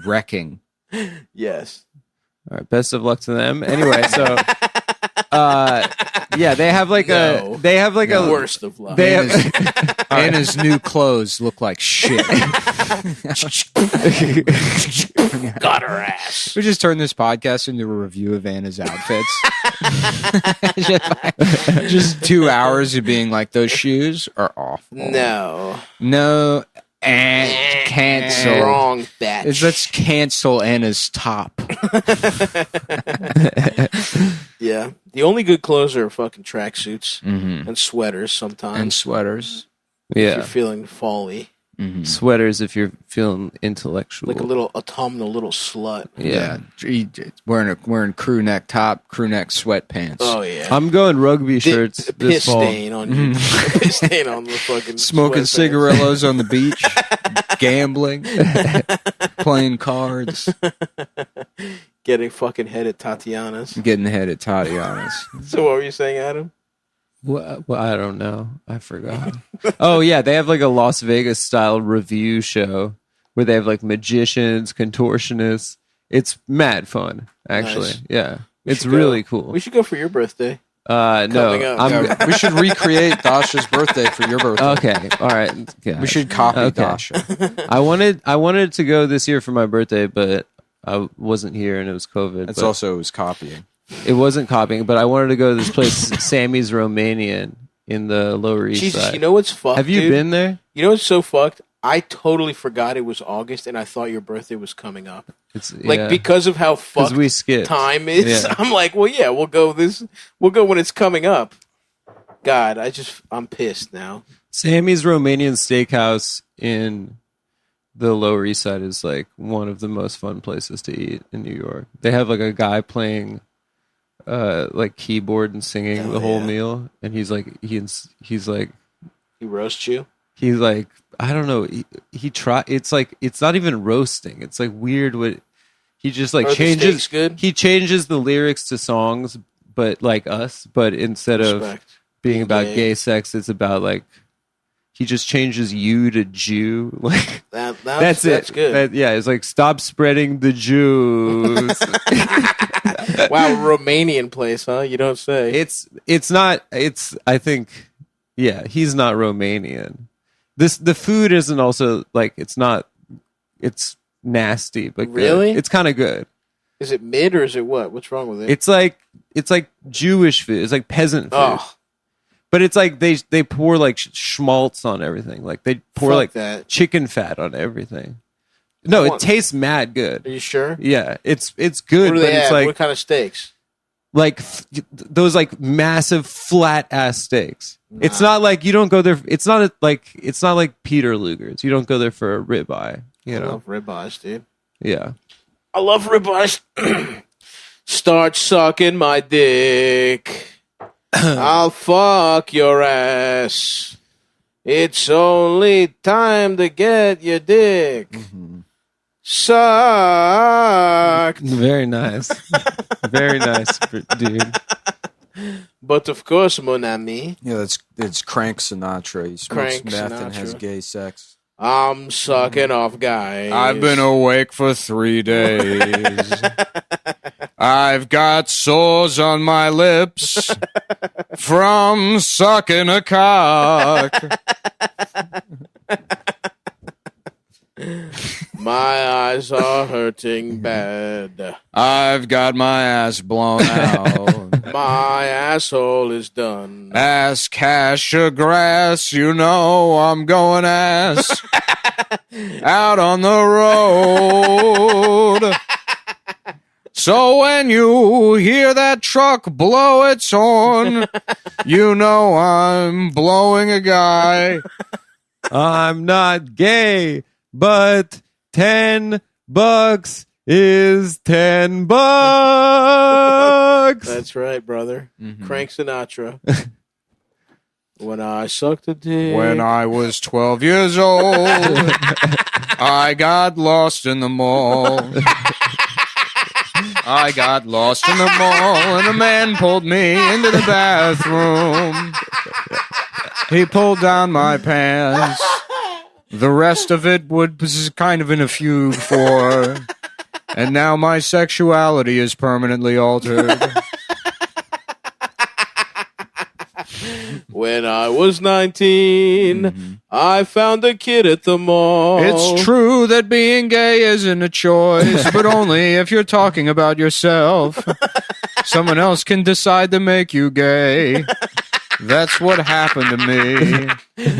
wrecking. Yes. All right, best of luck to them. Anyway, so yeah, they have like a worst of luck. They have Anna's new clothes look like shit. Got her ass. We just turned this podcast into a review of Anna's outfits. Just 2 hours of being like, those shoes are awful. No. And cancel. Wrong batch. Let's cancel Anna's top. Yeah. The only good clothes are fucking tracksuits Mm-hmm. and sweaters sometimes. And sweaters. If yeah, you're feeling folly. Mm-hmm. sweaters if you're feeling intellectual. Like a little autumnal little slut. Yeah. Wearing crew neck top, crew neck sweatpants. Oh, yeah. I'm going rugby shirts this Piss fall. stain on you. Piss stain on the fucking Smoking sweatpants. cigarillos on the beach, gambling, playing cards, Getting fucking head at Tatiana's. getting ahead at Tatiana's. So what were you saying, Adam? Well, I don't know. I forgot. Oh, yeah. They have like a Las Vegas style review show where they have like magicians, contortionists. It's mad fun, actually. Nice. Yeah. We It's should go. really cool. We should go for your birthday. No. coming up. Yeah, we should recreate Dasha's birthday for your birthday. Okay. All right. Yeah. We should copy Okay. Dasha. I wanted to go this year for my birthday, but I wasn't here and it was COVID. It's but also was copying. it wasn't copying, but I wanted to go to this place, Sammy's Romanian in the Lower East Jesus, Side. you know what's fucked, Have you dude? been there? You know what's so fucked? I totally forgot it was August, and I thought your birthday was coming up. It's Like, because of how fucked we skipped. time is, Yeah. I'm like, well, yeah, we'll go when it's coming up. God, I'm pissed now. Sammy's Romanian Steakhouse in the Lower East Side is like one of the most fun places to eat in New York. They have like a guy playing like keyboard and singing the whole meal, and he's like He roasts you? he's like I don't know, he try it's like it's not even roasting. It's like weird what he just like Are the changes steaks good? he changes the lyrics to songs, but like us, but instead of Respect. being about Gay. gay sex, it's about like he just changes you to Jew. Like That's it. good. Yeah, it's like stop spreading the Jews. Wow, Romanian place, huh? You don't say. it's not. I think. Yeah, he's not Romanian. The food isn't also like it's not. It's nasty, but good. Really? It's kind of good. Is it mid or is it what? What's wrong with it? It's like Jewish food. It's like peasant food. Oh, But it's like they pour like schmaltz on everything. Like they pour fuck like that. chicken fat on everything. No, it tastes mad good. Are you sure? Yeah, it's good, What do but they it's have? like What kind of steaks? like those like massive flat ass steaks. It's not like you don't go there. It's not like Peter Luger's. You don't go there for a ribeye. You I know? love ribeyes, dude. Yeah. I love ribeyes. Start sucking my dick. I'll fuck your ass. It's only time to get your dick sucked. Very nice. Very nice, dude. But of course, mon ami, Yeah, it's Crank Sinatra. He smokes Crank meth and has Sinatra. gay sex. I'm sucking off guys. I've been awake for 3 days. I've got sores on my lips from sucking a cock. My eyes are hurting bad. I've got my ass blown out. My asshole is done. Ass cash or grass, you know I'm going ass out on the road. So when you hear that truck blow its horn, you know I'm blowing a guy. I'm not gay, but $10 is $10. That's right, brother. Crank Sinatra. When I sucked a dick. When I was 12 years old, I got lost in the mall. I got lost in the mall, and a man pulled me into the bathroom. He pulled down my pants. The rest of it was kind of in a fugue for And now my sexuality is permanently altered. When I was 19, I found a kid at the mall. It's true that being gay isn't a choice, but only if you're talking about yourself. Someone else can decide to make you gay. That's what happened to me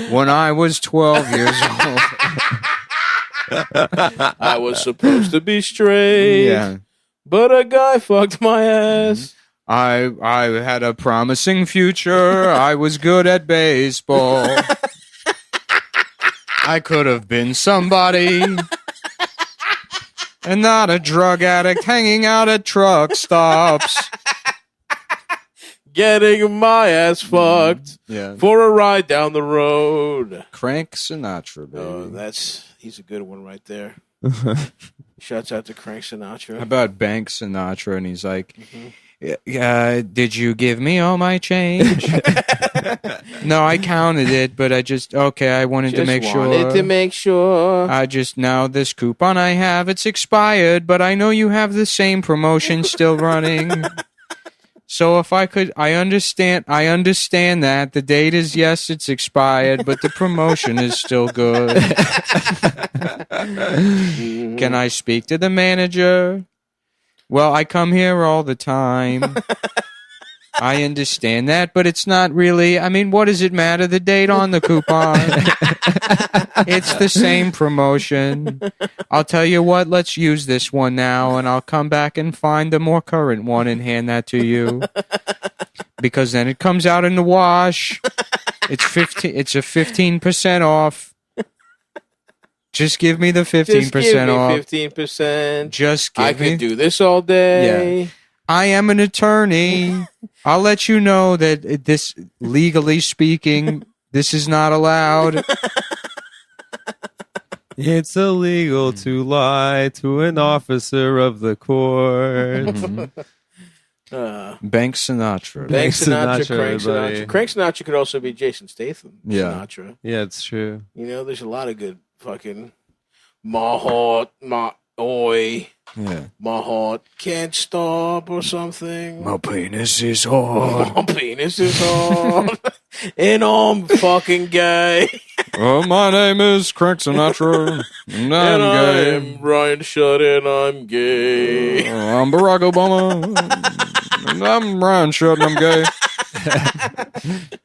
when I was 12 years old. I was supposed to be straight, Yeah. but a guy fucked my ass. I had a promising future. I was good at baseball. I could have been somebody and not a drug addict hanging out at truck stops. Getting my ass fucked Yeah. for a ride down the road. Crank Sinatra, baby. Oh, he's a good one right there. Shouts out to Crank Sinatra. How about Bank Sinatra? And he's like, did you give me all my change? No, I counted it, but I wanted to make sure. I just, now this coupon I have, it's expired, but I know you have the same promotion still running. So if I could, I understand that the date is, yes, it's expired, but the promotion is still good. Can I speak to the manager? Well, I come here all the time. I understand that, but it's not really, I mean, what does it matter? The date on the coupon. It's the same promotion. I'll tell you what, let's use this one now, and I'll come back and find the more current one and hand that to you. Because then it comes out in the wash. It's a 15% off. Just give me the 15% off. 15%. Just give I me. could do this all day. Yeah. I am an attorney. I'll let you know that this, legally speaking, this is not allowed. It's illegal to lie to an officer of the court. Bank Sinatra. Bank Sinatra, Crank everybody. Sinatra. Crank Sinatra could also be Jason Statham. Yeah. Sinatra. Yeah, it's true. You know, there's a lot of good fucking my heart, my oi, Yeah. my heart can't stop or something. My penis is hard. My penis is hard, and I'm fucking gay. Oh, my name is Crank Sinatra, and I'm And I gay. am Ryan Shutt, and I'm gay. I'm Barack Obama, and I'm Ryan Shutt, and I'm gay.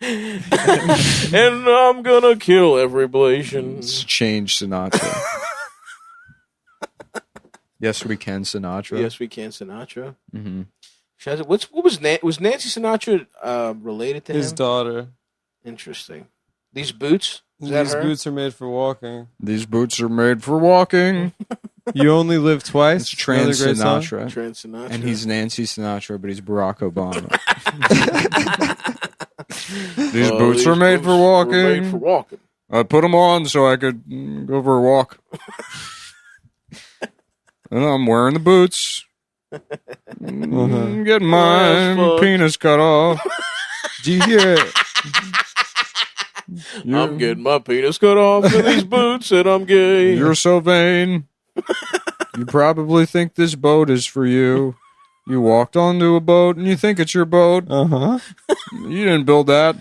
And I'm gonna kill every Blasian. Let's change Sinatra. Yes, we can, Sinatra. Yes, we can, Sinatra. Mm-hmm. What was Nancy Sinatra related to His him? daughter. Interesting. These boots? Is that These her? boots are made for walking. These boots are made for walking. You only live twice. It's Trans Another great song. Sinatra. Trent Sinatra. And he's Nancy Sinatra, but he's Barack Obama. These boots are made for walking. Made for walking. I put them on so I could go for a walk. And I'm wearing the boots. Getting my fuck. penis cut off. Do you hear it? I'm getting my penis cut off in these boots, and I'm gay. You're so vain. You probably think this boat is for you. You walked onto a boat and you think it's your boat. Uh-huh. You didn't build that.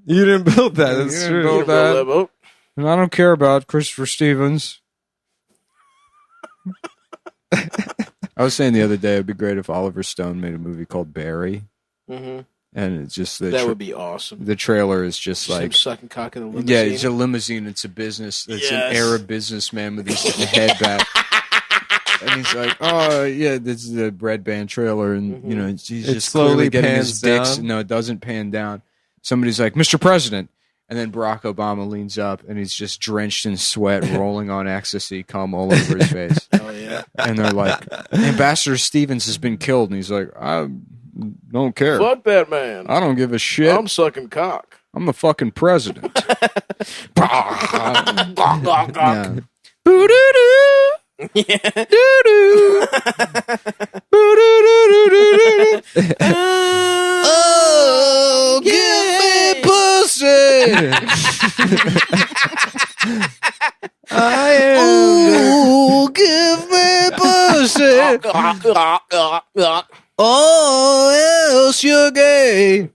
You didn't build that. You That's didn't true. build You know that. boat. And I don't care about Christopher Stevens. I was saying the other day it'd be great if Oliver Stone made a movie called Barry. Mm-hmm. And it's just That would be awesome. the trailer is just Just him like, sucking cock in a limousine. yeah, it's a limousine. It's a business. It's Yes. an Arab businessman with his head back. And he's like, oh, yeah, this is the Bread Band trailer. And, you know, he's It just slowly clearly getting pans his dicks. down. No, it doesn't pan down. Somebody's like, Mr. President. And then Barack Obama leans up and he's just drenched in sweat, rolling on ecstasy, cum all over his face. Oh, yeah. And they're like, Ambassador Stevens has been killed. And he's like, I don't care. Fuck that man. I don't give a shit. I'm sucking cock. I'm the fucking president. Yeah. Yeah. Doo-doo. Boo-doo-doo-doo-doo-doo. Oh, give me pussy. I am. Ooh, give me pussy. Oh, else you're gay.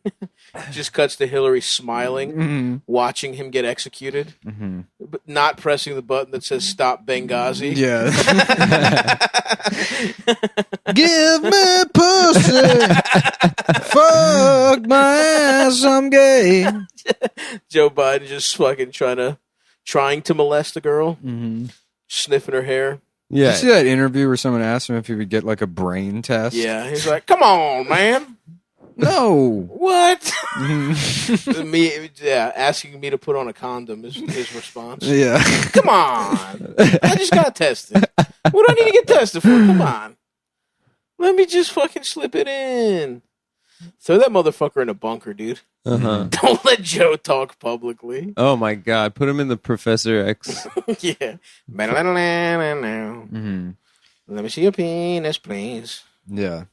Just cuts to Hillary smiling, watching him get executed, but not pressing the button that says "Stop Benghazi." Yeah. Give me pussy. Fuck my ass, I'm gay. Joe Biden just fucking trying to molest a girl, sniffing her hair. Did Yeah. you see that interview where someone asked him if he would get like a brain test? Yeah, he's like, "Come on, man." No. What? Asking me to put on a condom is his response. Yeah. Come on. I just got tested. What do I need to get tested for? Come on. Let me just fucking slip it in. Throw that motherfucker in a bunker, dude. Uh-huh. Don't let Joe talk publicly. Oh my God! Put him in the Professor X. Yeah. Let me see your penis, please. Yeah.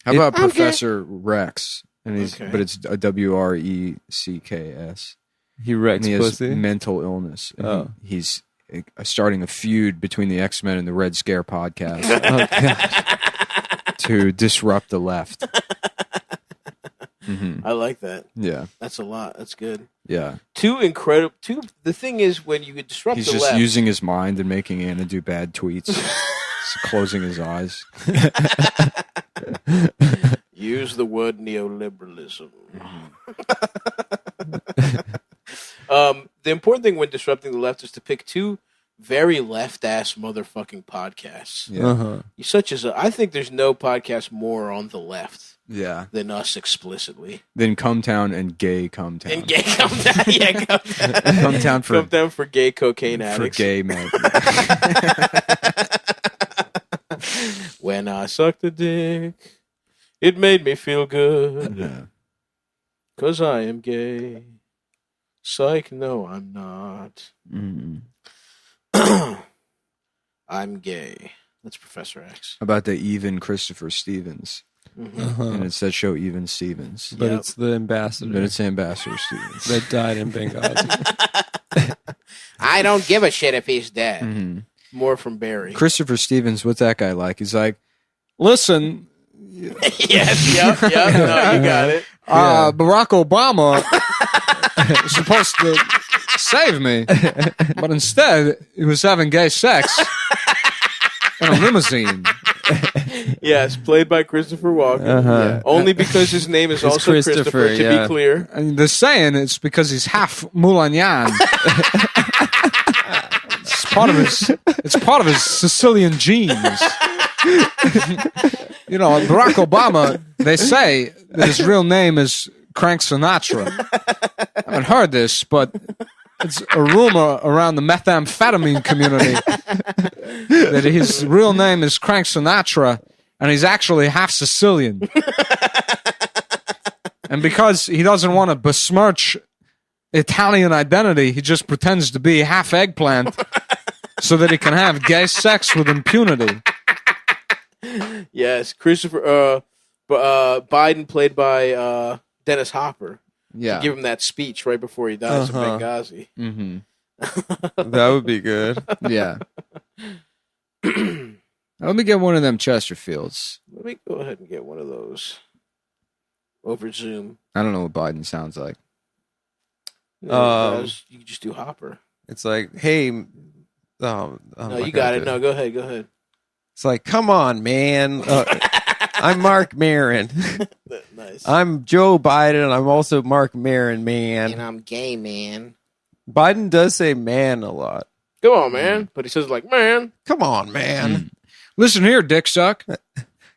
How about I'm gay. Professor Rex? And he's Okay. but it's a WRECKS. He And wrecks he has pussy. mental illness. And Oh. he's starting a feud between the X-Men and the Red Scare podcast Oh, God. to disrupt the left. I like that. Yeah. That's a lot. That's good. Yeah. The thing is, when you disrupt He's the just left, using his mind and making Anna do bad tweets. Just closing his eyes. use the word neoliberalism. The important thing when disrupting the left is to pick two very left-ass motherfucking podcasts. Yeah. Uh-huh. I think there's no podcast more on the left Yeah. than us explicitly. Then Cumtown and Gay Cumtown. And gay Cumtown, yeah, Cumtown for Cumtown for gay cocaine for addicts. gay men. When I sucked a dick, it made me feel good. Yeah. 'Cause I am gay. Psych, no, I'm not. Mm. I'm gay. That's Professor X. About the even Christopher Stevens. Uh-huh. And it says show even Stevens. But Yep. it's the ambassador But it's Ambassador Stevens. that died in Benghazi. I don't give a shit if he's dead. Mhm. More from Barry. Christopher Stevens, what's that guy like? He's like, listen, Yes, yep. No, you got it. Barack Obama was supposed to save me, but instead he was having gay sex in a limousine. Yes, played by Christopher Walken. Uh-huh. Yeah. Only because his name is It's also Christopher, Christopher, to yeah. be clear. And they're saying it's because he's half Moulagnan. It's part of his Sicilian genes. You know, Barack Obama, they say that his real name is Crank Sinatra. I haven't heard this, but it's a rumor around the methamphetamine community that his real name is Crank Sinatra, and he's actually half Sicilian. And because he doesn't want to besmirch Italian identity, he just pretends to be half eggplant so that he can have gay sex with impunity. Yes, Christopher Biden played by Dennis Hopper. Yeah. Give him that speech right before he dies Uh-huh. in Benghazi. Mm-hmm. That would be good. Yeah. Let me get one of them Chesterfields. Let me go ahead and get one of those over Zoom. I don't know what Biden sounds like. You can just do Hopper. It's like, hey, No, you got it. No, go ahead. Go ahead. It's like, come on, man. I'm Mark Maron. Nice. I'm Joe Biden. I'm also Mark Maron, man. And I'm gay, man. Biden does say man a lot. Go on, man. But he says like, man. Come on, man. Listen here, dick suck.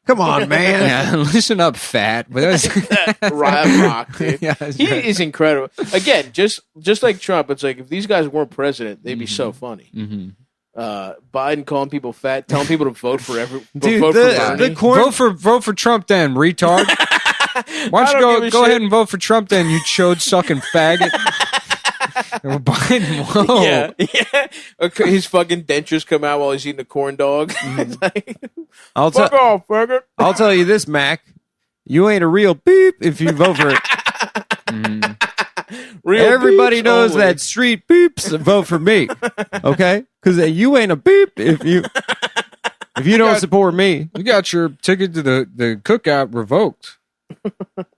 Come on, man. Yeah, listen up, fat. But that's, Rock, dude. Yeah, that's He right. is incredible. Again, just like Trump, it's like if these guys weren't president, they'd be so funny. Mm-hmm. Biden calling people fat, telling people to vote for Dude, vote for Bernie. the corn. Vote for Trump then, retard. Why I don't don't you give a go shit. ahead and vote for Trump then, you chode sucking faggot. Biden, whoa. Yeah. Okay, his fucking dentures come out while he's eating a corn dog. It's like, I'll fuck off, faggot. I'll tell you this, Mac. You ain't a real beep if you vote for it. Real Everybody beeps knows only. that street beeps vote for me. Okay? Because you ain't a beep if you. If you don't support me, You got your ticket to the cookout revoked.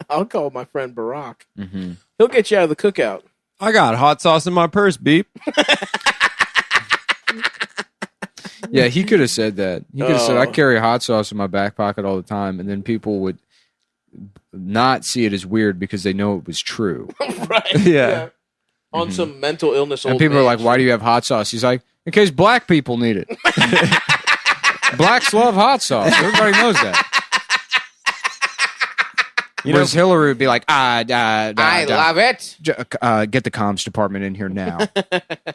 I'll call my friend Barack. Mm-hmm. He'll get you out of the cookout. I got hot sauce in my purse, beep. Yeah, he could have said that. He could have said, Oh. I carry hot sauce in my back pocket all the time, and then people would not see it as weird because they know it was true. Right. Yeah. On some mental illness. And old people are man like, why do you have hot sauce? He's like, in case black people need it. Blacks love hot sauce. Everybody knows that. Whereas Hillary would be like, I love it. get the comms department in here now.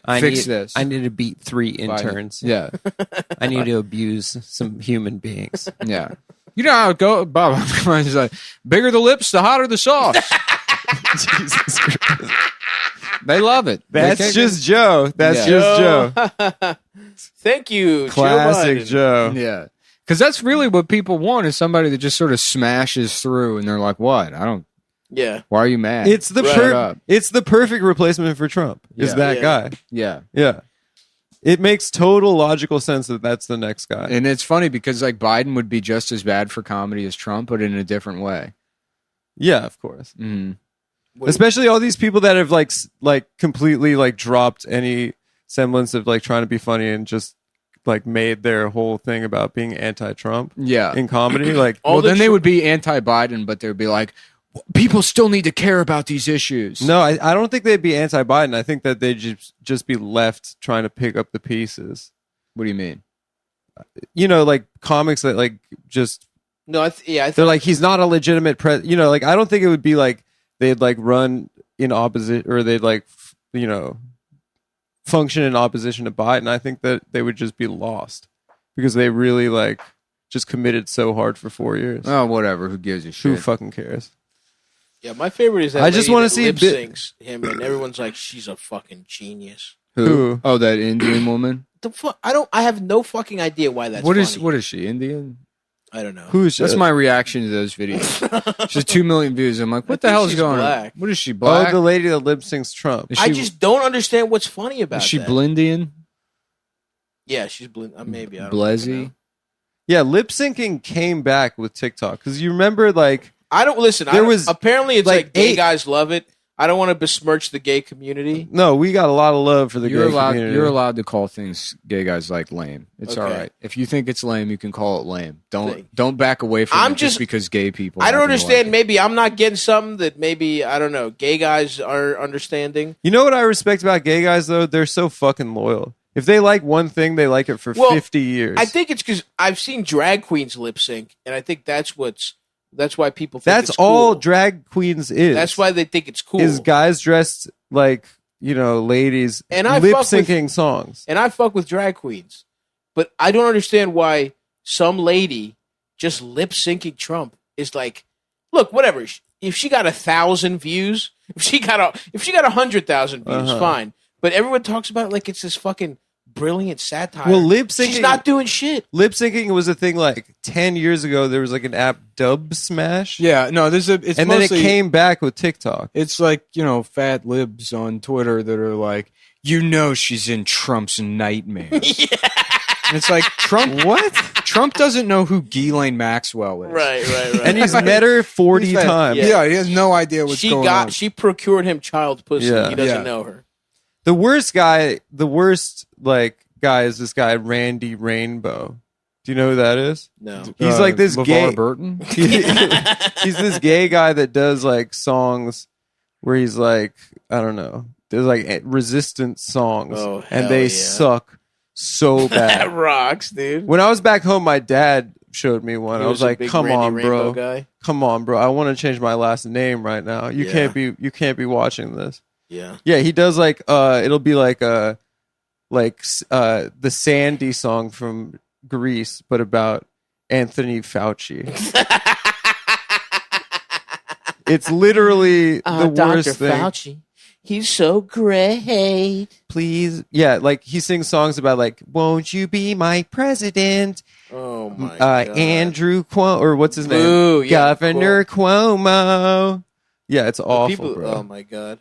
I Fix need, this. I need to beat 3 interns. Yeah, I need to abuse some human beings. yeah. You know how it goes. Bob, he's like, bigger the lips, the hotter the sauce. Jesus Christ. They love it. That's just Joe. That's just Joe. Thank you, Classic Joe Biden. Joe. Yeah. Because that's really what people want is somebody that just sort of smashes through and they're like, what? Yeah. Why are you mad? It's the Shut up. it's the perfect replacement for Trump. Is Yeah. that Yeah. guy? Yeah. Yeah. It makes total logical sense that that's the next guy. And it's funny because like Biden would be just as bad for comedy as Trump, but in a different way. Yeah, of course. Mm. Especially all these people that have like completely like dropped any semblance of like trying to be funny and just like made their whole thing about being anti-Trump Yeah. in comedy. Like, Well, then they would be anti-Biden, but they would be like, people still need to care about these issues. no, I don't think they'd be anti-Biden. I think that they'd just be left trying to pick up the pieces. What do you mean? You know, like comics that like just No, I they're like, he's not a legitimate you know, like I don't think it would be like they'd like run in opposite or they'd like you know function in opposition to Biden. I think that they would just be lost because they really like just committed so hard for 4 years. Oh, whatever. Who gives a Who shit? fucking cares? Yeah, my favorite is that I just want to see a lip bit- syncs him, and everyone's like, she's a fucking genius. Who? Oh, that Indian woman. The fuck? I have no fucking idea why that's What is funny. she? Indian? I don't know. Who's That's my reaction to those videos. She's 2 million views. I'm like, what the think hell is she's going black. on? What is she, black? Oh, the lady that lip syncs Trump. Is I she, just don't understand what's funny about is she that. Blindian? Yeah, she's blind. Maybe. I don't Blezzy? fucking know. Yeah, lip syncing came back with TikTok because you remember like I don't listen. There was, apparently it's like, like gay 8 guys love it. I don't want to besmirch the gay community. no, we got a lot of love for the You're gay allowed. community. You're allowed to call things gay guys like lame. It's Okay. all right. If you think it's lame, you can call it lame. Thing. Don't back away from I'm it just just- because gay people. I don't happen to understand. like it. Maybe I'm not getting something that maybe I don't know. Gay guys are understanding. You know what I respect about gay guys though? They're so fucking loyal. If they like one thing, they like it for Well, 50 years. I think it's because I've seen drag queens lip sync, and I think that's why people think that's it's cool. all drag queens is. That's why they think it's cool. is guys dressed like, you know, ladies And I lip fuck with- syncing songs. And I fuck with drag queens, but I don't understand why some lady just lip syncing Trump is like, look, whatever. If she got 1,000 views, if she got 100,000 views, fine. But everyone talks about it like it's this fucking brilliant satire. Well, lip syncing. She's not doing shit. Lip syncing was a thing like 10 years ago. There was like an app, Dub Smash. Yeah, no. It's and then it mostly, came back with TikTok. It's like, fat libs on Twitter that are like, she's in Trump's nightmare. And it's like Trump. What? Trump doesn't know who Ghislaine Maxwell is. Right. And he's met her 40 times. Yeah, he has no idea what's going on. She procured him child pussy. Yeah. He doesn't Yeah. know her. The worst guy is this guy, Randy Rainbow. Do you know who that is? No. He's like this LeVar gay. Burton. He's this gay guy that does like songs where he's like, I don't know, there's like resistance songs, Oh, and hell they yeah. suck so That bad. rocks, dude. When I was back home, my dad showed me one. He I was a like, big "Come Randy on, Rainbow bro, guy. come on, bro. I want to change my last name right now. You Yeah. can't be watching this." Yeah. Yeah, he does like it'll be like the Sandy song from Greece, but about Anthony Fauci. It's literally the worst thing. Fauci. He's so great. Please, yeah, like he sings songs about like, "Won't you be my president?" Oh my god. Andrew Cuomo, or what's his name? Ooh, yeah, Governor Cuomo. Yeah, it's awful, People, bro. oh my god.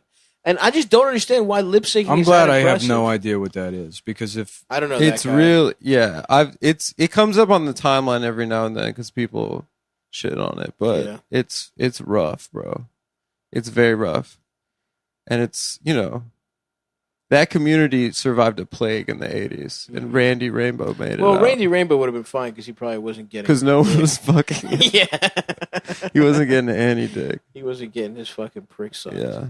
And I just don't understand why lip syncing. I'm is glad not I have impressive. no idea what that is because if I don't know. It's that guy. real. Yeah, it comes up on the timeline every now and then because people shit on it, but Yeah. it's rough, bro. It's very rough, and it's that community survived a plague in the 80s, and Randy Rainbow made it. Well, Randy Rainbow would have been fine because he probably wasn't getting. because no one was fucking. Yeah. He wasn't getting any dick. He wasn't getting his fucking prick sucked. Yeah.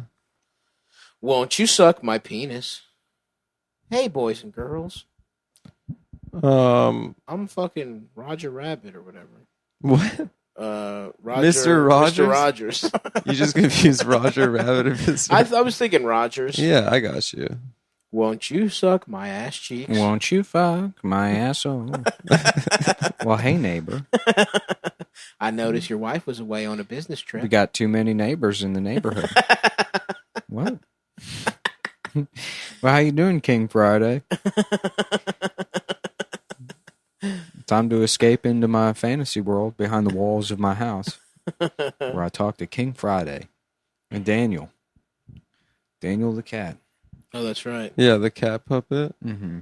Won't you suck my penis? Hey, boys and girls. I'm fucking Roger Rabbit or whatever. What? Roger, Mr. Rogers? Mr. Rogers. You just confused Roger Rabbit and Mr. I was thinking Rogers. Yeah, I got you. Won't you suck my ass cheeks? won't you fuck my asshole? Well, hey neighbor, I noticed your wife was away on a business trip. we got too many neighbors in the neighborhood. What? Well, how you doing, King Friday? Time to escape into my fantasy world behind the walls of my house, where I talk to King Friday and Daniel the cat. Oh, that's right. Yeah, the cat puppet. Mm-hmm.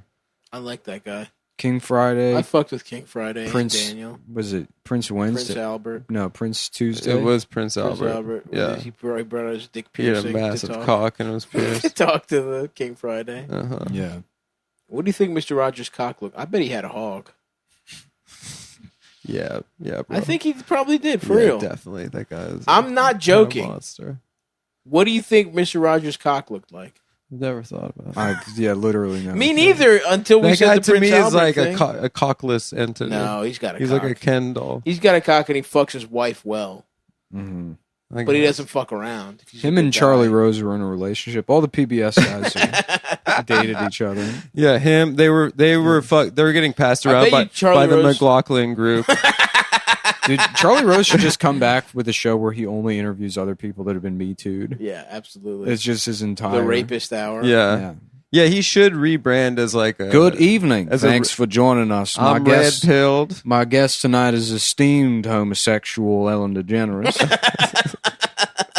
I like that guy. King Friday. I fucked with King Friday Prince and Daniel. Was it Prince Wednesday? Prince Albert. No, Prince Tuesday. It was Prince Prince Albert. Albert. Yeah. He brought out his dick He had piercing a massive to talk. cock and it was pierced. Talk to the King Friday. Uh-huh. Yeah. What do you think Mr. Rogers' cock looked? I bet he had a hog. Yeah, bro. I think he probably did, for Yeah, real. definitely. That guy is I'm not joking. monster. What do you think Mr. Rogers' cock looked like? Never thought about it. Yeah, literally no. Me neither until we That said guy the to Prince me Albert is like thing. a cockless entity. No, he's got a He's cock. like a Ken doll. He's got a cock and he fucks his wife well. Mm-hmm. But he doesn't fuck around. He's a Him good and Charlie guy. Rose were in a relationship. All the PBS guys dated each other. Yeah, him. They were they were getting passed I around bet by you Charlie the Rose- McLaughlin group. Dude, Charlie Rose should just come back with a show where he only interviews other people that have been Me Too'd. Yeah, absolutely. It's just his entire... The Rapist Hour. Yeah. Yeah, he should rebrand as like a Good evening. as a- Thanks for joining us. I'm red pilled. My guest tonight is esteemed homosexual Ellen DeGeneres.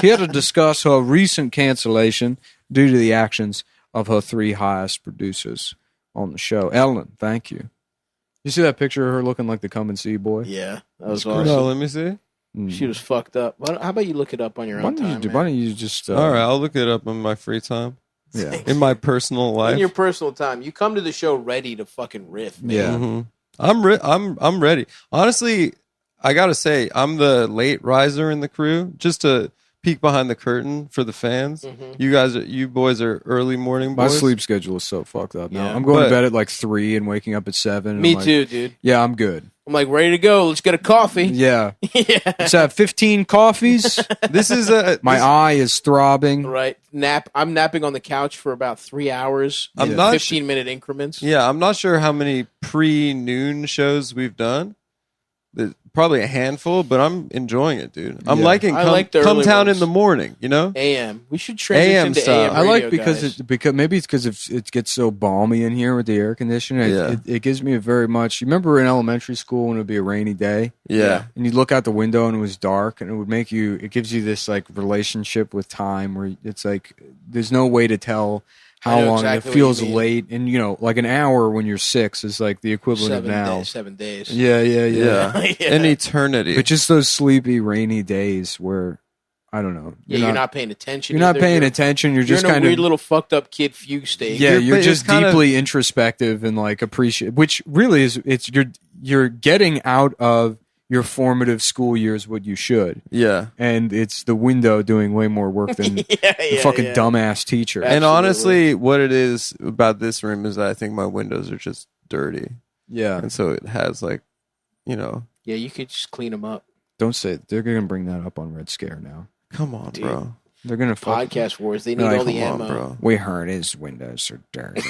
Here to discuss her recent cancellation due to the actions of her three highest producers on the show. Ellen, thank you. You see that picture of her looking like the Come and See boy? Yeah, that was No, awesome. let me see. Mm. She was fucked up. How about you look it up on your Why own don't, time, you, man? why don't you just... All right, I'll look it up in my free time. Yeah. In my personal life. In your personal time. You come to the show ready to fucking riff, man. Yeah. Mhm. I'm ready. Honestly, I gotta say, I'm the late riser in the crew. Just to peek behind the curtain for the fans. Mhm. You boys are early morning My boys. sleep schedule is so fucked up now. Yeah. I'm going But- to bed at like 3 and waking up at 7. and Me I'm like, too, dude. Yeah, I'm good. I'm like, ready to go. Let's get a coffee. Yeah. Yeah. Let's have 15 coffees. This is a My eye is throbbing. Right. I'm napping on the couch for about 3 hours. I'm in not 15-minute increments. Yeah, I'm not sure how many pre-noon shows we've done. There's probably a handful, but I'm enjoying it, dude. I'm Yeah. liking I like the early Cumtown in ones. the morning, you know? AM. We should transition AM to style. AM I like radio, guys. because maybe it's because it gets so balmy in here with the air conditioner. Yeah. It gives me a very much. You remember in elementary school when it would be a rainy day Yeah. and you'd look out the window and it was dark and it would make you. It gives you this like relationship with time where it's like there's no way to tell I how know long exactly it what feels you mean. late, and like an hour when you're 6 is like the equivalent of now. 7 days. Yeah. Yeah. Yeah. An eternity. But just those sleepy, rainy days where I don't know. Yeah, you're not paying attention. You're not either. paying You're- attention. You're just in a kind weird of little fucked up kid fugue state. yeah. You're it's just kind of- deeply introspective and like appreciate, which really is it's you're getting out of your formative school years what you should, yeah. and it's the window doing way more work than the fucking dumbass teacher. Yeah. And Absolutely. honestly, what it is about this room is that I think my windows are just dirty. Yeah, And so it has like, Yeah, you could just clean them up. don't say they're gonna bring that up on Red Scare now. come on, Dude. bro. They're gonna fuck. Podcast wars. They need No, all the Come on, ammo. bro. We heard his windows are dirty.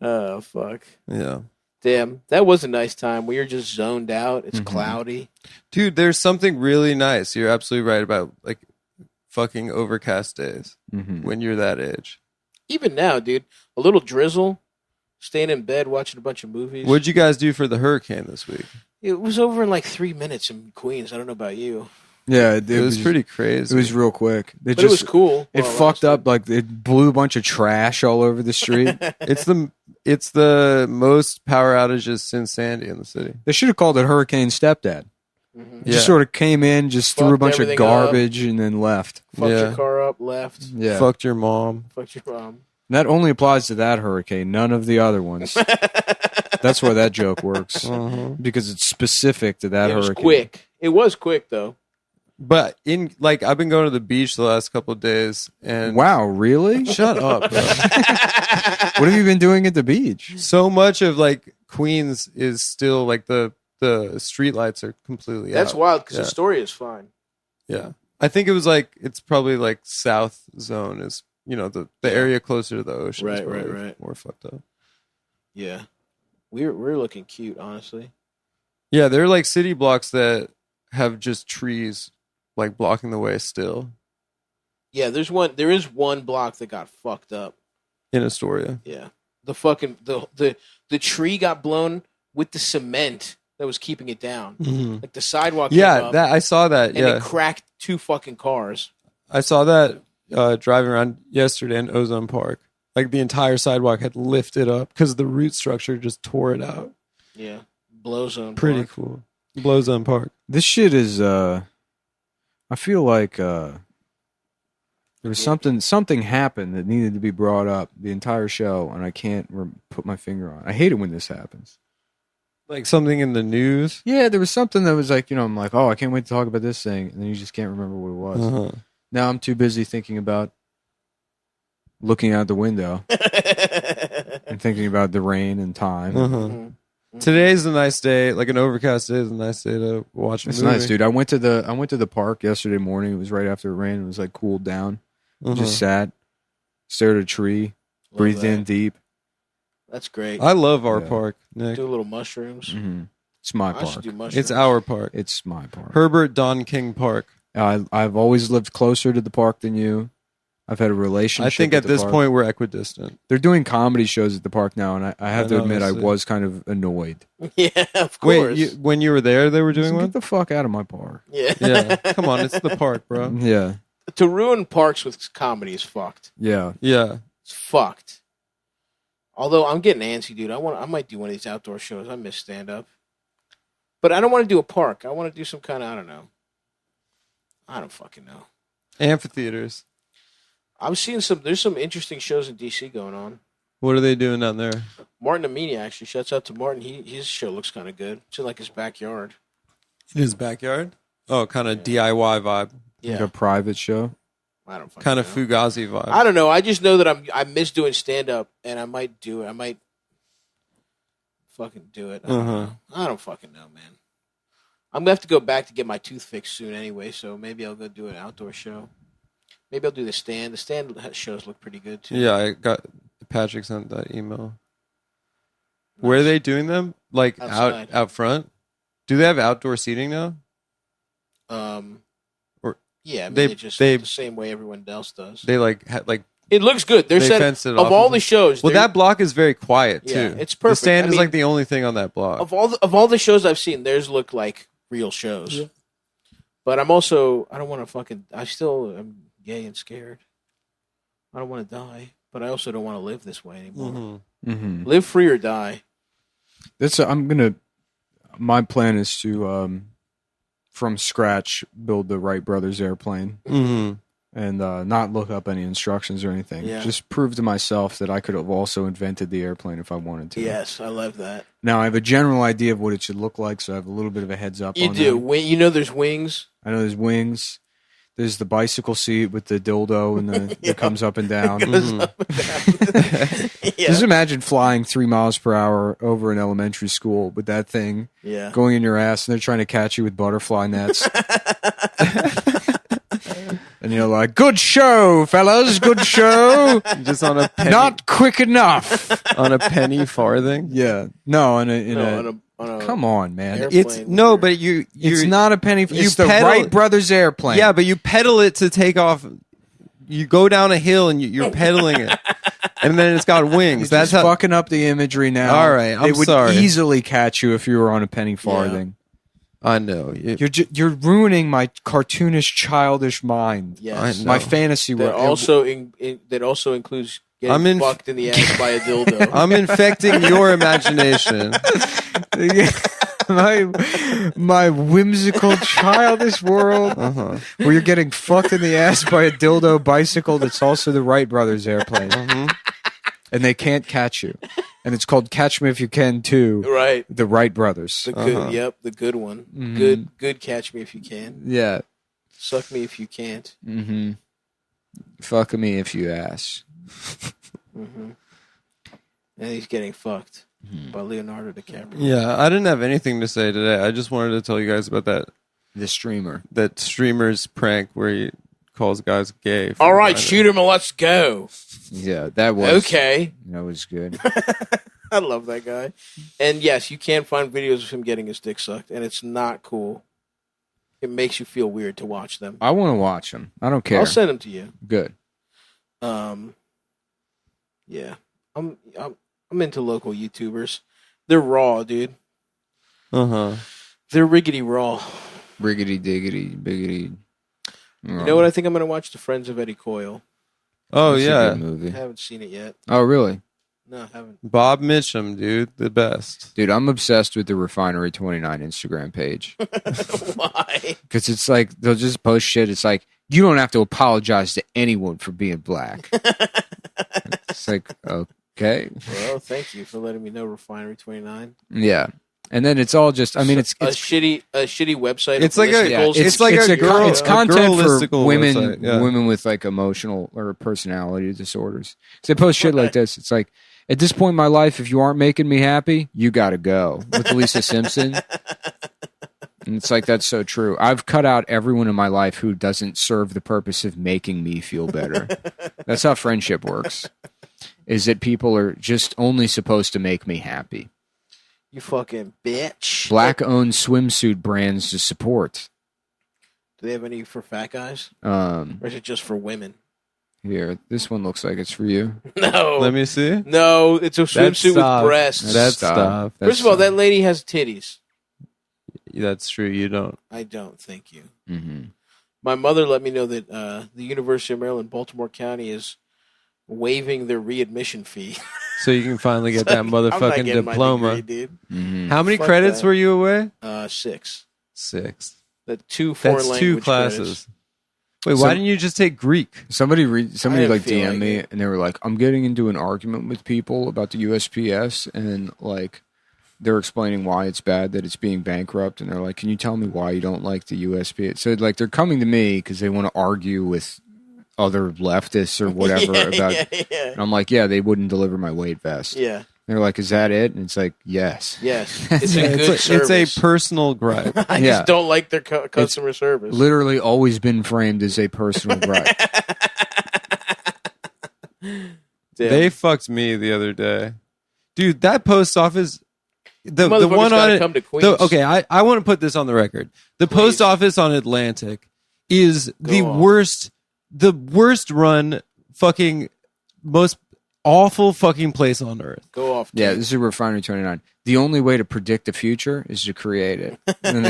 Oh fuck! Yeah. Damn, that was a nice time. We were just zoned out. It's Mhm. cloudy. Dude, there's something really nice. You're absolutely right about like fucking overcast days Mhm. when you're that age. Even now, dude, a little drizzle. Staying in bed watching a bunch of movies. What'd you guys do for the hurricane this week? It was over in like 3 minutes in Queens. I don't know about you. Yeah, It was pretty crazy. It was real quick. But it was cool. It while it fucked lasted. up, like it blew a bunch of trash all over the street. It's the most power outages since Sandy in the city. They should have called it Hurricane Stepdad. Mhm. It just sort of came in, just threw a Fucked bunch of everything garbage, and then left. Fucked Yeah. your car up, left. Yeah, Fucked your mom. Fucked your mom. And that only applies to that hurricane, none of the other ones. That's why that joke works, because it's specific to that It was hurricane. quick. It was quick though. But I've been going to the beach the last couple of days, and Wow, really? shut up, bro. What have you been doing at the beach? So much of like Queens is still like the street lights are completely That's out. wild because Yeah. the story is fine. Yeah, I think it was like it's probably like South Zone is the area closer to the ocean. is Right, probably right. More fucked up. Yeah, we're looking cute, honestly. Yeah, there are like city blocks that have just trees like blocking the way still Yeah, there is one block that got fucked up. in Astoria. Yeah, the tree got blown with the cement that was keeping it down. Like the sidewalk. came Yeah, up, that I saw that. and Yeah, it cracked 2 fucking cars. I saw that driving around yesterday in Ozone Park. Like the entire sidewalk had lifted up because the root structure just tore it out. Yeah, blow zone. Pretty Park. cool. Blow Zone Park. This shit is. I feel like there was something happened that needed to be brought up the entire show, and I can't put my finger on. I hate it when this happens. Like something in the news. Yeah, there was something that was like, I'm like, oh, I can't wait to talk about this thing, and then you just can't remember what it was. Uh-huh. Now I'm too busy thinking about looking out the window and thinking about the rain and time. Uh-huh. Mhm. Today's a nice day. Like an overcast day is a nice day to watch a It's movie. nice, dude. I went to the park yesterday morning. It was right after it rained. It was like cooled down. Uh-huh. Just sat, stared at a tree, Love breathed that. in deep. That's great. I love our Yeah. park, Nick. Do little mushrooms. Mm-hmm. It's my I should park. do mushrooms. It's our park. It's my park. Herbert Don King Park. I've always lived closer to the park than you. I've had a relationship. I think with at the this park. point we're equidistant. They're doing comedy shows at the park now, and I have I to know, admit I that's it. was kind of annoyed. Yeah, of course. Wait, when you were there, they were doing Get one? the fuck out of my park. yeah. Yeah, come on, it's the park, bro. Yeah, To ruin parks with comedy is fucked. yeah. Yeah, It's fucked. Although I'm getting antsy, dude. I might do one of these outdoor shows. I miss stand up. But I don't want to do a park. I want to do some kind of, I don't know. I don't fucking know. amphitheaters. I was seeing there's some interesting shows in DC going on. What are they doing down there? Martin Amini, actually. Shouts out to Martin. His show looks kind of good. It's in like his backyard. In his backyard. Oh, kind of DIY vibe, Yeah. Like a private show. I don't fucking kind of know. Fugazi vibe. I don't know. I just know that I miss doing stand up, and I might do it. I might fucking do it. I don't know. I don't fucking know, man. I'm gonna have to go back to get my tooth fixed soon anyway, so maybe I'll go do an outdoor show. Maybe I'll do the stand. The stand shows look pretty good too. Yeah, I got Patrick sent that email. Where are they doing them? Like Outside. out front? Do they have outdoor seating now? Or Yeah, I mean, they- they just they- the same way everyone else does. They like It looks good. They're they set fenced it of off all and the shows. well, they're- that block is very quiet too. Yeah, it's The perfect. stand I is mean- like the only thing on that block. of all the shows I've seen, theirs look like real shows. Yeah. But I don't want to fucking. I still am gay and scared. I don't want to die, but I also don't want to live this way anymore. Mhm. Mm-hmm. Live free or die. My plan is to from scratch build the Wright Brothers airplane Mhm. and not look up any instructions or anything. Yeah. Just prove to myself that I could have also invented the airplane if I wanted to. Yes, I love that. Now I have a general idea of what it should look like, so I have a little bit of a heads up. You on do. that. When you know there's wings. I know there's wings. There's the bicycle seat with the dildo and that comes up and down. Goes Mhm. up and down. Yeah. Just imagine flying 3 miles per hour over an elementary school with that thing Yeah. going in your ass, and they're trying to catch you with butterfly nets. And you're like, "Good show, fellas, good show. Just on a penny, Not quick enough." on a penny farthing. Yeah, no, in a No, on a come on, man. airplane It's no, where- but you It's not a penny. you It's the pedal- Wright Brothers airplane. Yeah, but you pedal it to take off. You go down a hill and you're pedaling it, and then it's got wings. It's That's just how. fucking up the imagery now. All right, I'm it would sorry. easily catch you if you were on a penny farthing. I know. You're ruining my cartoonish, childish mind. Yes. I My know. fantasy That world. also includes getting fucked in the ass by a dildo. I'm infecting your imagination. my whimsical, childish world where you're getting fucked in the ass by a dildo bicycle that's also the Wright Brothers airplane. And they can't catch you. And it's called Catch Me If You Can 2. Right. The Wright Brothers. The good, yep, the good one. Mhm. Good Catch Me If You Can. Yeah. Suck me if you can't. Mm-hmm. Fuck me if you ask. Mm-hmm. And he's getting fucked by Leonardo DiCaprio. Yeah, I didn't have anything to say today. I just wanted to tell you guys about The streamer. that streamer's prank where he calls guys gay. All right, shoot him and let's go. Yeah, that was Okay. That was good. I love that guy. And yes, you can find videos of him getting his dick sucked, and it's not cool. It makes you feel weird to watch them. I want to watch them. I don't care. I'll send them to you. Good. Yeah. I'm into local YouTubers. They're raw, dude. They're riggedy raw. Riggedy diggity biggity. You know what I think I'm going to watch? The Friends of Eddie Coyle. Oh, It's a yeah. good movie. I haven't seen it yet. Oh, really? No, I haven't. Bob Mitchum, dude. The best. Dude, I'm obsessed with the Refinery 29 Instagram page. Why? Because it's like, they'll just post shit. It's like, you don't have to apologize to anyone for being black. It's like, okay. Well, thank you for letting me know, Refinery 29. Yeah. And then it's all just, I mean, it's a shitty website. It's of like a- listicles. it's like a girl- it's a content for girlistical women, website, yeah. women with like emotional or personality disorders. So they post shit like this. It's like, at this point in my life, if you aren't making me happy, you got to go. With Lisa Simpson. And it's like, that's so true. I've cut out everyone in my life who doesn't serve the purpose of making me feel better. That's how friendship works. Is that people are just only supposed to make me happy. You fucking bitch. Black-owned swimsuit brands to support. Do they have any for fat guys? Or is it just for women? Here, this one looks like it's for you. No. Let me see. No, it's a swimsuit with breasts. That's stuff. First of all, that lady has titties. That's true. You don't. I don't, thank you. Mm-hmm. My mother let me know that the University of Maryland, Baltimore County is waiving their readmission fee. So you can finally get that I'm not motherfucking getting my diploma. degree, dude. Mm-hmm. How many Fuck credits that. were you away? 6. 6. The 2 foreign That's language 2 classes. credits. Wait, why didn't you just take Greek? Somebody I didn't like feel DM'd like me it. and they were like, I'm getting into an argument with people about the USPS and like they're explaining why it's bad that it's being bankrupt and they're like, can you tell me why you don't like the USPS? So like they're coming to me because they want to argue with other leftists or whatever about Yeah. and I'm like, yeah, they wouldn't deliver my weight vest. Yeah. They're like, is that it? And it's like, yes. Yes. It's a good It's service. a personal gripe. I yeah. just don't like their customer service. Literally always been framed as a personal gripe. Damn. They fucked me the other day, dude. That post office, the Motherfuckers one on gotta it. come to Queens. Okay, I want to put this on the record. The post office on Atlantic is the off. worst run, fucking most awful fucking place on earth. Go off. Yeah, dude. this is Refinery 29. The only way to predict the future is to create it. And then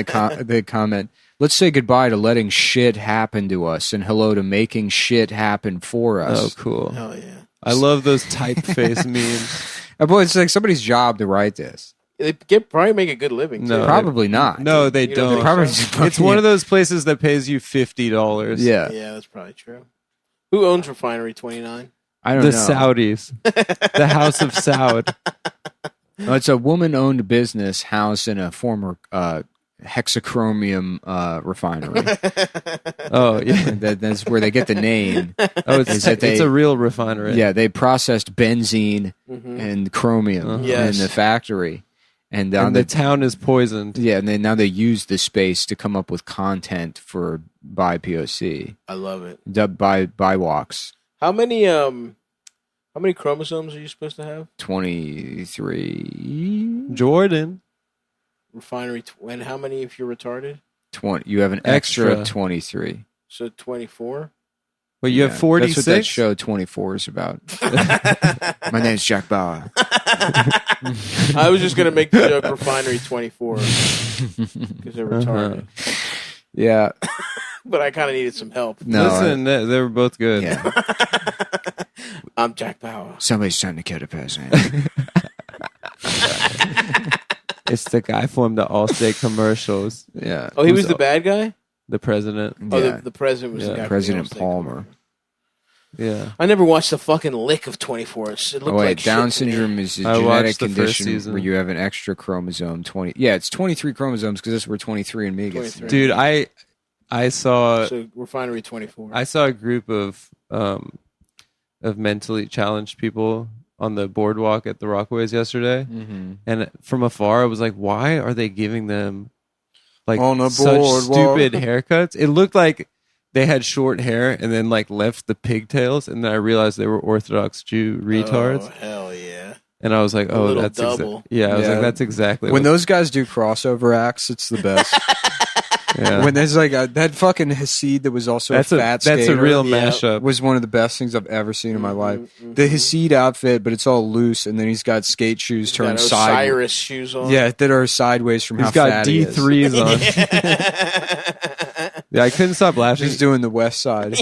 they comment, let's say goodbye to letting shit happen to us and hello to making shit happen for Oh, us. cool. Hell yeah. I love those typeface memes. Boy, it's like somebody's job to write this. They probably make a good living. No. Too. Probably not. No, they You don't don't. think Probably so? just It's one of those places that pays you $50. Yeah. Yeah, that's probably true. Who owns Refinery 29? I don't The know. Saudis, the House of Saud. No, it's a woman-owned business housed in a former hexachromium refinery. Oh yeah. That's where they get the name. Oh, it's, Is that it's they- a real refinery. Yeah, they processed benzene Mm-hmm. and chromium Yes. in the factory. And, on And the town is poisoned. yeah, and now they use the space to come up with content for BIPOC, I love it. dubbed by walks. How many chromosomes are you supposed to have? 23. Jordan. Refinery, and how many if you're retarded? 20. You have an extra Extra. 23. So 24. Well, you have That's what that 46. show 24 is about. My name's Jack Bauer. I was just gonna make the joke Refinery 24 because they're retarded, Yeah. but I kind of needed some help. No. Listen, they were both good. Yeah. I'm Jack Bauer. Somebody's trying to kill the president. It's the guy from the Allstate commercials. Yeah. Oh, he was the bad guy. The president. Oh, Yeah. the president was the guy. President from the Palmer. Yeah. I never watched the fucking lick of 24. It looked Oh, wait, like Down shit to me. syndrome is a I watched genetic the first condition season. where you have an extra chromosome 20. Yeah, it's 23 chromosomes because that's where 23 and me gets. 23. Dude, I saw So Refinery 24. I saw a group of mentally challenged people on the boardwalk at the Rockaways yesterday, and from afar I was like, why are they giving them like On the such boardwalk. stupid haircuts? It looked like they had short hair and then like left the pigtails, and then I realized they were Orthodox Jew retards, Oh, hell yeah. and I was like, oh, little that's double. yeah. I was Yeah. like, that's exactly When what, those guys do crossover acts, it's the best. yeah. When there's like that fucking Hasid that was also that's a fat that's a skater real Yeah. mashup. was one of the best things I've ever seen in my life. Mhm. The Hasid outfit, but it's all loose, and then he's got skate shoes Got turned sideways. Osiris shoes on. Yeah, that are sideways from He's how got fat he is. D3s on. Yeah, I couldn't stop laughing. Just doing the West Side.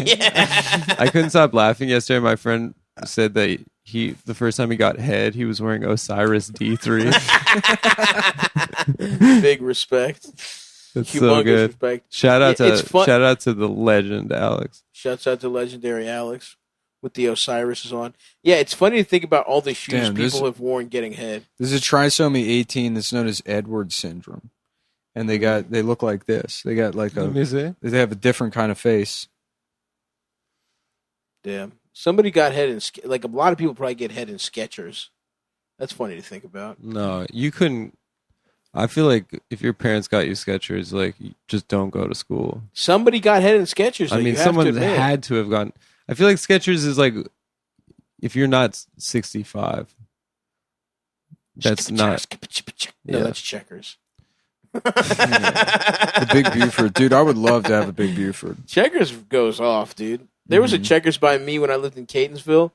I couldn't stop laughing yesterday. My friend said that the first time he got head, he was wearing Osiris D3. Big respect. That's Humongous so good. respect. Shout out Yeah, it's fun- to the legend Alex. Shouts out to legendary Alex with the Osiris on. Yeah, it's funny to think about all the shoes Damn, this- people have worn getting head. There's a trisomy 18 that's known as Edwards syndrome, and they look like this. They got like Let me see. they have a different kind of face. Damn. Somebody got head in, like a lot of people probably get head in Skechers. That's funny to think about. No, you couldn't. I feel like if your parents got you Skechers, like you just don't go to school. Somebody got head in Skechers. I mean, someone had to have gone. I feel like Skechers is like if you're not 65, that's not. No, Yeah. that's Checkers. The Big Buford, dude. I would love to have a Big Buford. Checkers goes off, dude. There was a Mhm. Checkers by me when I lived in Catonsville,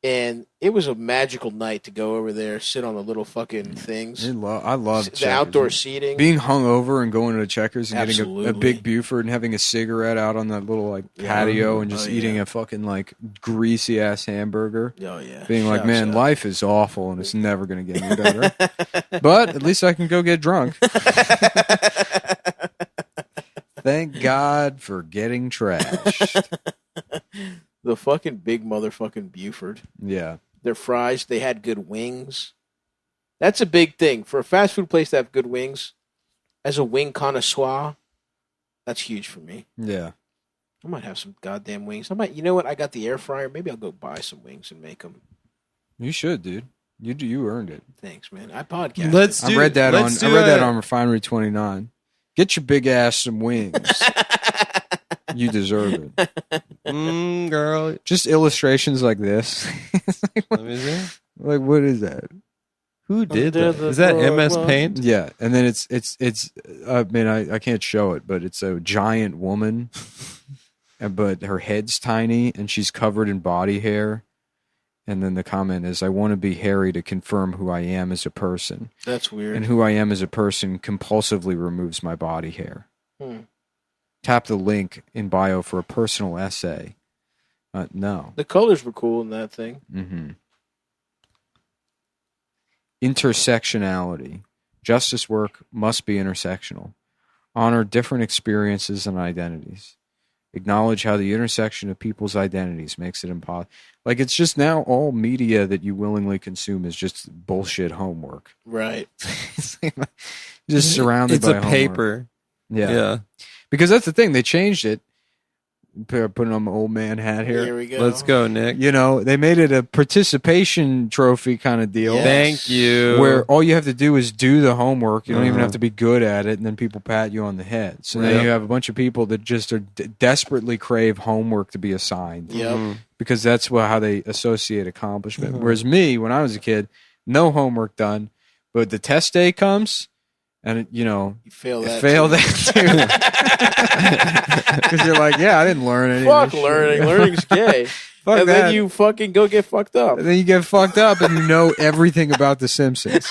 and it was a magical night to go over there, sit on the little fucking things, I love the outdoor seating. being hungover and going to Checkers and getting a Absolutely. Big Buford and having a cigarette out on that little like patio and just Oh, eating yeah. a fucking like greasy ass hamburger. Oh yeah, Being like, Shouts man, out. life is awful and it's never going to get any better. But at least I can go get drunk. Thank God for getting trashed. The fucking big motherfucking Buford. Yeah. Their fries, they had good wings. That's a big thing for a fast food place to have good wings. As a wing connoisseur, that's huge for me. Yeah. I might have some goddamn wings. I might. You know what? I got the air fryer. Maybe I'll go buy some wings and make them. You should, dude. You earned it. Thanks, man. I podcast. Let's I do. read that let's on do Refinery 29. Get your big ass some wings. You deserve it. Girl. Just illustrations like this. Let me see. Like what is that? Who did Under that? the Is that MS boardwalk. Paint? Yeah, and then it's I mean I can't show it, but it's a giant woman, but her head's tiny and she's covered in body hair. And then the comment is, I want to be hairy to confirm who I am as a person. That's weird. And who I am as a person compulsively removes my body hair. Tap the link in bio for a personal essay. No. The colors were cool in that thing. Mm-hmm. Intersectionality. Justice work must be intersectional. Honor different experiences and identities. Acknowledge how the intersection of people's identities makes it impossible. Like, it's just now all media that you willingly consume is just bullshit homework. Right. It's like, just surrounded It's by a homework. paper. Yeah. Yeah. Because that's the thing. They changed it. Putting on my old man hat here. Here we go. Let's go, Nick. You know, they made it a participation trophy kind of deal. Yes. Thank you. Where all you have to do is do the homework. You don't even Uh-huh. have to be good at it, and then people pat you on the head. So Right. then you have a bunch of people that just are desperately crave homework to be assigned Yep. Mhm. because that's how they associate accomplishment. Whereas me, when I was a kid, no homework done, but the test day comes, And You fail that. That too. Because you're like, yeah, I didn't learn anything. Fuck learning. Learning's gay. Fuck and that. then you fucking go get fucked up. And then you get fucked up and you know everything about The Simpsons.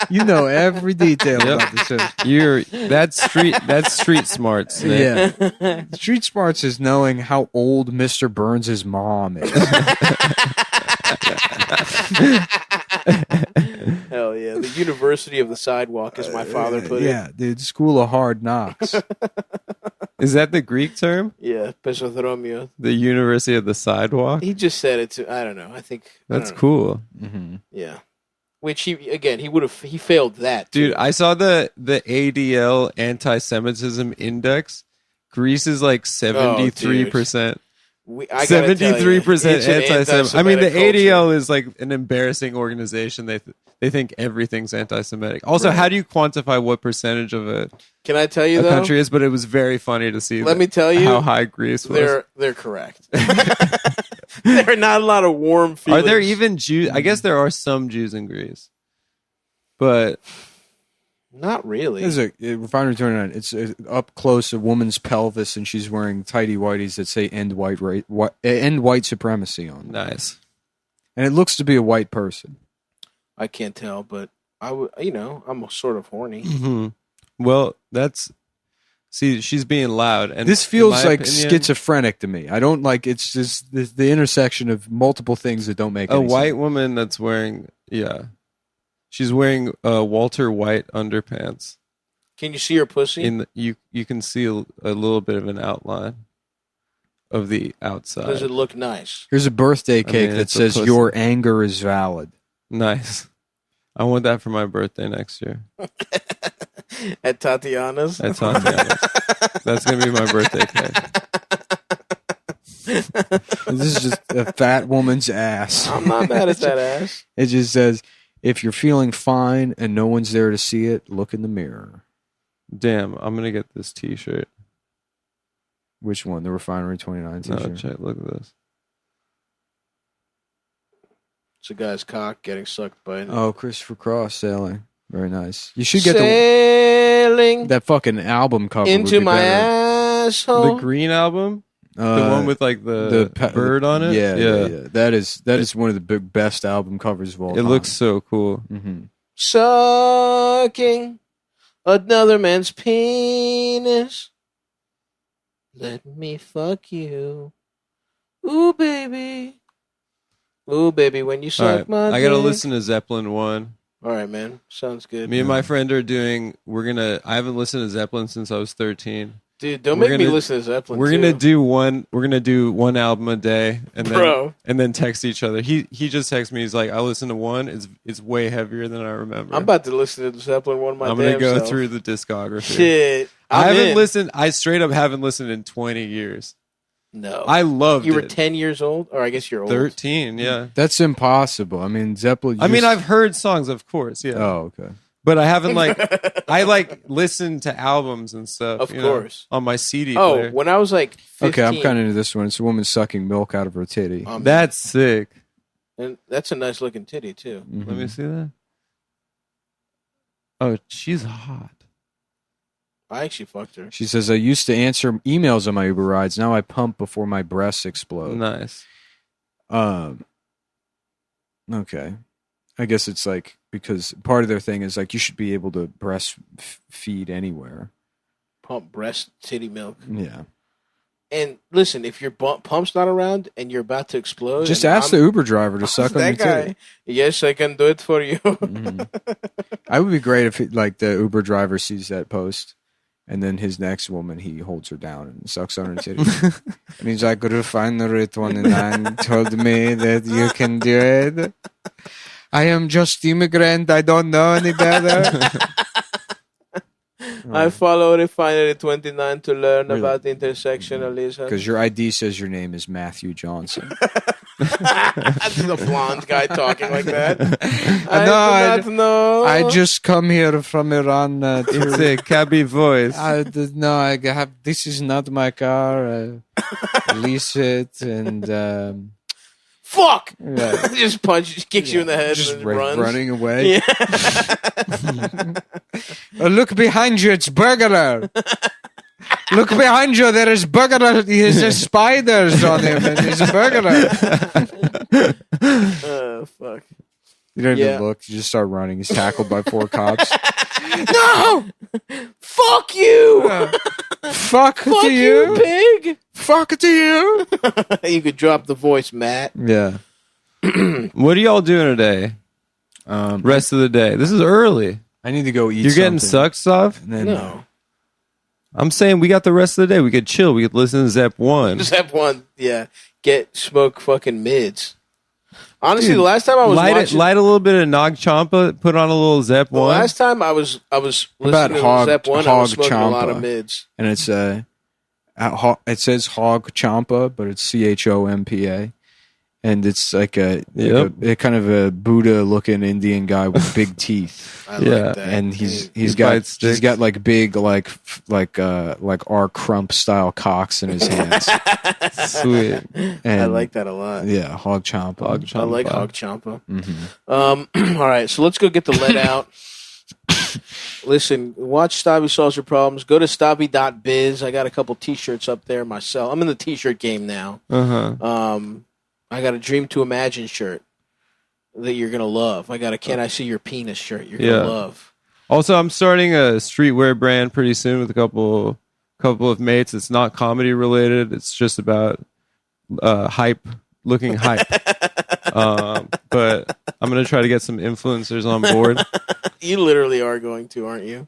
You know every detail about The Simpsons. That's street smarts. Nick. Yeah. Street smarts is knowing how old Mr. Burns' mom is. Hell yeah. The University of the Sidewalk, as my father put it. Yeah, dude. School of Hard Knocks. Is that the Greek term? Yeah, Pesodromio. The University of the Sidewalk? He just said it to, I don't know. I think. That's cool. Mm-hmm. Yeah. Which he failed that. Too. Dude, I saw the ADL anti-Semitism index. Greece is like 73%. 73% anti-Semitic. I mean, the ADL is like an embarrassing organization. They think everything's anti-Semitic. Also, how do you quantify what percentage of a country is? But it was very funny to see. Let me tell you how high Greece was. They're correct. There are not a lot of warm feelings. Are there even Jews? I guess there are some Jews in Greece, but not really. There's a Refinery 29. It's up close a woman's pelvis, and she's wearing tighty whities that say "End white supremacy" on them. Nice. And it looks to be a white person. I can't tell, but I'm sort of horny. Mm-hmm. Well, she's being loud, and this feels like schizophrenic to me. I don't like. It's just the intersection of multiple things that don't make a any white sense. woman that's wearing she's wearing Walter White underpants. Can you see her pussy? You can see a little bit of an outline of the outside. Does it look nice? Here's a birthday cake that says "Your anger is valid." Nice. I want that for my birthday next year. At Tatiana's? At Tatiana's. That's going to be my birthday cake. This is just a fat woman's ass. I'm not mad at that ass. It just says, if you're feeling fine and no one's there to see it, look in the mirror. Damn, I'm going to get this t-shirt. Which one? The Refinery 29 t-shirt? No, check, look at this. It's a guy's cock getting sucked by it. Oh, Christopher Cross sailing. Very nice. You should get Sailing that fucking album cover into my asshole. The Green album? The one with like the bird on it? Yeah. That is one of the best album covers of all time. It looks so cool. Mm-hmm. Sucking another man's penis. Let me fuck you. Ooh, baby. Ooh, baby, when you suck my dick. I gotta listen to Zeppelin 1. All right, man. Sounds good. Me and my friend are doing, I haven't listened to Zeppelin since I was 13. Dude, don't make me listen to Zeppelin. We're gonna do one album a day and then text each other. He just texts me, he's like, I listened to one, it's way heavier than I remember. I'm about to listen to Zeppelin 1 I'm gonna go through the discography. Shit. I straight up haven't listened in 20 years. No. I loved it. You were 10 years old? Or I guess you're old. 13, yeah. That's impossible. I mean, Zeppelin... I've heard songs, of course, yeah. Oh, okay. But I haven't, I listened to albums and stuff. Of course. On my CD player. When I was 15... Okay, I'm kind of into this one. It's a woman sucking milk out of her titty. That's sick. And that's a nice looking titty, too. Mm-hmm. Let me see that. Oh, she's hot. I actually fucked her. She says, I used to answer emails on my Uber rides. Now I pump before my breasts explode. Nice. Okay. I guess it's because part of their thing is you should be able to breastfeed anywhere. Pump breast titty milk. Yeah. And listen, if your pump's not around and you're about to explode... Just ask the Uber driver to suck on your titty. Yes, I can do it for you. Mm-hmm. I would be great if the Uber driver sees that post. And then his next woman, he holds her down and sucks on her titty. And he's like, Refinery 29 told me that you can do it. I am just immigrant. I don't know any better. I follow Refinery 29 to learn about intersectionalism. Because your ID says your name is Matthew Johnson. That's a blonde guy talking like that. I just come here from Iran. It's a cabby voice. This is not my car. Lease it and... fuck! Yeah. Just kicks you in the head Just and then runs. running away. Yeah. Oh, look behind you, it's burglar. Look behind you, there is burglar. There's spiders on him, and he's a burglar. Oh, fuck. You don't even look. You just start running. He's tackled by 4 cops. No! Fuck you! Fuck Fuck to you, pig! Fuck to you. You could drop the voice, Matt. Yeah. What are y'all doing today? Rest of the day. This is early. I need to go eat. You're getting sucked off? And then, No. I'm saying we got the rest of the day. We could chill. We could listen to Zep 1. Zep 1, yeah. Smoke fucking mids. Honestly, the last time I was watching... Light a little bit of Nog Champa, put on a little Zep 1. The last time I was listening to Zep 1, I was smoking a lot of mids. And it's it says Hog Champa, but it's CHOMPA. And it's like a kind of a Buddha-looking Indian guy with big teeth. I like that. And he's got like big like R. Crump style cocks in his hands. Sweet. And I like that a lot. Yeah, Hog Champa. I like Hog Champa. Mm-hmm. All right, so let's go get the lead out. Listen, watch Stabby Solves Your Problems. Go to stabby.biz. I got a couple T-shirts up there myself. I'm in the T-shirt game now. I got a Dream to Imagine shirt that you're gonna love. I got a Can I See Your Penis shirt you're gonna love. Also, I'm starting a streetwear brand pretty soon with a couple of mates. It's not comedy related. It's just about looking hype. But I'm gonna try to get some influencers on board. You literally are going to, aren't you?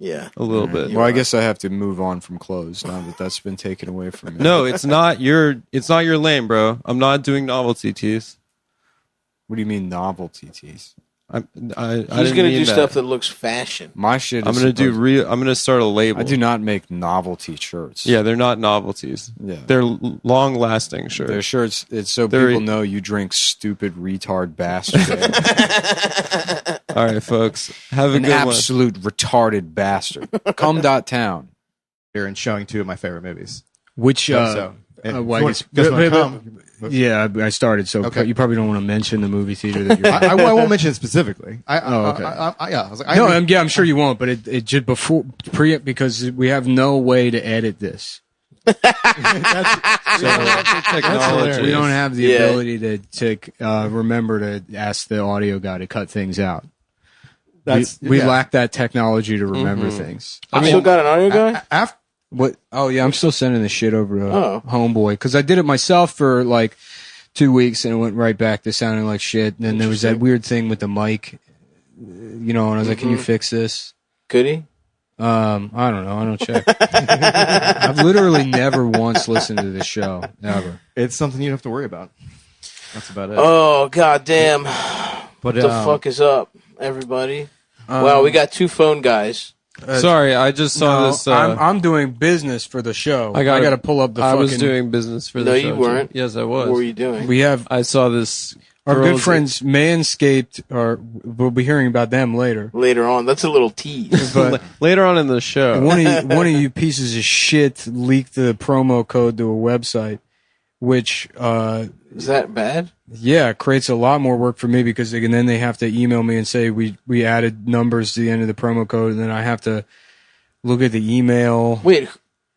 Yeah, a little bit. Well, I guess I have to move on from clothes now that that's been taken away from me. No, it's not your lane, bro. I'm not doing novelty tees. What do you mean novelty tees? He's gonna do stuff that looks fashion. My shit. I'm gonna start a label. I do not make novelty shirts. Yeah, they're not novelties. Yeah, they're long-lasting shirts. They're shirts. It's so people know you drink stupid retard bastard. All right, folks. Have a good one. An absolute retarded bastard. Cum.town. Here and showing 2 of my favorite movies. Which yeah, I started. So okay. You probably don't want to mention the movie theater that you're. I won't mention it specifically. Okay. I was like, I'm sure you won't. But it just because we have no way to edit this. Technology. We don't have the ability to remember to ask the audio guy to cut things out. We lack that technology to remember things. I still got an audio guy? What? Oh yeah, I'm still sending this shit over to Homeboy because I did it myself for like 2 weeks and it went right back to sounding like shit. And then there was that weird thing with the mic, and I was like, "Can you fix this?" Could he? I don't know. I don't check. I've literally never once listened to this show ever. It's something you don't have to worry about. That's about it. Oh goddamn! What the fuck is up, everybody? Wow, we got 2 phone guys. Sorry, I just saw this. I'm doing business for the show. I got to pull up the. I was doing business for the show. No, you weren't. Yes, I was. What were you doing? I saw this. Our good friends Manscaped. We'll be hearing about them later. Later on, that's a little tease. But later on in the show, one of you pieces of shit leaked the promo code to a website, which is that bad? Yeah, it creates a lot more work for me because then they have to email me and say we added numbers to the end of the promo code, and then I have to look at the email. Wait,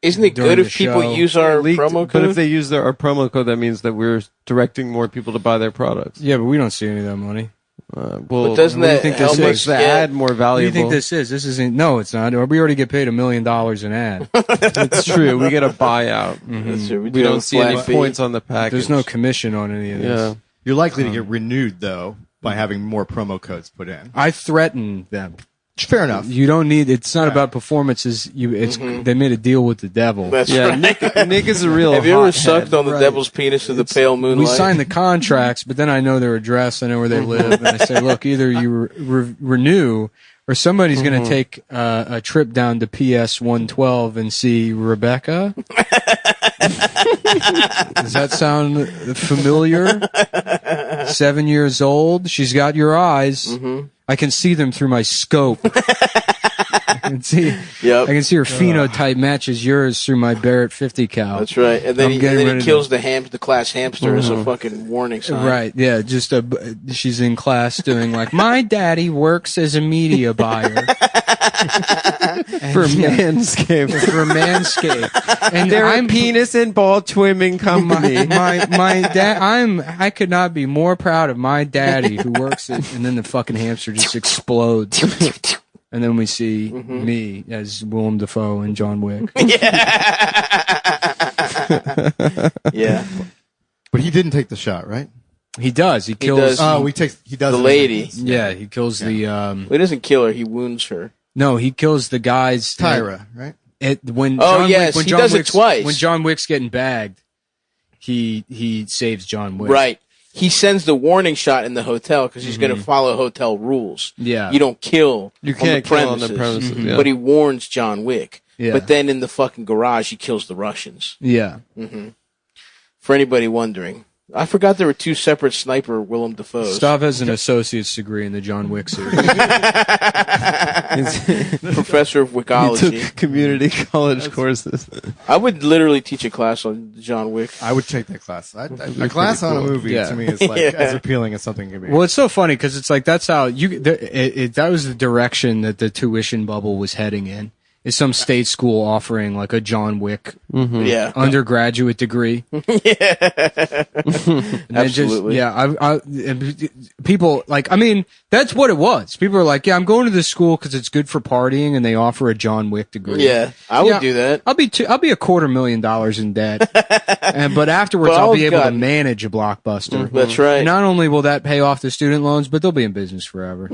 isn't it good if people use our promo code? But if they use our promo code, that means that we're directing more people to buy their products. Yeah, but we don't see any of that money. Well, but doesn't that help makes the ad more valuable? What do you think this is? This isn't. No, it's not. We already get paid $1 million an ad. It's true. We get a buyout. That's true. We don't see any points on the package. There's no commission on any of this. Yeah. You're likely to get renewed though by having more promo codes put in. I threaten them. Fair enough. You don't need. It's not about performances. They made a deal with the devil. That's right. Nick is a real. Have you ever sucked on the devil's penis in the pale moonlight? We signed the contracts, but then I know their address. I know where they live, and I say, look, either you renew, or somebody's going to take a trip down to PS 112 and see Rebecca. Does that sound familiar? 7 years old. She's got your eyes. I can see them through my scope. I can see Yep. I can see her phenotype matches yours through my Barrett 50 cal. That's right. And then I'm he kills to... the class hamster as a fucking warning sign. Right, yeah, she's in class doing like, my daddy works as a media buyer. For Manscaped. For Manscaped. And They're a penis and ball trimming company. My dad, I could not be more proud of my daddy who works at, and then the fucking hamster just explodes. And then we see me as Willem Dafoe and John Wick. Yeah. But he didn't take the shot, right? He does. He kills. He does the lady. Yeah, he kills the. Well, he doesn't kill her. He wounds her. No, he kills the guys. Tyra, right? He does it twice. When John Wick's getting bagged, he saves John Wick. Right. He sends the warning shot in the hotel because he's going to follow hotel rules. Yeah. You don't kill. You can't kill on the premises. Yeah. But he warns John Wick. Yeah. But then in the fucking garage, he kills the Russians. Yeah. For anybody wondering. I forgot there were two separate sniper Willem Dafoes. Stav has an associate's degree in the John Wick series. Professor of He Wickology. took community college courses. I would literally teach a class on John Wick. I would take that class. A class on a movie to me is like as appealing as something can be. Well, it's so funny because it's like that's how that was the direction that the tuition bubble was heading in. Is some state school offering like a John Wick undergraduate degree? Absolutely. People like, I mean, that's what it was. People are like, yeah, I'm going to this school because it's good for partying, and they offer a John Wick degree. Yeah, I would do that. I'll be $250,000 in debt, but afterwards I'll be able to manage a Blockbuster. That's right. And not only will that pay off the student loans, but they'll be in business forever.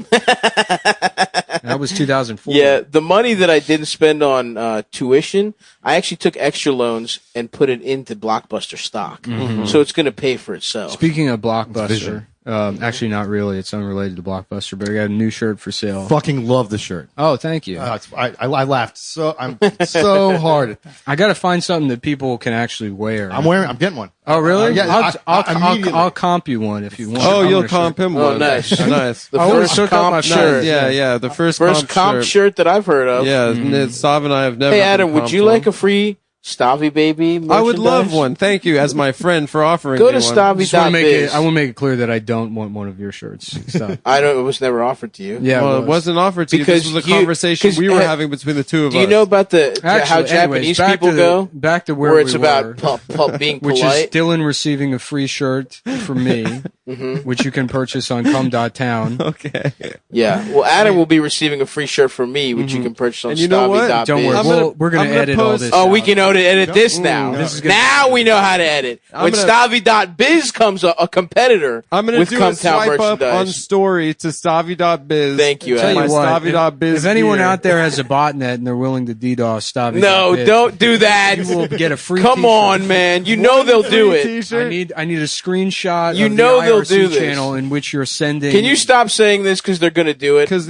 That was 2004. Yeah, the money that I didn't spend on tuition, I actually took extra loans and put it into Blockbuster stock. So it's going to pay for itself. Speaking of Blockbuster, actually not really. It's unrelated to Blockbuster, but I got a new shirt for sale. Fucking love the shirt. Oh, thank you. I laughed I'm so hard at that. I got to find something that people can actually wear. I'm getting one. Oh, really? Yeah, I'll comp you one if you want. Oh, you'll comp him one. Oh, nice. Nice. The first comp shirt. Yeah. The first comp shirt that I've heard of. Yeah, Sav and I have never. Hey, Adam, would you like a free Stavy Baby merchandise? I would love one. Thank you, as my friend, for offering Go me to one. Stavy.biz. I want to make it clear that I don't want one of your shirts. Stop. It was never offered to you. Yeah, Well, it wasn't offered to Because you. This was a conversation we were having between the two of us. Do you know about how Japanese people go? Back to where it's we about were, being which polite. is Dylan receiving a free shirt from me, which you can purchase on cum.town. Okay. Yeah. Well, Adam will be receiving a free shirt from me, which you can purchase on And you know what? Stavy.biz. Don't worry, we're going to edit all this. Oh, we out. can edit this now. Now we know how to edit. When Stavy.biz comes a competitor I'm going to with do a Cumtown swipe up on merchandise. story to Stavy.biz. Thank you, Tell Adam. you My what, Stavy.biz if anyone gear. out there has a botnet and they're willing to DDoS Stavy.biz, No, don't do that. You will get a free Come t-shirt. on, man. You know they'll do it. T-shirt. I need a screenshot You of know the they'll IRC do this. channel in which you're sending. Can you stop saying this because they're going to do it? Because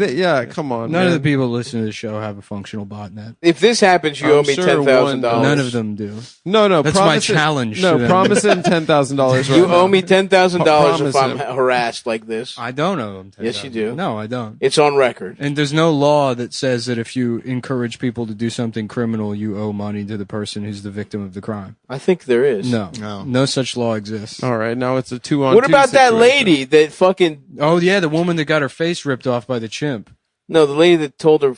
come on. None man. of the people listening to the show have a functional botnet. If this happens, you I'm owe me sure $10,000. None of them do. No. That's promise my it- challenge No, to them. promise him $10,000. You owe me $10,000 Promise if I'm him. harassed like this. I don't owe them. Yes, you do. No, I don't. It's on record. And there's no law that says that if you encourage people to do something criminal, you owe money to the person who's the victim of the crime. I think there is. No such law exists. All right, now it's a 2-on-2 What about that situation. lady that fucking... Oh yeah, the woman that got her face ripped off by the chimp. No, the lady that told her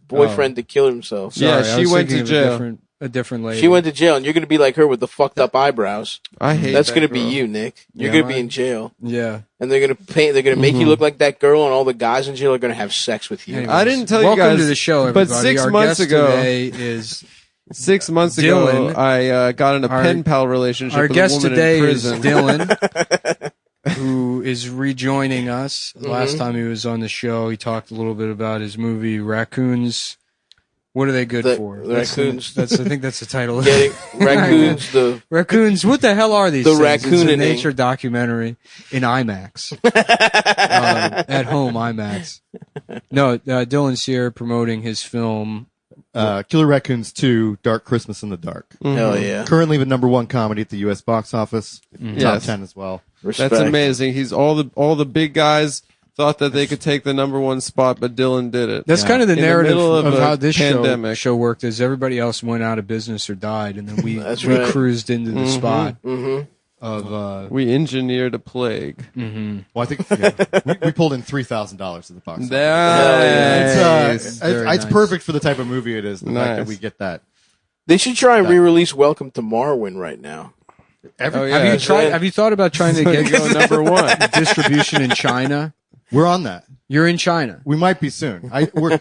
boyfriend to kill himself. Yeah, Sorry, I she was went thinking to of jail. A different lady. She went to jail, and you're going to be like her with the fucked up eyebrows. I hate That's that going to be girl. you, Nick. You're Yeah, going to be right. in jail. Yeah. And they're going to make you look like that girl, and all the guys in jail are going to have sex with you. Anyways, I didn't tell you welcome guys, to the show, but everybody. 6 Our months guest ago- today is 6 months Dylan. ago, I got in a pen pal relationship our with a guest woman today in is prison. Dylan, who is rejoining us. Last time he was on the show, he talked a little bit about his movie Raccoons. What are they good for? The raccoons. I think that's the title. Getting raccoons, Raccoons. What the hell are these? The things? It's a raccooning. nature documentary in IMAX. At home IMAX. No, Dylan's here promoting his film. Killer Raccoons 2, Dark Christmas in the Dark. Hell yeah. Currently the #1 comedy at the U.S. box office. Top Yes. 10 as well. Respect. That's amazing. He's all the big guys, thought that they could take the #1 spot, but Dylan did it. That's kind of the In narrative middle of how this pandemic. show worked. Is everybody else went out of business or died, and then we That's we right. cruised into the spot Mm-hmm. of. We engineered a plague. Well, I think we pulled in $3,000 at the box office. Nice. It's perfect for the type of movie it is. The fact that we get that. They should try and re-release Welcome to Marwin right now. Oh, yeah. Have you thought about trying to get Go #1. distribution in China? We're on that. You're in China. We might be soon.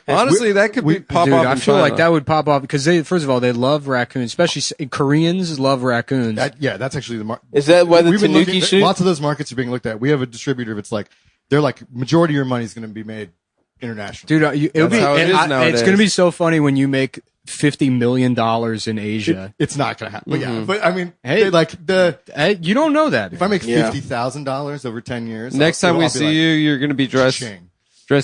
Honestly, that could pop Dude, off. I in feel China. like that would pop off because first of all, they love raccoons, especially Koreans love raccoons. That's actually the market. Is that why the We've been Tanuki suit? Lots of those markets are being looked at. We have a distributor that's like, they're like, majority of your money is going to be made international. Dude, That's how it is nowadays. it's going to be so funny when you make $50 million in Asia. It's not going to happen. But yeah, but I mean, Hey. You don't know that. if I make Yeah. $50,000 over 10 years, Next time we see you, you're going to be dressed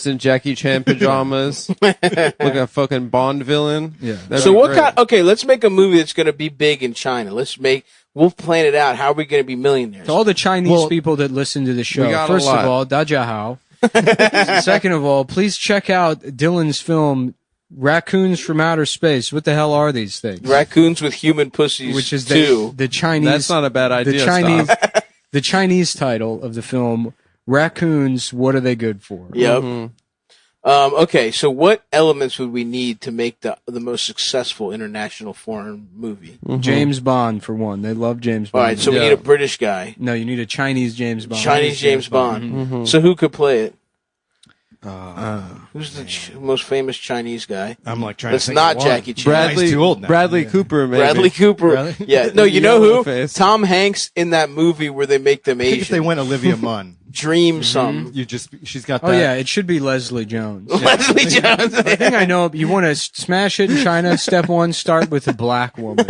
in Jackie Chan pajamas, looking a fucking Bond villain. Yeah. That'd So be what great. kind? Okay, let's make a movie that's going to be big in China. We'll plan it out. How are we going to be millionaires? To all the Chinese people that listen to the We show, got a first lot. of all, Dajia Hao. Second of all, please check out Dylan's film, Raccoons from Outer Space. What the hell are these things? Raccoons with human pussies, Which is too. the Chinese. That's not a bad idea. the Chinese. Stop. The Chinese title of the film, Raccoons. What are they good for? Yep. Mm-hmm. Okay, so what elements would we need to make the most successful international foreign movie? James Bond for one. They love James Bond. All right, so we Yeah. need a British guy, No, you need a Chinese James Bond. Chinese James Bond. Mm-hmm. So who could play it? Who's the most famous Chinese guy? I'm like trying That's to think not of one. Jackie Chan. Bradley, He's too old now. Bradley Cooper, maybe. Bradley Cooper. Really? Yeah. No, you know Yellow who? face. Tom Hanks in that movie where they make them I think if they Asian. went Olivia Munn, Dream something. she's got that. Oh yeah, it should be Leslie Jones. Leslie Jones. The thing I know, you want to smash it in China. Step one, start with a black woman.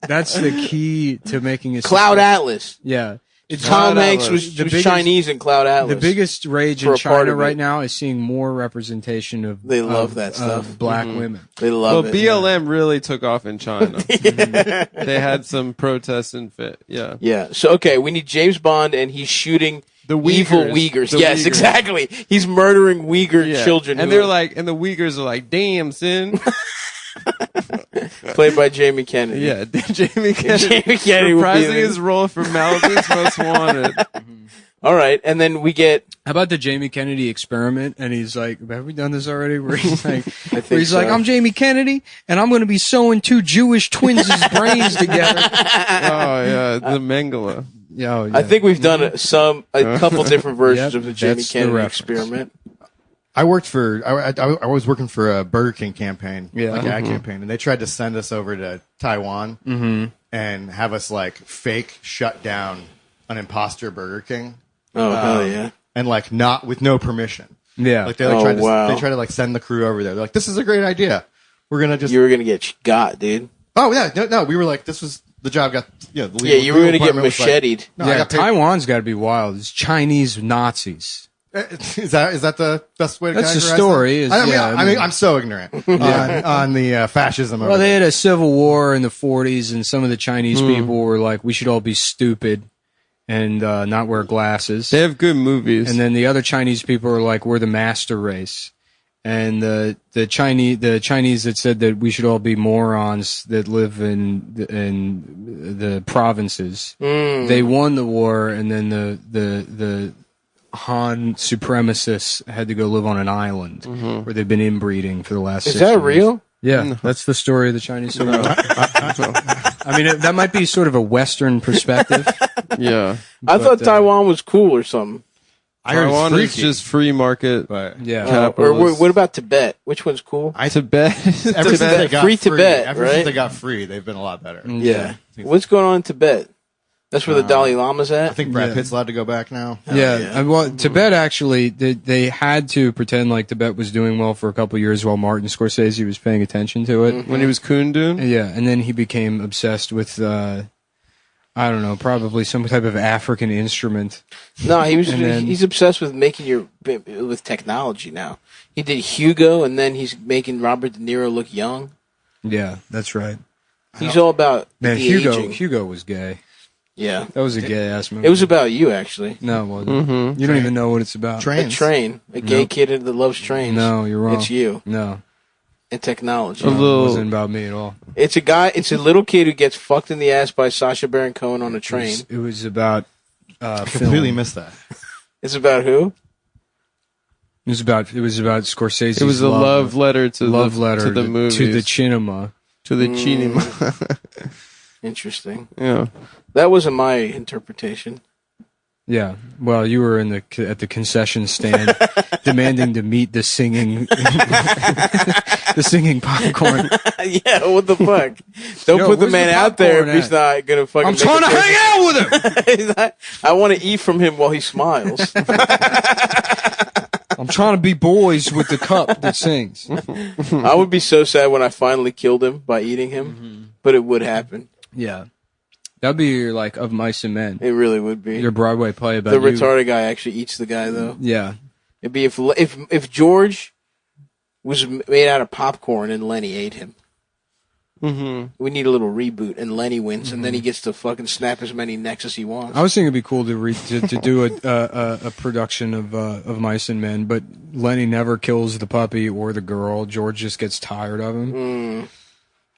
That's the key to making a Cloud success. Atlas. Yeah, it's Tom Cloud Hanks Atlas. was The biggest- Chinese in Cloud Atlas. The biggest rage For in a part China of it. right now is seeing more representation of They love of- that stuff. of black women. They Well, love it. BLM really took off in China. They had some protests and fit. Yeah. Yeah. So okay, we need James Bond, and he's shooting The evil Uyghurs. Uyghurs. The Yes, Uyghurs. exactly. He's murdering Uyghur Yeah. children. And who they're are like, and the Uyghurs are like, damn, sin. played by Jamie Kennedy. Yeah, Jamie Kennedy. Jamie Kennedy would be Reprising the- his role for Malibu's Most Wanted. All right, and then we get. How about the Jamie Kennedy experiment? And he's like, "Have we done this already?" Where he's like, think where he's like, so. "I'm Jamie Kennedy, and I'm going to be sewing two Jewish twins' brains together." Oh, yeah, the Mengele. Yeah, I think we've done a couple different versions Yep, of the Jamie that's the Kennedy reference. experiment. I was working for a Burger King campaign, Yeah. like an ad campaign, and they tried to send us over to Taiwan and have us like fake shut down an imposter Burger King, Oh hell yeah! and like not with no permission. yeah. Like they like Oh, tried to wow. they tried to like send the crew over there. They're like, "This is a great idea. We're gonna just." You were gonna get got, dude. Oh yeah, no, we were like, "This was the job got the legal, Yeah, you were gonna legal get department was like, macheted. no, I Yeah, got paid- Taiwan's got to be wild. It's Chinese Nazis. Is that the best way to That's the categorize story, them? is- yeah, I mean, I'm so ignorant on the fascism. Well, over they there. had a civil war in the 40s, and some of the Chinese people were like, "We should all be stupid and not wear glasses." They have good movies. And then the other Chinese people are like, "We're the master race." And the Chinese that said that we should all be morons that live in the provinces. They won the war, and then the Han supremacists had to go live on an island where they've been inbreeding for the last. Is 6 that years. real? Yeah, that's the story of the Chinese Civil War. I mean, that might be sort of a Western perspective. yeah. I thought Taiwan was cool or something. I heard it's Taiwan is freaky, just free market. but Yeah. Or Capitalist. what about Tibet? Which one's cool? Tibet. ever since they got Free Tibet, ever right? since they got free, they've been a lot better. Yeah. What's going on in Tibet? That's where the Dalai Lama's at. I think Brad Yeah. Pitt's allowed to go back now. Yeah, yeah. and well, Tibet actually, they had to pretend like Tibet was doing well for a couple of years while Martin Scorsese was paying attention to it. When he was Kundun. Yeah, and then he became obsessed with, I don't know, probably some type of African instrument. No, And then- he's obsessed with with technology now. He did Hugo, and then he's making Robert De Niro look young. Yeah, that's right. He's all about Man, the aging. Hugo was gay. Yeah. That was a gay ass movie. It was about you, actually. No, it wasn't. You don't even know what it's about. A train. A gay kid that loves trains. No, you're wrong. It's you. No. And technology. It wasn't about me at all. It's a little kid who gets fucked in the ass by Sacha Baron Cohen on a train. It was about Completely missed that. It's about who? It was about Scorsese's It was a love letter to the movies. to the cinema. To the cinema. Interesting. Yeah. That wasn't my interpretation. Yeah. Well, you were at the concession stand demanding to meet the singing the singing popcorn. Yeah, what the fuck? Don't put the man out there if he's not gonna fucking. I'm trying to hang out with him. I want to eat from him while he smiles. I'm trying to be boys with the cup that sings. I would be so sad when I finally killed him by eating him, but it would happen. Yeah. That'd be your, like, Of Mice and Men. It really would be. Your Broadway play about the retarded guy actually eats the guy, though. Yeah. It'd be if George was made out of popcorn and Lenny ate him. Mm-hmm. We need a little reboot, and Lenny wins, and then he gets to fucking snap as many necks as he wants. I was thinking it'd be cool to do a production of Mice and Men, but Lenny never kills the puppy or the girl. George just gets tired of him.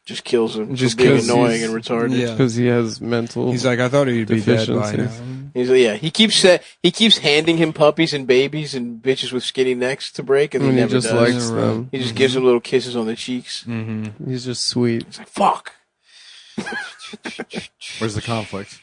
Just kills him. Just being kills annoying and retarded. Yeah. Because he has mental. He's like, I thought he'd be dead by now. He's like, yeah. He keeps handing him puppies and babies and bitches with skinny necks to break, and he never just does. likes them. He just gives them little kisses on the cheeks. Mm-hmm. He's just sweet. He's like, fuck. Where's the conflict?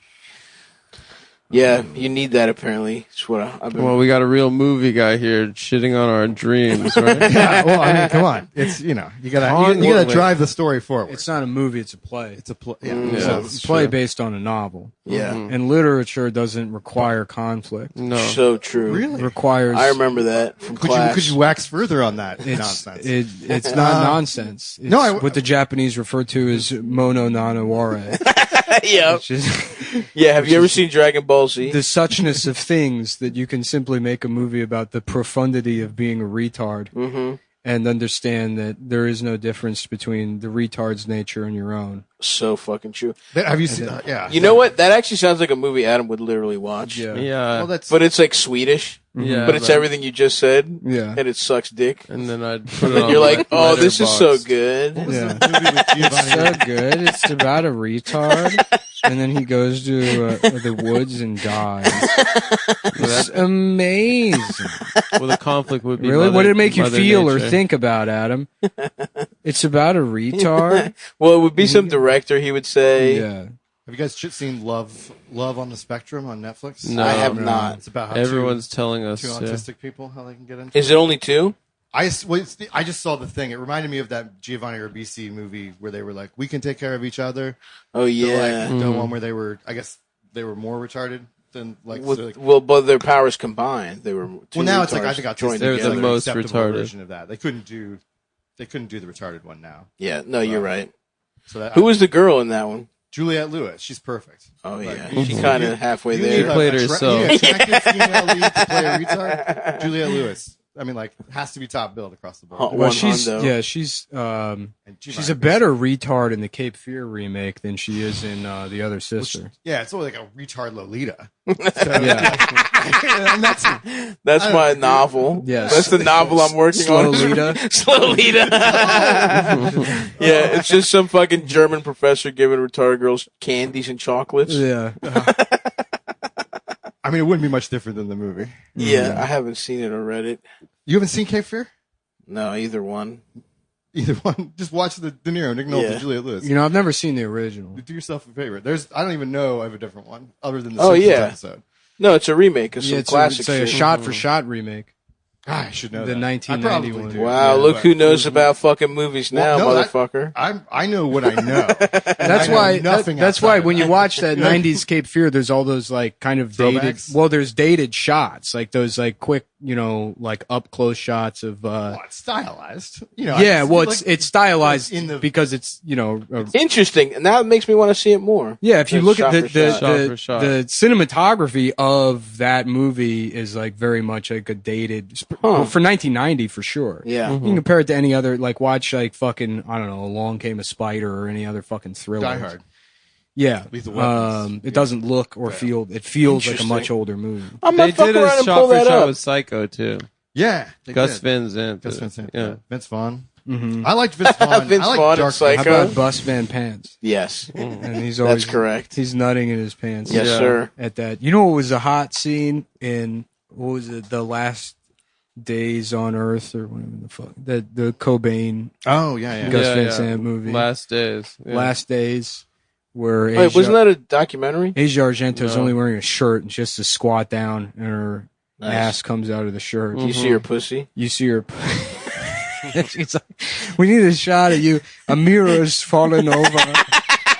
Yeah, you need that apparently. That's what I've been. Well, we got a real movie guy here shitting on our dreams, right? Yeah, well, I mean, come on. It's you gotta drive the story forward. It's not a movie; it's a play. It's a play. It's a play based on a novel. Yeah. And literature doesn't require conflict. No. So true. Really? It requires. I remember that from class. Could you wax further on that It's nonsense? it's not nonsense. It's what the Japanese refer to as mono nanaware. Yeah. Yeah. Have you ever seen Dragon Ball Z? The suchness of things that you can simply make a movie about the profundity of being a retard and understand that there is no difference between the retard's nature and your own. So fucking true. Have you seen that? Yeah. You know what? That actually sounds like a movie Adam would literally watch. Yeah. Yeah. Well, that's But it's like Swedish. Yeah, But it's everything you just said. Yeah. And it sucks dick. And then I'd put it And on you're like, oh, this is so Letterboxd. good. Yeah. movie with It's Giovanni. so good. It's about a retard. And then he goes to the woods and dies. It's amazing. Well, the conflict would be Really? What did it make you Mother feel or Nature. think about, Adam? It's about a retard? Well, it would be some director, he would say. Yeah. Have you guys seen Love on the Spectrum on Netflix? No. I have not. It's about how Everyone's telling us. two Yeah. autistic people how they can get into. Is it only two? I just saw the thing. It reminded me of that Giovanni Ribisi movie where they were like, "We can take care of each other." Oh, yeah. The one where they were, I guess, they were more retarded than like. so, like Well, but their powers combined, they were two well, now it's like retards I think joined autistic They're is the like an most acceptable retarded. version of that. They couldn't do the retarded one now. Yeah, no, you're right. So that Who was the girl in that one? Juliette Lewis? She's perfect. Oh, Like, yeah. She kind of halfway You there. need played a herself. you need an attractive female lead to play a retard. Juliette Lewis. I mean, like, has to be top billed across the board. Huh. Well, One she's hundo. she's And she's a better retard in the Cape Fear remake than she is in the other sister. Yeah, it's only like a retard Lolita. Yeah. And that's That's my novel. Yes. That's the novel I'm working on. Slowlita. Slowlita. Yeah, it's just some fucking German professor giving retarded girls candies and chocolates. Yeah. I mean, it wouldn't be much different than the movie. Yeah, I haven't seen it or read it. You haven't seen Cape Fear? No, either one. Either one. Just watch the De Niro, Nick Nolte, Yeah. and Juliette Lewis. You know, I've never seen the original. Do yourself a favor. I don't even know I have a different one other than the Oh, Simpsons yeah. episode. No, it's a remake of some Yeah, it's classic a shit. shot for shot remake. I should know The that. 1990 I probably one. do. Wow, Yeah, look but- who knows about fucking movies now, Well, no, motherfucker. I know what I know. That's I know why. nothing That's outside why of when that. you watch that '90s Cape Fear, there's all those like kind of dated. Throwbacks? Well, there's dated shots, like those like quick, like up close shots of. Well, it's stylized. Yeah, well, it's stylized in the- because it's Interesting. And now it makes me want to see it more. yeah. If you That's look at shot for shot. Shot for shot. the cinematography of that movie is like very much like a dated well, for 1990 for sure. Yeah. You can compare it to any other, like watch like fucking, I don't know, Along Came a Spider or any other fucking thriller. Die Hard. Yeah. Lethal Weapons. It doesn't look or feel. It feels like a much older movie. I They might fuck did around a and shot pull for that shot up. with Psycho too. Yeah. they Gus did. Van Sant. Gus Van Sant. Yeah. Vince Vaughn. Mm-hmm. I liked Vince Vaughn. Vince I like Vaughn and Dark Psycho. How about Bus Van Pants? Yes, And he's always that's correct. He's nutting in his pants. Yes, Yeah. sir. At that, you know what was a hot scene in what was it? The Last Days on Earth or whatever the fuck the Cobain Oh, yeah. Gus Van Sant movie. Last Days. Yeah. Last Days, where Wait, wasn't that a documentary? Asia Argento's No. only wearing a shirt and she has to squat down and her Nice. ass comes out of the shirt. You see her pussy? You see her. She's like, we need a shot of you. A mirror is falling over,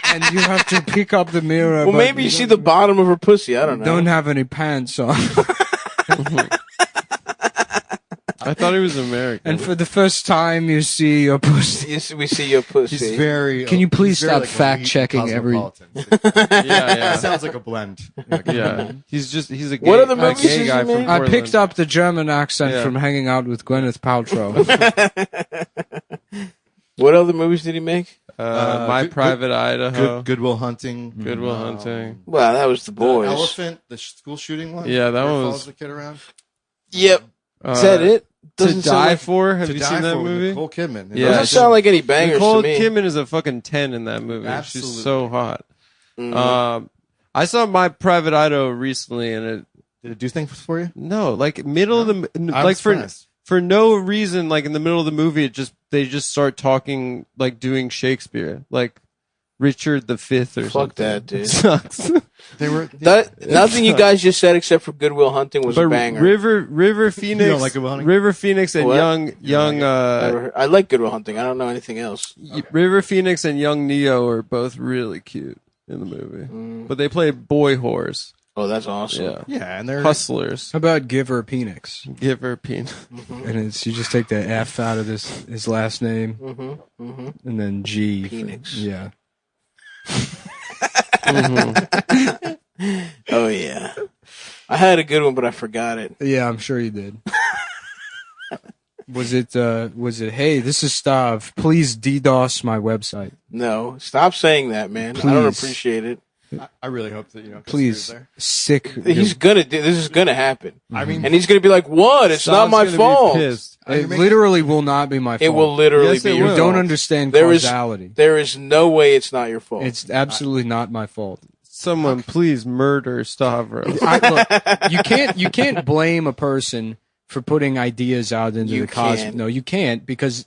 and you have to pick up the mirror. Well, but maybe you see the bottom of her pussy. I don't know. don't have any pants on. I thought he was American. And for the first time, you see your pussy. Yes, we see your pussy. He's very. Can you please he's very, stop fact-checking every- cosmopolitan. yeah. It sounds like a blend. Yeah. He's a gay, What other a movies gay has guy he from made? I Portland. picked up the German accent Yeah. from hanging out with Gwyneth Paltrow. What other movies did he make? My Good- Private Idaho. Goodwill Hunting. Goodwill Hunting. Well, that was the The boys. elephant, the school shooting one. Yeah, that where he one follows was- the kid around. Yep. Is that it? To Doesn't sound Die like, For? Have To you Die seen that For with movie? Nicole Kidman. Yeah. doesn't sound like any bangers Nicole to me. Kidman is a fucking 10 in that movie. Absolutely. She's so hot. Mm. I saw My Private Idaho recently, and it Did it do things for you? no, like middle of the I'm like surprised. for no reason, like in the middle of the movie, they just start talking like doing Shakespeare, like Richard the Fifth or something. Fuck that, dude. It sucks. They were. Nothing you guys just said except for Goodwill Hunting was a But banger. River Phoenix, You don't like Goodwill Hunting? River Phoenix and What? young I like Goodwill Hunting. I don't know anything else. River Phoenix and young Neo are both really cute in the movie, but they play boy whores. Oh, that's awesome. Yeah, Yeah, and they're hustlers. How about Giver Penix? Give her penis. And it's you just take the F out of his last name, and then G. Penix. Yeah. Oh yeah. I had a good one, but I forgot it. Yeah, I'm sure you did. Was it, hey, this is Stav. Please DDoS my website. No, stop saying that, man. I don't Please. appreciate it. I really hope that Please. There. Sick. He's gonna do this. Is gonna happen, I mean, and he's gonna be like, "What? It's not Stav's my gonna be fault." pissed. It literally will not be my fault. It will literally Yes, be it your will. You fault. don't understand There is- causality. There is no way it's not your fault. It's absolutely not my fault. Someone please murder Stavros. Look, you can't blame a person for putting ideas out into You the cosmos. can. No, you can't because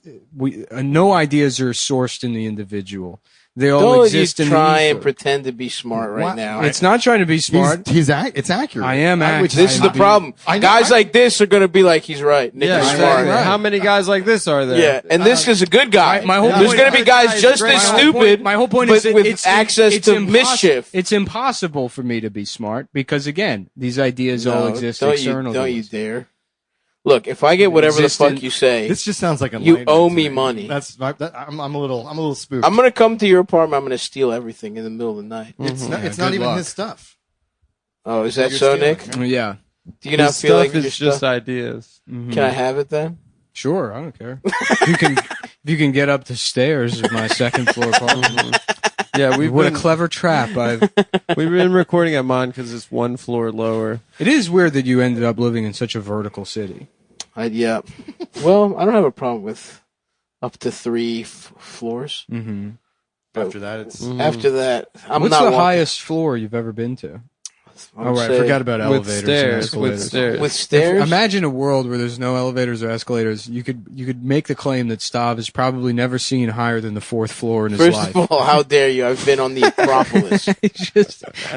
no ideas are sourced in the individual. They all Don't exist you in try the and ether. pretend to be smart right What? now. It's not trying to be smart. It's accurate. I am accurate. This is the problem. I know, Guys I- like this are gonna be like, "He's right. Nick Yeah, is exactly. smart." How many guys like this are there? Yeah, and this is a good guy. My whole There's point- going to be guys just as stupid. My whole point but is that with it's access it's to impos- mischief. It's impossible for me to be smart because again, these ideas all exist don't external. don't to you us. dare! Look, if I get whatever the Existent- fuck you say, This just sounds like You enlightenment owe to me money. I'm a little spooked. I'm going to come to your apartment. I'm going to steal everything in the middle of the night. It's not, it's Yeah, not good even luck. his stuff. Oh, is that You're so, stealing. Nick? Yeah, Do you not His feel like stuff your is just stuff? ideas. Can I have it then? sure. I don't care. if you can get up the stairs of my second floor apartment. Yeah, What a clever trap! we've been recording at mine because it's one floor lower. It is weird that you ended up living in such a vertical city. Yeah. Well, I don't have a problem with up to 3 floors. Mm-hmm. After that, it's After that, I'm What's not the walking- highest floor you've ever been to? I Oh, would right. I say- forgot about With elevators and stairs, escalators. with stairs. with stairs. Imagine a world where there's no elevators or escalators. You could make the claim that Stav has probably never seen higher than the 4th floor in his First life. of all, how dare you? I've been on the Acropolis.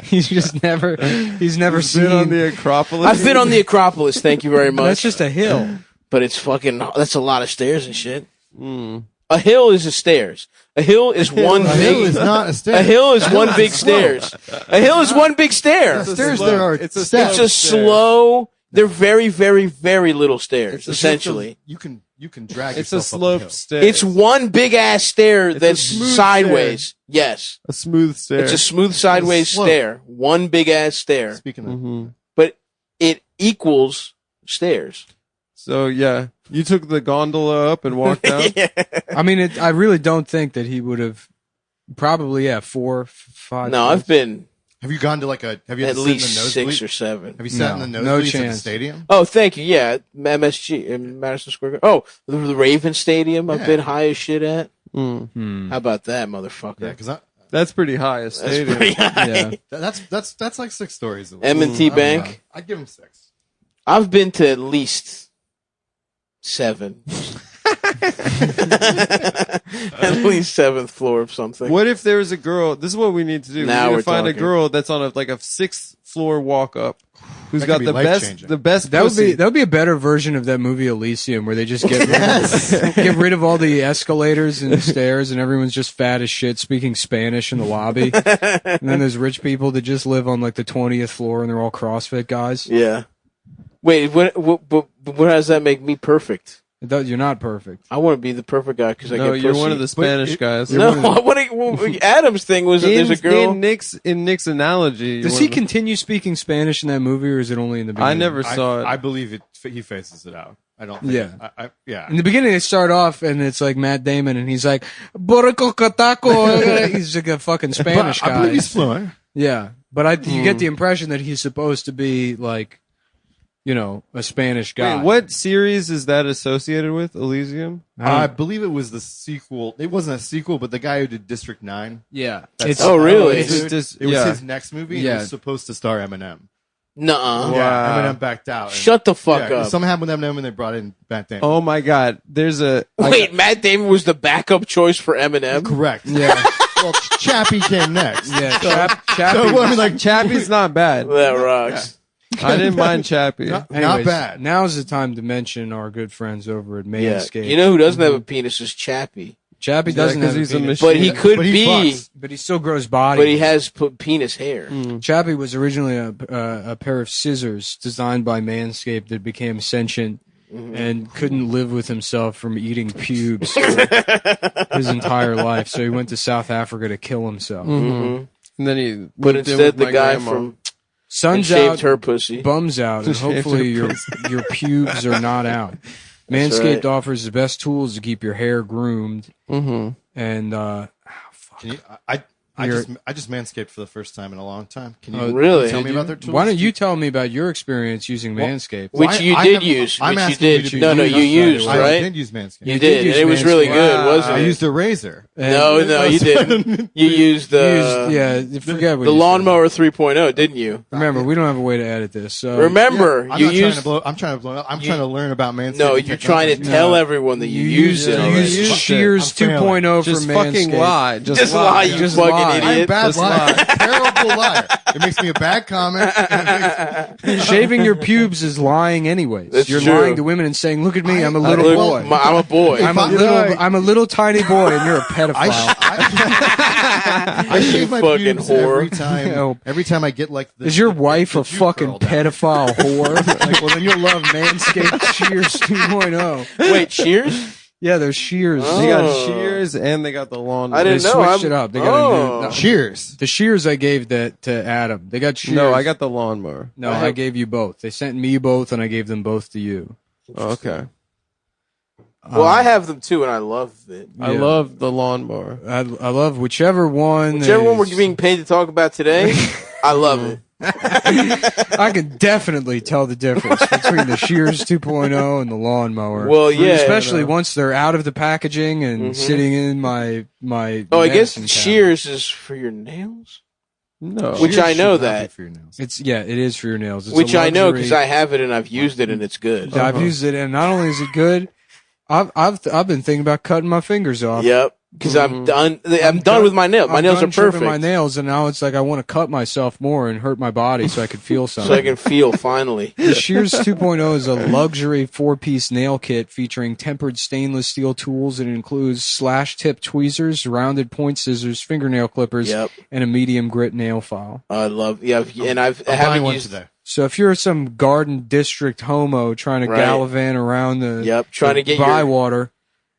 he's just never seen. Been on the Acropolis. I've been on the Acropolis. Thank you very much. That's just a hill. But it's fucking. That's a lot of stairs and shit. A hill is a stairs. A hill is one a big. hill is not a stair. A hill is one big stairs. A hill is one big stair. Stairs slope. there are It's a steps. It's a slow. They're very, very, very little stairs. Essentially, You can drag. It's a yourself up the slope hill. stair. it's one big ass stair that's smooth sideways. Yes, a smooth stair. it's a smooth sideways slope. stair. One big ass stair, Speaking of, Mhm. but it equals stairs. So yeah, you took the gondola up and walked down. I mean, I really don't think that he would have Probably, yeah, 4, 5. No, I've been Have you gone to have you at sit in least the nosebleed? 6 or 7. Have you sat in the No nosebleeds at the chance. stadium? Oh, thank you. Yeah, MSG in Madison Square Garden. Oh, the Raven Stadium. I've been high as shit at. How about that, motherfucker? Yeah, because That's pretty high. A That's stadium. pretty high. Yeah. that's like 6 stories. M&T Bank. I'd give him 6. I've been to at least 7. At least 7th floor of something. What if there was a girl? This is what we need to do. Now we need we're to find talking. a girl that's on a 6th floor walk up, who's That got could be the life-changing. best. That pussy. would be a better version of that movie Elysium, where they just get rid of all the escalators and stairs, and everyone's just fat as shit speaking Spanish in the lobby. And then there's rich people that just live on the 20th floor, and they're all CrossFit guys. Yeah. Wait, what does that make me perfect? You're not perfect. I want to be the perfect guy because I No, get you're pussy. one of the Spanish guys. No, Adam's thing was that there's a girl. In Nick's analogy. Does he continue speaking Spanish in that movie, or is it only in the beginning? I never saw it. I believe it. He faces it out. I don't. Think Yeah. Yeah. In the beginning, they start off, and it's like Matt Damon, and he's like, "Boricco Cataco." He's like a fucking Spanish But I guy. believe he's fluent. Yeah, but you get the impression that he's supposed to be a Spanish guy. Wait, what series is that associated with? Elysium? I believe it was the sequel. It wasn't a sequel, but the guy who did District 9. Yeah, That's- Oh, really? It's It just- was yeah. his next movie. And Yeah. it was supposed to star Eminem. Nuh-uh. Wow. Yeah, Eminem backed out. and- Shut the fuck yeah, up. Something happened with Eminem, and they brought in Matt Damon. Oh my God! There's a Wait, Matt Damon was the backup choice for Eminem? Correct. yeah, Well, Chappie came next. yeah. Chappie. So, I mean, Chappie's not bad. That rocks. I didn't mind Chappie. Not Anyways, bad. Now's the time to mention our good friends over at Yeah. Manscaped. You know who doesn't have a penis is Chappie. Chappie doesn't Yeah, 'cause have he's a a penis, But he Yeah. could But he be, fucks. but he still grows body. but he has penis hair. Chappie was originally a pair of scissors designed by Manscaped that became sentient and couldn't live with himself from eating pubes for his entire life. So he went to South Africa to kill himself. And then he But moved in instead, with the my guy grandma. from Sun's shaved out, her pussy. bums out, and Shaved hopefully her your pubes are not out. That's Manscaped right. offers the best tools to keep your hair groomed. And Can you, I just manscaped for the first time in a long time. Can you Really? tell me about their tools? why don't you tell me about your experience using Manscaped? Which Well, you I did have- use. I'm Which you asking you did. to No, use you used, I right? did use Manscaped. You did. use And it was really Manscaped. good, wasn't I it? used a razor. No, you didn't. You used the Forget what the you said. lawnmower 3.0, didn't you? Remember, we don't have a way to edit this. So Remember, I'm you not trying used. to blow. I'm trying to blow up. I'm trying to learn about Manscaped. No, and you're trying to technology. tell everyone that you used it. you already. use used Shears it. I'm failing. 2.0 Just for fucking Manscaped. lie. Just lie, you Just fucking lie. I'm a idiot. bad Just liar. lie. Terrible liar. It makes me a bad comment. And it makes, Shaving your pubes is lying anyways. That's You're true. lying to women and saying, "Look at me, I'm a I little look- boy. I'm a boy. I'm a little tiny boy, and you're a pedophile." I shave my fucking pubes whore. every time. Every time I get like the. Is your wife the a Jew fucking curl down. pedophile whore? Like, well, then you'll love Manscaped Shears 2.0. Wait, Shears? Yeah, there's Shears. They got Oh. shears and they got the lawnmower. I They didn't know. switched it up. They got a new. Cheers. The Shears I gave that to Adam. They got Shears. No, I got the lawnmower. No, I gave you both. They sent me both, and I gave them both to you. Oh, okay. Well, I have them too, and I love it. I Yeah. love the lawnmower. I love whichever one. Whichever one we're is- being paid to talk about today, I love it. I can definitely tell the difference between the Shears 2.0 and the lawnmower. Well, yeah. especially once they're out of the packaging and sitting in my. Oh, I guess medicine cabinet. Shears is for your nails? No. Which Cheers I know should not be that. for your nails. It is for your nails. It's Which a I know luxury. because I have it and I've used it and it's good. I've used it, and not only is it good, I've been thinking about cutting my fingers off. Yep. Because I'm done. I'm done with my nails. My I'm nails done are perfect. trimming my nails, and now it's like I want to cut myself more and hurt my body so I could feel something. so I can feel finally. The Shears 2.0 is a luxury 4-piece nail kit featuring tempered stainless steel tools. It includes slash-tip tweezers, rounded point scissors, fingernail clippers, Yep. and a medium grit nail file. I love. Yeah, and I I'm buying haven't one used. today. So if you're some Garden District homo trying to Right. gallivant around the Yep, trying to get your Bywater,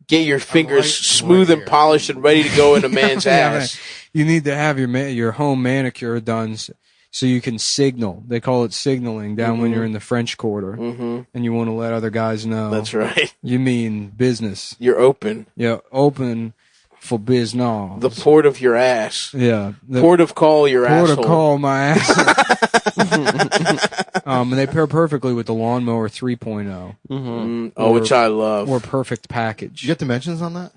fingers right smooth and here. polished and ready to go in a man's Yeah, ass. you need to have your home manicure done so you can signal. They call it signaling down when you're in the French Quarter, and you want to let other guys know. That's right. You mean business. You're open. Yeah, open for business. The port of your ass. Yeah. The port of call your port asshole. of call my ass. And they pair perfectly with the Lawnmower 3.0. Which I love. Or Perfect Package. You get dimensions on that?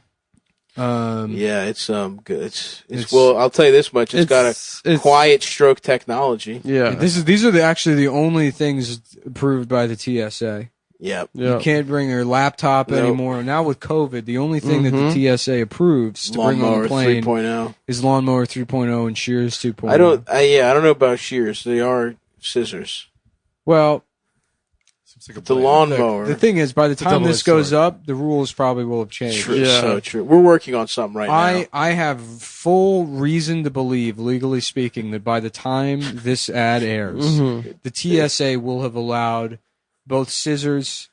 Yeah, it's good. It's well, I'll tell you this much. It's got a quiet stroke technology. Yeah. These are actually the only things approved by the TSA. Yep. You can't bring your laptop anymore. Now with COVID, the only thing that the TSA approves to bring on the plane 3.0. is Lawnmower 3.0 and Shears 2.0. I don't know about shears. They are scissors. Well, Like the lawnmower. the thing is, by the time this double-edged goes sword. up, the rules probably will have changed. True, so true. We're working on something right now. I have full reason to believe, legally speaking, that by the time this ad airs, the TSA will have allowed both scissors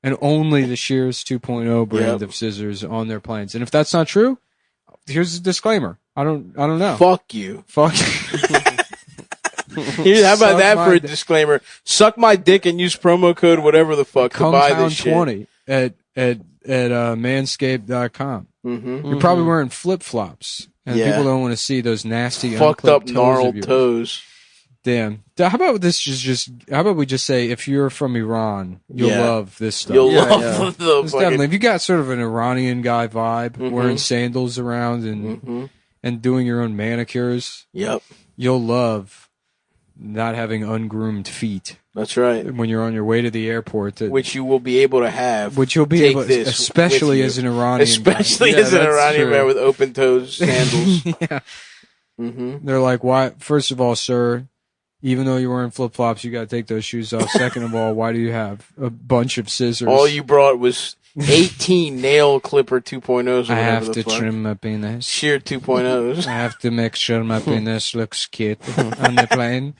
and only the Shears 2.0 brand of scissors on their planes. And if that's not true, here's a disclaimer. I don't know. Fuck you. Fuck. Here, how about that for a disclaimer? Suck my dick and use promo code whatever the fuck to buy this shit. Cumtown20 at manscaped.com. You're probably wearing flip-flops. And people don't want to see those nasty fucked up toes gnarled toes. Damn. How about this how about we just say, if you're from Iran, you'll love this stuff. You'll love the fucking... Definitely. If you got sort of an Iranian guy vibe, wearing sandals around and doing your own manicures, you'll love not having ungroomed feet. That's right. When you're on your way to the airport. Which you will be able to have. Which you'll be able to, especially as an Iranian Especially as an Iranian man with open-toes sandals. They're like, why? First of all, sir, even though you're wearing flip-flops, you got to take those shoes off. Second of all, why do you have a bunch of scissors? All you brought was 18 nail clipper 2.0s. I have to trim my penis. Sheer 2.0s. I have to make sure my penis looks cute on the plane.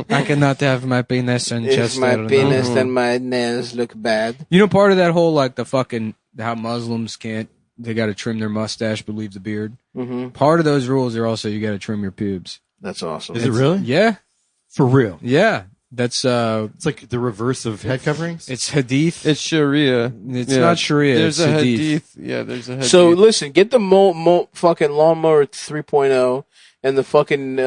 I cannot have my penis and chest. If my penis and my nails look bad. You know, part of that whole, like, the fucking, how Muslims can't, they got to trim their mustache but leave the beard. Part of those rules are also you got to trim your pubes. That's awesome. Is it really? Yeah. For real? Yeah. That's it's like the reverse of head coverings. It's hadith. It's Sharia. It's not Sharia. There's it's a hadith. Yeah, there's a hadith. So listen, get the fucking lawnmower 3.0 and the fucking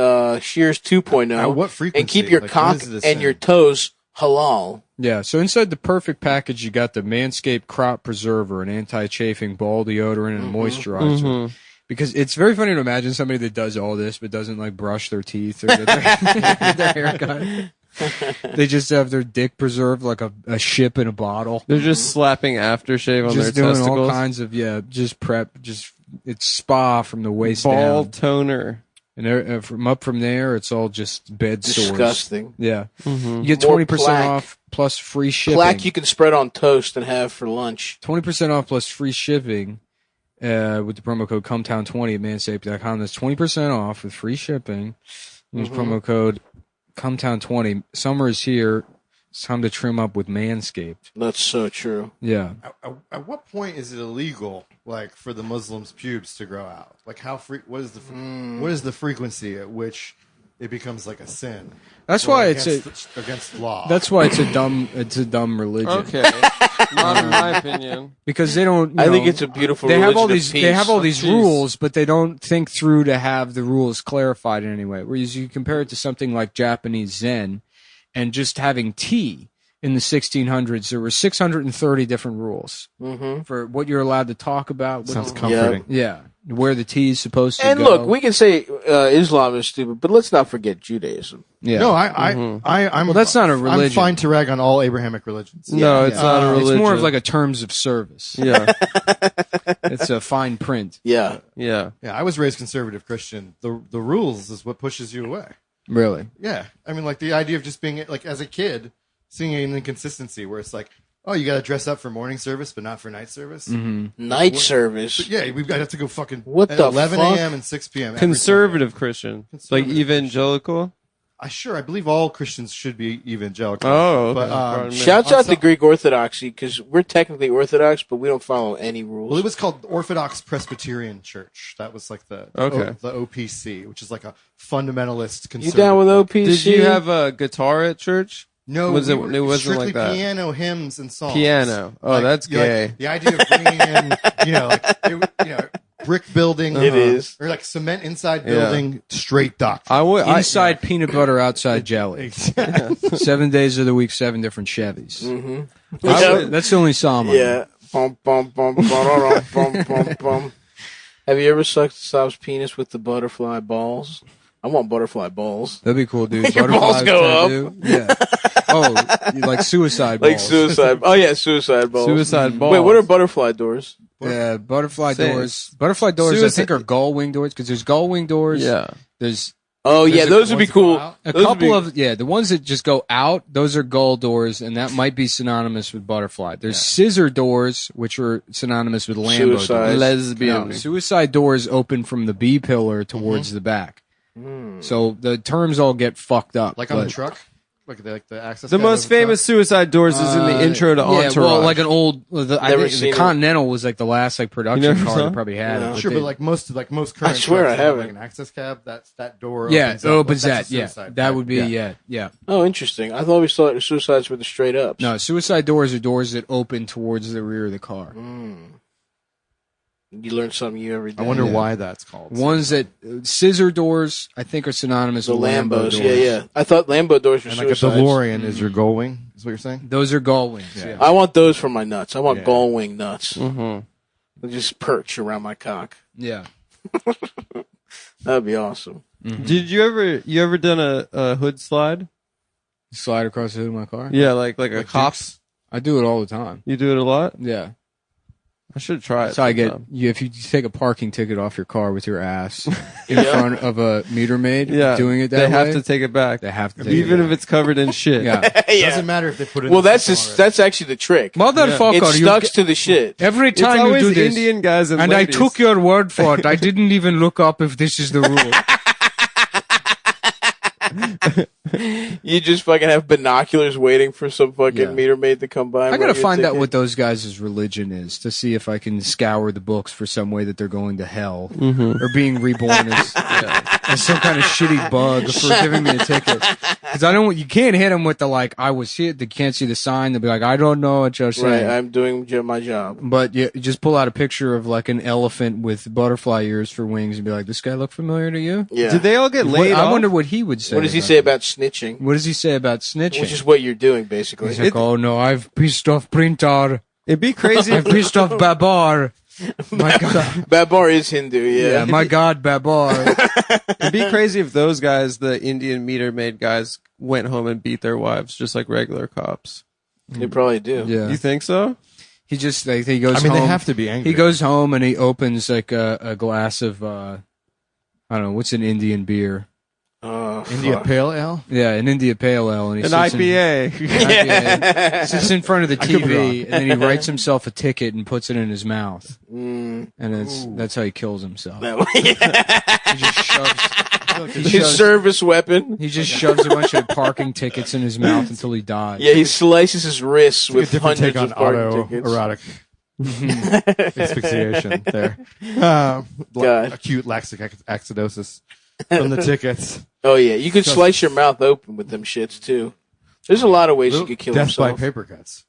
Shears 2.0. What frequency? And keep your cock and your toes halal. Yeah. So inside the perfect package, you got the Manscaped Crop Preserver, an anti-chafing ball deodorant, and a moisturizer. Because it's very funny to imagine somebody that does all this but doesn't like brush their teeth or get their hair cut. They just have their dick preserved like a ship in a bottle. They're just slapping aftershave on just their doing testicles. all kinds of just prep. It's spa from the waist ball down. Toner. And from there, it's all just bed sores. Disgusting. Yeah. You get 20% off plus free shipping. Plaque you can spread on toast and have for lunch. 20% off plus free shipping with the promo code Cumtown20 at manscaped.com. That's 20% off with free shipping. Use promo code Cumtown20. Summer is here. It's time to trim up with Manscaped. That's so true. Yeah. At what point is it illegal, like, for the Muslims' pubes to grow out? Like, what is the frequency at which it becomes like a sin? That's why against law. That's why it's a dumb religion. Okay, not in my opinion. Because they don't. I think it's a beautiful. They have all religion of these. peace. They have all these rules, but they don't think through to have the rules clarified in any way. Whereas you compare it to something like Japanese Zen, and just having tea in the 1600s, there were 630 different rules for what you're allowed to talk about. Sounds comforting. Yeah, where the tea is supposed to and go. And look, we can say Islam is stupid, but let's not forget Judaism. Yeah. No, I'm. Well, that's not a religion. I'm fine to rag on all Abrahamic religions. No, it's not a religion. It's more of like a terms of service. Yeah. It's a fine print. Yeah. Yeah. I was raised conservative Christian. The rules is what pushes you away. Really? Yeah. I mean, like, the idea of just being, like, as a kid, seeing an inconsistency where it's like, oh, you got to dress up for morning service, but not for night service. Night service. But yeah, we've got to have to go fucking what at the 11 fuck? a.m. and 6 p.m. Conservative Christian. Like evangelical? I believe all Christians should be evangelical. Oh, okay. But, shouts out to Greek Orthodoxy, because we're technically Orthodox, but we don't follow any rules. Well, it was called Orthodox Presbyterian Church. That was like the OPC, which is like a fundamentalist conservative. You down with OPC? Did you have a guitar at church? No, Was it wasn't strictly like that. piano hymns and songs. Piano. Oh, Like, that's gay. Like, the idea of bringing in, brick building. It is. Or like cement inside building, straight doctrine. Inside peanut butter, outside jelly. 7 days of the week, 7 different Chevys. Mm-hmm. That's the only psalm. Yeah. Bum, bum, bum, bum, bum, bum, bum. Have you ever sucked Sob's penis with the butterfly balls? I want butterfly balls. That'd be cool, dude. Your balls go up. Yeah. Oh, like suicide balls. Like suicide. Oh, yeah, suicide balls. Suicide balls. Wait, what are butterfly doors? Yeah, butterfly Same. doors. Butterfly doors, I think, are gull wing doors because there's gull wing doors. Yeah. There's Oh, yeah, those would be ones that go cool. out? a Those would couple be- of the ones that just go out. Those are gull doors, and that might be synonymous with butterfly. There's scissor doors, which are synonymous with Lambo Suicide. doors. Lesbian. No, suicide doors open from the B pillar towards the back. So the terms all get fucked up. Like on the but- truck? Like the access The card most of the truck? famous suicide doors is in the intro to Yeah, Entourage. well, like an old. I Never think seen the it. Continental was like the last like You production never car saw that it? probably had No. it. Sure, they- but like most current swear trucks I have, haven't. like an access cab. That door. yeah, opens it up. opens That's that. a Yeah, suicide that cab. would be yeah. Oh, interesting. I thought we saw suicides with the straight ups. No, suicide doors are doors that open towards the rear of the car. You learn something new every day. I wonder Yeah. why that's called. Ones that scissor doors, I think, are synonymous The with Lambo Lambos. doors. Yeah. I thought Lambo doors were And like a suicides. DeLorean is your goal wing. Is what you're saying? Those are gull wings. Yeah. Yeah. I want those for my nuts. I want Yeah. gull wing nuts. Mhm. They just perch around my cock. Yeah. That'd be awesome. Did you ever done a hood slide? Slide across the hood of my car. Yeah, like a cop. I do it all the time. You do it a lot. Yeah. I should try it. That's how I get sometime. you. If you take a parking ticket off your car with your ass in front of a meter maid, Yeah, doing it that they way, have to take it back, they have to take even it if it's covered in shit. back. Yeah. Yeah. Doesn't matter if they put it. Well, in the that's system that's actually the trick. Motherfucker, It you stucks to the shit. every It's time you always do this, Indian guys and and ladies. I took your word for it. I didn't even look up if this is the rule. You just fucking have binoculars waiting for some fucking Yeah. meter maid to come by. I and gotta write your find out ticket. what those guys' religion is to see if I can scour the books for some way that they're going to hell or being reborn as some kind of shitty bug for giving me a ticket. Because I don't, you can't hit them with the like, I was here. They can't see the sign. They'll be like, I don't know what you're saying. Right, I'm doing my job. But you just pull out a picture of like an elephant with butterfly ears for wings and be like, this guy look familiar to you? Yeah. Did they all get laid I off? wonder what he would say. What does he say about snitching? What does he say about snitching? Which is what you're doing, basically. He's like, oh no, I've pissed off Printer. It'd be crazy. I've pissed off Babar. My God. Babar is Hindu, Yeah, my God, Babar. It'd be crazy if those guys, the Indian meter maid guys, went home and beat their wives just like regular cops. They probably do. Yeah. You think so? He just like he goes I mean, home. they have to be angry. He goes home and he opens like a glass of I don't know, what's an Indian beer? India Fuck. Pale Ale. Yeah, an India Pale Ale, and he An sits IPA. sits in front of the could be wrong. TV, and then he writes himself a ticket and puts it in his mouth, Mm. and that's how he kills himself. That way. He just shoves. He His shoves, service weapon. he just shoves a bunch of parking tickets in his mouth until he dies. Yeah, he slices his wrists It's like a with different hundreds take on of parking tickets. autoerotic asphyxiation there. God. Acute lactic acidosis from the tickets. Oh yeah, you could slice your mouth open with them shits too. There's a lot of ways you could kill Death by yourself. paper cuts.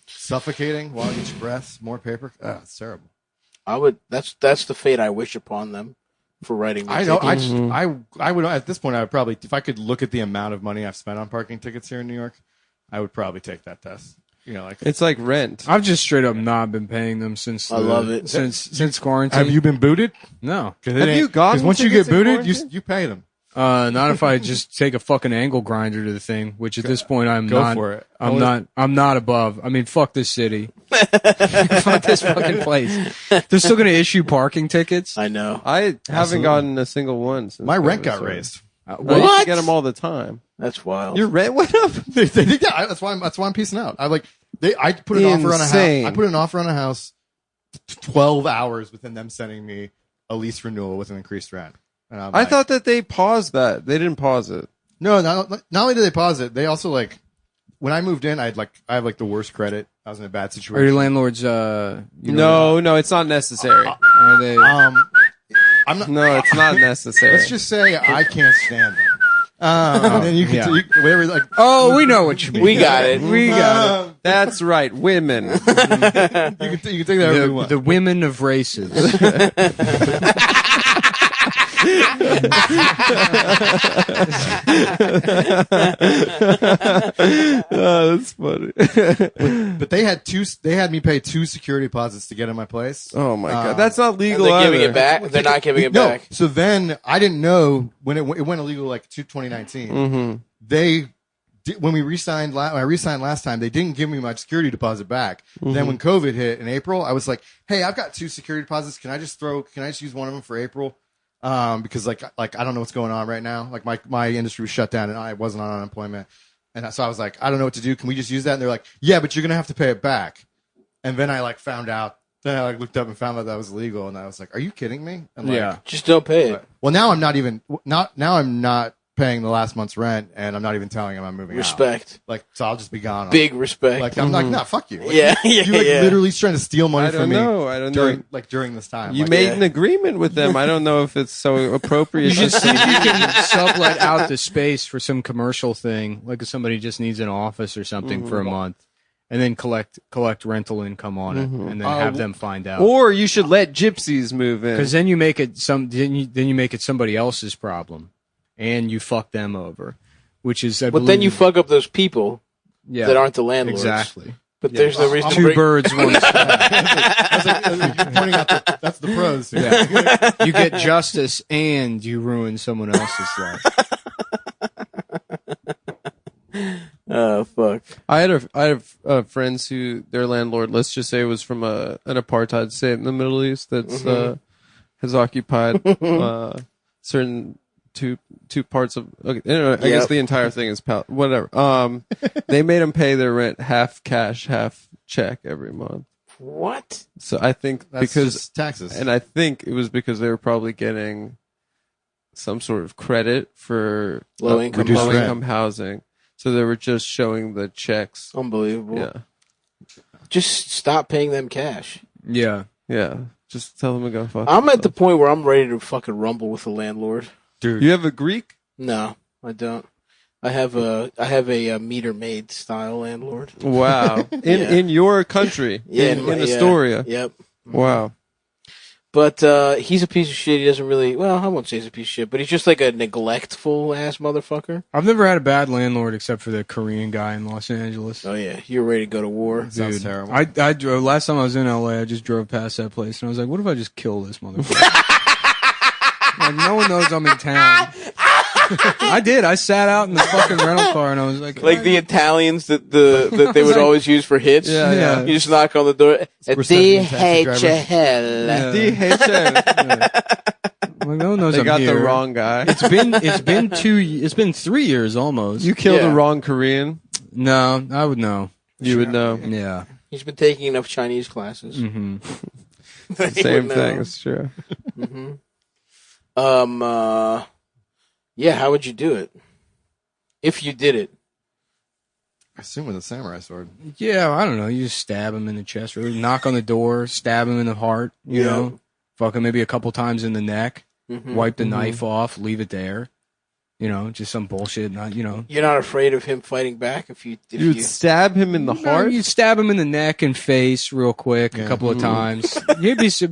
Suffocating while each breath, more paper. It's terrible. I would. That's the fate I wish upon them for writing. I know. I would at this point. I would probably, if I could look at the amount of money I've spent on parking tickets here in New York, I would probably take that test. You know, like It's like rent. I've just straight up not been paying them since. I love it. Since quarantine. have you been booted? No, Have you gotten Because once you tickets get in booted, quarantine? you pay them. not if I just take a fucking angle grinder to the thing. Which at this point I'm Go not. for it. I'm not above. I mean, fuck this city. Fuck this fucking place. They're still gonna issue parking tickets. I know. I haven't gotten a single one since My rent COVID got started. raised. I used What? to get them all the time. That's wild. Your rent went up? Yeah, that's why I'm piecing out. I put an offer on a house. Insane. I put an offer on a house 12 hours within them sending me a lease renewal with an increased rent. And I'm I like, thought that they paused that. They didn't pause it. no, not only did they pause it, they also like when I moved in, I have the worst credit. I was in a bad Are situation. your landlords? No, it's not necessary. Are they? I'm not. No, it's not necessary. Let's just say I can't stand them. And then you can whatever. Like, Oh, we know what you mean. We got it. We got it. That's right, women. you can take that however you want. The women of races. Oh, that's funny. But they had me pay 2 security deposits to get in my place. Oh my god, that's not And legal. they're giving either. it back. They're not giving it No. back. So then I didn't know when it went illegal, like 2019. Mm-hmm. They when I re-signed last time, they didn't give me my security deposit back. Then when COVID hit in April, I was like, "Hey, I've got 2 security deposits. Can I just use one of them for April?" Because like I don't know what's going on right now. Like my industry was shut down and I wasn't on unemployment, and so I was like, I don't know what to do. Can we just use that? And they're like, yeah, but you're gonna have to pay it back. And then I found out. Then I looked up and found out that was illegal, and I was like, are you kidding me? I'm like, Just don't pay it. well, now I'm not paying the last month's rent, and I'm not even telling him I'm moving out. Respect. Like, so I'll just be gone. Big respect. Like, I'm like, nah, fuck you. Like, Yeah, you literally trying to steal money I from don't me know. I don't know. during this time. You Like, made an agreement with them. I don't know if it's so appropriate. You should see if you can sublet out the space for some commercial thing, like if somebody just needs an office or something for a month, and then collect rental income on it, and then have them find out. Or you should let gypsies move in. Because then you make it then you make it somebody else's problem, and you fuck them over, which is. But then you fuck up those people that aren't the landlords. Exactly. But there's no reason to 2 bring... birds, one stone. I was like, you're pointing out that's the pros. Yeah. You get justice and you ruin someone else's life. Oh, fuck. I have friends who their landlord, let's just say, was from an apartheid state in the Middle East that's has occupied certain two parts of. Okay, anyway, I guess the entire thing is whatever. They made them pay their rent half cash, half check every month. What? So I think That's because just taxes. and I think it was because they were probably getting some sort of credit for Low income housing. So they were just showing the checks. Unbelievable. Yeah. Just stop paying them cash. Yeah. Yeah. Just tell them to go fuck. I'm at the point where I'm ready to fucking rumble with the landlord. Dude. You have a Greek? No, I don't. I have a meter maid style landlord. Wow. In your country. Yeah, in Astoria. Yep. Wow. But he's a piece of shit. He doesn't really. Well, I won't say he's a piece of shit, but he's just like a neglectful ass motherfucker. I've never had a bad landlord except for the Korean guy in Los Angeles. Oh yeah, you're ready to go to war. Sounds terrible. I drove, last time I was in LA, I just drove past that place and I was like, what if I just kill this motherfucker? Like, no one knows I'm in town. I did. I sat out in the fucking rental car and I was like, the Italians that they would always use for hits. Yeah. You just knock on the door. Reception taxi driver. DHL. Like, no one knows They I'm got here. the wrong guy. It's been 3 years almost. You killed Yeah. the wrong Korean. No, I would know. You would know. Yeah. He's been taking enough Chinese classes. Mm-hmm. Same thing. It's true. Yeah, how would you do it? If you did it. I assume with a samurai sword. Yeah, I don't know. You just stab him in the chest, or knock on the door, stab him in the heart, you know, fuck him maybe a couple times in the neck, wipe the knife off, leave it there. You know, just some bullshit. Not, you know. You're not afraid of him fighting back if you You'd stab him in the heart? You stab him in the neck and face real quick a couple of times.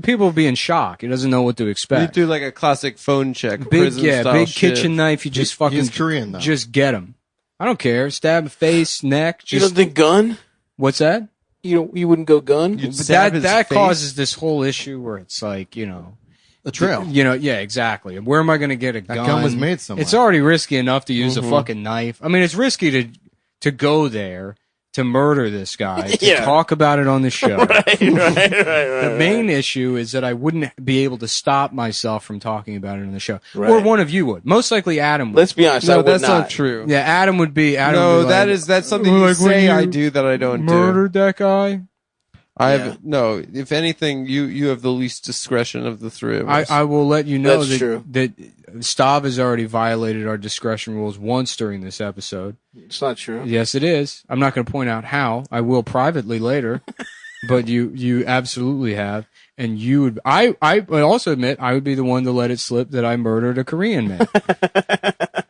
People would be in shock. He doesn't know what to You expect. do like a classic phone check. Big prison-style shit. kitchen knife. You just fucking He's Korean though. just get him. I don't care. Stab face, neck. You Just don't think gun? what's that? You wouldn't go gun? You'd But stab his that face? causes this whole issue where it's like, you know, The trail. you know, yeah, exactly. Where am I going to get a gun? That gun was made somewhere. It's already risky enough to use a fucking knife. I mean, it's risky to go there to murder this guy, to talk about it on the show. right. The main issue is that I wouldn't be able to stop myself from talking about it on the show. Right. Or one of you would. Most likely Adam would. Let's be honest. I No, would that's not not true. Yeah, Adam would be. Adam No, would be like, that's something Well, you like when say you I do that I don't do. murdered that guy. I Yeah. have no. If anything, you have the least discretion of the three of us. I will let you know That's true. that Stav has already violated our discretion rules once during this episode. It's not true. Yes, it is. I'm not going to point out how. I will privately later, but you absolutely have. And you would. I would also admit I would be the one to let it slip that I murdered a Korean man.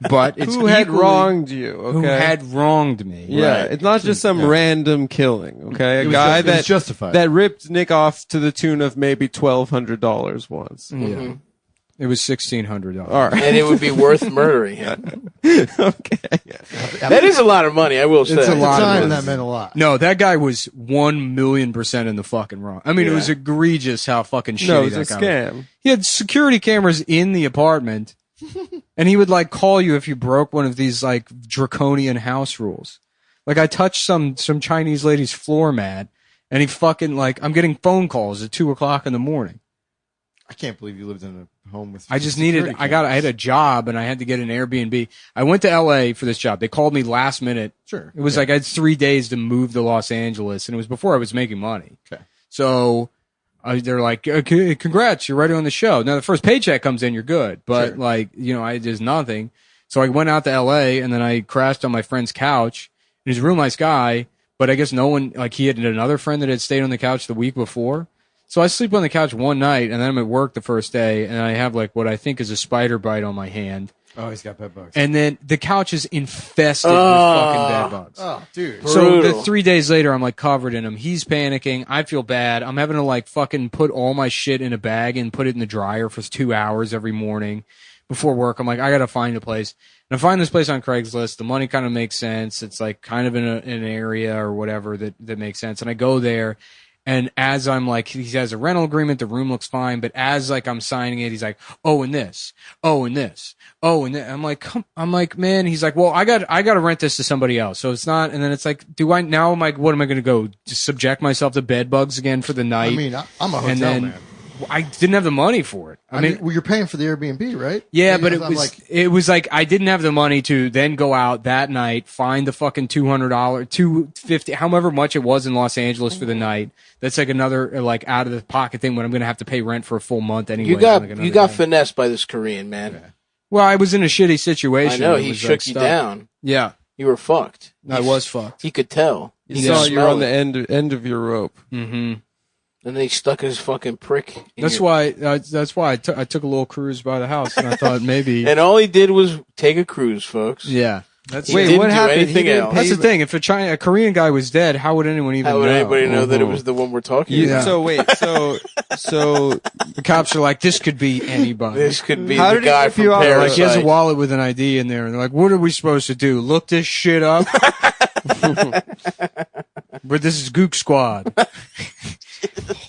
but it's who had equally- wronged you? Okay, who had wronged me. yeah, Right. it's not just some random killing. Okay, a It was guy it was that justified. that ripped Nick off to the tune of maybe $1,200 once. Yeah. It was $1,600. All right, And it would be worth murdering him. okay. That is a lot of money, I will say. It's a At the lot of time, money. that meant a lot. No, that guy was 1,000,000% in the fucking wrong. I mean, it was egregious how fucking shitty No, it's that a guy was. scam. He had security cameras in the apartment, and he would like call you if you broke one of these like draconian house rules. Like I touched some Chinese lady's floor mat, and he fucking like I'm getting phone calls at 2:00 in the morning. I can't believe you lived in a home with. I just security needed. I had cameras. a job, and I had to get an Airbnb. I went to LA for this job. They called me last minute. Sure. It was like I had 3 days to move to Los Angeles, and it was before I was making money. Okay. So they're like, okay, congrats, you're ready on the show. Now the first paycheck comes in, you're good. But Sure. like, I did nothing. So I went out to LA, and then I crashed on my friend's couch. He's a real nice guy, but I guess no one, like he had another friend that had stayed on the couch the week before. So I sleep on the couch one night, and then I'm at work the first day, and I have like what I think is a spider bite on my hand. Oh, he's got bed bugs. And then the couch is infested with fucking bed bugs. Oh, dude. So Brutal. 3 days later, I'm like covered in them. He's panicking. I feel bad. I'm having to like fucking put all my shit in a bag and put it in the dryer for 2 hours every morning before work. I'm like, I gotta find a place. And I find this place on Craigslist. The money kind of makes sense. It's like kind of in an area or whatever that makes sense. And I go there. And as I'm like, he has a rental agreement, the room looks fine, but as like I'm signing it, he's like, oh, and this, oh, and this, oh, and this. I'm like, man, he's like, well, I got to rent this to somebody else. So it's not, and then it's like, what am I going to go just subject myself to bed bugs again for the night? I mean, I'm a hotel and then man. I didn't have the money for it. I mean, well, you're paying for the Airbnb, right? yeah, but I'm it was like I didn't have the money to then go out that night, find the fucking $200, $250, however much it was in Los Angeles for the night. That's like another like out of the pocket thing when I'm going to have to pay rent for a full month anyway. You got like another you got thing. finessed by this Korean man. Well, I was in a shitty situation. I know It he was, shook like, you stuck. down. Yeah, You were fucked. I was fucked. He could tell. You He saw could you're on smell the it. end of your rope. Mm-hmm. And then he stuck his fucking prick. In That's your- why I took a little cruise by the house, and I thought maybe. And all he did was take a cruise, folks. Yeah, that's He Wait, didn't what do happened? He anything didn't else. pay That's the thing. If a Korean guy was dead, how would anyone even How would know? anybody know that it Mhm. was the one we're talking You, about? Yeah. So wait, so The cops are like, this could be anybody. This could be How the did he guy rip from you out? Like, Parasite. he has a wallet with an ID in there, and they're like, what are we supposed to do? Look this shit up? But this is Gook Squad.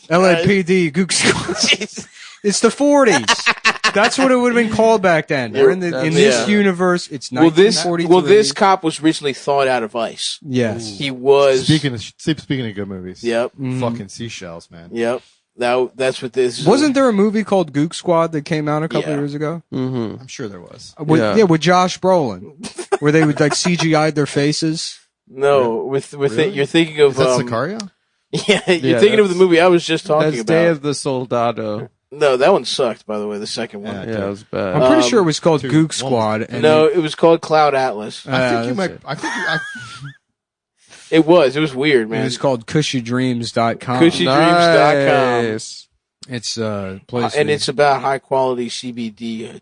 LAPD, Gook Squad. It's the 40s. That's what it would have been called back then. We're in this universe, it's Well, this 1943. cop was recently thawed out of ice. Yes. He was. Speaking of good movies. Yep. Fucking seashells, man. Yep. That's what this is. Wasn't there a movie called Gook Squad that came out a couple Yeah. years ago? I'm sure there was. With Josh Brolin, where they would like CGI'd their faces. No, with Really? it, you're thinking of Is that Sicario? Yeah, you're thinking of the that's- movie I was just talking that's about. Day of the Soldado. No, that one sucked. By the way, the second one. Yeah, it was bad. I'm pretty sure it was called two- Gook one Squad. And No, it was called Cloud Atlas. I think you that's might. it. I think you, It was weird, It man. was called CushyDreams.com. CushyDreams.com. Nice. It's a place. And it's about high quality CBD,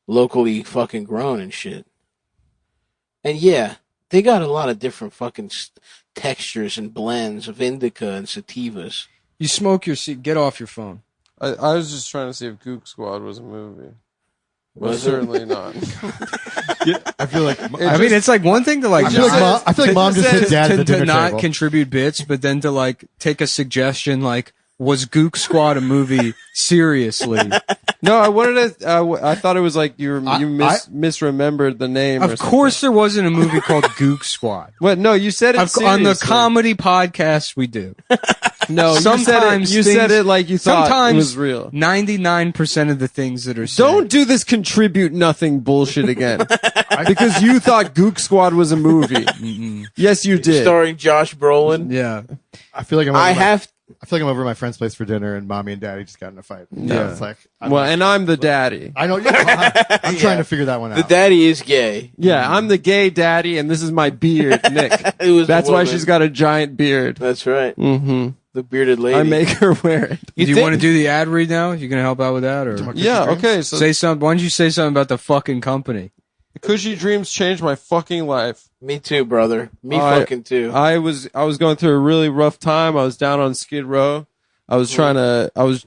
locally fucking grown and shit. And yeah, they got a lot of different fucking textures and blends of indica and sativas. You smoke your seat. Get off your phone. I was just trying to see if Gook Squad was a movie. But Was it? certainly not. I feel like. It's like one thing to like. I feel like mom just hit dad at the to dinner not table. contribute bits, but then to like take a suggestion like, was Gook Squad a movie seriously? No, I wanted to. I thought it was like you I- misremembered the name. or Of course, there wasn't a movie called Gook Squad. What? No, you said it On the seriously. comedy podcast, we do. No, Sometimes you said it like you thought sometimes it was real. 99% of the things that are said. Don't do this contribute nothing bullshit again. Because you thought Gook Squad was a movie. Yes, you did. Starring Josh Brolin. Yeah. I feel like I feel like I'm over at my friend's place for dinner, and mommy and daddy just got in a fight. Yeah. It's like. Well, and I'm the daddy. I know. Yeah, I'm trying to figure that one out. the daddy is gay. Yeah, I'm the gay daddy, and this is my beard, Nick. It was That's the why woman. she's got a giant beard. That's right. Mm-hmm. The bearded lady. I make her wear it. Do you want to do the ad read now? You gonna help out with that, or Yeah, okay. So say something? Why don't you say something about the fucking company? Cushy Dreams changed my fucking life. Me too, brother. Fucking too. I was going through a really rough time. I was down on Skid Row. I was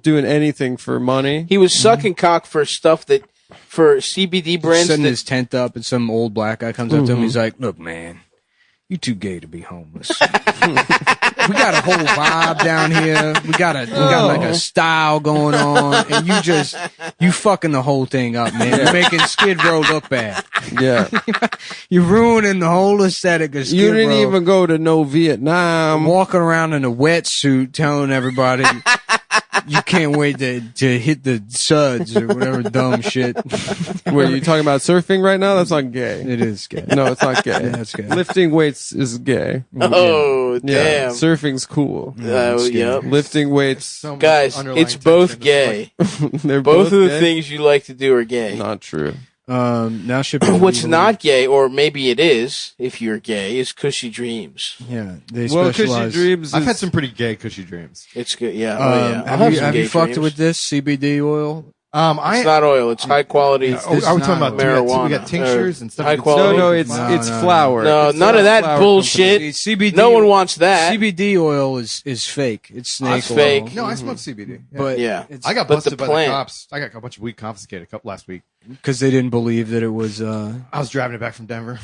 doing anything for money. He was sucking cock for stuff for CBD brands. Setting his tent up, and some old black guy comes up to him. He's like, "Look, man, you too gay to be homeless. We got a whole vibe down here. We got like a style going on, and you fucking the whole thing up, man. You're making Skid Row look bad. Yeah. You're ruining the whole aesthetic of Skid Row. You didn't even go to no Vietnam. Walking around in a wetsuit, telling everybody you can't wait to hit the suds or whatever dumb shit. Wait, you talking about surfing right now? That's not gay. It is gay. No, it's not gay. Yeah, it's gay. Lifting weights is gay. Oh, Yeah. damn. Surfing's cool. Yep. Lifting weights, So much Guys, underlying it's both tension. It's gay. they're Both of the gay? things you like to do are gay. Not true. Now shipping. What's not gay, or maybe it is, if you're gay, is Cushy Dreams. Yeah, they Well, Cushy specialize. Dreams I've is, had some pretty gay cushy dreams. It's good, yeah. Oh, yeah. I'll Have some you gay fucked dreams. with this CBD oil? It's not oil. It's high quality. Are we talking about marijuana. we got tinctures and stuff? High you can quality. no, smoke? it's flour. No, It's none a of that flour bullshit. CBD. No one wants that. CBD oil is fake. It's snake It's oil. fake. No, I smoked CBD. Yeah. But Yeah. it's, I got But busted the by the plant- cops. I got a bunch of weed confiscated last week. because they didn't believe that it was. I was driving it back from Denver.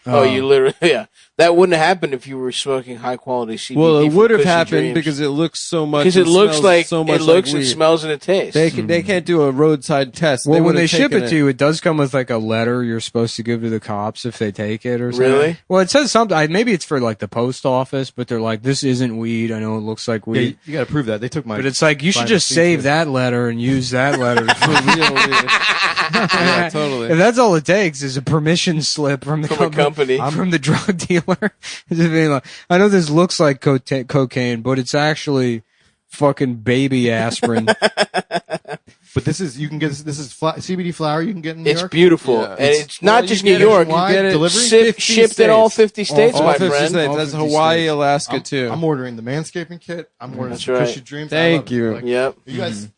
Oh, you literally, yeah. That wouldn't have happened if you were smoking high quality CBD. Well, it from would have Cushy happened Dreams. because it looks so much. Because it looks smells like so much it looks, like it weed. smells, and it tastes. They can't do a roadside test. Well, They when they would've ship taken it to you, it does come with like a letter you're supposed to give to the cops if they take it or something. Really? Well, it says something. Maybe it's for like the post office, but they're like, "This isn't weed. I know it looks like Yeah, weed." you got to prove that. They took my. But it's like you should Find just a save feature. that letter and use that letter. for real weed. Yeah, totally. If that's all it takes is a permission slip from the From a company. I'm from the drug dealer. Just being like, I know this looks like cocaine, but it's actually fucking baby aspirin. But this is CBD flower you can get in New It's York. beautiful, Yeah. and it's not you just get New it York. Why? get it Delivery? 50 Shipped in all 50 states, All my 50 friend. states. All That's 50 Hawaii, states. Alaska too. I'm ordering the manscaping kit. I'm ordering That's some right. Cushy Dreams. Thank I love it. you. Like, Yep.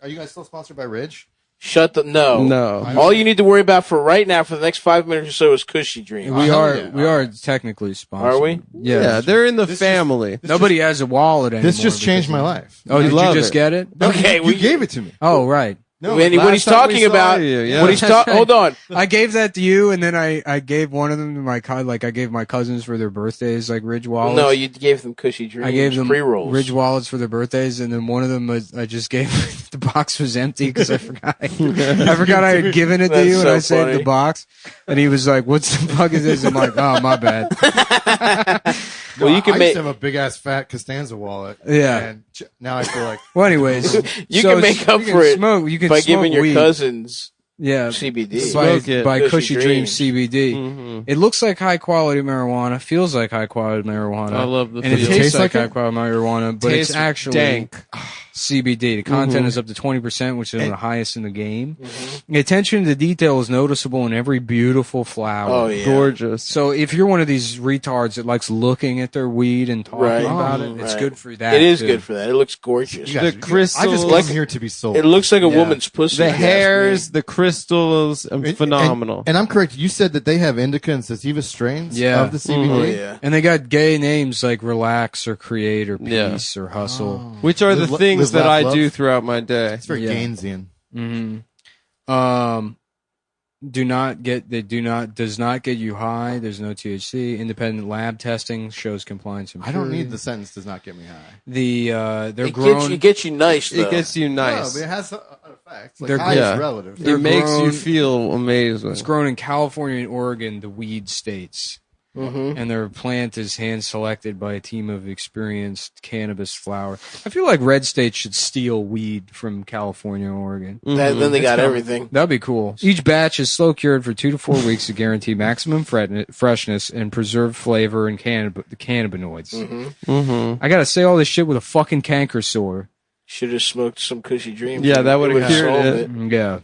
Are you guys still sponsored by Ridge? Shut the no. No. All you need to worry about for right now, for the next 5 minutes or so, is Cushy Dreams. we hell are yeah. we are technically sponsored. Are we? Yeah, they're in the This family. Nobody has a wallet anymore. This just changed my life. Oh, did you love just it. get it? Okay, you gave it to me. Oh, right. No, when last he's time we talking saw about, you, yeah. when he's hold on. I gave that to you, and then I gave one of them to my I gave my cousins for their birthdays, like Ridge wallets. No, you gave them Cushy Dreams. I gave them pre-rolls. Ridge wallets for their birthdays, and then one of them I just gave the box was empty because I forgot. I forgot I had given it to That's you, and so I saved funny. the box. And he was like, "What's the fuck is this?" I'm like, "Oh, my bad." Well, you can I make used to have a big ass fat Costanza wallet. Yeah. And now I feel like Well, anyways, You so can make up you can for it smoke, you can by smoke giving your weed. cousins Yeah, CBD. Smoke it. by Cushy Cushy Dreams Dreams. CBD. Mhm. It looks like high quality marijuana, feels like high quality marijuana. I love the and it feel. tastes Tastes like like high it? quality marijuana, but Tastes it's actually dank. CBD. The content is up to 20%, which is And- the highest in the game. The attention to detail is noticeable in every beautiful flower. Oh yeah. Gorgeous. So if you're one of these retards that likes looking at their weed and talking Right. about Oh, it, it's right. good for that. It is too. good for that. It looks gorgeous. you guys, The crystals, I just like- came here to be sold. It looks like a Yeah. woman's pussy. the if you ask hairs, me. the crystals, phenomenal. And I'm correct. You said that they have indica and sativa strains Yeah. of the CBD. Oh yeah. And they got gay names like Relax or Create or Yeah. Peace or Hustle. Which are the Live- things live, that laugh, I do love. throughout my day. It's very Yeah. Gaynesian. Mm-hmm. Does not get you high. There's no THC. Independent lab testing shows compliance and I don't purity. need the sentence does not get me high. They're It grown. gets you nice though. It gets you No, nice. but it has an effect. Like They're high yeah. is relative. They're It makes you grown- feel amazing. It's grown in California and Oregon, the weed states. Mhm. And their plant is hand selected by a team of experienced cannabis flower. I feel like red states should steal weed from California and Oregon. Then they It's got coming. everything. That'd be cool. Each batch is slow cured for 2 to 4 weeks to guarantee maximum freshness and preserved flavor and the cannabinoids. Mm-hmm. I gotta say all this shit with a fucking canker sore. Should have smoked some Cushy Dreams. Yeah, that would've would've cured solved it. Yeah.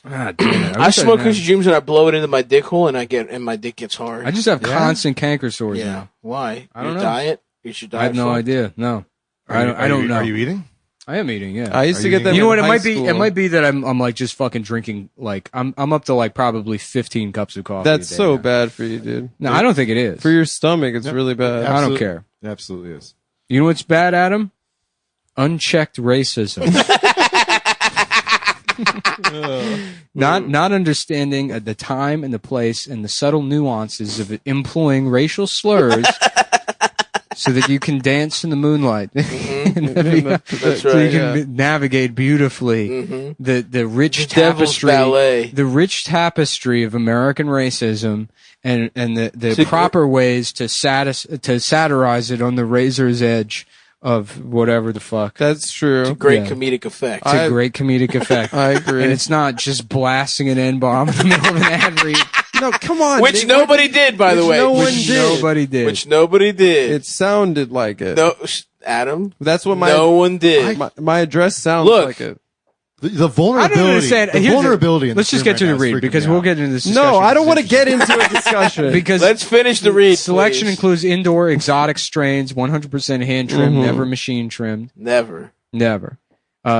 Ah, damn it. I wish smoke had- Cushy Dreams and I blow it into my dick hole and my dick gets hard. I just have Yeah? constant canker sores yeah. now. Why? I don't Your know. diet? Is your diet? I have no fucked? idea. No. I don't Are know. you eating? I am eating. Yeah. I used to get them. You know what? in It high might be. school. It might be that I'm like just fucking drinking. Like I'm up to like probably 15 cups of coffee. That's a day so now. bad for you, dude. No, I don't think it is. For your stomach, it's really bad. I don't care. It absolutely is. You know what's bad, Adam? Unchecked racism. Not understanding the time and the place and the subtle nuances of employing racial slurs so that you can dance in the moonlight. That's So right. you can navigate beautifully the rich Devil's tapestry, ballet. the rich tapestry of American racism, and the proper ways to satirize it on the razor's edge of whatever the fuck. That's true. Great Yeah. comedic effect. It's a great comedic effect. I agree. And it's not just blasting an N-bomb in the middle of an ad read. No, come on. Which nobody did, by the Which way. no one Which did. nobody did. Which nobody did. It sounded like it. No, Adam. That's what my No one did. my address sounds Look. like it. The vulnerability. I don't understand. The Here's vulnerability. let's just get to the read because we'll get into this discussion. No, I don't want to get into a discussion. Because Let's finish the read. selection please. includes indoor exotic strains, 100% hand trimmed, never machine trimmed. Never. Never.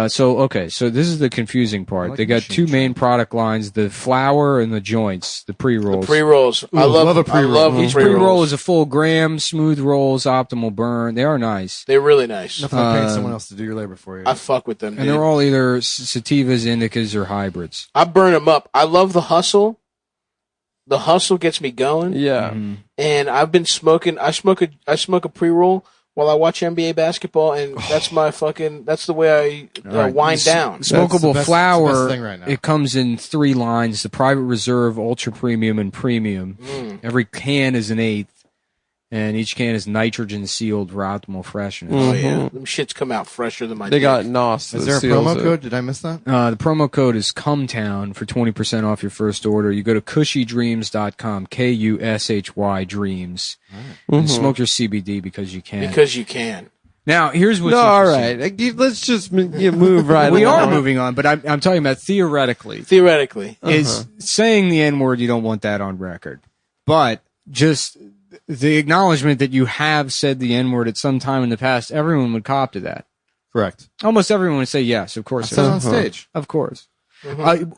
So this is the confusing part. like They got machine two main product lines: the flour and the joints, the pre-rolls. Pre-rolls. I love a pre-roll. I love Each pre-rolls. pre-roll is a full gram, smooth rolls, optimal burn. They are nice, They're really nice. Nothing like paying someone else to do your labor for you. I fuck with them, and dude. they're all either sativas, indicas, or hybrids. I burn them up. I love the hustle. The hustle gets me going. Yeah. And I've been smoking. I smoke a pre-roll while I watch NBA basketball, and that's my fucking. That's the way I wind down. Smokable best- flour. it's the best thing right now. It comes in 3 lines: the private reserve, ultra premium, and premium. Every can is an eighth, and each can is nitrogen sealed for optimal freshness. Oh yeah, them shits come out fresher than my. They dick. got NOS. Is that there a seals promo it. code? Did I miss that? The promo code is Cumtown for 20% off your first order. You go to cushydreams.com, Kushy Dreams, and smoke your CBD because you can. because you can. Now, here's what's No, all interesting. right. Like, let's just move right We are along. moving on, but I'm talking about theoretically. Theoretically, Is saying the N-word, you don't want that on record. But just the acknowledgement that you have said the N-word at some time in the past, everyone would cop to that. Correct. Almost everyone would say yes, of I course. said it on stage. Of course.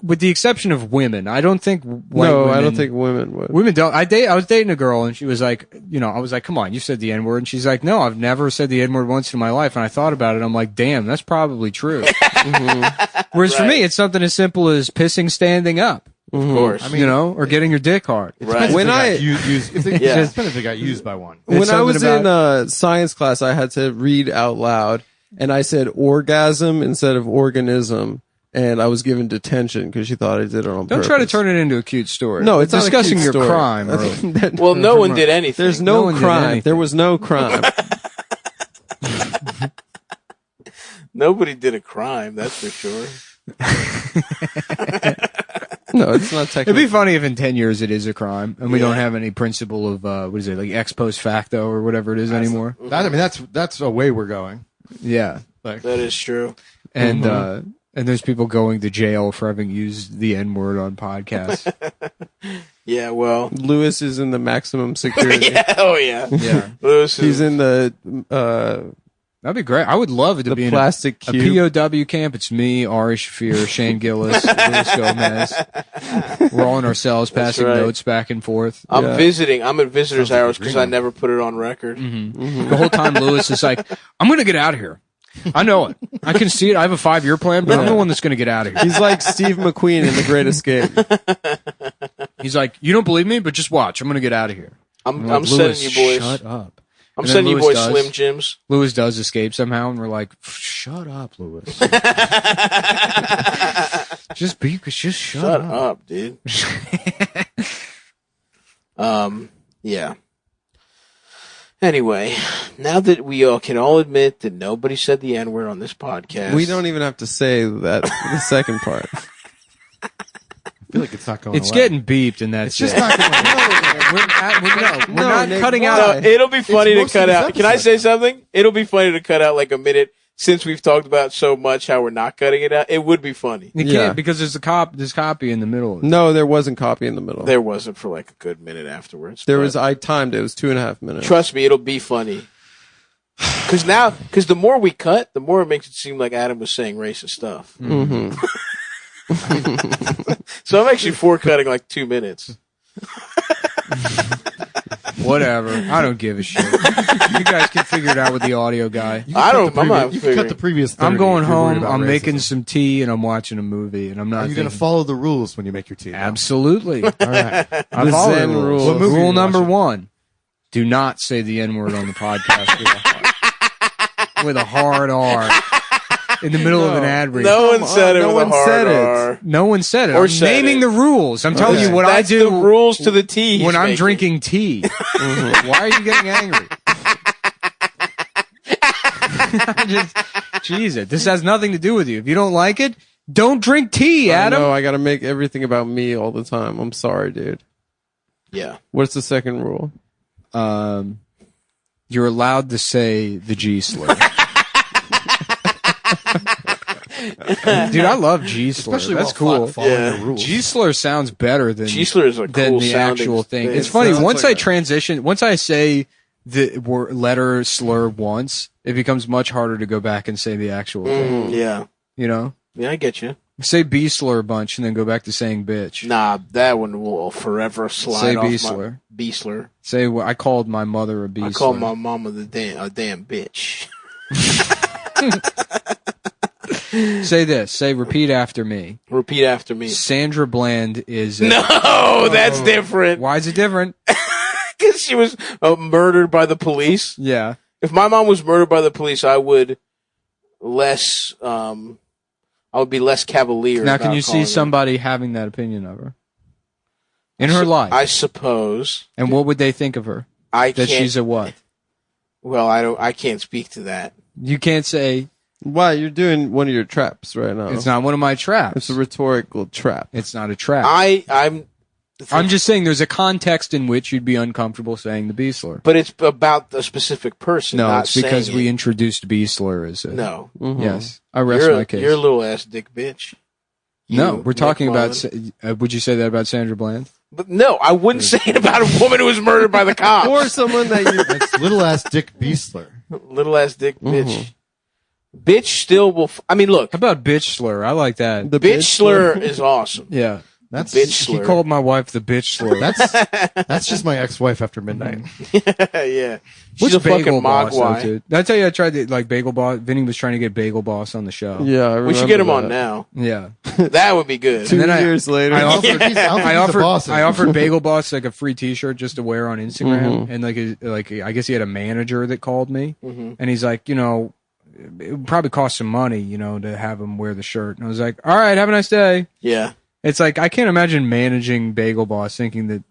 With the exception of women. I don't think white No, women, I don't think women would. women don't. I was dating a girl and she was like, I was like, come on, you said the N-word. And she's like, no, I've never said the N-word once in my life. And I thought about it. I'm like, damn, that's probably true. Whereas for me, it's something as simple as pissing standing up, of course. I mean, or getting your dick hard. right. When I- if they, Yeah. it's if they got used by one. When I something was about- in science class, I had to read out loud, and I said orgasm instead of organism, and I was given detention because she thought I did it on purpose. Don't try to turn it into a cute story. No, it's not a discussing cute your story. crime. Or, Well, no one did anything. There's No no, one did crime. anything. There was no crime. Nobody did a crime. That's for sure. No, it's not it'd technically. be funny if in 10 years it is a crime and we don't have any principle of what is it, like ex post facto or whatever it is anymore. That's a way we're going. Yeah, Like, That is true. and there's people going to jail for having used the N word on podcasts. Yeah. Well. Lewis is in the maximum security. Yeah. Oh yeah. Yeah, Lewis is, He's in the that'd be great. I would love it to be in plastic a cube. POW camp. It's me, Ari Shafir, Shane Gillis, Luis Gomez. We're all in our cells, passing right. notes back and forth. I'm Yeah. visiting. I'm at visitors' Sounds like hours a because dream. I never put it on record. The whole time Lewis is like, I'm going to get out of here. I know it. I can see it. I have a 5-year plan, but I'm the one that's going to get out of here. He's like Steve McQueen in The Great Escape. He's like, you don't believe me, but just watch. I'm going to get out of here. I'm like, sending Lewis, you boys. Shut up. I'm And then sending you Lewis boys does. Slim Jims. Lewis does escape somehow, and we're like, shut up, Lewis. just shut Shut up. up, dude. Yeah. Anyway, now that we all can all admit that nobody said the N-word on this podcast. We don't even have to say that the second part. I feel like it's not going. It's away. getting beeped, and that's It's just it. not going. We're not Nick, cutting why? out. No, it'll be funny to most of cut this out. Can I episode. say something? It'll be funny to cut out like a minute since we've talked about so much how we're not cutting it out. It would be funny. You Yeah. can't because there's copy in the middle. Of it. No, there wasn't copy in the middle. There wasn't for like a good minute afterwards. There but was. I timed it. It was 2.5 minutes. Trust me, it'll be funny. Because the more we cut, the more it makes it seem like Adam was saying racist stuff. Mm-hmm. So I'm actually for cutting like 2 minutes. Whatever. I don't give a shit. You guys can figure it out with the audio guy. You I can don't. cut the I'm not previous- You can cut the previous. 30 I'm going if you're worried home. about I'm racism. making some tea, and I'm watching a movie, and I'm not. Are you going to thinking- follow the rules when you make your tea? though? Absolutely. All right. I follow Zen the rules. rules. What movie are Rule you number watching? 1: do not say the N word on the podcast with a hard R in the middle of an ad read. No one said it no with one a hard said it. R. No one said it. Or I'm said naming it. the rules. I'm telling Okay. you what That's I do. the rules to the tea he's when I'm making. drinking tea. Why are you getting angry? Jesus, this has nothing to do with you. If you don't like it, don't drink tea, Adam. No, I got to make everything about me all the time. I'm sorry, dude. Yeah. What's the second rule? You're allowed to say the G slur. Dude, I love G slur. Especially That's while cool. following Yeah. the rules. G slur sounds better than Gisler is a than cool the sounding actual thing. thing. It's funny. sounds Once like I a- transition, once I say the letter slur once, it becomes much harder to go back and say the actual thing. Yeah. You know, Yeah, I get you. say B slur a bunch and then go back to saying bitch. Nah, that one will forever slide Say off B-slur. my B-slur. Say I called my mother a B I slur. call my mama a damn bitch. Say this. Say repeat after me. Repeat after me. Sandra Bland is. A, No, that's different. Why is it different? Because she was murdered by the police. Yeah. If my mom was murdered by the police, I would be less cavalier. Now, can about you see calling her. somebody having that opinion of her in her life? I suppose. And what would they think of her? I That can't. she's a what? Well, I can't speak to that. You can't say Why? You're doing one of your traps right now. it's not one of my traps. It's a rhetorical trap. It's not a trap. I'm I'm just saying there's a context in which you'd be uncomfortable saying the B slur. But it's about a specific person. No, not it's because saying we it. introduced B slur as a. No, Yes. I rest you're my case. You're a little ass dick bitch. No, You, we're talking Nick about. Mullen. Would you say that about Sandra Bland? But no, I wouldn't say it about a woman who was murdered by the cops. Or someone that you. That's little ass Dick Beastler. Little ass dick bitch. Bitch still will. I mean, look, How about bitch slur? I like that. The bitch slur is awesome. Yeah. That's Bitch He slur. called my wife the bitch slur. that's just my ex-wife after midnight. Yeah, she's What's a fucking Bagel Boss, though, mogwai. dude? Did I tell you I tried to, like, Bagel Boss? Vinny was trying to get Bagel Boss on the show. Yeah, I We should get him remember on that. now. Yeah. That would be good. 2 And then years later. I offered, I don't think I he's offered, the boss I offered Bagel Boss like a free T-shirt just to wear on Instagram, Mm-hmm. and like I guess he had a manager that called me, and he's like, you know, it would probably cost some money, you know, to have him wear the shirt. And I was like, all right, have a nice day. Yeah, It's like I can't imagine managing Bagel Boss thinking that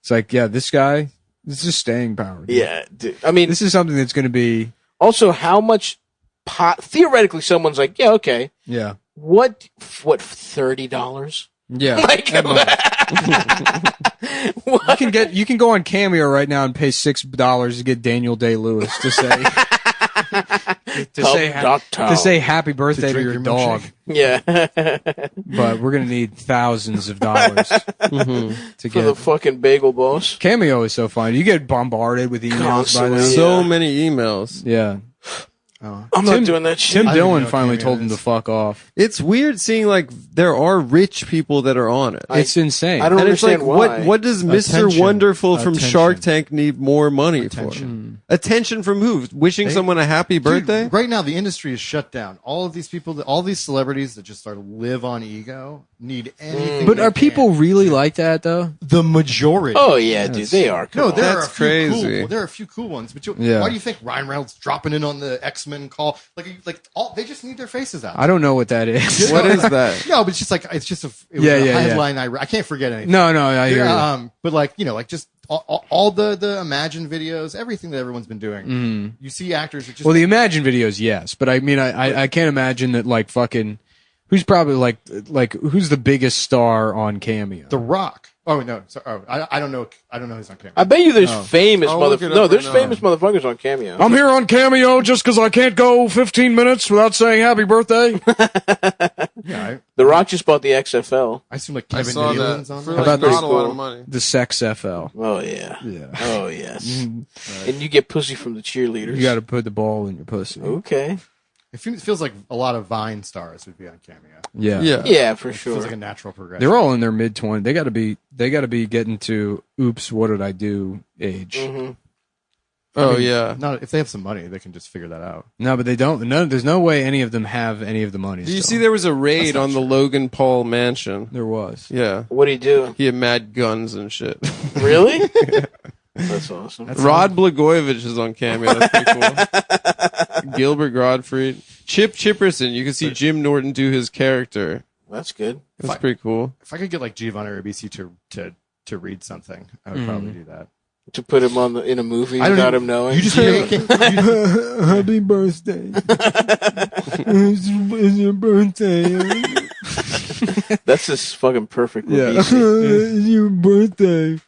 it's like, yeah, this guy, this is staying power. dude. yeah. Dude. I mean, This is something that's going to be, also, how much pot? Theoretically, someone's like, yeah, okay. yeah, What $30? yeah. Like, You can go on Cameo right now and pay $6 to get Daniel Day-Lewis to say to say happy birthday to, drink your your dog. milkshake. yeah, But we're gonna need thousands of dollars to for get the fucking bagel boss. Cameo is so fun. You get bombarded with emails Constantly. by them. So Yeah. many emails. Yeah. I'm not doing that shit. Tim I don't even know Dillon what finally Cameo told him to is. fuck off. It's weird seeing like there are rich people that are on it. It's insane. I don't And it's like, understand why. what does Mr. Attention. Wonderful from Attention. Shark Tank need more money Attention. for? Attention from who? Wishing someone a happy birthday? Dude, right now, the industry is shut down. All of these people, all these celebrities that just sort of live on ego, need anything. But they are people can. really like that though? The majority? Oh yeah, dude, they are. No, there are That's a few crazy. cool. There are a few cool ones, but Yeah. why do you think Ryan Reynolds dropping in on the X-Men call? They just need their faces out. I don't know what that is. What is that? No, but it's just like it was Yeah, a yeah, yeah. headline. I can't forget anything. No, I hear you. But like just all the Imagine videos, everything that everyone's been doing. You see actors that just Well, the Imagine videos, yes, but I mean, I can't imagine that like fucking who's probably like who's the biggest star on Cameo? The Rock. Oh no, I don't know. I don't know who's on camera. I bet you there's famous I'll look it motherfuckers. up No, right there's now. famous motherfuckers on Cameo. I'm here on Cameo just because I can't go 15 minutes without saying happy birthday. Yeah, The Rock just bought the XFL. I assume like I Kevin saw Nealon's that on for there. like about not this? a lot of money. The Sex FL. Oh yeah. Yeah. Oh yes. Mhm. And you get pussy from the cheerleaders. You got to put the ball in your pussy. Okay. It feels like a lot of Vine stars would be on Cameo. Yeah. Yeah. Yeah, for It sure. feels like a natural progression. They're all in their mid 20s. They got to be getting to oops, what did I do age. hmm Oh yeah. Not if they have some money, they can just figure that out. No, but they don't. No, there's no way any of them have any of the money. Do you still. see there was a raid not on the Logan Paul mansion? There was. Yeah. What do you do? He had mad guns and shit. Really? That's awesome. Rod Blagojevich is on Cameo. That's pretty cool. Gilbert Gottfried. Chip Chipperson. You can see Jim Norton do his character. That's good. That's pretty cool. If I could get like Giovanni Ribisi to read something, I would probably do that. To put him in a movie I don't without even- him knowing. You just Happy birthday. It's your birthday. That's just fucking perfect. Yeah. Ribisi. It's your birthday.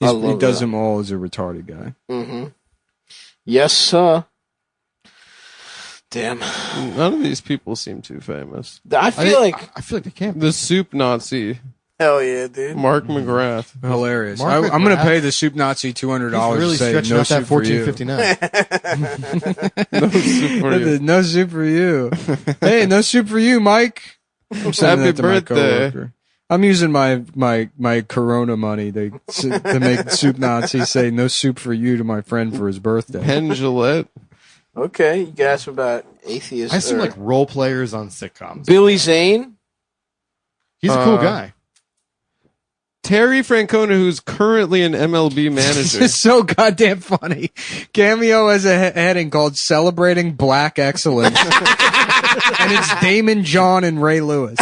I He love does that. them all as a retarded guy. Mm-hmm. Yes, sir. Damn. None of these people seem too famous. I feel like I feel like they can't. The soup Nazi, hell yeah, dude. Mark McGrath. Hilarious. Margaret I'm going to Graff. pay the soup Nazi $200 really to say stretching no out that soup for you. $14.59. No soup for you. No soup for you. Hey, no soup for you, Mike. I'm sending Happy that to my birthday. coworker. I'm using my Corona money to make soup Nazi say no soup for you to my friend for his birthday. Penn Jillette. Okay, you can ask him about atheists. I seem or- like role players on sitcoms. Billy Zane. He's a cool guy. Terry Francona, who's currently an MLB This manager. is so goddamn funny. Cameo has a heading called "Celebrating Black Excellence," and it's Damon John and Ray Lewis.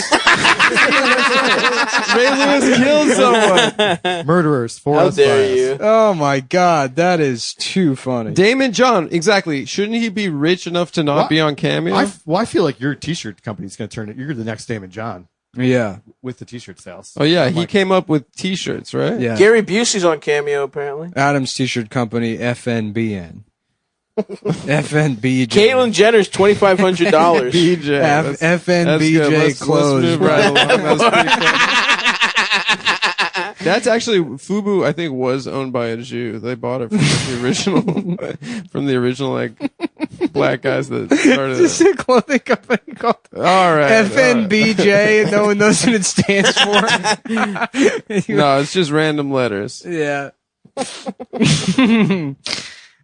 Ray Lewis killed someone. Murderers. For How us dare bias. you? Oh my god, that is too funny. Damon John, exactly. Shouldn't he be rich enough to not What? be on Cameo? I feel like your T-shirt company's going to turn it. You're the next Damon John Yeah, with the T-shirt sales. Oh yeah, I'm he like, came up with T-shirts, right? yeah. Gary Busey's on Cameo, apparently. Adam's T-shirt company FNBN. FNBJ. Caitlyn Jenner's $2,500. BJ. That's good. FNBJ Let's clothes. move right along. That's pretty cool. That's actually Fubu. I think was owned by a Jew. They bought it from the original like black guys that started This it. is a clothing company called All right, FNBJ, and no one knows what it stands for. No, it's just random letters. Yeah.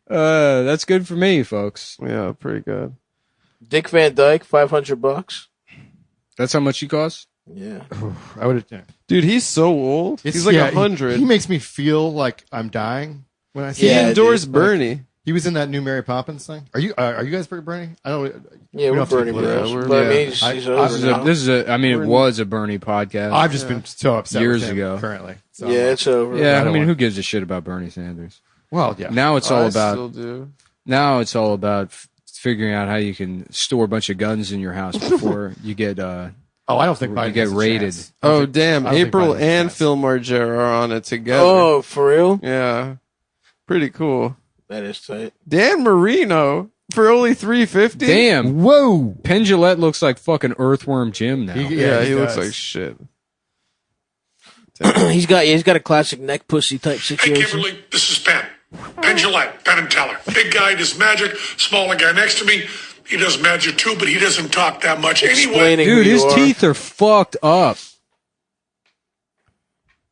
That's good for me, folks. Yeah, pretty good. Dick Van Dyke, $500. That's how much he costs? Yeah. I would. Yeah. Dude, he's so old. He's like 100. He makes me feel like I'm dying when I see He Yeah, him. endorsed dude. Bernie. He was in that new Mary Poppins thing. Are you guys for Bernie? I don't. Yeah, we we're don't have to Bernie be Bros. political. But I Yeah. mean, he's over This is now. a, I mean, it was a Bernie podcast. I've just been so upset Years with him ago. currently. So Yeah, it's over. yeah, I I don't mean, want- who gives a shit about Bernie Sanders? well, yeah. Now it's all I about still do. figuring out how you can store a bunch of guns in your house before you get Oh, I don't think you Biden get has a raided. chance. Oh damn! I don't think April Biden has a and chance. Phil Margera are on it together. Oh, for real? Yeah, pretty cool. That is tight. Dan Marino for only $350. damn. Whoa! Penn Jillette looks like fucking Earthworm Jim now. Yeah, he looks does. like shit. he's got a classic neck pussy type Hey, situation. Kimberly, this is Penn. Penn Jillette, Penn and Teller. Big guy does magic. Smaller guy next to me, he does magic too, but he doesn't talk that much. Anyway, Explaining Dude, who his you are. teeth are fucked up.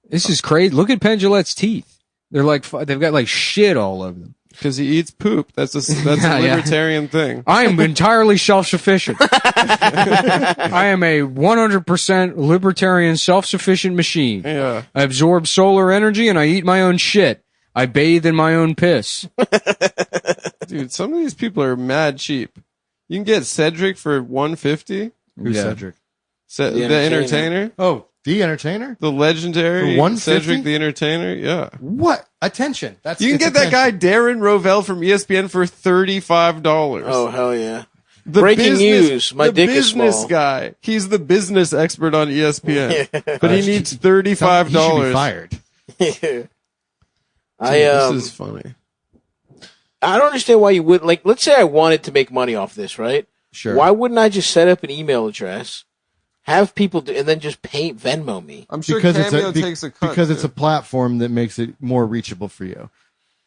This is crazy. Look at Penn Jillette's teeth. They're like they've got like shit all over them. Because he eats poop. That's a Yeah, yeah. libertarian thing. I am entirely self-sufficient. I am a 100% libertarian self-sufficient machine. Yeah. I absorb solar energy and I eat my own shit. I bathe in my own piss. Dude, some of these people are mad cheap. You can get Cedric for $150. Who's Yeah. Cedric? The entertainer. entertainer. Oh, the entertainer. The legendary For $150? Cedric the Entertainer. Yeah. What attention? That's You can it's get that guy attention. Darren Rovell from ESPN for $35. Oh, hell yeah. The Breaking news, my the dick is business small. guy. He's the business expert on ESPN. Yeah. But he needs He $35. should be fired. I This is funny. I don't understand why you would like. Let's say I wanted to make money off this, right? Sure. Why wouldn't I just set up an email address, have people do, and then just Venmo me? I'm sure Because Cameo it's a takes a cut. because it's a platform that makes it more reachable for you.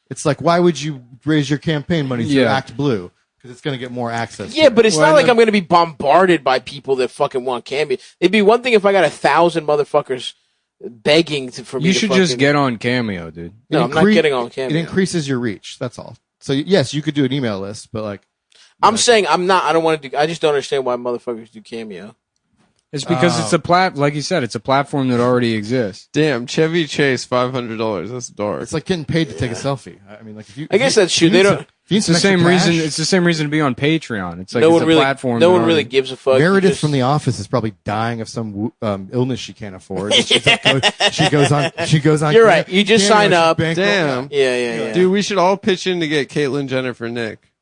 It's like, why would you raise your campaign money through Yeah. Act Blue? Because it's going to get more access. Yeah, to but it. it's not like I'm going to be bombarded by people that fucking want Cameo. It'd be one thing if I got 1,000 motherfuckers begging for me You to should fucking... just get on Cameo, dude. No, I'm not getting on Cameo. It increases your reach. That's all. So yes, you could do an email list, but like, I'm saying I don't want to do... I just don't understand why motherfuckers do Cameo. It's because it's a like you said, it's a platform that already exists. Damn, Chevy Chase, $500. That's dark. it's like getting paid to take a selfie. I mean, like if you. I guess that's true. They don't... It's the same reason. It's the same reason to be on Patreon. It's like no it's one a really, platform. no that one really already- gives a fuck. Meredith You just- from The Office is probably dying of some illness she can't afford. She goes on. You're right. You just Cameo, sign she's up. bankrupt. Damn. Yeah. Dude, we should all pitch in to get Caitlyn Jenner for Nick.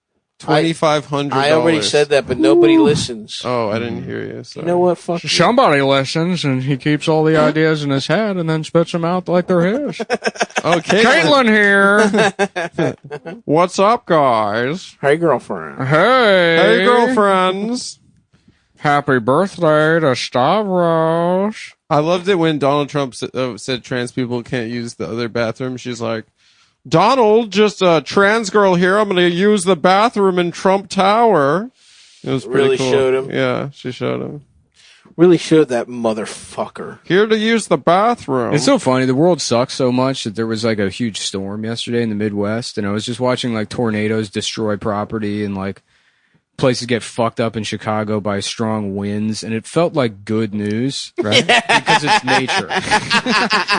$2,500. I already said that, but nobody listens. Oh, I didn't hear you. Sorry. You know what? Fuck you. Somebody listens, and he keeps all the ideas in his head, and then spits them out like they're his. Okay. Caitlin here. What's up, guys? Hey, girlfriend. Hey, Hey, girlfriends. Happy birthday to Stavros. I loved it when Donald Trump said trans people can't use the other bathroom. She's like, Donald, just a trans girl here. I'm going to use the bathroom in Trump Tower. It was pretty Really cool. showed him. Yeah, she showed him. Really showed that motherfucker. Here to use the bathroom. It's so funny. The world sucks so much that there was like a huge storm yesterday in the Midwest, and I was just watching like tornadoes destroy property and like places get fucked up in Chicago by strong winds, and it felt like good news, right? Because it's nature.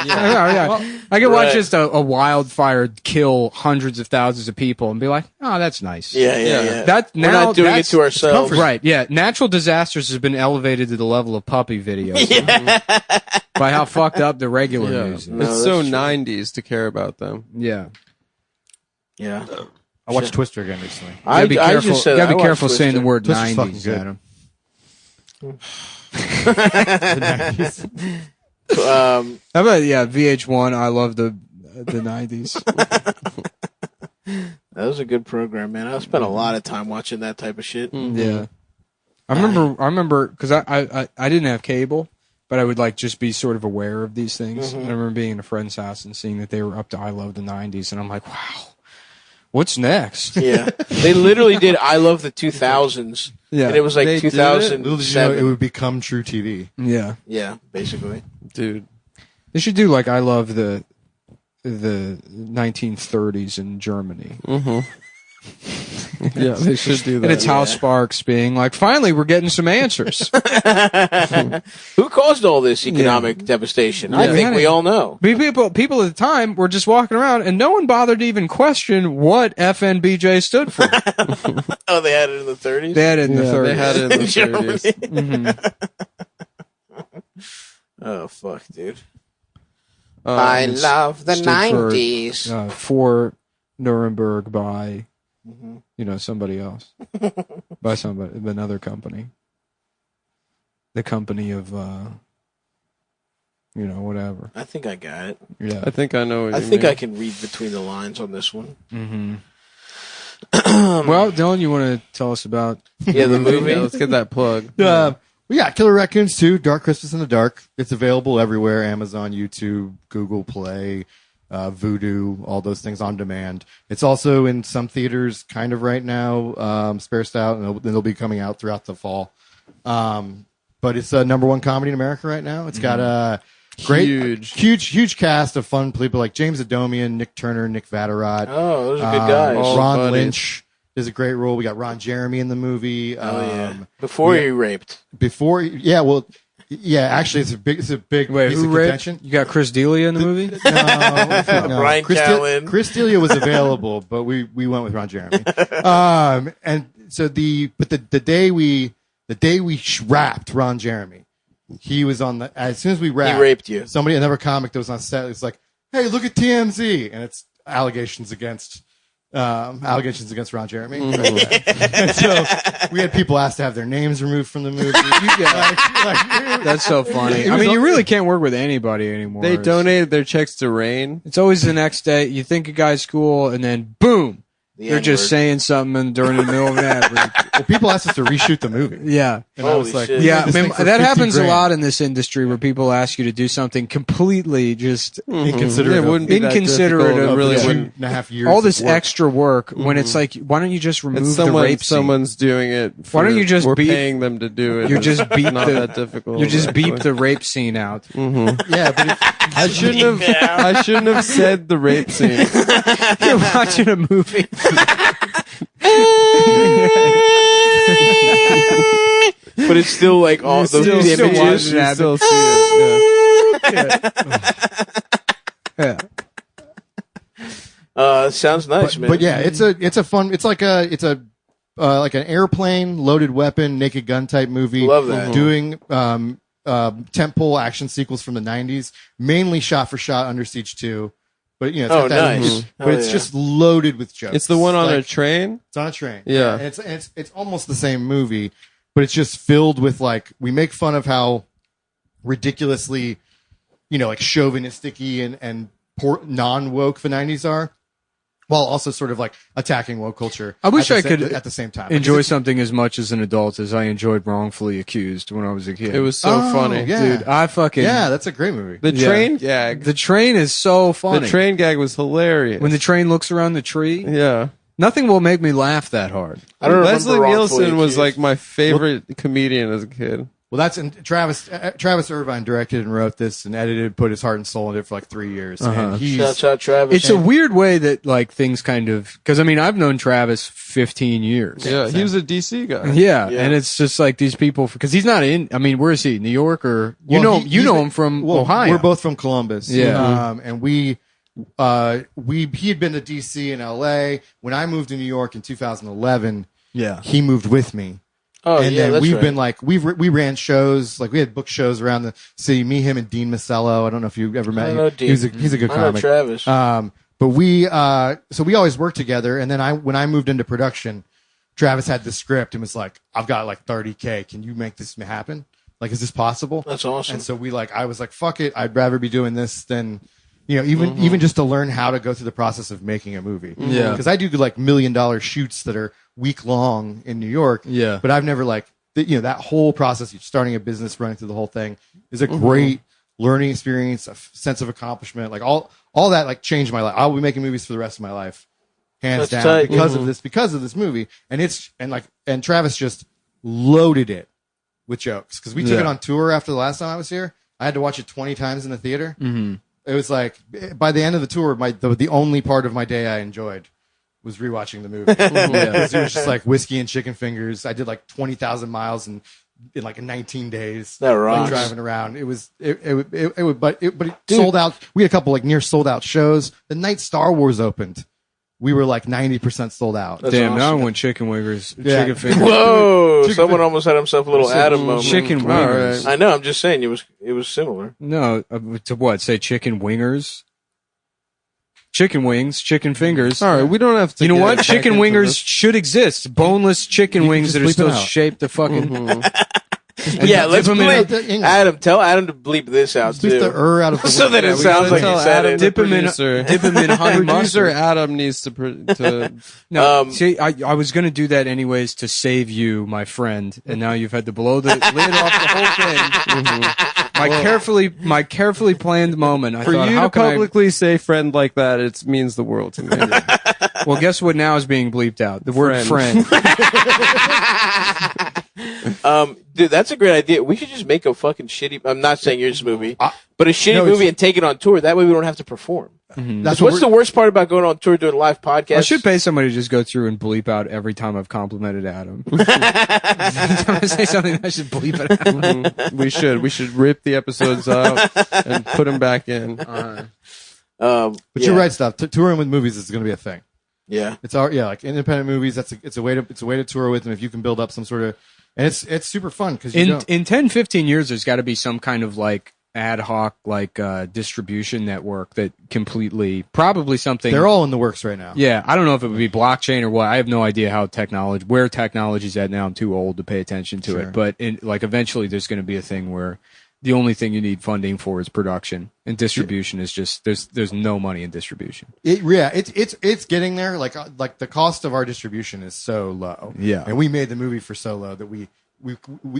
Yeah. I could watch just a wildfire kill hundreds of thousands of people and be like, oh, that's nice. Yeah. That We're now not doing it that's- to ourselves. Right, yeah. Natural disasters has been elevated to the level of puppy videos by how fucked up the regular news is. No, It's so that's true. 90s to care about them. Yeah. Yeah. I watched Twister again recently. You gotta be careful, just said you gotta I be careful watched saying the Twister. word Twister's fucking 90s, good. Adam. Um, How about, VH1, I love the 90s. that was a good program, man. I spent a lot of time watching that type of shit. Yeah. I remember, because I didn't have cable, but I would like just be sort of aware of these things. Mm-hmm. And I remember being in a friend's house and seeing that they were up to I love the 90s, and I'm like, wow, what's next? Yeah. They literally did I Love the 2000s. Yeah. And it was like They did it? Little did you know 2007. it would become True TV. Yeah. Yeah, basically. Dude. They should do like I love the 1930s in Germany. Yeah, they should do that. And it's House Sparks being like, finally, we're getting some answers. Who caused all this economic devastation? I think we all know. People at the time were just walking around, and no one bothered to even question what FNBJ stood for. Oh, they had it in the 30s? They had it in the 30s. They had it in the Germany. 30s. Oh, fuck, dude. Um, I love the stood for, 90s. For Nuremberg by, somebody else. By another company. The company of, whatever. I think I got it. Yeah. I think I know what I you think mean. I can read between the lines on this one. Well, Dylan, you want to tell us about... Yeah, the movie. Yeah, let's get that plug. Yeah, Killer Raccoons 2, Dark Christmas in the Dark. It's available everywhere, Amazon, YouTube, Google Play, Vudu, all those things on demand. It's also in some theaters kind of right now, spaced out, and it'll be coming out throughout the fall. But it's a #1 comedy in America right now. It's got a great, huge cast of fun people like James Adomian, Nick Turner, Nick Vatterott. Oh, those are good guys. all Ron buddies. Lynch is a great role. We got Ron Jeremy in the movie. Before he raped. Actually, it's a big Wait, piece who of raped? contention. You got Chris D'Elia in the movie? No, Brian Callen. Chris D'Elia was available, but we went with Ron Jeremy. And so the day we wrapped Ron Jeremy, he was on as soon as we wrapped, He raped you. Somebody, another comic that was on set, was like, "Hey, look at TMZ," and it's allegations against Ron Jeremy. And so we had people asked to have their names removed from the movie. That's so funny. I mean, you really can't work with anybody anymore. They donated their checks to Rain. It's always the next day. You think a guy's cool, and then boom, they're just saying something during the middle of an ad read. people asked us to reshoot the movie. Yeah. And I was Holy like, shit. we Yeah, made this man, thing for that 50 happens a grand. lot in this industry where people ask you to do something completely just Inconsiderate. It wouldn't be that Inconsiderate difficult. of It really the wouldn't. 2.5 years. all this of work. extra work when it's like, why don't you just remove It's the rape scene? someone's doing it. Why don't for- you just we're beat- paying them to do it? You just beat not the- that difficult. You just beep actually. the rape scene out. Yeah, but if, I shouldn't have said the rape scene. You're watching a movie. But it's still like all those still images. watching You it. still see it. Sounds nice, man. but yeah, it's a fun. It's like an airplane, loaded weapon, Naked Gun type movie. Love that. Doing tentpole action sequels from the '90s, mainly shot for shot Under Siege 2. But it's Oh, got that nice. but Oh, it's yeah. just loaded with jokes. It's the one on a Like, train. It's on a train. Yeah. And it's almost the same movie, but it's just filled with like we make fun of how ridiculously, like chauvinistic and non woke the '90s are, while also sort of like attacking woke culture. I wish at I the could at the same time. Enjoy Because something as much as an adult as I enjoyed Wrongfully Accused when I was a kid. It was so Oh, funny. yeah. Dude, I fucking... yeah, that's a great movie. The Yeah. train gag. The train is so funny. The train gag was hilarious. When the train looks around the tree, yeah. nothing will make me laugh that hard. I don't Leslie remember Wrongfully Nielsen was Accused. like my favorite comedian as a kid. Well, Travis Irvine directed and wrote this and edited, put his heart and soul into it for like 3 years. And he's Shouts out Travis. It's a weird way that like things kind of... Because, I mean, I've known Travis 15 years. Yeah, he was a DC guy. Yeah, Yeah. and it's just like these people... Because he's not in... I mean, where is he? New York or... You Well, know him from Ohio. We're both from Columbus. Yeah. And he had been to DC and LA. When I moved to New York in 2011, Yeah. he moved with me. Oh, And yeah, then that's we've right. been like we ran shows, like we had book shows around the city. Me, him, and Dean Masello. I don't know if you ever met I him. know Dean. He's a good I know comic. Travis. But we always worked together. And then when I moved into production, Travis had the script and was like, "I've got like 30K. Can you make this happen? Like, is this possible?" That's awesome. And so I was like, "Fuck it. I'd rather be doing this than." Even just to learn how to go through the process of making a movie. Yeah. Because I do like $1 million shoots that are week long in New York. Yeah. But I've never that whole process, you're starting a business, running through the whole thing is a great learning experience, a sense of accomplishment. Like all that like changed my life. I'll be making movies for the rest of my life. Hands That's down tight. because of this movie. And Travis just loaded it with jokes. Because we took it on tour after the last time I was here. I had to watch it 20 times in the theater. Mm-hmm. It was like by the end of the tour, the only part of my day I enjoyed was rewatching the movie. Because it was just like whiskey and chicken fingers. I did like 20,000 miles in like 19 days. That rocks. Like driving around. But it sold out. We had a couple like near sold out shows. The night Star Wars opened, we were like 90% sold out. That's Damn, now I awesome. want chicken wingers. Yeah. Chicken fingers. Whoa! Chicken Someone fin- almost had himself a little Adam moment. Chicken wingers. I know. I'm just saying it was similar. No, to what? Say chicken wingers? Chicken wings, chicken fingers. All right, we don't have to. You know get what? back Chicken into wingers this. should exist. Boneless chicken wings just that are bleep still it out. shaped the fucking... Yeah, let's dip 'em in bleep. Adam, tell Adam to bleep this out Leave the too. out of the So that Yeah, it we sounds gotta like tell you said Adam it. the Dip 'em in- producer. dip 'em in honey Producer mustard. Adam needs to. No, see, I was going to do that anyways to save you, my friend, and now you've had to blow the lid off the whole thing. My carefully planned moment. I For thought, you how to can publicly say "friend" like that, it means the world to me. Well, guess what? Now is being bleeped out. The word friend. Dude, that's a great idea. We should just make a fucking shitty. I'm not saying yours movie, but a shitty no, movie and take it on tour. That way, we don't have to perform. That's What's the worst part about going on tour doing a live podcast? I should pay somebody to just go through and bleep out every time I've complimented Adam. Every time I say something, I should bleep it out. We should rip the episodes out and put them back in. But you're right, stuff. Touring with movies is going to be a thing. Yeah. It's like independent movies. It's a way to tour with them if you can build up some sort of, and it's super fun because In 10, 15 years, there's got to be some kind of like ad hoc like distribution network that completely probably something. they're all in the works right now. Yeah, I don't know if it would be blockchain or what. I have no idea where technology's at now. I'm too old to pay attention to Sure. it. But like eventually, there's going to be a thing where the only thing you need funding for is production, and distribution is just there's no money in distribution. It's getting there. Like the cost of our distribution is so low. Yeah. And we made the movie for so low that we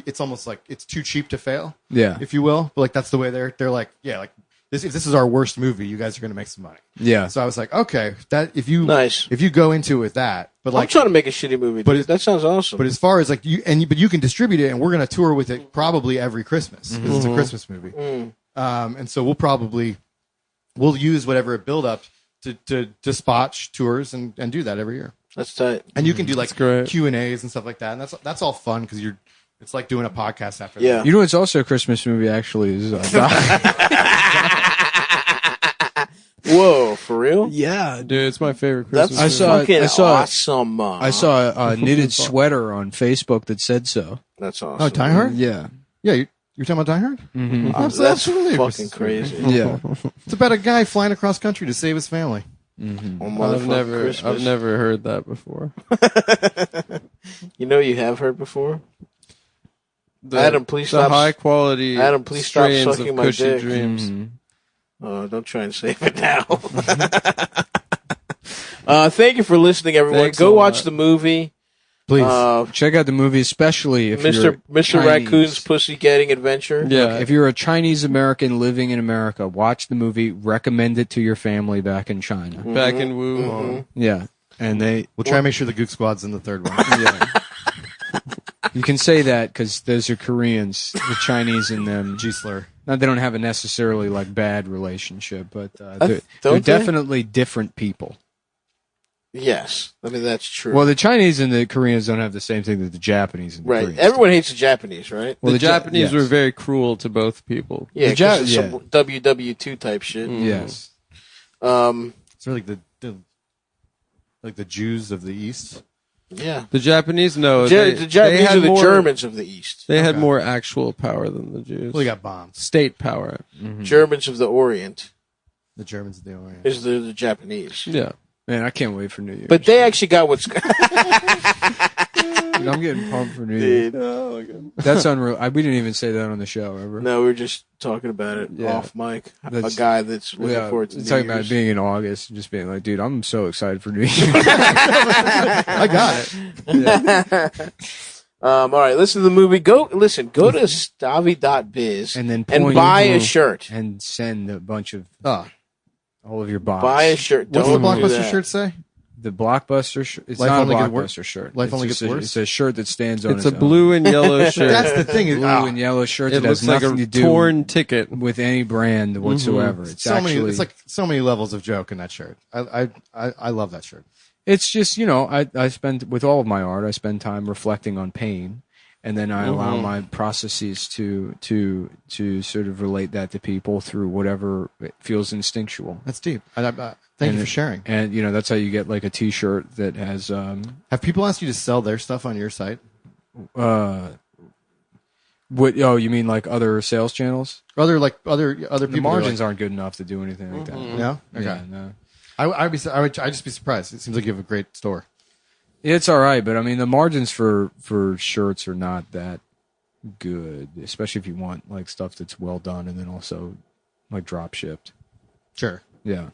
it's almost like it's too cheap to fail. Yeah. If you will. But like that's the way they're like, yeah, like if this is our worst movie, you guys are gonna make some money. Yeah. So I was like, okay, that if you Nice. if you go into it with that, but I'm like trying to make a shitty movie, but that sounds awesome. but as far as like but you can distribute it, and we're gonna tour with it probably every Christmas because it's a Christmas movie. And so we'll use whatever build up to spot tours and do that every year. That's tight. And you can do like great. Q&As and stuff like that, and that's all fun because it's like doing a podcast after Yeah. that. You know, it's also a Christmas movie. Actually, is Whoa, for real? yeah. Dude, it's my favorite Christmas That's movie. awesome. I saw a knitted sweater on Facebook that said so. That's awesome. Oh, Die Hard? Yeah. Yeah, you're talking about Die Hard? Mm-hmm. That's Absolutely. fucking crazy. Yeah. It's about a guy flying across country to save his family. Mm-hmm. Oh, I've motherfucking Christmas. never heard that before. You know you have heard before? The, Adam, please the stop. high quality Adam, please stop strains sucking of my cushy dick. dreams. Mm-hmm. Oh, don't try and save it now. Thank you for listening, everyone. Thanks Go a watch lot. the movie. Please. Check out the movie, especially if you're Mr. Chinese. Raccoon's Pussy Getting Adventure. Yeah. If you're a Chinese American living in America, watch the movie. Recommend it to your family back in China. Back in Wuhan. Yeah, and We'll try and make sure the Gook Squad's in the third one. yeah. You can say that because those are Koreans. The Chinese in them, G-slur. now they don't have a necessarily like bad relationship, but they're don't they? definitely different people. Yes. I mean, that's true. Well, the Chinese and the Koreans don't have the same thing that the Japanese and the right. Koreans. Everyone hates the Japanese, right? Well, The Japanese yes. were very cruel to both people. Yeah, The Ja- 'cause it's some WW2 type shit. Yes. It's really like the Jews of the East. Yeah. The Japanese, no. The they Japanese had are the more, Germans of the East. They had Okay. more actual power than the Jews. Well, they got bombs. State power. Germans of the Orient The Germans of the Orient. is the Japanese. Yeah. Man, I can't wait for New Year's. But they actually got what's... Dude, I'm getting pumped for New Year's. Dude. That's unreal. We didn't even say that on the show ever. No, we were just talking about it Yeah. off mic. That's- a guy that's looking Yeah, forward to New talking about Year's. it being in August, and just being like, dude, I'm so excited for New Year's. I got it. All right, listen to the movie. Go to stavi.biz And then and point buy a to- shirt. and send a bunch of Oh, all of your box. Buy a shirt. what's the Don't do Blockbuster that. shirt say? The Blockbuster shirt. It's Life not a only get wor- Blockbuster shirt. Life It's only just gets worse? It's a shirt that stands on It's a its own. blue and yellow shirt. That's the thing. blue and yellow shirt It that has looks like nothing a to do torn ticket. with any brand whatsoever. It's So actually many. It's like so many levels of joke in that shirt. I love that shirt. it's just, you know, I spend with all of my art, I spend time reflecting on pain, and then I allow my processes to sort of relate that to people through whatever it feels instinctual. That's deep. Thank you for sharing. And you know, that's how you get like a T-shirt that has Have people asked you to sell their stuff on your site? what? Oh, you mean like other sales channels? Other people. The margins aren't good enough to do anything like that. No. Okay. Yeah, no. I'd just be surprised. It seems like you have a great store. It's all right, but I mean the margins for shirts are not that good, especially if you want like stuff that's well done and then also like drop shipped. Sure. Yeah.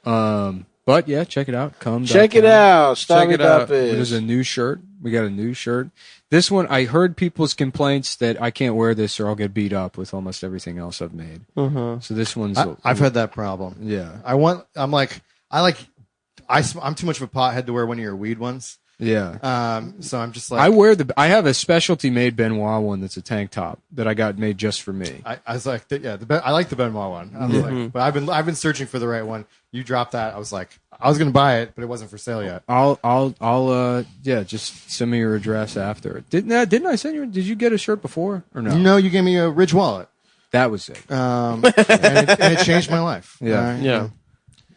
But yeah, check it out. Check it out. Check it out. There's a new shirt. We got a new shirt. This one, I heard people's complaints that I can't wear this or I'll get beat up with almost everything else I've made. So this one's. I've had that problem. Yeah. I'm too much of a pothead to wear one of your weed ones. Yeah. So I'm just like I have a specialty made Benoit one that's a tank top that I got made just for me. I was like, I like the Benoit one. I was like, but I've been searching for the right one. You dropped that. I was like, I was gonna buy it, but it wasn't for sale yet. I'll just send me your address after. Didn't I send you? Did you get a shirt before or no? No, you gave me a Ridge wallet, That was it. and it changed my life. Yeah. All right? Yeah.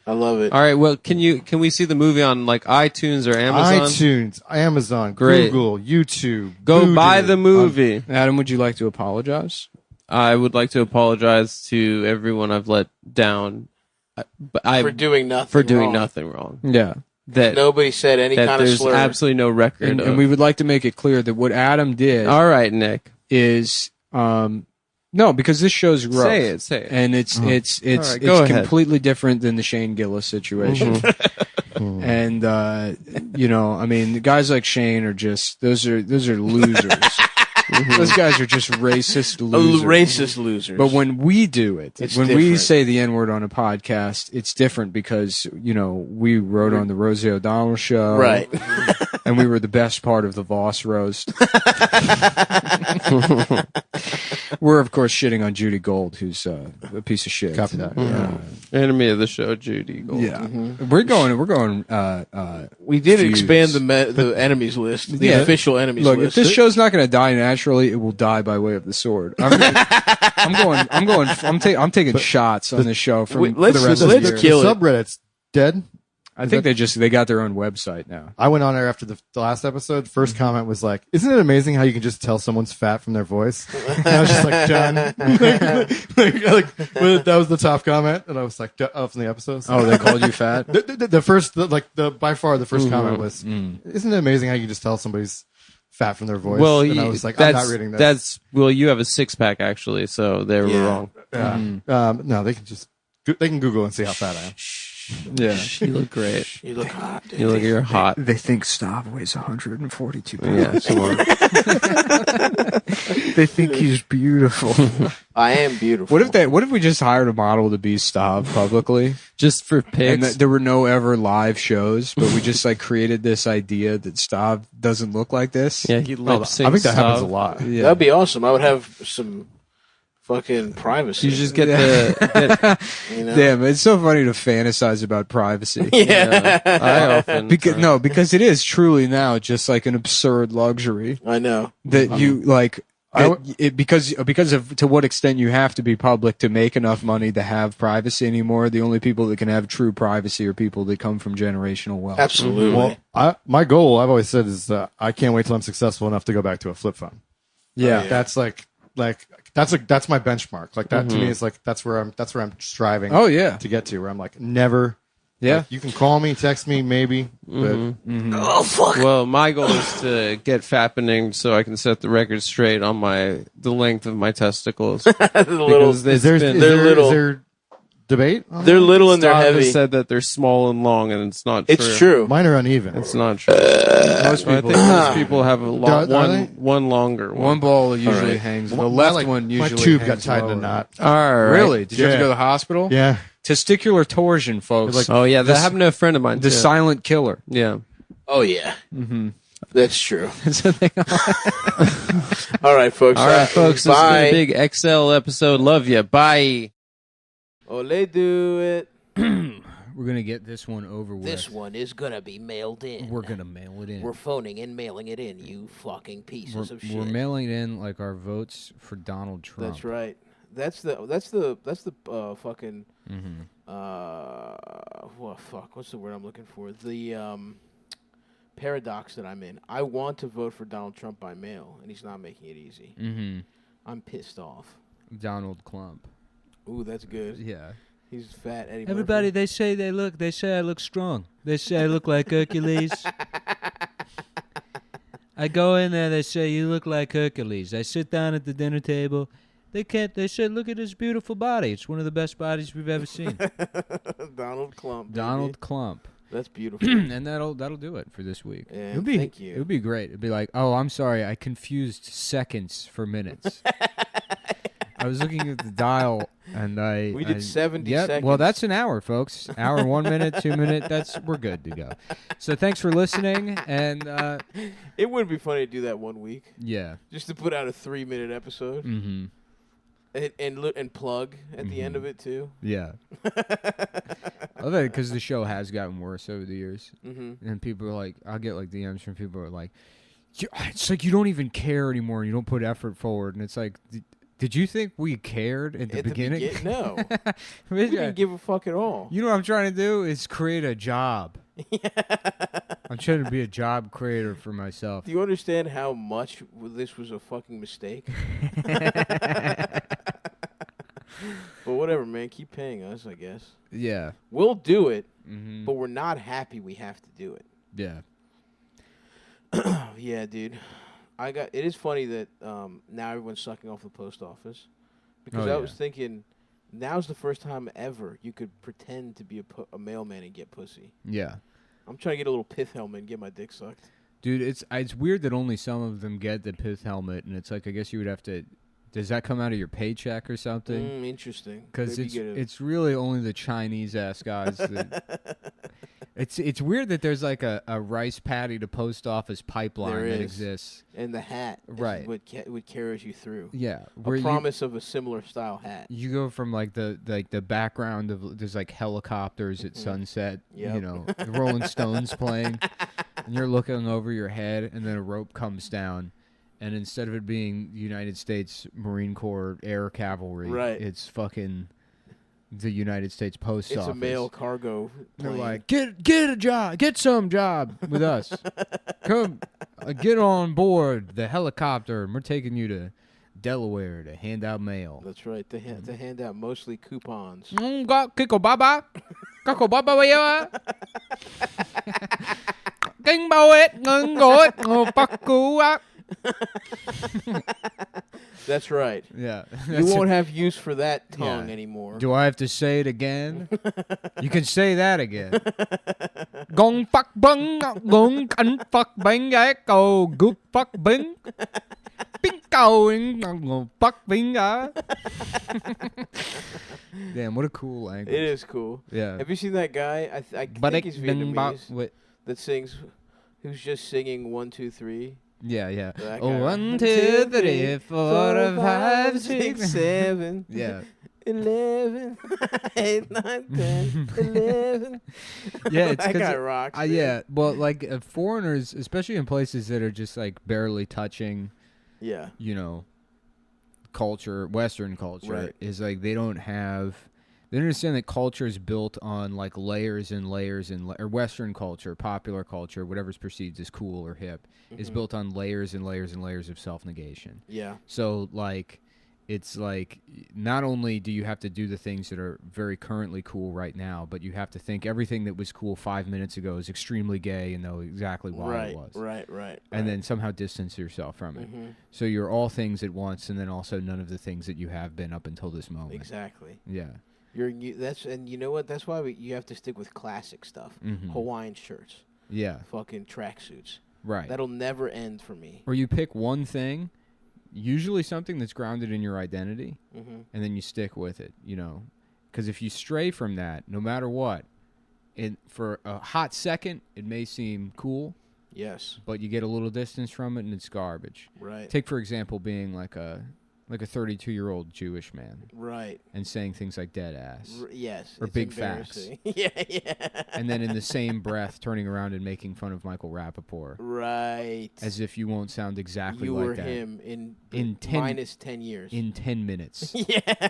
I love it. All right. Well, can we see the movie on like iTunes or Amazon? iTunes, Amazon, Great. Google, YouTube. Go Vudu. buy the movie. Adam, would you like to apologize? I would like to apologize to everyone I've let down. For doing nothing. for doing wrong. nothing wrong. Yeah. That Nobody said any that kind of there's slur. absolutely no record. And of. we would like to make it clear that what Adam did All right, Nick. is No, because this show's rough. Say it. And it's All right, go ahead. completely different than the Shane Gillis situation. And I mean, guys like Shane are just those are losers. Those guys are just racist losers. Racist losers. But when we do it, It's when we different. say the N-word on a podcast, it's different because, we wrote on the Rosie O'Donnell show. Right. And we were the best part of the Voss roast. We're, of course, shitting on Judy Gold, who's a piece of shit. Copy that. Enemy of the show, Judy Gold. Yeah. We're going, We did Fuse. expand the enemies list, the official enemies look, list. if this show's not going to die naturally, it will die by way of the sword. I'm taking shots on this show for the rest of the year. kill it. Subreddit's dead. I think they got their own website now. I went on there after the last episode. First comment was like, "Isn't it amazing how you can just tell someone's fat from their voice?" And I was just like, "Done." That was the top comment, and I was like, "From the episodes." Oh, they called you fat? By far the first comment was, "Isn't it amazing how you can just tell somebody's fat from their voice?" Well, and I was like, "I'm not reading this." You have a 6-pack actually, so they were wrong. Yeah. No, they can Google and see how fat I am. Yeah. You look great. You look hot. Dude. You're hot. They think Stav weighs 142 pounds. Yeah, come on. They think he's beautiful. I am beautiful. What if we just hired a model to be Stav publicly? Just for And pics. there were no ever live shows, but we just created this idea that Stav doesn't look like this. Yeah, he lip syncs. I think that happens a lot. Yeah. That'd be awesome. I would have some fucking privacy. You just get Damn, it's so funny to fantasize about privacy. Yeah. I often Because it is truly now just like an absurd luxury I know. that you like. Because of to what extent you have to be public to make enough money to have privacy anymore. The only people that can have true privacy are people that come from generational wealth. Absolutely. Well, my goal, I've always said, is I can't wait till I'm successful enough to go back to a flip phone. Yeah. That's that's my benchmark. Like that to me is like that's where I'm striving. Oh yeah. To get to where I'm like never. Yeah. Like, you can call me, text me, maybe. But Oh fuck. Well, my goal is to get fappening so I can set the record straight on the length of my testicles. Because is there debate? on They're that? little and they're Stav heavy. has said that they're small and long, and it's not true. It's true. Mine are uneven. It's not true. Most I people. think most people have a Are they? one longer one. One ball usually right. hangs. The My, left like, one usually. my tube got hangs tied in a lower. knot. All right. Really? Did you have to Yeah. go to the hospital? Yeah. Testicular torsion, folks. Like- Oh yeah, that This- happened to a friend of mine. the too. silent killer. Yeah. Oh yeah. That's true. So they- All right, folks. All right, folks. This has been Bye. a big XL episode. Love you. Bye. Ole do it. We're gonna get this one over with. This one is gonna be mailed in. We're gonna mail it in. We're phoning and mailing it in. You fucking pieces of shit. We're mailing it in like our votes for Donald Trump. That's right. That's the fucking what fuck? What's the word I'm looking for? The paradox that I'm in. I want to vote for Donald Trump by mail, and he's not making it easy. Mm-hmm. I'm pissed off. Donald Clump. Ooh, that's good. Yeah. He's fat Eddie Everybody, Murphy. they say I look strong. They say I look like Hercules. I go in there, they say you look like Hercules. I sit down at the dinner table. They said, look at his beautiful body. It's one of the best bodies we've ever seen. Donald Clump. Donald baby. Clump. That's beautiful. And that'll do it for this week. Yeah, It'll be, thank you. It would be great. It'd be like, oh, I'm sorry, I confused seconds for minutes. I was looking at the dial, and We did 70 Well, seconds. that's an hour, folks. Hour, 1 minute, 2 minute. We're good to go. So thanks for listening, and It would be funny to do that one week, yeah. just to put out a 3-minute episode Mm-hmm. and plug at the end of it too. Yeah. I love it because the show has gotten worse over the years. Mm-hmm. And people are like, I'll get like DMs from people who are like, it's like you don't even care anymore. You don't put effort forward. And it's like, did you think we cared at the beginning? No, we didn't give a fuck at all. You know what I'm trying to do is create a job. I'm trying to be a job creator for myself. Do you understand how much this was a fucking mistake? But whatever, man. Keep paying us, I guess. Yeah. We'll do it, Mm-hmm. but we're not happy we have to do it. Yeah. Yeah, dude. It is funny that now everyone's sucking off the post office. Because Oh, I yeah. was thinking, now's the first time ever you could pretend to be a mailman and get pussy. Yeah. I'm trying to get a little pith helmet and get my dick sucked. Dude, it's weird that only some of them get the pith helmet, and it's like I guess you would have to. Does that come out of your paycheck or something? Interesting. Because Maybe it's really only the Chinese ass guys. That, it's weird that there's like a rice paddy to post office pipeline There that is. exists. And the hat, is Right. what carries you through. Yeah, A promise of a similar style hat. You go from like the background of there's like helicopters at sunset, Yep. you know, the Rolling Stones playing, and you're looking over your head, and then a rope comes down, and instead of it being United States Marine Corps Air Cavalry, Right. it's fucking the United States Post It's Office. a mail cargo They're plane. like, get a job, get some job with us. Come, get on board the helicopter, and we're taking you to Delaware to hand out mail. That's right. They hand out mostly coupons. Kiko Baba, Kako Baba Waya. Kinh bao hết ngân gối Paku. That's right. Yeah. You won't have use for that tongue Yeah. anymore. Do I have to say it again? You can say that again. Gong fuck bung, gong cắn fuck bánh gái cầu, good fuck bing. Bing cầu, fuck bing. Damn, what a cool language. It is cool. Yeah. Have you seen that guy? I think he's Vietnamese. That sings, who's just singing 1, 2, 3. Yeah, yeah. That Oh, guy. 1, 2, 3, 4, 5, 6, 7. Yeah. 11, 8, 9, 10, 11. Yeah, it's that 'cause guy rocks. man. yeah, well, like foreigners, especially in places that are just like barely touching, Yeah. you know, culture, Western culture, Right. is like they don't understand that culture is built on like layers and layers or Western culture, popular culture, whatever's perceived as cool or hip, is built on layers and layers and layers of self-negation. Yeah. So like, it's like not only do you have to do the things that are very currently cool right now, but you have to think everything that was cool 5 minutes ago is extremely gay and know exactly why it was. Right. And then somehow distance yourself from it. So you're all things at once, and then also none of the things that you have been up until this moment. Exactly. Yeah. And you know what? That's why you have to stick with classic stuff. Hawaiian shirts, Yeah. fucking tracksuits. Right. That'll never end for me. Or you pick one thing, usually something that's grounded in your identity, and then you stick with it, you know. Because if you stray from that, no matter what, for a hot second, it may seem cool, Yes. but you get a little distance from it, and it's garbage. Right. Take, for example, being like a 32-year-old Jewish man Right. and saying things like dead ass. Yes. Or it's big facts. embarrassing. Yeah. And then in the same breath, turning around and making fun of Michael Rappaport. Right. As if you won't sound exactly you like were that. him In 10 minus 10 years. In 10 minutes. Yeah.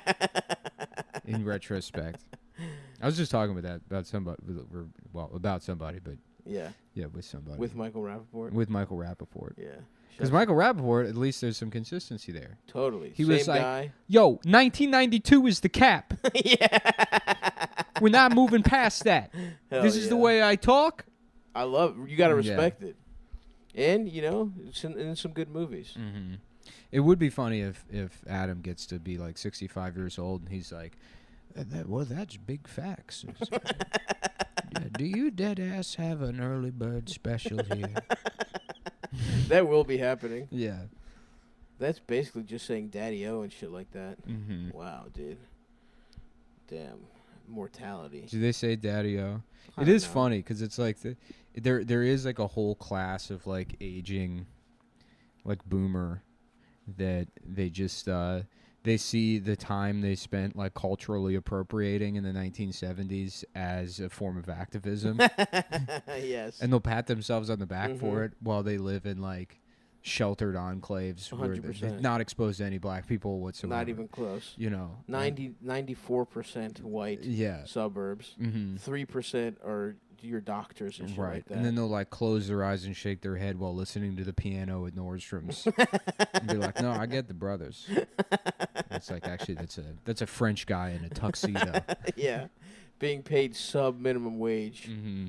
In retrospect. I was just talking about somebody, but Yeah. yeah, with somebody. With Michael Rappaport. With Michael Rappaport. Yeah. Because Michael Rappaport, at least there's some consistency there. Totally. He Same was like, guy. yo, 1992 is the cap. We're not moving past that. Hell This is the yeah. way I talk. I love. You got to Yeah. respect it. And it's in some good movies. Mm-hmm. It would be funny if Adam gets to be like 65 years old and he's like, well, that's big facts. Yeah, do you dead ass have an early bird special here? That will be happening. Yeah. That's basically just saying Daddy-O and shit like that. Mm-hmm. Wow, dude. Damn. Mortality. Do they say Daddy-O? I It don't is know. funny because it's like there is like a whole class of like aging, like boomer, that they just they see the time they spent like culturally appropriating in the 1970s as a form of activism, Yes. and they'll pat themselves on the back Mm-hmm. for it while they live in like sheltered enclaves where they're 100%. not exposed to any black people whatsoever. Not even close. you know, 94% white yeah. suburbs. Mm-hmm. 3% are your doctors and shit Right, like that. and then they'll like close their eyes and shake their head while listening to the piano at Nordstrom's, and be like, "No, I get the brothers." It's like actually that's a French guy in a tuxedo. Yeah. Being paid sub minimum wage. Mm-hmm.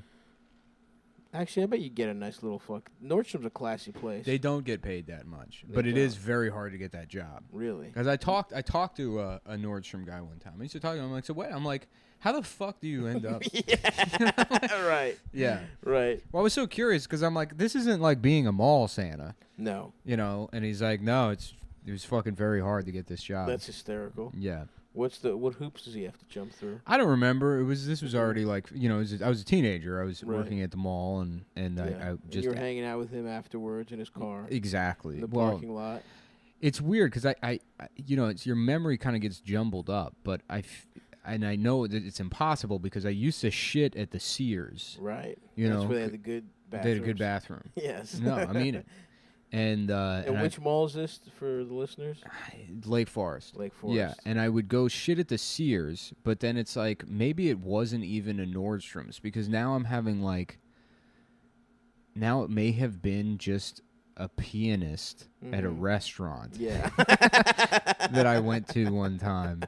Actually, I bet you get a nice little fuck. Nordstrom's a classy place. They don't get paid that much, but it is very hard to get that job. Really? Because I talked to a Nordstrom guy one time. I used to talk to him. I'm like, so what? I'm like, how the fuck do you end up? Right. Yeah. Right. Well, I was so curious because I'm like, this isn't like being a mall Santa, No. you know? And he's like, no, it was fucking very hard to get this job. That's hysterical. Yeah. What hoops does he have to jump through? I don't remember. This was already like, you know, I was a teenager. I was Right. working at the mall, and I just you were hanging out with him afterwards in his car. exactly In the well, parking lot. it's weird because I you know, it's your memory kind of gets jumbled up, but I know that it's impossible because I used to shit at the Sears. Right. You That's know, where they had the good bathrooms. They had a good bathroom. Yes. No, I mean it. And which mall is this for the listeners? Lake Forest. Lake Forest. Yeah, and I would go shit at the Sears, but then it's like maybe it wasn't even a Nordstrom's because now I'm having like now it may have been just a pianist at a restaurant. Yeah. that I went to one time.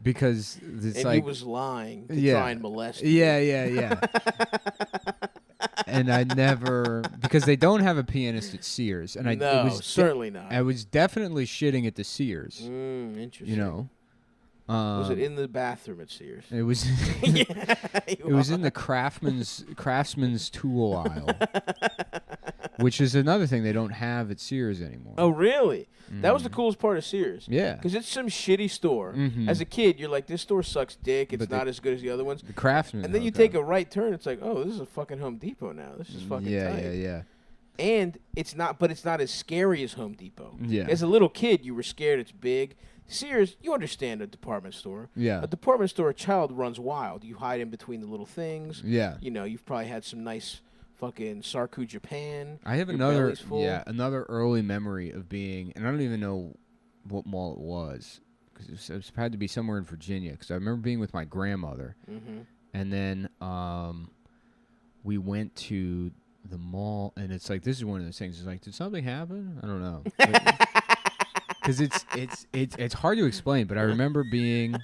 Because it's and like he was lying to yeah. try and molest you. Yeah. And I never because they don't have a pianist at Sears, and it was certainly not. I was definitely shitting at the Sears. Interesting. You know, was it in the bathroom at Sears? it was. It was in the craftsman's tool aisle, which is another thing they don't have at Sears anymore. Oh, really? That was the coolest part of Sears. Yeah. Because it's some shitty store. As a kid, you're like, this store sucks dick. It's not as good as the other ones. The Craftsman. And then you take a right turn. It's like, oh, this is a fucking Home Depot now. This is fucking tight. Yeah. And it's not as scary as Home Depot. Yeah. As a little kid, you were scared. It's big. Sears, you understand a department store. Yeah. A department store, a child runs wild. You hide in between the little things. Yeah. You know, you've probably had some nice fucking Sarku Japan. I have Your another belly's full. another early memory of being, and I don't even know what mall it was because it had to be somewhere in Virginia because I remember being with my grandmother, and then we went to the mall, and it's like this is one of those things. It's like, did something happen? I don't know. Because it's hard to explain, but I remember being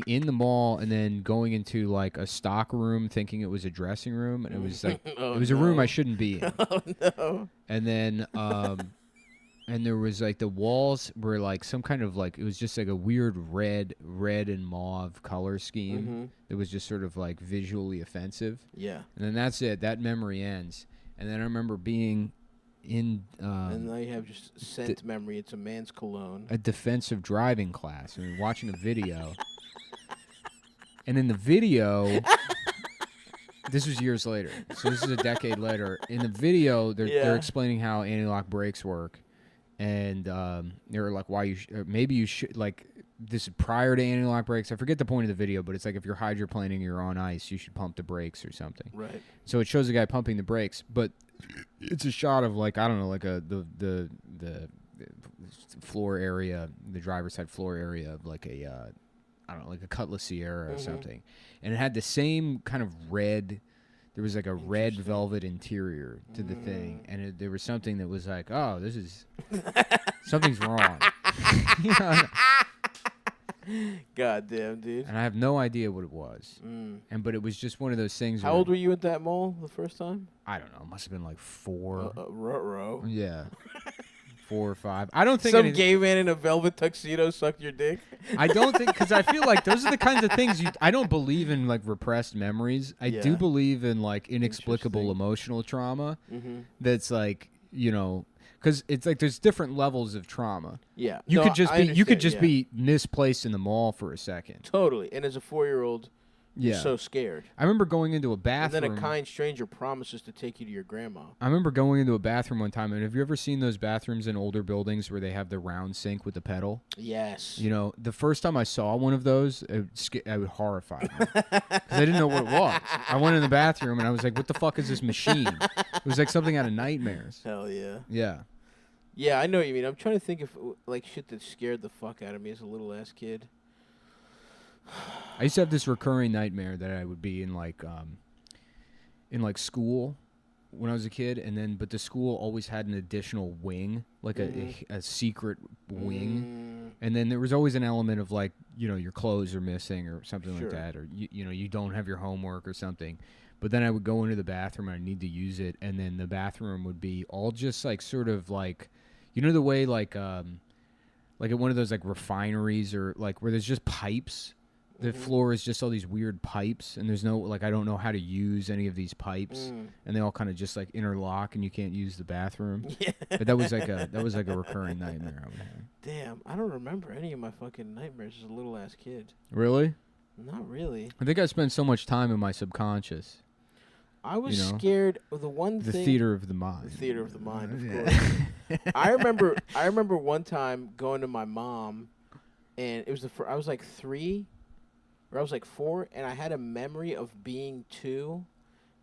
in the mall and then going into like a stock room thinking it was a dressing room, and it was like it was a room I shouldn't be in. Oh, no. And then and there was like the walls were like some kind of like it was just like a weird red and mauve color scheme that was just sort of like visually offensive. Yeah. And then that's it. That memory ends. And then I remember being in and now you have just scent memory. It's a man's cologne. a defensive driving class and watching a video. And in the video, this was years later. So this is a decade later. In the video, they're explaining how anti-lock brakes work. And they were like, why you maybe you should, like, this is prior to anti-lock brakes. I forget the point of the video, but it's like if you're hydroplaning, you're on ice, you should pump the brakes or something. Right. So it shows the guy pumping the brakes, but it's a shot of like, I don't know, like the floor area, the driver's side floor area of like a, I don't know, like a Cutlass Sierra or something. And it had the same kind of red. There was like a red velvet interior to the thing, and there was something that was like, "Oh, this is something's wrong." God damn, dude. And I have no idea what it was, but it was just one of those things. How old were you at that mall the first time? I don't know. It must have been like 4. Ruh-roh. Yeah. 4 or 5. I don't think some gay man in a velvet tuxedo sucked your dick. I don't think, because I feel like those are the kinds of things I don't believe in, like repressed memories. I do believe in like inexplicable emotional trauma. That's like, you know, because it's like there's different levels of trauma. Yeah, you could just be misplaced in the mall for a second. Totally, and as a 4-year-old. You're so scared. I remember going into a bathroom. And then a kind stranger promises to take you to your grandma. I remember going into a bathroom one time, and have you ever seen those bathrooms in older buildings where they have the round sink with the pedal? Yes. You know, the first time I saw one of those, it would horrify me. Because I didn't know what it was. I went in the bathroom, and I was like, what the fuck is this machine? It was like something out of Nightmares. Hell yeah. Yeah. Yeah, I know what you mean. I'm trying to think of like shit that scared the fuck out of me as a little-ass kid. I used to have this recurring nightmare that I would be in like school when I was a kid, but the school always had an additional wing, like a secret wing, and then there was always an element of like, you know, your clothes are missing or something like that, or you know, you don't have your homework or something. But then I would go into the bathroom and I need to use it, and then the bathroom would be all just like sort of like, you know, the way like at one of those like refineries or like where there's just pipes. The floor is just all these weird pipes, and there's no like I don't know how to use any of these pipes, and they all kind of just like interlock, and you can't use the bathroom. Yeah. But that was like a recurring nightmare I would have. Damn, I don't remember any of my fucking nightmares as a little ass kid. Really? Not really. I think I spent so much time in my subconscious. I was scared of the one thing. The theater of the mind. The theater of the mind, of course. I remember one time going to my mom, and it was I was like 3. Or I was like 4, and I had a memory of being 2,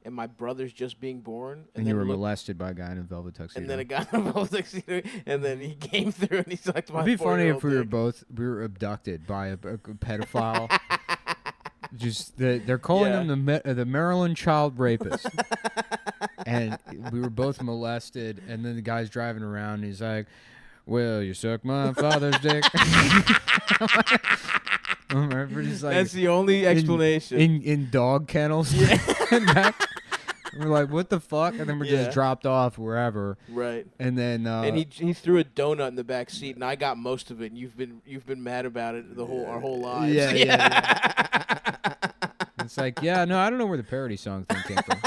and my brother's just being born. And you were molested by a guy in a velvet tuxedo. And then a guy in a velvet tuxedo, and then he came through and he sucked my. It'd be funny if we dick. were abducted by a pedophile. They're calling him the Maryland child rapist, and we were both molested. And then the guy's driving around, and he's like, "Well, you suck my father's dick." That's the only explanation. In dog kennels. Yeah. We're like, what the fuck? And then we're just dropped off wherever. Right. And then and he threw a donut in the back seat, and I got most of it. And you've been mad about it our whole lives. Yeah. It's like, no, I don't know where the parody song thing came from.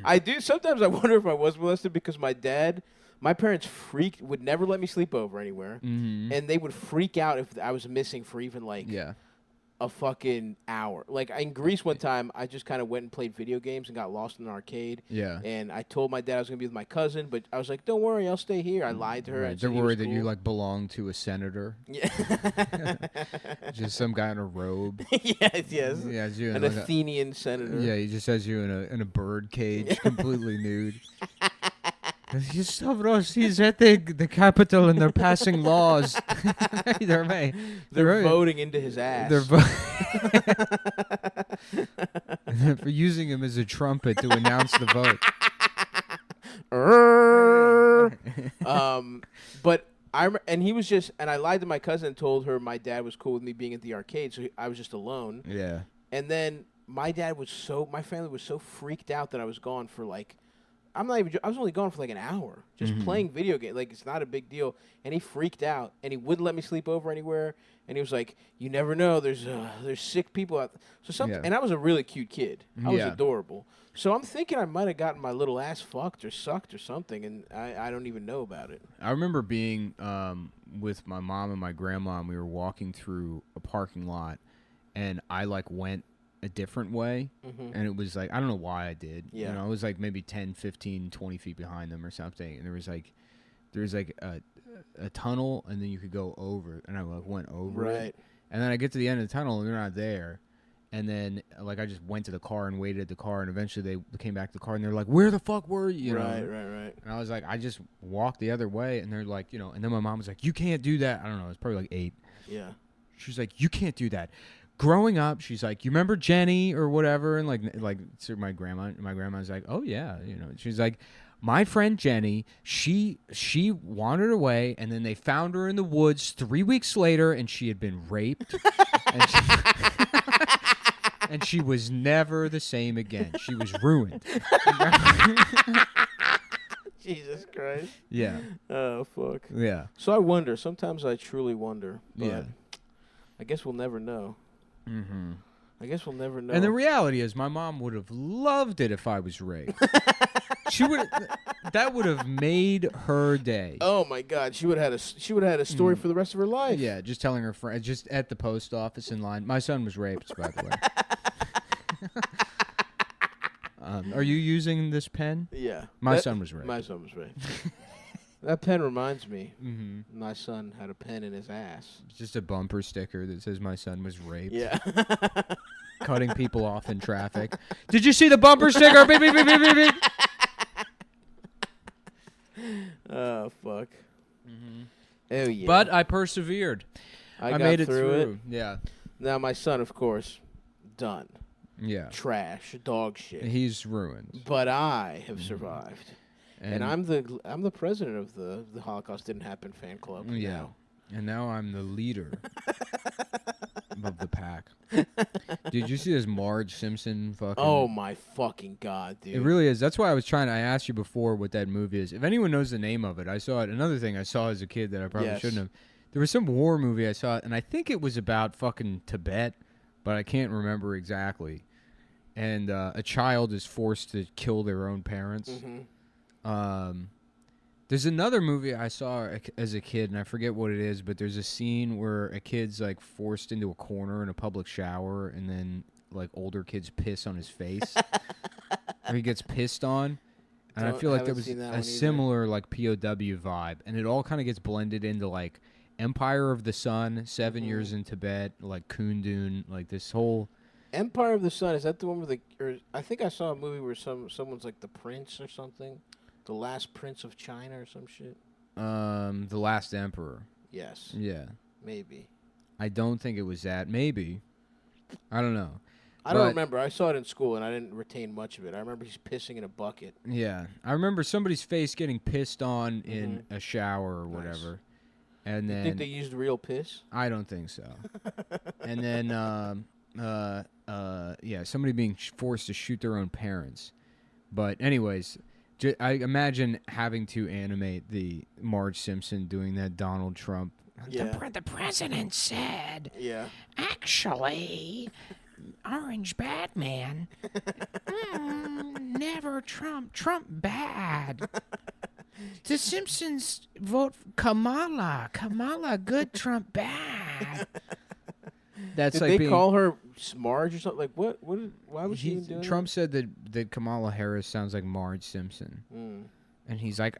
I do. Sometimes I wonder if I was molested because my parents would never let me sleep over anywhere, and they would freak out if I was missing for even like a fucking hour. Like in Greece one time, I just kind of went and played video games and got lost in an arcade. Yeah. And I told my dad I was going to be with my cousin, but I was like, don't worry, I'll stay here. I lied to her. Right. They're worried that you like belong to a senator. Yeah. Just some guy in a robe. Yes. Yeah, an like Athenian senator. Yeah, he just has you in a bird cage, completely nude. Stavros, he's at the Capitol and they're passing laws. They're voting into his ass. They're for using him as a trumpet to announce the vote. But and he was just, and I lied to my cousin and told her my dad was cool with me being at the arcade, so I was just alone. Yeah. And then my family was so freaked out that I was gone for like, I was only gone for like an hour, just playing video games. Like, it's not a big deal. And he freaked out, and he wouldn't let me sleep over anywhere. And he was like, "You never know. There's sick people out." And I was a really cute kid. I was adorable. So I'm thinking I might have gotten my little ass fucked or sucked or something, and I don't even know about it. I remember being with my mom and my grandma, and we were walking through a parking lot, and I like went a different way, and it was like, I don't know why I did. You know, I was like maybe 10, 15, 20 feet behind them or something, and there was like a tunnel, and then you could go over, and I like went over it, and then I get to the end of the tunnel and they're not there, and then like I just went to the car and waited at the car, and eventually they came back to the car and they're like, "Where the fuck were you?" Right. And I was like, I just walked the other way, and they're like, and then my mom was like, "You can't do that." I don't know, it was probably like 8. Yeah. She's like, "You can't do that." Growing up, she's like, "You remember Jenny or whatever?" And like so my grandma's like, "Oh yeah," She's like, "My friend Jenny, she wandered away, and then they found her in the woods 3 weeks later, and she had been raped, and she was never the same again. She was ruined." Jesus Christ. Yeah. Oh fuck. Yeah. So I wonder. Sometimes I truly wonder. But I guess we'll never know. Mm-hmm. I guess we'll never know. And the reality is, my mom would have loved it if I was raped. That would have made her day. Oh my God, she would have had a story for the rest of her life. Yeah, just telling her friend, just at the post office in line. My son was raped, by the way. Are you using this pen? Yeah, my son was raped. My son was raped. That pen reminds me. My son had a pen in his ass. It's just a bumper sticker that says my son was raped. Yeah. Cutting people off in traffic. Did you see the bumper sticker? Beep, beep, beep, beep, beep, beep. Oh, fuck. Oh, yeah. But I persevered. I made it through it. Yeah. Now, my son, of course, done. Yeah. Trash. Dog shit. He's ruined. But I have survived. And I'm the president of the Holocaust Didn't Happen fan club. Yeah. And now I'm the leader of the pack. Did you see this Marge Simpson fucking? Oh my fucking god, dude! It really is. That's why I asked you before what that movie is. If anyone knows the name of it, I saw it. Another thing I saw as a kid that I probably shouldn't have. There was some war movie I saw, and I think it was about fucking Tibet, but I can't remember exactly. And a child is forced to kill their own parents. There's another movie I saw as a kid, and I forget what it is, but there's a scene where a kid's like forced into a corner in a public shower, and then like older kids piss on his face, or he gets pissed on. And I feel like there was a similar like POW vibe, and it all kind of gets blended into like Empire of the Sun, 7 Years in Tibet, like Kundun, like this whole. Empire of the Sun, is that the one with I think I saw a movie where someone's like the prince or something, the last prince of China or some shit. The Last Emperor. Yes. Yeah. Maybe. I don't think it was that. Maybe. I don't know. I don't remember. I saw it in school, and I didn't retain much of it. I remember he's pissing in a bucket. Yeah. I remember somebody's face getting pissed on in a shower or whatever. Nice. And then, you think they used real piss? I don't think so. And then, somebody being forced to shoot their own parents. But anyways, I imagine having to animate the Marge Simpson doing that Donald Trump. Yeah. The president said, yeah, actually, Orange Batman, never Trump bad. The Simpsons vote Kamala good, Trump bad. That's Did like they call her Marge or something? Like what? Why was she doing Trump said that Kamala Harris sounds like Marge Simpson. And she's like,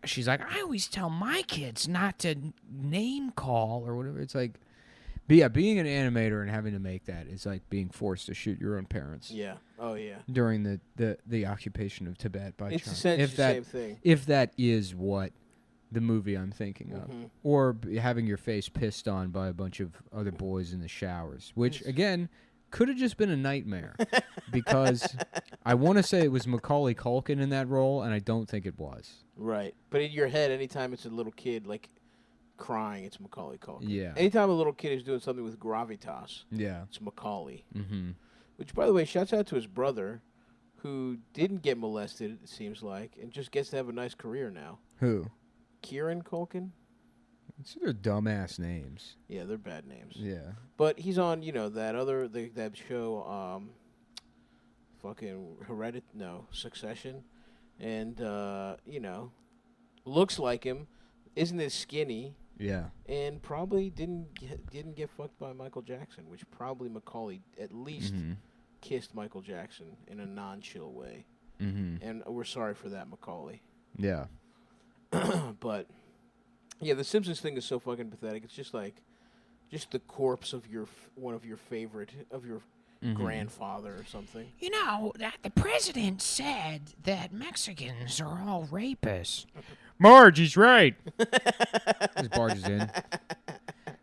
I always tell my kids not to name call or whatever. It's like, but yeah, being an animator and having to make that is like being forced to shoot your own parents. Yeah. Oh yeah. During the occupation of Tibet by China. It's essentially the same thing. If that is what the movie I'm thinking of, or having your face pissed on by a bunch of other boys in the showers, which again could have just been a nightmare, because I want to say it was Macaulay Culkin in that role, and I don't think it was. Right, but in your head, anytime it's a little kid like crying, it's Macaulay Culkin. Yeah. Anytime a little kid is doing something with gravitas, it's Macaulay. Which, by the way, shouts out to his brother, who didn't get molested, it seems like, and just gets to have a nice career now. Who? Kieran Culkin. These are dumbass names. Yeah, they're bad names. Yeah. But he's on, that show, fucking Succession. And, looks like him, isn't as skinny. Yeah. And probably didn't get fucked by Michael Jackson, which probably Macaulay at least kissed Michael Jackson in a non-chill way. And we're sorry for that, Macaulay. Yeah. But yeah, the Simpsons thing is so fucking pathetic. It's just like, the corpse of one of your favorite of your grandfather or something. You know that the president said that Mexicans are all rapists. Marge, he's right. This Marge is in.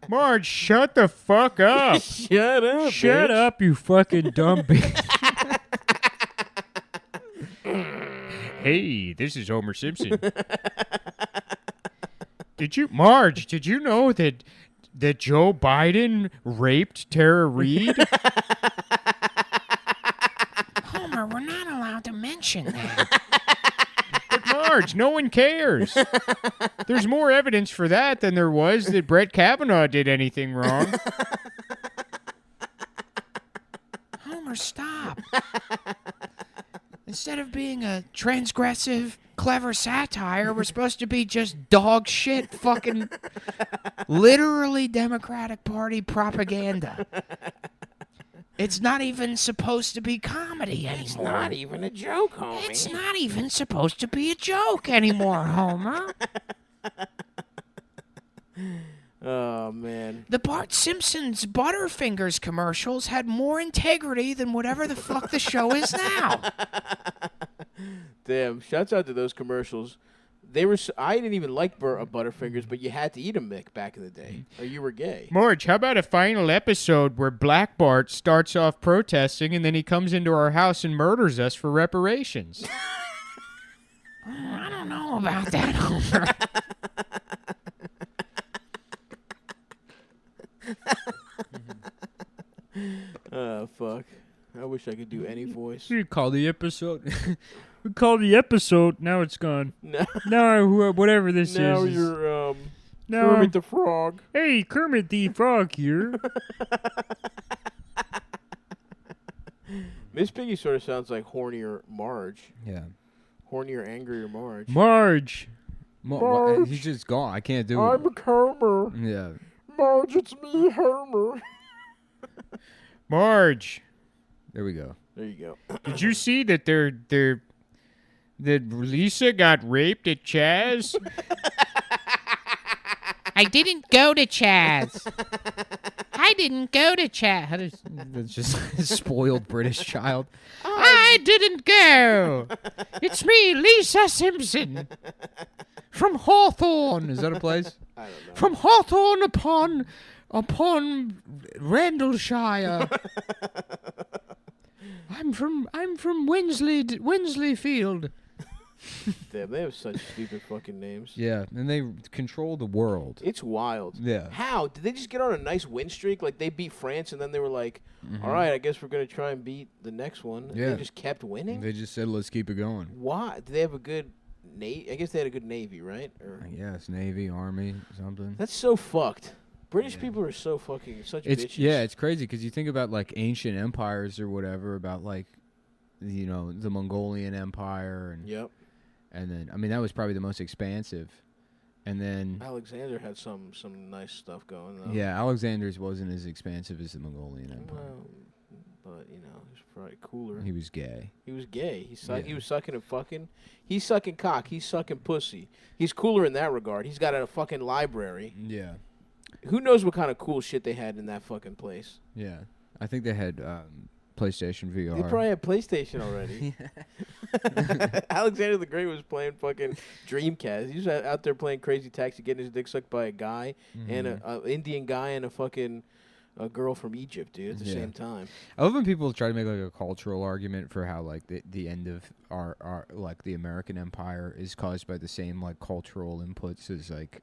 Marge, shut the fuck up. Shut up. Shut bitch. up, you fucking dumb bitch. Hey, this is Homer Simpson. Marge, did you know that Joe Biden raped Tara Reid? Homer, we're not allowed to mention that. But Marge, no one cares. There's more evidence for that than there was that Brett Kavanaugh did anything wrong. Homer, stop. Instead of being a transgressive, clever satire, we're supposed to be just dog shit fucking literally Democratic Party propaganda. It's not even supposed to be comedy anymore. It's not even a joke, homie. It's not even supposed to be a joke anymore, Homer. Oh, man. The Bart Simpson's Butterfingers commercials had more integrity than whatever the fuck the show is now. Damn, shouts out to those commercials. I didn't even like Butterfingers, but you had to eat them, Mick, back in the day, or you were gay. Marge, how about a final episode where Black Bart starts off protesting and then he comes into our house and murders us for reparations? I don't know about that, Homer. fuck. I wish I could do any voice. You call the episode. We call the episode. Now it's gone. No. Now whatever this Now is. you're Now Kermit the Frog. Hey, Kermit the Frog here. Miss Piggy sort of sounds like hornier Marge. Yeah. Hornier, angrier Marge. Marge. Marge. He's just gone. I can't do it. I'm a Homer. Yeah. Marge, it's me, Homer. Marge. There we go. There you go. Did you see that that Lisa got raped at Chaz? I didn't go to Chaz. I didn't go to Chaz. That's just a spoiled British child. I didn't go. It's me, Lisa Simpson. From Hawthorne. Is that a place? I don't know. From Hawthorne upon Randallshire. I'm from Wensley Field. Damn, they have such stupid fucking names. Yeah, and they control the world. It's wild. Yeah. How? Did they just get on a nice win streak? Like, they beat France, and then they were like, all right, I guess we're going to try and beat the next one. And Yeah. they just kept winning? They just said, let's keep it going. Why? Did they have a good Navy? I guess they had a good Navy, right? Or Yes, Navy, Army, something. That's so fucked. British people are so fucking such bitches. Yeah, it's crazy because you think about like ancient empires or whatever, about like, you know, the Mongolian Empire and Yep. and then I mean that was probably the most expansive, and then Alexander had some nice stuff going, though. yeah, Alexander's wasn't as expansive as the Mongolian Empire. Well, but, you know, he was probably cooler. He was gay. He was gay. He Yeah. was sucking and fucking. He's sucking cock. He's sucking pussy. He's cooler in that regard. He's got a fucking library. Yeah, Who knows what kind of cool shit they had in that fucking place? yeah. I think they had PlayStation VR. They probably had PlayStation already. Alexander the Great was playing fucking Dreamcast. He was out there playing Crazy Taxi, getting his dick sucked by a guy and a Indian guy and a fucking a girl from Egypt, dude, at the same time. I love when people try to make like a cultural argument for how like the end of our like the American Empire is caused by the same like cultural inputs as like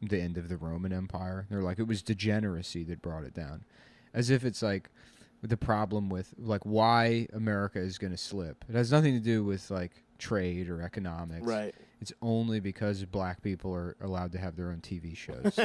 the end of the Roman Empire. They're like it was degeneracy that brought it down, as if it's like the problem with like why America is going to slip. It has nothing to do with like trade or economics. Right. It's only because black people are allowed to have their own TV shows.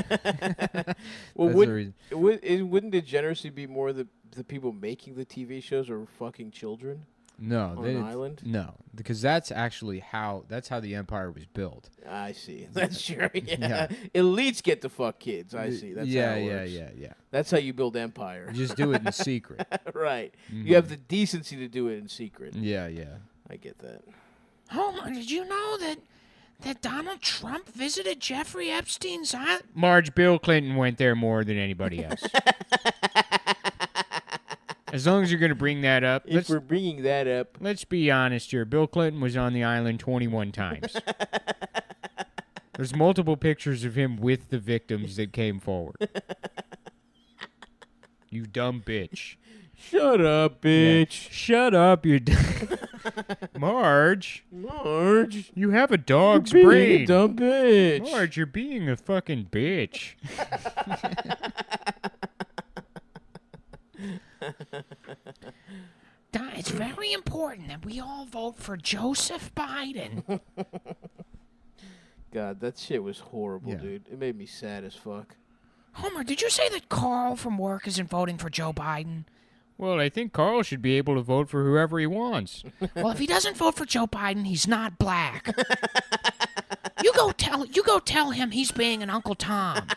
Well, That's the reason. wouldn't degeneracy be more the people making the TV shows or fucking children No, on an island? No, because that's actually how the empire was built. I see. That's true. Yeah. Yeah. Elites get to fuck kids. I see. That's yeah, how it yeah, works. yeah. That's how you build empire. You just do it in secret. Right. You have the decency to do it in secret. Yeah, yeah. I get that. Homer, did you know that Donald Trump visited Jeffrey Epstein's island? Marge, Bill Clinton went there more than anybody else. As long as you're going to bring that up, If we're bringing that up, let's be honest here. Bill Clinton was on the island 21 times. There's multiple pictures of him with the victims that came forward. You dumb bitch. shut up, bitch. Shut up, you Marge, Marge, you have a dog's you're being brain. a dumb bitch. Marge, you're being a fucking bitch. It's very important that we all vote for Joseph Biden. God, that shit was horrible, Yeah. dude. It made me sad as fuck. Homer, did you say that Carl from work isn't voting for Joe Biden? Well, I think Carl should be able to vote for whoever he wants. Well, if he doesn't vote for Joe Biden, he's not black. You go tell him he's being an Uncle Tom.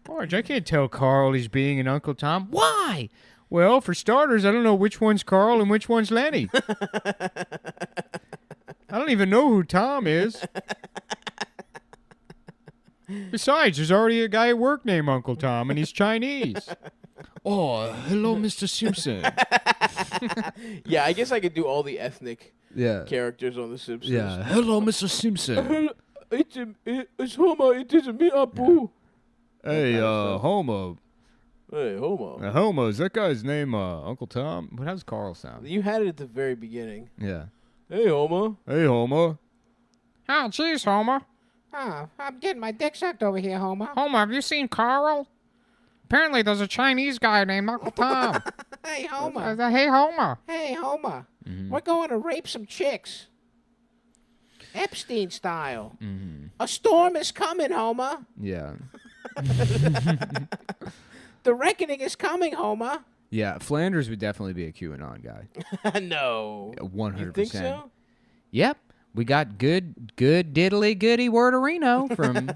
Marge, I can't tell Carl he's being an Uncle Tom. Why? Well, for starters, I don't know which one's Carl and which one's Lenny. I don't even know who Tom is. Besides, there's already a guy at work named Uncle Tom, and he's Chinese. Oh, hello, Mr. Simpson. Yeah, I guess I could do all the ethnic Yeah. characters on The Simpsons. Yeah. Hello, Mr. Simpson. It's Homer. It is me, Apu. Hey, Homo. Hey, Homer. Homo, is that guy's name Uncle Tom? How does Carl sound? You had it at the very beginning. Yeah. Hey, Homer. Hey, Homo. Oh, jeez, Homer. Oh, I'm getting my dick sucked over here, Homer. Homer, have you seen Carl? Apparently, there's a Chinese guy named Uncle Tom. Hey, Homer. Hey, Homer. Hey, Homer. We're going to rape some chicks. Epstein style. A storm is coming, Homer. Yeah. The reckoning is coming, Homer. Yeah, Flanders would definitely be a QAnon guy. No. 100%. You think so? Yep. We got good diddly goody wordarino from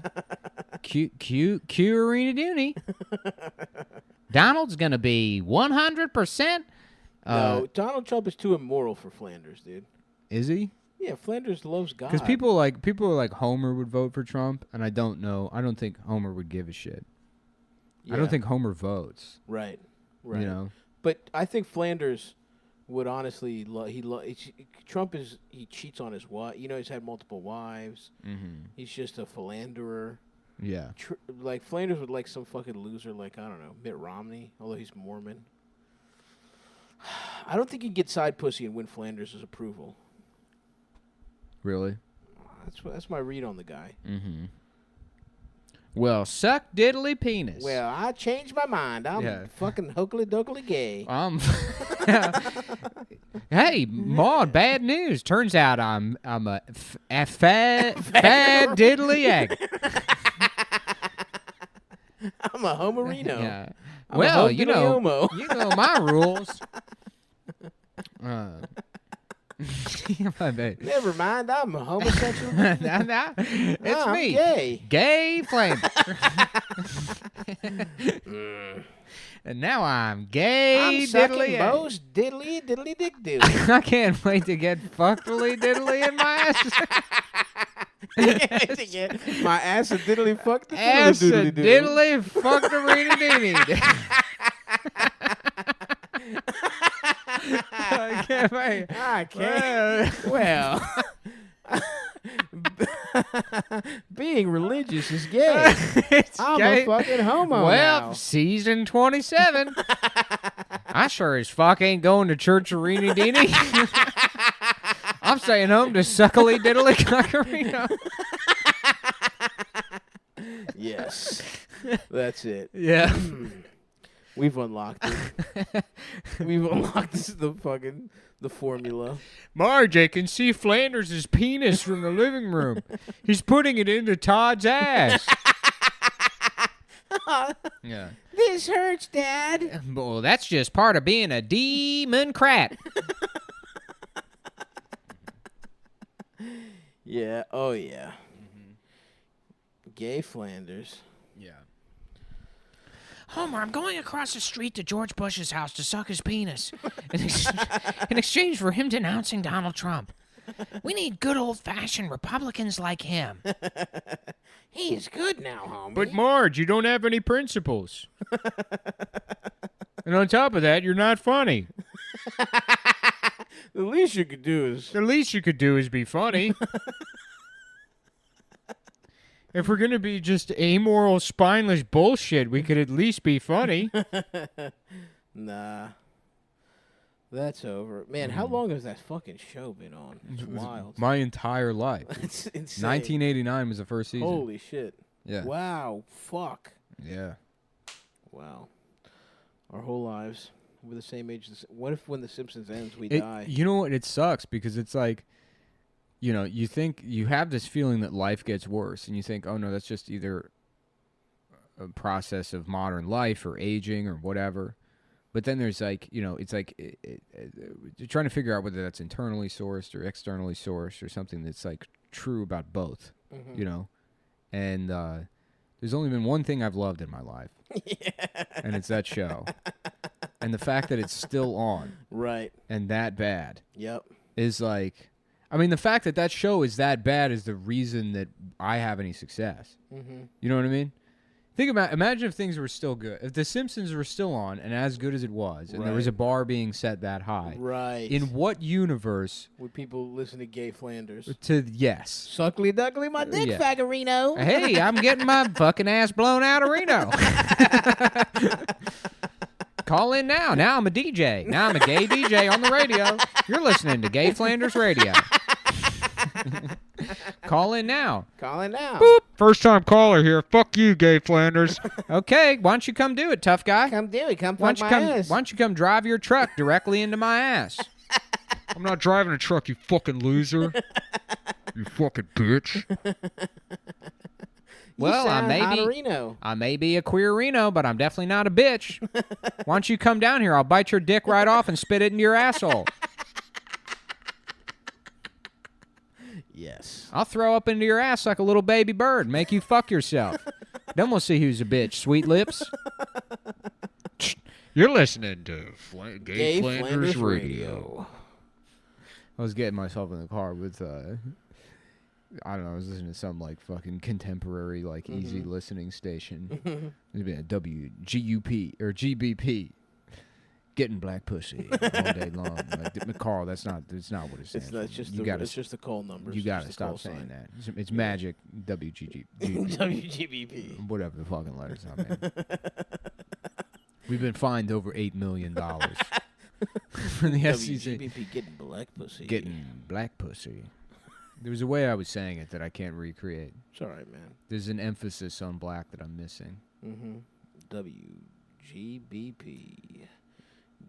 Q Arena Dooney. Donald's gonna be 100%. No, Donald Trump is too immoral for Flanders, dude. Is he? Yeah, Flanders loves God. Because people are like Homer would vote for Trump, and I don't know. I don't think Homer would give a shit. I don't think Homer votes. Right. You know. But I think Flanders would honestly Trump he cheats on his wife. You know, he's had multiple wives. Mm-hmm. He's just a philanderer. Yeah. Like Flanders would like some fucking loser like, I don't know, Mitt Romney, although he's Mormon. I don't think you can get side pussy and win Flanders' approval. Really? That's my read on the guy. Mm-hmm. Well, suck diddly penis. Well, I changed my mind. I'm fucking hokely dokely gay. Hey, Maud, bad news. Turns out I'm a fat diddly egg. I'm a homerino. Yeah. I'm well, a you know my rules. Never mind, I'm a homosexual. It's me. Gay. Gay Flanders. And now I'm gay. I'm sucking Bo's diddly dick dude. I can't wait to get fuckily diddly in my ass. My ass a diddly fuck the ass a diddly fuck the reedy doody. I can't wait. I can't. Well, being religious is gay. I'm gay. a fucking homo Well, now. season 27. I sure as fuck ain't going to church arena deeny. I'm staying home to suckily diddly cockerino. Yes, that's it. Yeah. We've unlocked it. We've unlocked the formula. Marge, I can see Flanders' penis from the living room. He's putting it into Todd's ass. Yeah. This hurts, Dad. Well, that's just part of being a demon-crat. Yeah. Oh, yeah. Gay Flanders. Yeah. Homer, I'm going across the street to George Bush's house to suck his penis in exchange for him denouncing Donald Trump. We need good old-fashioned Republicans like him. He's good now, homie. But Marge, you don't have any principles. And on top of that, you're not funny. The least you could do is be funny. If we're going to be just amoral, spineless bullshit, we could at least be funny. Nah. That's over. Man, how long has that fucking show been on? It's wild. My entire life. It's insane. 1989 was the first season. Holy shit. Yeah. Wow. Fuck. Yeah. Wow. Our whole lives. We're the same age. What if when The Simpsons ends, we die? You know what? It sucks because it's like, you know, you think you have this feeling that life gets worse, and you think, oh no, that's just either a process of modern life or aging or whatever. But then there's like, you know, it's like you're trying to figure out whether that's internally sourced or externally sourced or something that's like true about both, you know. And there's only been one thing I've loved in my life, and it's that show. And the fact that it's still on, right, and that bad, is like. I mean, the fact that that show is that bad is the reason that I have any success. You know what I mean? Imagine if things were still good. If The Simpsons were still on and as good as it was, and there was a bar being set that high. Right. In what universe would people listen to Gay Flanders? Yes. Suckly duckly my dick, faggerino. Hey, I'm getting my fucking ass blown out of Reno. Call in now. Now I'm a DJ. Now I'm a gay DJ on the radio. You're listening to Gay Flanders Radio. Call in now. Call it now. Boop. First time caller here. Fuck you, Gay Flanders. Okay, why don't you come do it, tough guy? Come do it. Come Why fuck don't my you come? ass. Why don't you come drive your truck directly into my ass? I'm not driving a truck, you fucking loser. You fucking bitch. Well, I may be a queerino, but I'm definitely not a bitch. Why don't you come down here? I'll bite your dick right off and spit it into your asshole. Yes. I'll throw up into your ass like a little baby bird, make you fuck yourself. Then we'll see who's a bitch, sweet lips. You're listening to Gay Flanders Radio. I was getting myself in the car with, I don't know, I was listening to some, like, fucking contemporary, like, easy listening station. It'd been a WGUP, or GBP. Getting black pussy all day long. Like, Carl, that's not what it stands It's for. it's just the call numbers. You gotta stop saying that. It's magic WGG. WGBP. Whatever the fucking letters are, man. We've been fined over $8 million from the FCC. WGBP getting black pussy. Getting black pussy. There was a way I was saying it that I can't recreate. It's all right, man. There's an emphasis on black that I'm missing. WGBP.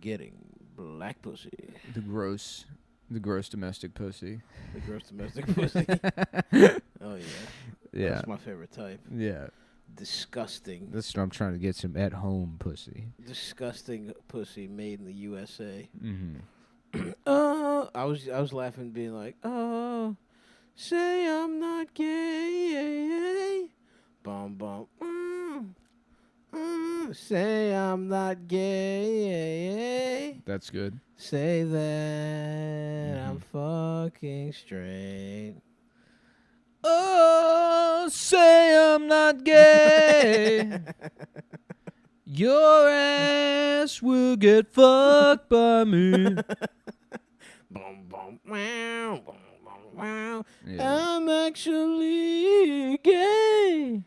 Getting black pussy. The gross domestic pussy. The gross domestic pussy. Oh, yeah. Yeah. That's my favorite type. Yeah. Disgusting. That's what I'm trying to get, some at-home pussy. Disgusting pussy made in the USA. Mm-hmm. I was laughing, being like, oh, say I'm not gay. Bum, bum. Say I'm not gay. That's good. Say that I'm fucking straight. Oh, say I'm not gay. Your ass will get fucked by me. Boom, boom, wow, boom, boom, wow. Yeah. I'm actually gay.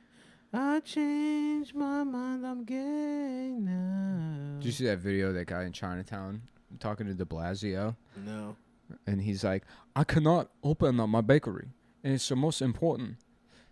I changed my mind. I'm gay now. Did you see that video of that guy in Chinatown talking to de Blasio? No. And he's like, I cannot open up my bakery. And it's the most important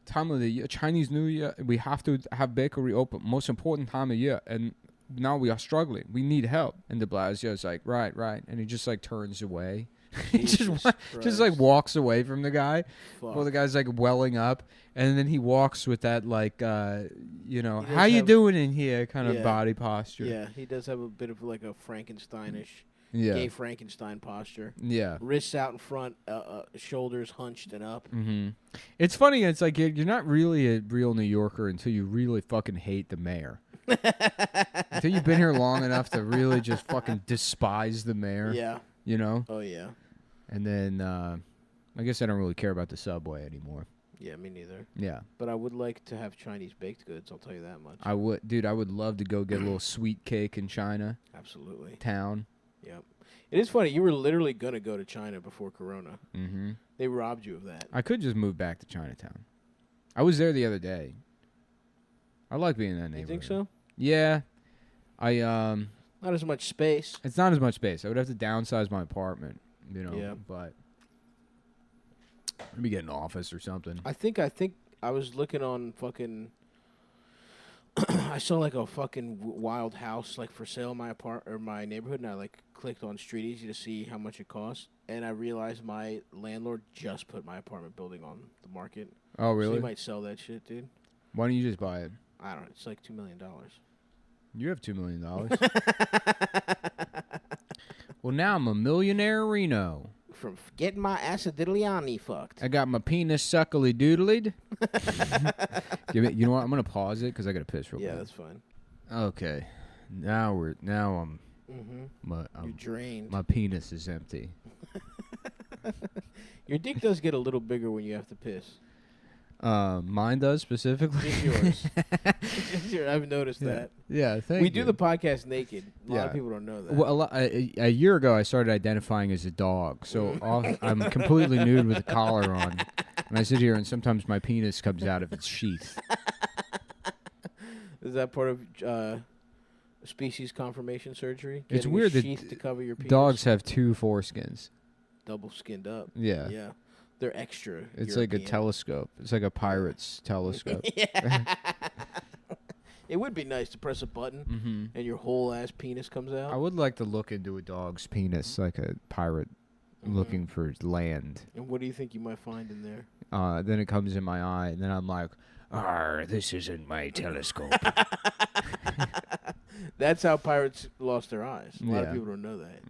time of the year. Chinese New Year, we have to have bakery open. Most important time of year. And now we are struggling. We need help. And de Blasio's like, right. And he just like turns away. He just like walks away from the guy. Well, the guy's like welling up. And then he walks with that like, how you doing in here kind of body posture. Yeah, he does have a bit of like a Frankensteinish, Yeah. gay Frankenstein posture. Yeah. Wrists out in front, shoulders hunched and up. Mm-hmm. It's funny. It's like you're not really a real New Yorker until you really fucking hate the mayor. Until you've been here long enough to really just fucking despise the mayor. Yeah. You know? Oh, yeah. And then I guess I don't really care about the subway anymore. Yeah, me neither. Yeah. But I would like to have Chinese baked goods, I'll tell you that much. I would love to go get a little sweet cake in China. Absolutely. Town. Yep. It is funny. You were literally going to go to China before Corona. Mm-hmm. They robbed you of that. I could just move back to Chinatown. I was there the other day. I like being in that neighborhood. You think so? Yeah. Not as much space. It's not as much space. I would have to downsize my apartment, Yeah. But maybe get an office or something. I think I was looking on fucking I saw like a fucking wild house like for sale in my neighborhood, and I like clicked on Street Easy to see how much it costs, and I realized my landlord just put my apartment building on the market. Oh, really? So he might sell that shit, dude. Why don't you just buy it? I don't know. It's like $2 million. You have $2 million. Well, now I'm a millionaire Reno. From getting my acidigliani fucked. I got my penis suckly doodlied. You know what? I'm gonna pause it because I gotta piss real quick. Yeah, that's fine. Okay. Now I'm. You're drained. My penis is empty. Your dick does get a little bigger when you have to piss. Mine does specifically. Just yours. Just yours. I've noticed that. Yeah, thank you. We do the podcast naked. A lot of people don't know that. Well, a year ago, I started identifying as a dog, so I'm completely nude with a collar on, and I sit here, and sometimes my penis comes out of its sheath. Is that part of species confirmation surgery? It's Getting weird a that sheath to cover your penis? dogs have two foreskins. Double skinned up. Yeah. Yeah. They're extra. It's like a European. telescope. It's like a pirate's telescope. It would be nice to press a button and your whole ass penis comes out. I would like to look into a dog's penis, like a pirate looking for land. And what do you think you might find in there? Then it comes in my eye, and then I'm like, this isn't my telescope. That's how pirates lost their eyes. A lot of Yeah. people don't know that.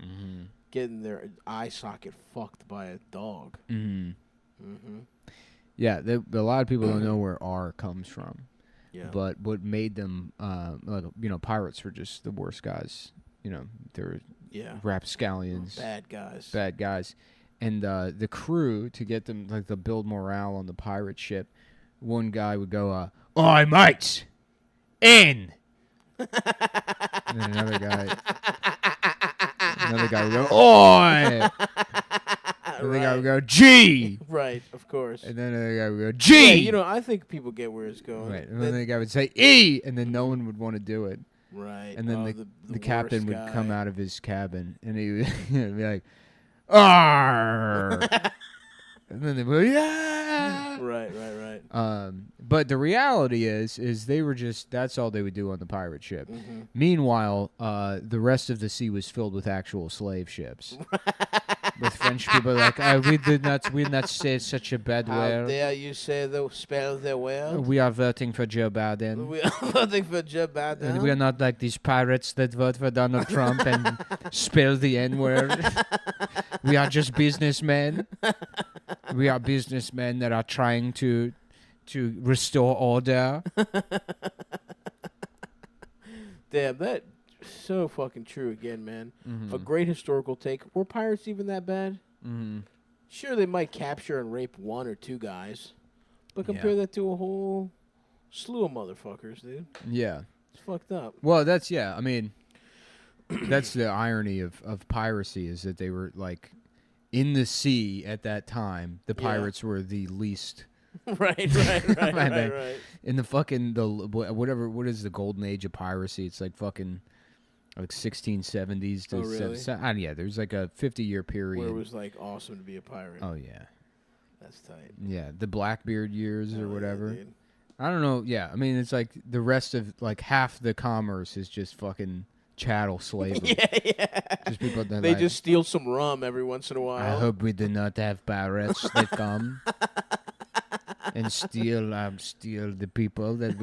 Getting their eye socket fucked by a dog. Yeah, a lot of people don't know where R comes from. Yeah. But what made them, pirates were just the worst guys. They're rapscallions, Bad guys. And the crew, to get them, like, to build morale on the pirate ship, one guy would go, "Oi, mates, in!" And then another guy would go, "Oi!" And the guy would go, "G!" Right, of course. And then another guy would go, "G!" Yeah, I think people get where it's going. Right. And then the guy would say, "E!" And then no one would want to do it. Right. And then the captain worst would guy. come out of his cabin, and he would be like, "Arr!" And then they would go, "Yeah!" Right. But the reality is they were that's all they would do on the pirate ship. Meanwhile, the rest of the sea was filled with actual slave ships. With French people like, we did not say such a bad How word. dare you spell the word? We are voting for Joe Biden. We are voting for Joe Biden. And we are not like these pirates that vote for Donald Trump and spell the N-word. We are just businessmen. We are businessmen that are trying to restore order. Damn, that so fucking true again, man. A great historical take. Were pirates even that bad? Sure, they might capture and rape one or two guys, but compare that to a whole slew of motherfuckers, dude. Yeah. It's fucked up. Well, that's the irony of piracy is that they were like in the sea at that time. The pirates were the least. Right. In the fucking what is the golden age of piracy? It's like fucking like 1670s to really? There's like a 50-year period Where it was like awesome to be a pirate. Oh yeah. That's tight. Yeah, the Blackbeard years or whatever. Yeah, I don't know. Yeah, I mean it's like the rest of like half the commerce is just fucking chattel slavery. yeah. Just people that They like, just steal some rum every once in a while. I hope we do not have pirates that come and steal the people that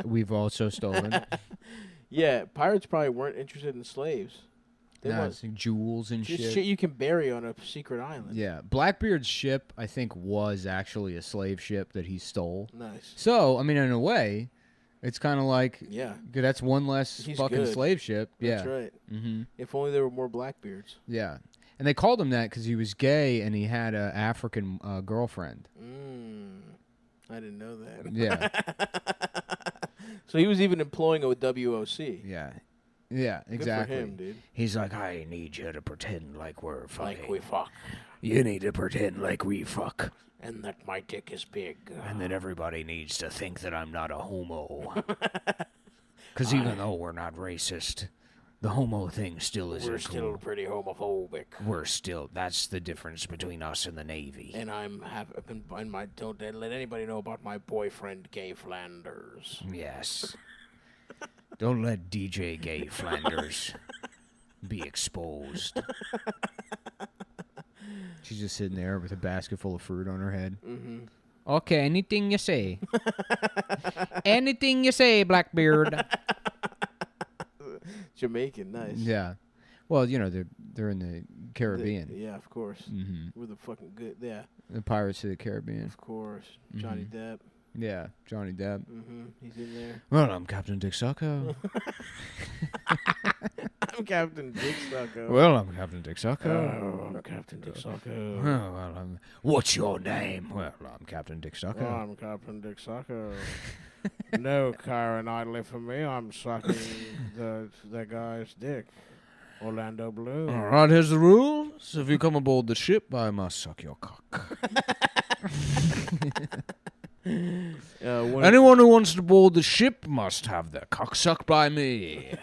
we've also stolen. Yeah, pirates probably weren't interested in slaves. They Nah, weren't. it's like jewels and Just shit. shit you can bury on a secret island. Yeah, Blackbeard's ship I think was actually a slave ship that he stole. Nice. So I mean, in a way, it's kind of like that's one less He's fucking good. slave ship. That's Yeah, right. mm-hmm. If only there were more Blackbeards. Yeah, and they called him that because he was gay and he had an African girlfriend. I didn't know that. Yeah. So he was even employing a WOC. Yeah, exactly. Good for him, dude. He's like, I need you to pretend like we're fucking. Like we fuck. You need to pretend like we fuck. And that my dick is big. And then everybody needs to think that I'm not a homo. Because even though we're not racist, the homo thing still isn't We're still cool. pretty homophobic. We're still. That's the difference between us and the Navy. And don't let anybody know about my boyfriend, Gay Flanders. Yes. Don't let DJ Gay Flanders be exposed. She's just sitting there with a basket full of fruit on her head. Mm-hmm. Okay, anything you say. Anything you say, Blackbeard. Jamaican, nice. Yeah. Well, they're in the Caribbean. Yeah, of course. Mm-hmm. We're the fucking good. Yeah, The Pirates of the Caribbean. of course. Johnny Depp. Yeah, Johnny Depp. He's in there. Well, I'm Captain Dick Sucko. I'm Captain Dick Sucko. Well, I'm Captain Dick Sucko. Oh, I'm Captain Dick Sucko. What's your name? Well, I'm Captain Dick Sucko. Oh, I'm Captain Dick Sucko. No car and idly for me. I'm sucking the guy's dick. Orlando Bloom. All right, here's the rules. If you come aboard the ship, I must suck your cock. Anyone who wants to board the ship must have their cock sucked by me.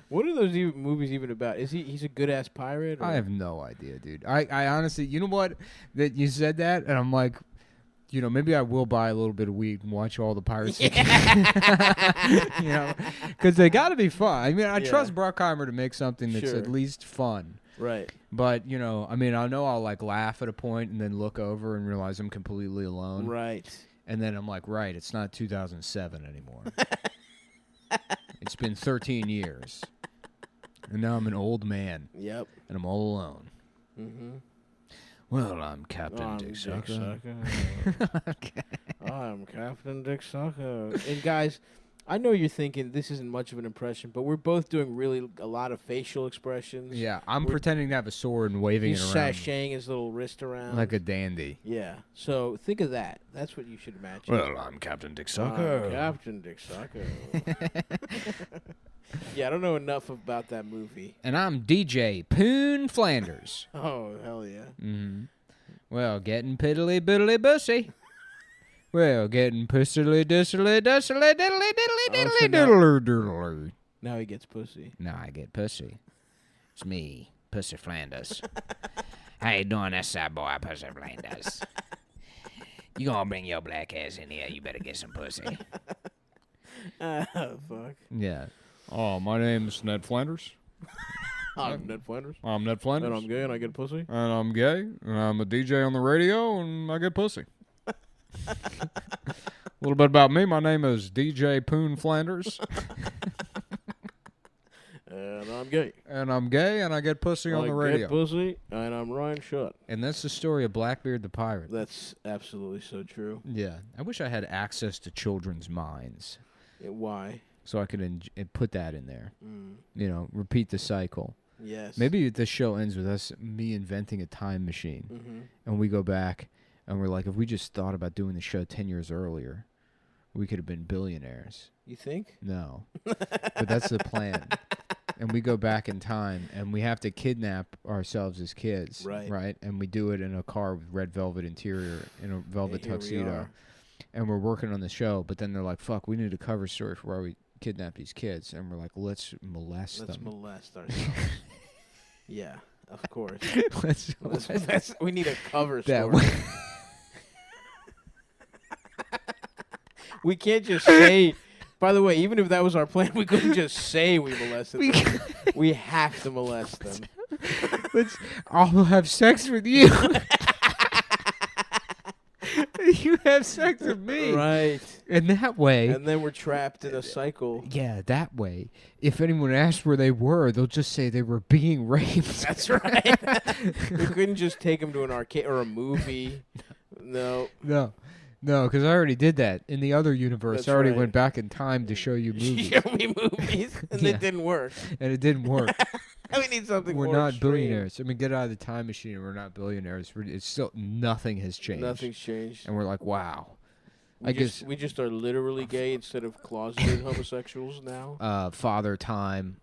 What are those movies even about? He's a good ass pirate? Or? I have no idea, dude. I honestly, you know what? That you said that, and I'm like, maybe I will buy a little bit of weed and watch all the pirates. Because they got to be fun. I mean, I trust Bruckheimer to make something that's at least fun. Right. But, I know I'll like laugh at a point and then look over and realize I'm completely alone. Right. And then I'm like, right, it's not 2007 anymore. It's been 13 years. And now I'm an old man. Yep. And I'm all alone. Mm-hmm. Well, I'm Captain Dick Sucker. I'm Captain Dick Sucker. And guys, I know you're thinking this isn't much of an impression, but we're both doing really a lot of facial expressions. Yeah, I'm pretending to have a sword and waving it around. He's sashaying his little wrist around. Like a dandy. Yeah. So think of that. That's what you should imagine. Well, I'm Captain Dick Sucker. I'm Captain Dick Sucker. Yeah, I don't know enough about that movie. And I'm DJ Poon Flanders. Oh, hell yeah. Mm-hmm. Well, getting piddly biddly bussy. Well, getting pussily dissily dussily diddly diddly diddly diddly diddly. Now he gets pussy. Now I get pussy. It's me, Pussy Flanders. How you doing, that side boy, Pussy Flanders? You gonna bring your black ass in here, you better get some pussy. Oh, fuck. Yeah. Oh, my name's Ned Flanders. I'm Ned Flanders. I'm Ned Flanders. And I'm gay and I get pussy. And I'm gay, and I'm a DJ on the radio, and I get pussy. A little bit about me. My name is DJ Poon Flanders. And I'm gay. And I'm gay, and I get pussy on the radio. I get pussy, and I'm Ryan Shutt. And that's the story of Blackbeard the Pirate. That's absolutely so true. Yeah. I wish I had access to children's minds. Why? So I could put that in there. Repeat the cycle. Yes. Maybe the show ends with me inventing a time machine. And we go back, and we're like, if we just thought about doing the show 10 years earlier, we could have been billionaires. You think? No. But that's the plan. And we go back in time, and we have to kidnap ourselves as kids. Right? And we do it in a car with red velvet interior, in a velvet tuxedo. And we're working on the show, but then they're like, fuck, we need a cover story for where we kidnap these kids. And we're like, let's molest them. Let's molest ourselves. Yeah, of course. We need a cover story. We can't just say... By the way, even if that was our plan, we couldn't just say we molested them. We have to molest them. I'll have sex with you. You have sex with me. Right. And that way... And then we're trapped in a cycle. Yeah, that way. If anyone asks where they were, they'll just say they were being raped. That's right. We couldn't just take them to an arcade or a movie. No. No, because I already did that. In the other universe, That's I already right. went back in time to show you movies. Show me movies, and it didn't work. And it didn't work. We need something We're more not extreme. billionaires. I mean, get out of the time machine. We're not billionaires. It's still nothing has changed. Nothing's changed. And we're like, wow. We just are literally gay instead of closeted homosexuals now. Father Time.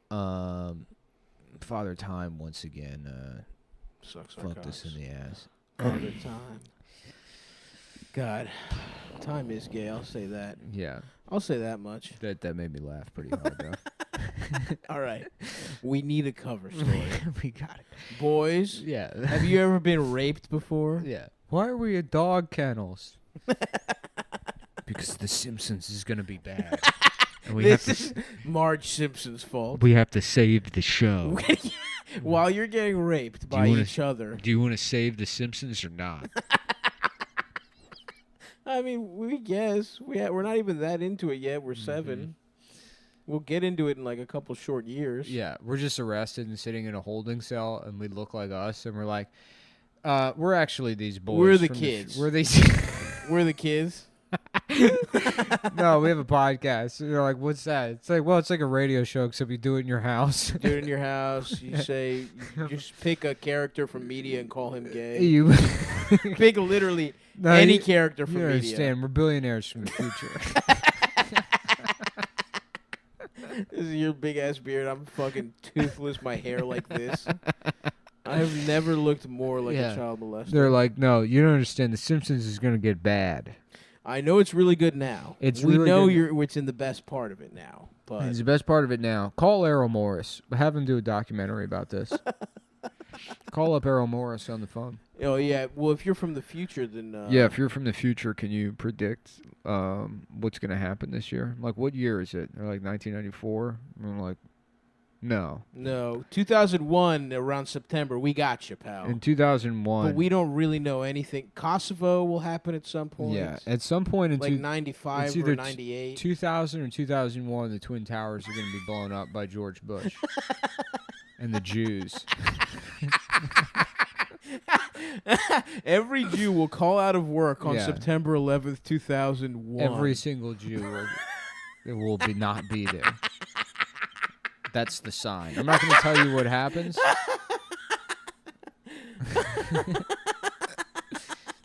Father Time once again. Sucks. Fucked us in the ass. Father Time. God, time is gay. I'll say that. Yeah. I'll say that much. That made me laugh pretty hard, though. All right. We need a cover story. We got it. Boys, Yeah. have you ever been raped before? Yeah. Why are we at dog kennels? Because The Simpsons is going to be bad. And This is Marge Simpson's fault. we have to save the show. While you're getting raped by each other. Do you want to save The Simpsons or not? I mean, we guess. We're not even that into it yet. We're 7. We'll get into it in like a couple short years. Yeah, we're just arrested and sitting in a holding cell, and we look like us, and we're like, we're actually these boys. We're the from kids. We're these. We're the kids. No, we have a podcast. You're like, what's that? It's like, well, it's like a radio show, except you do it in your house. Do it in your house. You say, you just pick a character from media and call him gay. You Pick literally No, any you- character from you media. understand? We're billionaires from the future. This is your big ass beard. I'm fucking toothless. My hair like this. I have never looked more like Yeah. a child molester. They're like, no, you don't understand. The Simpsons is going to get bad. I know it's really good now. It's we really know good. it's in the best part of it now. But It's the best part of it now. Call Errol Morris. Have him do a documentary about this. Call up Errol Morris on the phone. oh yeah, well if you're from the future, then Yeah, if you're from the future, can you predict what's going to happen this year? Like, what year is it? Like 1994? I'm like, no. No, 2001 around September. We got you, pal. In 2001. But we don't really know anything. Kosovo will happen at some point. Yeah, at some point in like 95 it's either or 98. 2000 or 2001, the Twin Towers are going to be blown up by George Bush and the Jews. Every Jew will call out of work on Yeah. September 11th, 2001. Every single Jew will not be there. That's the sign. I'm not going to tell you what happens.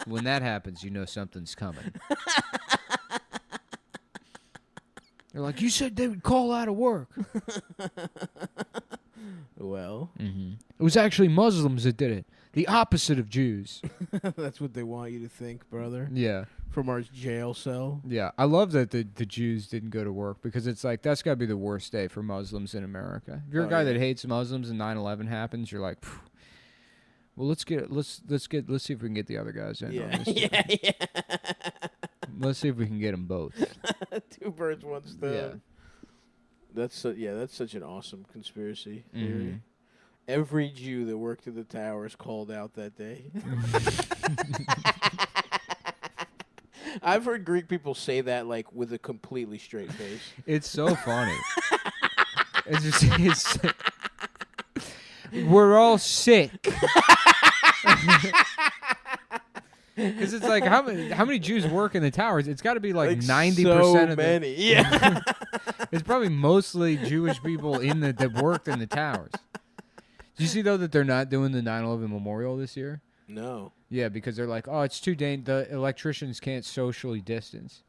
When that happens, you know something's coming. They're like, you said they would call out of work. Well, It was actually Muslims that did it. The opposite of Jews. that's what they want you to think, brother. Yeah. From our jail cell. Yeah. I love that the Jews didn't go to work because it's like, that's got to be the worst day for Muslims in America. If you're a guy that hates Muslims and 9/11 happens, you're like, phew. Well, let's see if we can get the other guys in. On this Yeah. Let's see if we can get them both. 2 birds, 1 stone. Yeah. That's such an awesome conspiracy theory. Every Jew that worked at the towers called out that day. I've heard Greek people say that like with a completely straight face. It's so funny. We're all sick. Because it's like how many Jews work in the towers? It's got to be like 90% so of many. Yeah. It's probably mostly Jewish people that worked in the towers. Do you see though that they're not doing the 9/11 memorial this year? No. Yeah, because they're like, oh, it's too dangerous. The electricians can't socially distance,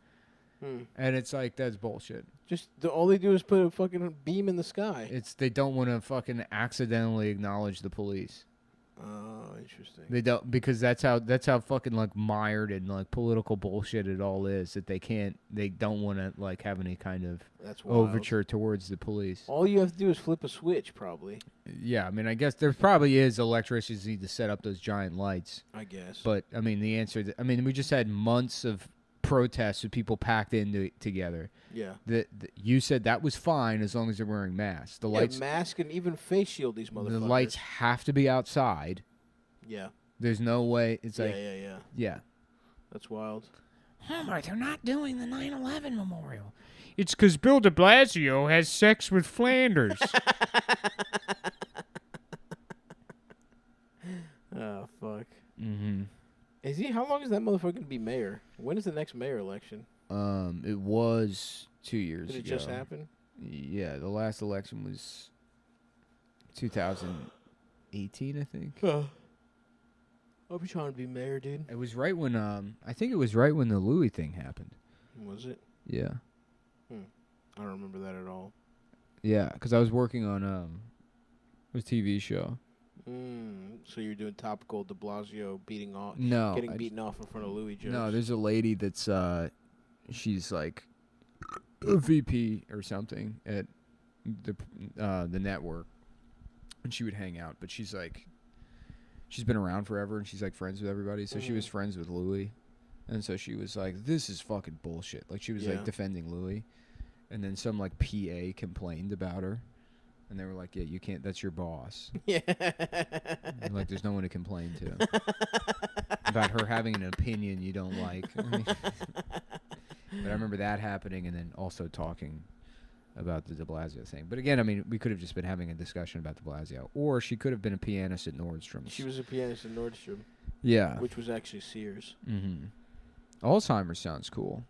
and it's like that's bullshit. Just all they do is put a fucking beam in the sky. They don't want to fucking accidentally acknowledge the police. Oh, interesting. They don't, because that's how fucking like mired in like political bullshit it all is, that they don't want to like have any kind of That's wild. overture towards the police. All you have to do is flip a switch, probably. Yeah, I mean, I guess there probably is electricians need to set up those giant lights. I guess. But I mean, the answer, we just had months of protests with people packed in together. Yeah. You said that was fine as long as they're wearing masks. The lights, mask and even face shield these motherfuckers. the lights have to be outside. Yeah. There's no way. It's like, Yeah. That's wild. Homer, they're not doing the 9/11 memorial. It's because Bill de Blasio has sex with Flanders. Oh, fuck. Mm-hmm. Is he? How long is that motherfucker going to be mayor? When is the next mayor election? It was 2 years ago. Did it just happen? Yeah, the last election was 2018, I think. I'll be trying to be mayor, dude. It was right when I think it was right when the Louis thing happened. Was it? Yeah. I don't remember that at all. Yeah, because I was working on a TV show. So you're doing topical de Blasio beating off, No, getting beaten off in front of Louis jokes. No, there's a lady that's she's like a VP or something at the network, and she would hang out, but she's been around forever, and she's like friends with everybody. So she was friends with Louis, and so she was like, "This is fucking bullshit." Like she was like defending Louis, and then some like PA complained about her. And they were like, yeah, you can't, that's your boss. Yeah. And like, there's no one to complain to about her having an opinion you don't like. But I remember that happening, and then also talking about the de Blasio thing. But again, I mean, we could have just been having a discussion about de Blasio. Or she could have been a pianist at Nordstrom's. She was a pianist at Nordstrom. Yeah. Which was actually Sears. Mm-hmm. Alzheimer's sounds cool.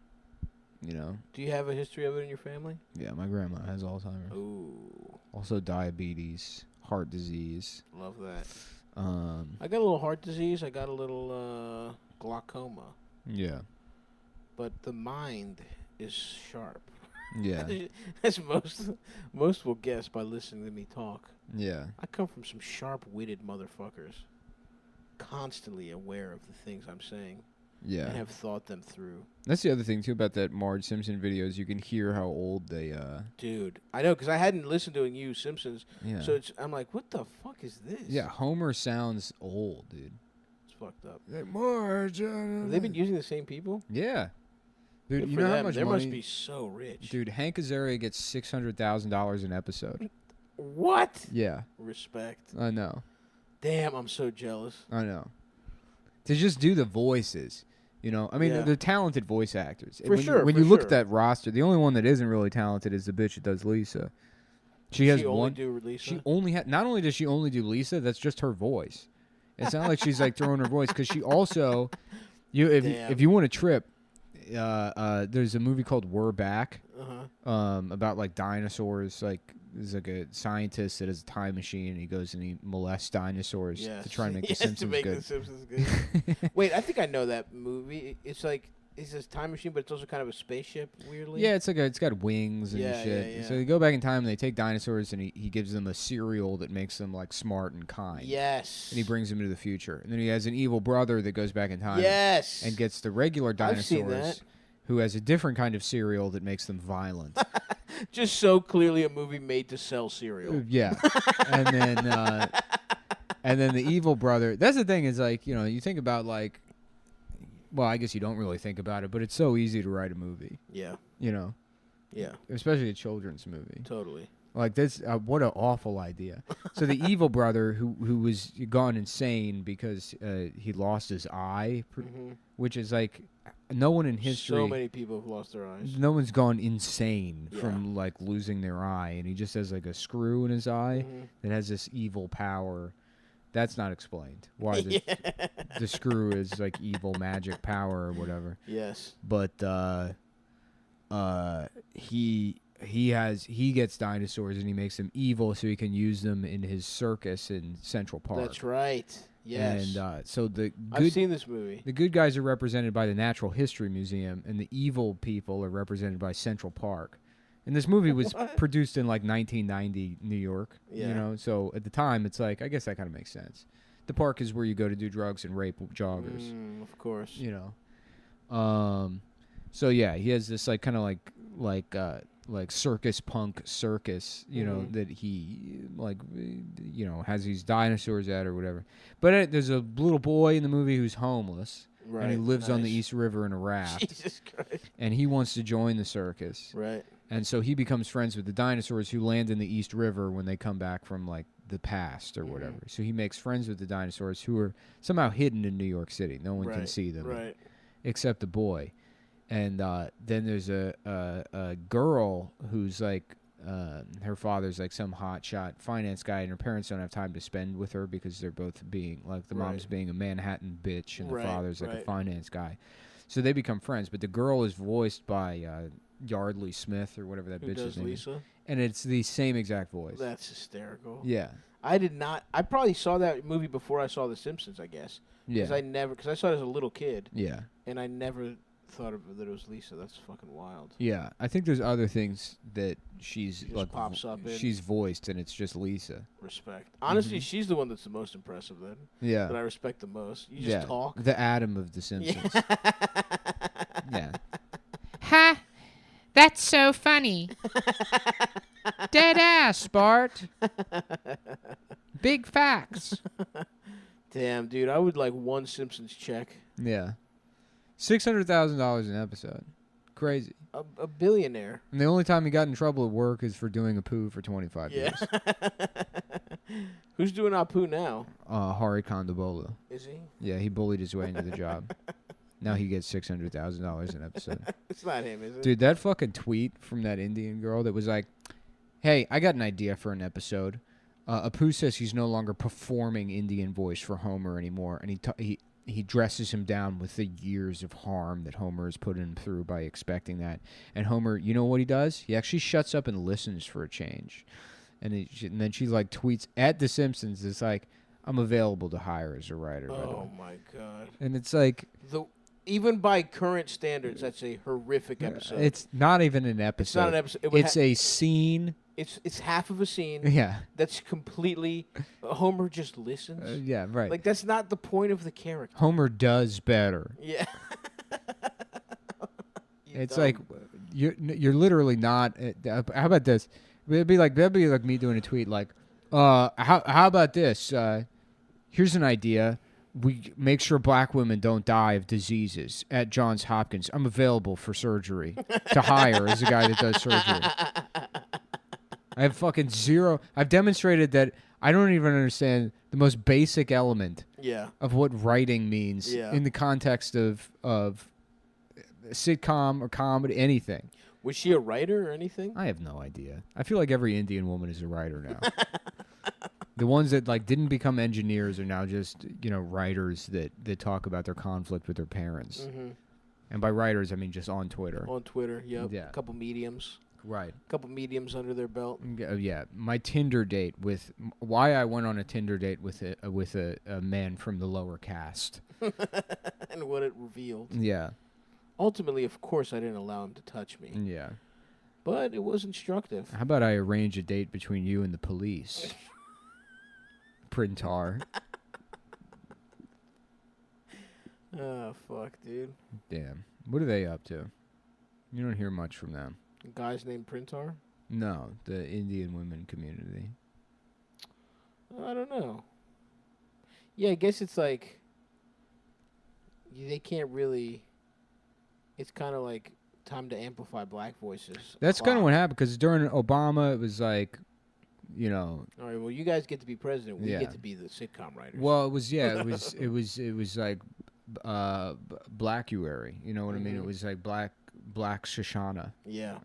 You know? Do you have a history of it in your family? Yeah, my grandma has Alzheimer's. Ooh. Also diabetes, heart disease. Love that. I got a little heart disease. I got a little glaucoma. Yeah. But the mind is sharp. Yeah. As most will guess by listening to me talk. Yeah. I come from some sharp-witted motherfuckers. Constantly aware of the things I'm saying. Yeah. and have thought them through. That's the other thing too about that Marge Simpson videos. You can hear how old they. Dude, I know because I hadn't listened to You Simpsons, Yeah. so I'm like, what the fuck is this? Yeah, Homer sounds old, dude. It's fucked up. Hey, Marge. Have they been using the same people? Yeah. Dude, Good you for know them. how much They money? must be so rich. Dude, Hank Azaria gets $600,000 an episode. What? Yeah, Respect. I know. Damn, I'm so jealous. I know. To just do the voices, you know. I mean, Yeah. they're talented voice actors. For sure, When for you look sure. at that roster, the only one that isn't really talented is the bitch that does Lisa. She has only one. do Lisa? She only not only does she only do Lisa, that's just her voice. It's not like she's like throwing her voice because she also, Damn. if you want to trip, there's a movie called We're Back, Uh-huh. about like dinosaurs. Like there's like a scientist that has a time machine and he goes and he molests dinosaurs Yes. to try and make Yes, the Simpsons to make good. The Simpsons good. Wait, I think I know that movie. It's like it's this time machine, but it's also kind of a spaceship. Weirdly. Yeah, it's like it's got wings and Yeah, shit. yeah, yeah. So they go back in time and they take dinosaurs and he gives them a cereal that makes them like smart and kind. Yes. And he brings them into the future. And then he has an evil brother that goes back in time. Yes. And gets the regular I've seen dinosaurs that. who has a different kind of cereal that makes them violent. Just so clearly a movie made to sell cereal. Yeah. And then the evil brother. That's the thing is like, you know, you think about like, well, I guess you don't really think about it, but it's so easy to write a movie, Yeah. you know, Yeah. especially a children's movie. Totally. Like this, what an awful idea. So the evil brother who was gone insane because he lost his eye, which is like no one in history. So many people have lost their eyes. No one's gone insane Yeah. from like losing their eye, and he just has like a screw in his eye that has this evil power. That's not explained. Why the screw is like evil magic power or whatever. Yes. But he gets dinosaurs and he makes them evil so he can use them in his circus in Central Park. That's right. Yes. And so I've seen this movie. the good guys are represented by the Natural History Museum, and the evil people are represented by Central Park. And this movie was produced in like 1990 New York. Yeah. You know, so at the time it's like I guess that kind of makes sense. The park is where you go to do drugs and rape joggers. Of course. You know. So yeah, he has this like kind of like circus punk circus, you know, that he like you know has these dinosaurs at or whatever. But there's a little boy in the movie who's homeless, Right. and he lives on the Nice. East River in a raft, Jesus Christ. and he wants to join the circus. Right. And so he becomes friends with the dinosaurs who land in the East River when they come back from like the past or whatever. So he makes friends with the dinosaurs who are somehow hidden in New York City. No one can see them, Right. except the boy. And then there's a girl who's like her father's like some hotshot finance guy, and her parents don't have time to spend with her because they're both being like the mom's Right. being a Manhattan bitch and the Right, father's like a right. finance guy. So they become friends, but the girl is voiced by Yardley Smith or whatever that Who bitch's does name is. Lisa? And it's the same exact voice. That's hysterical. Yeah. I did not. I probably saw that movie before I saw The Simpsons, I guess. Yeah. Because I saw it as a little kid, Yeah. and I never thought that it was Lisa. That's fucking wild. Yeah. I think there's other things that she's Just like pops up in. she's voiced and it's just Lisa. Respect. Honestly, she's the one that's the most impressive then. Yeah. That I respect the most. You just yeah. talk. The Adam of the Simpsons. Yeah. Ha! That's so funny. Dead ass, Bart. Big facts. Damn, dude, I would like one Simpsons check. Yeah. $600,000 an episode. Crazy. A billionaire. And the only time he got in trouble at work is for doing a poo for 25 Yeah. years. Who's doing Apu now? Hari Kondabolu. Is he? Yeah, he bullied his way into the job. Now he gets $600,000 an episode. It's not him, is it? Dude, that fucking tweet from that Indian girl that was like, hey, I got an idea for an episode. Apu says he's no longer performing Indian voice for Homer anymore, and he dresses him down with the years of harm that Homer has put him through by expecting that. And Homer, you know what he does? He actually shuts up and listens for a change. And then she like tweets at The Simpsons, it's like, I'm available to hire as a writer. by the Oh way. my god. And it's like, Even by current standards, that's a horrific episode. it's not even an episode. It's not an episode. It would It's a scene. It's half of a scene. Yeah. That's completely. Homer just listens. Yeah, right. Like that's not the point of the character. Homer does better. Yeah. It's dumb. like you're literally not. How about this? That'd be like me doing a tweet like, how about this? Here's an idea. We make sure black women don't die of diseases at Johns Hopkins. I'm available for surgery to hire as a guy that does surgery. I have fucking zero. I've demonstrated that I don't even understand the most basic element of what writing means in the context of sitcom or comedy, anything. Was she a writer or anything? I have no idea. I feel like every Indian woman is a writer now. The ones that like didn't become engineers are now just writers that talk about their conflict with their parents. Mm-hmm. And by writers, I mean just on Twitter. On Twitter, yep. Yeah. A couple mediums. Right. A couple mediums under their belt. Yeah. My Tinder date why I went on a Tinder date with a man from the lower caste. And what it revealed. Yeah. Ultimately, of course, I didn't allow him to touch me. Yeah. But it was instructive. How about I arrange a date between you and the police? Printar. Oh, fuck, dude. Damn. What are they up to? You don't hear much from them. A guy's named Printar? No, the Indian women community. I don't know. Yeah, I guess it's like they can't really. It's kind of like time to amplify black voices. That's kind of what happened because during Obama, it was like, All right. Well, you guys get to be president. We get to be the sitcom writers. Well, it was it was like Blackuary. You know what I mean? It was like Black Shoshana. Yeah.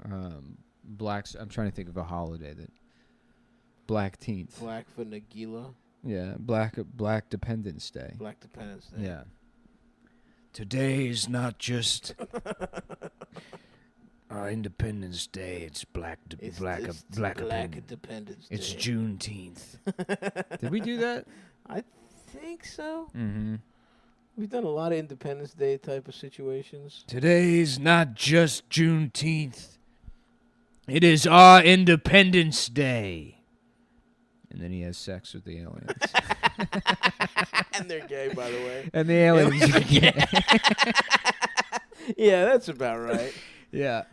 Blacks. I'm trying to think of a holiday that. Blackteenth. Black for Nagila. Yeah, Black Dependence Day. Black Dependence Day. Yeah. Today is not just Independence Day. It's Black Independence Day. It's Juneteenth. Did we do that? I think so. Mm-hmm. We've done a lot of Independence Day type of situations. Today's not just Juneteenth. It is our Independence Day. And then he has sex with the aliens. And they're gay, by the way. And the aliens are gay. Yeah, that's about right. Yeah.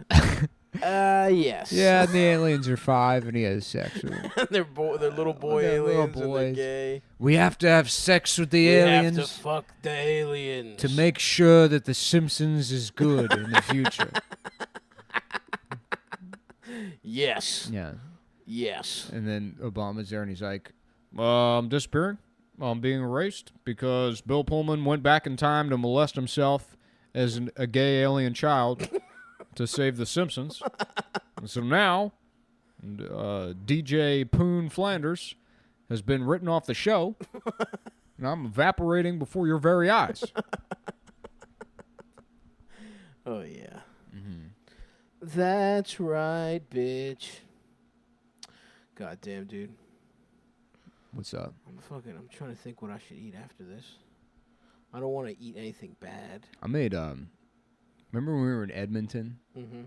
Yes. Yeah, and the aliens are 5, and he has sex with them. They're little boy aliens, and they're gay. We have to have sex with the aliens. We have to fuck the aliens. To make sure that The Simpsons is good in the future. Yes. Yeah. Yes. And then Obama's there, and he's like, I'm disappearing. I'm being erased because Bill Pullman went back in time to molest himself as a gay alien child to save The Simpsons. And so now, DJ Poon Flanders has been written off the show, and I'm evaporating before your very eyes. Oh, yeah. Mm-hmm. That's right, bitch. Goddamn, dude. What's up? I'm trying to think what I should eat after this. I don't want to eat anything bad. I made, remember when we were in Edmonton? Mm-hmm.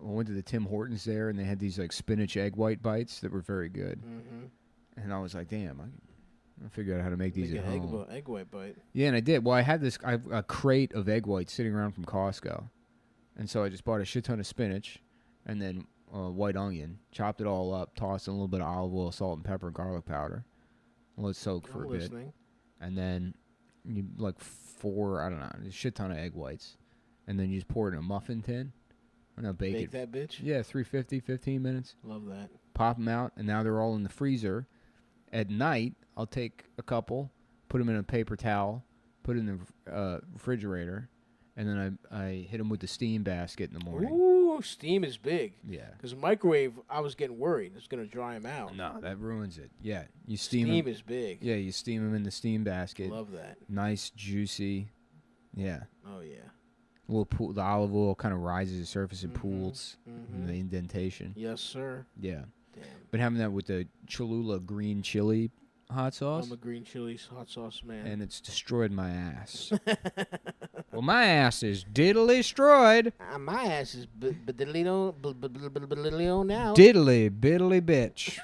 I went to the Tim Hortons there, and they had these, like, spinach egg white bites that were very good. Mm-hmm. And I was like, damn, I figured out how to make these at home. Egg white bite. Yeah, and I did. Well, I had a crate of egg whites sitting around from Costco. And so I just bought a shit ton of spinach, and then white onion, chopped it all up, tossed in a little bit of olive oil, salt, and pepper, and garlic powder. Let it soak for a bit. And then you a shit ton of egg whites. And then you just pour it in a muffin tin. And I'll bake it. That bitch? Yeah, 350, 15 minutes. Love that. Pop them out, and now they're all in the freezer. At night, I'll take a couple, put them in a paper towel, put it in the refrigerator, and then I hit them with the steam basket in the morning. Ooh, steam is big. Yeah. Because microwave, I was getting worried. It's going to dry them out. No, that ruins it. Yeah. You steam Steam them. is big. Yeah, you steam them in the steam basket. Love that. Nice, juicy. Yeah. Oh, yeah. The olive oil kind of rises to the surface and pools in the indentation. Yes, sir. Yeah. Damn. Been having that with the Cholula green chili hot sauce. I'm a green chili hot sauce man. And it's destroyed my ass. Well, my ass is diddly destroyed. My ass is diddly now. Diddly biddly bitch.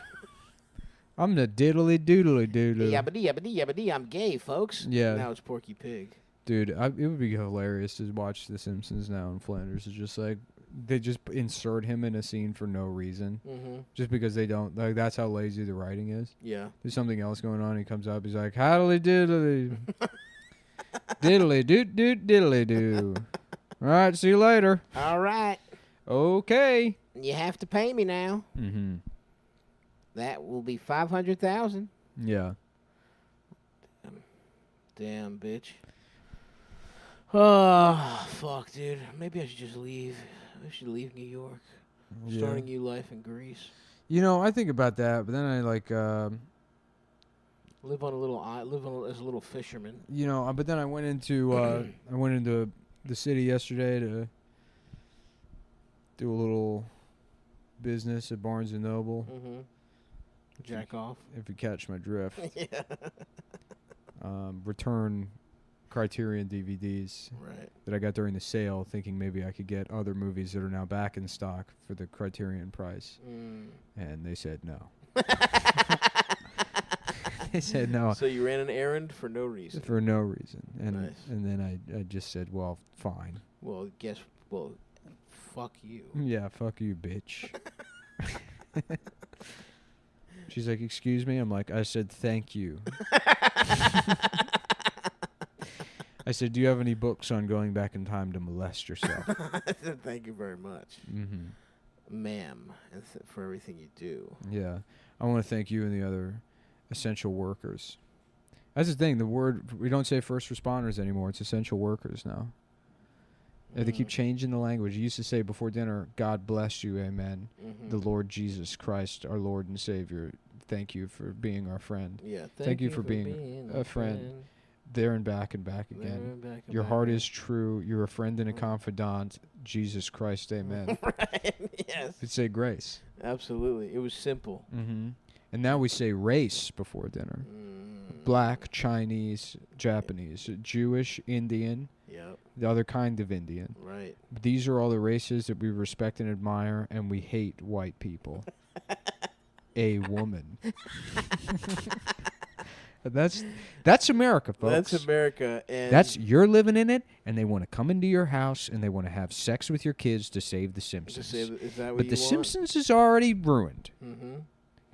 I'm the diddly doodly doodle. Yabbity, yabbity, yabbity. I'm gay, folks. Yeah. Now it's Porky Pig. Dude, it would be hilarious to watch The Simpsons now in Flanders. It's just like they just insert him in a scene for no reason, just because they don't. Like that's how lazy the writing is. Yeah. There's something else going on. He comes up. He's like, "Howdly diddly, diddly doot doot diddly doo." All right, see you later. All right. Okay. You have to pay me now. Mm-hmm. That will be 500,000. Yeah. Damn, bitch. Oh, fuck, dude. Maybe I should just leave. I should leave New York. Yeah. Starting new life in Greece. You know, I think about that, but then I like, Live on a little as a little fisherman. you know, but then I went into the city yesterday to do a little business at Barnes and Noble. Mm-hmm. Jack off. If you catch my drift. Yeah. Return Criterion DVDs Right. that I got during the sale, thinking maybe I could get other movies that are now back in stock for the Criterion price. And they said no. They said no. So you ran an errand for no reason. For no reason. And Nice. and then I just said, well, fine. Well, fuck you. Yeah, fuck you, bitch. She's like, excuse me? I'm like, I said, thank you. I said, do you have any books on going back in time to molest yourself? Thank you very much, ma'am, and for everything you do. Yeah. I want to thank you and the other essential workers. That's the thing. The word, we don't say first responders anymore. It's essential workers now. They keep changing the language. You used to say before dinner, God bless you, amen. The Lord Jesus Christ, our Lord and Savior. Thank you for being our friend. Yeah. Thank you for being a friend. There and back again. Your heart is true. You're a friend and a confidant. Jesus Christ, amen. Right. Yes. You'd say grace. Absolutely. It was simple. And now we say race before dinner. Black, Chinese, Japanese, Jewish, Indian, Yep. the other kind of Indian. Right. These are all the races that we respect and admire, and we hate white people. A woman. That's America, folks. That's America, and You're living in it, and they want to come into your house and they want to have sex with your kids to save the Simpsons. is that what But you the want? Simpsons is already ruined.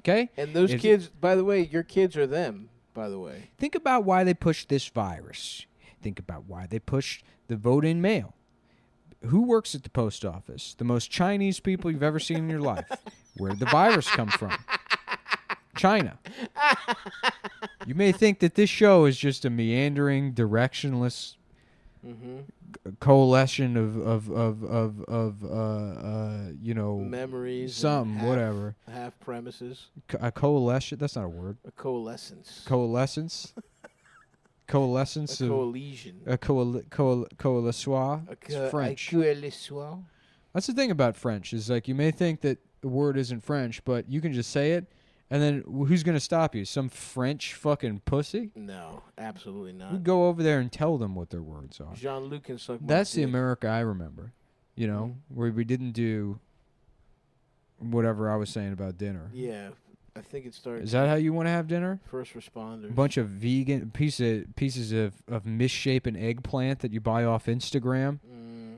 Okay? And those kids, by the way, your kids are them. By the way, Think about why they pushed this virus. Think about why they pushed the vote in mail. Who works at the post office? The most Chinese people you've ever seen in your life. Where'd the virus come from? China. You may think that this show is just a meandering, directionless coalition of memories, and whatever. half premises, A coalition. That's not a word. a coalescence, Coalescence. Coalescence. a coalition, A coalessoir. It's French. coalescence. That's the thing about French is like you may think that the word isn't French, but you can just say it, and then who's gonna stop you? Some French fucking pussy? No, absolutely We not. go over there and tell them what their words are. Jean-Luc can suck my That's the dick. America I remember. You know, where we didn't do whatever I was saying about dinner. Yeah, I think it started. Is that how you want to have dinner? First responders? A bunch of vegan pieces of misshapen eggplant that you buy off Instagram,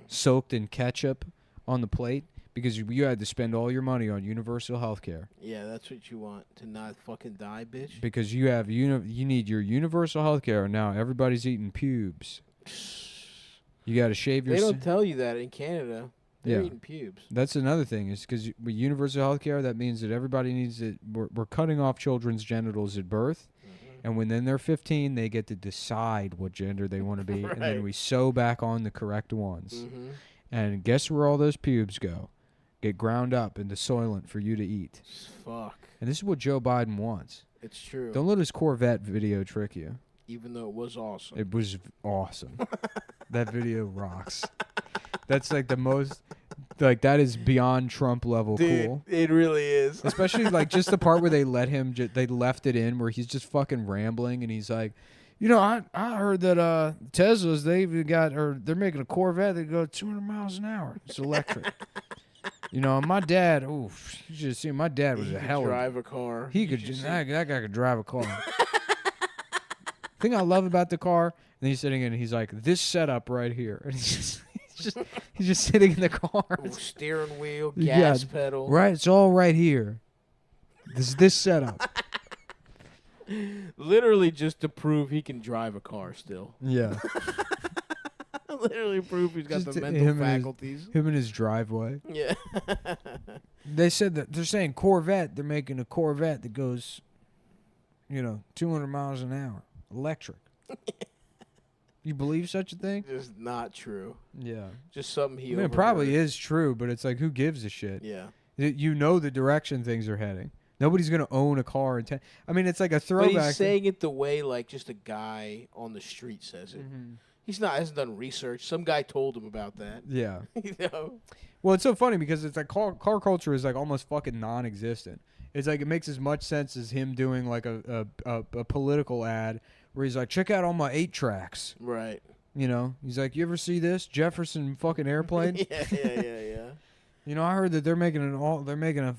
soaked in ketchup on the plate because you had to spend all your money on universal health care. Yeah, that's what you want, to not fucking die, bitch. Because you have you need your universal health care, and now everybody's eating pubes. You got to shave your. They don't tell you that in Canada. They're Yeah. eating pubes. That's another thing is because with universal health care, that means that everybody needs it. We're cutting off children's genitals at birth. And when then they're 15, they get to decide what gender they want to be, and then Right. we sew back on the correct ones. Mm-hmm. And guess where all those pubes go? Get ground up into soylent for you to eat. Fuck. And this is what Joe Biden wants. It's true. Don't let his Corvette video trick you. Even though it was awesome. It was awesome. That video rocks. That's like the most, like that is beyond Trump level Dude, cool. it really is. Especially like just the part where they let him, they left it in where he's just fucking rambling and he's like, you know, I heard that Teslas they're making a Corvette that go 200 miles an hour. It's electric. You know, my dad. Oof, you should have seen. My dad was He a could hell of drive a car. He You could should just see- that guy could drive a car. thing I love about the car, and then he's sitting in, and he's like, this setup right here, and he's just sitting in the car. Steering wheel, gas pedal. Right, it's all right here. This setup. Literally just to prove he can drive a car still. Yeah. Literally prove he's got Just the mental him and faculties. Him in his driveway. Yeah. They said that they're saying Corvette. They're making a Corvette that goes, 200 miles an hour, electric. You believe such a thing? Just not true. Yeah. Just something he. It probably is true, but it's like, who gives a shit? Yeah. You know the direction things are heading. Nobody's gonna own a car in it's like a throwback. But he's saying it the way like just a guy on the street says it. Mm-hmm. He's not hasn't done research. Some guy told him about that. Yeah. You Well, it's so funny because it's like car culture is like almost fucking non-existent. It's like it makes as much sense as him doing like a political ad where he's like, check out all my 8 tracks. Right. He's like, you ever see this Jefferson fucking airplane? Yeah. I heard that they're making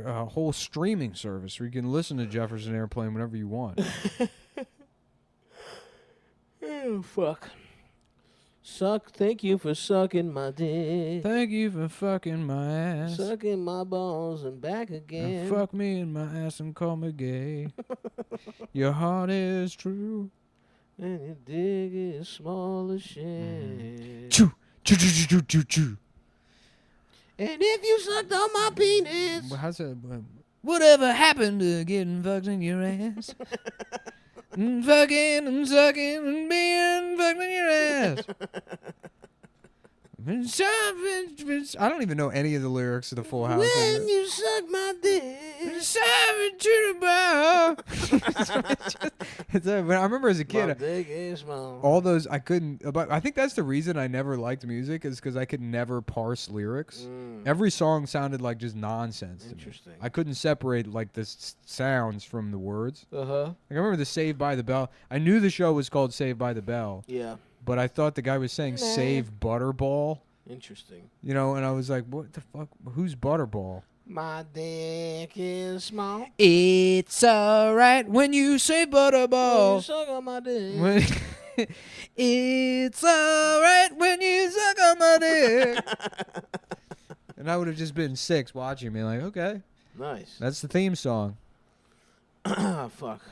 a whole streaming service where you can listen to Jefferson Airplane whenever you want. Oh, fuck. Thank you for sucking my dick. Thank you for fucking my ass. Sucking my balls and back again. And fuck me in my ass and call me gay. Your heart is true. And your dick is small as shit. Choo, choo, choo, choo, choo, choo, choo. And if you sucked on my penis. How's that? Whatever happened to getting fucked in your ass? And fucking and sucking and being fucked in your ass. I don't even know any of the lyrics of the Full House. When you suck my dick. I remember as a kid, My dick is small. all those I couldn't. But I think that's the reason I never liked music is because I could never parse lyrics. Every song sounded like just nonsense. Interesting. I couldn't separate like the sounds from the words. Uh-huh. I remember the Saved by the Bell. I knew the show was called Saved by the Bell. Yeah. But I thought the guy was saying Save Butterball. Interesting. And I was like, what the fuck? Who's Butterball? My dick is small. It's alright when you say Butterball. You suck on my dick. It's alright when you suck on my dick. And I would have just been 6 watching me like, okay. Nice. That's the theme song. Fuck.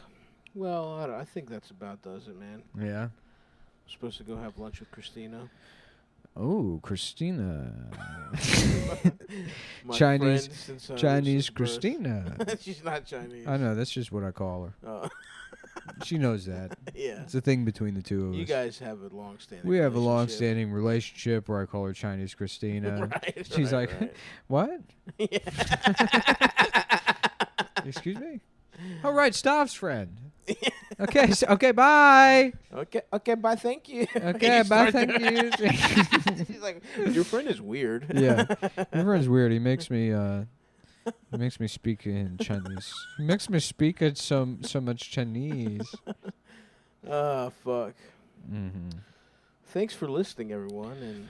Well, I think that's about does it, man. Yeah. I'm supposed to go have lunch with Christina. Oh, Christina. My Chinese friend since, Chinese birth. Christina. She's not Chinese. I know, that's just what I call her. She knows that. Yeah. It's a thing between the two of us. You guys have a long-standing We have a relationship. long-standing relationship where I call her Chinese Christina. Right, She's right, like, right. what? Excuse me? Oh, right, Stav's friend. Okay, bye. Okay, bye, thank you. Okay, bye, thank you. She's like, your friend is weird. Yeah, my friend's weird. He makes me speak in Chinese. He makes me speak at so much Chinese. Ah, fuck. Mm-hmm. Thanks for listening, everyone. And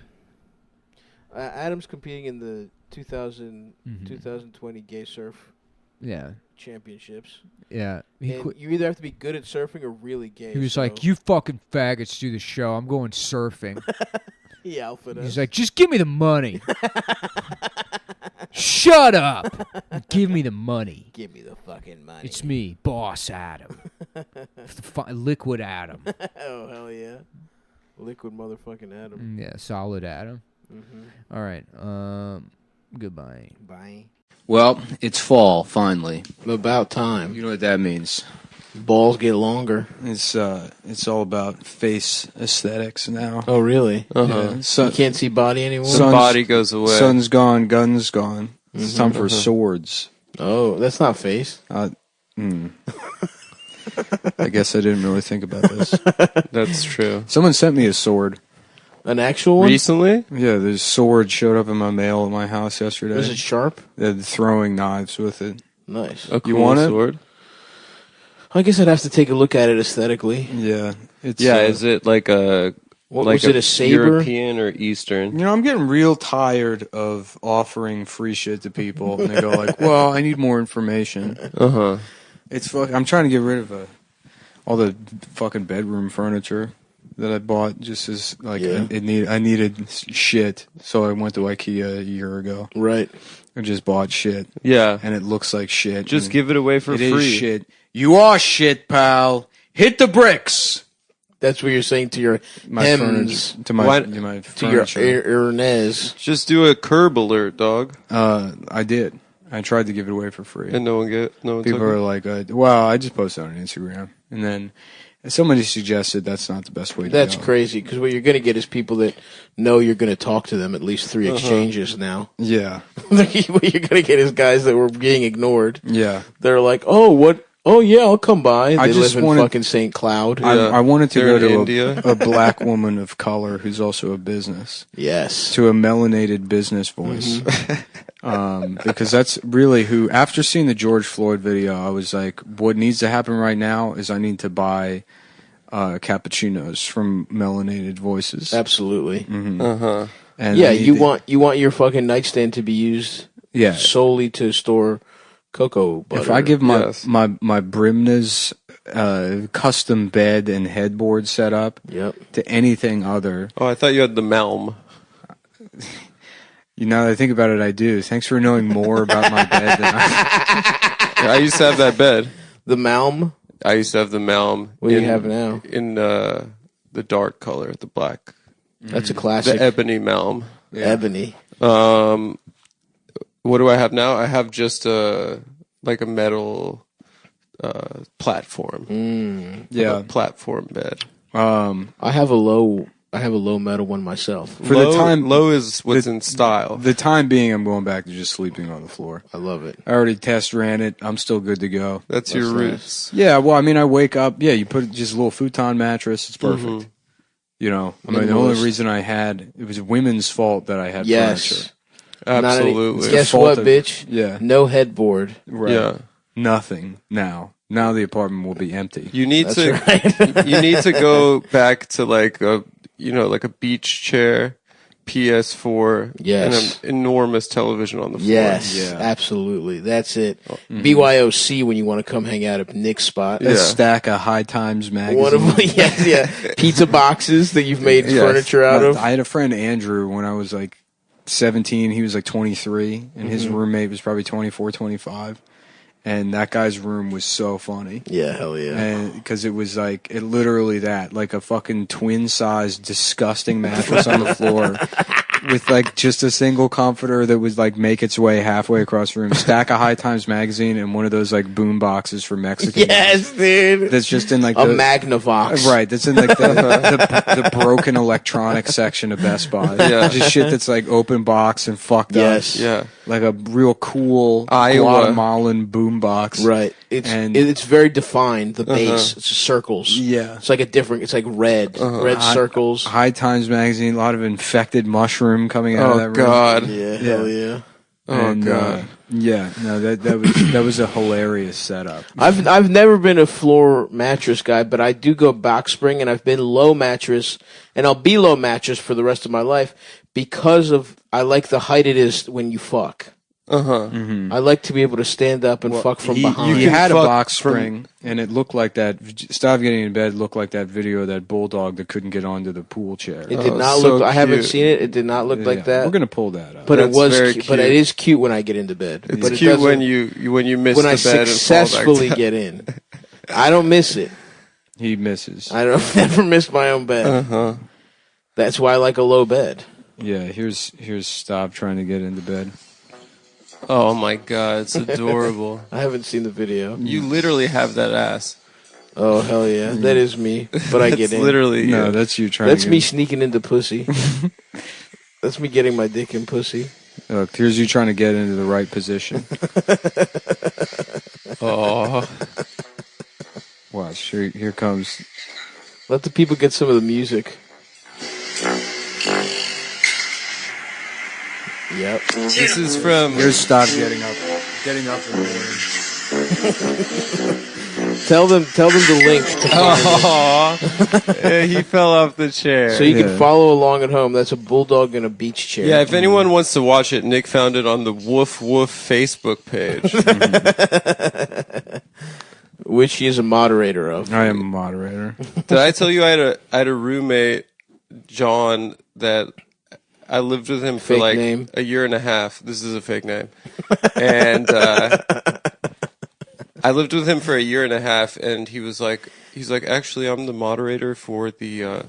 Adam's competing in the 2020 Gay Surf Yeah. Championships. Yeah. And you either have to be good at surfing or really gay. He was like, you fucking faggots do the show. I'm going surfing. He outfit us. He's like, just give me the money. Shut up. Give me the money. Give me the fucking money. It's me, Boss Adam. Liquid Adam. Oh, hell yeah. Liquid motherfucking Adam. Yeah, solid Adam. Mm-hmm. All right. Goodbye. Bye. Well, it's fall, finally. About time. You know what that means. Balls get longer. It's all about face aesthetics now. Oh, really? Yeah. You can't see body anymore? The body goes away. Sun's gone, guns gone. It's time for swords. Oh, that's not face. I guess I didn't really think about this. That's true. Someone sent me a sword. An actual one? Recently? Yeah, this sword showed up in my mail at my house yesterday. Was it sharp? They had throwing knives with it. Nice. A cool want it? sword? I guess I'd have to take a look at it aesthetically. Yeah. It's, Is it like a... What, like was it a saber? European or Eastern? You know, I'm getting real tired of offering free shit to people, and they go like, "Well, I need more information." Uh-huh. I'm trying to get rid of all the fucking bedroom furniture that I bought just as like Yeah. I needed shit, so I went to IKEA a year ago. Right. I just bought shit, Yeah. and it looks like shit. Just and give it away for it free. is shit. You are shit, pal. Hit the bricks. That's what you're saying to your hems, furniture, to my Why- to your furniture. Ernez. Just do a curb alert, dog, I did. I tried to give it away for free. and no one People took are it. like, well, I just posted on Instagram, and then somebody suggested that's not the best way to That's go. crazy because what you're going to get is people that know you're going to talk to them at least 3 Uh-huh. exchanges now. Yeah, What you're going to get is guys that were being ignored. yeah. They're like, oh, what? Oh, yeah, I'll come by. They I just live in wanted- fucking St. Cloud. Yeah. I wanted to They're go in to India. a black woman of color who's also a business, Yes. to a melanated business voice. Because that's really who, after seeing the George Floyd video, I was like, what needs to happen right now is I need to buy cappuccinos from melanated voices. Absolutely. And Yeah, I need you to- want your fucking nightstand to be used yeah. solely to store cocoa butter. If I give my Yes. my Brimna's custom bed and headboard set up Yep. to anything other, Oh, I thought you had the Malm. now that I think about it, I do. Thanks for knowing more about my bed than I. I used to have that bed. The Malm. I used to have the Malm. What do you have now? In the dark color, the black, That's a the classic. ebony Malm. Ebony. What do I have now? I have just like a metal platform. Yeah. A platform bed. I have a low metal one myself. For the time- low is what's in style. The time being, I'm going back to just sleeping on the floor. I love it. I already test ran it. I'm still good to go. That's your nice. roots. Yeah, well, I mean, I wake up. Yeah, you put just a little futon mattress. It's perfect. You know, I mean, the only Minimalist. reason it was women's fault that I had Yes. furniture. Absolutely. Guess Fault what, of- bitch? Yeah. No headboard. Right. Yeah. Nothing now. Now the apartment will be empty. You need That's to right. you need to go back to like a beach chair, PS4, Yes. and an enormous television on the floor. Yes, Yeah. absolutely. That's it. BYOC when you want to come hang out at Nick's spot. A Yeah. stack of High Times magazine. One of yeah, pizza boxes that you've made Yes. furniture out of. I had a friend, Andrew, when I was like 17. He was like 23, and his roommate was probably 24, 25. And that guy's room was so funny. Yeah, hell yeah. And because it was like literally that, like a fucking twin size disgusting mattress on the floor with like just a single comforter that would like make its way halfway across the room, stack of High Times magazine, and one of those like boom boxes for Mexican. Yes, dude. That's just in like A the Magnavox. right. That's in like the broken electronics section of Best Buy. Yeah. Just shit that's like open box and fucked Yes. Yeah. up. Like a real cool Iowa. Guatemalan boom box. Right. It's And- it's very defined. The base. It's circles. Yeah. It's like a different. It's like red. Red circles. High Times magazine, a lot of infected mushroom coming out of that Oh room. God. Yeah. Hell yeah. Oh And, God. yeah, no, that was a hilarious setup. I've never been a floor mattress guy, but I do go box spring, and I've been low mattress, and I'll be low mattress for the rest of my life because of I like the height it is when you fuck. I like to be able to stand up and fuck from behind. He can had a fuck box from- spring, and it looked like that. Stop getting in bed looked like that video of that bulldog that couldn't get onto the pool chair. It did Oh, not so look. I haven't cute. seen it. It did not look Yeah, like that. We're gonna pull that up. but it That's was. very But it cute. is cute when I get into bed. It's but it cute when doesn't- you miss when the I bed successfully and fall back get in. I don't miss it. He misses. I don't never miss my own bed. down. That's why I like a low bed. Yeah, here's Stop trying to get into bed. Oh my God, it's adorable. I haven't seen the video. You literally have that ass. Oh hell yeah, that is me. But I get It's in. literally No, you. that's you trying. That's to me get sneaking into pussy. That's me getting my dick in pussy. Look, here's you trying to get into the right position. Oh, Watch, here comes. Let the people get some of the music. Yep. this is from. Here's Stop getting up in the morning. Tell them the link to find it. Oh, he fell off the chair. So you Yeah. can follow along at home. That's a bulldog in a beach chair. Yeah, if anyone wants to watch it, Nick found it on the Woof Woof Facebook page. which he is a moderator of. I am a moderator. Did I tell you I had a roommate, John, that I lived with him for Fake like name. a year and a half. This is a fake name. And I lived with him for a year and a half, and he's like, actually, I'm the moderator for the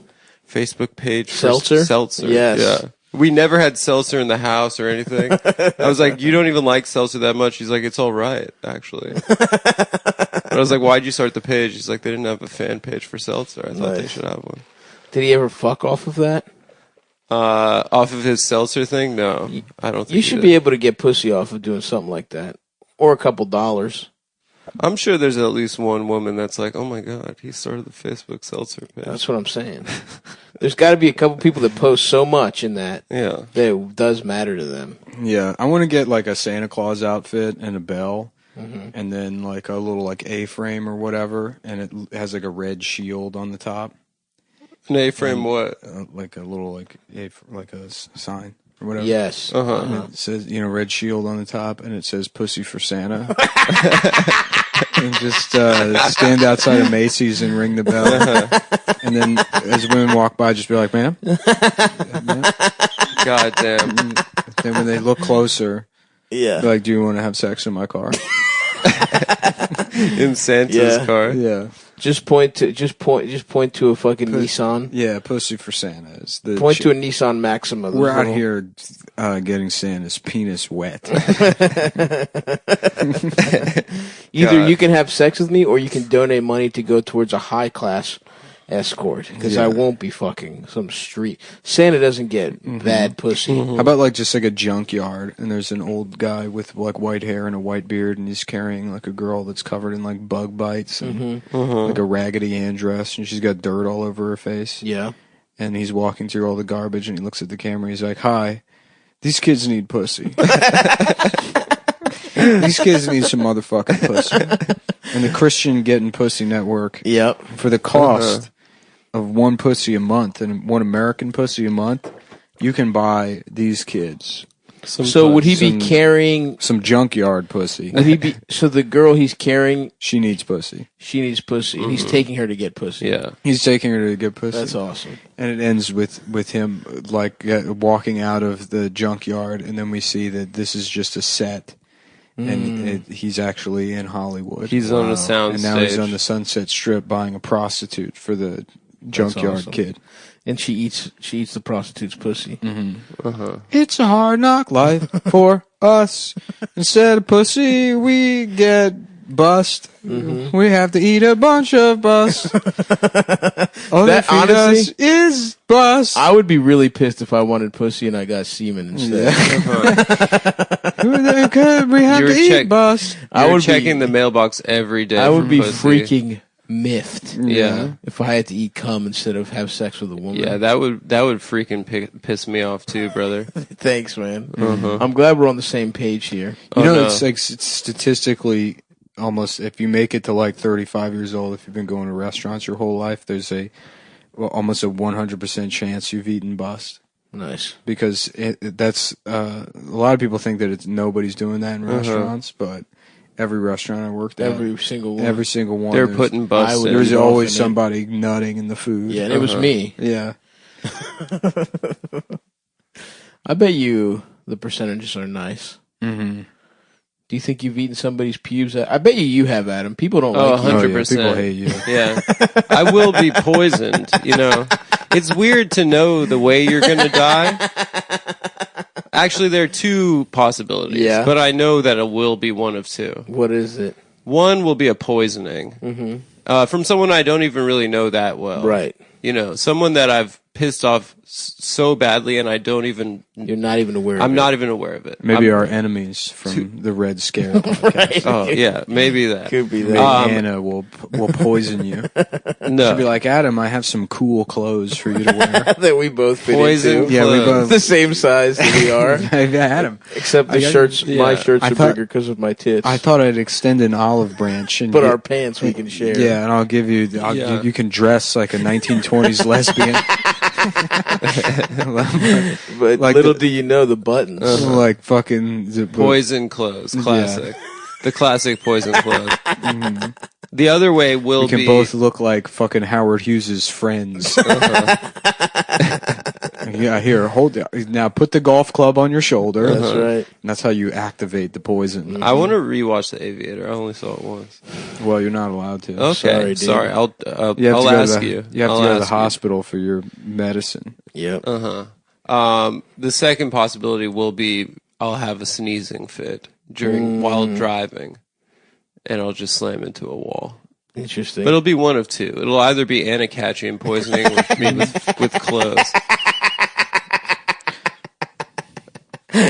Facebook page for Seltzer. Yes. Yeah. We never had Seltzer in the house or anything. I was like, you don't even like Seltzer that much. He's like, it's all right, actually. But I was like, why'd you start the page? He's like, they didn't have a fan page for Seltzer. I thought they should have one. Did he ever fuck off of that? Off of his Seltzer thing? No, I don't think You should be able to get pussy off of doing something like that. Or a couple dollars. I'm sure there's at least one woman that's like, oh my God, he started the Facebook Seltzer page. That's what I'm saying. There's got to be a couple people that post so much in that that it does matter to them. Yeah, I want to get like a Santa Claus outfit and a bell, and then like a little like A-frame or whatever, and it has like a red shield on the top. An A-frame what? Like a little like sign or whatever. Yes. And it says, red shield on the top, and it says "Pussy for Santa." And just stand outside of Macy's and ring the bell, and then as women walk by, just be like, "Ma'am." God damn. Then when they look closer, be Yeah. like, "Do you want to have sex in my car?" In Santa's car. Yeah, Just point to a fucking Nissan. yeah. Pussy for Santa is the. Point to a Nissan Maxima. We're out here getting Santa's penis wet. Either you can have sex with me, or you can donate money to go towards a high class escort. Because I won't be fucking some street. Santa doesn't get bad pussy. How about like just like a junkyard, and there's an old guy with like white hair and a white beard, and he's carrying like a girl that's covered in like bug bites and like a Raggedy Ann dress, and she's got dirt all over her face. Yeah. And he's walking through all the garbage, and he looks at the camera. He's like, "Hi, these kids need pussy. These kids need some motherfucking pussy." And the Christian Getting Pussy Network, Yep. for the cost of one pussy a month and one American pussy a month, you can buy these kids So would he be carrying? some junkyard pussy. Would he be? So the girl he's carrying, She needs pussy. she needs pussy, and he's taking her to get pussy. Yeah. He's taking her to get pussy. That's awesome. And it ends with him like walking out of the junkyard, and then we see that this is just a set, and he's actually in Hollywood. He's on a sound and now stage. he's on the Sunset Strip buying a prostitute for the junkyard awesome. kid. And she eats the prostitute's pussy. It's a hard knock life for us. Instead of pussy, we get bust. We have to eat a bunch of bust. All That, that feed honestly, us is bust. I would be really pissed if I wanted pussy and I got semen instead. Because we have You to were eat bust. I You're would checking the mailbox every day. I would for be pussy. freaking miffed. Yeah. If I had to eat cum instead of have sex with a woman. Yeah, that would freaking piss me off too, brother. Thanks, man. I'm glad we're on the same page here. You know, no. it's like statistically almost, if you make it to like 35 years old, if you've been going to restaurants your whole life, there's almost a 100% chance you've eaten bust. Nice. Because that's a lot of people think that nobody's doing that in restaurants, but every restaurant I worked at, Every single one. every single one, They're there's- putting busts in. there's involved always in it. somebody nutting in the food. Yeah, and it was me. Yeah. I bet you the percentages are nice. Mm-hmm. Do you think you've eaten somebody's pubes? I bet you have, Adam. People don't like you. 100%. People hate you. Yeah. I will be poisoned, It's weird to know the way you're going to die. Actually, there are two possibilities. Yeah. But I know that it will be one of two. What is it? One will be a poisoning. From someone I don't even really know that well. Right. Someone that I've pissed off so badly and I don't even... You're not even aware of it. I'm not even aware of it. Maybe our enemies from the Red Scare podcast. Oh, yeah. Maybe that. Could be Maybe that. Hannah will poison you. No. She'll be like, Adam, I have some cool clothes for you to wear. That we both fit Poison into. Yeah, we clothes. The same size that we are. Adam, Except the I got- shirts, my yeah. shirts I are thought- bigger because of my tits. I thought I'd extend an olive branch and but get- our pants we can share. Yeah, and I'll give you. Yeah. You can dress like a 1920s lesbian. But Like little the- do you know the buttons. Like fucking Poison clothes. Classic. The classic poison clothes. The other way will We can be both look like fucking Howard Hughes's friends. Yeah, here, hold it. Now put the golf club on your shoulder. That's right. And that's how you activate the poison. I want to rewatch The Aviator. I only saw it once. Well, you're not allowed to. Okay, dude. sorry. I'll You have I'll to go ask to the, you. You have I'll to go to the ask you. hospital for your medicine. Yep. The second possibility will be I'll have a sneezing fit while driving, and I'll just slam into a wall. Interesting. But it'll be one of two. It'll either be Anacatchian poisoning with me with clothes. You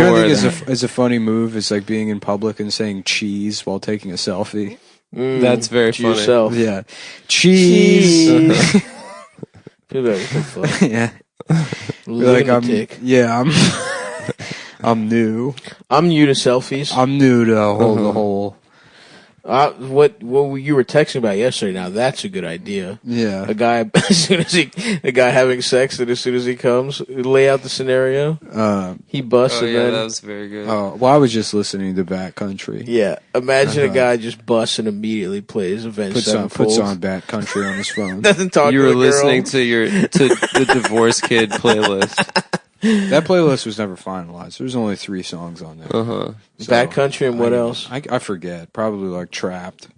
know what I Or think is a funny move is like being in public and saying cheese while taking a selfie. That's very to funny. yourself. Yeah. Cheese. People are so funny. Yeah. Like Lunatic. I'm new. I'm new to selfies. I'm new to the whole. What you were texting about yesterday? Now that's a good idea. Yeah. A guy having sex, and as soon as he comes, lay out the scenario. He busts, Oh and yeah, then that was very good. Well, I was just listening to Backcountry. yeah. Imagine a guy just busts and immediately plays Avenged Puts Sevenfold. on Backcountry on his phone. Doesn't talk. You to were the listening girl. to the Divorce Kid playlist. That playlist was never finalized. There's only 3 songs on there. Backcountry and what else? I forget. Probably like Trapped.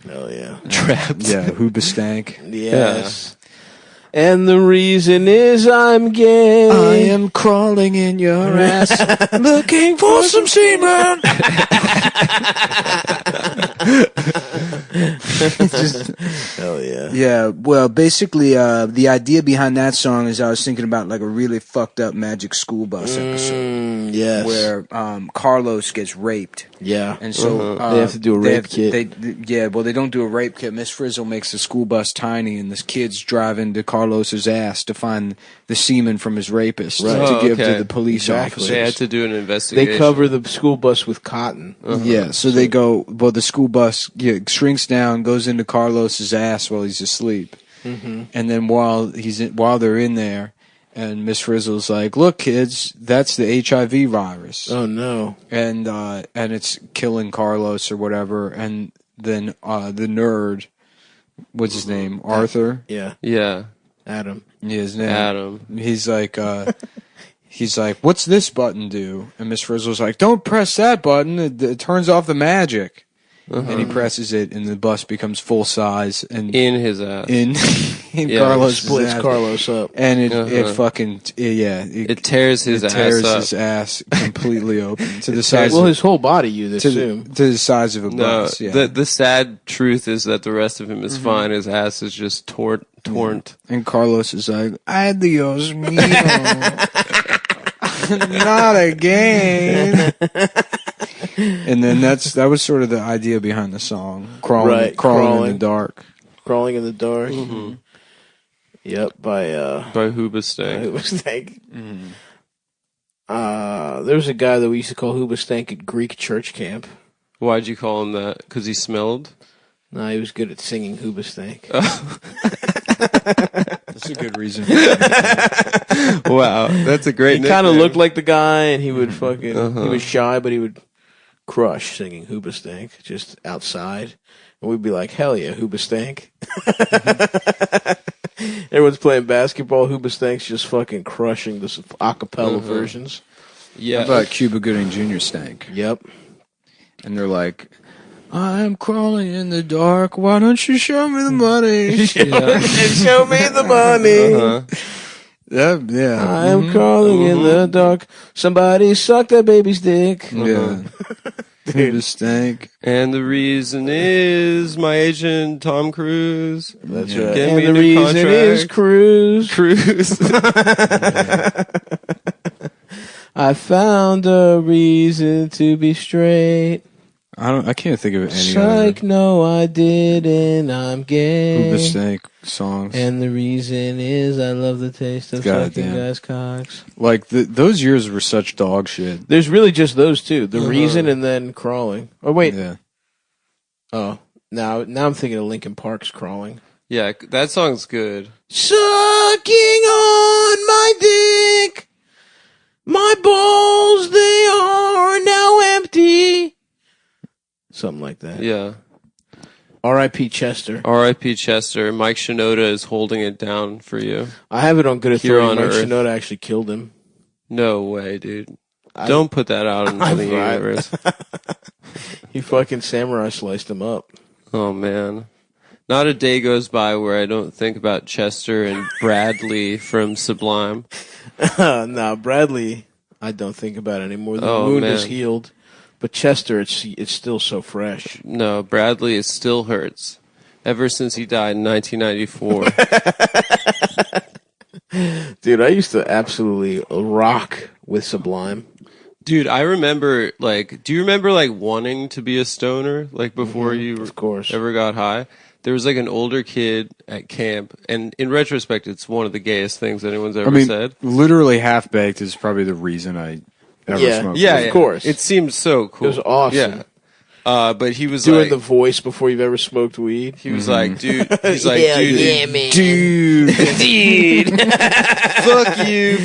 Oh yeah. Trapped. Yeah, Hoobastank. Yes. And the reason is I'm gay. I am crawling in your ass, looking for some semen. Hell yeah. Yeah, well, basically, the idea behind that song is I was thinking about like a really fucked up Magic School Bus episode Yes. where Carlos gets raped. Yeah. And so They have to do a rape kit. They don't do a rape kit. Miss Frizzle makes the school bus tiny, and this kid's driving to Carlos's ass to find the semen from his rapist Right. to give okay. to the police Exactly. officers. They had to do an investigation. They cover the school bus with cotton. Yeah, so they go. Well, the school bus shrinks down, goes into Carlos's ass while he's asleep, and then while they're in there, and Miss Frizzle's like, "Look, kids, that's the HIV virus." Oh no. And it's killing Carlos or whatever, and then the nerd, what's his name, Arthur? Yeah. Yeah, Adam. Yeah, his name. Adam. He's like, what's this button do? And Miss Frizzle's like, don't press that button. It turns off the magic. And he presses it, and the bus becomes full size and In his ass. in Yeah, Carlos Splits Carlos up. and it fucking It tears his it tears ass up. his ass completely open to the size Well, of, his whole body, you'd assume. to the size of a No, bus. Yeah. the sad truth is that the rest of him is fine. His ass is just torn. And Carlos is like, adios mio. Not again. And then that was sort of the idea behind the song. Crawling in Crawling. the dark. Crawling in the dark. Yep, by By Hoobastank. Hoobastank. There was a guy that we used to call Hoobastank at Greek church camp. Why'd you call him that? Because he smelled? No, he was good at singing Hoobastank. That's a good reason. Wow, that's a great He kind of nickname. looked like the guy, and he would fucking. He was shy, but he would crush singing Hoobastank just outside, and we'd be like, "Hell yeah, Hoobastank!" Everyone's playing basketball. Hoobastank's just fucking crushing the acapella versions. Yeah. How about Cuba Gooding Jr. stank? Yep. And they're like, I'm crawling in the dark. Why don't you show me the money? Show me the money. Yeah. I am crawling in the dark. Somebody suck that baby's dick. Yeah. Cuba stank. And the reason is my agent, Tom Cruise. That's Yeah. right. Get And me the a new reason contract. is Cruise. Cruise. I found a reason to be straight. I can't think of any Psych, no, I didn't. I'm gay. Cuba stank songs. And the reason is I love the taste of Goddamn. sucking guys' cocks. Like those years were such dog shit. There's really just those two. The reason and then crawling. Oh, wait. Yeah. Oh, now I'm thinking of Linkin Park's Crawling. Yeah, that song's good. Sucking on my dick. My balls, they are now empty. Something like that. Yeah. R.I.P. Chester. R.I.P. Chester. Mike Shinoda is holding it down for you. I have it on good Here authority. on Mike Earth. Shinoda actually killed him. No way, dude. Don't put that out into the universe. He fucking samurai sliced him up. Oh, man. Not a day goes by where I don't think about Chester and Bradley from Sublime. Nah, Bradley, I don't think about anymore. The wound is healed. But Chester, it's still so fresh. No, Bradley, it still hurts. Ever since he died in 1994. Dude, I used to absolutely rock with Sublime. Dude, I remember, do you remember, wanting to be a stoner, before you of course. ever got high? There was, an older kid at camp, and in retrospect, it's one of the gayest things anyone's ever said. Literally Half-Baked is probably the reason I ever smoked. Yeah, of course. It seemed so cool. It was awesome. Yeah. But he was doing the voice before you've ever smoked weed. He was like, dude. He's like, man. dude. fuck you.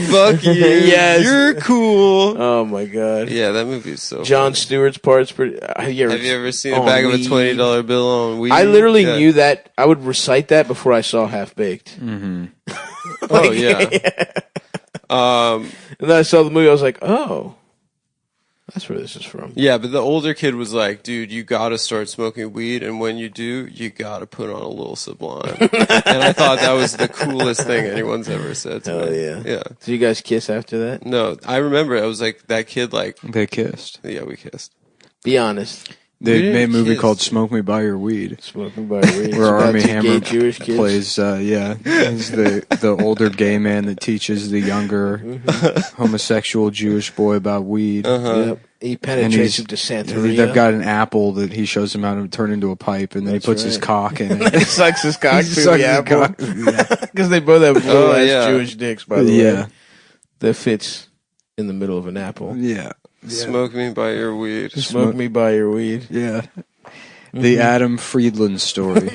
Yes. You're cool. Oh my god. Yeah, that movie is so Jon funny. Stewart's part's pretty. Have you ever seen a bag of a $20 bill on weed? I literally knew that. I would recite that before I saw Half-Baked. Mm-hmm. Oh yeah. And then I saw the movie. I was like, oh. That's where this is from. Yeah, but the older kid was like, dude, you gotta start smoking weed, and when you do, you gotta put on a little Sublime. And I thought that was the coolest thing anyone's ever said to me. Yeah. Yeah. Did you guys kiss after that? No, I remember I was like, that kid, They kissed. yeah, we kissed. Be honest. They made a movie kiss. called Smoke Me By Your Weed. Smoking by a weed. Where Army Gay Hammer Jewish kids. plays, he's the older gay man that teaches the younger homosexual Jewish boy about weed. Yep. He penetrates into Santeria. They've got an apple that he shows him how to turn into a pipe, and then he puts his cock in it. He sucks his cock through sucks the his apple. cock. Because they both have little ass yeah. Jewish dicks, by the way. Yeah. That fits in the middle of an apple. Yeah. Smoke me by your weed. Smoke me by your weed. Yeah. The Adam Friedland story.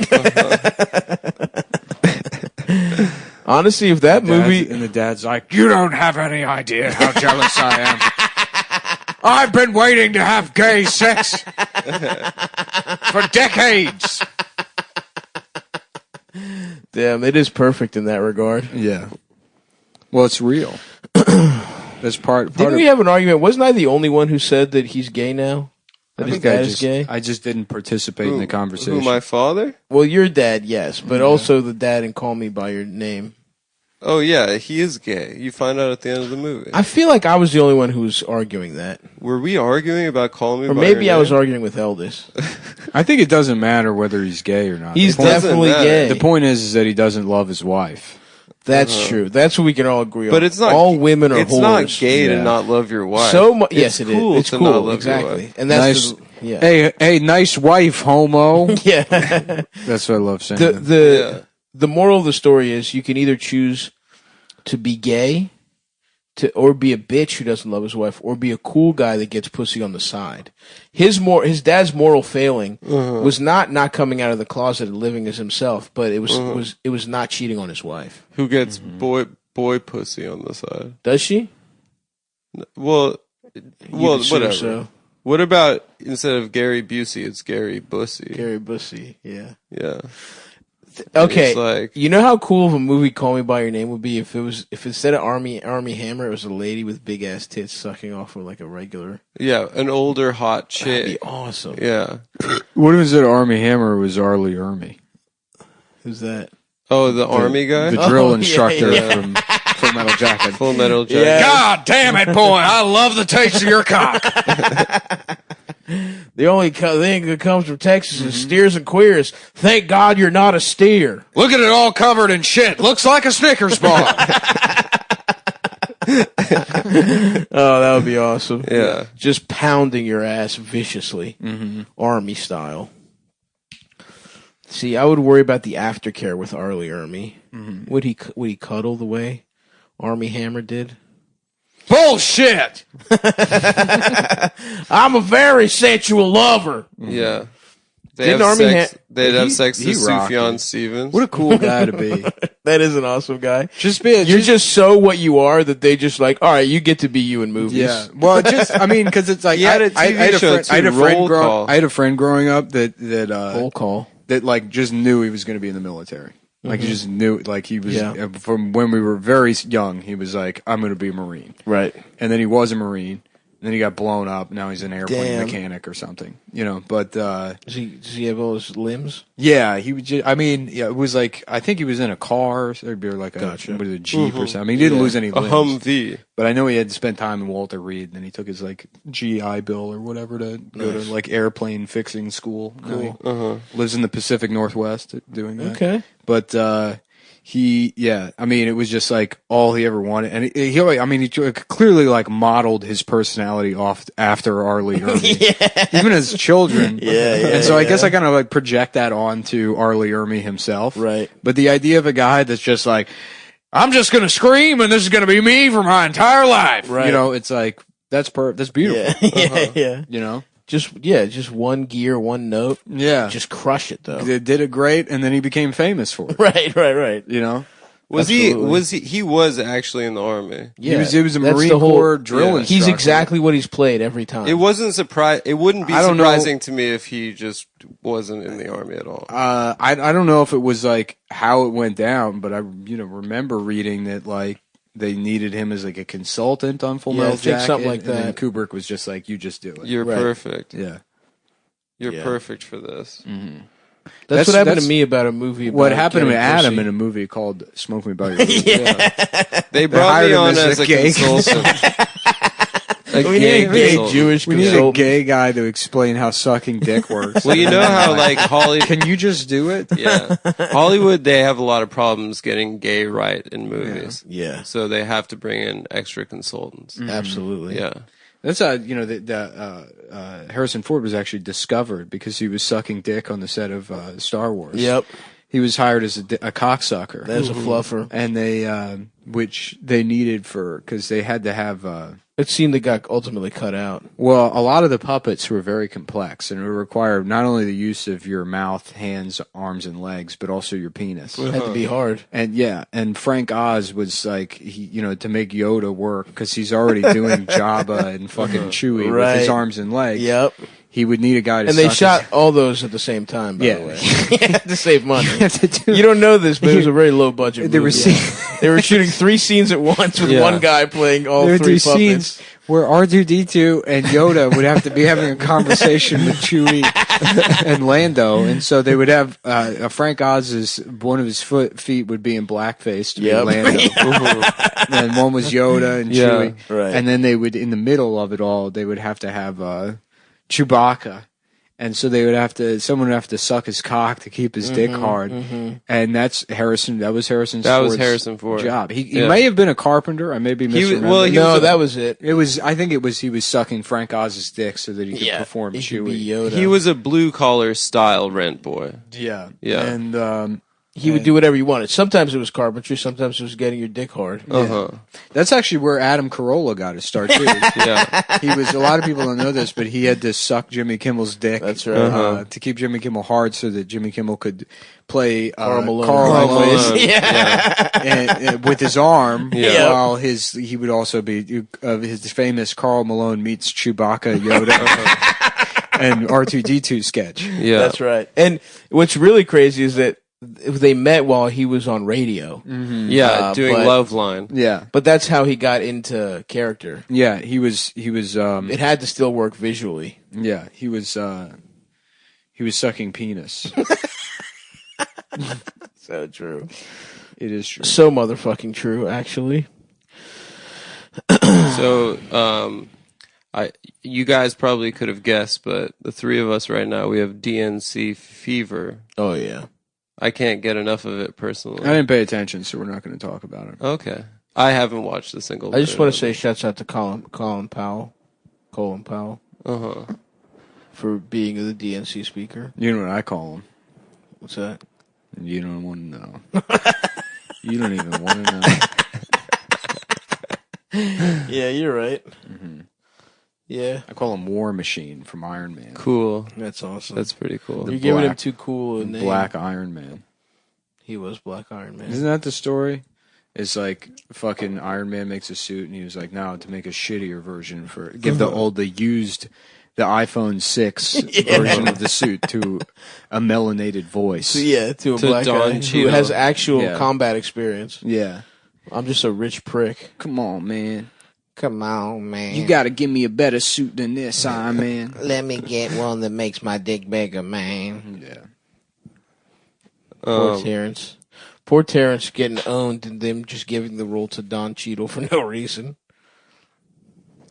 Honestly, if that movie... And the dad's like, you don't have any idea how jealous I am. I've been waiting to have gay sex for decades. Damn, it is perfect in that regard. Yeah. Well, it's real. That's part Didn't of we have an argument? Wasn't I the only one who said that he's gay now? That his dad is gay? I just didn't participate in the conversation. Who, my father? Well, your dad, yes, but also the dad in Call Me By Your Name. Oh, yeah, he is gay. You find out at the end of the movie. I feel like I was the only one who was arguing that. Were we arguing about Call Me Or by maybe Your I was Name? arguing with Eldest. I think it doesn't matter whether he's gay or not. He's The point- definitely matter. gay. The point is that he doesn't love his wife. That's true. That's what we can all agree on. But it's not. all women are It's whores. not gay Yeah. to not love your wife. Yes, it is. cool It's to cool. not love your Exactly. wife. And that's Nice. yeah. Hey, nice wife, homo. Yeah. That's what I love saying. The moral of the story is you can either choose to be gay, or be a bitch who doesn't love his wife, or be a cool guy that gets pussy on the side. His dad's moral failing was not coming out of the closet and living as himself, but it was not cheating on his wife. Who gets boy pussy on the side? Does she? Well, You assume whatever. So. What about instead of Gary Busey, it's Gary Bussy? Gary Bussy, yeah. Yeah. Okay, It's like- you know how cool of a movie Call Me By Your Name would be if instead of Army Hammer, it was a lady with big ass tits sucking off with like a regular. Yeah, an older hot That'd be chick. awesome. Yeah. What was it? Army Hammer was Arlie Ermy, Who's that? Oh, the army guy? the drill yeah, instructor yeah. from Full Metal Jacket. Full Metal Jacket. Yeah. God damn it, boy! I love the taste of your cock. The only thing that comes from Texas is steers and queers. Thank God you're not a steer. Look at it all covered in shit. Looks like a Snickers bar. Oh, that would be awesome. Yeah. Just pounding your ass viciously, Army style. See, I would worry about the aftercare with Arlie Ermy. Would he cuddle the way Army Hammer did? Bullshit. I'm a very sensual lover. Yeah. They Didn't have Army sex. They'd have sex to he rocked Sufjan it. Stevens. What a cool guy to be. That is an awesome guy. Just be. You're just so what you are that they just like, all right, you get to be you in movies. Yeah. Well, because it's like He had a TV show, too, Roll Call. I had a friend growing up that Roll call. that like just knew he was going to be in the military. Like he just knew, like he was from when we were very young. He was like, "I'm going to be a Marine." Right. And then he was a Marine. And then he got blown up. Now he's an airplane Damn. mechanic or something. You know, but Does he have all his limbs? yeah, he would. I mean, yeah, it was like I think he was in a car or like a Jeep or something. I mean, he didn't lose any A limbs. Humvee. But I know he had to spend time in Walter Reed, and then he took his like GI Bill or whatever to go to like airplane fixing school. Cool. Now he lives in the Pacific Northwest doing that. Okay. But I mean, it was just like all he ever wanted, and he clearly like modeled his personality off after Arlie Ermy, even as children. And so I guess I kind of like project that onto Arlie Ermy himself. Right. But the idea of a guy that's just like, I'm just gonna scream, and this is gonna be me for my entire life. Right. You know, it's like that's beautiful. Yeah. You know. Just one gear, one note. Yeah. Just crush it though. They did it great, and then he became famous for it. Right. You know. He was actually in the army. Yeah. He was a That's Marine the whole- Corps drill instructor. He's exactly what he's played every time. It wouldn't be I don't know. surprising to me if he just wasn't in the army at all. I don't know if it was like how it went down, but I remember reading that like they needed him as like a consultant on Full Metal I think Jacket, something like and then that. Kubrick was just like, "You just do it." You're perfect. Yeah. You're Yeah. perfect for this. That's what happened that's to me about a movie. About What happened to getting Adam pussy. in a movie called "Smoke Me By Your Feet"? They brought hired me him on as as a a gay consultant. We need a gay Jewish We need a consultant. gay guy to explain how sucking dick works. Well, you know how like Hollywood. Can you just do it? Yeah, Hollywood. They have a lot of problems getting gay right in movies. Yeah, So they have to bring in extra consultants. absolutely. Yeah. That's Harrison Ford was actually discovered because he was sucking dick on the set of Star Wars. Yep. He was hired as a cocksucker. That's a fluffer. And they, which they needed because they had to have, It seemed that got ultimately cut out. well, a lot of the puppets were very complex and it required not only the use of your mouth, hands, arms, and legs, but also your penis. It had to be hard. And Frank Oz was like, to make Yoda work, because he's already doing Jabba and fucking Chewie with his Right. arms and legs. Yep. He would need a guy to And they suck shot his- all those at the same time, by Yeah. the way. to save money. to do- You don't know this, but it was a very low budget They were movie. scene- They were shooting 3 scenes at once with Yeah. one guy playing all there would 3 be puppets. scenes where R2-D2 and Yoda would have to be having a conversation with Chewie and Lando, and so they would have Frank Oz's one of his feet would be in blackface to be Yep. Lando, and one was Yoda and Yeah. Chewie, Right. and then they would in the middle of it all they would have to have Chewbacca. And so someone would have to suck his cock to keep his dick hard. And that's Harrison. That was Harrison's Harrison Ford. job. He Yeah. may have been a carpenter. I may be misremembering. No, that was it. It was. I think it was. He was sucking Frank Oz's dick so that he could perform He could Chewie. be Yoda. He was a blue collar style rent boy. Yeah. Yeah. And He would do whatever you wanted. Sometimes it was carpentry. Sometimes it was getting your dick hard. that's actually where Adam Carolla got his start too. Yeah. He was. A lot of people don't know this, but he had to suck Jimmy Kimmel's dick. That's right. To keep Jimmy Kimmel hard, so that Jimmy Kimmel could play Carl Malone. Malone. and with his arm, Yeah. while he would also be his famous Carl Malone meets Chewbacca Yoda and R2-D2 sketch. Yeah. That's right. And what's really crazy is that they met while he was on radio. Yeah, doing but- Love Line. Yeah, But that's how he got into character. yeah, he was. It had to still work visually. Yeah, he was sucking penis. So true. It is true. So motherfucking true, actually. So, you guys probably could have guessed, but the three of us right now, we have DNC fever. Oh, yeah. I can't get enough of it personally. I didn't pay attention, so we're not going to talk about it. Okay. I haven't watched a single I just bit want of to say shouts out to Colin Powell. Uh-huh. For being the DNC speaker. You know what I call him? What's that? You don't want to know. You don't even want to know. Yeah, you're right. Yeah, I call him War Machine from Iron Man. Cool. that's awesome. That's pretty cool. You're giving him Black- too cool a name. Black Iron Man. He was Black Iron Man. Isn't that the story? It's like fucking Iron Man makes a suit, and he was like, "No, to make a shittier version give the used the iPhone 6 version of the suit to a melanated voice. To a black Don guy who Cheadle. has actual Yeah. combat experience. Yeah. I'm just a rich prick. Come on, man. Come on, man. You gotta give me a better suit than this, Iron Man. Let me get one that makes my dick bigger, man. Yeah. Poor Terrence. Poor Terrence getting owned and them just giving the role to Don Cheadle for no reason.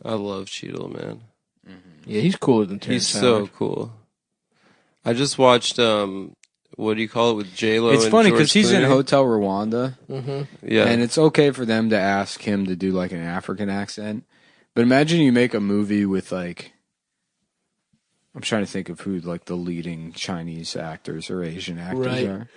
I love Cheadle, man. Yeah, he's cooler than Terrence He's so Howard. cool. I just watched what do you call it with J-Lo? It's and funny because because he's in Hotel Rwanda, Yeah, and it's okay for them to ask him to do like an African accent. But imagine you make a movie with like, I'm trying to think of who like the leading Chinese actors or Asian actors Right. are.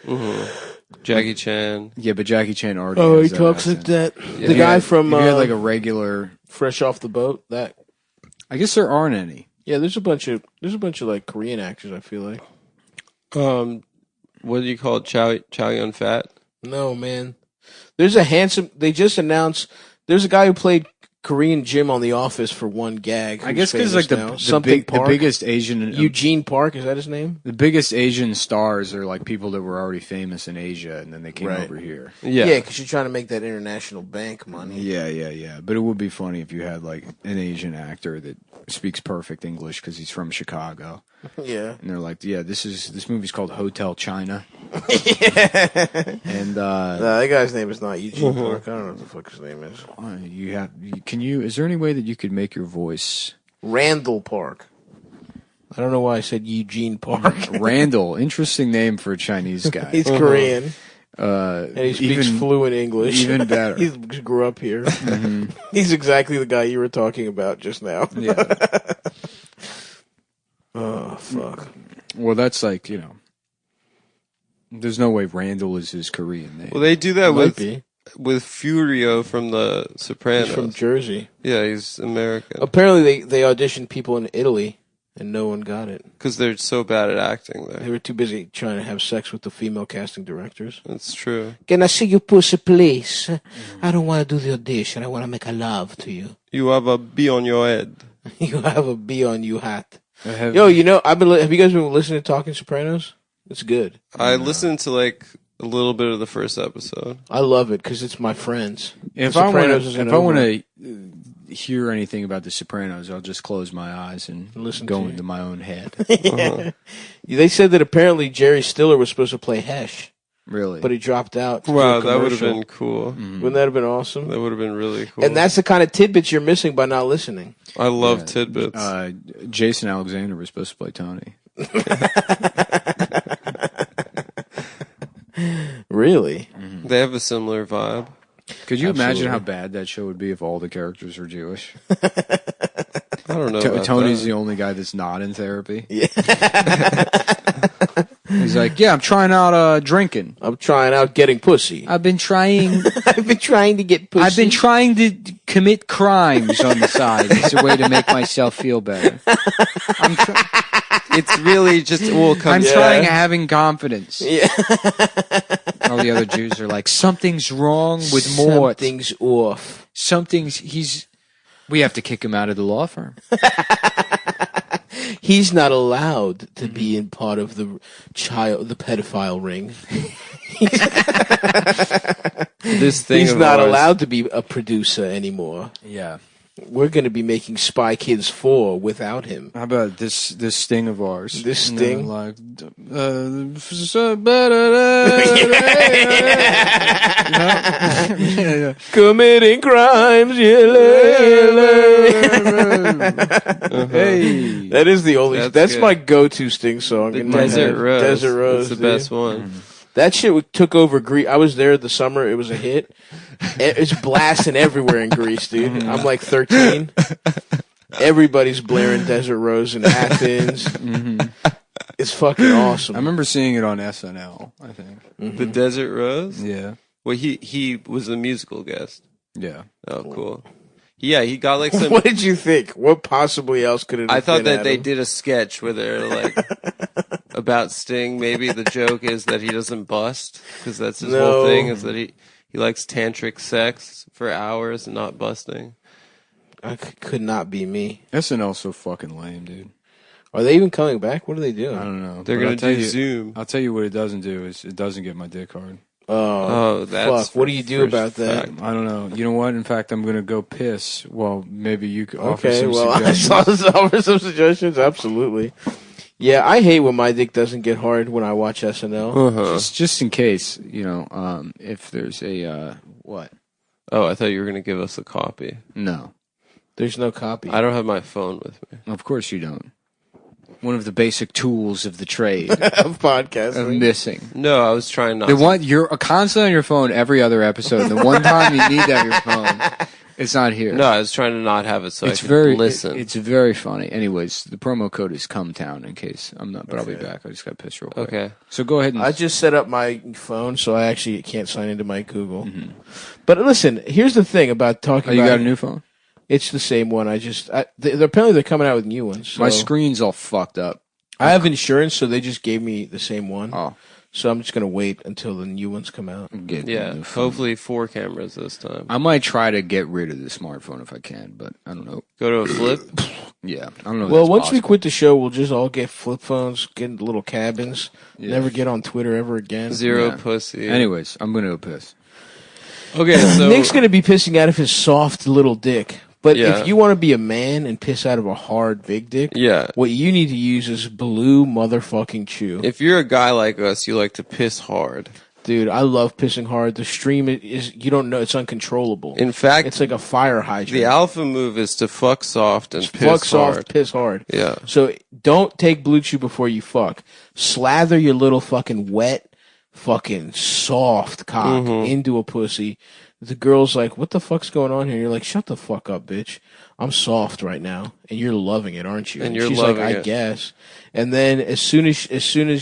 Jackie Chan. Yeah, but Jackie Chan already. Oh, he has that talks like accent. that. Yeah. The guy from If you had like a regular. Fresh Off the Boat. That I guess there aren't any. yeah, there's a bunch of like Korean actors. I feel like What do you call it? Chow Yun Fat? no man. There's a handsome. They just announced. There's a guy who played Korean Jim on The Office for one gag. I who's guess because famous like now. the something Park. the biggest Asian Eugene Park, is that his name? the biggest Asian stars are like people that were already famous in Asia and then they came Right. over here. Yeah. Yeah, because you're trying to make that international bank money. Yeah. But it would be funny if you had like an Asian actor that speaks perfect English because he's from Chicago, Yeah. and they're like, "Yeah, this movie's called Hotel China." And No, that guy's name is not Eugene Park. I don't know what the fuck his name is. is there any way that you could make your voice Randall Park. I don't know why I said Eugene Park. Randall? Interesting name for a Chinese guy. He's Korean And and he speaks fluent English. even better. He grew up here. He's exactly the guy you were talking about just now. Yeah. Oh fuck. Well, that's like, there's no way Randall is his Korean name. Well, they do that Might with be. Furio from The Sopranos. He's from Jersey. Yeah, he's American. Apparently, they auditioned people in Italy, and no one got it. Because they're so bad at acting They there. were too busy trying to have sex with the female casting directors. That's true. Can I see your pussy, please? I don't want to do the audition. I want to make a love to you. You have a bee on your head. You have a bee on you hat. Have Yo, have you guys been listening to Talking Sopranos? It's good. I listened to like a little bit of the first episode. I love it because it's my friends. If The I want Sopranos isn't to, over. hear anything about The Sopranos, I'll just close my eyes and Listen go to you. into my own head. They said that apparently Jerry Stiller was supposed to play Hesh, Really? but he dropped out. to do Wow, a that would have commercial. been cool. Wouldn't that have been awesome? That would have been really cool. And that's the kind of tidbits you're missing by not listening. I love tidbits. Jason Alexander was supposed to play Tony. Really? They have a similar vibe. Could you imagine Absolutely. how bad that show would be if all the characters were Jewish? I don't know. about Tony's that. the only guy that's not in therapy. Yeah. He's like, yeah, I'm trying out drinking. I'm trying out getting pussy. I've been trying. I've been trying to get pussy. I've been trying to commit crimes on the side. It's a way to make myself feel better. It's really just all I'm comes. trying having confidence. Yeah. All the other Jews are like, something's wrong with Mort. Something's off. We have to kick him out of the law firm. He's not allowed to be in part of the pedophile ring. This thing. He's of not ours- allowed to be a producer anymore. Yeah. We're going to be making Spy Kids 4 without him. How about this sting of ours? This And they're sting? like, Committing crimes, hey. That is the only. That's good. my go-to Sting song. The in my Desert head. Rose. Desert Rose. That's the dude. best one. That shit took over Greece. I was there the summer. It was a hit. It's blasting everywhere in Greece, dude. I'm like 13. Everybody's blaring Desert Rose in Athens. It's fucking awesome. I remember seeing it on SNL, I think. The Desert Rose. Yeah. Well, he was a musical guest. Yeah. Oh, cool. Yeah, he got like some. What did you think? What possibly else could it have I thought been, that they Adam? did a sketch where they're like about Sting. Maybe the joke is that he doesn't bust because that's his No. whole thing is that he likes tantric sex for hours and not busting. Could not be me. SNL's so fucking lame, dude. Are they even coming back? What are they doing? I don't know. They're But going I'll to tell do you- Zoom. I'll tell you what it doesn't do is it doesn't get my dick hard. Oh, that's fuck. What do you do for about that? fact. I don't know. You know what? In fact, I'm gonna go piss. Well, maybe you could offer Okay, some well, I suggestions. saw offer some suggestions. Absolutely. Yeah, I hate when my dick doesn't get hard when I watch SNL. Uh-huh. Just in case, if there's a what? Oh, I thought you were going to give us a copy. No, There's no copy. I don't have my phone with me. of course you don't. One of the basic tools of the trade of of podcasting. missing. No, I was trying not The to. one you're constantly on your phone every other episode. The one time you need to have your phone, it's not here. No, I was trying to not have it so it's I could very listen. it's very funny. Anyways, the promo code is Cumtown in case I'm not, but I'll be back. I just got pissed real quick. Okay. So go ahead and I just set up my phone, so I actually can't sign into my Google. But listen, here's the thing about talking you about... got a new phone? It's the same one. Apparently they're coming out with new ones. So. My screen's all fucked up. I have insurance, so they just gave me the same one. Oh, So I'm just going to wait until the new ones come out. I'm getting a Yeah, new phone. hopefully 4 cameras this time. I might try to get rid of the smartphone if I can, but I don't know. Go to a flip. Yeah, I don't know. if Well, that's once we possible. quit the show, we'll just all get flip phones, get into little cabins, Yeah. never get on Twitter ever again. Zero Yeah. pussy. Anyways, I'm gonna go piss. Okay, so Nick's going to be pissing out of his soft little dick. But Yeah. if you want to be a man and piss out of a hard big dick, yeah, what you need to use is blue motherfucking chew. if you're a guy like us, you like to piss hard. Dude, I love pissing hard. The stream is, you don't know, it's uncontrollable. In fact, It's like a fire hydrant. the alpha move is to fuck soft and piss fuck soft, hard. piss hard. Yeah. So don't take Blue Chew before you fuck. Slather your little fucking wet, fucking soft cock into a pussy. The girl's like, "What the fuck's going on here?" You're like, "Shut the fuck up, bitch. I'm soft right now, and you're loving it, aren't you?" And you're she's loving like, "I it. guess." And then as soon as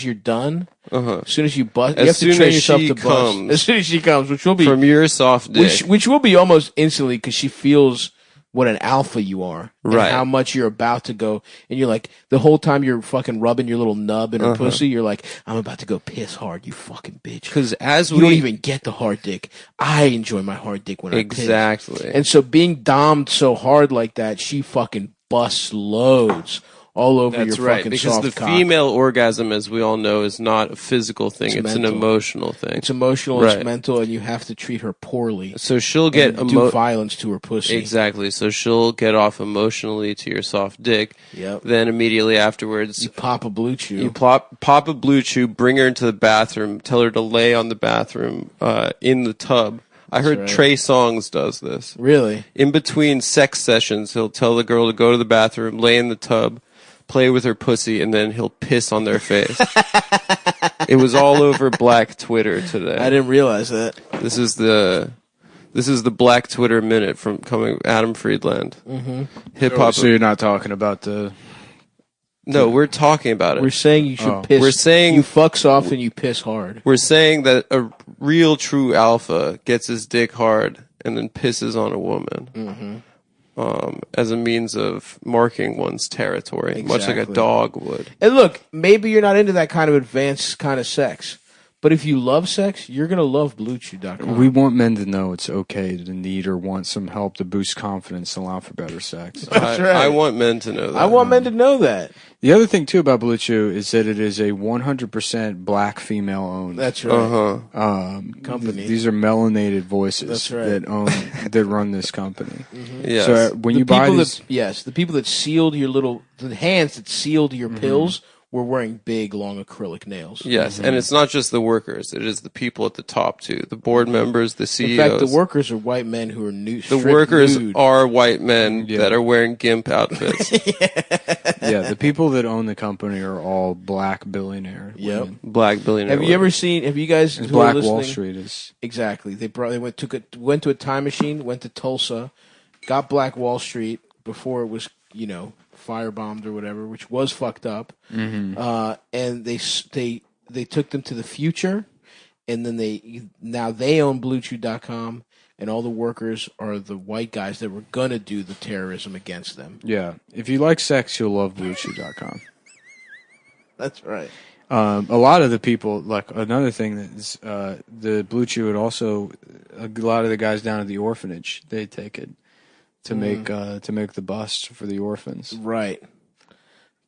you're done, as soon as you bust, you As have to soon train as yourself she to bust. comes. As soon as she comes, which will be From your soft dick. which will be almost instantly because she feels what an alpha you are, and Right. how much you're about to go, and you're like the whole time you're fucking rubbing your little nub in her pussy, you're like, I'm about to go piss hard, you fucking bitch. Because as You we don't even get the hard dick. I enjoy my hard dick when I piss. exactly, And so being dommed so hard like that, she fucking busts loads all over that's your right. fucking Because soft the cock. female orgasm, as we all know, is not a physical thing; it's an mental. emotional thing. It's emotional, Right. it's mental, and you have to treat her poorly. So she'll get And do violence to her pussy. exactly. So she'll get off emotionally to your soft dick. Yep. Then immediately afterwards, You pop a Blue Chew. you pop a Blue Chew, bring her into the bathroom, tell her to lay on the bathroom in the tub. I heard right. Trey Songz does this. Really? In between sex sessions, he'll tell the girl to go to the bathroom, lay in the tub, play with her pussy, and then he'll piss on their face. It was all over Black Twitter today. I didn't realize that. This is the Black Twitter minute from coming Adam Friedland. Mm-hmm. Hip hop. So you're not talking about the. No, we're talking about it. We're saying you should Oh. piss. We're saying- you fuck soft and you piss hard. We're saying that a real true alpha gets his dick hard and then pisses on a woman as a means of marking one's territory, much like a Exactly. dog would. And look, maybe you're not into that kind of advanced kind of sex, but if you love sex, you're gonna love BlueChew.com. We want men to know it's okay to need or want some help to boost confidence and allow for better sex. That's right. I want men to know that. I want men to know that. The other thing too about Blue Chew is that it is a 100% black female owned. That's right. company. These are melanated voices That's right. that run this company. Yes. So when you buy these, The people that sealed the hands that sealed your pills were wearing big, long acrylic nails. Yes, and it's not just the workers; it is the people at the top too. The board members, the In CEOs. fact, the workers are white men who are the stripped workers nude. are white men Yeah. that are wearing gimp outfits. yeah, the people that own the company are all black billionaire. Yep. women. Black billionaire. Have you ever seen? Have you guys And who are Black Wall listening- Street is. Exactly. They went to a time machine, went to Tulsa, got Black Wall Street before it was firebombed or whatever, which was fucked up. And they took them to the future, and then now they own BlueChew.com, and all the workers are the white guys that were gonna do the terrorism against them. Yeah, if you like sex, you'll love BlueChew.com. That's right. A lot of the people, like another thing that is the Blue Chew, it also a lot of the guys down at the orphanage, they take it to make the bust for the orphans. Right.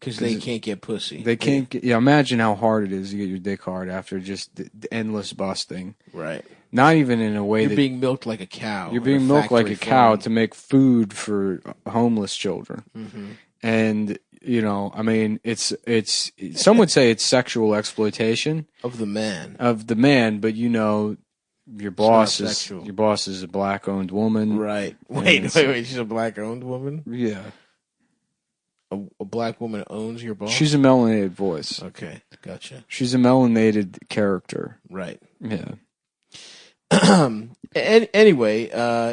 Because they can't get pussy. They can't get, imagine how hard it is to get your dick hard after just the endless busting. Right. Not even in a way You're being milked like a cow. You're being milked like a cow to make food for homeless children. Mm-hmm. And, you know, I mean, it's some would say it's sexual exploitation. Of the man. But you know, your boss is a black-owned woman. Right. Wait. She's a black-owned woman? Yeah. A black woman owns your boss? She's a melanated voice. Okay, gotcha. She's a melanated character. Right. Yeah. Anyway,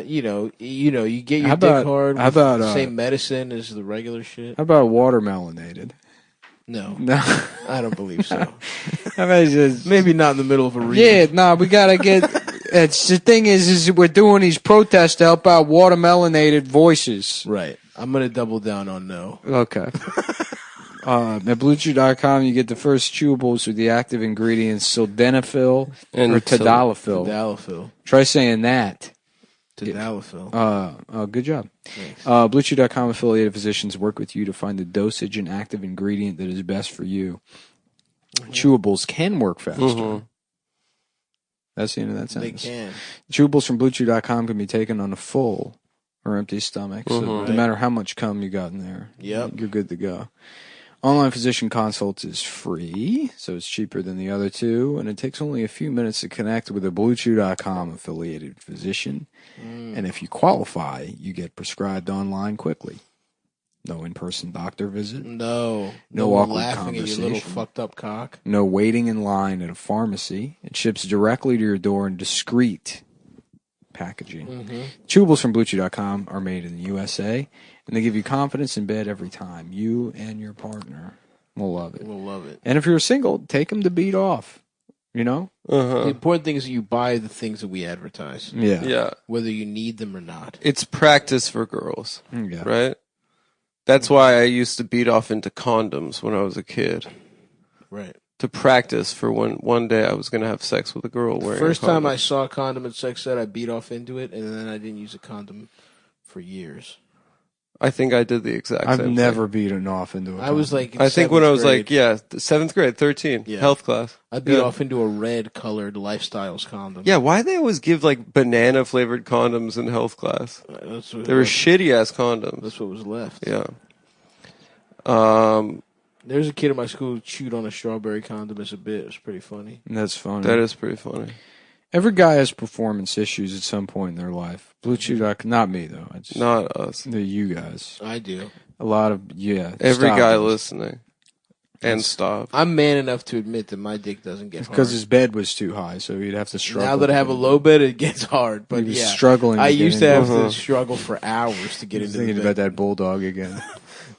you get your dick hard with the same medicine as the regular shit. How about watermelanated? No, I don't believe so. Maybe not in the middle of a read. Yeah, no, we gotta get. It's the thing is we're doing these protests to help out watermelanated voices. Right. I'm gonna double down on no. Okay. At BlueChew.com, you get the first chewables with the active ingredients sildenafil or tadalafil. Tadalafil. Try saying that. Tadalafil. Good job. BlueChew.com affiliated physicians work with you to find the dosage and active ingredient that is best for you. Mm-hmm. Chewables can work faster. Mm-hmm. That's the end of that sentence. They can. Chewables from BlueChew.com can be taken on a full or empty stomach. So no matter how much cum you got in there, you're good to go. Online physician consults is free, so it's cheaper than the other two, and it takes only a few minutes to connect with a BlueChew.com affiliated physician. And if you qualify, you get prescribed online quickly. No in-person doctor visit. No awkward laughing at your little fucked up cock. No waiting in line at a pharmacy. It ships directly to your door in discreet packaging. Mm-hmm. Chewables from BlueChew.com are made in the USA, and they give you confidence in bed every time. You and your partner will love it. We'll love it. And if you're single, take them to beat off. You know? The important thing is that you buy the things that we advertise. Yeah. Whether you need them or not. It's practice for girls. Yeah. Right? That's why I used to beat off into condoms when I was a kid. Right. To practice for when one day I was going to have sex with a girl wearing First a condom. time I saw a condom at sex ed, I beat off into it, and then I didn't use a condom for years. I think I did the exact same thing. I've never beaten off into a condom. I was like, I think when I was like, 7th grade, 13, health class. I beat off into a red-colored Lifestyles condom. Yeah, why they always give like banana-flavored condoms in health class? They were shitty-ass condoms. That's what was left. Yeah. There's a kid in my school who chewed on a strawberry condom as a bit. It was pretty funny. That's funny. That is pretty funny. Every guy has performance issues at some point in their life. BlueChew.com, not me though. Not us. You guys. I do. A lot of Every guy listening. And stop. I'm man enough to admit that my dick doesn't get hard. Because his bed was too high, so he'd have to struggle. Now that I have a low bed, it gets hard. But he was struggling. I used to have to struggle for hours to get into the bed. Thinking about that bulldog again.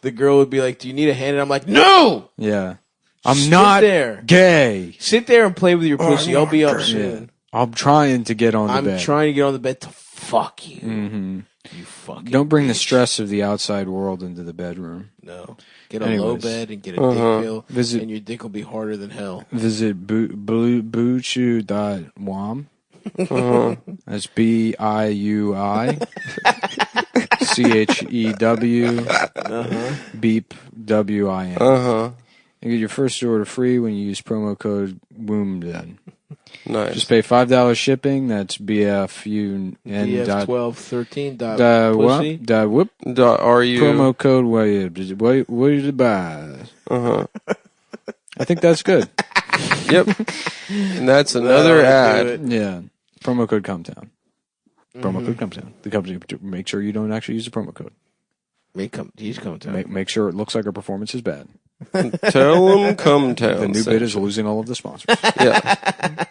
The girl would be like, "Do you need a hand?" And I'm like, "No!" Yeah. I'm not gay. Sit there and play with your pussy. I'll be up soon. Yeah. I'm trying to get on the bed. I'm trying to get on the bed to fuck you. Mm-hmm. You fucking Don't bring bitch. the stress of the outside world into the bedroom. No. Get a low bed and get a dick pill, and your dick will be harder than hell. Visit bluechew.wom. That's BIUI beep WIN. You get your first order free when you use promo code WOMDEN. Nice. Just pay $5 shipping. That's BFUN. BF1213. What? Whoop. RU. Promo code what did you buy? I think that's good. Yep. And that's another ad. Yeah. Promo code Cumtown. Promo code Cumtown. The company, make sure you don't actually use the promo code. He's Cumtown. Make sure it looks like our performance is bad. Tell them Cumtown. The new bit is losing all of the sponsors. Yeah.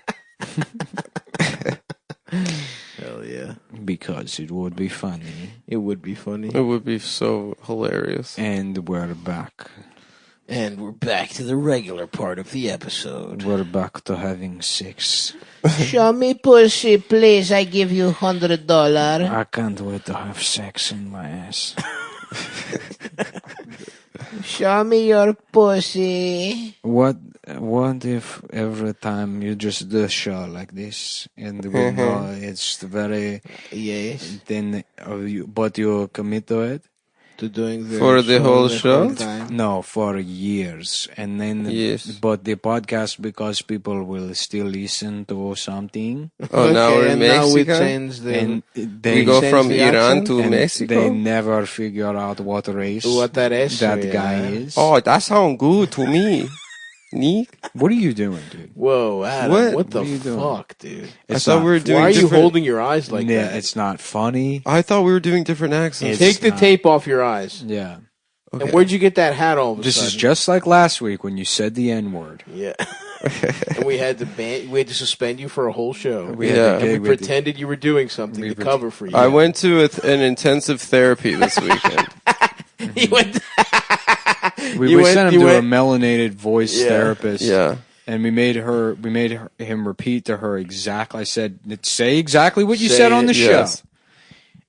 Hell yeah. Because it would be funny. It would be funny. It would be so hilarious. And we're back. And we're back to the regular part of the episode. We're back to having sex. Show me pussy, please. I give you $100. I can't wait to have sex in my ass. Show me your pussy. What if every time you just do a show like this and we know it's very... Yes. Then, but you commit to it? To doing the For the whole show? time. No, for years, and then Yes. but the podcast, because people will still listen to something, Oh, now we're in and now we Mexico? change the and they We go Sense from the Iran accent? to and Mexico? they never figure out what race what that is. that yeah. guy is. Oh, that sounds good to me. Nick? What are you doing, dude? Whoa, Adam, What? what the What are you doing? fuck, dude? I It's thought not, we were doing Why are you different... holding your eyes like yeah, that? it's not funny. I thought we were doing different accents. It's Take the not. tape off your eyes. Yeah, Okay. And where'd you get that hat all of a this sudden? is just like last week when you said the N word. Yeah. And we had to suspend you for a whole show. We had Yeah. the And gig we with pretended you were doing something We to pret- cover for you. I went to an intensive therapy this weekend. You went. We You went- sent him you to went- a melanated voice Yeah. therapist. Yeah. And we made him repeat to her exactly. I said, say exactly what you Say said on the it, show. yes.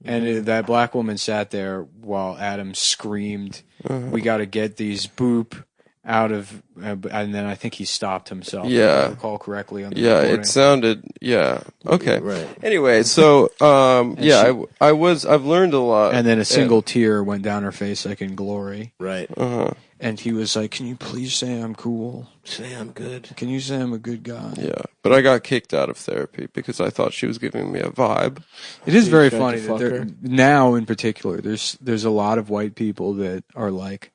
And that black woman sat there while Adam screamed, Uh-huh. "We got to get these boop out of." And then I think he stopped himself. Yeah. if I recall correctly on the Yeah, recording. it sounded... Yeah. Okay. Right. Anyway, so, I've learned a lot. And then a single tear went down her face like in glory. Right. Uh-huh. And he was like, "Can you please say I'm cool? Say I'm good. Can you say I'm a good guy?" Yeah. But I got kicked out of therapy because I thought she was giving me a vibe. It is You very tried funny to that fuck there, her? now, in particular, there's a lot of white people that are like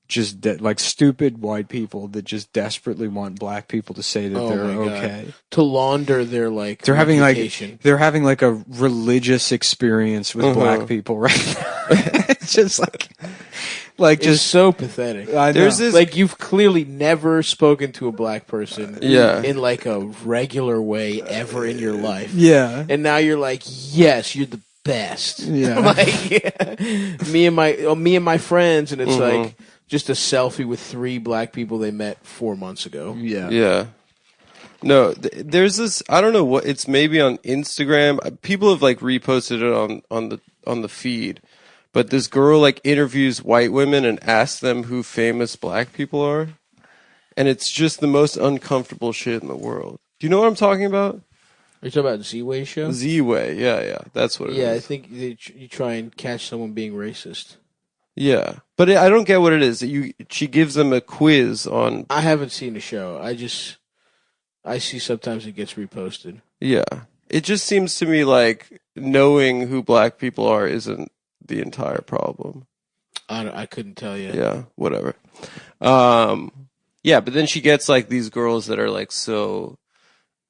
just like stupid white people that just desperately want black people to say that Oh they're my God. okay. To launder their They're having reputation. like a religious experience with black people right now. It's just like It's just so pathetic. I know. There's this... Like you've clearly never spoken to a black person Yeah. in like a regular way ever in your life. yeah. And now you're like, yes, you're the best. Yeah. Like me and my friends, and it's like just a selfie with 3 black people they met 4 months ago. Yeah. Yeah. No, there's this... I don't know what... It's maybe on Instagram. People have like reposted it on the feed. But this girl like interviews white women and asks them who famous black people are. And it's just the most uncomfortable shit in the world. Do you know what I'm talking about? Are you talking about Z-Way show? Z-Way. Yeah. That's what it is. Yeah, I think you try and catch someone being racist. Yeah. But I don't get what it is. She gives them a quiz on... I haven't seen the show. I see sometimes it gets reposted. Yeah. It just seems to me like knowing who black people are isn't the entire problem. I couldn't tell you. Yeah, whatever. Yeah, but then she gets like these girls that are like so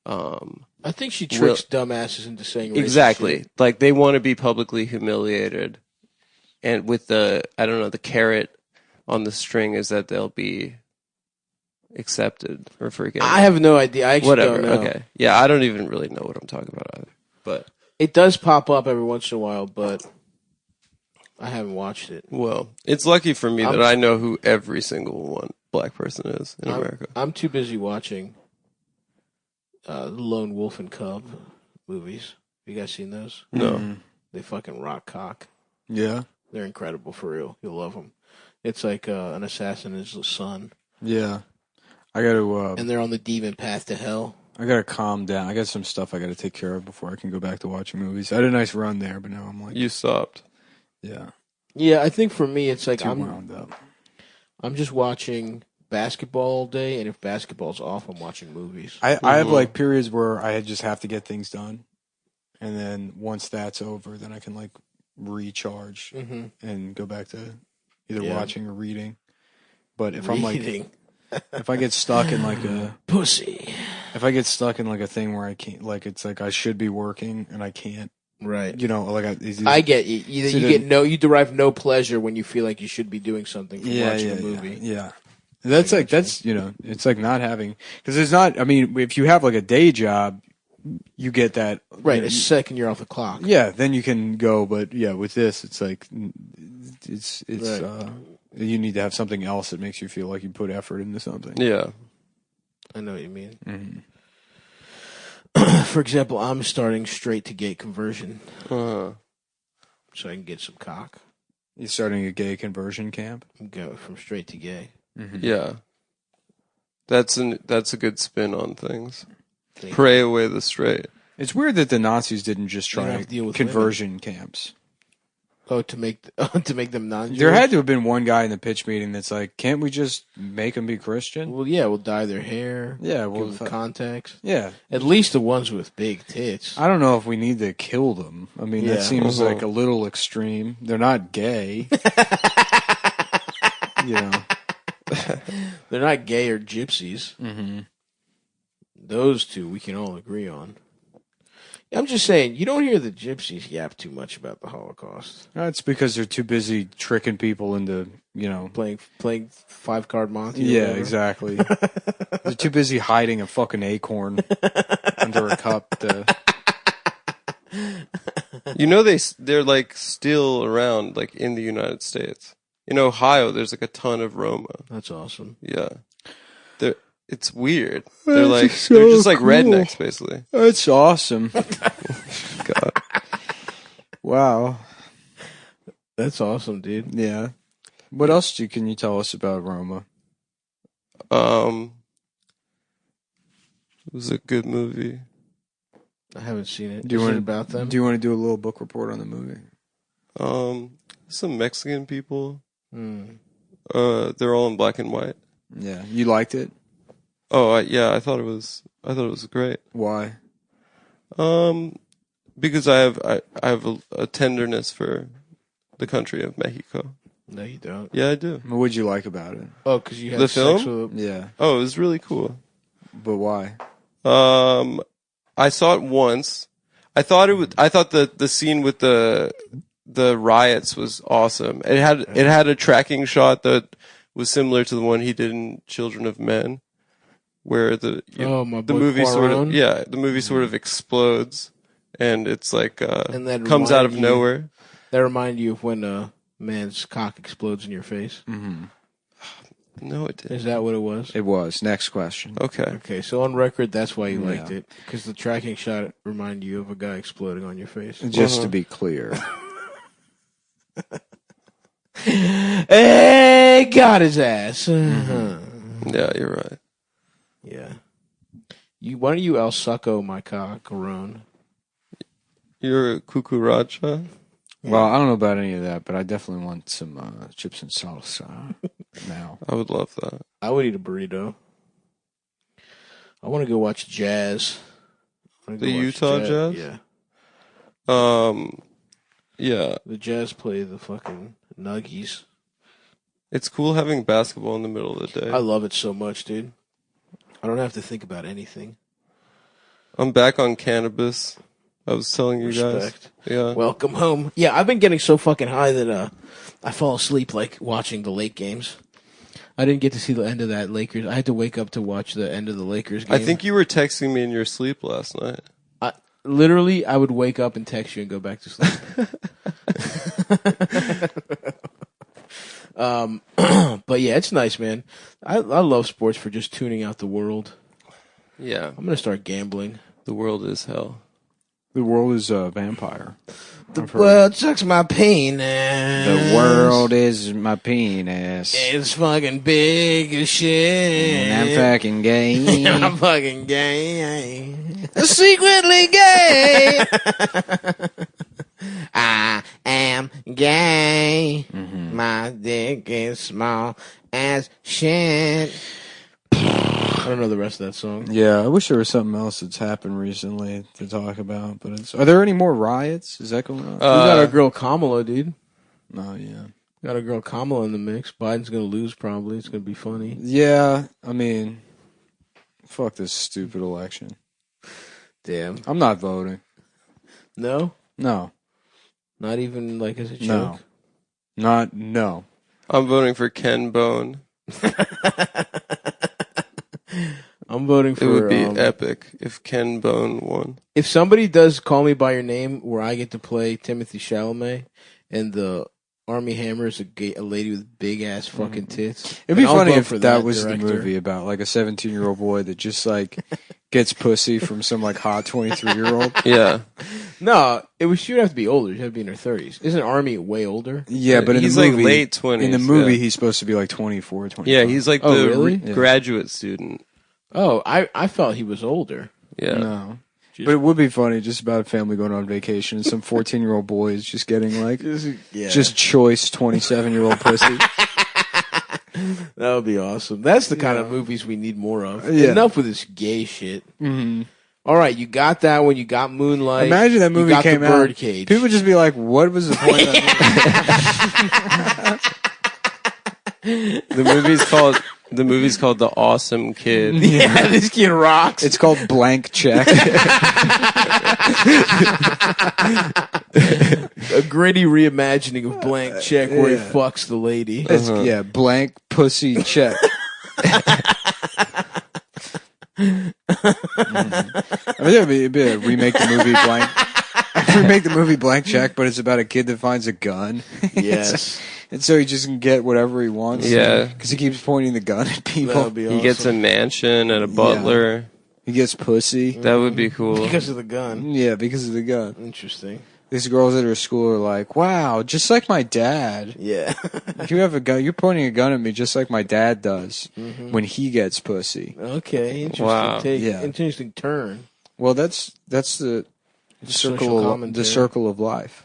I think she tricks dumbasses into saying racist exactly. shit. Like they want to be publicly humiliated. And with the carrot on the string is that they'll be accepted or forgiven. I have no idea. I actually whatever. don't know. Okay. Yeah, I don't even really know what I'm talking about either. But It does pop up every once in a while, but I haven't watched it. well, it's lucky for me that I know who every single one black person is in America. I'm too busy watching Lone Wolf and Cub movies. Have you guys seen those? No. They fucking rock cock. Yeah. They're incredible for real. You'll love them. It's like an assassin and his son, Yeah. I got to and they're on the demon path to hell. I got to calm down. I got some stuff I got to take care of before I can go back to watching movies. I had a nice run there, but now I'm like, You stopped. yeah, Yeah, I think for me it's like too wound up. I'm just watching basketball all day, and if basketball's off, I'm watching movies. I have like periods where I just have to get things done, and then once that's over, then I can like recharge and go back to either watching or reading. But if I'm like, if I get stuck in like a pussy, if I get stuck in like a thing where I can't, like it's like I should be working and I can't, right? You know, like I get you. You derive no pleasure when you feel like you should be doing something from watching a movie. Yeah. That's like, that's, you know, it's like not having, because it's not, I mean, if you have like a day job, you get that. Right, you know, a second you're off the clock. Yeah, then you can go, but yeah, with this, it's like, it's, Right. You need to have something else that makes you feel like you put effort into something. Yeah. I know what you mean. Mm-hmm. For example, I'm starting straight to gay conversion, Uh-huh. so I can get some cock. You're starting a gay conversion camp? I'm going from straight to gay. Yeah. That's a good spin on things. Thank Pray away the straight. It's weird that the Nazis didn't just You don't try have to deal with conversion camps. Oh, to make them non-Jewish? There had to have been one guy in the pitch meeting that's like, can't we just make them be Christian? Well, yeah, we'll dye their hair. Yeah, well, give them contacts. Yeah. At least the ones with big tits. I don't know if we need to kill them. I mean, that seems like a little extreme. They're not gay. You know. They're not gay or gypsies. Mm-hmm. Those two we can all agree on. I'm just saying, you don't hear the gypsies yap too much about the Holocaust. That's because they're too busy tricking people into, playing 5-card Monty. Yeah, exactly. They're too busy hiding a fucking acorn under a cup. They're like still around, like in the United States. In Ohio, there's like a ton of Roma. That's awesome. Yeah, it's weird. They're just like rednecks, basically. That's awesome. God. Wow. That's awesome, dude. Yeah. What else can you tell us about Roma? It was a good movie. I haven't seen it. Do you want about them? Do you want to do a little book report on the movie? Some Mexican people. Hmm. They're all in black and white. Yeah. You liked it? Oh, I thought it was great. Why? Because I have a tenderness for the country of Mexico. No, you don't. Yeah, I do. What would you like about it? Oh, because you had The sex film? with Yeah. Oh, it was really cool. But why? I saw it once. I thought the scene with the riots was awesome. It had a tracking shot that was similar to the one he did in Children of Men, where the movie sort of explodes, and it's like and that comes out of nowhere. That reminded you of when a man's cock explodes in your face? Mm-hmm. No, it didn't. Is that what it was? It was. Next question. Okay. Okay, so on record, that's why you liked it, because the tracking shot reminded you of a guy exploding on your face. Just to be clear. Hey, got his ass. Yeah, you're right. Yeah. Why don't you El Succo my cock-a-rone? You're a cucaracha? Well, I don't know about any of that, but I definitely want some chips and salsa now. I would love that. I would eat a burrito. I want to go watch Jazz. The Utah Jazz? Yeah. Yeah. The Jazz play the fucking Nuggies. It's cool having basketball in the middle of the day. I love it so much, dude. I don't have to think about anything. I'm back on cannabis. I was telling you guys. Yeah. Welcome home. Yeah, I've been getting so fucking high that I fall asleep like watching the late games. I didn't get to see the end of that Lakers. I had to wake up to watch the end of the Lakers game. I think you were texting me in your sleep last night. Literally, I would wake up and text you and go back to sleep. But yeah, it's nice, man. I love sports for just tuning out the world. Yeah. I'm going to start gambling. The world is hell. The world is a vampire. The world sucks my penis. The world is my penis. It's fucking big as shit. And I'm fucking gay. I'm fucking gay. Secretly gay. I am gay. Mm-hmm. My dick is small as shit. I don't know the rest of that song. Yeah, I wish there was something else that's happened recently to talk about. But are there any more riots? Is that going on? We got our girl Kamala, dude. Oh, yeah. Got our girl Kamala in the mix. Biden's going to lose probably. It's going to be funny. Yeah, I mean, fuck this stupid election. Damn. I'm not voting. No? No. Not even like as a joke? No. I'm voting for Ken Bone. I'm voting for... It would be epic if Ken Bone won. If somebody does Call Me By Your Name where I get to play Timothy Chalamet and the Army Hammer is a lady with big-ass fucking tits... It'd be I'll funny vote if for that was director. the movie about like a 17-year-old boy that just like gets pussy from some like hot 23-year-old. Yeah. No, she would have to be older. She'd have to be in her 30s. Isn't Army way older? Yeah, but in he's the movie, like late 20s. In the movie, yeah. he's supposed to be like 24, 25. Yeah, he's like Oh, the really? graduate student. Oh, I felt he was older. Yeah. No. But it would be funny, just about a family going on vacation, and some 14-year-old boy is just getting like just choice 27-year-old pussy. That would be awesome. That's the kind of movies we need more of. Yeah. Enough with this gay shit. Mm-hmm. All right, you got that one. You got Moonlight. Imagine that movie you got came the out. Birdcage. People would just be like, "What was the point of that movie?" The movie's called The Awesome Kid. Yeah, this kid rocks. It's called Blank Check. A gritty reimagining of Blank Check where he fucks the lady. Yeah, Blank Pussy Check. I mean, it'd be a remake the movie Blank Check, but it's about a kid that finds a gun. Yes. And so he just can get whatever he wants. Yeah. Because he keeps pointing the gun at people. That would be awesome. He gets a mansion and a butler. He gets pussy. That would be cool. Because of the gun. Yeah, because of the gun. Interesting. These girls at her school are like, "Wow, just like my dad. Yeah. You have a gun. You're pointing a gun at me just like my dad does when he gets pussy." Okay. Interesting Wow. take. Yeah. Interesting turn. Well, that's the circle of life.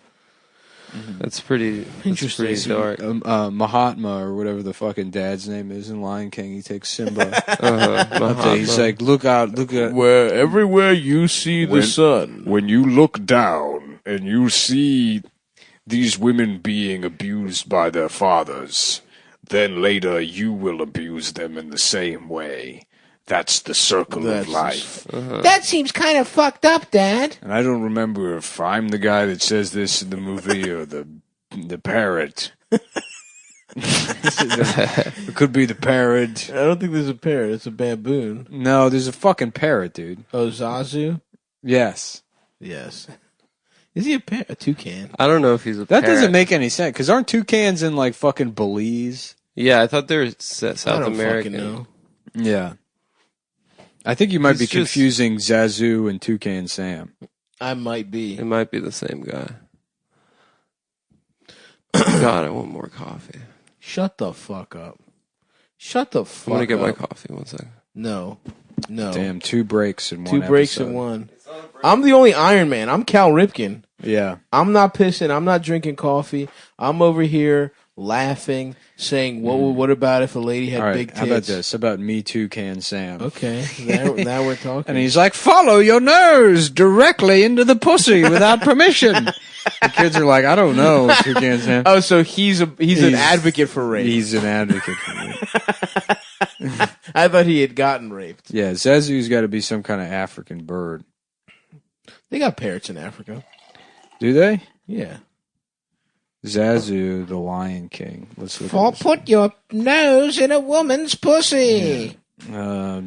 That's pretty Interesting. That's pretty dark. Mahatma or whatever the fucking dad's name is in Lion King. He takes Simba. Mahatma. He's like, look out. Where everywhere you see the sun. When you look down and you see these women being abused by their fathers, then later you will abuse them in the same way. That's the circle of life. That seems kind of fucked up, Dad. And I don't remember if I'm the guy that says this in the movie or the parrot. It could be the parrot. I don't think there's a parrot. It's a baboon. No, there's a fucking parrot, dude. Oh, Zazu? Yes. Yes. Is he a parrot? A toucan? I don't know if he's a That parrot. doesn't make any sense, because aren't toucans in, like, fucking Belize? Yeah, I thought they were South I don't American. fucking know. Yeah. I think you might be He's just- confusing Zazu and Toucan Sam. I might be. It might be the same guy. God, I want more coffee. Shut the fuck up. Shut the fuck I'm gonna get up. my coffee. 1 second. No. Damn, 2 breaks in one Two breaks episode. in one. I'm the only Iron Man. I'm Cal Ripken. Yeah. I'm not pissing. I'm not drinking coffee. I'm over here laughing, saying, what about if a lady had All right, big tits? how about this? How about me Toucan Sam? Okay, now we're talking. And he's like, follow your nose directly into the pussy without permission. The kids are like, I don't know, Toucan Sam. Oh, so he's an advocate for rape. He's an advocate for me. I thought he had gotten raped. Yeah, Zazu's got to be some kind of African bird. They got parrots in Africa. Do they? Yeah. Zazu, the Lion King. Let's look at this. Put your nose in a woman's pussy. Tell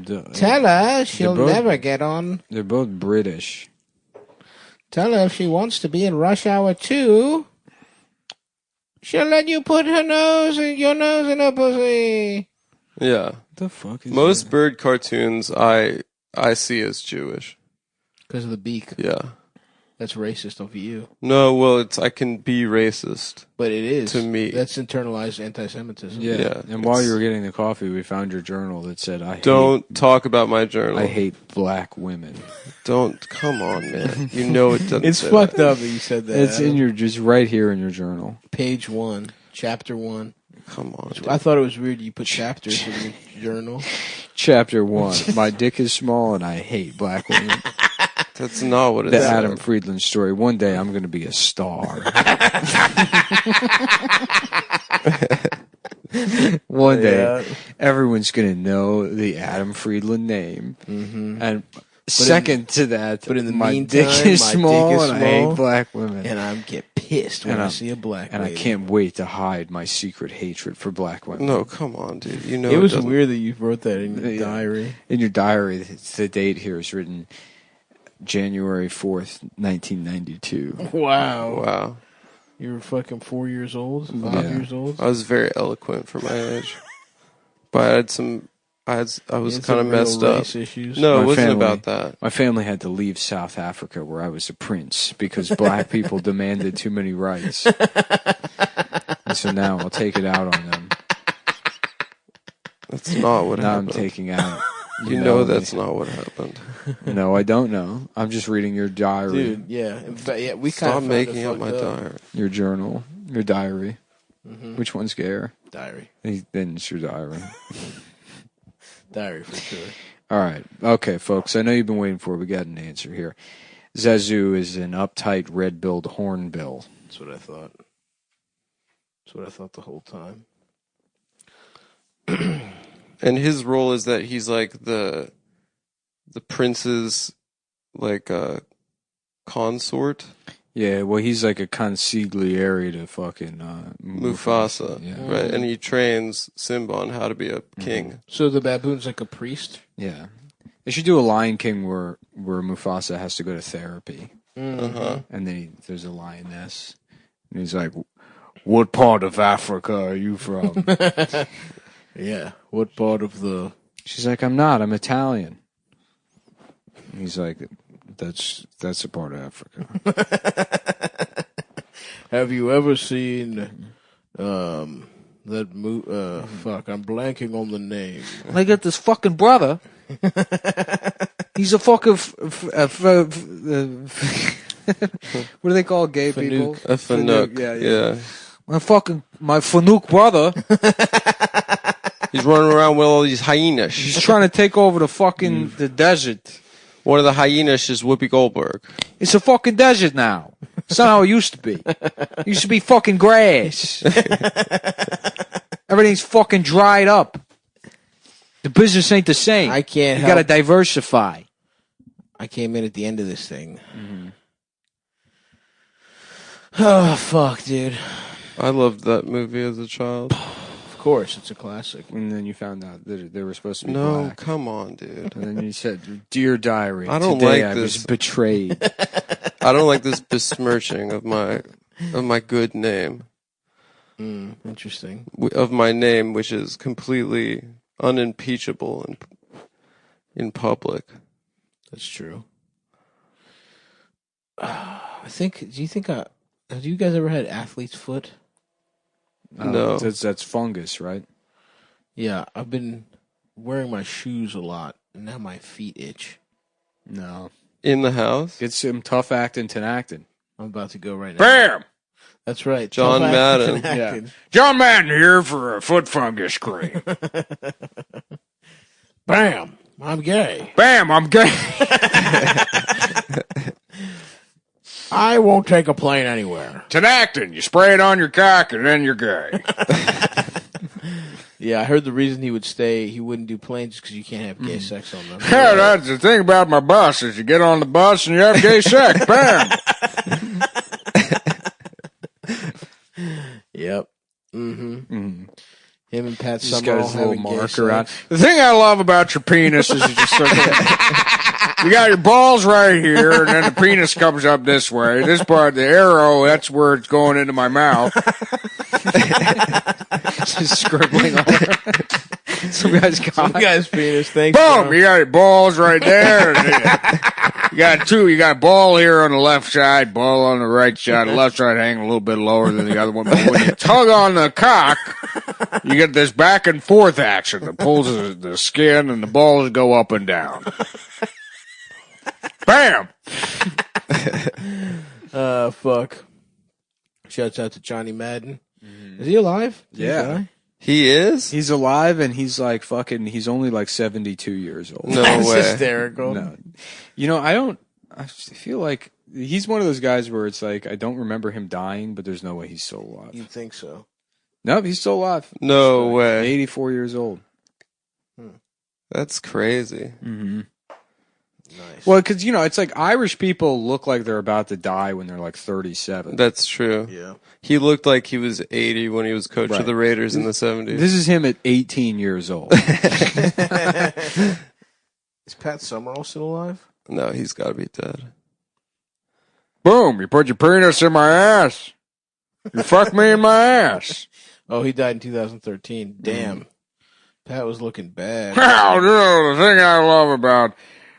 her she'll both- never get on. They're both British. Tell her if she wants to be in Rush Hour 2, she'll let you put your nose in her pussy. Yeah. What the fuck is Most bird cartoons I see as Jewish. Because of the beak. Yeah. That's racist of you. No, well, I can be racist. But it is. To me. That's internalized anti-Semitism. Yeah. Yeah, And while you were getting the coffee, we found your journal that said, Don't talk about my journal. I hate black women. Don't. Come on, man. You know it doesn't It's say fucked that. up that you said that. It's in your, just right here in your journal. Page 1, chapter 1. Come on. Dude. I thought it was weird you put chapters in your journal. Chapter 1. My dick is small and I hate black women. That's not what it The said. Adam Friedland story. One day I'm going to be a star. One day everyone's going to know the Adam Friedland name. Mm-hmm. And second to that, but in the my meantime, dick is my small dick is and I small, hate black women. And I get pissed when I see a black And lady. I can't wait to hide my secret hatred for black women. No, come on, dude. You know It was doesn't- weird that you wrote that in your diary. In your diary, the date here is written January 4th, 1992. Wow. Wow. You were fucking 4 years old? 5 Yeah. years old? I was very eloquent for my age, but I had some. I was You had kind some of real messed up. race issues? No, My it wasn't family- about that. My family had to leave South Africa, where I was a prince, because black people demanded too many rights. And so now I'll take it out on them. That's not what Now I'm happened. taking out You know that's not what happened. No, I don't know. I'm just reading your diary. Dude, yeah. In fact, yeah, we Stop kind of making up my diary. Your journal. Your diary. Mm-hmm. Which one's gayer? Diary. Then it's your diary. Diary for sure. All right. Okay, folks. I know you've been waiting for it. We got an answer here. Zazu is an uptight, red-billed hornbill. That's what I thought. That's what I thought the whole time. And his role is that he's like the prince's like consort. Yeah, well, he's like a consigliere to fucking Mufasa. Yeah. Right, and he trains Simba on how to be a king. So the baboon's like a priest? Yeah. They should do a Lion King where Mufasa has to go to therapy. Uh-huh. And then there's a lioness. And he's like, What part of Africa are you from? Yeah. What part of the... she's like, I'm not. I'm Italian. And he's like, that's a part of Africa. Have you ever seen that fuck, I'm blanking on the name. I got this fucking brother. He's a fucking what do they call gay people? A Fanuc. Yeah. My Fanuc brother. He's running around with all these hyenas. He's trying to take over the desert. One of the hyenas is Whoopi Goldberg. It's a fucking desert now. It's not how it used to be. It used to be fucking grass. Everything's fucking dried up. The business ain't the same. I can't You gotta diversify. I came in at the end of this thing. Mm-hmm. Oh, fuck, dude. I loved that movie as a child. Of course, it's a classic. And then you found out that they were supposed to be No, black. come on, dude. And then you said, "Dear diary, I don't today like I this. was betrayed." I don't like this besmirching of my good name. Interesting. Of my name, which is completely unimpeachable in public. That's true. Do you guys ever had athlete's foot? No. That's fungus, right? Yeah, I've been wearing my shoes a lot, and now my feet itch. No. In the house? Get some tough acting to acting. I'm about to go right now. Bam! That's right. John Tough Madden. acting, acting. Yeah. John Madden here for a foot fungus cream. Bam! I'm gay. Bam! I'm gay. I won't take a plane anywhere. It's an acting. You spray it on your cock and then you're gay. Yeah, I heard the reason he wouldn't do planes is because you can't have gay sex on them. Yeah, that's the thing about my bus is you get on the bus and you have gay sex. Bam! Yep. Mm-hmm. Him and Pat He's got his little marker on. The thing I love about your penis is you just sort of, you got your balls right here, and then the penis comes up this way. This part, the arrow, that's where it's going into my mouth. Just scribbling on some guy's penis. Thanks. Boom! Bro. You got your balls right there. You got two. You got a ball here on the left side, ball on the right side. The left side hanging a little bit lower than the other one. But when you tug on the cock, you get this back and forth action that pulls the skin, and the balls go up and down. Bam! Fuck. Shouts out to Johnny Madden. Is he alive? Yeah. He is? He's alive, and he's like he's only like 72 years old. No That's way. hysterical. No. You know, I feel like he's one of those guys where it's like, I don't remember him dying, but there's no way he's still alive. You'd think so. Nope, he's still alive. No way. 84 years old. That's crazy. Mm-hmm. Nice. Well, because, you know, it's like Irish people look like they're about to die when they're like 37. That's true. Yeah. He looked like he was 80 when he was coach Right. of the Raiders in the 70s. This is him at 18 years old. Is Pat Summerall still alive? No, he's got to be dead. Boom! You put your penis in my ass. You fuck me in my ass. Oh, he died in 2013. Damn. Pat was looking bad. Well, you know, the thing I love about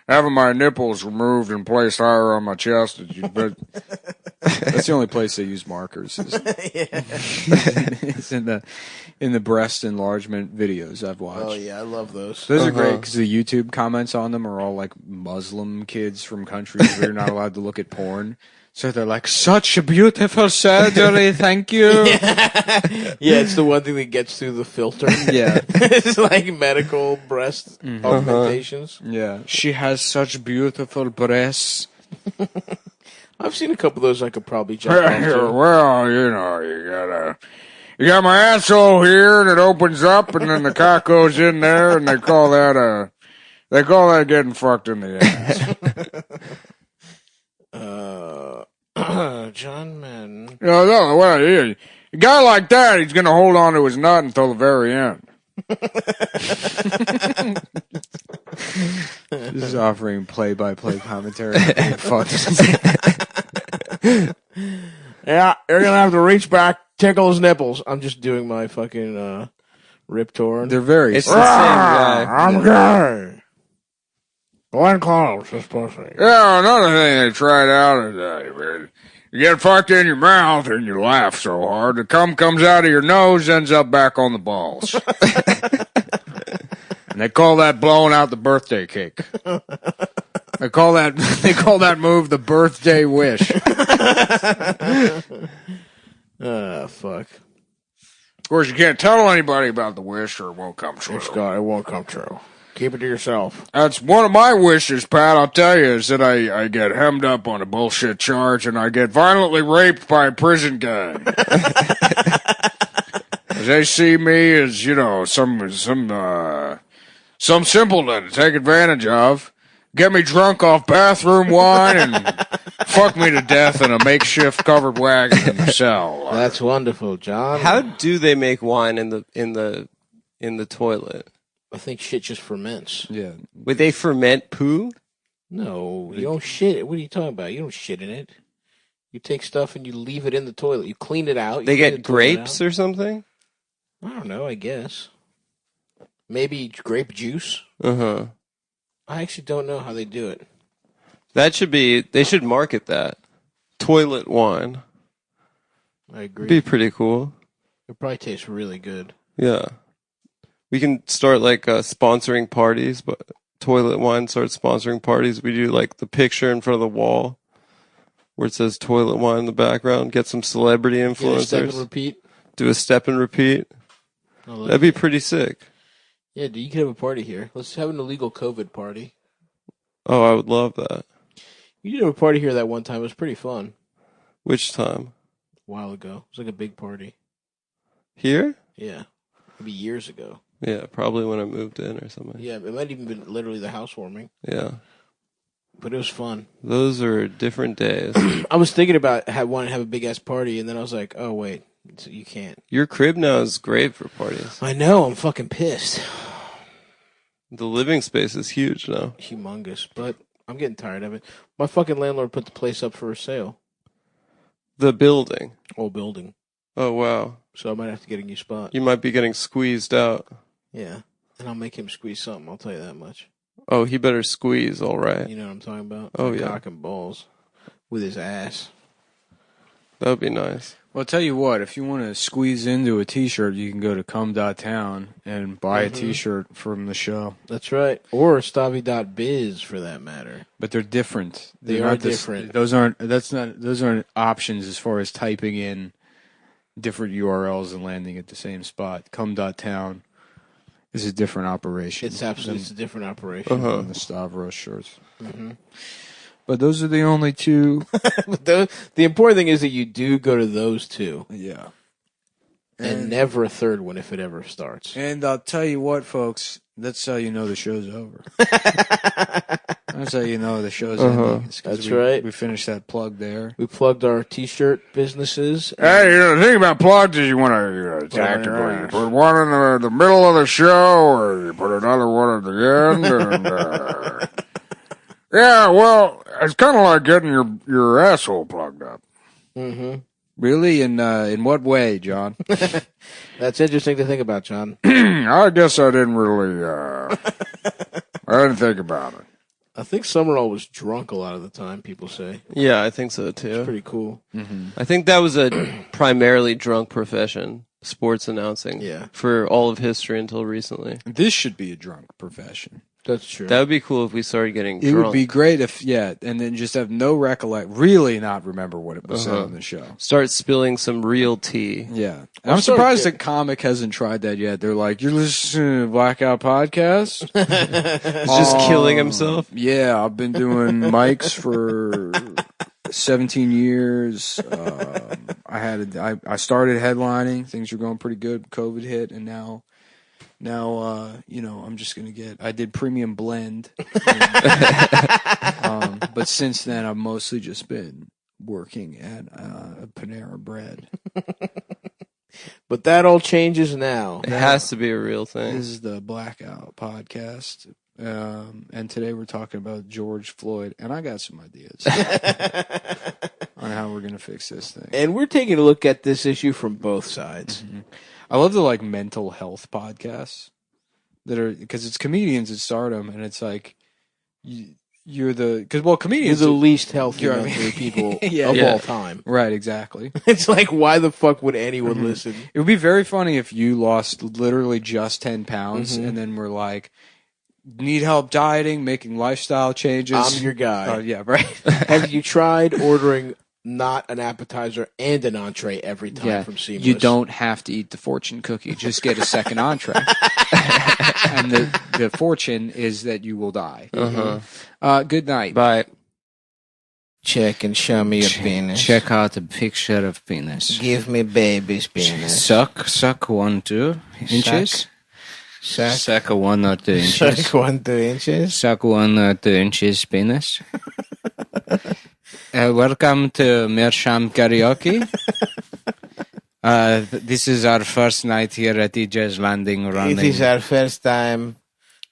having my nipples removed and placed higher on my chest is That's the only place they use markers. It's in the breast enlargement videos I've watched. Oh yeah, I love those. Those are great because the YouTube comments on them are all like Muslim kids from countries where you're not allowed to look at porn. So they're like, such a beautiful surgery, thank you. Yeah, it's the one thing that gets through the filter. Yeah. It's like medical breast augmentations. Yeah. She has such beautiful breasts. I've seen a couple of those I could probably jump onto. Well, you got my asshole here that opens up, and then the cock goes in there, and they call that getting fucked in the ass. John Madden. A guy like that, he's gonna hold on to his nut until the very end. This is offering play-by-play commentary. Fuck. Yeah, you're gonna have to reach back, tickle his nipples. I'm just doing my fucking Rip Torn. They're very. It's the same guy. I'm gay. Glenn Close is pussy. Yeah, another thing they tried out is you get fucked in your mouth and you laugh so hard, the cum comes out of your nose, ends up back on the balls. And they call that blowing out the birthday cake. They call that move the birthday wish. Fuck. Of course, you can't tell anybody about the wish or it won't come true. It won't come true. Keep it to yourself. That's one of my wishes, Pat, I'll tell you, is that I get hemmed up on a bullshit charge and I get violently raped by a prison gang. They see me as, some simpleton to take advantage of, get me drunk off bathroom wine, and fuck me to death in a makeshift covered wagon in the cell. That's wonderful, John. How do they make wine in the toilet? I think shit just ferments. Yeah. Would they ferment poo? No, you don't shit it. What are you talking about? You don't shit in it. You take stuff and you leave it in the toilet. You clean it out. They get grapes or something? I don't know, I guess. Maybe grape juice? Uh-huh. I actually don't know how they do it. They should market that. Toilet wine. I agree. Be pretty cool. It probably tastes really good. Yeah. We can start sponsoring parties, but toilet wine starts sponsoring parties. We do the picture in front of the wall where it says toilet wine in the background. Get some celebrity influencers. Step and repeat. Do a step and repeat. That'd be pretty sick. Yeah, dude, you could have a party here. Let's have an illegal COVID party. Oh, I would love that. You did have a party here that one time. It was pretty fun. Which time? A while ago. It was like a big party. Here? Yeah. Maybe years ago. Yeah, probably when I moved in or something. Yeah, it might even been literally the housewarming. Yeah. But it was fun. Those are different days. I was thinking about wanting to have a big-ass party, and then I was like, oh, wait, you can't. Your crib now is great for parties. I know, I'm fucking pissed. The living space is huge now. Humongous, but I'm getting tired of it. My fucking landlord put the place up for sale. The building. Whole building. Oh, wow. So I might have to get a new spot. You might be getting squeezed out. Yeah. And I'll make him squeeze something, I'll tell you that much. Oh, he better squeeze, all right. You know what I'm talking about? Oh, yeah. Cock and balls. With his ass. That would be nice. Well, I'll tell you what, if you want to squeeze into a t-shirt, you can go to cum.town and buy a t-shirt from the show. That's right. Or stavi.biz for that matter. But they're different. They are different. Those aren't options as far as typing in different URLs and landing at the same spot. Cum.town is a different operation. It's absolutely a different operation. Than the Stavros shirts. Mm-hmm. But those are the only two. But the important thing is that you do go to those two. Yeah. And never a third one if it ever starts. And I'll tell you what, folks, that's how you know the show's over. That's how you know the show's ending. That's right. We finished that plug there. We plugged our t-shirt businesses. Hey, the thing about plugs is you want to tactically. You put one in the middle of the show, or you put another one at the end. And, yeah, well, it's kind of like getting your asshole plugged up. Mm-hmm. Really? In what way, John? That's interesting to think about, John. I guess I didn't really. I didn't think about it. I think Summerall was drunk a lot of the time, people say. Yeah, I think so It's too. pretty cool. I think that was a primarily drunk profession, sports announcing, for all of history until recently. This should be a drunk profession. That's true. That would be cool if we started getting It drunk. would be great if, and then just have no really not remember what it was said on the show. Start spilling some real tea. Yeah. I'm surprised that Comic hasn't tried that yet. They're like, you're listening to Blackout Podcast? He's just killing himself. Yeah, I've been doing mics for 17 years. I started headlining. Things were going pretty good. COVID hit, and now, I'm just going to I did premium blend. But since then, I've mostly just been working at Panera Bread. But that all changes now. It has to be a real thing. This is the Blackout Podcast. And today we're talking about George Floyd, and I got some ideas on how we're going to fix this thing. And we're taking a look at this issue from both sides. Mm-hmm. I love the mental health podcasts that are, because it's comedians at stardom, and it's like you're comedians are the least healthy you're- mentally people Yeah. of Yeah. all time. right, exactly. It's like, why the fuck would anyone listen? It would be very funny if you lost literally just 10 pounds, and then were like, need help dieting, making lifestyle changes. I'm your guy. Yeah, right. Have you tried ordering not an appetizer and an entree every time from Seamless? You don't have to eat the fortune cookie. Just get a second entree. And the fortune is that you will die. Good night. Bye. Check and show me your penis. Check out a picture of penis. Give me baby's penis. Suck 1 2 inches. Suck 1 or 2 inches. Suck 1 2 inches. Suck 1 or 2 inches penis. Welcome to Meerschaum Karaoke. This is our first night here at EJ's Landing Running. It is our first time.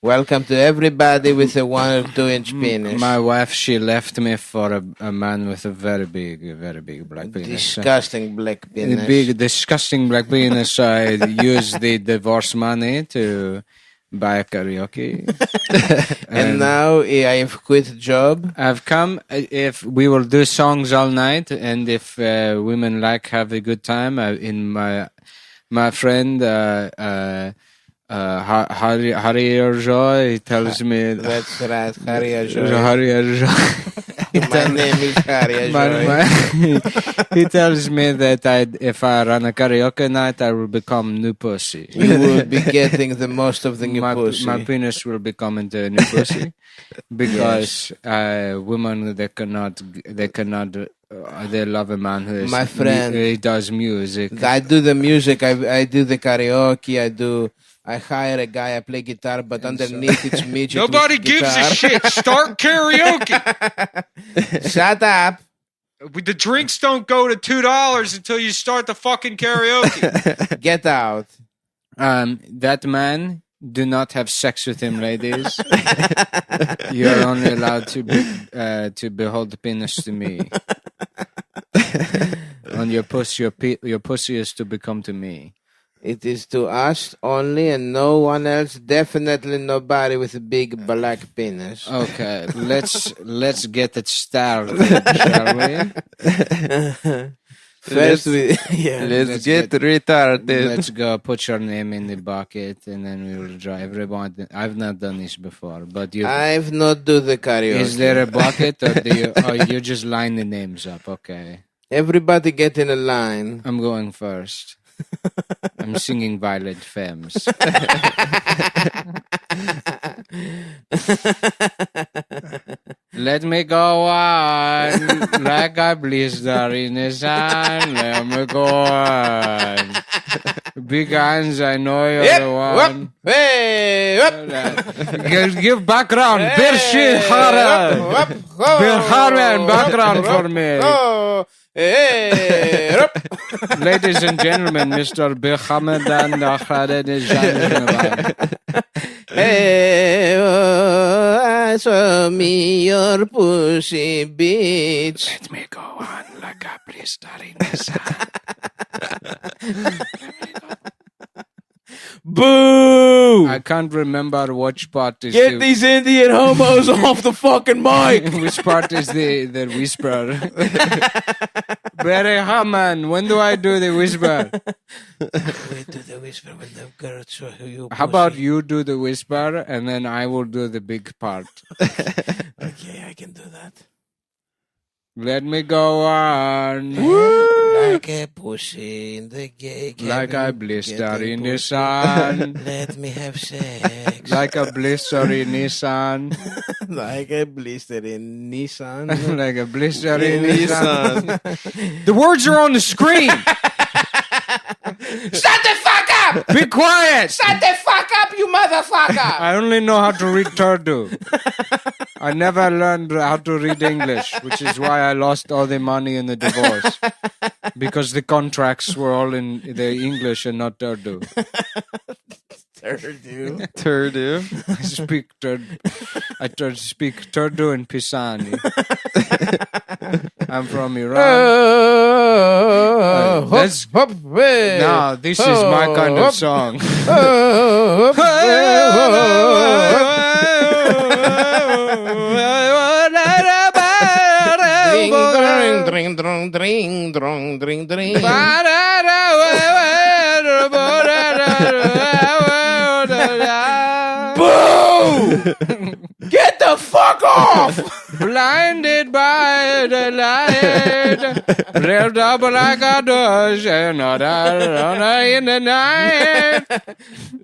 Welcome to everybody with a 1 or 2 inch penis. My wife, she left me for a man with a very big black penis. Disgusting black penis. A big, disgusting black penis. I used the divorce money to buy a karaoke. And now I have quit job. I've come, if we will do songs all night, and if women have a good time, in my friend Harry Joy, he tells me That's right, Harry Joy. My name is Harry Joy. He tells me that if I run a karaoke night, I will become new pussy. You will be getting the most of the new pussy. My penis will become into a new pussy because women they love a man who is My friend. He does music. I do the music. I do the karaoke. I hire a guy. I play guitar, but underneath it's midget. Nobody with gives guitar. a shit. Start karaoke. Shut up. The drinks don't go to $2 until you start the fucking karaoke. Get out. That man, do not have sex with him, ladies. You are only allowed to behold the penis to me. On your pussy is to become to me. It is to us only and no one else. Definitely nobody with a big black penis. Okay, let's get it started, shall we? First, Let's get retarded. Let's go. Put your name in the bucket, and then we will draw everyone. I've not done this before, but you. I've not do the karaoke. Is there a bucket, or you just line the names up? Okay. Everybody get in a line. I'm going first. I'm singing Violent Femmes. Let me go on like a blister in the sun. Let me go on. Big hands, I know you're the one. Hey, whoop. Give background. Birshit Hara. Bir Harman, background for me. Oh, hey, whoop. Ladies and gentlemen, Mr. Bihamadan Khaled is Hey, oh, show me your pussy, bitch. Let me go on like a blister in the sun. Boo! I can't remember which part is Get these Indian homos off the fucking mic. which part is the whisper. Barry Hammond, when do I do the whisper? We do the whisper when the girls show you. How about you do the whisper and then I will do the big part? Okay, I can do that. Let me go on. Like a pussy in the gay cabin. Like a Get blister the in the pussy. sun. Let me have sex. Like a blister in the sun. Like a blister in Nissan. Like a blister in the sun. The words are on the screen. Shut the fuck up! Be quiet. Shut the fuck up, you motherfucker! I only know how to read Turdu. I never learned how to read English, which is why I lost all the money in the divorce. Because the contracts were all in the English and not Turdu. Turdu. I speak speak Turdu and Pisani. I'm from Iran. This is my kind of song. Dring, dring, dring, dring, dring, dring. Boo! Get the fuck off! Blinded by the light, revved up like a dodge, another in the night.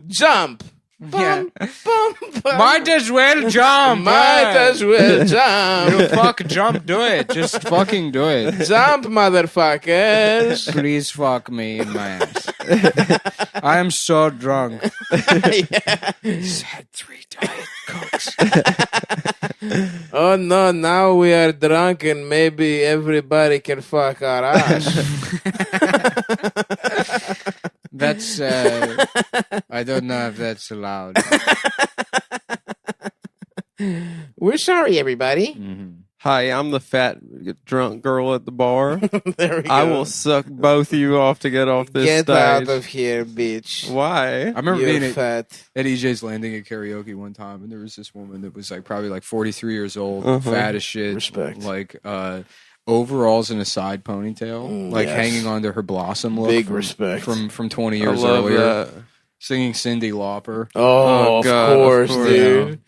Jump! Yeah. Bum, bum. Might as well jump. Might as well jump. You fuck jump, do it. Just fucking do it. Jump, motherfuckers. Please fuck me in my ass. I am so drunk. He's had 3 Diet Cokes. Oh no, now we are drunk and maybe everybody can fuck our ass. That's, I don't know if that's allowed. We're sorry, everybody. Hi, I'm the fat drunk girl at the bar. There we go. I will suck both of you off to get off this Get stage. out of here, bitch. Why? I remember You're being fat. at EJ's Landing at karaoke one time, and there was this woman that was like probably like 43 years old, fat as shit, Respect. like overalls and a side ponytail, like yes. hanging onto her blossom look. Big from, respect. from 20 I years love earlier, that. singing Cyndi Lauper. Oh, God, of course, of course. dude.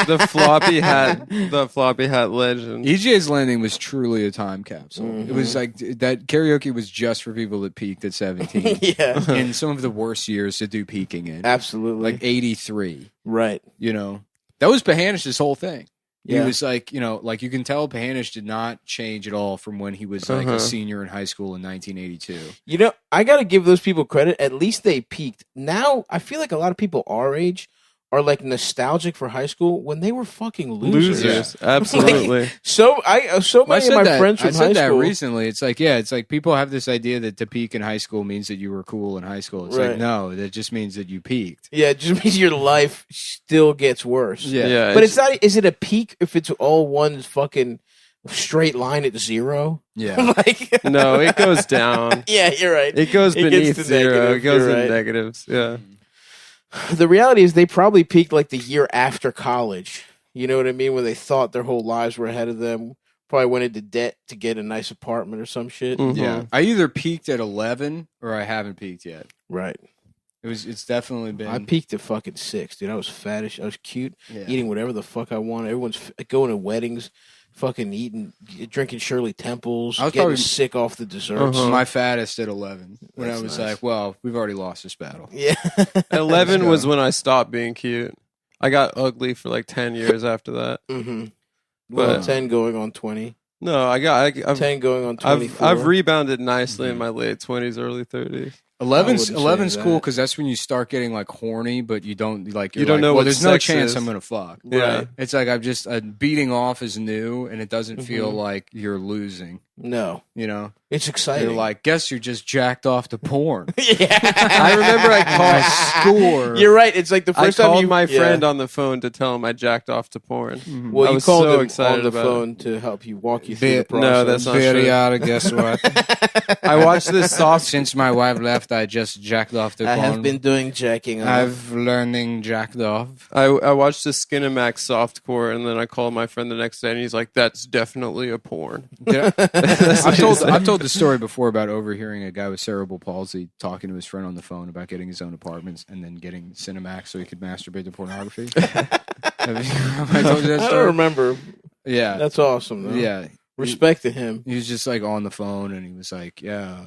The floppy hat legend. EJ's Landing was truly a time capsule. It was like that karaoke was just for people that peaked at 17. Yeah, In some of the worst years to do peaking in. absolutely. Like 83, Right. you know. That was Pahanish's whole thing. He Yeah. was like, you know, like you can tell Pahanish did not change at all from when he was like a senior in high school in 1982. You know, I got to give those people credit. At least they peaked. Now, I feel like a lot of people our age are like nostalgic for high school when they were fucking losers. Losers, absolutely. So many of my friends from I high said that school. recently. It's like, yeah, it's like people have this idea that to peak in high school means that you were cool in high school. It's Right. like, no, that just means that you peaked. Yeah, it just means your life still gets worse. Yeah. But it's not. Is it a peak if it's all one fucking straight line at 0? Yeah. Like, No, it goes down. yeah, you're right. It goes It gets beneath to 0. negative, It goes you're in right. negatives. Yeah. The reality is they probably peaked like the year after college. You know what I mean? When they thought their whole lives were ahead of them. Probably went into debt to get a nice apartment or some shit. Mhm. Yeah. I either peaked at 11 or I haven't peaked yet. Right. It's definitely been. I peaked at fucking 6, dude. I was fattish. I was cute, Yeah. eating whatever the fuck I wanted. Everyone's going to weddings, fucking eating, drinking Shirley Temples, I was getting probably- sick off the desserts. my fattest at 11 when That's I was nice. like, well, we've already lost this battle. Yeah. 11 go. was when I stopped being cute. I got ugly for like 10 years after that. Mm-hmm. Well, But- 10 going on 20. No, I've 10 going on 24. I've rebounded nicely in my late 20s, early 30s. 11's wouldn't say cool that. because that's when you start getting like horny, but you don't like. You don't know well, what there's no sex chance is. I'm gonna fuck. Yeah. It's like I'm just beating off is new, and it doesn't feel like you're losing. No. You know, It's exciting. they're like, guess you just jacked off to porn. yeah. I remember I called Score. You're right. It's like the first I time called you my friend on the phone to tell him I jacked off to porn. Well, I you was called so him excited on the about phone to help you walk you through Be- the process. No, that's not Very true. odd, guess what? I watched this soft. Since my wife left, I just jacked off to I porn. have been doing jacking off. I've learning jacked off. I watched this Skinamax softcore, and then I called my friend the next day, and he's like, "That's definitely a porn." I've told the story before about overhearing a guy with cerebral palsy talking to his friend on the phone about getting his own apartments and then getting Cinemax so he could masturbate to pornography. Have I told you that I story? don't remember. Yeah, That's awesome, though. yeah. Respect to him. He was just like on the phone and he was like, "Yeah,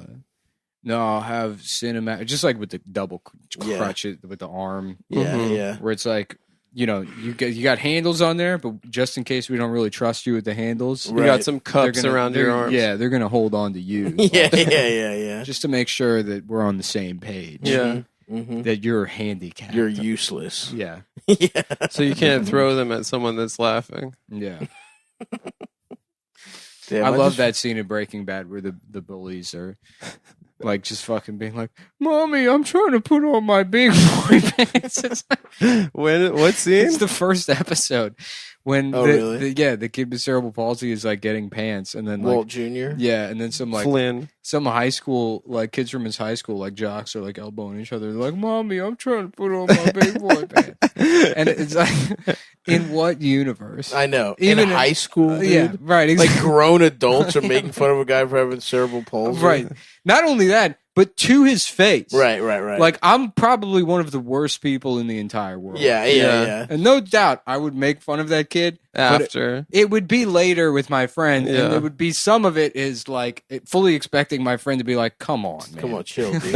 no, I'll have Cinemax," just like with the double Yeah. crutch it with the arm, Yeah, Mhm. yeah. where it's like, you know, you got handles on there, but just in case we don't really trust you with the handles, You Right. got some cups they're around your arms. Yeah, they're gonna hold on to you. Yeah, yeah. Just to make sure that we're on the same page. Yeah. Mm-hmm. That you're handicapped. You're useless. Yeah. Yeah. So you can't throw them at someone that's laughing. Yeah. Damn, I love just- that scene in Breaking Bad where the bullies are like just fucking being like, "Mommy, I'm trying to put on my big boy pants." It's, like, What scene? it's the first episode when Oh, really? the kid with cerebral palsy is like getting pants and then like Walt Jr. yeah, and then some like Flynn. some high school, like kids from his high school, like jocks are like elbowing each other. They're like, "Mommy, I'm trying to put on my big boy pants." And it's like, in what universe? I know. Even in high school, dude, yeah, right. like Exactly. grown adults are making fun of a guy for having cerebral palsy. Right. Not only that, but to his face. Right. Like, I'm probably one of the worst people in the entire world. Yeah. And no doubt I would make fun of that kid. but After. it would be later with my friend. Yeah. And it would be some of it is like fully expecting my friend to be like, "Come on, man." Come on, chill, dude.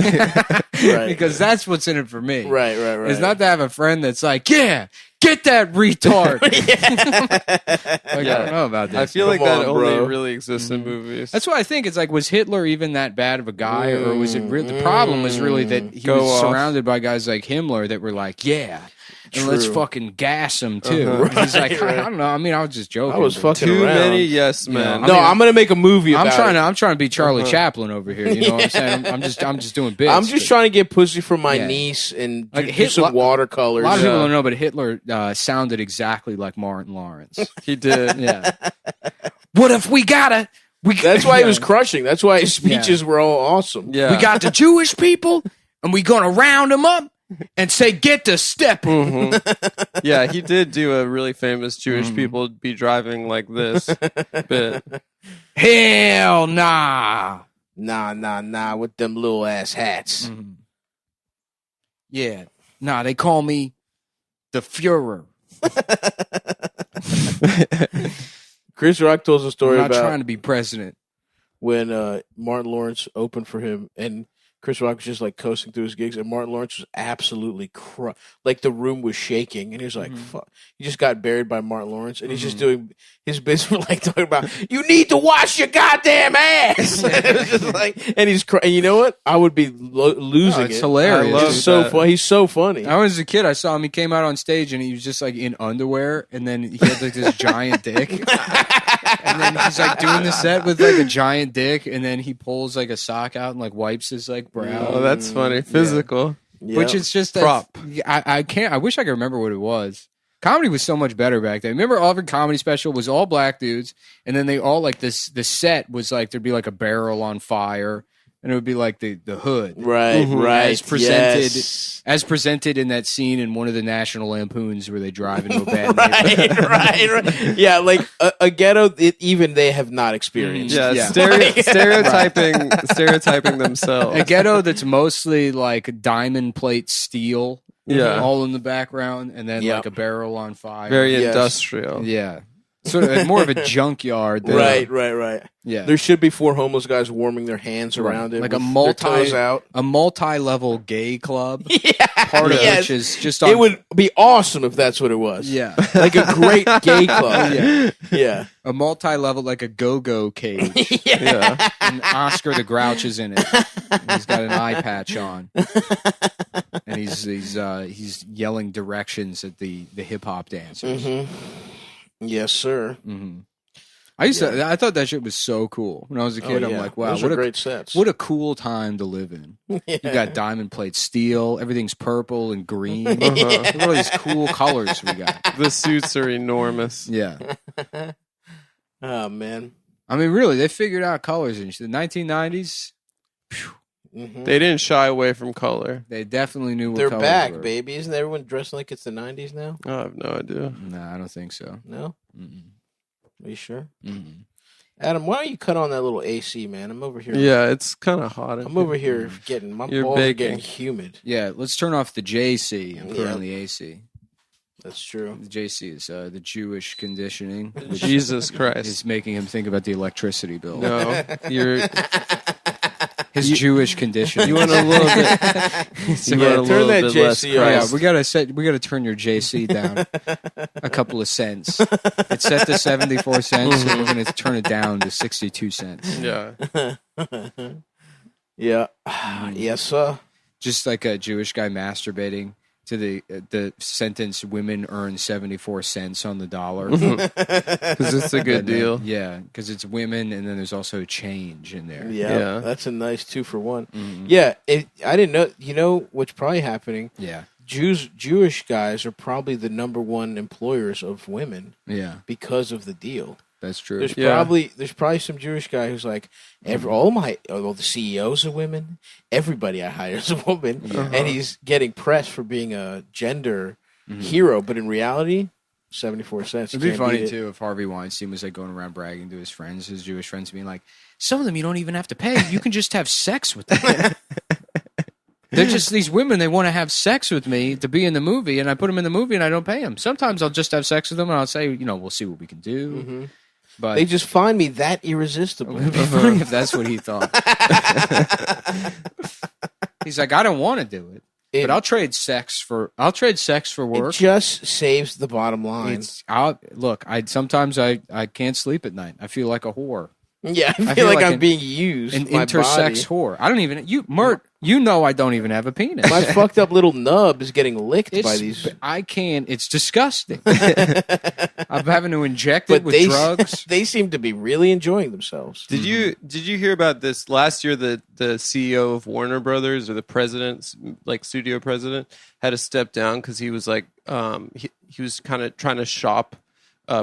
Right. Because that's what's in it for me. Right. It's not to have a friend that's like, "Yeah, get that retard." Like, I don't know about this. I feel Come like that on, only bro. really exists in movies. That's why I think it's like, was Hitler even that bad of a guy, or was it the problem was really that he Go was off. surrounded by guys like Himmler that were like, "Yeah, and let's True. fucking gas him too." Uh-huh. He's like, Right. I don't know. I mean, I was just joking. I was but- fucking Too around. many yes men. I No, mean, I'm gonna make a movie about I'm trying to be Charlie Chaplin over here. You know what I'm saying? I'm just doing bits. I'm just but trying to get pussy from my Yeah. niece and Like do Hitler- some watercolors. A lot of people Yeah. don't know, but Hitler sounded exactly like Martin Lawrence. He did. Yeah. What if we gotta? That's why he was Yeah. crushing. That's why his speeches were all awesome. Yeah. We got the Jewish people, and we gonna round them up and say, "Get to step." Mhm. Yeah, he did do a really famous Jewish people be driving like this bit. Hell nah. Nah, with them little ass hats. Yeah. Nah, they call me the Fuhrer. Chris Rock tells a I'm story not about trying to be president. when Martin Lawrence opened for him, and Chris Rock was just like coasting through his gigs, and Martin Lawrence was absolutely like the room was shaking, and he was like, "Fuck!" He just got buried by Martin Lawrence, and he's just doing his bits for like talking about, "You need to wash your goddamn ass." It was just like, and he's crying. You know what? I would be losing It's it. hilarious. I love He's so that. funny. He's so funny. I was a kid. I saw him. He came out on stage and he was just like in underwear, and then he had like this giant dick. And then he's like doing the set with like a giant dick, and then he pulls like a sock out and like wipes his like brow. Oh, that's funny. Physical. Yeah. Which is just a Prop. I can't. I wish I could remember what it was. Comedy was so much better back then. Remember, every comedy special was all black dudes, and then they all like this. The set was like there'd be like a barrel on fire, and it would be like the hood. right, right. As presented, Yes. as presented in that scene in one of the National Lampoons where they drive into a bad right, neighborhood. right. Yeah, like a ghetto. Even they have not experienced. Yeah, Yeah. stereotyping themselves. A ghetto that's mostly like diamond plate steel, Yeah. all in the background, and then Yep. like a barrel on fire. Very Yes. industrial. Yeah. Sort of more of a junkyard. Than, Right. Yeah. There should be 4 homeless guys warming their hands Right. around it, Like with a their toes out. a multi-level gay club. Yeah, Part of yes. which is just on. It would be awesome if that's what it was. Yeah. like a great gay club. Yeah. Yeah, A multi-level, like a go-go cage. Yeah. And Oscar the Grouch is in it. And he's got an eye patch on. And he's yelling directions at the hip-hop dancers. Yes, sir. I thought that shit was so cool when I was a kid. I'm like, wow, those what are a great sets. What a cool time to live in. You got diamond plate steel. Everything's purple and green. Look at all these cool colors we got. The suits are enormous. Yeah. Oh man. I mean, really, they figured out colors in the 1990s. They didn't shy away from color. They definitely knew what They're colors back, were. baby. Isn't everyone dressing like it's the 90s now? I have no idea. Nah, I don't think so. No? Mm-mm. Are you sure? Mm-mm. Adam, why don't you cut on that little AC, man? I'm over here. Yeah, it's kind of hot. I'm over here getting my You're balls are baking. getting humid. Yeah, let's turn off the JC and put Yeah. on the AC. That's true. The JC is the Jewish conditioning, which Jesus Christ. is making him think about the electricity bill. No, you're. His Jewish conditioning. You want a little bit. Yeah, you want a turn little that bit less JC Oh, yeah, Christ. we gotta turn your JC down a couple of cents. It's set to 74 cents, and we're gonna turn it down to 62 cents. Yeah. Yeah. Yes, sir. Just like a Jewish guy masturbating to the sentence, "Women earn 74 cents on the dollar." Because it's a good And then- deal. Yeah, because it's women, and then there's also change in there. Yeah, Yeah. that's a nice 2-for-1. Mhm. Yeah, I didn't know. You know what's probably happening? Yeah, Jewish guys are probably the number one employers of women yeah, because of the deal. that's true. There's Yeah. probably some Jewish guy who's like, all the CEOs are women. Everybody I hire is a woman, and he's getting press for being a gender hero. But in reality, 74 cents. It'd be funny too if Harvey Weinstein was like going around bragging to his friends, his Jewish friends, being like, "Some of them you don't even have to pay; you can just have sex with them." They're just these women. They want to have sex with me to be in the movie, and I put them in the movie, and I don't pay them. Sometimes I'll just have sex with them, and I'll say, we'll see what we can do. But They just find me that irresistible. it would be funny if that's what he thought. He's like, I don't want to do it, but I'll trade sex for work. It just saves the bottom line. Sometimes I can't sleep at night. I feel like a whore. Yeah, I I feel like like I'm an- being used. An my intersex body. whore. I don't even Mert. I don't even have a penis. My fucked up little nub is getting licked by these. I can't. It's disgusting. I'm having to inject it But with drugs. they seem to be really enjoying themselves. Did you hear about this last year? The CEO of Warner Brothers, or the president, like studio president, had to step down because he was like he was kind of trying to shop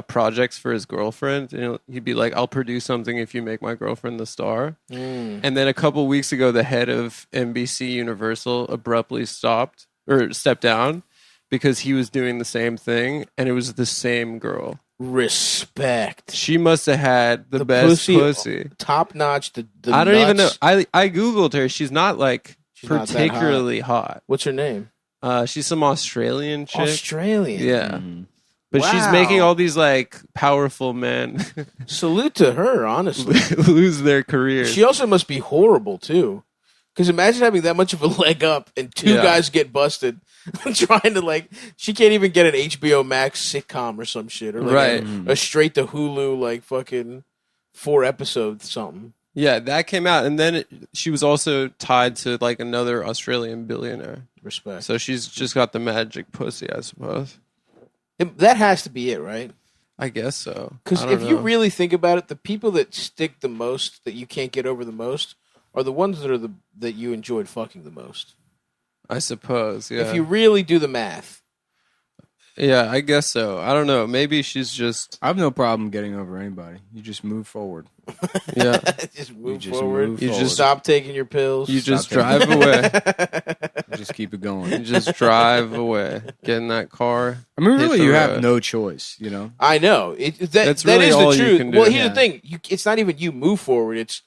projects for his girlfriend, and he'd be like, "I'll produce something if you make my girlfriend the star." And then a couple weeks ago, the head of NBC Universal abruptly stepped down because he was doing the same thing, and it was the same girl. Respect. She must have had the best pussy. Top notch. The I don't even know. nuts. I googled her. She's not like She's not that particularly hot. What's her name? She's some Australian chick. Australian. Yeah. But she's Wow. making all these like powerful men Salute to her, honestly. lose their careers. She also must be horrible too. Because imagine having that much of a leg up and two Yeah. guys get busted trying to she can't even get an HBO Max sitcom or some shit, or Right. a straight to Hulu fucking 4 episodes something. Yeah, that came out, and then she was also tied to like another Australian billionaire. Respect. So she's just got the magic pussy, I suppose. That has to be it, right? I guess so. Because if you really think about it, the people that stick the most, that you can't get over the most, are the ones that you enjoyed fucking the most. I suppose, yeah. If you really do the math. Yeah, I guess so. I don't know. Maybe she's just I have no problem getting over anybody. You just move forward. yeah. Just move just forward. move You forward. just Stop taking your pills. You just Stop drive away. You just keep it going. You just drive away. Get in that car. I mean, hit really, the you have road. no choice. I know. That's that really is all the you truth. can do. Well, here's Yeah. the thing. It's not even you move forward. It's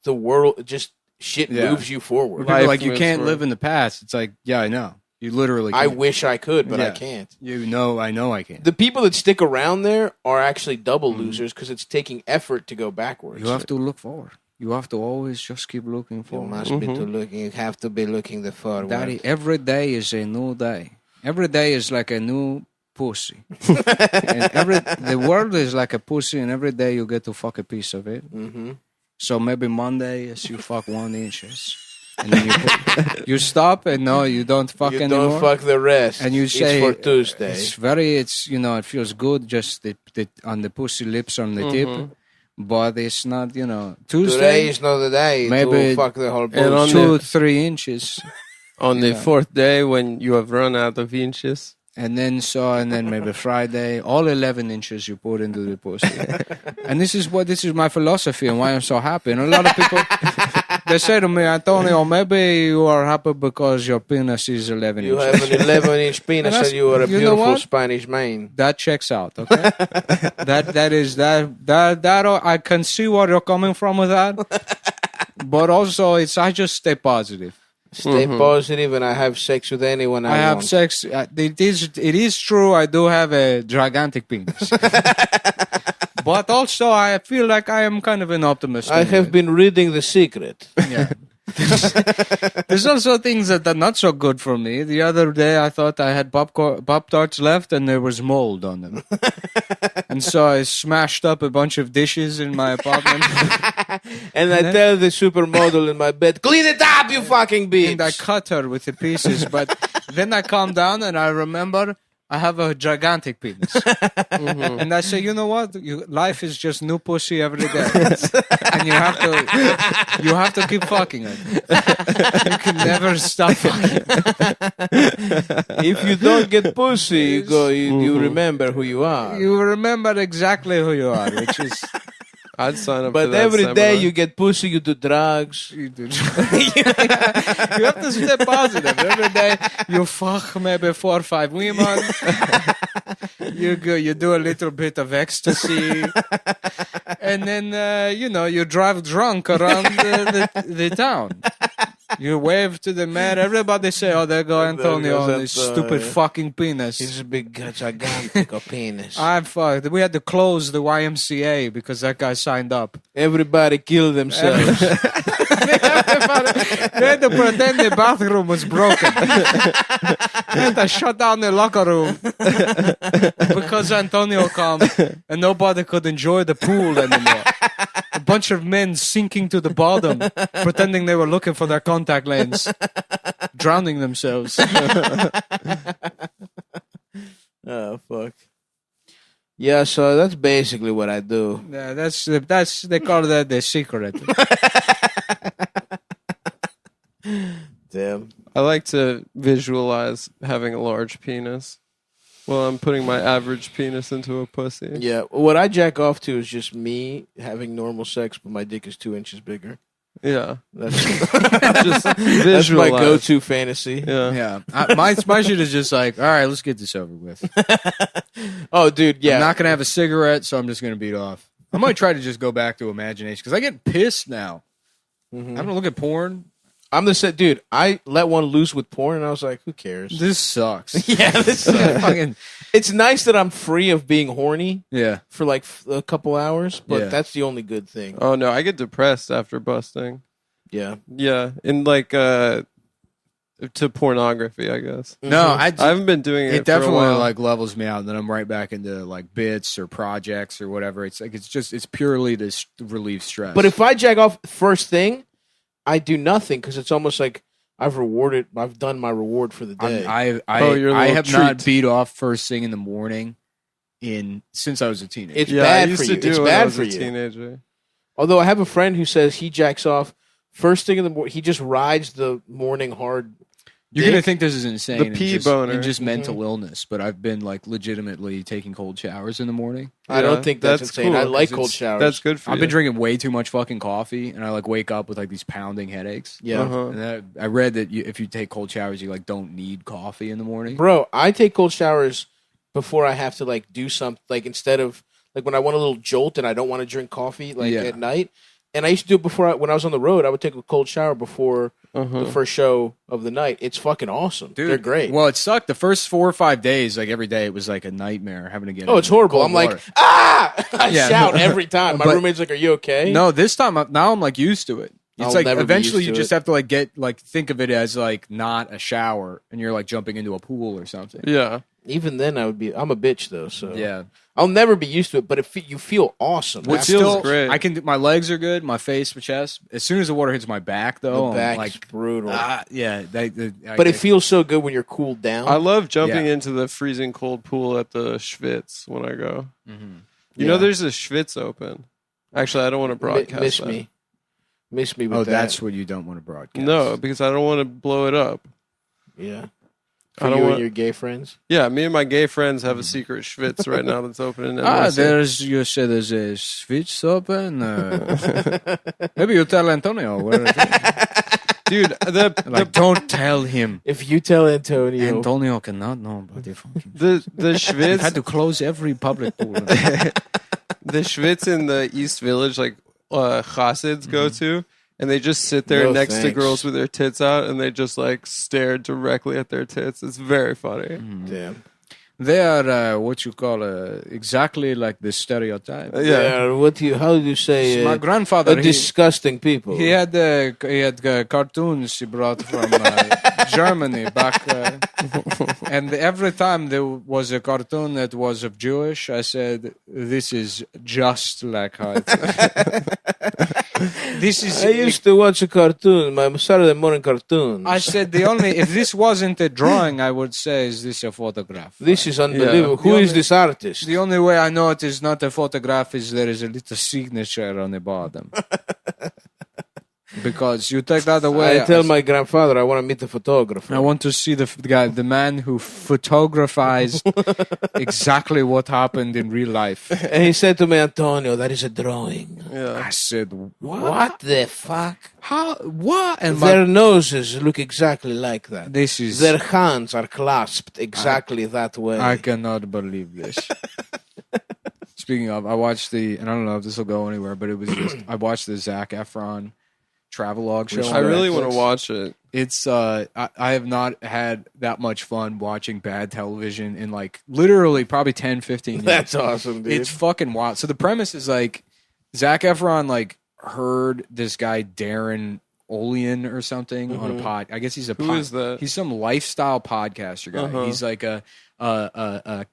the world. Just shit Yeah. moves you forward. People are Life like, you moves can't forward. live in the past. It's like, yeah, I know. You literally I can't. wish I could, but I Yeah. can't. I know I can't. The people that stick around there are actually double losers because it's taking effort to go backwards. You have to look forward. You have to always just keep looking You forward. must be to looking. You have to be looking the forward. Daddy, every day is a new day. Every day is like a new pussy. And the world is like a pussy, and every day you get to fuck a piece of it. Mm-hmm. So maybe Monday is you fuck 1 inches. And then you stop and no, you don't fuck You anymore. don't fuck the rest. And you say it's for Tuesday. it feels good, just the on the pussy lips on the tip. but it's not, Tuesday. Today is not the day Maybe to fuck the whole And on bullshit. 2-3 inches. On the fourth day when you have run out of inches. And then maybe Friday, all 11 inches you put into the pussy. And this is my philosophy and why I'm so happy. And a lot of people, they say to me, Antonio, maybe you are happy because your penis is 11 You inches. have an 11-inch penis and you are a You know beautiful what? Spanish man. That checks out, okay? that I can see where you're coming from with that. But also, I just stay positive. Stay positive, and I have sex with anyone I have want. sex. It is true. I do have a gigantic penis, but also I feel like I am kind of an optimist. I have been reading The Secret. Yeah. There's also things that are not so good for me. The other day I thought I had Pop Tarts left and there was mold on them. And so I smashed up a bunch of dishes in my apartment. And I tell the supermodel in my bed, clean it up, you fucking bitch. And I cut her with the pieces. But then I calm down and I remember I have a gigantic penis. And I say, you know what? Life is just new pussy every day. And you have to keep fucking it. You can never stop fucking. If you don't get pussy, you remember who you are. You remember exactly who you are, which is... I'd sign up But for that every day seminar. you get pussy, you do drugs. You have to stay positive. Every day you fuck maybe 4 or 5 women. You do a little bit of ecstasy. And then, you drive drunk around the town. You wave to the man. Everybody say, oh, there go Antonio and his stupid fucking penis. He's a big, gigantic penis. I'm fucked. We had to close the YMCA because that guy signed up. Everybody killed themselves. They had to pretend the bathroom was broken. They had to shut down the locker room because Antonio come and nobody could enjoy the pool anymore. A bunch of men sinking to the bottom, pretending they were looking for their contact lens, drowning themselves. Oh, fuck. Yeah, so that's basically what I do. Yeah, that's they call that the secret. Damn. I like to visualize having a large penis. Well, I'm putting my average penis into a pussy. Yeah, what I jack off to is just me having normal sex, but my dick is 2 inches bigger. Yeah. That's, Just that's visualize. my go-to fantasy. Yeah. Yeah, my shit is just like, all right, let's get this over with. Oh, dude, yeah. I'm not gonna have a cigarette, so I'm just gonna beat off. I might try to just go back to imagination because I get pissed now. I don't look at porn. I'm the set, dude. I let one loose with porn, and I was like, "Who cares?" This sucks. Yeah, this Fucking, it's nice that I'm free of being horny yeah. for like a couple hours, but Yeah. that's the only good thing. Oh, no. I get depressed after busting. Yeah, Yeah. In like, to pornography, I guess. No, I haven't been doing it it for a definitely while. like levels me out, and then I'm right back into like bits or projects or whatever. It's like it's purely to relieve stress. but if I jack off first thing, I do nothing because it's almost like I've done my reward for the day. Your I little have not treat. beat off first thing in the morning since I was a teenager. It's Yeah, I bad used for to you. do It's it when I bad was for a you. teenager. Although I have a friend who says he jacks off first thing in the morning. He just rides the morning hard. You're gonna think this is insane. The and pee just, boner. and just mental illness, but I've been like legitimately taking cold showers in the morning. I don't think that's insane. cool, I like 'cause cold it's- showers. That's good for I've you. been drinking way too much fucking coffee, and I like wake up with like these pounding headaches. Yeah. Uh-huh. And I read that if you take cold showers, you like don't need coffee in the morning. Bro, I take cold showers before I have to like do something. Like instead of like when I want a little jolt and I don't want to drink coffee like Yeah. at night. And I used to do it before when I was on the road. I would take a cold shower before the first show of the night. It's fucking awesome. Dude, They're great. Well, it sucked the first 4 or 5 days. Like every day, it was like a nightmare having to get. Oh, it's horrible. cold I'm water. like, ah! I Yeah. shout every time. My But- roommate's like, "Are you okay?" No, this time now I'm like used to it. It's I'll like never be eventually used you to just it. have to like think of it as like not a shower, and you're like jumping into a pool or something. Yeah. Even then, I'm a bitch though. So Yeah. I'll never be used to it. But you feel awesome. What After- feels great. I can. My legs are good. My face, my chest. As soon as the water hits my back, though, the back's I'm like, brutal. yeah. But it feels so good when you're cooled down. I love jumping Yeah. into the freezing cold pool at the Schwitz when I go. Mhm. You know, there's a Schwitz open. Actually, I don't want to broadcast Miss that. me. Miss me with Oh, that. that's what you don't want to broadcast. No, because I don't want to blow it up. Yeah. I For don't you want- and your gay friends? Yeah, me and my gay friends have a secret schwitz right now that's open in Ah, NYC. you said there's a switch open. Maybe you tell Antonio. Where it is. Dude, Don't tell him. If you tell Antonio. Antonio cannot know about the fucking. the We've schwitz had to close every public pool. the schwitz in the East Village, like Hasids go to, and they just sit there No next to thanks. girls with their tits out, and they just like stare directly at their tits. It's very funny. Damn. They are what you call exactly like the stereotype. Yeah. How do you say? My grandfather, disgusting people. he had cartoons he brought from Germany back, and every time there was a cartoon that was of Jewish, I said, "This is just like how it's." This is. I used to watch a cartoon, my Saturday morning cartoon. I said if this wasn't a drawing, I would say, is this a photograph? This is unbelievable. Yeah. Who is this artist? The only way I know it is not a photograph is there is a little signature on the bottom. Because you take that away. I tell my grandfather I want to meet the photographer. I want to see the man who photographized exactly what happened in real life. And he said to me, Antonio, that is a drawing. I said, What the fuck? how? What? And Their noses look exactly like that. this is. Their hands are clasped exactly that way. I cannot believe this. Speaking of, I watched and I don't know if this will go anywhere, but it was just, I watched the Zac Efron travelogue show. I on really Netflix. want to watch it. It's I have not had that much fun watching bad television in like literally probably 10, 15 years. That's awesome, dude. It's fucking wild. So the premise is like Zac Efron like heard this guy Darren Olean or something on a pod. I guess he's a Who is that? He's some lifestyle podcaster guy. He's like a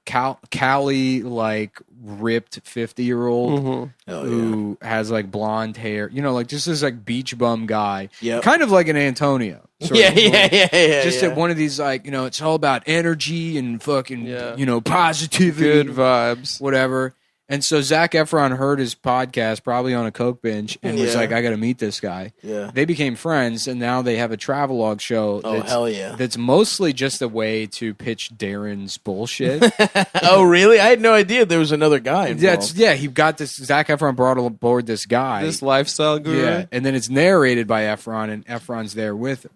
Cali like ripped 50-year-old who has like blonde hair. You know, like just this like beach bum guy. Yep. Kind of like an Antonio. sort Yeah, of. yeah. Just at one of these like, you know, it's all about energy and fucking, you know, positivity. Good vibes. Whatever. And so Zac Efron heard his podcast probably on a coke binge and was Yeah. like, I got to meet this guy. Yeah. They became friends and now they have a travelogue show. Oh, hell yeah. That's mostly just a way to pitch Darren's bullshit. Oh, really? I had no idea there was another guy involved. He got this. Zac Efron brought aboard this guy. This lifestyle guru. Yeah. And then it's narrated by Efron and Efron's there with him.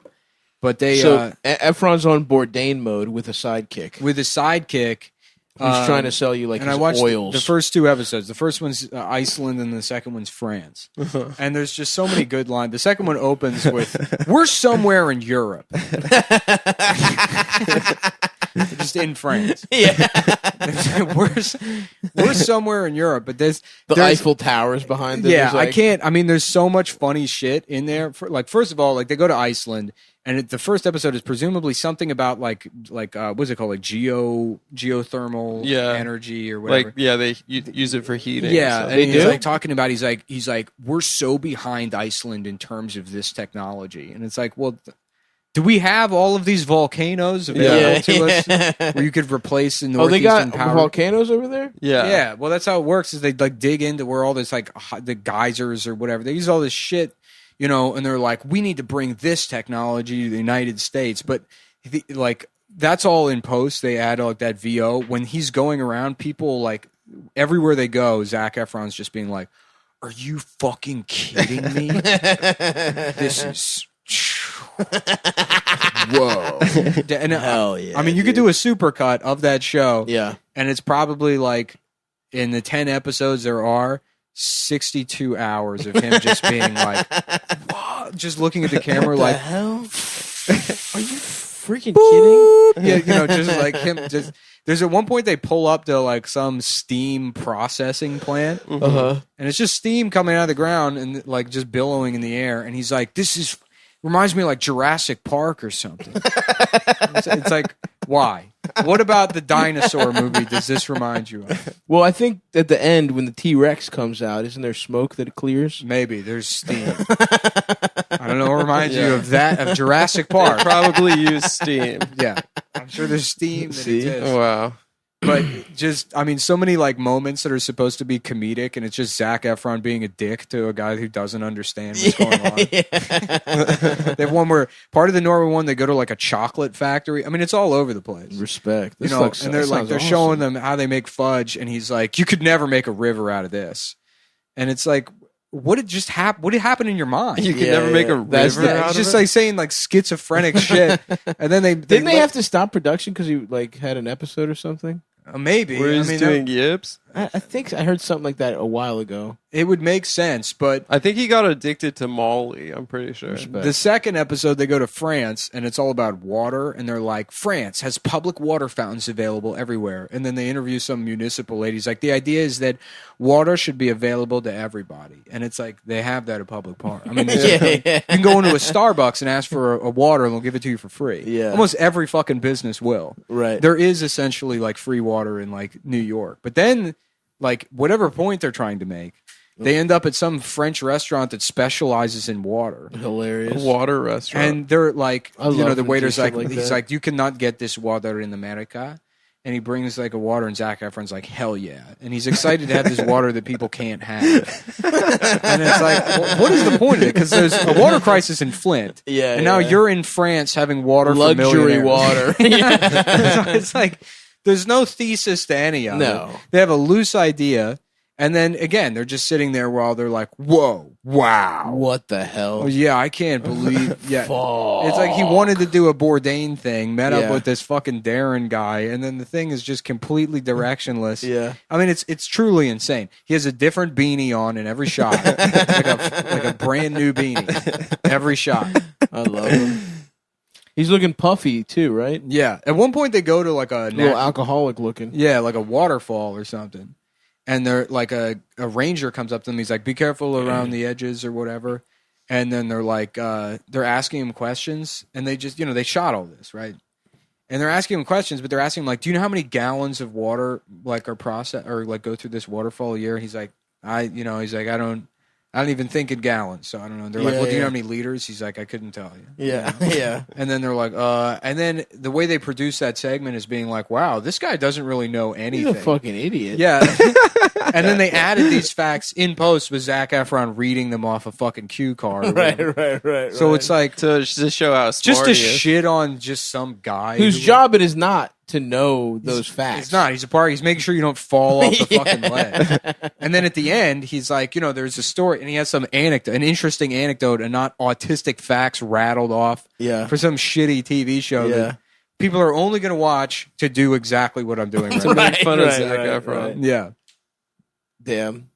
But they, So Efron's on Bourdain mode with a sidekick. with a sidekick, Who's trying to sell you like and his I watched oils. the first two episodes. The first one's Iceland, and the second one's France. And there's just so many good lines. The second one opens with, "We're somewhere in Europe." Just in France. Yeah. we're somewhere in Europe, but there's Eiffel Tower's behind them. Yeah, It's like- I can't. I mean, there's so much funny shit in there. First of all, like they go to Iceland, and the first episode is presumably something about like what's it called, like geothermal energy or whatever. Like, yeah, they use it for heating. Yeah, so. and he's like talking about he's like we're so behind Iceland in terms of this technology, and it's like, well, do we have all of these volcanoes available to us where you could replace the northeastern they got power? volcanoes over there? Yeah. Well, that's how it works. Is they like dig into where all this like the geysers or whatever. They use all this shit, you know, and they're like, we need to bring this technology to the United States, but like that's all in post. They add like that VO when he's going around. People like everywhere they go, Zac Efron's just being like, "Are you fucking kidding me? This is." Whoa. And, Hell yeah. I mean, you could do a supercut of that show. Yeah. And it's probably like in the 10 episodes there are 62 hours of him just being like, "Whoa," just looking at the camera like, hell? Are you freaking kidding? yeah, you know, just like him. Just there's at one point they pull up to like some steam processing plant, Uh-huh. and it's just steam coming out of the ground and like just billowing in the air. And he's like, "This is reminds me of like Jurassic Park or something." It's like, why? What about the dinosaur movie does this remind you of? Well, I think at the end when the T-Rex comes out, isn't there smoke that clears? Maybe there's steam. I don't know what reminds you of that, of Jurassic Park. Probably use steam. Yeah, I'm sure there's steam that See? exists. Wow. But just, I mean, so many like moments that are supposed to be comedic, and it's just Zac Efron being a dick to a guy who doesn't understand what's going on. They have one where part of the Norway one, they go to like a chocolate factory. I mean, it's all over the place. Respect. You know, and they're showing them how they make fudge, and he's like, "You could never make a river out of this," and it's like. What did just happen? What did happen in your mind? You can never make a river out it's of just it? like saying like schizophrenic shit. And then didn't they have to stop production because he like had an episode or something? Maybe. Where he's doing yips? I think I heard something like that a while ago. It would make sense, but I think he got addicted to Molly, I'm pretty sure. the second episode they go to France and it's all about water, and they're like, France has public water fountains available everywhere. And then they interview some municipal ladies. Like, the idea is that water should be available to everybody. And it's like, they have that at public park. I mean, you can go into a Starbucks and ask for a water and they'll give it to you for free. Yeah. Almost every fucking business will. Right. There is essentially like free water in like New York. But then, like, whatever point they're trying to make, they end up at some French restaurant that specializes in water. Hilarious. A water restaurant. And they're like, I you know, love the when waiter's they do like, shit like he's that. like, you cannot get this water in America. And he brings like a water, and Zac Efron's like, hell yeah. And he's excited to have this water that people can't have. And it's like, well, what is the point of it? Because there's a water crisis in Flint. Yeah. And now you're in France having water for luxury millionaires. water. So it's like, there's no thesis to any of No. it. They have a loose idea. And then again, they're just sitting there while they're like, whoa, wow. What the hell? Oh, yeah, I can't believe. Yeah, Fuck. it's like he wanted to do a Bourdain thing, met Yeah. up with this fucking Darren guy, and then the thing is just completely directionless. Yeah. I mean, it's truly insane. He has a different beanie on in every shot, like a brand new beanie, every shot. I love him. He's looking puffy too, right? Yeah. At one point, they go to like a A little alcoholic looking. yeah, like a waterfall or something. And they're like a ranger comes up to them. He's like, be careful around the edges or whatever. And then they're like, they're asking him questions. And they just, you know, they shot all this, right? And they're asking him questions, but they're asking him like, do you know how many gallons of water like are processed or like go through this waterfall a year? He's like, I don't even think in gallons. So I don't know. They're like, well, do you know how many liters? He's like, I couldn't tell you. Yeah. Yeah. And then they're like, and then the way they produce that segment is being like, wow, this guy doesn't really know anything. He's a fucking idiot. Yeah. And then they added these facts in post with Zac Efron reading them off a fucking cue card. or whatever. Right. So it's like, to show how smart just to he is. shit on just some guy. Whose who- job it is not to know those facts. It's not. He's a part. He's making sure you don't fall off the fucking ledge. And then at the end, he's like, you know, there's a story, and he has some anecdote, an interesting anecdote, and not autistic facts rattled off Yeah. for some shitty TV show Yeah. that people are only going to watch to do exactly what I'm doing right To now. make fun of Right, Zac right, Efron. right. Yeah. Damn.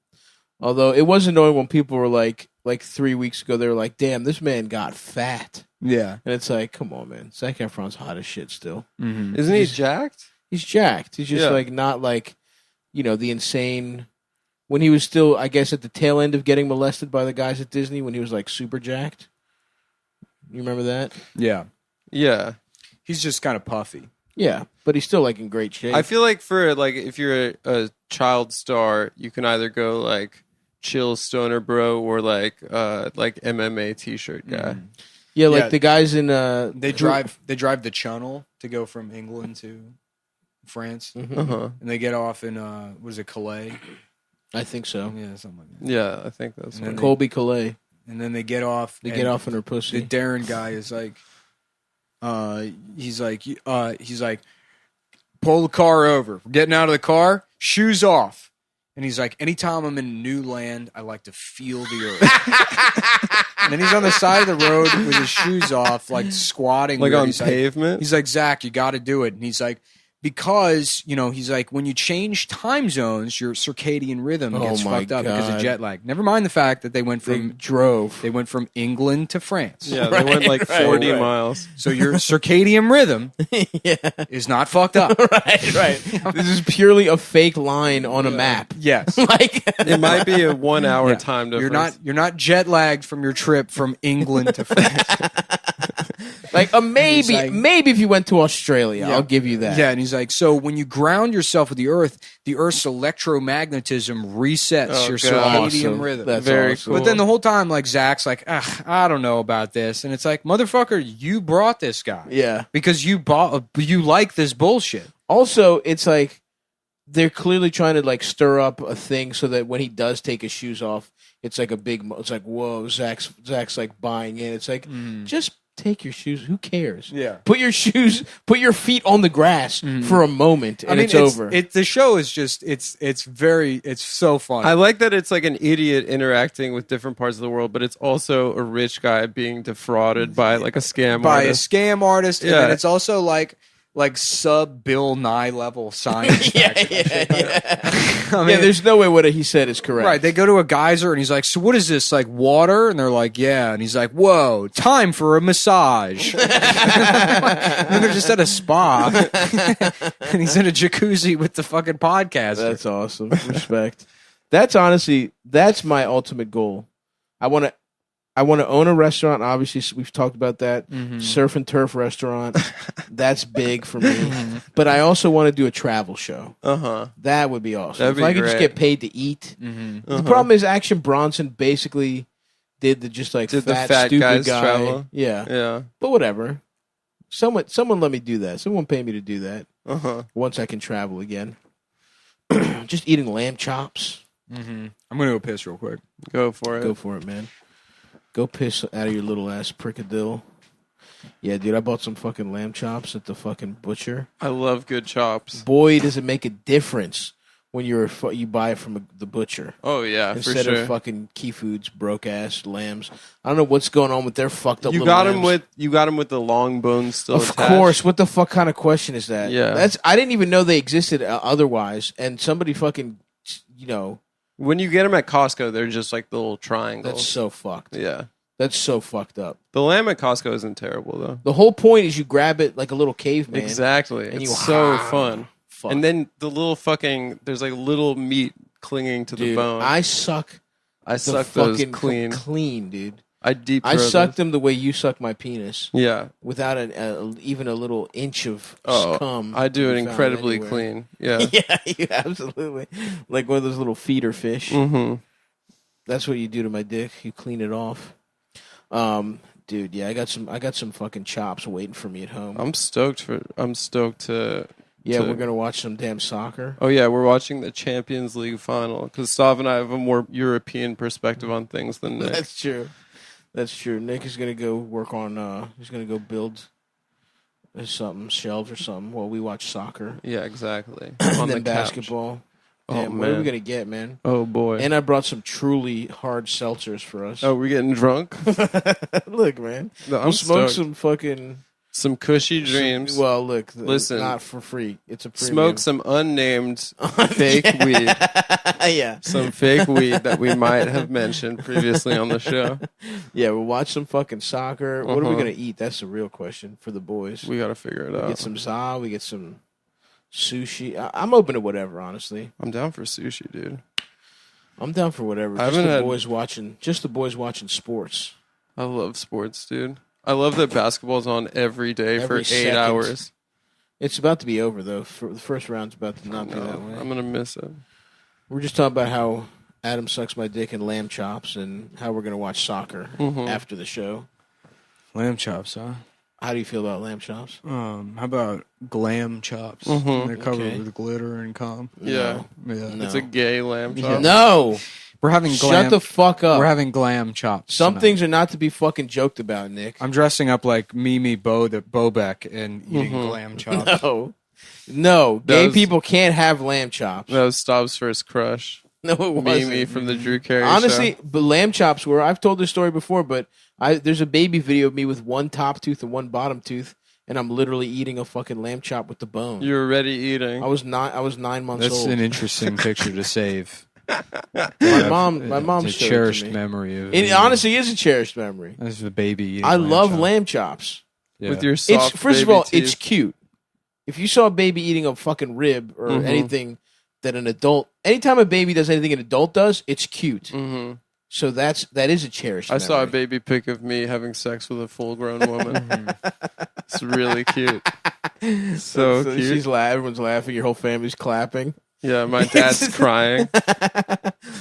Although it was annoying when people were like 3 weeks ago, they were like, damn, this man got fat. Yeah. And it's like, come on, man. Zac Efron's hot as shit still. Mm-hmm. Isn't he jacked? He's jacked. He's just Yeah. like not like, you know, the insane. When he was still, I guess, at the tail end of getting molested by the guys at Disney, when he was like super jacked. You remember that? Yeah. Yeah. He's just kind of puffy. Yeah, but he's still like in great shape. I feel like for like if you're a child star, you can either go like chill stoner bro or like MMA t-shirt guy. yeah, like Yeah. the guys in They drive the Channel to go from England to France, Uh-huh. and they get off in what is it, Calais? I think so. Yeah, something like that. Yeah, I think that's And what then Colby Calais. And then they get off. They and get off in her The pussy. Darren guy is like, he's like, pull the car over. We're getting out of the car, shoes off. And he's like, anytime I'm in a new land, I like to feel the earth. And then he's on the side of the road with his shoes off, like squatting. like weird. on He's pavement. He's like, Zach, you got to do it. And he's like, because, you know, he's like, when you change time zones, your circadian rhythm Oh gets my fucked up because of God. jet lag. Never mind the fact that they went They from drove. they went from England to France. yeah, they went like 40 right. miles. So your circadian rhythm Yeah. is not fucked up. right. This is purely a fake line on a map. Yes. Like It might be a 1 hour Yeah. time difference. You're not jet lagged from your trip from England to France. like a maybe like- maybe if you went to Australia, I'll give you that. Yeah, and he's like, so when you ground yourself with the Earth's electromagnetism resets Oh, your God. circadian Awesome. rhythm. That's Very awesome. But then the whole time, like, Zach's like, I don't know about this. And it's like, motherfucker, you brought this guy. Yeah. Because you like this bullshit. Also, it's like they're clearly trying to like stir up a thing so that when he does take his shoes off, it's like a big. It's like whoa, Zach's like buying in. It's like just take your shoes. Who cares? Yeah. Put your feet on the grass for a moment, and it's over. The show is just it's so fun. I like that it's like an idiot interacting with different parts of the world, but it's also a rich guy being defrauded by like a scam artist. Scam artist, and Yeah. then it's also like sub Bill Nye level science. yeah. I mean, There's no way what he said is correct. right. They go to a geyser and he's like, "So what is this, like water?" And they're like, "Yeah." And he's like, "Whoa, time for a massage." And they're just at a spa, and he's in a jacuzzi with the fucking podcaster. That's awesome. Respect. That's my ultimate goal. I want to own a restaurant. Obviously, we've talked about that. Surf and turf restaurant. That's big for me. But I also want to do a travel show. That would be awesome. That'd if I be could just great. get paid to eat. The problem is Action Bronson basically did the just like Did the fat fat stupid guys guy. travel? Yeah. Yeah. But whatever. Someone let me do that. Someone pay me to do that. Once I can travel again. Just eating lamb chops. I'm gonna go piss real quick. Go for it. Go for it, man. Go piss out of your little ass prickadille. Yeah, dude, I bought some fucking lamb chops at the fucking butcher. I love good chops. Boy, does it make a difference when you buy it from the butcher Oh yeah, for instead sure. of fucking Key Foods broke ass lambs. I don't know what's going on with their fucked up. You little got lambs. him with the long bones still Of attached. course. What the fuck kind of question is that? Yeah. I didn't even know they existed otherwise, and somebody fucking, When you get them at Costco, they're just like the little triangles. that's so fucked. Yeah. That's so fucked up. The lamb at Costco isn't terrible though. The whole point is you grab it like a little caveman. Exactly. And It's you so fun. Fuck. And then the little there's like little meat clinging to the Dude, bone. I suck suck the those fucking clean. clean, dude. I deep I throat suck them. them the way you suck my penis, Yeah. without even a little inch of Oh, scum. I do it found incredibly anywhere. clean. Yeah. Yeah, you absolutely like one of those little feeder fish. Mm-hmm. That's what you do to my dick. You clean it off. Dude, yeah, I got some fucking chops waiting for me at home. I'm stoked to Yeah, we're gonna watch some damn soccer. Oh yeah, we're watching the Champions League final because Stav and I have a more European perspective on things than Nick. That's true. That's true. Nick is gonna go work on. He's gonna go build something, shelves or something, while we watch soccer. Yeah, exactly. And On then the basketball. Oh, Damn, what are we man. gonna get, man? Oh boy. And I brought some truly hard seltzers for us. Oh, we're getting drunk. Look, man. No, I'm We'll smoke stoked. some fucking. Some cushy dreams. Well, look. Listen. Not for free. It's a premium. Smoke some unnamed fake weed. Yeah. Some fake weed that we might have mentioned previously on the show. Yeah, we'll watch some fucking soccer. What are we Uh-huh. gonna eat? That's the real question for the boys. We got to figure it We out. get some za. We get some sushi. I'm open to whatever, honestly. I'm down for sushi, dude. I'm down for whatever. I Just haven't the had- boys watching sports. I love sports, dude. I love that basketball's on every day for Every 8 second. hours. It's about to be over though. The first round's about to not be No, that way. I'm gonna miss it. We're just talking about how Adam sucks my dick and lamb chops, and how we're gonna watch soccer after the show. Lamb chops, huh? How do you feel about lamb chops? How about glam chops? Mhm. They're covered Okay. with glitter and cum. Yeah, Yeah. No. it's a gay lamb chop. No, We're having shut glam. the fuck up. We're having glam chops. Some tonight. things are not to be fucking joked about, Nick. I'm dressing up like Mimi Bobek and eating glam chops. No, gay was- people can't have lamb chops. That was Stav's first crush. No, it wasn't. Mimi from the Drew Carey Honestly, show. but lamb chops were. I've told this story before, but there's a baby video of me with one top tooth and one bottom tooth, and I'm literally eating a fucking lamb chop with the bone. You were already eating. I was 9 months That's old. an interesting picture to save. My mom It's a showed it to cherished me. memory of. It honestly is a cherished memory. That's the baby. Eating I love chops. lamb chops. Yeah. With your soft It's first of baby all, teeth. it's cute. If you saw a baby eating a fucking rib or anything that an adult, anytime a baby does anything an adult does, it's cute. Mhm. So that is a cherished. I saw a memory. baby pic of me having sex with a full-grown woman. It's really cute. So cute. She's everyone's laughing. Your whole family's clapping. Yeah, my dad's crying.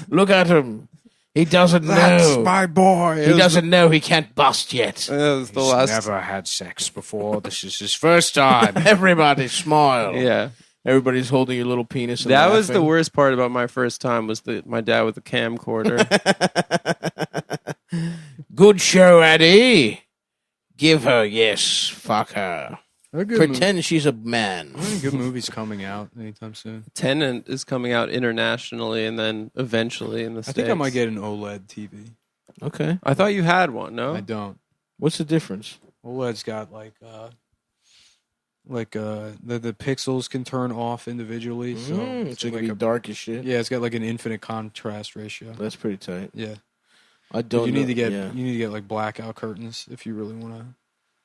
Look at him. He doesn't That's know. my boy. He doesn't know he can't bust yet. That was the He's last. never had sex before. This is his first time. Everybody smile. Yeah. Everybody's holding your little penis. And That was the laughing. worst part about my first time was my dad with the camcorder. Good show, Eddie. Give her yes, fuck her. Pretend she's a man. Any good movies coming out anytime soon? Tenet is coming out internationally and then eventually in the States. I think I might get an OLED TV. Okay. I thought you had one, no? I don't. What's the difference? OLED's got the pixels can turn off individually, so It's gonna be dark as shit. yeah, it's got like an infinite contrast ratio. That's pretty tight. Yeah, I don't. you need to get yeah. you need to get like blackout curtains if you really want to.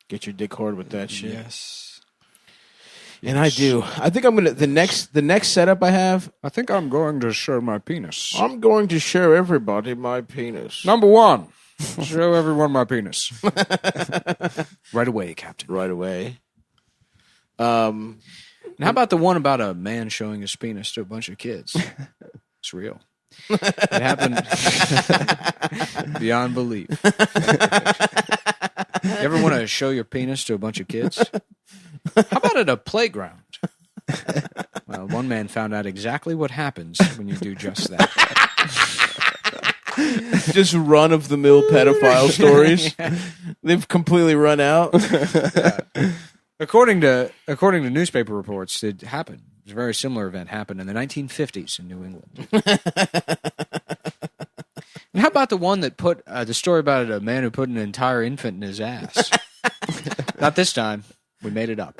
Get your dick hard with that shit. Yes, And I do. I think I'm gonna the next setup I have. I think I'm going to show my penis. I'm going to show everybody my penis. Number one, show everyone my penis. Right away, Captain. Right away. And how about the one about a man showing his penis to a bunch of kids? It's real. It happened beyond belief. You ever want to show your penis to a bunch of kids? How about at a playground? Well, one man found out exactly what happens when you do just that. Just run-of-the-mill pedophile stories. They've completely run out. Yeah. According to newspaper reports, it happened. It was a very similar event happened in the 1950s in New England. And how about the one that put the story about a man who put an entire infant in his ass? Not this time. We made it up.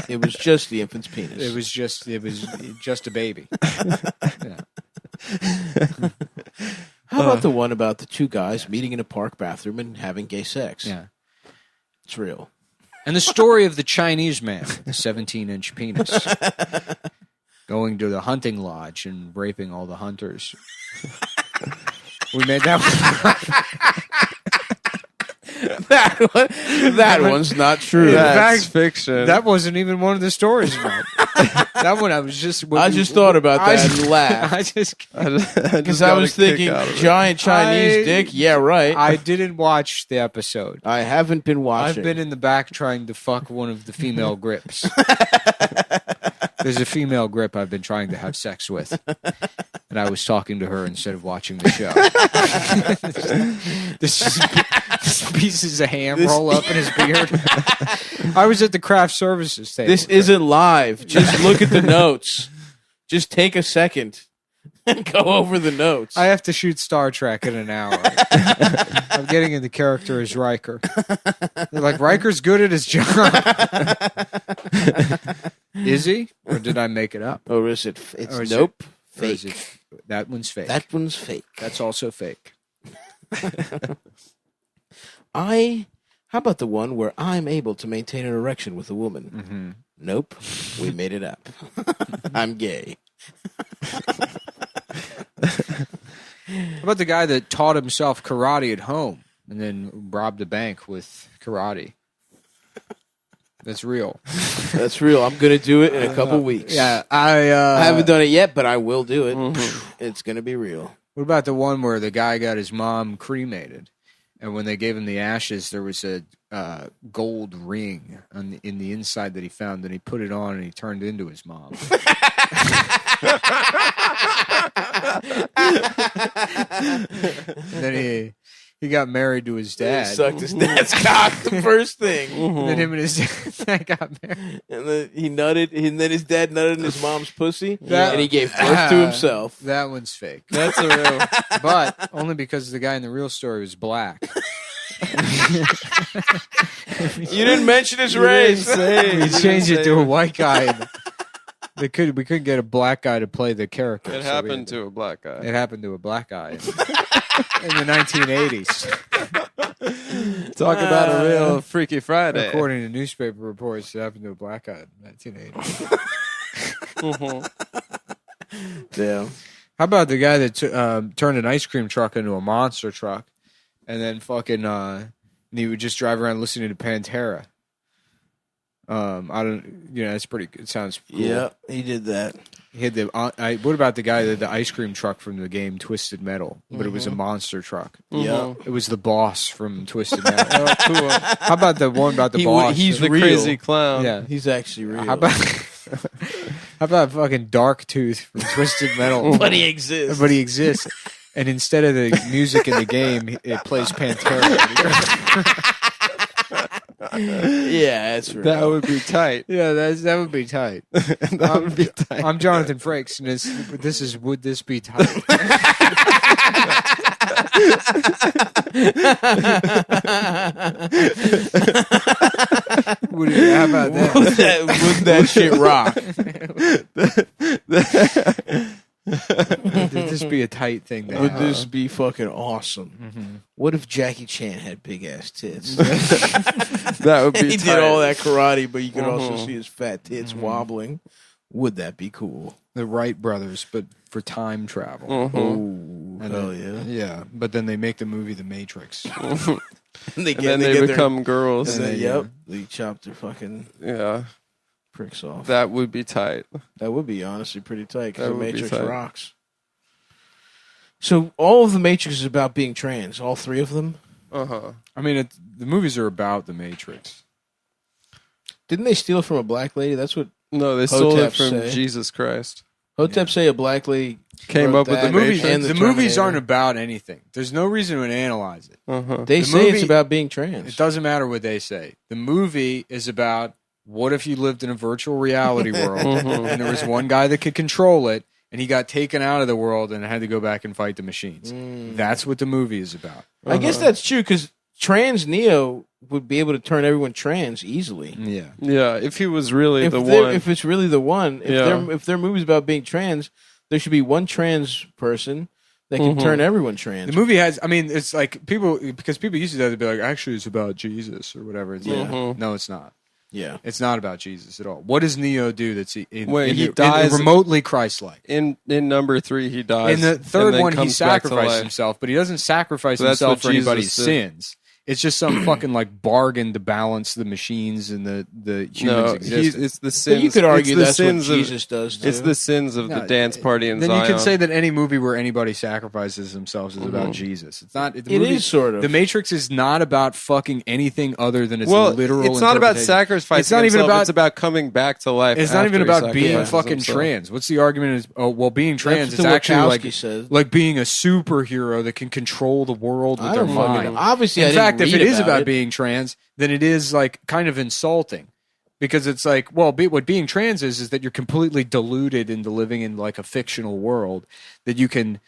It was just the infant's penis. It was just a baby. Yeah. How about the one about the two guys meeting in a park bathroom and having gay sex? Yeah. It's real. And the story of the Chinese man, the 17-inch penis, going to the hunting lodge and raping all the hunters. We made that one. that one's not true. That's fiction. That wasn't even one of the stories about. That one I just thought about that and laughed. Because I was thinking giant Chinese dick. Yeah, right. I didn't watch the episode. I haven't been watching. I've been in the back trying to fuck one of the female grips. There's a female grip I've been trying to have sex with. And I was talking to her instead of watching the show. This pieces of ham roll up in his beard. I was at the craft services table. This isn't live. Just look at the notes. Just take a second and go over the notes. I have to shoot Star Trek in an hour. I'm getting into character as Riker. They're like, Riker's good at his job. Is he? Or did I make it up? Or is it? It's Or is nope. Or is Fake. it- that one's fake. That one's fake. That's also fake. How about the one where I'm able to maintain an erection with a woman? Mm-hmm. Nope. We made it up. I'm gay. How about the guy that taught himself karate at home and then robbed a bank with karate? That's real. That's real. I'm going to do it in a couple weeks. Yeah, I haven't done it yet, but I will do it. It's going to be real. What about the one where the guy got his mom cremated, and when they gave him the ashes, there was a gold ring in the inside that he found, and he put it on, and he turned into his mom. And then he got married to his dad. He sucked his dad's cock the first thing. And then him and his dad got married. And then he nutted, and then his dad nutted in his mom's pussy, That- and he gave birth to himself. That one's fake. That's a real. But only because the guy in the real story was black. You didn't mention his race. He changed it to a white guy. We couldn't get a black guy to play the character. It happened to a black guy. It happened to a black guy in the 1980s. Talk about a real Freaky Friday. According to newspaper reports, it happened to a black guy in the 1980s. Damn. How about the guy that turned an ice cream truck into a monster truck, and then fucking and he would just drive around listening to Pantera. I don't, it's pretty. It sounds cool. Yeah, he did that. He had the. What about the guy that the ice cream truck from the game Twisted Metal? But it was a monster truck. Yeah. It was the boss from Twisted Metal. Cool. How about the one about the boss? He's the real. crazy clown. Yeah. He's actually real. How about How about fucking Dark Tooth from Twisted Metal? But he exists. But he exists. And instead of the music in the game, it plays Pantera. Yeah, that's right. That would be tight. Yeah, that would be tight. That would be tight. I'm Jonathan Frakes, and this is Would This Be Tight? How about that? Would that shit rock? Would this be a tight thing? Would this be fucking awesome? Mm-hmm. What if Jackie Chan had big ass tits? That would be He tight. did all that karate, but you could also see his fat tits wobbling. Would that be cool? The Wright Brothers, but for time travel. Oh, And hell then- yeah! Yeah, but then they make the movie The Matrix. And And then they become girls. And then, Yeah. yep, they chop their fucking Yeah, pricks off. that would be tight. That would be honestly pretty tight because That the would be Matrix tight. rocks. So all of the Matrix is about being trans. All three of them. I mean, the movies are about the Matrix. Didn't they steal from a black lady? That's what No, they stole it Hotep from say. Jesus Christ. Hotep say. A black lady Came wrote up with that the Movies, Matrix. and the movies Terminator. aren't about anything. There's no reason to analyze it. They the say movie- it's about being trans. It doesn't matter what they say. The movie is about what if you lived in a virtual reality world and there was one guy that could control it and he got taken out of the world and had to go back and fight the machines. That's what the movie is about. I guess that's true because trans Neo would be able to turn everyone trans easily. Yeah. Yeah, if he was really If the they're- one. if it's really the one, if their movie's about being trans, there should be one trans person that can turn everyone trans. The movie has, I mean, it's like people, because people used to be like, actually, it's about Jesus or whatever. It's like, no, it's not. Yeah. It's not about Jesus at all. What does Neo do that's He dies remotely Christ-like? in number 3, he dies. In the and third then one, he comes back to sacrifices life. himself, but he doesn't sacrifice So that's himself what for anybody's Jesus did. sins. It's just some fucking like bargain to balance the machines and the humans' No, existence. it's the But sins. you could argue it's the that's what sins of, Jesus does too. It's the sins of the No, dance party in Then Zion. you can say that any movie where anybody sacrifices themselves is about Jesus. It's not. It is sort of. The Matrix is not about fucking anything other than its well, literal. it's not about interpretation. sacrificing. It's not even himself, about. It's about coming back to life. It's not even after he about being sacrifices fucking himself. trans. What's the argument? Is being trans That's is what actually Wachowski says. like being a superhero that can control the world with I their don't fucking mind. know. Obviously, I In didn't fact, if read it is about about it. being trans, then it is like kind of insulting because it's like, well, what being trans is that you're completely deluded into living in like a fictional world that you can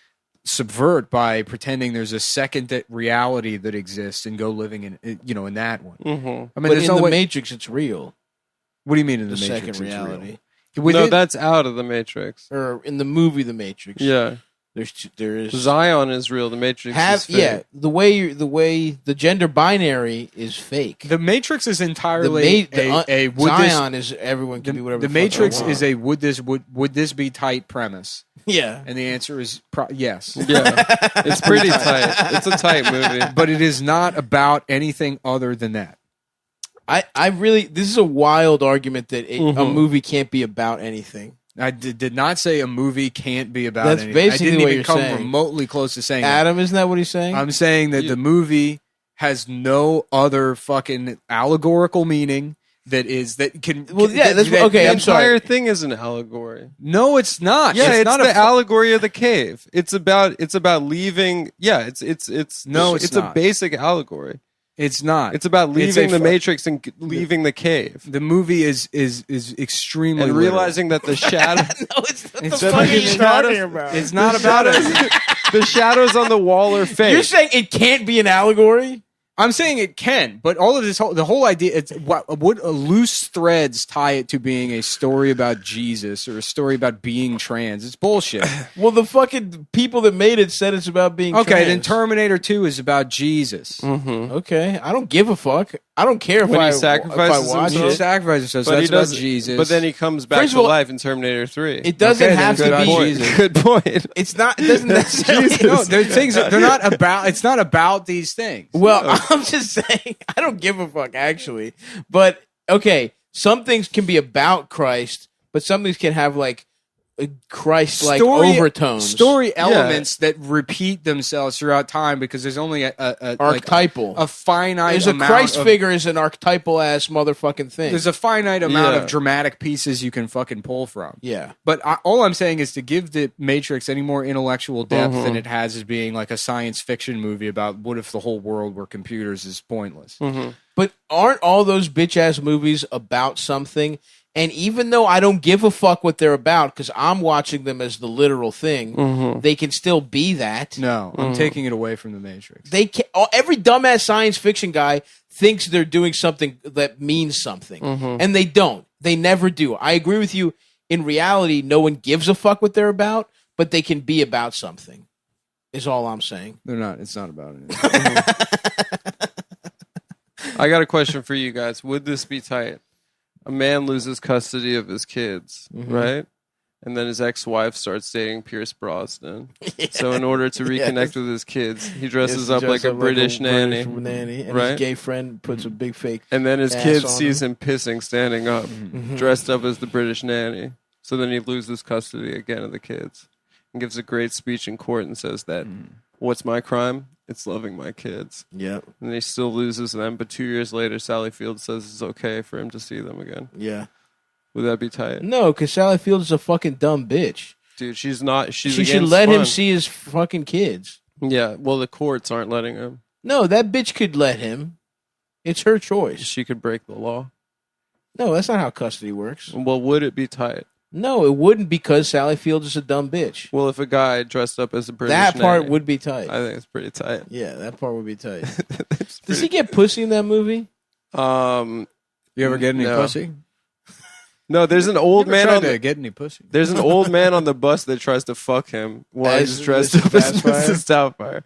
subvert by pretending there's a second reality that exists and go living in in that one. I mean, But there's in no the way. Matrix, it's real. What do you mean in The the Matrix? second it's real? reality, No, Within- that's out of the Matrix. or in the movie The Matrix. Yeah, there is Zion is real. The Matrix is fake. the way the gender binary is fake. The Matrix is entirely a would this Zion is everyone can be whatever. the the fuck they Matrix want. is a would this be tight premise, yeah. and the answer is yes. Yeah, it's pretty tight. It's a tight movie. But it is not about anything other than that. I really this is a wild argument that a movie can't be about anything. I did not say a movie can't be about That's anything. basically I didn't what even you're come saying. remotely close to saying that. Adam, isn't that what he's saying? I'm saying that the movie has no other fucking allegorical meaning that can. Well, yeah, that's okay. The I'm sorry. entire thing is an allegory. No, it's not. Yeah, it's not the a allegory of the cave. It's about leaving. Yeah, it's No, it's it's not. a basic allegory. It's not. It's about It's a leaving the fu- Matrix and leaving the cave The movie is extremely and literal. realizing that the shadow, no, it's not It's the fucking fuck are you shadows- talking about. It's not about it. the shadows on the wall are fake. You're saying it can't be an allegory? I'm saying it can, but all of this, the whole idea, it's what would loose threads tie it to being a story about Jesus or a story about being trans. It's bullshit. Well, the fucking people that made it said it's about being Okay, trans. then Terminator 2 is about Jesus. Okay, I don't give a fuck. I don't care if When he I sacrifices watch He himself? it. sacrifices himself, so but that's he about doesn't. Jesus. But then he comes back First to of all, life in Terminator 3. It doesn't Okay, have then to good be. point. Jesus. Good point. It's not. It doesn't necessarily. no, there's things that they're not about. It's not about these things. Well, I'm just saying. I don't give a fuck actually. But okay, some things can be about Christ, but some things can have like Christ-like overtones. Story elements that repeat themselves throughout time because there's only a archetypal. Like a finite There's a amount Christ of, figure is an archetypal ass motherfucking thing. There's a finite amount of dramatic pieces you can fucking pull from. Yeah. But all I'm saying is to give the Matrix any more intellectual depth than it has as being like a science fiction movie about what if the whole world were computers is pointless. But aren't all those bitch-ass movies about something? And even though I don't give a fuck what they're about, because I'm watching them as the literal thing, they can still be that. No, I'm taking it away from the Matrix. They can, every dumbass science fiction guy thinks they're doing something that means something, and they don't. They never do. I agree with you. In reality, no one gives a fuck what they're about, but they can be about something. Is all I'm saying. They're not. It's not about it. I got a question for you guys. Would this be tight? A man loses custody of his kids, right? And then his ex-wife starts dating Pierce Brosnan. So in order to reconnect with his kids, he dresses up like a British nanny. And right? his gay friend puts a big fake and then his ass kid on sees him. him pissing standing up, dressed up as the British nanny. So then he loses custody again of the kids and gives a great speech in court and says that, what's my crime? It's loving my kids. Yeah. And he still loses them, but 2 years later, Sally Field says it's okay for him to see them again. Yeah. Would that be tight? No, because Sally Field is a fucking dumb bitch. Dude, she's not. She should let him see his fucking kids. Yeah, well, the courts aren't letting him. No, that bitch could let him. It's her choice. She could break the law. No, that's not how custody works. Well, would it be tight? No, it wouldn't because Sally Field is a dumb bitch. Well, if a guy dressed up as a British that part nanny, would be tight. I think it's pretty tight. Yeah, that part would be tight. Does he get pussy in that movie? You ever get any pussy? No, there's an old man on the get any pussy. There's an old man on the bus that tries to fuck him while he's dressed up as Mrs. Doubtfire,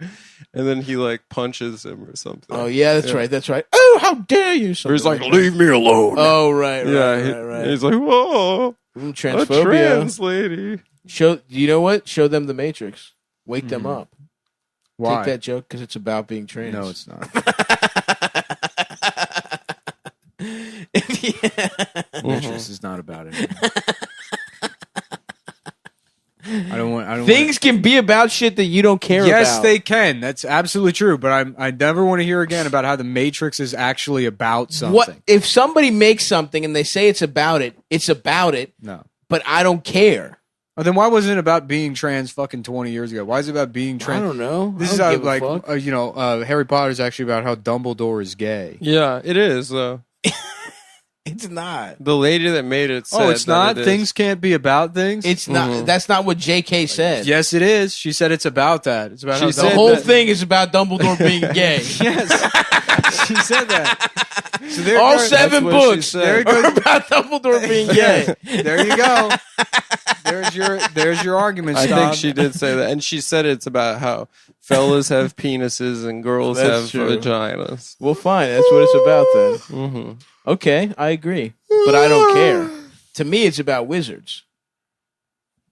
and then he like punches him or something. Oh yeah, that's right. That's right. Oh, how dare you! He's like, leave me alone. Oh right, right. He's like, whoa, transphobia. A trans lady. You know what? Show them the Matrix. Wake them up. Why? Take that joke because it's about being trans. No, it's not. Matrix is not about it. I don't want. Things can be about shit that you don't care about. Yes, they can. That's absolutely true. But I never want to hear again about how the Matrix is actually about something. What if somebody makes something and they say it's about it? It's about it. No, but I don't care. Well, then why wasn't it about being trans fucking 20 years ago? Why is it about being trans? I don't know. This is how, like, Harry Potter is actually about how Dumbledore is gay. Yeah, it is, though. It's not. The lady that made it said it's not? Things can't be about things? It's not. That's not what J.K. said. Yes, it is. She said it's about that. It's about the whole thing is about Dumbledore being gay. Yes. She said that. So all 7 books are about Dumbledore being gay. There you go. There's your argument, I think she did say that. And she said it's about how fellas have penises and girls have vaginas. Well, fine. That's what it's about then. Okay, I agree. But I don't care. To me, it's about wizards.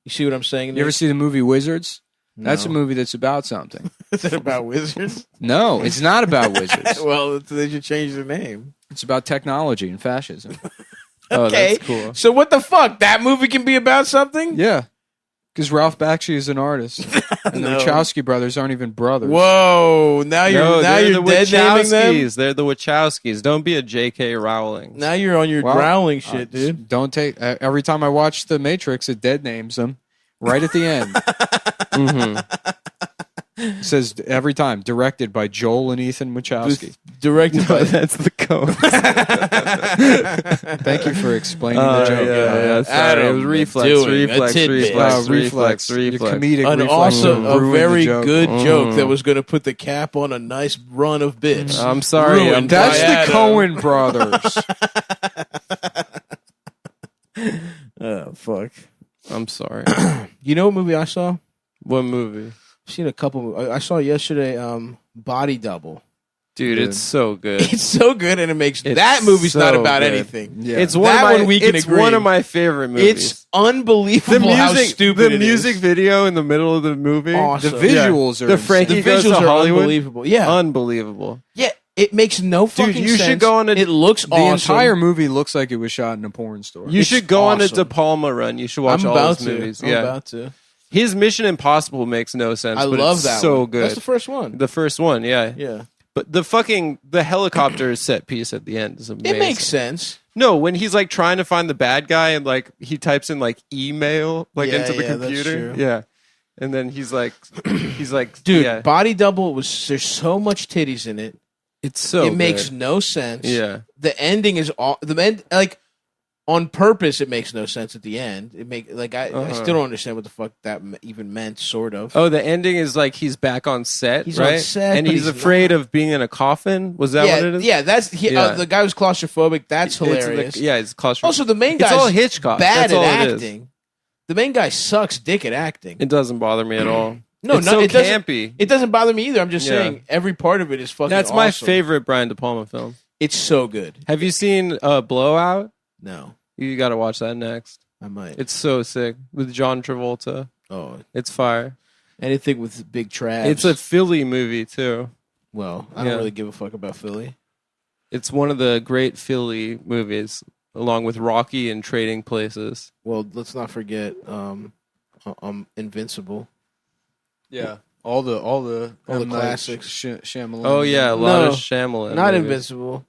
You see what I'm saying? You ever see the movie Wizards? No. That's a movie that's about something. Is it about wizards? No, it's not about wizards. Well, they should change the name. It's about technology and fascism. Oh, okay. That's cool. So what the fuck? That movie can be about something? Yeah. Because Ralph Bakshi is an artist. And the Wachowski brothers aren't even brothers. Whoa. Now you're the dead naming them? They're the Wachowskis. Don't be a J.K. Rowling. Now you're on your growling shit, dude. Don't take... every time I watch The Matrix, it dead names them. Right at the end. It says every time, directed by Joel and Ethan Wachowski. Directed by... That's the code. Thank you for explaining the joke. Yeah, sorry. It was reflex. Comedic and reflex. Also a very good joke that was going to put the cap on a nice run of bits. I'm sorry. That's the Coen brothers. Oh, fuck. I'm sorry. You know what movie I saw? What movie? I've seen a couple. I saw yesterday Body Double. Dude, it's so good. It's so good, and it makes that movie's not about anything. Yeah. It's one of my favorite movies. It's unbelievable how stupid the music video in the middle of the movie. Awesome. The visuals are the Frankie Goes to Hollywood. Unbelievable. Yeah, unbelievable. Yeah, It makes no fucking you sense. should go on It looks The awesome. entire movie looks like it was shot in a porn store. You It's should go on a awesome. De Palma run. You should watch I'm all about his to. movies. I'm Yeah, about to. his Mission Impossible makes no sense. I but love it's that so one. good. That's the first one. The first one, yeah. Yeah. But the helicopter set piece at the end is amazing. It makes sense. No, when he's like trying to find the bad guy and like he types in like email like Yeah, into the yeah, that's computer. true. Yeah. And then he's like Dude, yeah, Body Double there's so much titties in it. it's so it makes good. no sense. Yeah. The ending is all the end like on purpose it makes no sense at the end. It make like I still don't understand what the fuck that even meant sort of. Oh, the ending is like he's back on set, He's on right? set, and but he's he's afraid not. of being in a coffin. Was that yeah, what it is? yeah, that's Yeah. the guy was claustrophobic. That's It's hilarious. it's claustrophobic. Also, the main It's guy's all Hitchcock. bad That's all at it is. acting. The main guy sucks dick at acting. It doesn't bother me at all. No, it's no, so it doesn't. campy. It doesn't bother me either. I'm just Yeah. saying every part of it is fucking. That's my awesome. favorite Brian De Palma film. It's so good. Have you seen Blowout? No, You got to watch that next. I might. It's so sick with John Travolta. Oh, It's fire. anything with big Travs. It's a Philly movie too. well. I don't Yeah. really give a fuck about Philly. It's one of the great Philly movies, along with Rocky and Trading Places. Well, let's not forget Invincible. Yeah, all the M. Night classics. Shyamalan. Oh yeah, a lot No, of Shyamalan. Not movies. Invincible.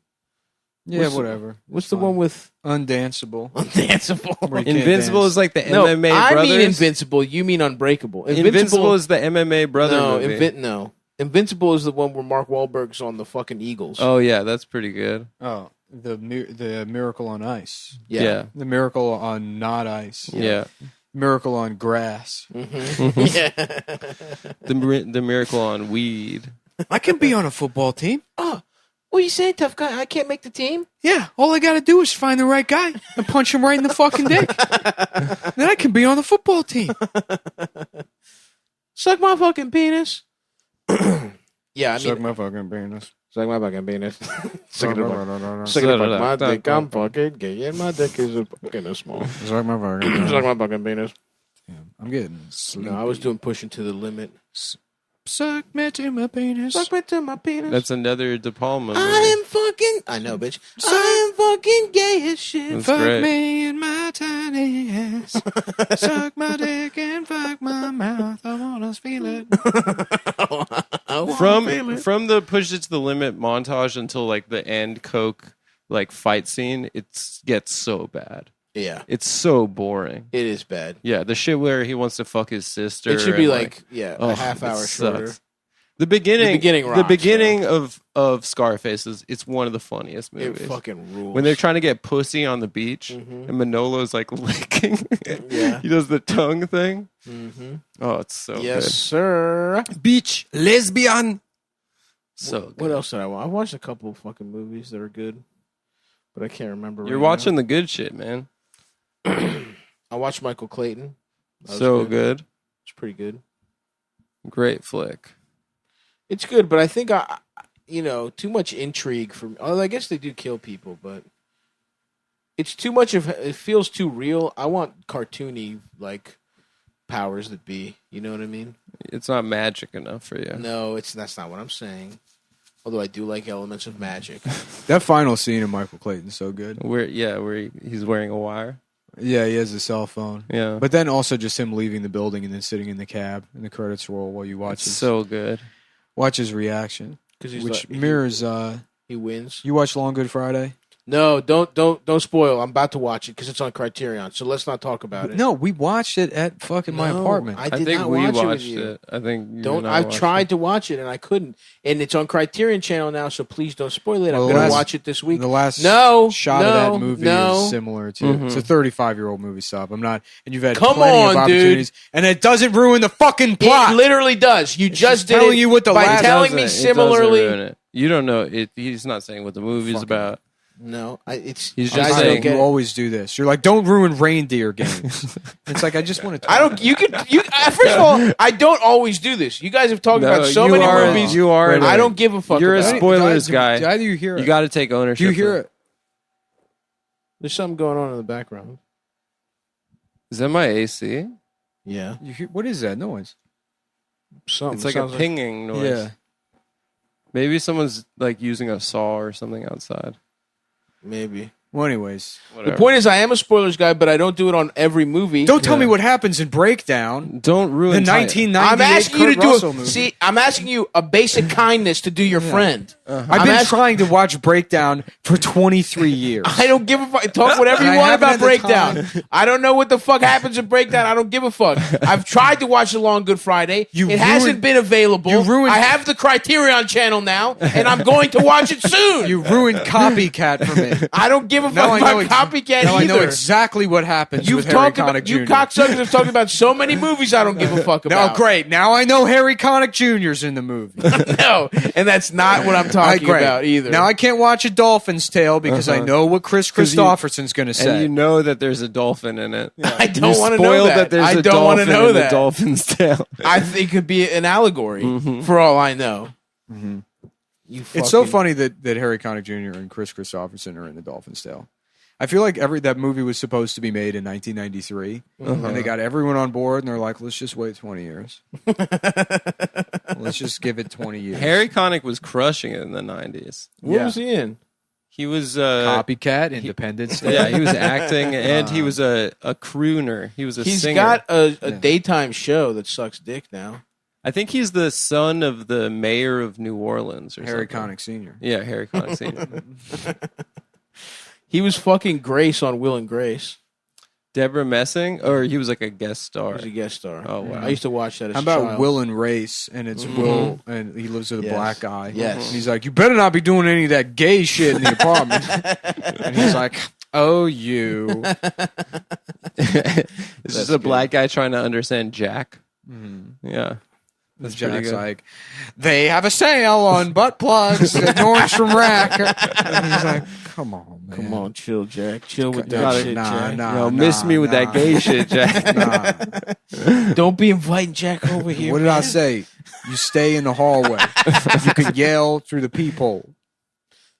yeah, what's the- whatever. What's the one with Undanceable? Undanceable? Where you can't Invincible dance. is like the No, MMA I brothers. mean Invincible. You mean Unbreakable? Invincible is the MMA brother no, movie. no. Invincible is the one where Mark Wahlberg's on the fucking Eagles. Oh yeah, that's pretty good. Oh, the Miracle on Ice, Yeah, the Miracle on not ice, yeah. Miracle on grass. yeah. The miracle on weed. I can be on a football team. Oh, what are you saying, tough guy? I can't make the team. Yeah, all I got to do is find the right guy and punch him right in the fucking dick. Then I can be on the football team. Suck my fucking penis. Yeah, I Suck mean, my fucking penis. suck my fucking penis. Suck Suck it fuck my dick. I'm fucking gay, and my dick is fucking small. my fucking Suck my fucking penis. I'm getting sleepy. No, I was doing pushing to the limit. Suck me to my penis. Suck me to my penis. That's another De Palma movie. I am fucking. I know, bitch. I am fucking gay as shit. That's Fuck great. me in my tiny ass. Suck my dick and fuck my mouth. I wanna feel it. From the push it to the limit montage until like the end Coke like fight scene, it gets so bad. Yeah, It's so boring. it is bad. Yeah, the shit where he wants to fuck his sister. It should be and, like a half it hour shorter. sucks. The beginning rocks, of Scarface is one of the funniest It movies. fucking rules. When they're trying to get pussy on the beach and Manolo's like licking. Yeah. He does the tongue thing. Mm-hmm. Oh, it's so Yes, sir. good. Beach lesbian. So good. What else did I watch? I watched a couple of fucking movies that are good, but I can't remember. You're right watching the good shit, man. now. I watched Michael Clayton. That was So good. It's pretty good. Great flick. It's good, but I think too much intrigue for me. Oh, I guess they do kill people, but it's too much of. It feels too real. I want cartoony like powers that be. You know what I mean? It's not magic enough for you. No, that's not what I'm saying. Although I do like elements of magic. That final scene of Michael Clayton's so good. Where he's wearing a wire. Yeah, he has a cell phone. Yeah. But then also just him leaving the building and then sitting in the cab and the credits roll while you watch It's so good. watch his reaction, 'Cause he's which like- mirrors. He wins. You watch Long Good Friday? No, don't spoil. I'm about to watch it because it's on Criterion. So let's not talk about it. No, we watched it at fucking my No, apartment. I I did think not we watch it with watched you. it. I think you Don't. and I I've watched tried it. to watch it and I couldn't. And it's on Criterion Channel now, so please don't spoil it. Well, I'm the going to last- watch it this week. The last No, shot no, of that movie no. is similar to Mhm. it's a 35-year-old movie. Stop. I'm not, and you've had Come plenty on, of dude. opportunities, and it doesn't ruin the fucking It plot. literally does. You just did telling it you what the by last- telling me It doesn't ruin similarly. it. You don't know it. He's not saying what the movie's Fucking- about. No, it's He's I just don't saying- get you it. always do this. You're like, don't ruin reindeer games. It's like I just want to. I don't. You could. You first of all, I don't always do this. You guys have talked about so you many are, movies. You are. I don't give a fuck. You're a about it. spoilers guy. Either you hear it. You got to take ownership. Do you hear of it? There's something going on in the background. Is that my AC? Yeah, You hear? What is that noise? something. It's like a Sounds pinging noise. Yeah. Maybe someone's like using a saw or something outside. Maybe. Well, anyways. The point is, I am a spoilers guy, but I don't do it on every movie. Don't tell me what happens in Breakdown. Don't ruin The Titan. 1998 I'm asking Kurt you to do Russell it. movie. See, I'm asking you a basic kindness to do your friend. I've been trying to watch Breakdown for 23 years. I don't give a fuck. Talk whatever you I want haven't about had the Breakdown. time. I don't know what the fuck happens in Breakdown. I don't give a fuck. I've tried to watch The Long Good Friday. It hasn't been available. You ruined- I have the Criterion channel now, and I'm going to watch it soon. You ruined Copycat for me. I don't give a fuck Now I know about Copycat Now I either. know exactly what happens You've with Harry talked Connick about Jr. you cocksuckers have talked about so many movies I don't give a fuck about. No, great. Now I know Harry Connick Jr.'s in the movie. No, and that's not what I'm talking Great. about either. Now I can't watch A Dolphin's Tale because I know what Chris 'Cause you- Christopherson's going to say. And you know that there's a dolphin in it. I don't You want to know spoiled that. there's I a don't want to dolphin know in the that. dolphin's tail. I think it could be an allegory for all I know. You It's so fucking- funny that Harry Connick Jr. and Chris Christopherson are in The Dolphin's Tale. I feel like that movie was supposed to be made in 1993, and they got everyone on board, and they're like, let's just wait 20 years. Let's just give it 20 years. Harry Connick was crushing it in the 90s. What was he in? He was Copycat, Independence Day. yeah, he was acting and he was a crooner. He was a He's singer. got a daytime show that sucks dick now. I think he's the son of the mayor of New Orleans or Harry something. Connick Sr. Yeah, Harry Connick Sr. He was fucking Grace on Will and Grace. Deborah Messing, or he was like a guest star. He was a guest star. Oh, wow. I used to watch that as How a about child. Will and Race? And it's Will, and he lives with a Yes. black guy. Yes. And he's like, you better not be doing any of that gay shit in the apartment. And he's like, oh, you. It's just a black guy trying to understand Jack. Yeah. That's pretty Jack's good. like, they have a sale on butt plugs at Nordstrom Rack. And he's like, come on, man. Come on, chill, Jack. Chill with Nah, that shit, nah, Jack. nah. Miss me with that gay shit, Jack. Nah. Don't be inviting Jack over here. What did I man. say? You stay in the hallway. You can yell through the peephole.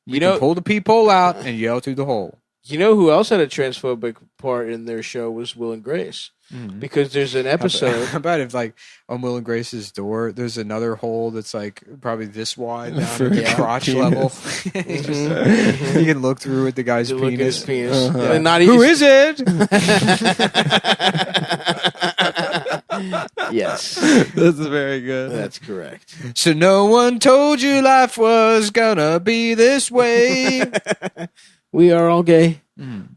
You You know, can pull the peephole out and yell through the hole. you know who else had a transphobic part in their show was Will and Grace. Because there's an episode. How about if, like, on Will and Grace's door, there's another hole that's, like, probably this wide down For at the a crotch penis. level. It's just- you can look through at the guy's to look at his penis. penis. And not even, Who is it? Yes, That's very good. that's correct. So no one told you life was gonna be this way. We are all gay.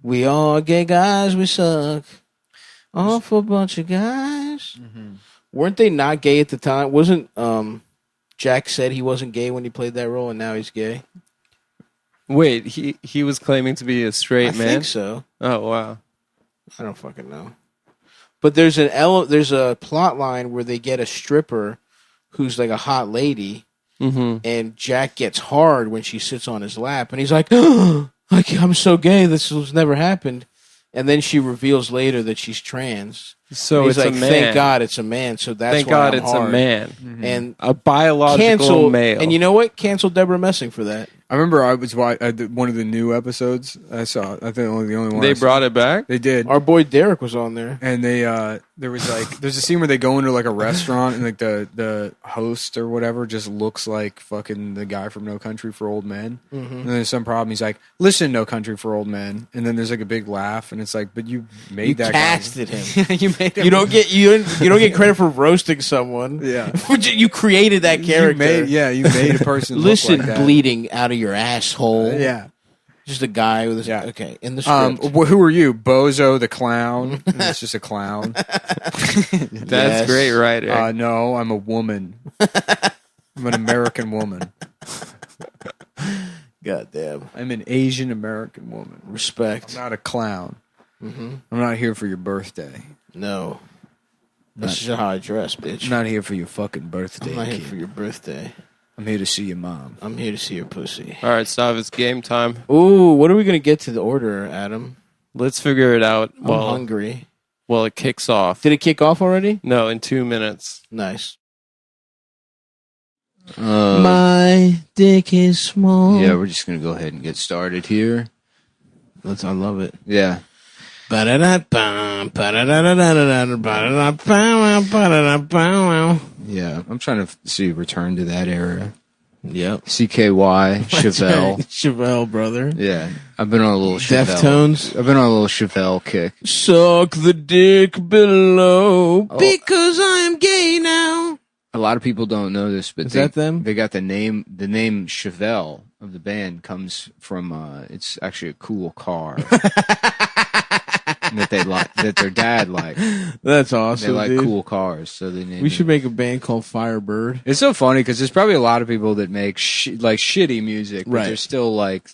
We are gay guys. We suck. Awful bunch of guys. Weren't they not gay at the time? Wasn't Jack said he wasn't gay when he played that role, and now he's gay? Wait, he was claiming to be a straight I man? think so. Oh, wow. I don't fucking know. But there's there's a plot line where they get a stripper who's like a hot lady, and Jack gets hard when she sits on his lap, and he's like, I'm so gay. This has never happened. And then she reveals later that she's trans. So And he's it's like, a man. thank God it's a man. So that's Thank why God I'm it's hard. a man. And A biological cancel male. And you know what? Cancel Deborah Messing for that. I remember I was one of the new episodes I saw. I think the only one. They I saw. brought it back? They did. Our boy Derek was on there. And they there's a scene where they go into like a restaurant and like the host or whatever just looks like fucking the guy from No Country for Old Men. And then there's some problem. He's like, listen, No Country for Old Men. And then there's like a big laugh and it's like, but you made You that casted guy. him. You made him. You don't get credit for roasting someone. Yeah. You created that character. You made a person Listen, look like that. bleeding out of your asshole. Yeah. Just a guy with his. Yeah. Okay, in the script. Who are you? Bozo the clown? And it's just a clown. That's Yes. great writing. No, I'm a woman. I'm an American woman. Goddamn. I'm an Asian American woman. Respect. I'm not a clown. I'm not here for your birthday. No. That's just how I dress, bitch. I'm not here for your fucking birthday. I'm not here kid. for your birthday. I'm here to see your mom. I'm here to see your pussy. All right, Stav, it's game time. Ooh, what are we going to get to the order, Adam? Let's figure it out I'm hungry. while it kicks off. Did it kick off already? No, in 2 minutes. Nice. My dick is small. Yeah, we're just gonna go ahead and get started here. I love it. Yeah. Yeah. Yeah, I'm trying to see return to that era. Yep. CKY, Chevelle. Chevelle, brother. Yeah. I've been on a little Chevelle. Deftones. I've been on a little Chevelle kick. Suck the dick below because I'm gay now. A lot of people don't know this, but Is that them? They got the name Chevelle of the band comes from, it's actually a cool car. that they like, that their dad liked. That's awesome. They like dude. cool cars, so they named We it. should make a band called Firebird. It's so funny because there's probably a lot of people that make like shitty music, but Right. they're still like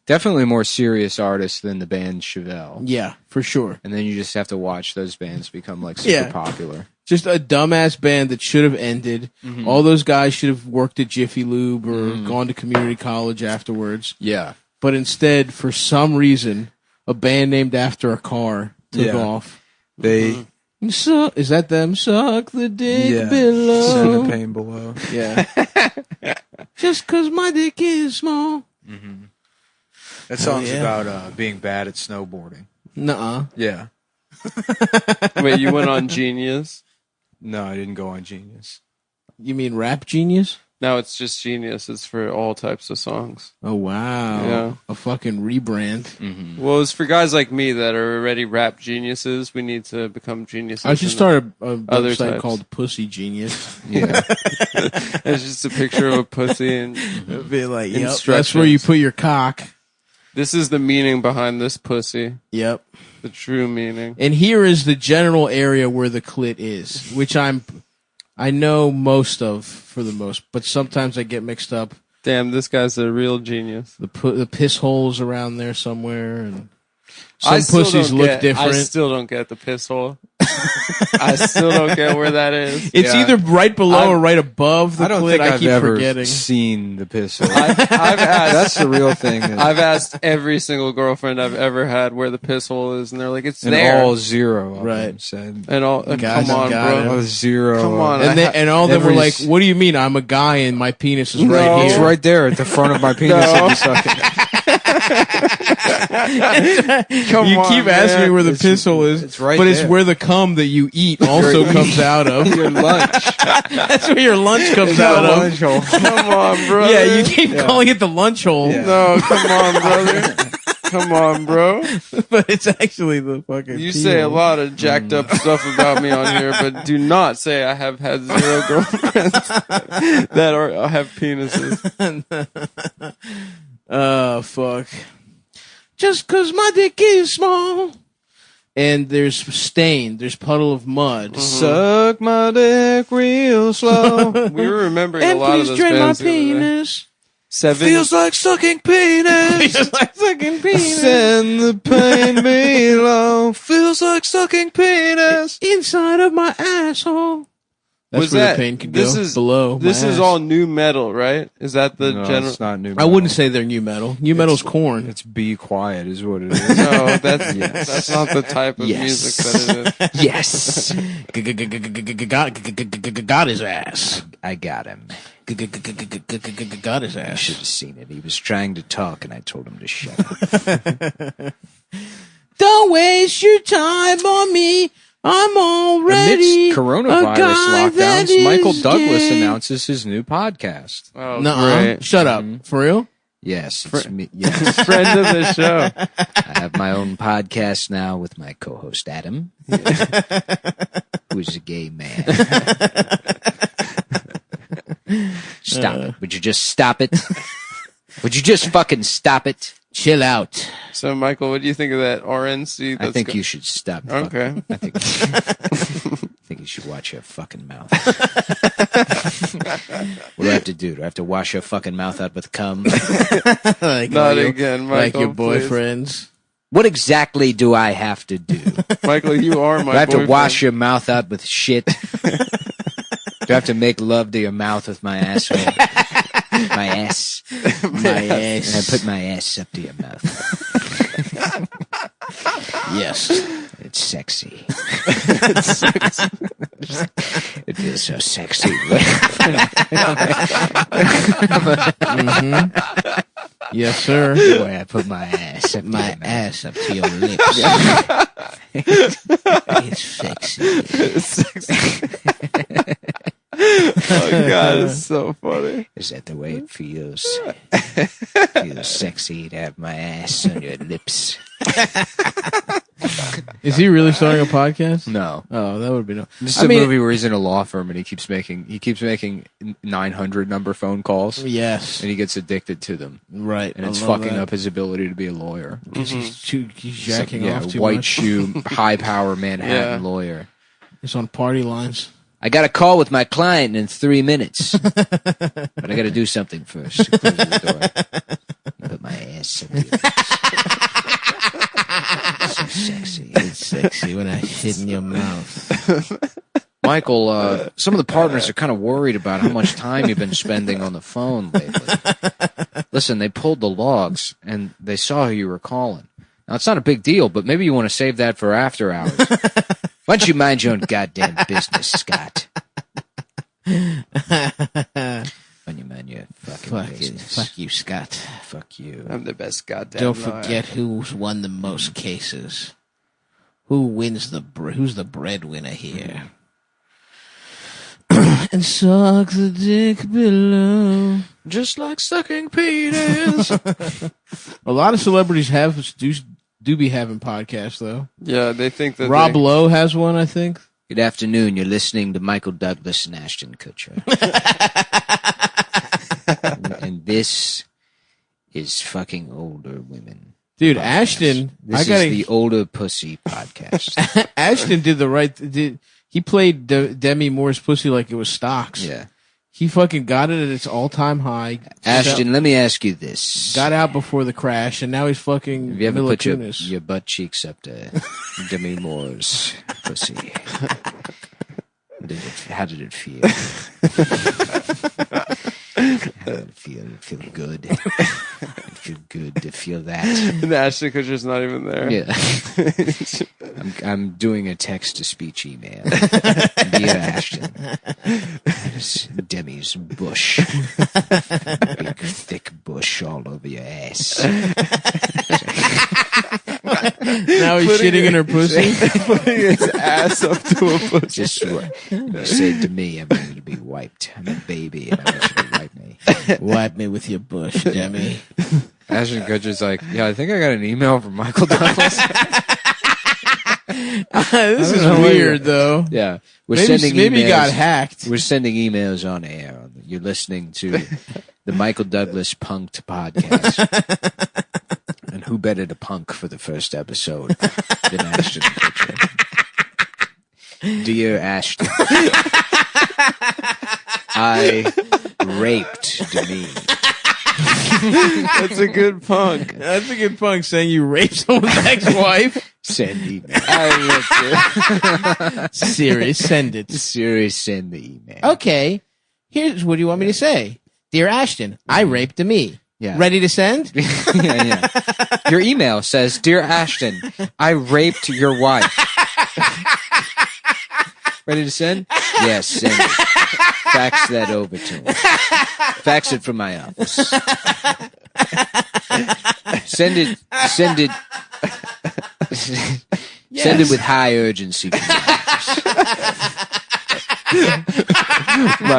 definitely more serious artists than the band Chevelle. Yeah, for sure. And then you just have to watch those bands become like super popular. Just a dumbass band that should have ended. Mm-hmm. All those guys should have worked at Jiffy Lube or gone to community college afterwards. Yeah. But instead, for some reason, a band named after a car took off. They So, is that them? Suck the dick below. Send the pain below. Yeah. Just 'cause my dick is small. That song's yeah. about being bad at snowboarding. Nuh-uh. Yeah. Wait, you went on Genius? No, I didn't go on Genius. You mean Rap Genius? No, it's just Genius. It's for all types of songs. Oh, wow. Yeah. A fucking rebrand. Well, it's for guys like me that are already rap geniuses. We need to become geniuses. I should in start a other website types. called Pussy Genius. Yeah. It's just a picture of a pussy, and It'd be like, yep, Instructions. that's where you put your cock. this is the meaning behind this pussy. Yep. The true meaning. And here is the general area where the clit is, which I know most of for the most, but sometimes I get mixed up. Damn, this guy's a real genius. The piss holes around there somewhere, and I some still pussies don't look get- different. I still don't get the piss hole. I still don't get where that is. It's either right below or right above the I don't clit. think I I've keep ever forgetting. seen the piss hole. I've asked. That's the real thing. I've asked every single girlfriend I've ever had where the piss hole is, and they're like, "It's and there." all zero of Right. them said. And all, Guys, come on, got it. bro. Oh, zero. Come on. And all of them were every like, "What do you mean? I'm a guy and my penis is right No. here." It's right there at the front of my penis. No. If you suck it. Come You on, keep asking me man. where the piss hole is, it's right but it's there. where the cum that you eat also comes out of. Your lunch. That's where your lunch comes out of. lunch hole. Come on, bro. Yeah, you keep calling it the lunch hole, No, come on, brother. Come on, bro. but it's actually the fucking. You pee say a hole. lot of jacked up stuff about me on here, but do not say I have had 0 girlfriends that have penises. Fuck. Just 'cause my dick is small. And there's stain. There's puddle of mud. Suck my dick real slow. We were remembering And a lot of please those drain my bands the other day. penis. Seven. like sucking penis. Feels like sucking penis. Send the pain below. Feels like sucking penis. Inside of my asshole. That's Was where that- the pain could this go. is- below. This my is ass. all new metal, right? Is that the No, general? it's not new. I metal. wouldn't say they're new metal. New metal's corn. It's be quiet is what it is. No, that's not the type of music that it is. Yes. Got his ass. I got him. Got his You ass. should have seen it. He was trying to talk, and I told him to shut up. Don't waste your time on me. I'm already Amidst coronavirus a guy that lockdowns, Michael is Douglas gay. announces his new podcast. Oh, Nuh-uh. great. Shut up. For real? Yes, it's me. Yes, Friend of the show. I have my own podcast now with my co-host Adam, who is a gay man. Stop it! Would you just stop it? Would you just fucking stop it? Chill out. So, Michael, what do you think of that RNC? I think you should stop. Okay. I think you should watch your fucking mouth. What do I have to do? Do I have to wash your fucking mouth out with cum? Like Not all your- again, Michael. Like your please. boyfriends. What exactly do I have to do? Do Michael, you are my I have to boyfriend. wash your mouth out with shit? Do I have to make love to your mouth with my asshole? My ass. My And I ass. put my ass up to your mouth. Yes. It's sexy. It feels so sexy. Yes, sir. Boy, I put my ass up to My your mouth. ass up to your lips. It's sexy. Oh God, it's so funny. Is that the way it feels? Feels sexy to have my ass on your lips. Is he really starting a podcast? No. Oh, that would be no. This is a movie where he's in a law firm and he keeps making 900 number phone calls. Yes. And he gets addicted to them. Right. And it's fucking up his ability to be a lawyer. He's jacking off too white much. shoe, high power Manhattan lawyer. He's on party lines. I got a call with my client in 3 minutes. But I got to do something first. Close the door. Put my ass in your so sexy. It's sexy when I hit in your mouth. Michael, some of the partners are kind of worried about how much time you've been spending on the phone lately. Listen, they pulled the logs and they saw who you were calling. Now, it's not a big deal, but maybe you want to save that for after hours. Why don't you mind your own goddamn business, Scott? Why don't you mind your fucking business? Fuck you, Scott. Fuck you. I'm the best goddamn. Don't lawyer. forget who's won the most cases. Who wins who's the breadwinner here? And suck the dick below. Just like sucking penis. A lot of celebrities do be having podcasts though. Yeah, they think that Rob Lowe has one, I think. Good afternoon. You're listening to Michael Douglas and Ashton Kutcher. and this is fucking older women. Dude, podcast. Ashton, This is the Older Pussy podcast. Ashton did the right. He played Demi Moore's pussy like it was stocks. Yeah. He fucking got it at its all-time high. Ashton, let me ask you this. Got out before the crash, and now he's fucking Have you ever Mila put your Kunis. butt cheeks up to Demi Moore's pussy? How did it feel? How did it feel? Did it feel good? Did it feel good to feel that? And Ashton Kutcher's not even there. Yeah. I'm doing a text-to-speech email. Dear Ashton, there's Demi's bush. Big, thick bush all over your ass. Now he's shitting in her pussy. Putting his ass up to a pussy. Just what you said to me, I'm ready to be wiped. I'm a baby, and I want you to wipe me. Wipe me with your bush, Demi. Ashton Kutcher's like, yeah, I think I got an email from Michael Douglas. This is weird, though. Yeah, Maybe he got hacked. We're sending emails on air. You're listening to the Michael Douglas Punked podcast. And who better to punk for the first episode than Ashton Kutcher? Dear Ashton, I raped Demi. That's a good punk. That's a good punk saying you raped someone's ex-wife. Send email. Serious, send it. Serious, send the email. Okay, here's what do you want me to say? Dear Ashton, I raped Demi. Yeah. Ready to send? Yeah. Your email says, Dear Ashton, I raped your wife. Ready to send? Yes, send it. Fax that over to him. Fax it from my office. Send it. Send it with high urgency.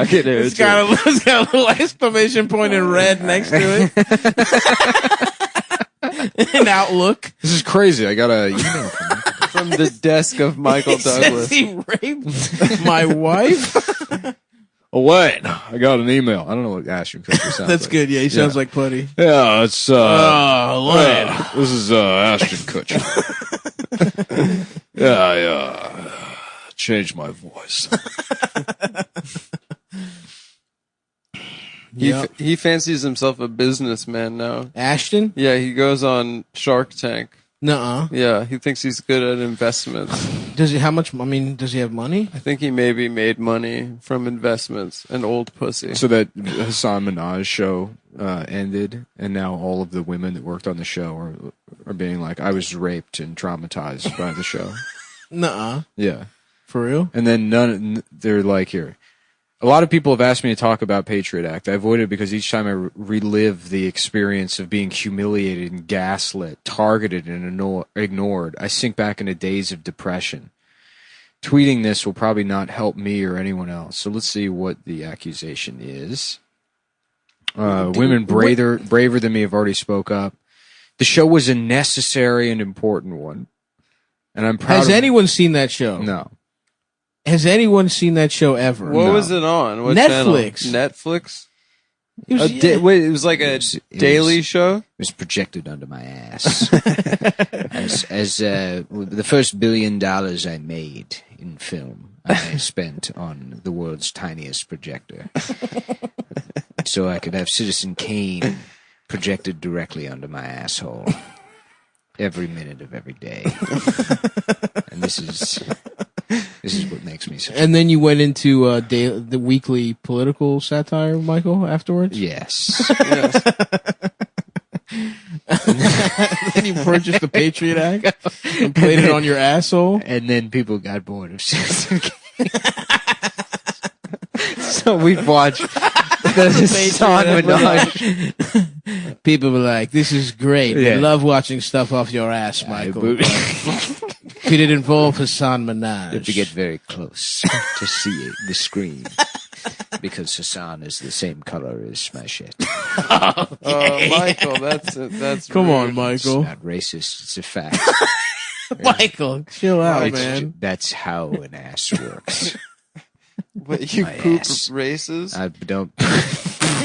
It's got a little exclamation point in red next to it. In Outlook. This is crazy. I got a email From the desk of Michael Douglas. Says he raped my wife. Oh, wait. I got an email. I don't know what Ashton Kutcher sounds That's like. good. Yeah, he sounds like Putty. Yeah, it's, Lord. this is, Ashton Kutcher. Yeah, I, changed my voice. He fancies himself a businessman now. Ashton? Yeah, he goes on Shark Tank. Nuh-uh. Yeah, he thinks he's good at investments. Does he? How much? I mean, does he have money? I think he maybe made money from investments and old pussy. So that Hassan Minaj show ended, and now all of the women that worked on the show are being like, I was raped and traumatized by the show. Nuh-uh. Yeah. For real? And then they're like, here. A lot of people have asked me to talk about Patriot Act. I avoid it because each time I relive the experience of being humiliated and gaslit, targeted and ignored, I sink back into days of depression. tweeting this will probably not help me or anyone else. So let's see what the accusation is. Women braver than me have already spoke up. The show was a necessary and important one. And I'm proud Has anyone seen that show? No. Has anyone seen that show ever? What was it on? What Netflix. Channel? Netflix? It was, It was like a daily show? It was projected under my ass. as the first $1 billion I made in film, I spent on the world's tiniest projector. So I could have Citizen Kane projected directly under my asshole every minute of every day. And this is what makes me so. And then you went into the weekly political satire, Michael, afterwards? Yes. Then you purchased the Patriot Act and played it on your asshole? And then people got bored of Citizen Kane. So we'd watch the Hassan Minaj. People were like, this is great. Yeah. They love watching stuff off your ass, Michael. Could it involve Hassan Minaj? You have to get very close to see the screen. Because Hassan is the same color as my shit. Michael, that's Come rude. on, Michael. It's not racist. It's a fact. Michael, chill out, It's- man. That's how an ass works. What, you My poop ass. races? I don't.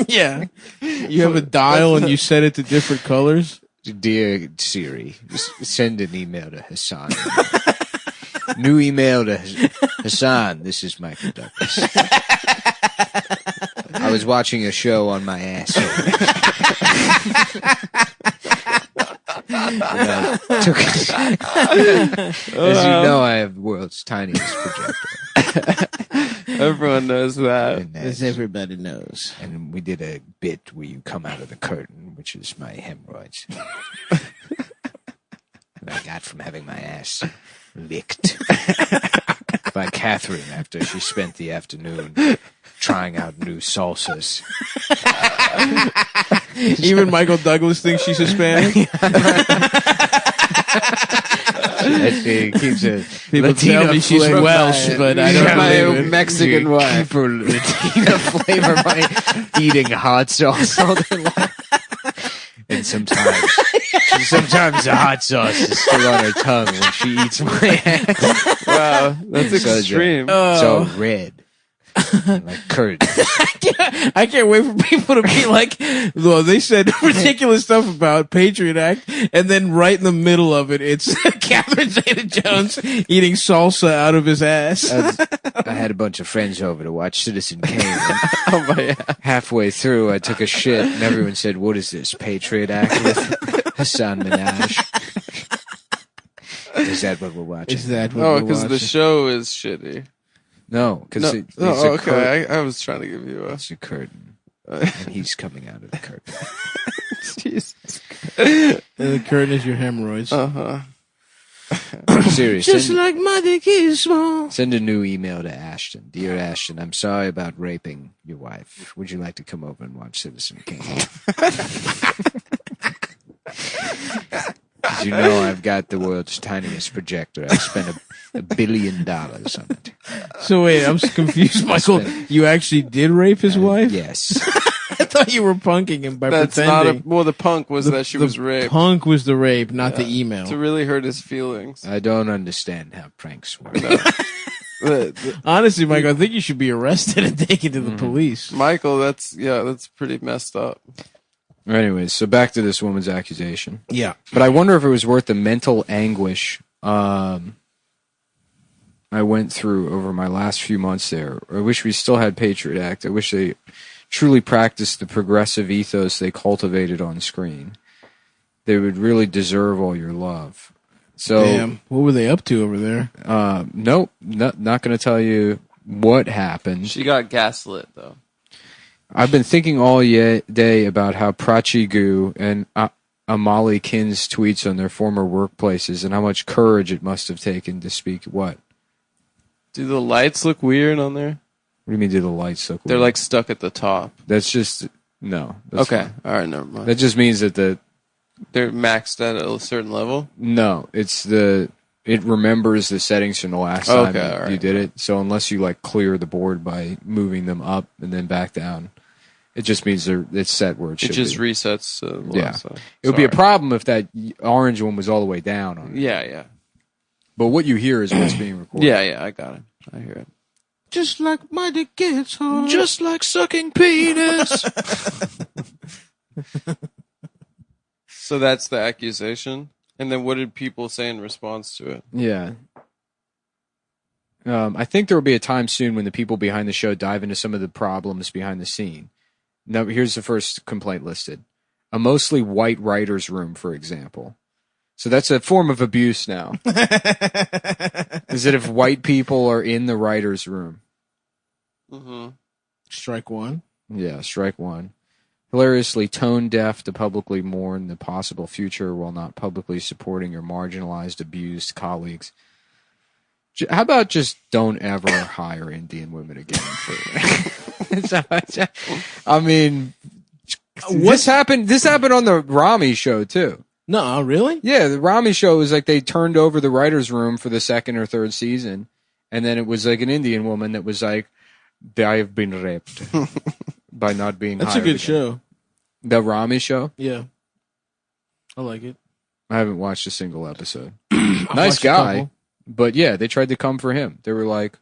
Yeah. You have a dial and you set it to different colors? Dear Siri, send an email to Hassan. New email to Hassan. This is Michael Douglas. I was watching a show on my asshole. As you know, I have the world's tiniest projector. Everyone knows that. And As everybody knows. And we did a bit where you come out of the curtain, which is my hemorrhoids. That I got from having my ass licked by Catherine after she spent the afternoon trying out new salsas. Even Michael Douglas thinks she's Hispanic? Keeps a People Latina tell me she's flavor. Welsh, but I don't my believe it. Mexican wife. Keep her Latina flavor by eating hot sauce all day long. And sometimes the hot sauce is still on her tongue when she eats my ass. Wow, that's So, extreme. So red. Like curd. I can't wait for people to be like, well, they said ridiculous stuff about Patriot Act, and then right in the middle of it, it's Catherine Zeta-Jones eating salsa out of his ass. I had a bunch of friends over to watch Citizen Kane. And Oh my God. halfway through, I took a shit, and everyone said, "What is this, Patriot Act with Hassan Minaj?" Is that what we're watching? Is that what Oh, we're because the watching? show is shitty. No, because No. it's Oh, a curtain. okay. I was trying to give you a. It's a curtain. And he's coming out of the curtain. Jesus. And the curtain is your hemorrhoids. Uh Serious. Just like my dick is small. Send a new email to Ashton. Dear Ashton, I'm sorry about raping your wife. Would you like to come over and watch Citizen Kane? Did you know I've got the world's tiniest projector? I spent $1 billion on it. So wait, I'm confused, Michael. You actually did rape his wife? Yes. I thought you were punking him by That's pretending. not well, the punk was that she was raped. Punk was the rape, not the email. To really hurt his feelings. I don't understand how pranks work. Honestly, Michael, I think you should be arrested and taken to the police. Michael, that's pretty messed up. Anyways, so back to this woman's accusation. Yeah. But I wonder if it was worth the mental anguish I went through over my last few months there. I wish we still had Patriot Act. I wish they truly practiced the progressive ethos they cultivated on screen. They would really deserve all your love. So, Damn. What were they up to over there? nope, not going to tell you what happened. She got gaslit though. I've been thinking all day about how Prachi Gu and Amali Kin's tweets on their former workplaces and how much courage it must have taken to speak what? Do the lights look weird on there? What do you mean do the lights look They're weird? like stuck at the top. That's just, no. That's Okay. fine. All right, never mind. That just means that They're maxed at a certain level. no, it's the it remembers the settings from the last time Okay, you did it. So unless you like clear the board by moving them up and then back down, it just means it's set where it should It just be. resets. Yeah. So. It would be a problem if that orange one was all the way down on it. Yeah. But what you hear is what's being recorded. Yeah, I got it. I hear it. Just like my dick gets hard. Just like sucking penis. So that's the accusation. And then what did people say in response to it? Yeah. I think there will be a time soon when the people behind the show dive into some of the problems behind the scene. Now, here's the first complaint listed. A mostly white writer's room, for example. So that's a form of abuse now. Is that if white people are in the writer's room? Mm-hmm. Strike one. Yeah, strike one. Hilariously tone deaf to publicly mourn the possible future while not publicly supporting your marginalized, abused colleagues. How about just don't ever hire Indian women again? I mean, this happened on the Rami show too. No, really? Yeah, the Rami show was like they turned over the writer's room for the second or third season, and then it was like an Indian woman that was like, I have been raped by not being That's a hired good again. show. The Rami show? Yeah. I like it. I haven't watched a single episode. I've Nice watched a guy. couple. But yeah, they tried to come for him. They were like,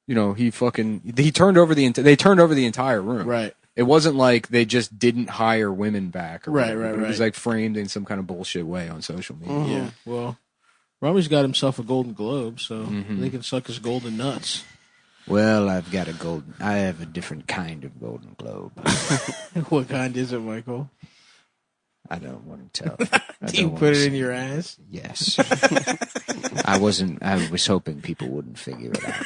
he turned over they turned over the entire room. Right. It wasn't like they just didn't hire women back. Or Right, whatever. right, It was right. like framed in some kind of bullshit way on social media. Yeah. Well, Rami's got himself a Golden Globe, so Mm-hmm. they can suck his golden nuts. Well, I have a different kind of Golden Globe. What kind is it, Michael? I don't want to tell. Do you put it in your ass? Yes. I was hoping people wouldn't figure it out.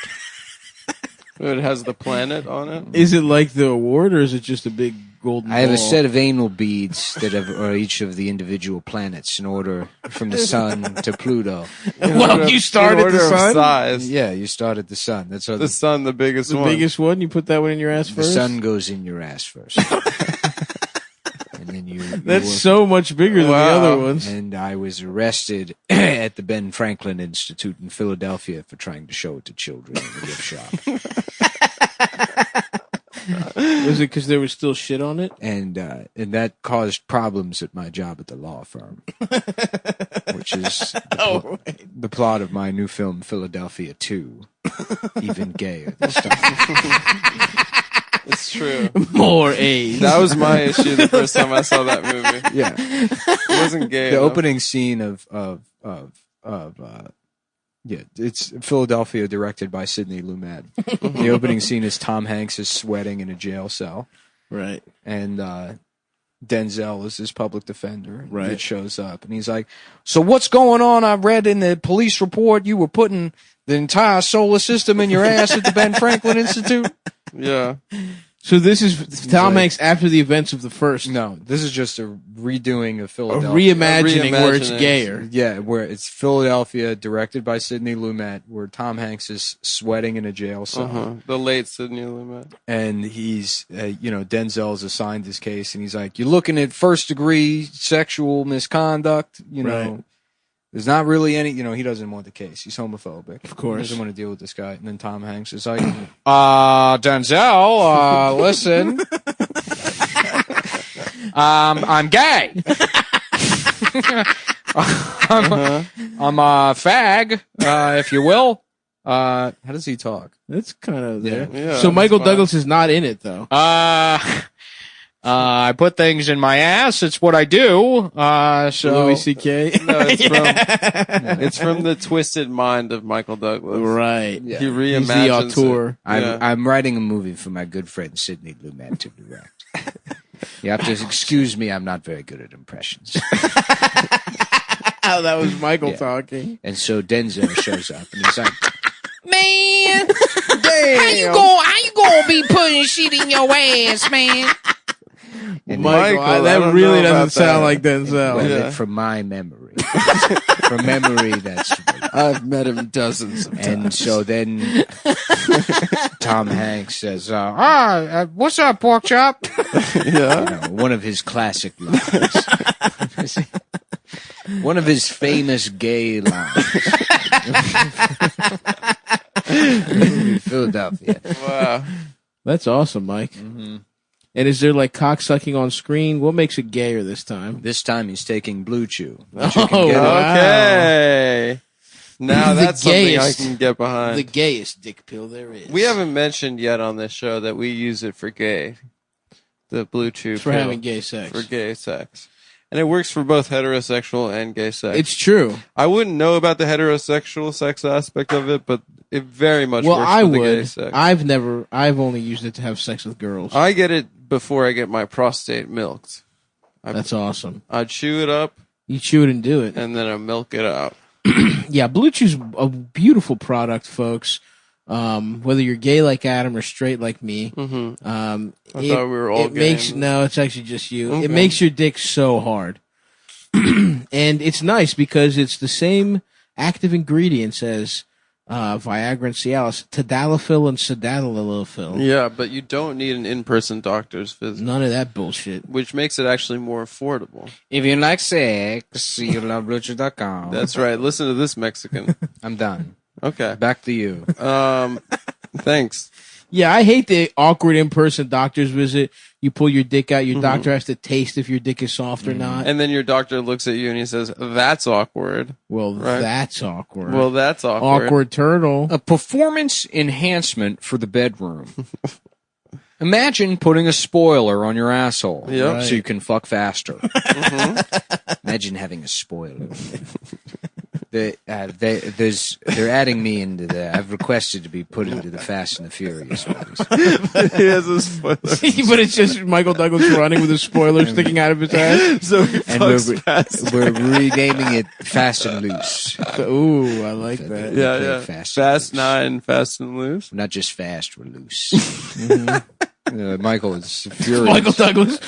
It has the planet on it. Is it like the award, or is it just a big golden I have a ball? set of anal beads that are each of the individual planets in order from the sun to Pluto. Well, you started order the of sun? size. Yeah, you start at the sun. That's how The sun, the biggest The one. biggest one? You put that one in your ass The first? sun goes in your ass first. And then you That's so much bigger than the Wow. other ones. And I was arrested at the Ben Franklin Institute in Philadelphia for trying to show it to children in the gift shop. Was it because there was still shit on it? And that caused problems at my job at the law firm, which is the plot of my new film, Philadelphia 2, even gayer this time. It's true. More A's. That was my issue the first time I saw that movie. Yeah. It wasn't gay. The enough. opening scene it's Philadelphia, directed by Sidney Lumet. The opening scene is Tom Hanks is sweating in a jail cell, Right. and Denzel is his public defender. Right. It shows up, and he's like, "So what's going on? I read in the police report you were putting the entire solar system in your ass at the Ben Franklin Institute." Yeah. So this is Tom Hanks after the events of the first. No, this is just a redoing of A Philadelphia. reimagining where it's reimagining. gayer. Yeah, where it's Philadelphia, directed by Sidney Lumet, where Tom Hanks is sweating in a jail cell, The late Sidney Lumet. and he's, Denzel's assigned his case, and he's like, "You're looking at first-degree sexual misconduct, Right. There's not really any, he doesn't want the case. He's homophobic. Of course. He doesn't want to deal with this guy. And then Tom Hanks is like, Denzel, listen. I'm gay. I'm a fag, if you will. How does he talk? That's kind of there. Yeah, So Michael that's fine. Douglas is not in it, though. I put things in my ass. It's what I do. So Louis C.K. No, it's from the twisted mind of Michael Douglas. Right. Yeah. He He's reimagines the auteur. Yeah. I'm writing a movie for my good friend Sidney Lumet to direct. You have to excuse me, I'm not very good at impressions. Oh, that was Michael Yeah. talking. And so Denzel shows up and he's like, Man, how you gonna be putting shit in your ass, man? and Michael, I that don't really know doesn't about sound that. like Denzel. well, Yeah. from my memory. From memory, that's... I've met him dozens of times. And so then Tom Hanks says, what's up, pork chop? Yeah. one of his classic lines. One of his famous gay lines. Philadelphia. Wow. That's awesome, Mike. Mm-hmm. And is there like cock sucking on screen? What makes it gayer this time? This time he's taking Blue Chew. Oh, wow. Okay. Now The that's something I gayest- can get behind. The gayest dick pill there is. We haven't mentioned yet on this show that we use it for gay. The Blue Chew for pill. having gay sex. For gay sex. And it works for both heterosexual and gay sex. It's true. I wouldn't know about the heterosexual sex aspect of it, but it very much Well, works I for the gay would. sex. I've only used it to have sex with girls. I get it before I get my prostate milked. That's awesome. I chew it up You chew it and do it. and then I milk it out. Yeah, Blue Chew's a beautiful product, folks. Whether you're gay like Adam or straight like me, Mm-hmm. I thought we were all it makes gay. no. It's actually just you. Okay. It makes your dick so hard, and it's nice because it's the same active ingredients as Viagra and Cialis, tadalafil and sildenafil. Yeah, but you don't need an in-person doctor's visit, None of that bullshit. which makes it actually more affordable. If you like sex, you love BlueChew.com. That's right. Listen to this Mexican. I'm done. Okay. Back to you. Thanks. Yeah, I hate the awkward in-person doctor's visit. You pull your dick out, your doctor has to taste if your dick is soft or not. And then your doctor looks at you and he says, "That's awkward." Well, Right. that's awkward. Well, that's awkward. awkward turtle. A performance enhancement for the bedroom. Imagine putting a spoiler on your asshole Yep. so you can fuck faster. Imagine having a spoiler. They're adding me into the. I've requested to be put into the Fast and the Furious movies. He has a spoiler. But it's just Michael Douglas running with a spoiler sticking out of his ass. So he And fucks fast. we're renaming it Fast and Loose. Ooh, I like that. Yeah, play yeah. Fast Fast and Loose. 9, Fast and Loose. We're not just fast, we're loose. Michael is furious. Michael Douglas,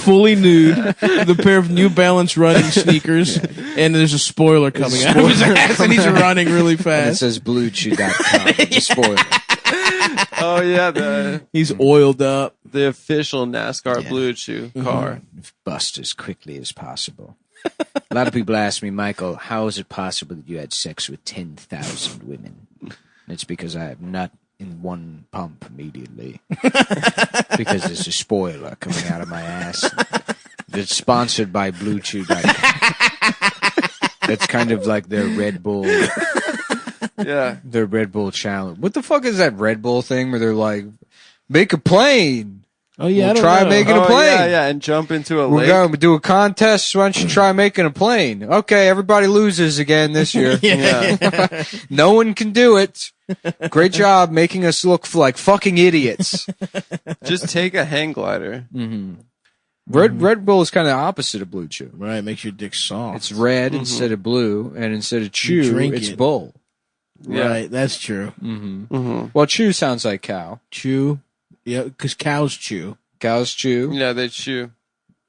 fully nude, with a pair of New Balance running sneakers, and there's a spoiler coming out of his ass, and he's running really And it fast. says BlueChew.com. The spoiler. Oh yeah, He's oiled up. the official NASCAR Blue Chew car. Bust as quickly as possible. A lot of people ask me, Michael, how is it possible that you had sex with 10,000 women? It's because I have not in one pump immediately. Because there's a spoiler coming out of my ass. It's sponsored by BlueChew.com. That's kind of like their Red Bull. Yeah. Their Red Bull challenge. What the fuck is that Red Bull thing where they're like, make a plane? Oh yeah, I We'll don't try know. making a Oh, plane. yeah, yeah, and jump into a We're lake. going to do a contest. Why don't you try making a plane? Okay, everybody loses again this year. Yeah. No one can do it. Great job making us look like fucking idiots. Just take a hang glider. Red Bull is kind of the opposite of Blue Chew. Right, makes your dick soft. It's red instead of blue, and instead of chew, drink it's it. bull. Yeah. Right, that's true. Well, chew sounds like cow. Chew. Yeah, because cows chew. Cows chew. Yeah, they chew.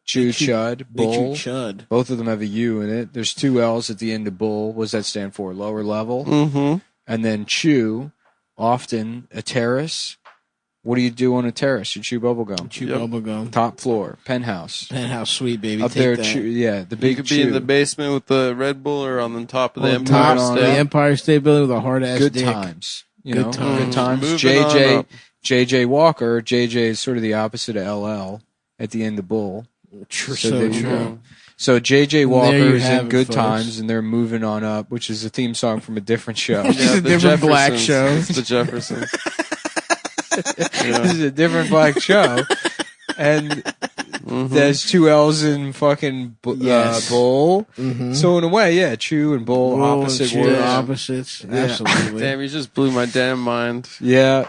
Chew, chud, They bull. chew chud. Both of them have a U in it. There's two L's at the end of bull. What does that stand for? Lower level. Mm-hmm. And then chew, often a terrace. What do you do on a terrace? You chew bubble gum. Chew Yep. bubble gum. Top floor, penthouse. Penthouse suite, baby. Up Take there, that. chew, yeah, the You big could chew. be in the basement with the Red Bull or on the top of the On top Empire of the State. Empire State Building with a hard ass Good dick. times. You Good know, times. good times. Moving on up. JJ Walker. JJ is sort of the opposite of LL at the end of bull. True, So so they- true. So JJ Walker you is have in it, Good folks. Times, and they're moving on up, which is a theme song from a different show. This is a the different black Jeffersons. show. It's the Jeffersons. This is a different black show, and there's two L's in fucking Yes. bull. Mhm. So in a way, yeah, chew and bull, Bull and opposite chew, words. opposites. Absolutely. Damn, you just blew my damn mind. Yeah.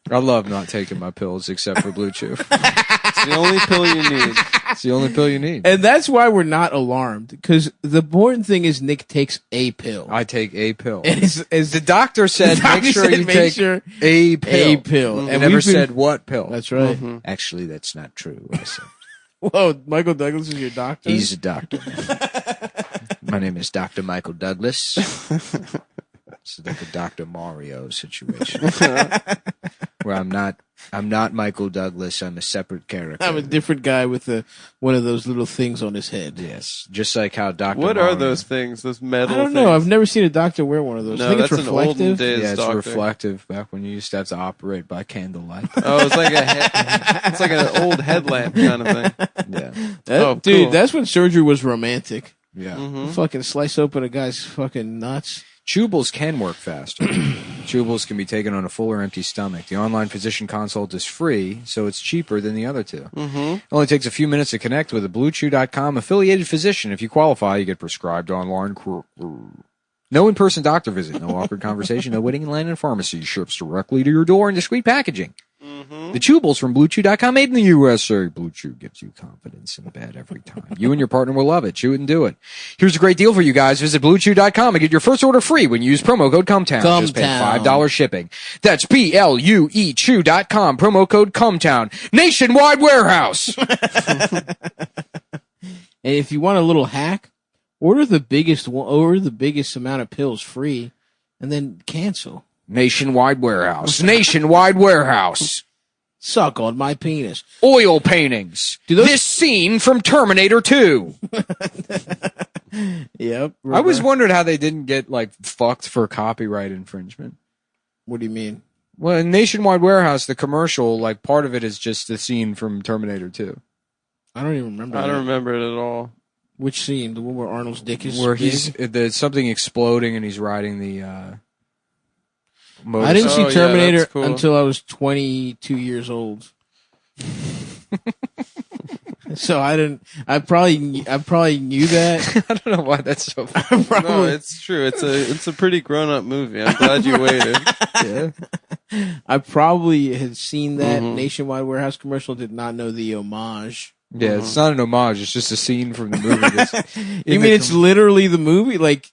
I love not taking my pills except for Blue Chew. It's the only pill you need. It's the only pill you need. And that's why we're not alarmed, because the important thing is Nick takes a pill. I take a pill. And The doctor said, The doctor make sure said you make take sure a pill. a pill. And And never we've been- said what pill. That's right. Actually, that's not true. I said. Whoa, Michael Douglas is your doctor? He's a doctor. My name is Dr. Michael Douglas. It's like a Dr. Mario situation. Where I'm not I'm not Michael Douglas. I'm a separate character. I'm a different guy with one of those little things on his head. Yes, just like how Dr. What Mahler, are those things? Those metal I don't know. things? I've never seen a doctor wear one of those. No, I think that's it's an olden reflective. days Yeah, it's doctor. reflective. Back when you used to have to operate by candlelight. Oh, it's like it's like an old headlamp kind of thing. Yeah, Oh, Dude, cool. that's when surgery was romantic. yeah. Mhm. Fucking slice open a guy's fucking nuts. Chewables can work faster. Chewables can be taken on a full or empty stomach. The online physician consult is free, so it's cheaper than the other two. Mm-hmm. It only takes a few minutes to connect with a BlueChew.com affiliated physician. If you qualify, you get prescribed online. No in-person doctor visit, no awkward conversation, no waiting in line in a pharmacy. Ships directly to your door in discreet packaging. The Chewables from BlueChew.com, made in the USA. Blue Chew gives you confidence in bed every time. You and your partner will love it. Chew it and do it. Here's a great deal for you guys. Visit BlueChew.com and get your first order free when you use promo code Cumtown. Just pay $5 shipping. That's BLUE Chew.com. Promo code Cumtown. Nationwide warehouse. And if you want a little hack, order the biggest amount of pills free, and then cancel. Nationwide warehouse. Nationwide warehouse. Suck on my penis. Oil paintings. This scene from Terminator 2. Yep. I always wondered how they didn't get like fucked for copyright infringement. What do you mean? Well, in Nationwide Warehouse, the commercial, like part of it is just the scene from Terminator 2. I don't even remember. I don't remember it at all. Which scene? The one where Arnold's dick is Where big? there's something exploding and he's riding the motorcycle. I didn't see Oh, yeah, Terminator that's cool. until I was 22 years old. So I probably knew that. I don't know why that's so funny. No, it's true. It's a pretty grown up movie. I'm glad you waited. Yeah. I probably had seen that Mhm. Nationwide Warehouse commercial. Did not know the homage. Yeah, it's not an homage. It's just a scene from the movie. That's You mean it's literally the movie? Like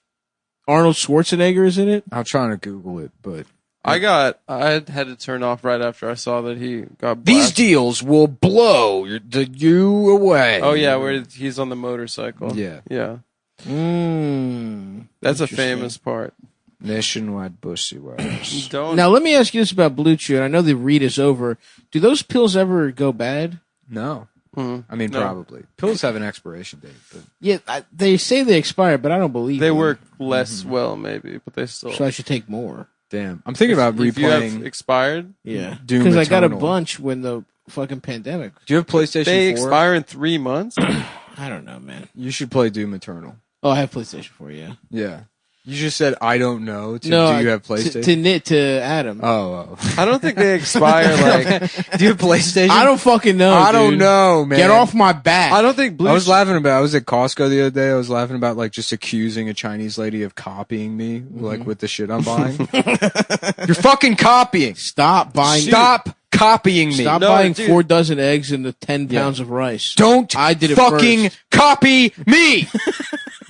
Arnold Schwarzenegger is in it? I'm trying to Google it, but I had to turn off right after I saw that he got these blasted. deals will blow you away. Oh yeah, where he's on the motorcycle. Yeah. Yeah. Interesting. That's a famous part. Nationwide Pussy Warehouse. Don't Now let me ask you this about Blue Chew. And I know the read is over. Do those pills ever go bad? No. Mhm. I mean, No. probably. Pills have an expiration date, but Yeah, they say they expire, but I don't believe They them. work less well, maybe, but they still. So I should take more. damn. I'm thinking about if you have replaying. expired, Yeah, Doom because I got a Eternal. bunch when the fucking pandemic. Do you have PlayStation 4? they expire in 3 months. I don't know, man. You should play Doom Eternal. Oh, I have PlayStation 4. Yeah. Yeah. You just said, I don't know. Do you have PlayStation? To Adam. Oh. I don't think they expire. Like Do you have PlayStation? I don't fucking know. I don't dude. know, man. Get off my back. I don't think Blue. I was laughing about. I was at Costco the other day. I was laughing about like just accusing a Chinese lady of copying me, like with the shit I'm buying. You're fucking copying. Stop buying. Stop copying me. Stop No, buying dude. 4 dozen eggs and the 10 pounds of rice. Don't I did it fucking first. copy me.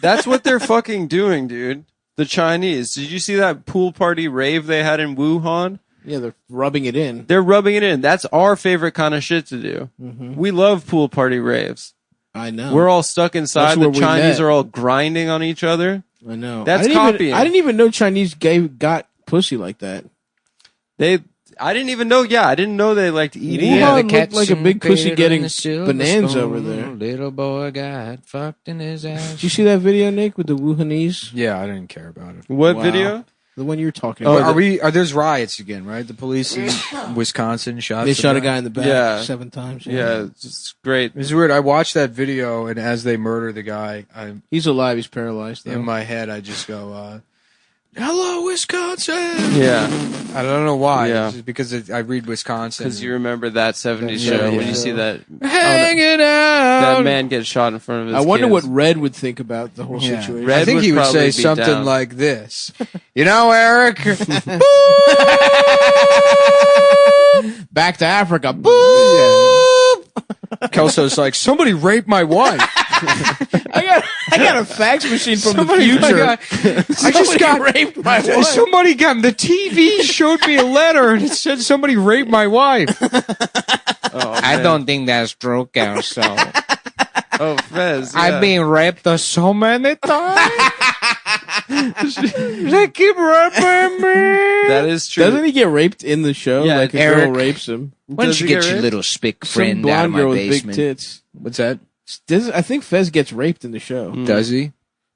That's what they're fucking doing, dude. The Chinese. Did you see that pool party rave they had in Wuhan? Yeah, they're rubbing it in. They're rubbing it in. That's our favorite kind of shit to do. Mm-hmm. We love pool party raves. I know. We're all stuck inside. That's The where we Chinese met. are all grinding on each other. I know. That's I didn't even- copying. I didn't even know Chinese got pussy like that. I didn't even know. Yeah, I didn't know they liked eating. Wuhan it. looked like a big pussy getting bonanza bonanza over there. Little boy got fucked in his ass. Did you see that video, Nick, with the Wuhanese? Yeah, I didn't care about it. What Wow. video? The one you were talking Oh, about. there's riots again, right? The police in Wisconsin shot. They shot a somebody. guy in the back Yeah. 7 times. Yeah, it's just great. It's weird. I watched that video, and as they murder the guy, He's alive. He's paralyzed, though. in my head, I just go, "Hello, Wisconsin." Yeah, I don't know why. Yeah. It's just because I read Wisconsin. because you remember that '70s Yeah, show when yeah. you see that hanging out. that man get shot in front of his. I wonder kids. what Red would think about the whole Yeah. situation. Red I think would he would probably say be something down. like this. You know, Eric. Back to Africa. Boo! Kelso's like, somebody raped my wife. I got a fax machine from Somebody- the future. I just got raped my wife. Somebody got the TV showed me a letter and it said somebody raped my wife. Oh, I man. don't think that's true, Kelso. Oh, Fez. Yeah. I've been raped so many times. They keep raping me. That is true. Doesn't he get raped in the show? Yeah, like a Eric. girl rapes him. Why don't Does you he get get your raped? little spick Some friend out blonde of my girl with big basement? tits. What's that? I think Fez gets raped in the show. Does he?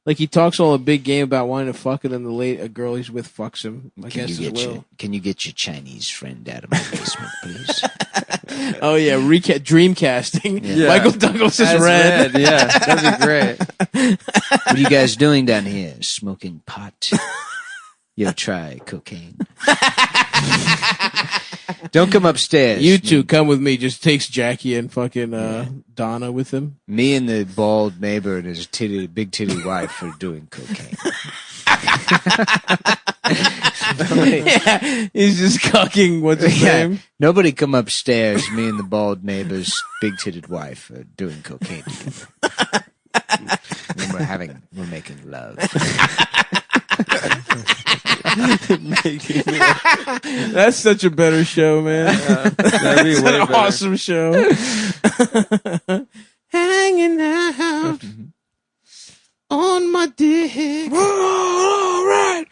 Like he talks all a big game about wanting to fuck, and then a girl he's with fucks him. I guess as well. Can you get your Chinese friend out of my basement, please? Oh yeah, dream casting. Yeah. Michael Douglas is As red. Yeah, that'd be great. What are you guys doing down here? Smoking pot? You ever try cocaine? Don't come upstairs. You two come with me. Just takes Jackie and fucking Donna with him. Me and the bald neighbor and his big titty wife are doing cocaine. Yeah, he's just cucking. What's his name? Nobody come upstairs. Me and the bald neighbor's big titted wife are doing cocaine together. And we're making love. That's such a better show, man. That'd be That's way an better. awesome show. Hanging out on my dick. We're all right.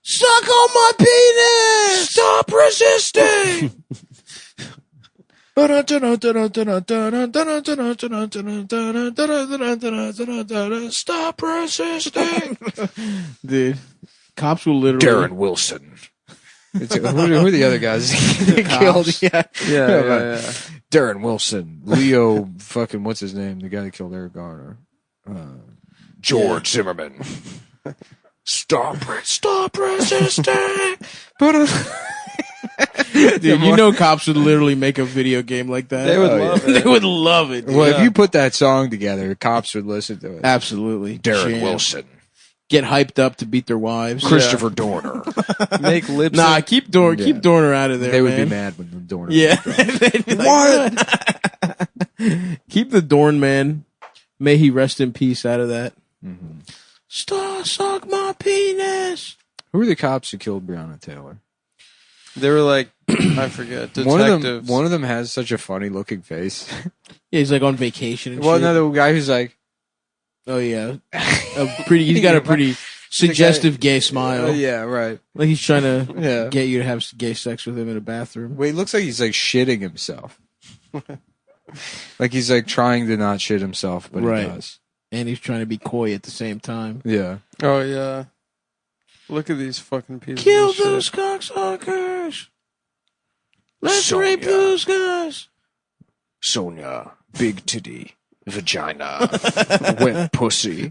Suck on my penis. Stop resisting. Stop resisting. Dude, cops will literally. Darren Wilson. Who are the other guys that killed? Yeah. Yeah. Darren Wilson, Leo, fucking what's his name? The guy that killed Eric Garner. George Zimmerman. Stop resisting. Dude, you know cops would literally make a video game like that. They would love it. They would love it. Dude. Well, if you put that song together, the cops would listen to it. Absolutely. Darren Jam. Wilson. Get hyped up to beat their wives. Christopher Dorner. Make lips. Nah, keep Dorner out of there, They would man. be mad when the Dorner. Yeah. They'd be like, what? Keep the Dorn man. May he rest in peace out of that. Mm-hmm. Stop, suck my penis. Who are the cops who killed Breonna Taylor? They were like, I forget. Detectives. One of them has such a funny looking face. Yeah, he's like on vacation and Well, shit. another guy who's like, Oh, yeah. He's got a pretty suggestive gay smile. yeah, right. Like he's trying to Yeah. get you to have gay sex with him in a bathroom. Wait, he looks like he's like shitting himself. Like he's like trying to not shit himself, but Right. he does. And he's trying to be coy at the same time. Yeah. Oh yeah. Look at these fucking pieces. Kill of shit. those cocksuckers. Let's Sonia. rape those guys. Sonia. Big titty. Vagina. Wet pussy.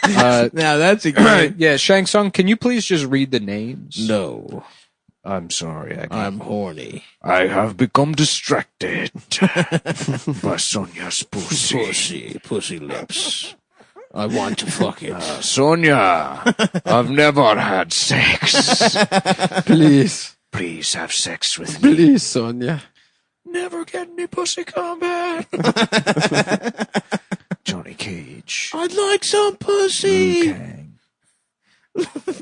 Now that's a great. Yeah, Shang Tsung, can you please just read the names? No, I'm sorry. I'm horny. I have become distracted by Sonia's pussy. Pussy lips. I want to fuck it. Sonia, I've never had sex. Please. Please have sex with me. Please, Sonia. Never get any pussy combat. Johnny Cage. I'd like some pussy. Okay.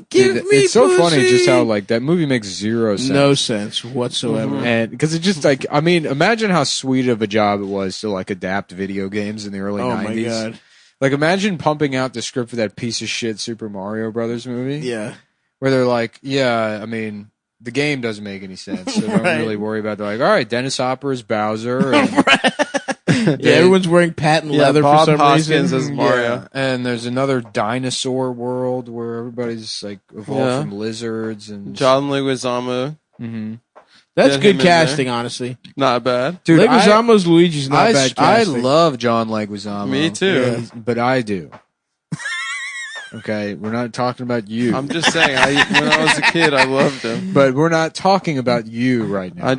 Give me It's so pussy. funny just how like that movie makes zero sense. No sense whatsoever. And because it just like, I mean, imagine how sweet of a job it was to like adapt video games in the early Oh 90s. my god. Like imagine pumping out the script for that piece of shit Super Mario Brothers movie. Yeah. Where they're like, yeah, I mean, the game doesn't make any sense. So don't Right. really worry about it. They're like, all right, Dennis Hopper is Bowser. And, Yeah, everyone's wearing patent leather Bob for some Hoskins reason. is Mario. Yeah. And there's another dinosaur world where everybody's like evolved Yeah. from lizards and John Leguizamo. Mhm. That's Get good him in casting, honestly. Not bad. Dude, Leguizamo's Luigi's not I bad I casting. love John Leguizamo. Me too. But I do. Okay, we're not talking about you. I'm just saying. When I was a kid, I loved him. But we're not talking about you right now.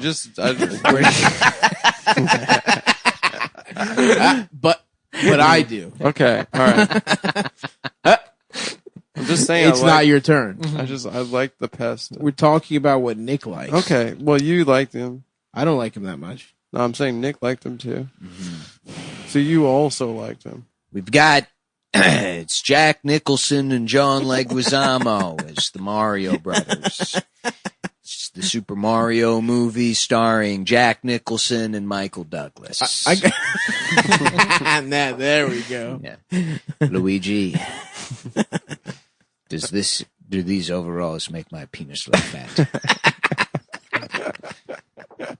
but I do. Okay, all right. I'm just saying. It's not your turn. I like the pest. We're talking about what Nick likes. Okay, well, you liked him. I don't like him that much. No, I'm saying Nick liked him too. So you also liked him. We've got it's Jack Nicholson and John Leguizamo as the Mario Brothers. It's the Super Mario movie starring Jack Nicholson and Michael Douglas. There we go. Yeah. Luigi, do these overalls make my penis look fat?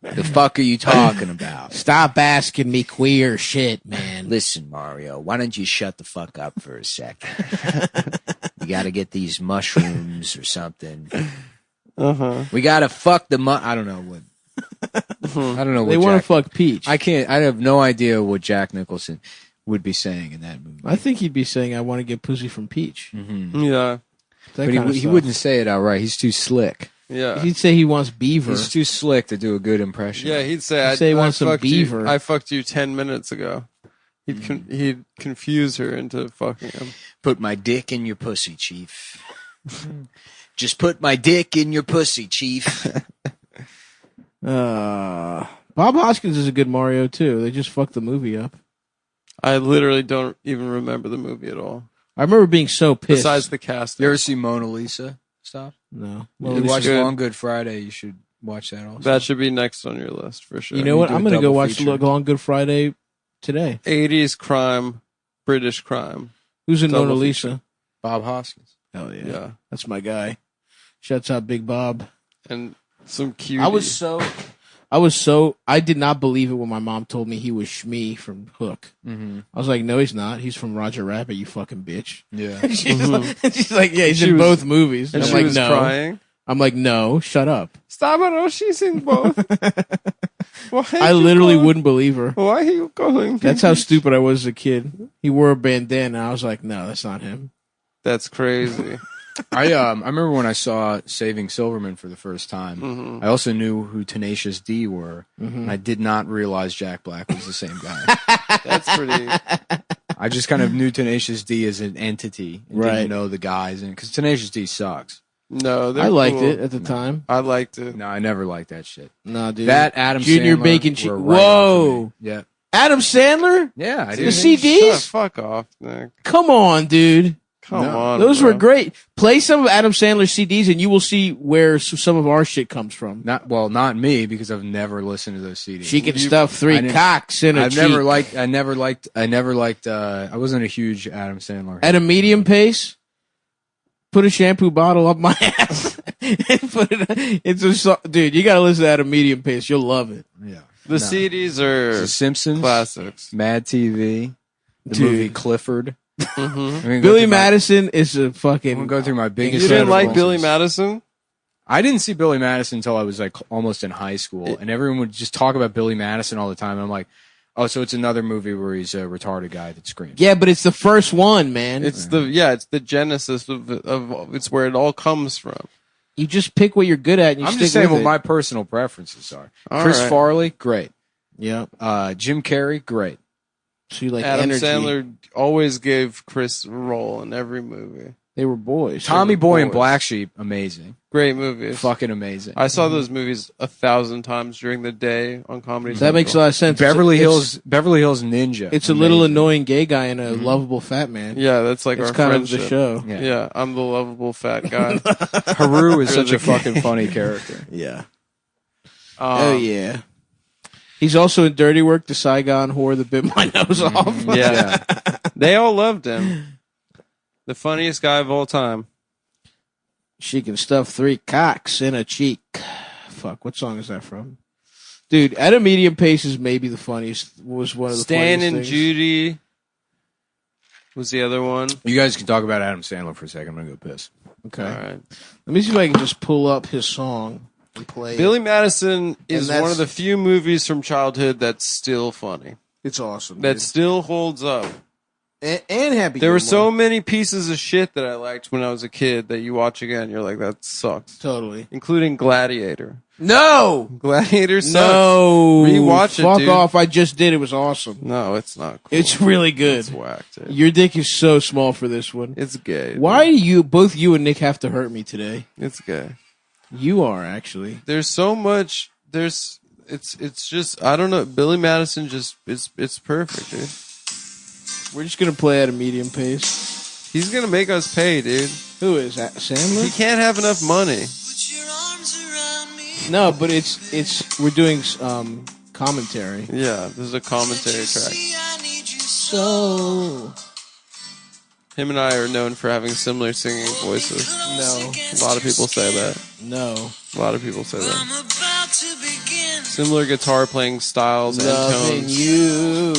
The fuck are you talking about? Stop asking me queer shit, man. Listen, Mario, why don't you shut the fuck up for a second? You gotta get these mushrooms or something. We gotta fuck the I don't know what. I don't know what They want to fuck Peach. I have no idea what Jack Nicholson would be saying in that movie. I think he'd be saying, I want to get pussy from Peach. Yeah. That But kind of he stuff. wouldn't say it outright. He's too slick. Yeah. He'd say he wants beaver. He's too slick to do a good impression. Yeah, he'd say, Say he I wants some fucked beaver. You, I fucked you 10 minutes ago. He'd confuse her into fucking him. Put my dick in your pussy, Chief. Just put my dick in your pussy, Chief. Bob Hoskins is a good Mario, too. They just fucked the movie up. I literally don't even remember the movie at all. I remember being so pissed. Besides the cast. You ever see Mona Lisa stuff? No. You watch Long Good Friday. You should watch that also. That should be next on your list for sure. You know what? do a I'm going to go double watch feature. Long Good Friday today. 80s crime, British crime. Who's in Double Mona feature. Lisa? Bob Hoskins. Hell yeah. Yeah. That's my guy. Shouts out Big Bob. And some cute. I did not believe it when my mom told me he was Shmi from Hook. Mm-hmm. I was like, no, he's not. He's from Roger Rabbit, you fucking bitch. Yeah. She's like, yeah, he's She in was- both movies. And I'm she like, was no. crying. I'm like, no, shut up. Stop it! Oh, she's in both. I literally wouldn't believe her. Why are you going? That's how stupid I was as a kid. He wore a bandana. I was like, no, that's not him. That's crazy. I remember when I saw Saving Silverman for the first time. I also knew who Tenacious D were. And I did not realize Jack Black was the same guy. That's pretty. I just kind of knew Tenacious D as an entity and Right. didn't know the guys. Because Tenacious D sucks. No, I liked cool. it at the time. I liked it. No, I never liked that shit. No, dude. That Adam Junior Sandler Bacon Cheese. were right off of me. Whoa. Yeah. Adam Sandler? Yeah, I The did. CDs? Fuck off, Nick. Come on, dude. Come on. Those bro. were great. Play some of Adam Sandler's CDs and you will see where some of our shit comes from. Not me because I've never listened to those CDs. She can stuff I 3 didn't- cocks in a I wasn't a huge Adam Sandler. At a medium pace, put a shampoo bottle up my ass and put it. Dude, you gotta listen to at a medium pace. You'll love it. Yeah. The CDs are The Simpsons, classics. Mad TV, the Dude. movie Clifford. Billy Madison is a fucking. I'm gonna go through my biggest. You didn't like influences. Billy Madison? I didn't see Billy Madison until I was like almost in high school, and everyone would just talk about Billy Madison all the time. And I'm like, oh, so it's another movie where he's a retarded guy that screams. Yeah, but it's the first one, man. It's the genesis of it's where it all comes from. You just pick what you're good at and you I'm stick just saying with what it. my personal preferences are. All Chris right. Farley, great. Yeah. Jim Carrey, great. So you like Adam energy. Sandler always gave Chris a role in every movie. They were boys. Tommy Boy and boys. Black Sheep, amazing. Great movies. Fucking amazing. I saw those movies 1,000 times during the day on Comedy That Central. makes a lot of sense. Beverly It's- Hills Ninja. It's a little amazing. annoying gay guy and a lovable fat man. Yeah, that's like It's our kind friendship. of the show. Yeah. I'm the lovable fat guy. Haru is You're such the a fucking funny character. Yeah. Um, Oh yeah. He's also in Dirty Work, the Saigon whore that bit my nose off. Yeah. They all loved him. The funniest guy of all time. She can stuff 3 cocks in a cheek. Fuck, what song is that from? Dude, At a Medium Pace is maybe the funniest. Was one of the Stan funniest and things. Judy was the other one. You guys can talk about Adam Sandler for a second. I'm gonna go piss. Okay. All right. Let me see if I can just pull up his song and play Billy it. Madison is that's- one of the few movies from childhood that's still funny. It's awesome. That dude. still holds up. and Happy There were Gilmore. so many pieces of shit that I liked when I was a kid that you watch again, you're like, that sucks. Totally. Including Gladiator. No! Gladiator sucks. No! Rewatch it, Fuck dude. off. I just did. It was awesome. No, it's not cool. It's really good. It's whack, dude. Your dick is so small for this one. It's gay. Why dude. do you, both you and Nick, have to hurt me today? It's gay. You are, actually. There's so much. It's just, I don't know. Billy Madison just, it's perfect, dude. We're just going to play at a medium pace. He's going to make us pay, dude. Who is that? Sandler? He can't have enough money. Put your arms around me. No, but it's we're doing commentary. Yeah, this is a commentary track. So Him and I are known for having similar singing voices. no, A lot of people say that. no. A lot of people say that. Similar guitar playing styles and Loving tones. you.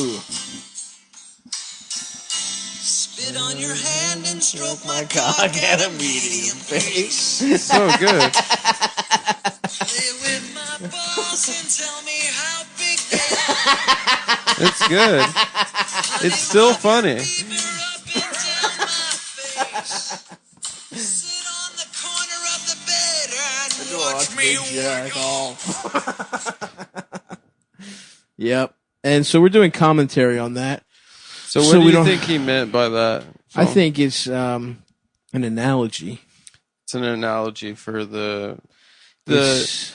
Spit on your hand and stroke my Cock at a medium face. So good. Play with my balls and tell me how big they are. It's good. It's still funny. Fever up and down my face. Sit on the corner of the bed and watch me jack wiggle. Yep. And so we're doing commentary on that. So what So do we you don't- think he meant by that? I Phil? think it's an analogy. It's an analogy for the It's-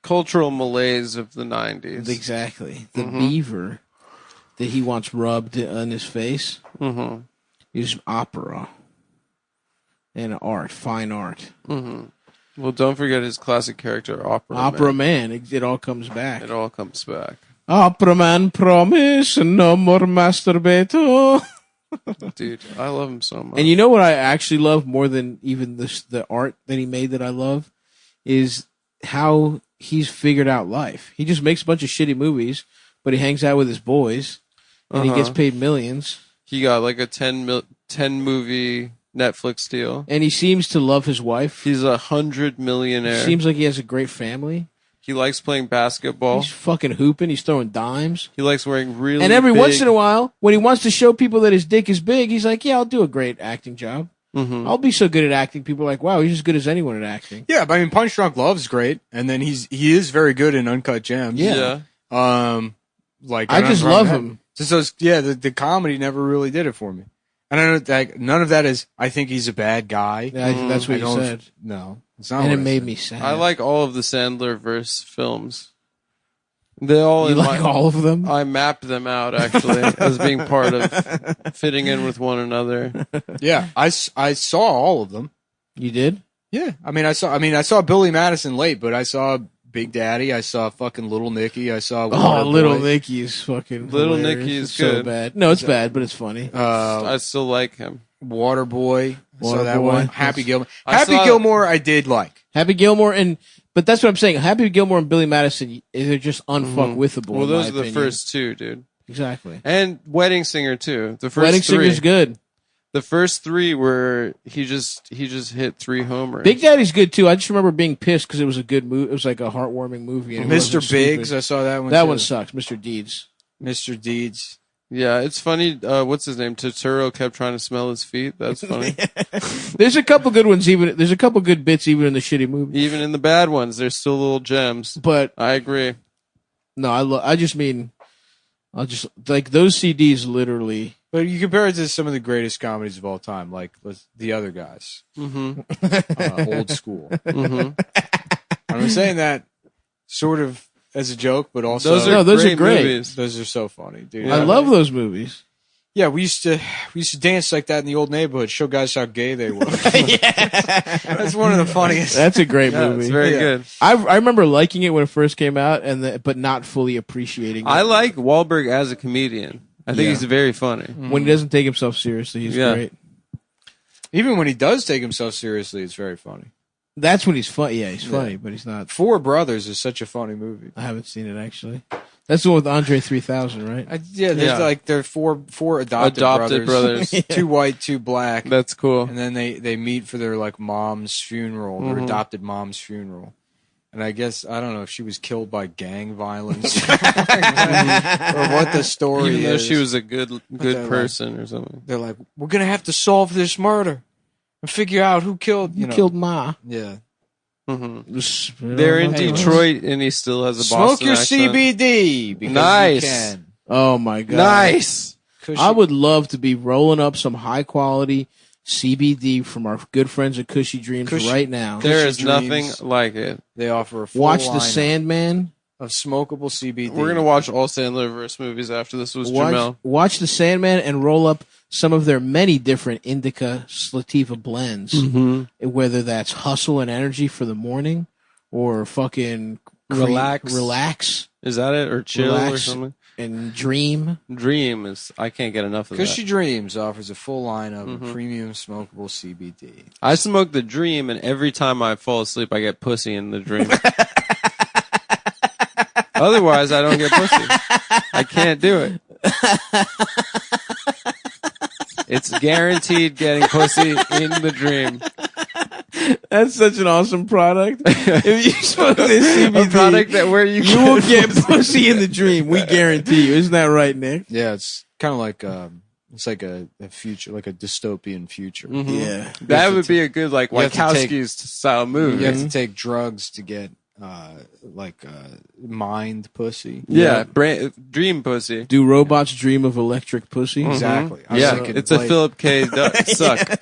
cultural malaise of the 90s. exactly. The beaver that he wants rubbed on his face Mm-hmm. is opera and art, fine art. Mm-hmm. Well, don't forget his classic character, Opera Man. It all comes back. It all comes back. Opera Man promise no more masturbator. Dude, I love him so much. And you know what I actually love more than even the art that he made that I love is how he's figured out life. He just makes a bunch of shitty movies, but he hangs out with his boys and he gets paid millions. He got like a 10 movie Netflix deal. And he seems to love his wife. He's 100 millionaire. Seems like he has a great family. He likes playing basketball. He's fucking hooping. He's throwing dimes. He likes wearing really And every big- once in a while, when he wants to show people that his dick is big, he's like, yeah, I'll do a great acting job. Mhm. I'll be so good at acting. People are like, wow, he's as good as anyone at acting. Yeah, but I mean, Punch Drunk Love's great, and then he is very good in Uncut Gems. Yeah. Like I just love him. Just those, the comedy never really did it for me. And I don't like none of that is. I think he's a bad guy. Yeah, that's what I you don't- said. No, it's not. And what it I made said. me sad. I like all of the Sandler verse films. They all You in like all of them? I mapped them out actually as being part of fitting in with one another. Yeah, I saw all of them. You did? Yeah, I saw Billy Madison late, but I saw Big Daddy. I saw fucking Little Nicky. I saw Little Waterboy. Nicky is fucking Little hilarious. Nicky is It's so good. bad. No, it's bad, but it's funny. I still like him. Waterboy. I saw that Waterboy. one. Happy Gilmore. I Happy saw- Gilmore. I did like. Happy Gilmore but that's what I'm saying. Happy Gilmore and Billy Madison, they're just unfuckwithable. Well, in those my are the opinion. first two, dude. Exactly. And Wedding Singer too. The first Wedding three. Singer's good. The first three were he just hit 3 homers. Big Daddy's good too. I just remember being pissed because it was a good movie. It was like a heartwarming movie. And it Mr. wasn't Biggs. stupid. I saw that one. That too. one sucks. Mr. Deeds. Mr. Deeds. Yeah, it's funny. What's his name? Totoro kept trying to smell his feet. That's funny. There's a couple good ones. There's a couple good bits even in the shitty movie. Even in the bad ones, there's still little gems. But I agree. no, I'll just like those CDs literally. But you compare it to some of the greatest comedies of all time, like The Other Guys, Mm-hmm. Old School. Mm-hmm. I'm saying that sort of as a joke, but also Those are No, those are great, great. movies. those are so funny, dude. I love those movies. Yeah, we used to dance like that in the old neighborhood. Show guys how gay they were. That's one of the funniest. That's a great Yeah, movie. it's very Yeah. good. I remember liking it when it first came out, but not fully appreciating it. I like Wahlberg as a comedian. I think Yeah. he's very funny. when he doesn't take himself seriously. He's Yeah. great. Even when he does take himself seriously, it's very funny. That's when he's funny. Yeah, he's funny, but he's not. Four Brothers is such a funny movie. I haven't seen it actually. That's the one with Andre 3000, right? There's Yeah. like there are four adopted brothers. two white, two black, That's cool. and then they meet for their like mom's funeral, their adopted mom's funeral. And I guess I don't know if she was killed by gang violence or what the story Even though is. she was a good they're like- person or something. They're like, we're gonna have to solve this murder and figure out who killed. You know. killed Ma. Yeah. Mm-hmm. They're in Detroit, and he still has a Smoke Boston your accent. CBD because Nice. you can. Oh my god! Nice. I would love to be rolling up some high quality CBD from our good friends at Cushy Dreams Cushy- right now. There Cushy is nothing Dreams. like it. They offer a full Watch The lineup Sandman. of smokable CBD. We're gonna watch all Sandler verse movies after this was Jamel. Watch The Sandman and roll up some of their many different indica sativa blends. Mm-hmm. Whether that's hustle and energy for the morning, or fucking Relax. Is that it? Or chill or Relax. something? And dream. Dream is, I can't get enough of Cushy that. Dreams offers a full lineup of premium smokable CBD. I smoke the Dream, and every time I fall asleep, I get pussy in the Dream. Otherwise, I don't get pussy. I can't do it. It's guaranteed getting pussy in the Dream. That's such an awesome product. If you smoke this CBD, A product that where you will get pussy in the Dream. We guarantee you. Isn't that right, Nick? Yeah, it's kind of like it's like a future, like a dystopian future. Yeah. That would be a good, like, you have to take- Wachowski's style movie. You have to take drugs to get mind pussy. Yeah, Dream pussy. Do robots dream of electric pussy? Exactly. I was Yeah, thinking, it's a like, Philip K. Suck.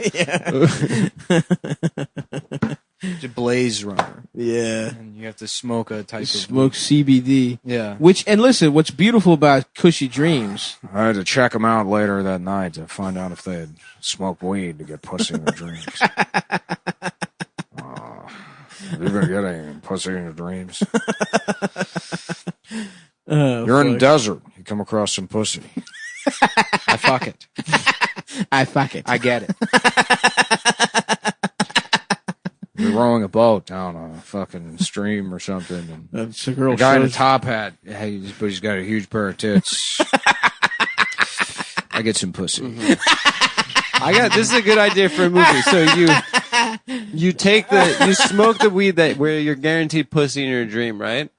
it's a Blaze Runner, Yeah. and you have to smoke a type of Smoke CBD. Yeah. And listen, what's beautiful about Cushy Dreams, I had to check them out later that night to find out if they had smoked weed to get pussy in their dreams. Have you been getting pussy in your dreams? You're in the desert. You come across some pussy. I fuck it. I fuck it. I get it. You're rowing a boat down a fucking stream or something. And That's a girl. the guy in a shows- top hat, hey, but he's got a huge pair of tits. I get some pussy. This is a good idea for a movie. So you smoke the weed where you're guaranteed pussy in your dream, right?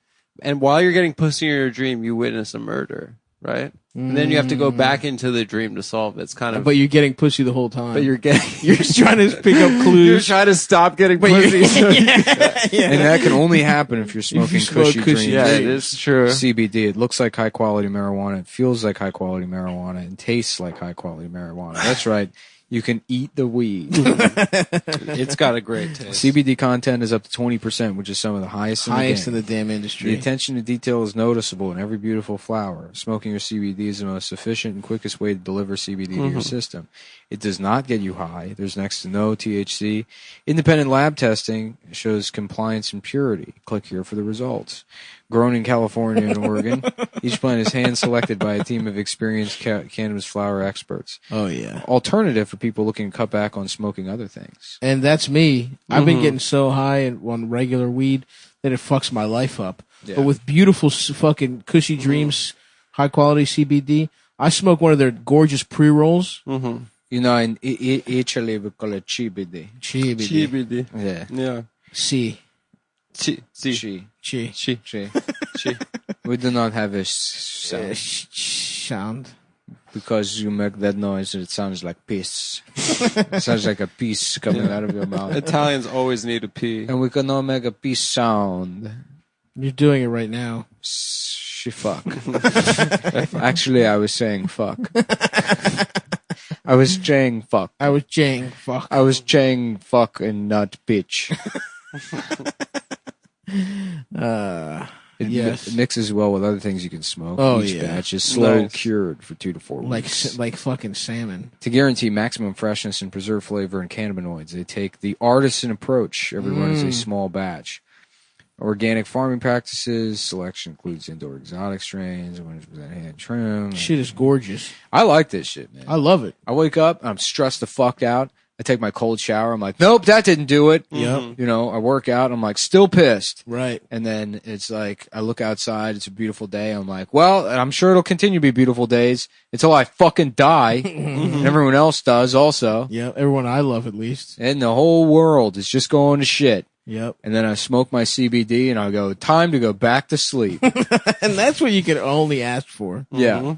And while you're getting pussy in your dream, you witness a murder, right? And then you have to go back into the dream to solve it. It's kind of, But you're getting pussy the whole time. you're just trying to pick up you're clues. trying to stop getting pussy. And that can only happen if you're smoking smoke Cushy Cushy Dreams. Yeah, it is true. CBD. It looks like high quality marijuana. It feels like high quality marijuana. And tastes like high quality marijuana. That's right. You can eat the weed. It's got a great taste. CBD content is up to 20%, which is some of the highest Highest in in the the game. damn The industry. attention to detail is noticeable in every beautiful flower. Smoking your CBD is the most efficient and quickest way to deliver CBD to your system. It does not get you high. There's next to no THC. Independent lab testing shows compliance and purity. Click here for the results. Grown in California and Oregon, each plant is hand-selected by a team of experienced cannabis flower experts. Oh, yeah. Alternative for people looking to cut back on smoking other things. And that's me. I've been getting so high on regular weed that it fucks my life up. Yeah. But with beautiful fucking Cushy Dreams, high quality CBD, I smoke one of their gorgeous pre-rolls. You know, in Italy we call it CBD. CBD. CBD. Yeah. Yeah. C. Chi. We do not have a sound Sound. because you make that noise and it sounds like piss. It sounds like a piece coming out of your mouth. Italians always need a pee. And we cannot make a piece sound. You're doing it right now. She fuck. Actually, I was saying fuck. I was saying fuck. I was Jang. Fuck. I was saying fuck and not bitch. Yes. It mixes well with other things you can smoke. Oh, Each yeah. batch is slow Nice. cured for 2 to 4 weeks. Like fucking salmon. To guarantee maximum freshness and preserve flavor and cannabinoids, they take the artisan approach. Every run is a small batch. Organic farming practices. Selection includes indoor exotic strains, 100% hand trim. Shit is gorgeous. I like this shit, man. I love it. I wake up, I'm stressed the fuck out. I take my cold shower. I'm like, nope, that didn't do it. Yep. You know, I work out. I'm like, still pissed. Right. And then it's like, I look outside. It's a beautiful day. I'm like, well, I'm sure it'll continue to be beautiful days until I fucking die. And everyone else does also. Yeah. Everyone I love, at least. And the whole world is just going to shit. Yep. And then I smoke my CBD and I go, time to go back to sleep. And that's what you can only ask for. Yeah.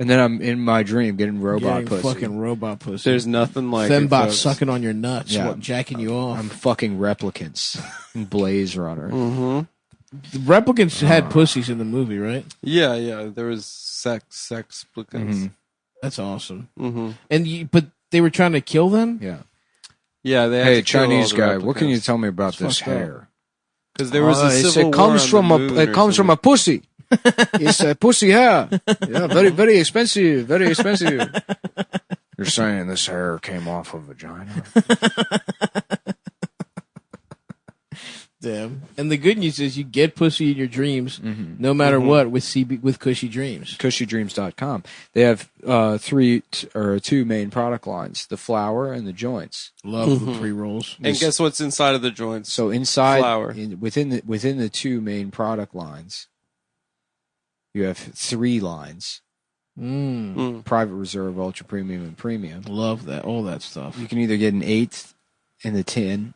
And then I'm in my dream getting robot Getting pussy. fucking robot pussy. There's nothing like Fembot it, folks. sucking on your nuts, Yeah. jacking you off. I'm fucking replicants in Blaze Runner. The replicants had pussies in the movie, right? Yeah, yeah. There was sex applicants. That's awesome. And but they were trying to kill them. Yeah. Yeah, they had Hey, to kill all Chinese the guy, what can you replicants. tell me about this fucked up. hair? Because there was a civil it war comes on from the a moon it or comes from something. a pussy. It's a pussy hair. Yeah, very very expensive, very expensive. You're saying this hair came off a vagina? Damn. And the good news is you get pussy in your dreams, no matter what, with Cushy Dreams. CushyDreams.com. They have two main product lines: the flour and the joints. Love the pre-rolls. And guess what's inside of the joints? So inside, flour. within the two main product lines, you have 3 lines: Private Reserve, Ultra Premium, and Premium. Love that, all that stuff. You can either get an 1/8 in the tin,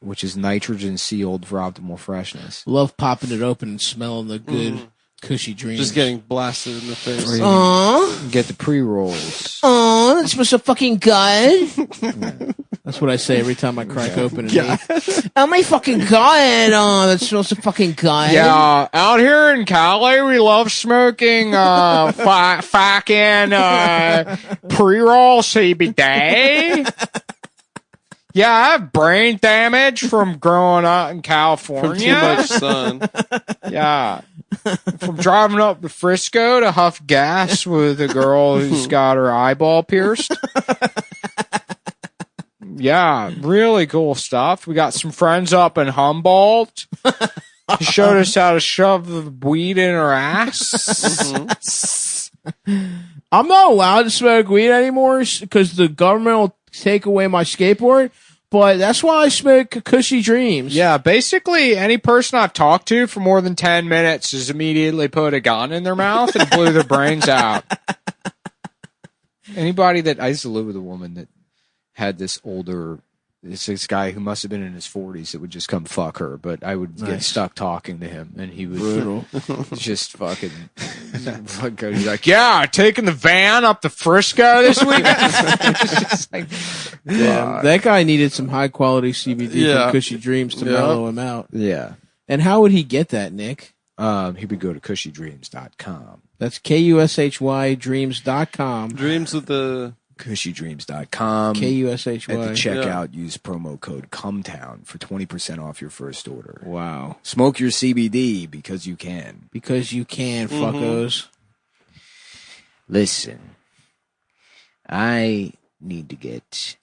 which is nitrogen sealed for optimal freshness. Love popping it open and smelling the good Cushy Dreams. Just getting blasted in the face. Or you can get the pre-rolls. Oh, that smells so fucking good. That's what I say every time I crack open an eighth. Oh my fucking god! Oh, that smells so fucking good. Yeah, out here in Cali, we love smoking fucking pre-roll CBD. Yeah, I have brain damage from growing up in California. From too much sun. Yeah. From driving up to Frisco to huff gas with a girl who's got her eyeball pierced. Yeah, really cool stuff. We got some friends up in Humboldt. He showed us how to shove the weed in her ass. I'm not allowed to smoke weed anymore because the government will take away my skateboard. But that's why I smoke Cushy Dreams. Yeah, basically any person I've talked to for more than 10 minutes has immediately put a gun in their mouth and blew their brains out. Anybody that I used to live with a woman that had this guy who must have been in his 40s that would just come fuck her, but I would get stuck talking to him, and he would just fucking he's like, yeah, taking the van up to Frisco this week. Like, that guy needed some high quality CBD from Cushy Dreams to mellow him out. Yeah. And how would he get that, Nick? He would go to CushyDreams.com. That's KUSHY Dreams.com. Dreams with the CushyDreams.com. KUSHY. At the checkout, use promo code Cumtown for 20% off your first order. Wow. Smoke your CBD because you can. Because you can, fuckos. Listen, I need to get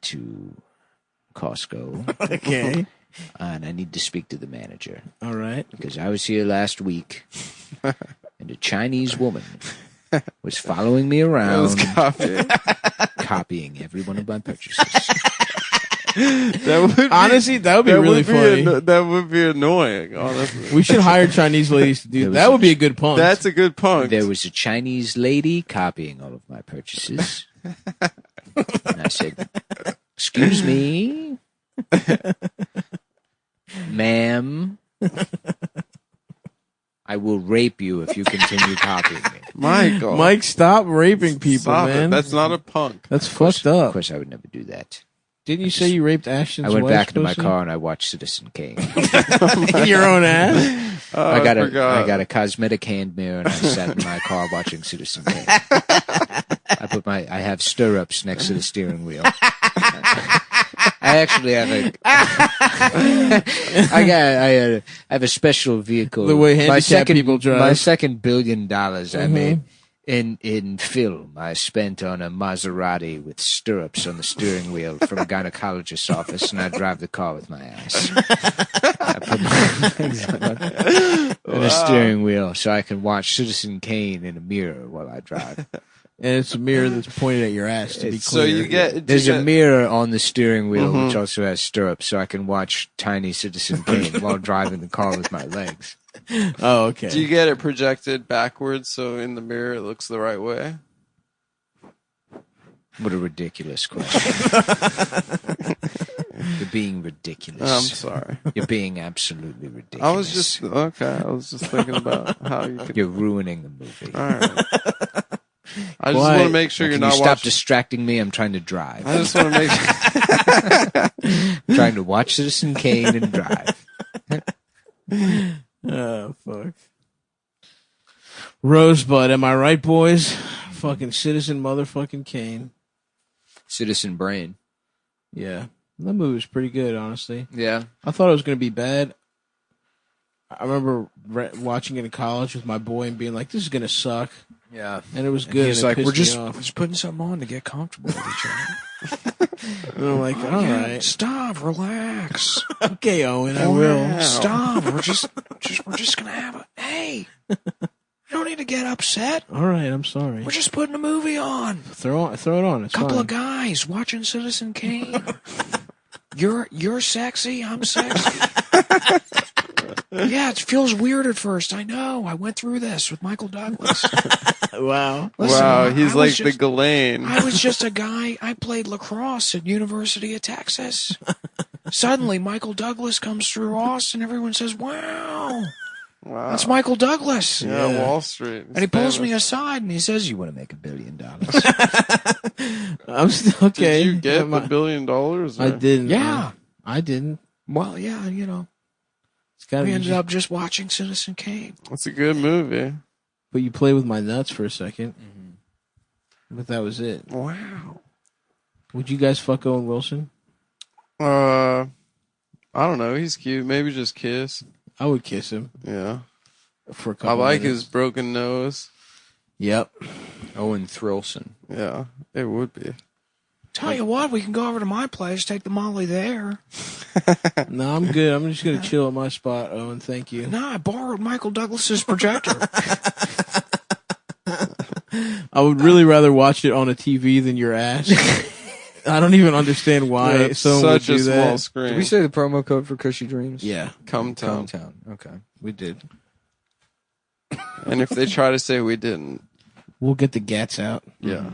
to Costco. Okay. And I need to speak to the manager. All right. Because I was here last week, and a Chinese woman was following me around, copying every one of my purchases. Honestly, that would be really funny. That would be annoying, honestly. We should hire Chinese ladies to do that. That would be a good punk. That's a good punk. There was a Chinese lady copying all of my purchases. And I said, excuse me, ma'am, I will rape you if you continue copying me. Michael. Mike, stop raping people, Stop man. That's not a punk. That's fucked up. Of course, I would never do that. Didn't you say you raped Ashton's I went wife's back into my pussy? car and I watched Citizen Kane. In your own ass? I got a cosmetic hand mirror and I sat in my car watching Citizen Kane. I have stirrups next to the steering wheel. I actually have I have a special vehicle. The way handicapped people drive. My second $1 billion I made in film. I spent on a Maserati with stirrups on the steering wheel from a gynecologist's office, and I drive the car with my ass. I put my legs on the steering wheel so I can watch Citizen Kane in a mirror while I drive. And it's a mirror that's pointed at your ass, to be clear. There's a mirror on the steering wheel which also has stirrups, so I can watch tiny Citizen Kane while driving the car with my legs. Oh, okay. Do you get it projected backwards so in the mirror it looks the right way? What a ridiculous question. You're being ridiculous. I'm sorry. You're being absolutely ridiculous. I was just thinking about how you could. You're ruining the movie. All right. I just want to make sure you're not stop watching. distracting me. I'm trying to drive. I just want to make I'm trying to watch Citizen Kane and drive. Oh, fuck. Rosebud, am I right, boys? Fucking Citizen motherfucking Kane. Citizen Brain. Yeah. That movie was pretty good, honestly. Yeah. I thought it was going to be bad. I remember watching it in college with my boy and being like, this is going to suck. Yeah. And it was good. He's It like, pissed we're me just off. putting something on to get comfortable with each other. And I'm like, all right. Stop, relax. Okay, Owen, I will. Stop. We're just gonna have a, hey, you don't need to get upset. All right, I'm sorry. We're just putting a movie on. Throw it on. It's Couple fine. of guys watching Citizen Kane. You're sexy. I'm sexy. Yeah, it feels weird at first. I know. I went through this with Michael Douglas. Wow. Listen, Wow, he's I like was the just- Ghislaine. I was just a guy. I played lacrosse at University of Texas. Suddenly, Michael Douglas comes through Austin. Everyone says, "Wow, Wow. that's Michael Douglas." Yeah, Wall Street. And he pulls me aside and he says, "You want to make $1 billion?" I'm still okay. Did you get Yeah, the $1 billion? Or? I didn't. Yeah. I didn't. Well, yeah, you know, It's gotta we be ended up just watching Citizen Kane. It's a good movie. But you play with my nuts for a second. But that was it. Wow. Would you guys fuck Owen Wilson? I don't know. He's cute. Maybe just kiss. I would kiss him Yeah. for a I couple like minutes. his broken nose. Yep. Owen Thrilson. Yeah, it would be. Tell you what, we can go over to my place, take the Molly there. No, I'm good. I'm just gonna chill at my spot, Owen. Thank you. No, I borrowed Michael Douglas's projector. I would really rather watch it on a TV than your ass. I don't even understand why Yeah, it's someone would such do a small that. screen. Did we say the promo code for Cushy Dreams? Yeah, Cumtown. Cumtown. Okay. we did. And if they try to say we didn't, We'll get the gats out. yeah,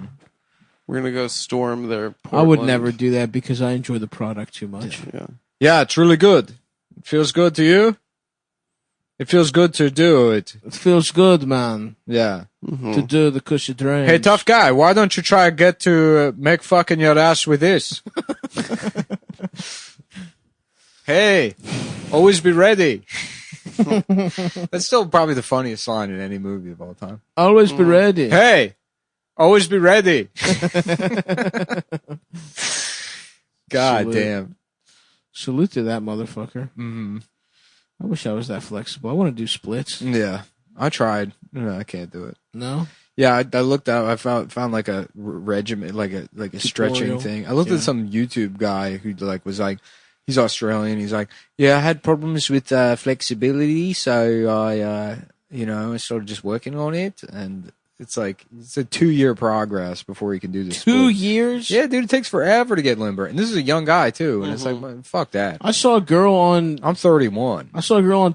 we're gonna go storm their. I would Portland. never do that because I enjoy the product too much. Yeah. Yeah, it's really good. It feels good to you? It feels good to do it. It feels good, man, Yeah. to do the cushy dreams. Hey, tough guy, why don't you try get to make fucking your ass with this? Hey, always be ready. That's still probably the funniest line in any movie of all time. Always be ready. Hey, always be ready. God Salute. damn. Salute to that motherfucker. Mm-hmm. I wish I was that flexible. I want to do splits. Yeah, I tried. No, I can't do it. No? Yeah, I looked out. I found like a regimen, like a stretching Tutorial. thing. I looked Yeah. at some YouTube guy who was like, he's Australian. He's like, yeah, I had problems with flexibility, so I started just working on it, and it's like it's a 2-year progress before he can do this. 2 years? Yeah, dude, it takes forever to get limber, and this is a young guy too. And it's like, man, fuck that. I saw a girl on I'm 31.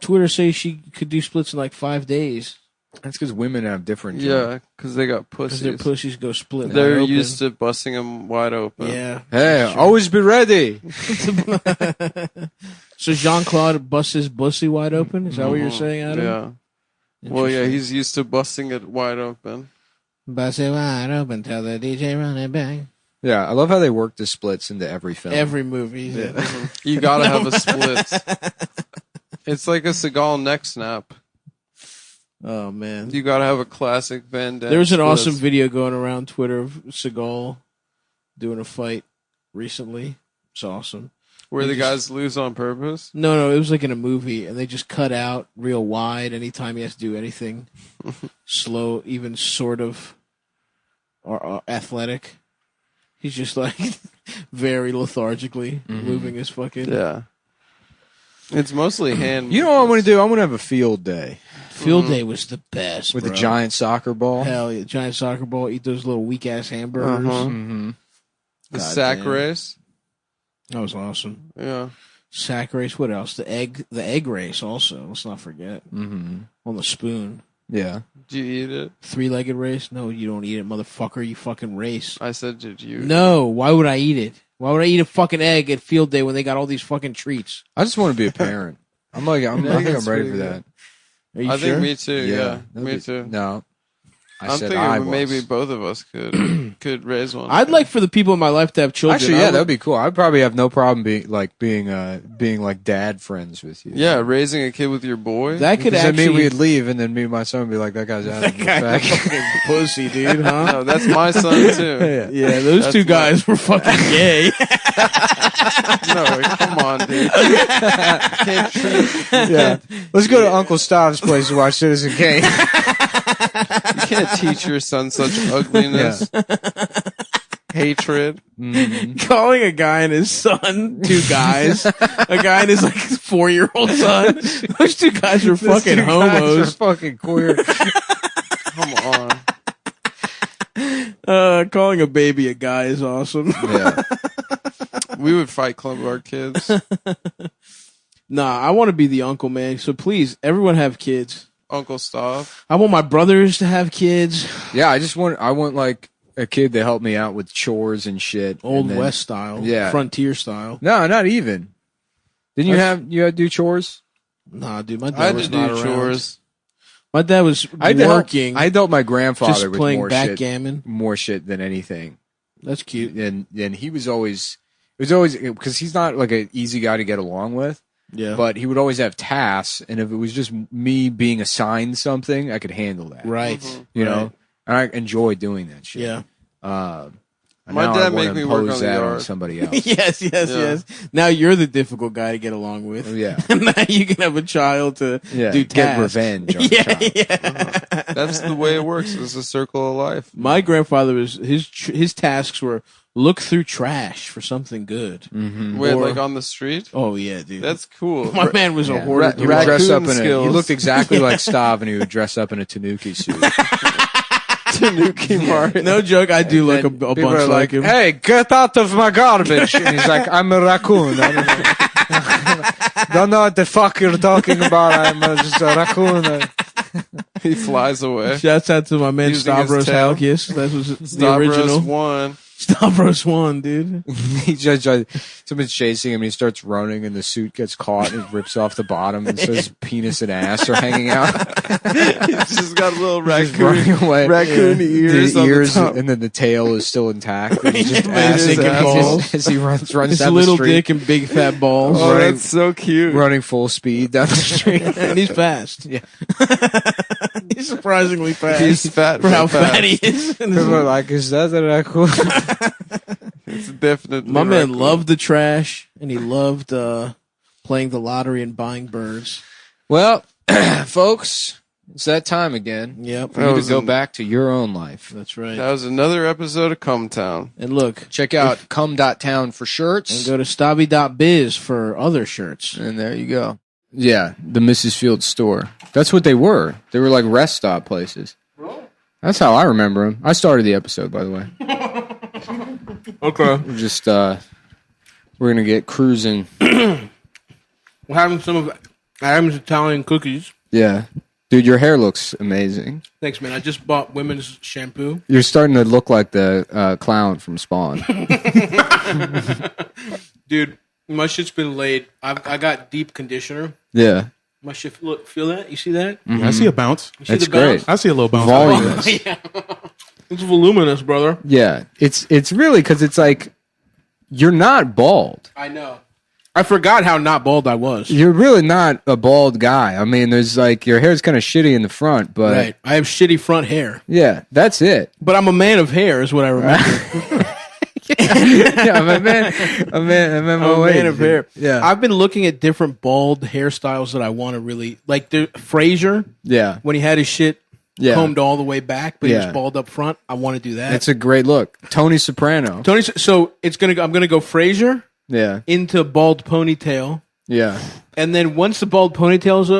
Twitter say she could do splits in like 5 days That's because women have different. Yeah, because they got because pussies. their pussies go split. They're wide open. used to busting them wide open. Yeah. Hey, Sure. always be ready. So Jean-Claude busts his pussy wide open? Is that what you're saying, Adam? Yeah. Well, yeah, he's used to busting it wide open. Bust it wide open, tell the DJ run it back. Yeah, I love how they work the splits into every film. Every movie. You gotta have a split. It's like a Seagal neck snap. Oh, man. You gotta have a classic Van Damme. There was an split. awesome video going around Twitter of Seagal doing a fight recently. It's awesome. Where They the just- guys lose on purpose. No, it was like in a movie, and they just cut out real wide anytime he has to do anything slow, even sort of or athletic. He's just like very lethargically moving his fucking Yeah. It's mostly hand. You know what I'm going to do? I'm going to have a field day field day was the best. with bro. a giant soccer ball. Hell yeah, giant soccer ball. Eat those little weak ass hamburgers. Uh-huh. Mm-hmm. The God sack damn. race. That was awesome. Yeah. Sack race. What else? The egg race. Also, let's not forget Mm-hmm. on the spoon. Yeah. Do you eat it? 3-legged race. No, you don't eat it, motherfucker. You fucking race. I said, did you? No, why would I eat it? Why would I eat a fucking egg at field day when they got all these fucking treats? I just want to be a parent. I think I'm ready that's for pretty that. Are you I sure? think me too. Yeah, that'd me be- too. No. I I'm said thinking I was. maybe both of us could raise one. I'd like for the people in my life to have children. Actually, I yeah, would- that would be cool. I'd probably have no problem being like dad friends with you. Yeah, raising a kid with your boy. that could Because then actually. we'd leave, and then me and my son would be like, that guy's out of the back. fucking pussy, dude, huh? No, that's my son too. Yeah, those That's two my- guys were fucking gay. No, come on, dude. Can't treat. Yeah. Let's go to Uncle Stav's place to watch Citizen Kane. You can't teach your son such ugliness. Hatred. Calling a guy and his son two guys. A guy and his like 4-year-old son. Those two guys are fucking homos. fucking queer. Come on. Calling a baby a guy is awesome. Yeah. We would fight club our kids. Nah, I want to be the uncle, man. So please, everyone have kids. Uncle Stav. I want my brothers to have kids. Yeah, I want like a kid to help me out with chores and shit. Old and then- West style. Yeah. Frontier style. No, not even. Didn't you had to do chores? Nah, dude, my I dad had to was do not around. chores. My dad was I working. I helped my grandfather just with playing more shit, backgammon. more shit than anything. That's cute. And he was always, because he's not like an easy guy to get along with. Yeah. But he would always have tasks, and if it was just me being assigned something, I could handle that. Right. You know, and I enjoy doing that shit. Yeah. My now dad I wanna made me work impose on the that yard. somebody else. Yes. Now you're the difficult guy to get along with. Yeah. Now you can have a child to do tasks. Get revenge. On Yeah, child. yeah. That's the way it works. It's a circle of life. My grandfather was his tasks were look through trash for something good. Wait, Or- like on the street? Oh yeah, dude. That's cool. My man was a hoarder. He would dress up Raccoon in skills. he looked exactly like Stav, and he would dress up in a Tanuki suit. Tanuki Martin. No joke, I do look a People bunch are like him. "Hey, get out of my garbage!" And he's like, "I'm a raccoon. Don't know what the fuck you're talking about. I'm just a raccoon." He flies away. Shouts out to my man Using his Stavros tail. Halkias. That was the Stavros original. won. Stavros won, dude. He just someone's chasing him, and he starts running, and the suit gets caught, and it rips off the bottom, and so his penis and ass are hanging out. He's just got little Just running away. raccoon ears The on ears, the top. and then the tail is still intact. And he's just Yeah, ass dick and and balls. as he runs His down the little street, dick and big fat balls. Oh, running- that's so cute. running full speed down the street. And he's fast. Yeah. He's surprisingly fast. He's fat for how fast. fat he is. People are like, "Is that a raccoon?" It's definitely My man raccoon. loved the trash, and he loved playing the lottery and buying birds. Well, folks, it's that time again. Yep, For you to was go an- back to your own life. that's right. That was another episode of Cumtown. And look, Check out cum.town for and shirts. go to stabby.biz for other shirts. And there you go. Yeah, the Mrs. Fields store. That's what they were. They were like rest stop places. That's how I remember them. I started the episode, by the way. Okay. We're just, we're going to get cruising. We're having some of Adam's Italian cookies. Yeah. Dude, your hair looks amazing. Thanks, man. I just bought women's shampoo. You're starting to look like the clown from Spawn. Dude, my shit's been laid. I got deep conditioner. Yeah. My shit, look, feel that? You see that? I see a bounce. You see That's the bounce? great. I see a little bounce. Voluminous. Yeah. It's voluminous, brother. Yeah. It's really because it's like, you're not bald. I know. I forgot how not bald I was. You're really not a bald guy. I mean, there's like, your hair's kind of shitty in the front, but Right. I have shitty front hair. yeah, that's it. But I'm a man of hair, is what I remember. Yeah, I'm a man. I'm I'm a man of hair. Yeah. I've been looking at different bald hairstyles that I want to really like. Frasier, Yeah. when he had his shit Yeah. combed all the way back, but he Yeah. was bald up front. I want to do that. It's a great look. Tony Soprano. Tony, so it's gonna. I'm gonna go Frasier Yeah. into bald ponytail, Yeah. and then once the bald ponytail's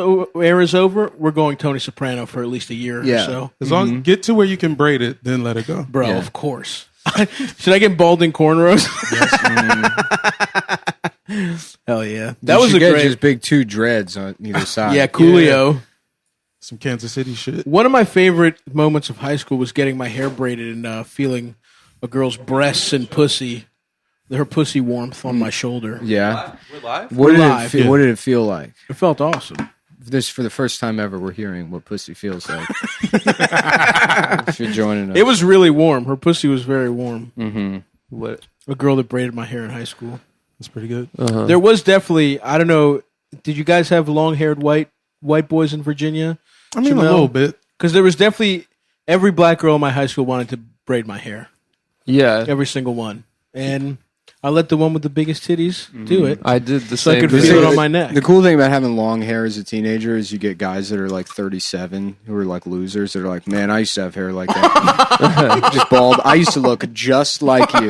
era is over, we're going Tony Soprano for at least a year Yeah. or so. As long get to where you can braid it, then let it go. Bro, Yeah. of course. Should I get balding cornrows? Hell yeah, that You was should a get great. just big two dreads on either side. Yeah, Coolio. Some Kansas City shit. One of my favorite moments of high school was getting my hair braided and feeling a girl's breasts and pussy, her pussy warmth on my shoulder. Yeah. We're live? What did live, it feel, yeah. What did it feel like? It felt awesome. This for the first time ever, we're hearing what pussy feels like. If you're joining us, It was really warm. Her pussy was very warm. What? A girl that braided my hair in high school. That's pretty good. There was definitely, I don't know, did you guys have long-haired white boys in Virginia? I mean, Jamel? a little bit. Because there was definitely, every black girl in my high school wanted to braid my hair. Yeah. Every single one. And I let the one with the biggest titties do it. I did the So I same could thing. feel it on my neck. The cool thing about having long hair as a teenager is you get guys that are like 37 who are like losers that are like, man, I used to have hair like that. Just bald. I used to look just like you.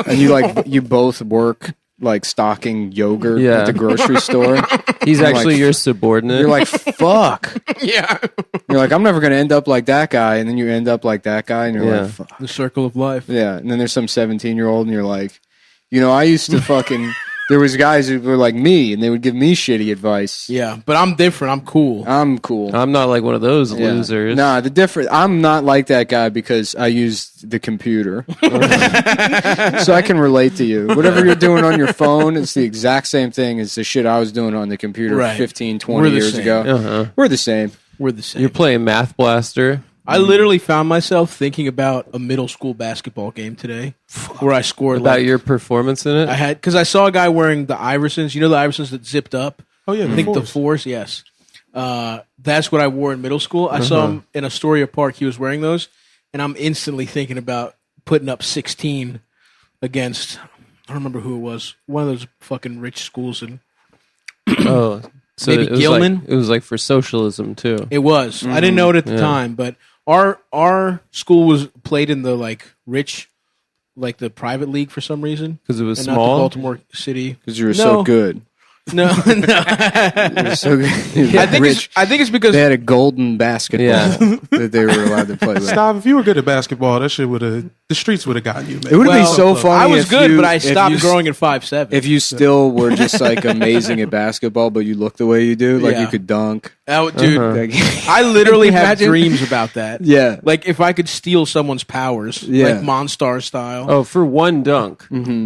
And you both work like stocking yogurt Yeah. at the grocery store. He's You're actually like- your subordinate. You're like, fuck. Yeah. You're like, I'm never going to end up like that guy. And then you end up like that guy. And you're Yeah. like, fuck. The circle of life. Yeah. And then there's some 17-year-old and you're like, I used to fucking... There was guys who were like me, and they would give me shitty advice. Yeah, but I'm different. I'm cool. I'm cool. I'm not like one of those Yeah. losers. Nah, I'm not like that guy because I use the computer. So I can relate to you. Whatever you're doing on your phone, it's the exact same thing as the shit I was doing on the computer Right. 15, We're 20 the years same. ago. Uh-huh. We're the same. We're the same. You're playing Math Blaster. I literally found myself thinking about a middle school basketball game today where I scored About like, your performance in it? I had because I saw a guy wearing the Iversons. You know the Iversons that zipped up. Oh yeah, I think the fours. Yes, that's what I wore in middle school. I saw him in Astoria Park. He was wearing those, and I'm instantly thinking about putting up 16 against. I don't remember who it was. One of those fucking rich schools, and Oh, so Maybe it was Gilman? Like, it was like for socialism too. it was. I didn't know it at the Yeah. time, but our school was played in the like rich, like the private league for some reason, Because it was and not the small. Baltimore City. Because you were No. so good. No, no. You were so good. I think it's because They had a golden basketball Yeah. that they were allowed to play with. Stop! If you were good at basketball, that shit would have the streets would have gotten you. Man. It would have Well, been so funny. I was if good, you- but I if stopped you- growing at 5'7". If you still were just like amazing at basketball, but you look the way you do, like Yeah. you could dunk. Oh, dude, Like- I literally have Imagine- dreams about that. Yeah. Like if I could steal someone's powers, Yeah. like Monstar style. Oh, for one dunk.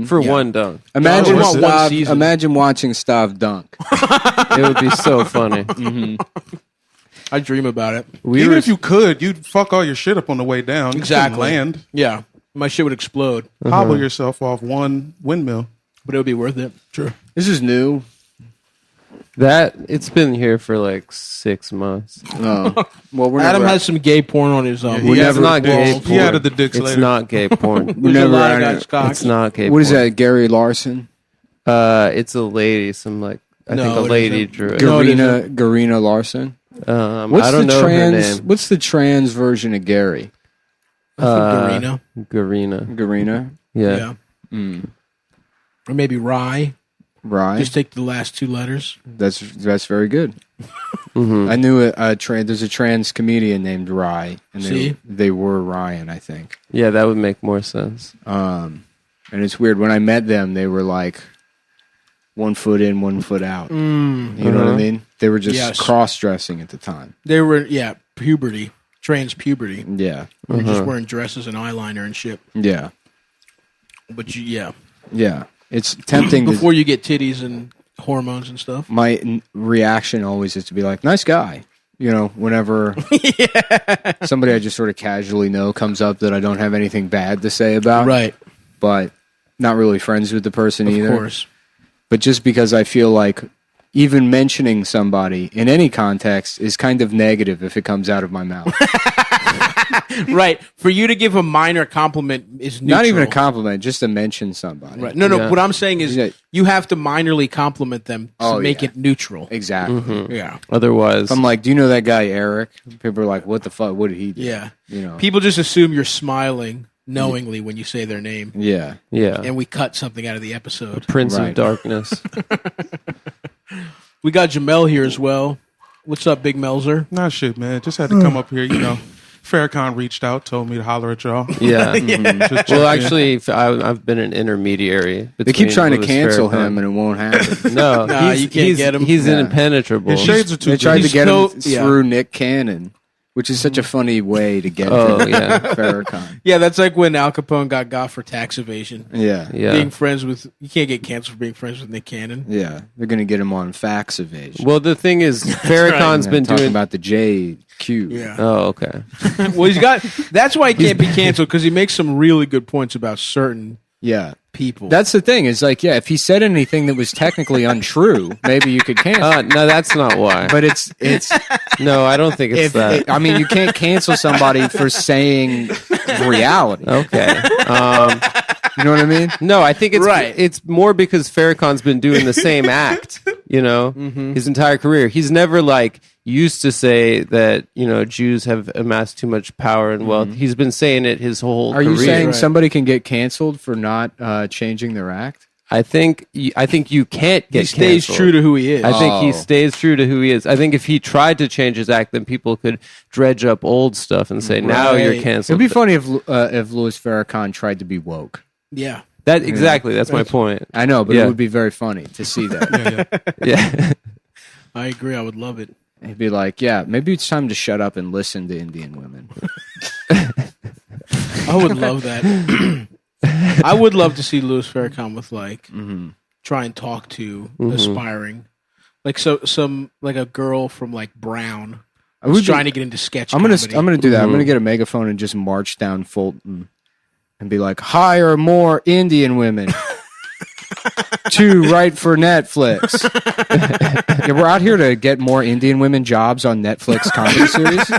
For Yeah. one dunk. Imagine, No, I want one Stav, season. imagine watching Stav dunk. It would be so funny. I dream about it. We Even were, if you could, you'd fuck all your shit up on the way down. You couldn't Exactly. land, Yeah, my shit would explode, hobble yourself off one windmill. but it would be worth it. Sure. This is new. that it's been here for like 6 months. Oh. Well, we're Adam never, has some gay porn on his. He It's added not the gay dicks- porn. He added the dicks It's later. not gay porn. we're There's a never lot of on guys' it. cocks. It's not gay. What is porn. that, Gary Larson? It's a lady. Some like I No, think a it lady isn't. drew it. No, it Garina Larson? I don't know her name. What's the trans version of Gary? Garina. Garina. Garina? Yeah. Yeah, or maybe Rye. Right. Just take the last two letters. That's very good. I knew there's a trans comedian named Rye, and See? they were Ryan, I think. Yeah, that would make more sense. And it's weird. When I met them, they were like 1 foot in, 1 foot out. You know what I mean? They were just Yes. cross-dressing at the time. They were puberty, trans puberty. Yeah. They're just wearing dresses and eyeliner and shit. Yeah. But Yeah. It's tempting to... before you get titties and hormones and stuff. My reaction always is to be like, nice guy. You know, whenever somebody I just sort of casually know comes up that I don't have anything bad to say about. Right. But not really friends with the person either. Of course. But just because I feel like even mentioning somebody in any context is kind of negative if it comes out of my mouth. Right. For you to give a minor compliment is neutral. Not even a compliment, just to mention somebody. Right. No. Yeah. What I'm saying is Yeah. you have to minorly compliment them to Oh, make yeah. it neutral. Exactly. Yeah. Otherwise, If I'm like, do you know that guy Eric? People are like, what the fuck? What did he do? Yeah. You know. People just assume you're smiling knowingly when you say their name, Yeah. yeah, and we cut something out of the episode. Prince Right. of Darkness. We got Jamel here as well. What's up, Big Melzer? Nah, shit, man. Just had to come up here. You know, Farrakhan reached out, told me to holler at y'all. Yeah. Just check Well, in. actually, I've been an intermediary. They keep between trying to Louis cancel Farrakhan. him, and it won't happen. No, Nah, he's, you can't he's, get him. He's Yeah. impenetrable. His shades are too They tried big. to get him yeah. through Nick Cannon, which is such a funny way to get Oh, to yeah. Farrakhan. Yeah, that's like when Al Capone got for tax evasion. Yeah. Yeah. Being friends with you can't get canceled for being friends with Nick Cannon. Yeah. They're going to get him on fax evasion. Well, the thing is, Farrakhan's They're been talking doing. about the JQ. Yeah. Oh, okay. Well, he's got. That's why he can't be canceled because he makes some really good points about certain Yeah. people. That's the thing. Is like, yeah, if he said anything that was technically untrue, maybe you could cancel. No, that's not why. But it's No, I don't think it's if that. I mean, you can't cancel somebody for saying reality. Okay. You know what I mean? No, I think it's Right. it's more because Farrakhan's been doing the same act, his entire career. He's never like used to say that, Jews have amassed too much power and wealth. He's been saying it his whole Are career. you saying Right. somebody can get canceled for not changing their act? I think you can't get He stays canceled. true to who he is. I think he Oh. stays true to who he is. I think if he tried to change his act, then people could dredge up old stuff and say, now you're Right. canceled. It'd be funny if Louis Farrakhan tried to be woke. yeah. That's my point. I know, but Yeah. it would be very funny to see that. Yeah. I agree. I would love it. He'd be like, yeah, maybe it's time to shut up and listen to Indian women. I would love that. I would love to see Louis Farrakhan with try and talk to aspiring, like a girl from like Brown who's trying to get into sketch. I'm gonna comedy. do that. I'm gonna get a megaphone and just march down Fulton and be like, hire more Indian women to write for Netflix. Yeah, we're out here to get more Indian women jobs on Netflix comedy series.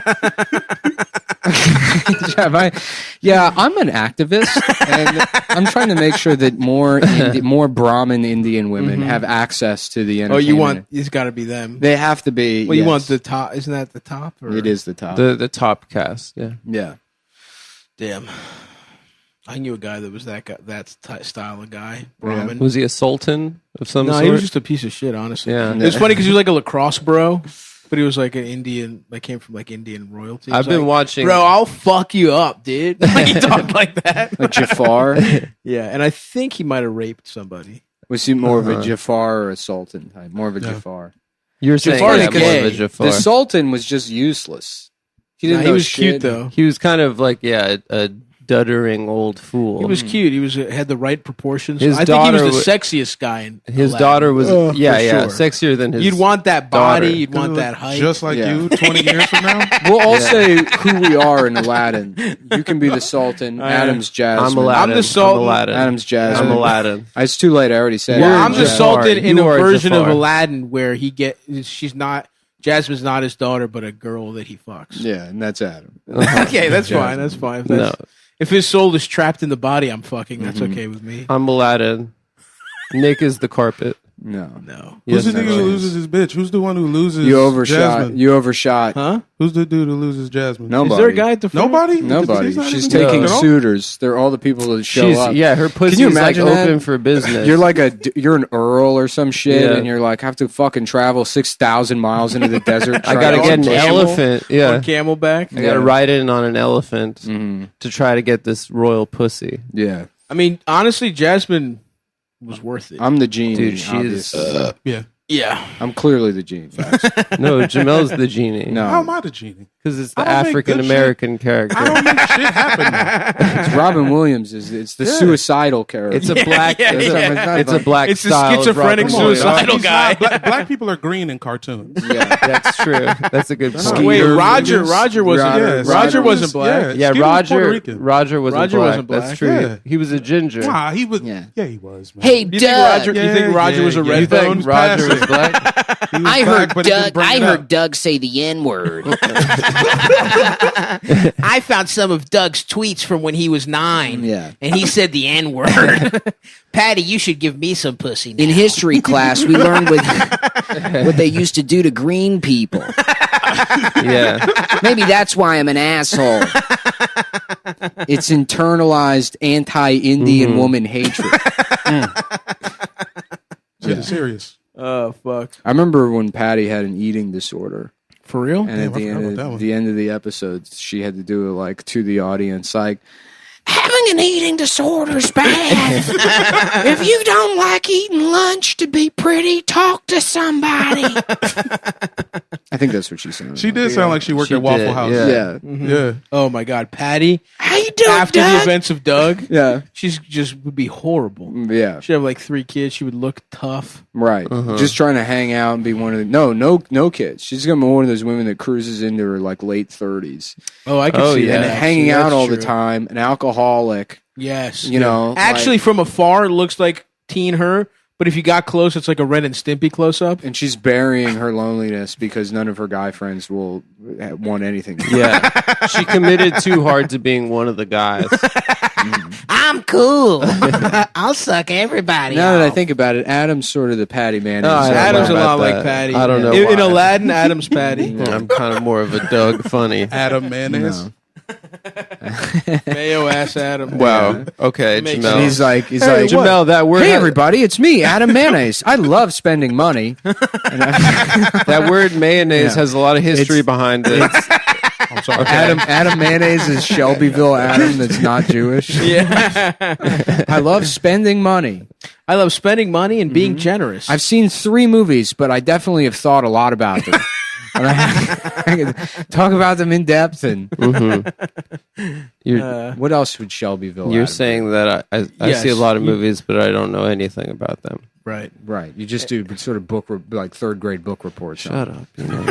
I'm an activist, and I'm trying to make sure that more Brahmin Indian women have access to the entertainment. It's got to be them. They have to be. Well, you yes. want the top? Isn't that the top? Or? It is the top. The top cast, yeah. Yeah. Damn. I knew a guy that was style of guy. Brahmin. Was he a sultan of some No, sort? he was just a piece of shit, honestly. Yeah. It was funny because he was like a lacrosse bro, but he was like an Indian, like came from like Indian royalty. He I've was been like, watching. Bro, I'll fuck you up, dude. Like, he talked like that. Like Jafar. Yeah, and I think he might have raped somebody. Was he more of a Jafar or a Sultan type? More of a Jafar. You're saying Jafar's that more gay. of a Jafar. The Sultan was just useless. He didn't Nah, he know was shit. cute though. He was kind of like, a duddering old fool. He was cute. He was had the right proportions. His I think he was daughter the wa- sexiest guy in His Aladdin. daughter was, for sexier than his You'd want that body. daughter. You'd want that height. Just like Yeah. you 20 years from now. We'll all say who we are in Aladdin. You can be the Sultan. Adam's Jasmine. I'm Aladdin. I'm the Sultan. I'm Aladdin. Adam's Jasmine. I'm Aladdin. It's too late. I already said Well, it. I'm the Jafar. Sultan in a You are version of Jafar. Aladdin where Jasmine's not his daughter, but a girl that he fucks. Yeah, and that's Adam. Okay, that's fine. That's fine. If, No, if his soul is trapped in the body I'm fucking, that's okay with me. I'm Aladdin. Nick is the carpet. No. No. Who's the Yes, nigga no. who loses his bitch? Who's the one who loses You overshot. Jasmine? You overshot. Huh? Who's the dude who loses Jasmine? Nobody. Is there a guy at the front? Nobody? Nobody. He's not She's even taking at all? suitors. They're all the people that show up. Her pussy you is like imagine that? open for business. You're like you're an earl or some shit, Yeah. and you're like have to fucking travel 6,000 miles into the desert. I gotta trying get an to- camel? elephant. On Yeah, Camelback? I gotta ride in on an elephant Mhm. to try to get this royal pussy. Yeah, I mean, honestly, Jasmine was worth it. I'm the genie. Dude, she's obviously. Yeah. yeah. I'm clearly the genie. no. Jamel's the genie. No, How am I the genie? because it's the I don't make good African American I character. don't make shit happen. it's Robin Williams. It's the suicidal character. It's a black. yeah, it's, yeah. it's a black. It's the style of schizophrenic Robin Come on, Williams. dog. suicidal He's guy. not- black people are green in cartoons. yeah. That's true. That's a good point. Wait, Skeeter, Roger niggas. wasn't. Yeah, Roger wasn't black. Yeah, Skeeter was Puerto Roger. Rican. Roger wasn't Roger black. wasn't black. That's true. Yeah. He was a ginger. Nah, he was. Yeah. Yeah, he was. Man. Hey, You think Doug. Roger? You think Roger was a yeah. red You think bone? Roger was passive. black? He was I black, heard but he didn't Doug. bring I it heard up. Doug say the N word. I found some of Doug's tweets from when he was 9. Yeah. And he said the N word. Patty, you should give me some pussy now. In history class, we learned what they used to do to green people. Yeah. Maybe that's why I'm an asshole. It's internalized anti-Indian woman hatred. Shit is serious. Oh fuck! I remember when Patty had an eating disorder, For real? and Damn, at I the forgot about that end, one. the end of the episode, she had to do it like to the audience, like, Having an eating disorder's bad. If you don't like eating lunch to be pretty, talk to somebody. I think that's what she said. She did sound like she worked She at Waffle did, House. yeah. Yeah, Yeah. Oh my God, Patty! How you doing, After the Doug? events of Doug, yeah, she's just would be horrible. yeah. She'd have like 3 kids. She would look tough. Right. Just trying to hang out and be one of the no kids. She's gonna be one of those women that cruises into her like late 30s Oh, I can Oh, see yeah. that. and actually. hanging out That's all the true. time, an alcoholic. Yes, You know, Actually, from afar, it looks like teen her, but if you got close, it's like a Ren and Stimpy close up. and she's burying her loneliness because none of her guy friends will want anything. Yeah. She committed too hard to being one of the guys. I'm cool. I'll suck everybody. Now that I off. think about it, Adam's sort of the Patty man. Adam's a lot about like that. Patty. I don't know In why. Aladdin, Adam's Patty. I'm kind of more of a Doug funny. Adam mayonnaise. Mayo ass Adam. Wow. Okay, Makes Jamel. He's like, Jamel, that word. hey everybody, it's me, Adam Mayonnaise. I love spending money. That word mayonnaise Yeah. has a lot of history behind it. I'm sorry. Adam Mayonnaise is Shelbyville Adam that's not Jewish. Yeah. I love spending money. I love spending money and being generous. I've seen 3 movies, but I definitely have thought a lot about them. And I can talk about them in depth. And what else would Shelbyville? You're Adam saying that I Yes, see a lot of you- movies, but I don't know anything about them. right. do? Right. You just do sort of like 3rd grade book reports. Shut up. You know.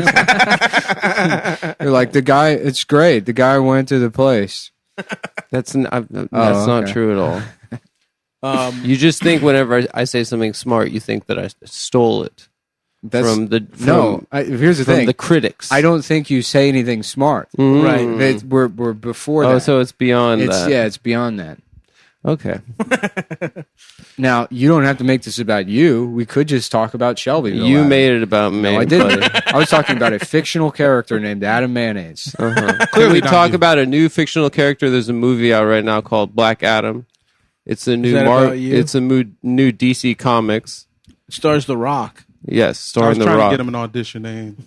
You're like the guy. It's great. The guy went to the place. That's not okay. true at all. You just think whenever I say something smart, you think that I stole it from here's the thing. the critics. I don't think you say anything smart. Right. We're before that. Oh, so it's beyond that. Yeah, it's beyond that. Okay. Now you don't have to make this about you. We could just talk about Shelbyville. You Adam. made it about me. No, I didn't. buddy. I was talking about a fictional character named Adam Mayonnaise. Can we not talk you. about a new fictional character? There's a movie out right now called Black Adam. It's a new that about you? It's a new DC Comics. It stars The Rock. Yes, I was starring The trying Rock. to get him an audition name.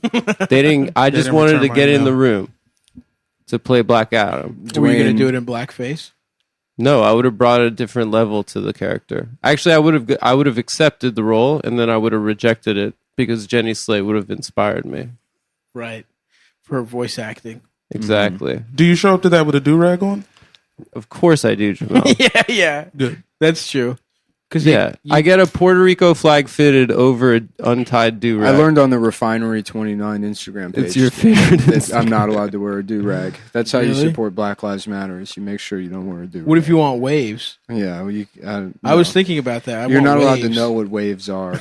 They didn't. I just didn't wanted to return get right in now. the room to play Black Adam. Were you going Dwayne- to do it in blackface? No, I would have brought a different level to the character. Actually, I would have accepted the role, and then I would have rejected it because Jenny Slate would have inspired me. Right. For voice acting. Exactly. Do you show up to that with a do-rag on? Of course I do, Jamal. Yeah. Good. That's true. Because Yeah, I get a Puerto Rico flag fitted over an untied do-rag. I learned on the Refinery 29 Instagram page. It's your favorite. that I'm not allowed to wear a do-rag. That's how you Really? support Black Lives Matter. Is you make sure you don't wear a do-rag. What if you want waves? Yeah, well, I was thinking about that. You're not allowed to waves. know what waves are.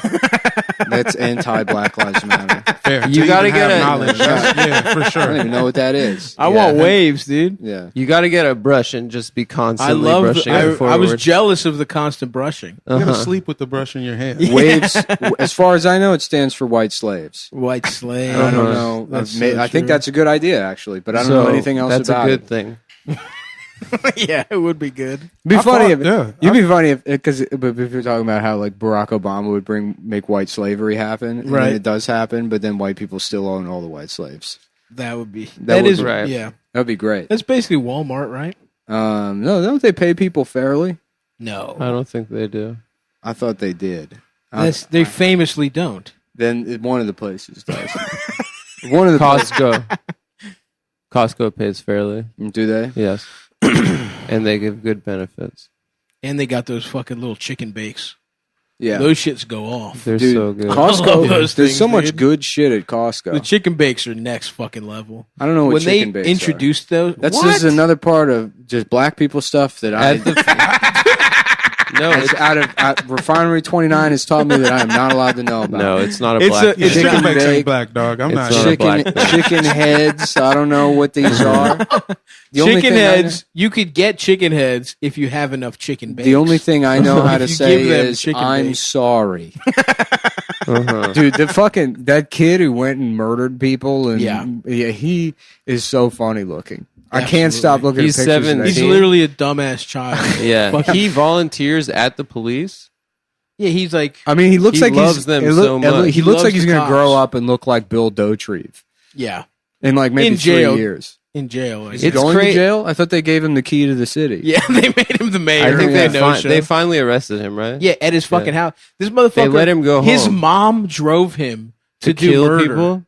That's anti-Black Lives Matter. Fair. You To gotta even get have a- knowledge. Yeah, for I don't sure. even know what that is. I want waves, dude. Yeah. You got to get a brush and just be I constantly love. brushing it I forward. was jealous of the constant brushing. You're going to sleep with the brush in your hand. Waves, as far as I know, it stands for white slaves. White slave. I don't know. That's I think true. that's a good idea, actually, but I don't So, know anything else that's about a good it. thing. Yeah, it would be good. It'd be I funny thought- if yeah. you'd be funny if because if you're talking about how like Barack Obama would make white slavery happen, and Right. then it does happen, but then white people still own all the white slaves. That would be. That That would is be- right. Yeah, That'd be great. that's basically Walmart, right? No, don't they pay people fairly? No, I don't think they do. I thought they did. they famously don't. Then one of the places does. One of the Costco. Costco pays fairly. do they? Yes. And they give good benefits. And they got those fucking little chicken bakes. Yeah, Those shits go off. They're Dude, so good. I love Costco. those There's things, so much dude. good shit at Costco. The chicken bakes are next fucking level. I don't know what When they chicken bakes introduced those, are. That's what? just another part of just black people stuff that I. At the, no, It's Refinery 29 has taught me that I am not allowed to know about. no, it's not a It's black. a- thing. it's Chicken chicken bakes bake. ain't black, dog. I'm It's not. not a black thing. chicken heads. I don't know what these are. The only Chicken thing I heads. You could get chicken heads if you have enough chicken bakes. The only thing I know how If to you say give them is chicken I'm bakes. sorry. Uh-huh. Dude, that kid who went and murdered people and Yeah. he is so funny looking. I can't stop looking He's at pictures of 17. that He's kid. literally a dumbass child. Yeah, Fucking- he volunteers at the police. Yeah, he's like, I mean, he looks He like loves he's, them it so much. He He looks loves like he's the going to cops. grow up and look like Bill Dotrieve yeah, in like maybe In jail. 3 years. in jail. I Is guess. he going cra- to jail? I thought they gave him the key to the city. Yeah, they made him the mayor. I think of they Kenosha. they finally arrested him, right? Yeah, at his fucking house. This They motherfucker. let him go His home. mom drove him to do kill murder people.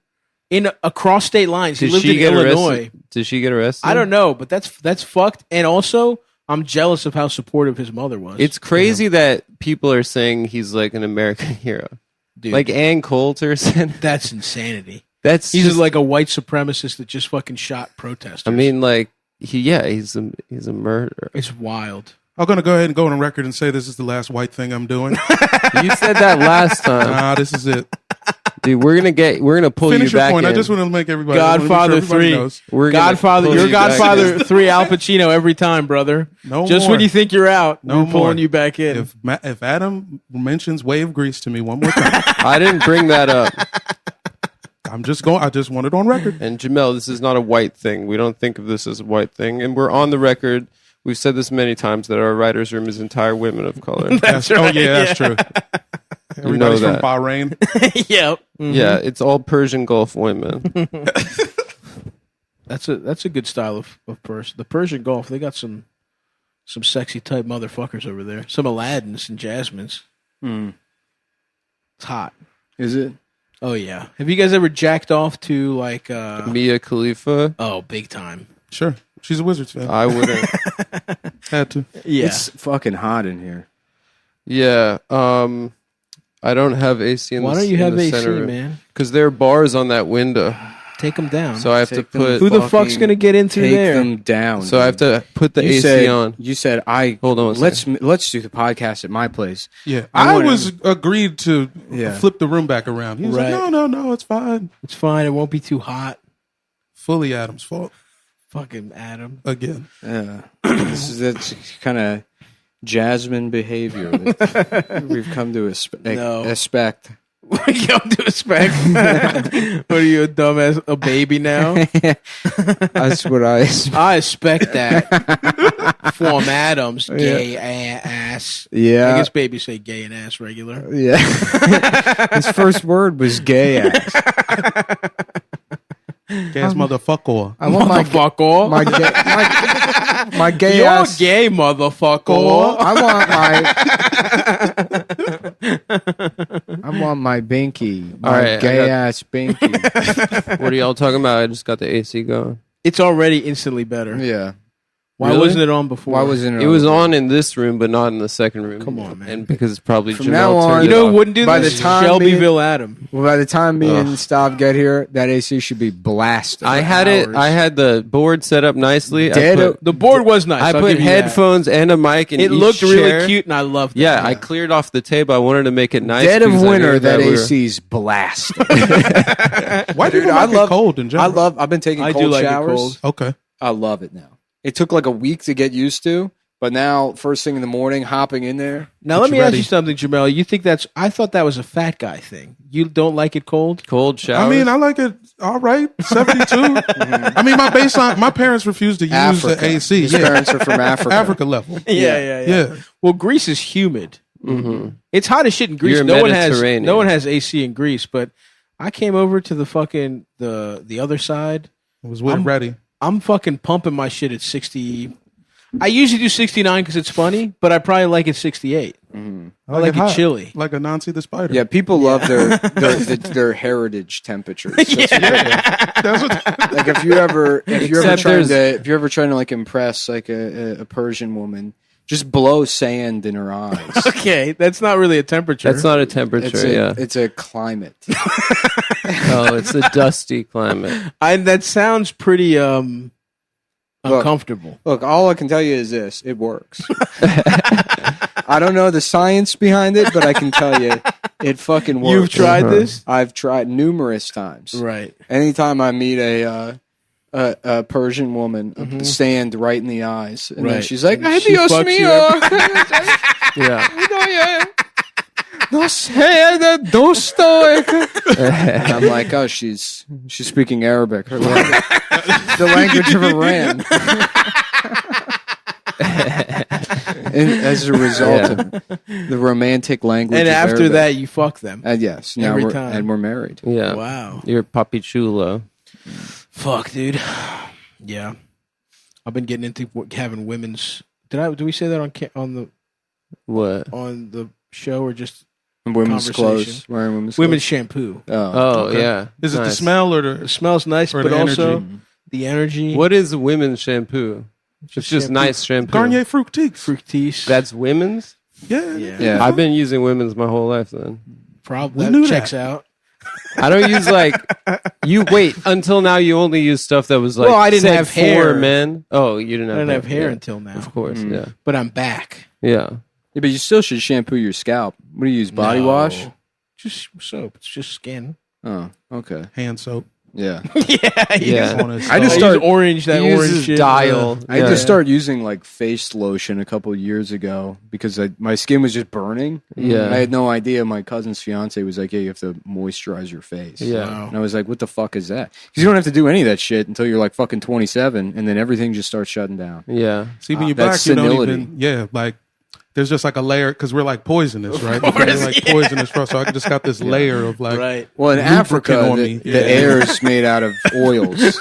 in across state lines. He Did lived she in get Illinois. arrested? Did she get arrested? I don't know, but that's fucked. And also, I'm jealous of how supportive his mother was. It's crazy that people are saying he's like an American hero. Dude, Like Ann Coulter said. that's insanity. That's He's just, like a white supremacist that just fucking shot protesters. I mean, like he's a murderer. it's wild. I'm going to go ahead and go on record and say this is the last white thing I'm doing. You said that last time. Nah, this is it. Dude, we're gonna pull Finish you your back point. in. I just want to make everybody. Godfather make sure everybody 3. knows. We're gonna Godfather, pull you're you back Godfather in. 3 Al Pacino every time, brother. No Just more. when you think you're out, No we're pulling more. you back in. If Adam mentions wave grease to me one more time, I didn't bring that up. I just want it on record. And Jamel, this is not a white thing. We don't think of this as a white thing. And we're on the record. We've said this many times that our writer's room is entire women of color. That's right. Oh yeah, that's true. Everybody's from that. Bahrain. Yep. Yeah, it's all Persian Gulf women. That's a good style of person. The Persian Gulf, they got some sexy type motherfuckers over there. Some Aladdins and Jasmines. It's hot. Is it? Oh yeah. Have you guys ever jacked off to like Mia Khalifa. oh, big time. Sure, she's a Wizards fan. I wouldn't. Had to. Yeah. It's fucking hot in here. Yeah. I don't have AC in Why the don't you in have the AC, center room. man? Because there are bars on that window. Take them down. So I have to Take them put. Who the fuck's gonna get in through Take there? them down. So I have to put the You AC said, on. You said Hold on. let's do the podcast at my place. Yeah, I I want was agreed to Yeah. flip the room back around. He was Right. like, no, it's fine. It's fine. It won't be too hot. Fully Adam's fault Fucking Adam. again. That's kind of Jasmine behavior that we've come to expect. You come to expect. What are you, a dumbass, a baby now? That's what I expect. I expect that from Adams, gay ass. Yeah. I guess babies say gay and ass regular. Yeah. His first word was gay ass. Gas motherfucker. I want Motherfucker. my gay You're ass. gay, motherfucker. I want my binky. My All right, I gay got- ass binky. What are y'all talking about? I just got the AC going. It's already instantly better. Yeah. Why Really? wasn't it on before? Why wasn't It was on in this room, but not in the second room. Come on, man. And because it's probably From Jamel now on- turned You it know off. who wouldn't do By this? the time Shelbyville Adam. Well, by the time me and Stav get here, that AC should be blasted. I had it. hours. I had the board set up nicely. Dead- The board was nice. I I'll put give you that. headphones and a mic in It each looked chair. really cute, and I loved it. Yeah, I cleared off the table. I wanted to make it nice. Dead of because I winter, knew that we were- AC's blasted. Why do you I like it love- cold in general? I've been taking I do cold like it showers. cold. Okay. I love it now. It took like a week to get used to, but now first thing in the morning, hopping in there. Now let me ask you something, Jamel. You think that's? I thought that was a fat guy thing. You don't like it cold? Cold showers. I mean, I like it. All right, 72. I mean, my baseline. My parents refused to use Africa. the AC. His Yeah, parents are from Africa. Africa level. Yeah. Well, Greece is humid. It's hot as shit in Greece. You're No one Mediterranean. has AC in Greece. But I came over to the fucking the other side. It was with ready. I'm fucking pumping my shit at 60. I usually do 69 because it's funny, but I probably like it 68. I like it hot, chilly. like a Nancy the spider. Yeah, people love their heritage temperatures. So it's That's what, like if you're ever Except trying to like impress like a Persian woman, just blow sand in her eyes. Okay, that's not really a temperature. that's not a temperature. It's a climate. Oh, it's a dusty climate. That sounds pretty uncomfortable. Look, all I can tell you is this: it works. I don't know the science behind it, but I can tell you it fucking works. You've tried this, I've tried numerous times. right? Anytime I meet a Persian woman, stand right in the eyes, and then Right. she's like, And "Ay, she Dios fucks you mío." Yeah. No sé de dónde. And I'm like, oh, she's speaking Arabic, the language of Iran. And as a result of the romantic language, And of after Arabic. that, you fuck them. Yes, now Every we're time. married. Yeah. Wow. You're papi chulo. Fuck, dude. Yeah, I've been getting into having women's. Did we say that on What? the show or just Women's Conversation. clothes, wearing women's women's shampoo? clothes. Oh, Okay. yeah. is it the Nice. smell or It the? smells nice, Or but the also energy. the energy. What is women's shampoo? It's just shampoo. nice shampoo. Garnier Fructis. Fructis? That's women's? Yeah. Yeah. I've been using women's my whole life then. Probably We knew checks that. out. I don't use like you wait until now. You only use stuff that was like Well, I didn't said have for hair. men. Oh, you didn't I have didn't have hair yeah. until now, Of course, yeah, but I'm back. yeah. Yeah, but you still should shampoo your scalp. What do you use? Body No. wash? Just soap. It's just skin. Oh, okay. hand soap. Yeah. Yeah. I just use start orange. That He orange uses shit. dial. I had to start using like face lotion a couple of years ago because my skin was just burning. Yeah. I had no idea. My cousin's fiance was like, "Hey, you have to moisturize your face." Yeah. And I was like, "What the fuck is that?" Because you don't have to do any of that shit until you're like fucking 27, and then everything just starts shutting down. Yeah. See, when you're That's black, you don't senility. even. Yeah, like there's just like a layer because we're like poisonous, right? We're like poisonous for us. So I just got this layer of like. Right. Well, in Africa, on the, me. the Yeah. air is made out of oils,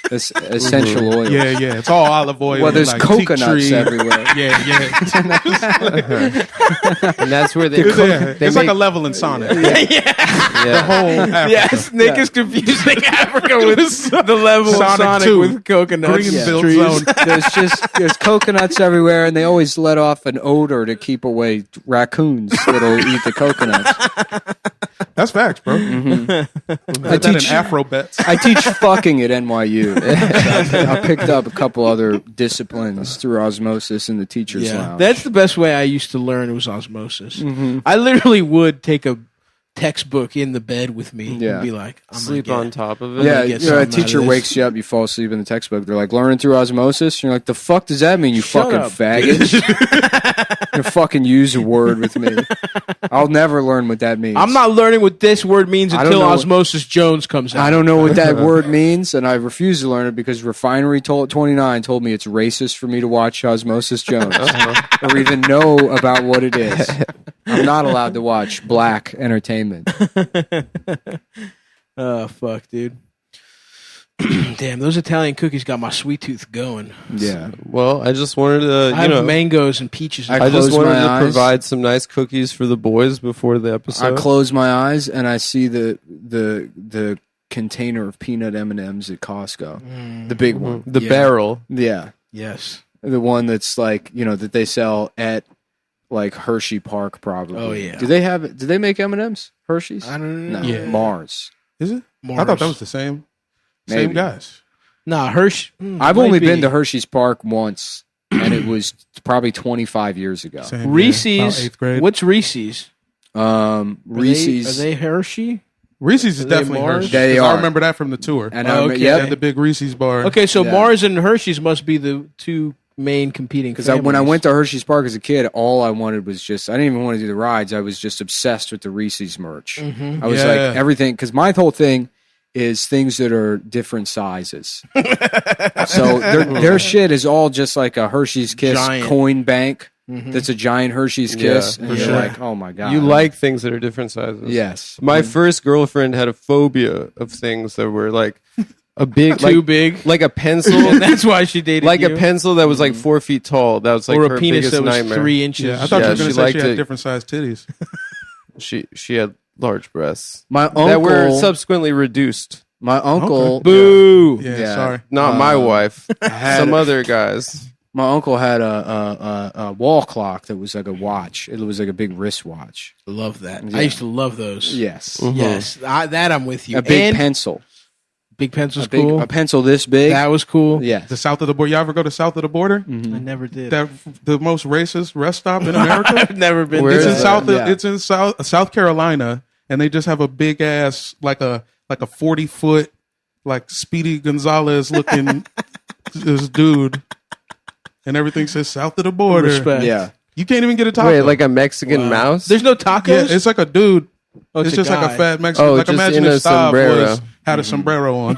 essential oils. Yeah, yeah. It's all olive oil. Well, and, there's like, teak coconuts tree. everywhere. Yeah, yeah. And that's where they It's like a level in Sonic. The whole Africa. Yes, Nick is confusing Africa with the level of Sonic Sonic 2. with coconuts. Greenville trees. zone. There's coconuts everywhere, and they always let off an odor to keep away raccoons that'll eat the coconuts. That's facts, bro. I Put that in teach Afro bets. I teach fucking at NYU. I picked up a couple other disciplines through osmosis in the teachers' lounge. That's the best way I used to learn. It was osmosis. I literally would take a textbook in the bed with me Yeah. and be like, I'm sleep gonna on top of it. Yeah, get you know, a something out of teacher this. wakes you up, you fall asleep in the textbook. They're like, learning through osmosis. And you're like, the fuck does that mean, you Shut fucking up. faggot? You fucking use a word with me. I'll never learn what that means. I'm not learning what this word means I don't until know what- Osmosis Jones comes out. I don't know what that word means, and I refuse to learn it because Refinery 29 told me it's racist for me to watch Osmosis Jones or even know about what it is. I'm not allowed to watch black entertainment. Oh, fuck, dude. Damn, those Italian cookies got my sweet tooth going. Yeah. Well, I just wanted to, I have mangoes and peaches. I I just close wanted my to eyes. provide some nice cookies for the boys before the I episode. close my eyes and I see the container of peanut M&Ms at Costco, the big one. the Yeah. barrel. Yeah, Yes. the one that's like, you know, that they sell at like Hershey Park, probably. Oh, yeah. Do they have? Do they make M&Ms? Hershey's? I don't know. No, Yeah. Mars. Is it? Mars. I thought that was the same Maybe. guys. Nah, Hershey. I've only been to Hershey's Park once, and it was probably 25 years ago. Same, yeah. Reese's. About 8th grade. What's Reese's? Reese's. Are they Hershey? Reese's is Are they definitely Mars? Hershey's. They 'cause I are. remember that from the tour. and Oh, I'm, okay. They yep. had the big Reese's bar. Okay, so Yeah. Mars and Hershey's must be the two main competing. Because when I went to Hershey's Park as a kid, all I wanted was just, I didn't even want to do the rides. I was just obsessed with the Reese's merch. I was Yeah. like, everything, because my whole thing is things that are different sizes. So their shit is all just like a Hershey's Kiss Giant. coin bank that's a giant Hershey's Kiss. And for you're sure. like, oh my God. You like things that are different sizes. Yes. My first girlfriend had a phobia of things that were like a big, too big, like a pencil, and that's why she dated like you. a pencil that was like 4 feet tall. That was like or her a penis biggest that was nightmare. 3 inches. Yeah, I thought Yeah, you were going she to say liked she had it. different sized titties. She had large breasts My that were uncle, subsequently reduced. my uncle, Boo. Yeah, Yeah. sorry. Not my wife, had- some other guys. my uncle had a wall clock that was like a watch. It was like a big wristwatch. Love that. Yeah. I used to love those. Yes. Yes, that I'm with you. A big and pencil. big pencil's A big cool. a pencil this big. That was cool. Yes. The south of the border. You ever go to south of the border? I never did. That the most racist rest stop in America. I've never been. Where It's to in is that. that? south. Yeah. It's in South Carolina, and they just have a big ass like a 40-foot like Speedy Gonzalez looking this dude, and everything says south of the border. Respect. Yeah. You can't even get a taco. Wait, like a Mexican Wow. mouse? There's no yeah, tacos. it's like a dude. Oh, It's a just like guy. a fat Mexican. Oh, like just imagine in a if Stav sombrero. had a sombrero on.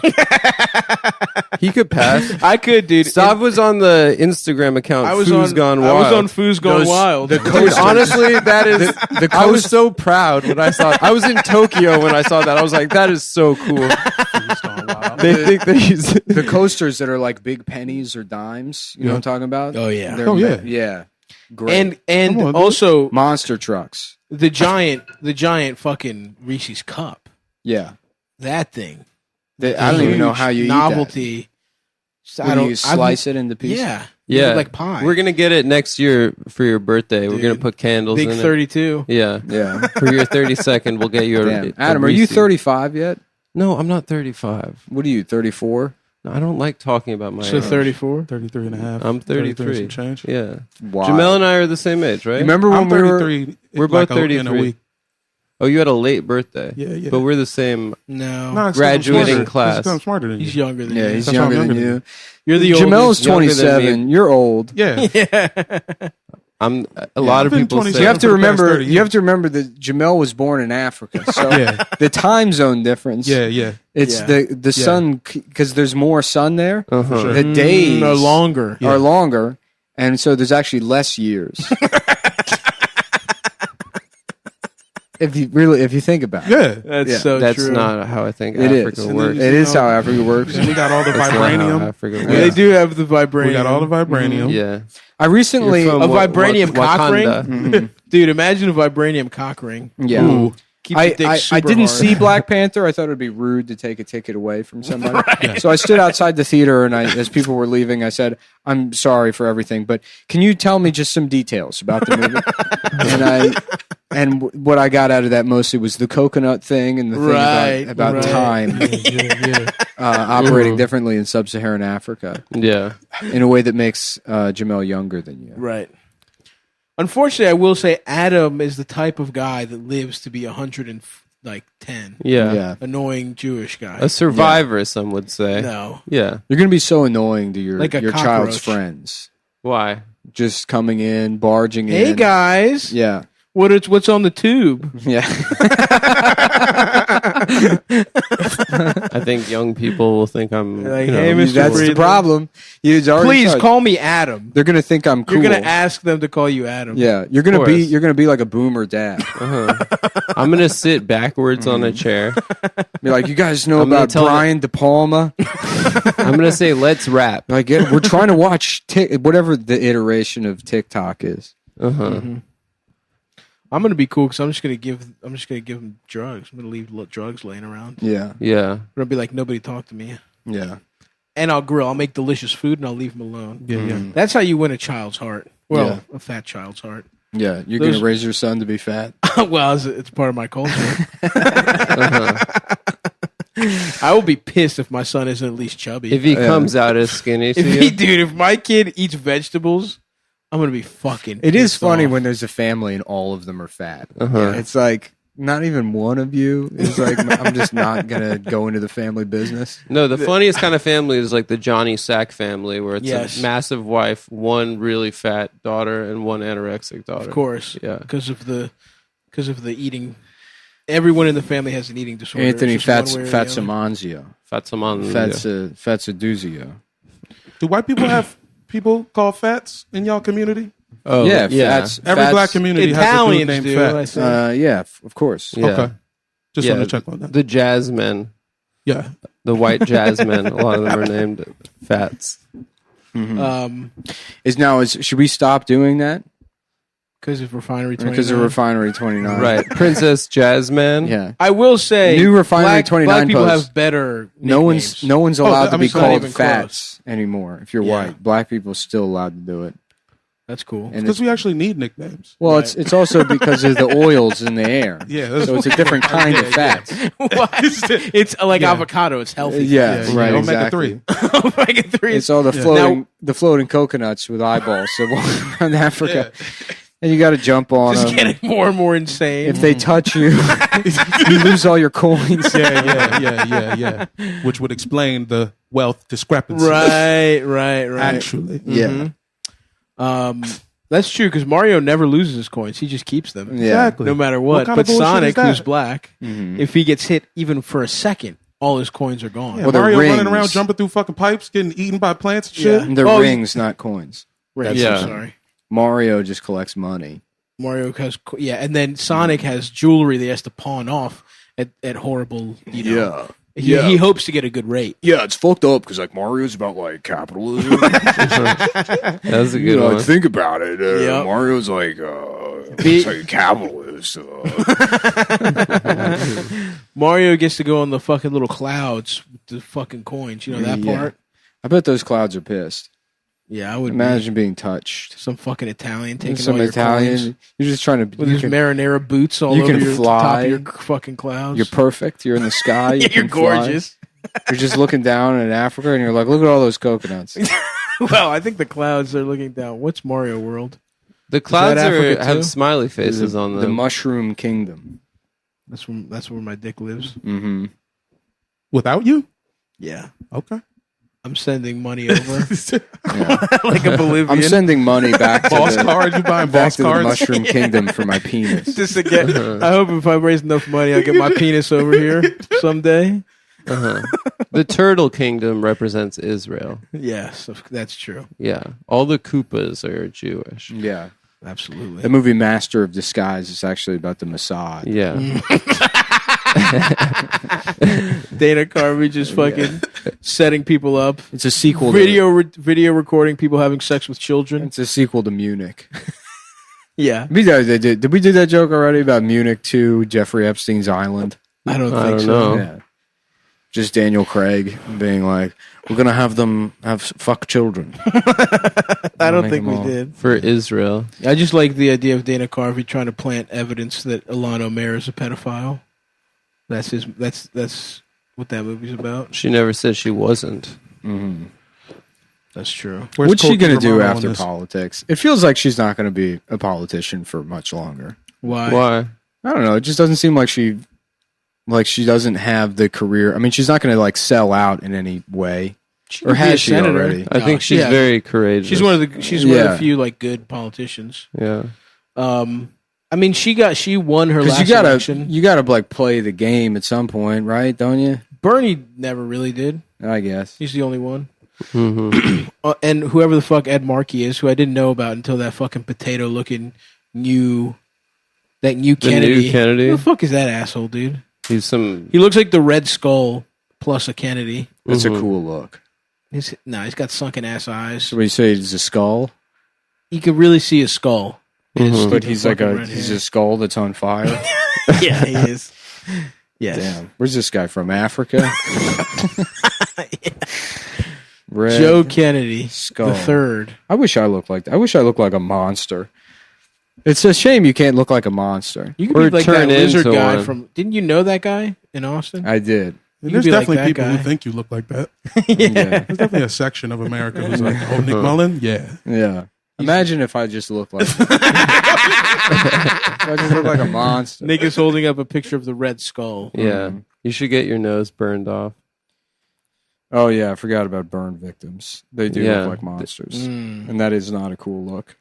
He could pass. I could, dude. Stav was on the Instagram account. I was Foos on. Gone I Wild. was on Foos Gone Wild. Dude, honestly, that is. I was so proud when I saw. I was in Tokyo when I saw that. I was like, "That is so cool." They think that he's. The coasters that are like big pennies or dimes. You know what I'm talking about? Oh, yeah. They're Oh, yeah. Yeah. Great. and Come on, dude. also monster trucks. the giant fucking Reese's cup. Yeah. That thing. I don't even know how you novelty. eat that. What, do you slice it into pieces? Yeah. Yeah, Like pie. We're gonna get it next year for your birthday. We're gonna put candles Big in 32. it. Yeah, Yeah. for your 32nd, we'll get you a. Damn. a Adam, are you Reese's. 35 yet? No, I'm not 35. What are you, 34? No, I don't like talking about my. So age. 34. 33 and a half. I'm 33. and change. Yeah, Wow. Jamel and I are the same age, right? Remember when I'm we were 33. We're like both in a 33. week. Oh, you had a late birthday. Yeah. But we're the same. No. No, it's 'cause I'm Graduating smarter. class. It's 'cause I'm smarter than you. He's younger than you. Yeah, he's That's why I'm younger than younger you. You're the Jamel's oldest. Younger than 27. me. You're old. Yeah. Yeah. I'm a lot of I've been people 27 say You have to for the past remember. 30 You have to remember that Jamel was born in Africa, so Yeah. the time zone difference. Yeah. It's Yeah. the sun because there's more sun there. Uh-huh. Sure. The days are longer. Yeah. are longer, and so there's actually less years. if you think about it, Yeah. That's Yeah. so That's true. not how I think it Africa is. works. It is how Africa works. And we got all the That's not how vibranium. Africa Yeah, works. they do have the vibranium. We got all the vibranium. Yeah. I recently, You're from A vibranium cock Wakanda. ring? Dude, imagine a vibranium cock ring. yeah. Ooh. Keep your dick I super didn't hard. see Black Panther. I thought it would be rude to take a ticket away from somebody. So I stood outside the theater, and as people were leaving, I said, "I'm sorry for everything, but can you tell me just some details about the movie?" and what I got out of that mostly was the coconut thing and the thing about time operating differently in sub-Saharan Africa Yeah. in a way that makes Jamel younger than you. Right. Unfortunately, I will say Adam is the type of guy that lives to be 110. Yeah. Yeah. Annoying Jewish guy. A survivor, some would say. No. Yeah. You're going to be so annoying to your Like a child's cockroach. friends. Why? Just coming in, barging in. Hey, guys. Yeah. What's on the tube? Yeah. I think young people will think I'm. Like, you know, hey, Mr. That's the Friedland. problem. It's already Please started. call me Adam. They're gonna think I'm cool. You're gonna ask them to call you Adam. Yeah, you're gonna course. be like a boomer dad. I'm gonna sit backwards on a chair. Be like, you guys know I'm gonna about tell Brian De Palma? I'm gonna say, let's rap. Like, we're trying to watch whatever the iteration of TikTok is. I'm gonna be cool because I'm just gonna give them drugs. I'm gonna leave drugs laying around. Yeah, Yeah. I'm gonna be like, nobody talk to me. yeah. And I'll grill. I'll make delicious food and I'll leave them alone. Yeah. That's how you win a child's heart. Well, Yeah. a fat child's heart. Yeah, you're Those- gonna raise your son to be fat. Well, it's part of my culture. I will be pissed if my son isn't at least chubby. If he comes out as skinny to you. If my kid eats vegetables, I'm gonna be fucking. It is pissed funny off. when there's a family and all of them are fat. Uh-huh. It's like not even one of you is like, I'm just not gonna go into the family business. No, the funniest kind of family is like the Johnny Sack family, where it's Yes. a massive wife, one really fat daughter, and one anorexic daughter. Of course, Yeah. because of the eating. Everyone in the family has an eating disorder. Anthony It's just one way or the other. Fatsamanzio. Fatsaman. Fatsaduzio. Do white people have people called fats in y'all community? Oh, Yeah, yeah. Every Fats- black community has a dude Italians named do. I Fats. think. Yeah, of course. Yeah. Okay. Just Yeah. want to check on that. The jazzmen, Yeah. the white jazzmen, a lot of them are named Fats. Should we stop doing that? Because of Refinery 29. Because of Refinery 29. Right. Princess Jazzman. Yeah. I will say, New Refinery 29 black people post. have better. No one's allowed to be it's not called even fats anymore if you're Yeah. white. Black people are still allowed to do it. That's cool. And Because it's, we actually need nicknames. well, it's also because of the oils in the air. Yeah. That's So it's a different kind of fats. It's like avocado. It's healthy. Yeah, Yeah, right. Omega-3. Exactly. Omega-3 It's all the floating coconuts with eyeballs that walk around Africa, and you got to jump on just them. getting more and more insane. If they touch you, you lose all your coins. Yeah. Which would explain the wealth discrepancy. right. Actually. Yeah, That's true because Mario never loses his coins. He just keeps them. yeah. Exactly. No matter What what. kind But of bullshit Sonic, is that? who's black, if he gets hit even for a second, all his coins are gone. Yeah, Well, the Mario running rings. around, jumping through fucking pipes, getting eaten by plants and shit. Yeah. They're Oh, rings, not coins. Rings, Yeah. I'm sorry. Mario just collects money. Mario has, and then Sonic has jewelry that he has to pawn off at horrible, He hopes to get a good rate. Yeah, it's fucked up because like Mario's about like capitalism. That was a You good know, one. think about it. Yep. Mario's like, it's like a capitalist. Mario gets to go on the fucking little clouds with the fucking coins. You know that Yeah. part? I bet those clouds are pissed. Yeah, I would Imagine being touched. some fucking Italian taking Some all your Italian. coins You're just trying to. with You his can, marinara boots all you over can your fly. top of your fucking clouds. you're perfect. You're in the sky. You Yeah, you're can fly. gorgeous. You're just looking down in Africa, and you're like, look at all those coconuts. Well, I think the clouds are looking down. What's Mario World? The clouds Africa too? have smiley faces on the them. Mushroom Kingdom. That's where my dick lives. Mm-hmm. Without you? Yeah. Okay. I'm sending money over like a Bolivian. I'm sending money back to Boss the, cards? You buying back boss to the cards? Mushroom Kingdom for my penis. Just to get. I hope if I raise enough money, I'll get my penis over here someday. The Turtle Kingdom represents Israel. Yes, that's true. Yeah. All the Koopas are Jewish. Yeah. Absolutely. The movie Master of Disguise is actually about the Mossad. Yeah. Dana Carvey just fucking setting people up. It's a sequel. Video recording people having sex with children. It's a sequel to Munich. Yeah. Did we do that joke already about Munich 2, Jeffrey Epstein's Island? I don't I think don't so. know. Yeah. Just Daniel Craig being like, we're going to have them fuck children. I don't Make think them we all. did. For Israel. I just like the idea of Dana Carvey trying to plant evidence that Ilhan Omar is a pedophile. That's his. That's what that movie's about. She never said she wasn't. Mm-hmm. That's true. Where's What's she Coach going to do Romano on after this? politics? It feels like she's not going to be a politician for much longer. Why? Why? I don't know. It just doesn't seem like she doesn't have the career. I mean, she's not going to like sell out in any way. She Or could be has a she senator. already? I think she's yeah. very courageous. She's one of the few like good politicians. Yeah. I mean, she won her Because last election. you gotta like play the game at some point, right? Don't you? Bernie never really did. I guess. He's the only one. Mm-hmm. And whoever the fuck Ed Markey is, who I didn't know about until that fucking potato-looking new Kennedy. New Kennedy? Who the fuck is that asshole, dude? He's some. He looks like the Red Skull plus a Kennedy. That's Mhm. a cool look. He's got sunken ass eyes. So when you say it's a skull, You could really see his skull. Mhm. but he's like he's a skull that's on fire. Yeah, he is. Yes. Damn, where's this guy from? Africa? Red Joe Kennedy, skull. the third. I wish I looked like that. I wish I looked like a monster. It's a shame you can't look like a monster. You could Or be like that turn lizard into guy one. from. Didn't you know that guy in Austin? I did. You There's could be like definitely that people guy. who think you look like that. Yeah. There's definitely a section of America who's like, oh, Nick Mullen? Yeah. Yeah. Imagine if I just looked like if I just looked like a monster. Nick is holding up a picture of the Red Skull. Yeah. You should get your nose burned off. Oh yeah, I forgot about burn victims. They do Yeah. look like monsters. Mm. And that is not a cool look.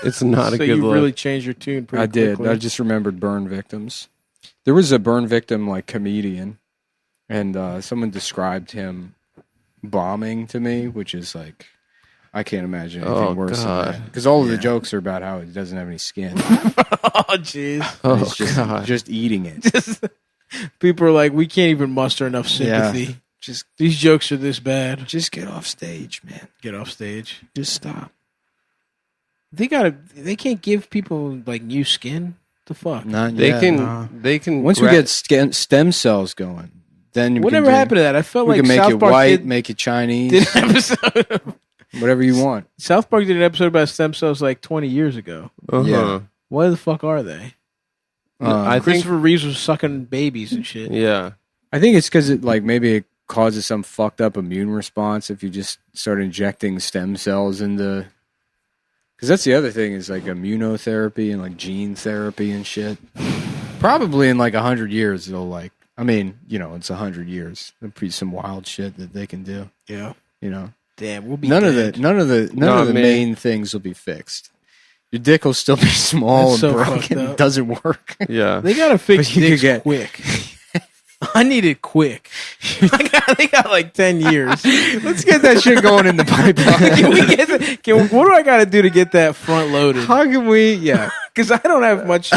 It's not a So good you look. really changed your tune pretty I did. quickly. I just remembered burn victims. There was a burn victim like comedian, and someone described him bombing to me, which is like I can't imagine anything Oh, worse God. than that. Because all of the jokes are about how he doesn't have any skin. Oh, jeez. Oh, He's just, God. just eating it. People are like, we can't even muster enough sympathy. Just These jokes are this bad. just get off stage, man. Get off stage. Just stop. They can't give people like new skin. The fuck? Not They yet. can. They can. Once we get stem cells going, then we Whatever can do- happened to that? I felt We like can make South it Park white, make it Chinese, did an episode. whatever you want. South Park did an episode about stem cells like 20 years ago. Uh-huh. Yeah. What the fuck are they? I think. Christopher Reeves was sucking babies and shit. Yeah. I think it's because it like maybe it causes some fucked up immune response if you just start injecting stem cells into. Because that's the other thing is like immunotherapy and like gene therapy and shit. Probably in like 100 years they'll like. I mean, it's 100 years. There'll be some wild shit that they can do. Yeah. Damn, we'll be None of dead. the main things will be fixed. Your dick will still be small That's and so broken. fucked up. It doesn't work. Yeah. They gotta fix But you could dicks get- quick. I need it quick. They got like 10 years. Let's get that shit going in the pipeline. Can we get what do I got to do to get that front loaded? How can we? Yeah. Because I don't have much.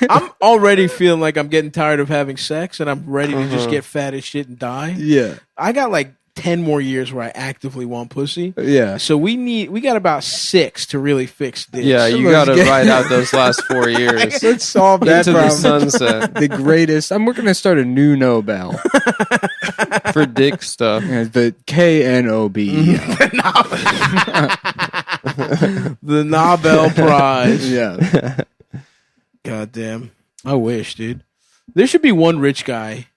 I'm already feeling like I'm getting tired of having sex and I'm ready to just get fat as shit and die. Yeah. I got like 10 more years where I actively want pussy. Yeah. So we got about 6 to really fix this. Yeah. You Let's got to get- rite out those last 4 years Let's solve that into the problem. sunset The greatest. We're going to start a new Nobel. for dick stuff. The KNOB. The Nobel Prize. Yeah. God damn. I wish, dude. There should be one rich guy.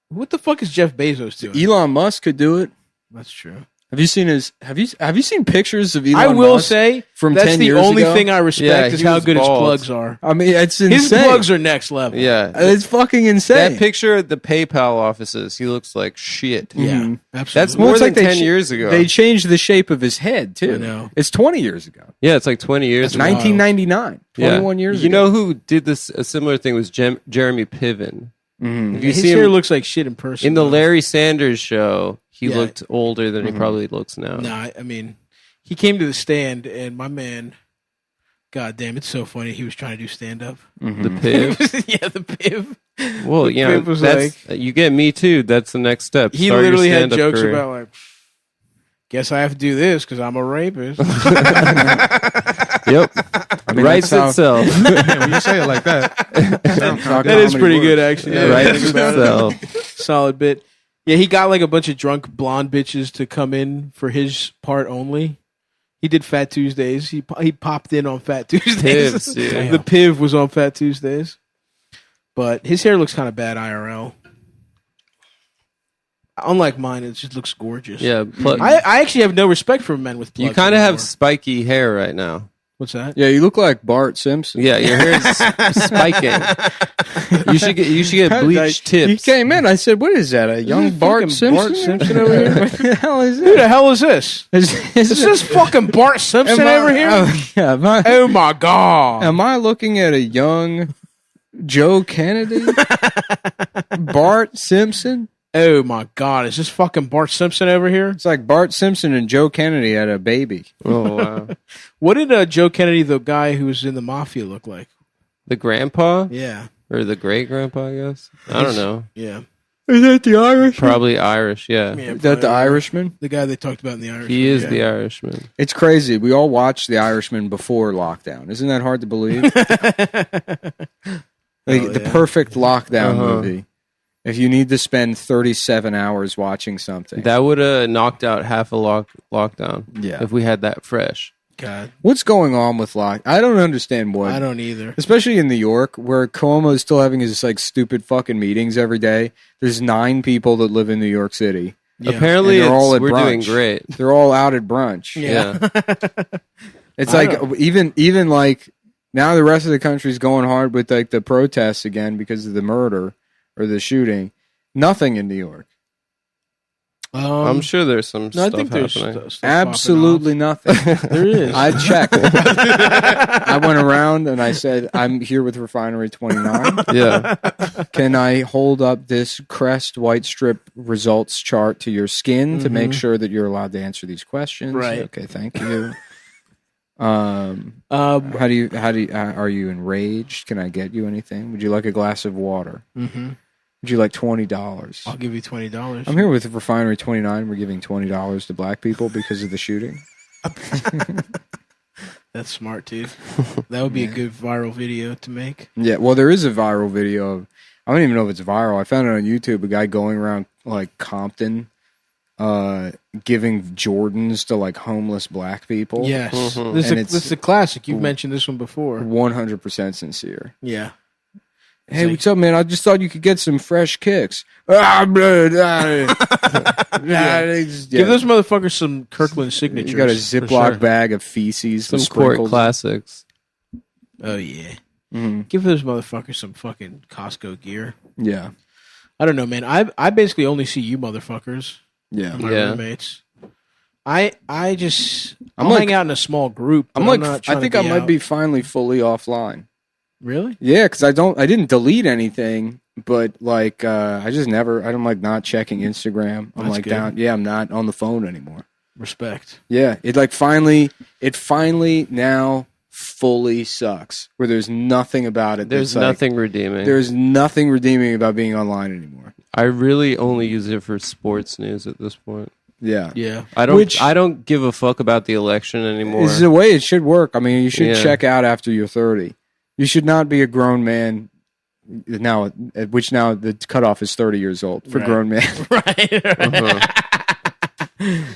What the fuck is Jeff Bezos doing? Elon Musk could do it. That's true. Have you seen his? Have you seen pictures of Elon I will Musk say from that's 10 the years only ago? thing I respect Yeah, is he how was good bald. his plugs are. I mean, it's insane. His plugs are next level. Yeah. It's fucking insane. That picture at the PayPal offices, he looks like shit. Yeah, Mhm. absolutely. That's more it's than like they 10 ch- years ago. They changed the shape of his head too. I know. It's 20 years ago. Yeah, it's like 20 years ago. 1999. 21 years You ago. know who did this? A similar thing was Jeremy Piven. Mhm. If you His see hair him looks like shit in person. in the though. Larry Sanders show, he Yeah. looked older than he probably looks now. No, I mean, he came to the stand, and my man, god damn, it's so funny. He was trying to do stand up. The Piv. Yeah, the piv. Well, The yeah, Piv was that's you get me too. That's the next step. He Start your literally had stand-up jokes career. about like, guess I have to do this because I'm a rapist. Yep, I mean, writes that's how- itself. Yeah, when you say it like that. That is pretty good, actually. It now that I writes think about it. itself. Solid bit. Yeah, he got like a bunch of drunk blonde bitches to come in for his part only. He did Fat Tuesdays. He popped in on Fat Tuesdays. Pivs, dude. The Piv was on Fat Tuesdays. But his hair looks kind of bad IRL. Unlike mine, it just looks gorgeous. Yeah, I actually have no respect for men with plugs. you kind of have anymore. spiky hair right now. What's that? Yeah, you look like Bart Simpson. Yeah, your hair is spiking. You should get bleached He tips. came in. I said, "What is that? A young Is it Bart fucking Simpson? Bart Simpson over here? What the hell is Who that? the hell is this? Is Is this fucking Bart Simpson over here? Oh, yeah, Oh my god! am I looking at a young Joe Kennedy? Bart Simpson? Oh my god! Is this fucking Bart Simpson over here? It's like Bart Simpson and Joe Kennedy had a baby. Oh wow, What did Joe Kennedy, the guy who was in the mafia, look like? the grandpa Yeah, or the great grandpa? I guess I don't know. yeah. Is that the Irish? Probably Irish. Yeah, Yeah, Is that the probably. Irishman? The guy they talked about in the Irish. he is the Irishman. It's crazy. We all watched The Irishman before lockdown. Isn't that hard to believe? Like, the perfect lockdown movie. If you need to spend 37 hours watching something. That would have knocked out half a lockdown. Yeah. if we had that fresh. God, What's going on with lock? I don't understand what. I don't either. Especially in New York, where Cuomo is still having his like stupid fucking meetings every day. There's 9 people that live in New York City. Yeah. Apparently, And they're all at we're doing brunch. great. They're all out at brunch. Yeah. It's I like even like now the rest of the country's going hard with like the protests again because of the murder or the shooting. Nothing in New York. I'm sure there's some No, I stuff think there's happening. stuff Absolutely nothing. popping off. There is. I checked. I went around and I said, "I'm here with Refinery 29. Yeah, Can I hold up this Crest white strip results chart to your skin to make sure that you're allowed to answer these questions?" Right. Okay, thank you. How do you are you enraged? Can I get you anything? Would you like a glass of water? Mhm. Would you like $20? I'll give you $20. I'm here with Refinery 29. We're giving $20 to black people because of the shooting. That's smart, dude. That would be a good viral video to make. Yeah, well, there is a viral video of, I don't even know if it's viral. I found it on YouTube, a guy going around like Compton giving Jordans to like homeless black people. Yes, Mhm. this, And is a classic. You've mentioned this one before. 100% sincere. Yeah. Hey, what's up, man? I just thought you could get some fresh kicks. Ah, blah, blah. Give those motherfuckers some Kirkland signatures. You got a for Ziploc sure. bag of feces. some with court sprinkles. classics. Oh yeah. Mhm. Give those motherfuckers some fucking Costco gear. Yeah, I don't know, man. I basically only see you motherfuckers. yeah. My Yeah. roommates. I just I'm I'll like- hang out in a small group. I'm but like, not I trying think to I might out. be finally fully offline. Really? Yeah, because I didn't delete anything, but like I'm like not checking Instagram. I'm That's like good. down. Yeah, I'm not on the phone anymore. Respect. Yeah, it finally now fully sucks. Where there's nothing about it. There's that's like- nothing redeeming. There's nothing redeeming about being online anymore. I really only use it for sports news at this point. Yeah, Yeah. I don't give a fuck about the election anymore. This is the way it should work. I mean, you should Yeah. check out after you're 30. You should not be a grown man now, which now the cutoff is 30 years old for Right. grown men, Right. Uh-huh.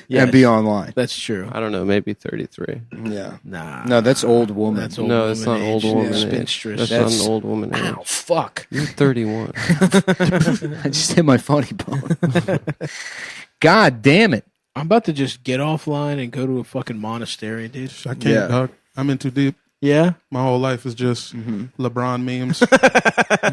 and be online. That's true. I don't know, maybe 33. Yeah. Nah. No, that's old woman. That's old No, woman that's not age. old woman Yeah. age. Spinstress. That's not an old woman age. Ow, fuck. You're 31. I just hit my funny bone. God damn it. I'm about to just get offline and go to a fucking monastery, dude. I can't, dog. I'm in too deep. Yeah? My whole life is just LeBron memes.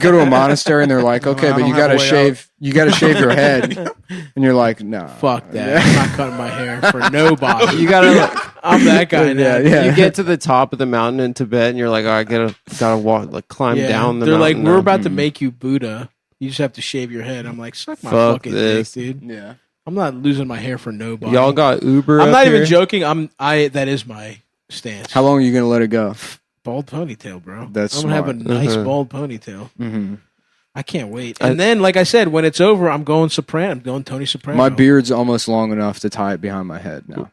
Go to a monastery and they're like, okay, I but don't you have gotta a way shave. You gotta shave your head, and you're like, no, Fuck that. I'm not cutting my hair for nobody. You gotta. I'm that guy now. Yeah. You get to the top of the mountain in Tibet, and you're like, "Oh, I gotta walk, like climb Yeah. down the They're mountain." like, we're now." about to make you Buddha. You just have to shave your head. I'm like, suck my Fuck fucking this. dick, dude. Yeah. I'm not losing my hair for nobody. Y'all got Uber. I'm up not here? even joking. That is my stance. How long are you gonna let it go? Bald ponytail, bro. That's I'm gonna have a smart. nice bald ponytail. Mm-hmm. I can't wait. And then, like I said, when it's over, I'm going Soprano. I'm going Tony Soprano. My beard's almost long enough to tie it behind my head now,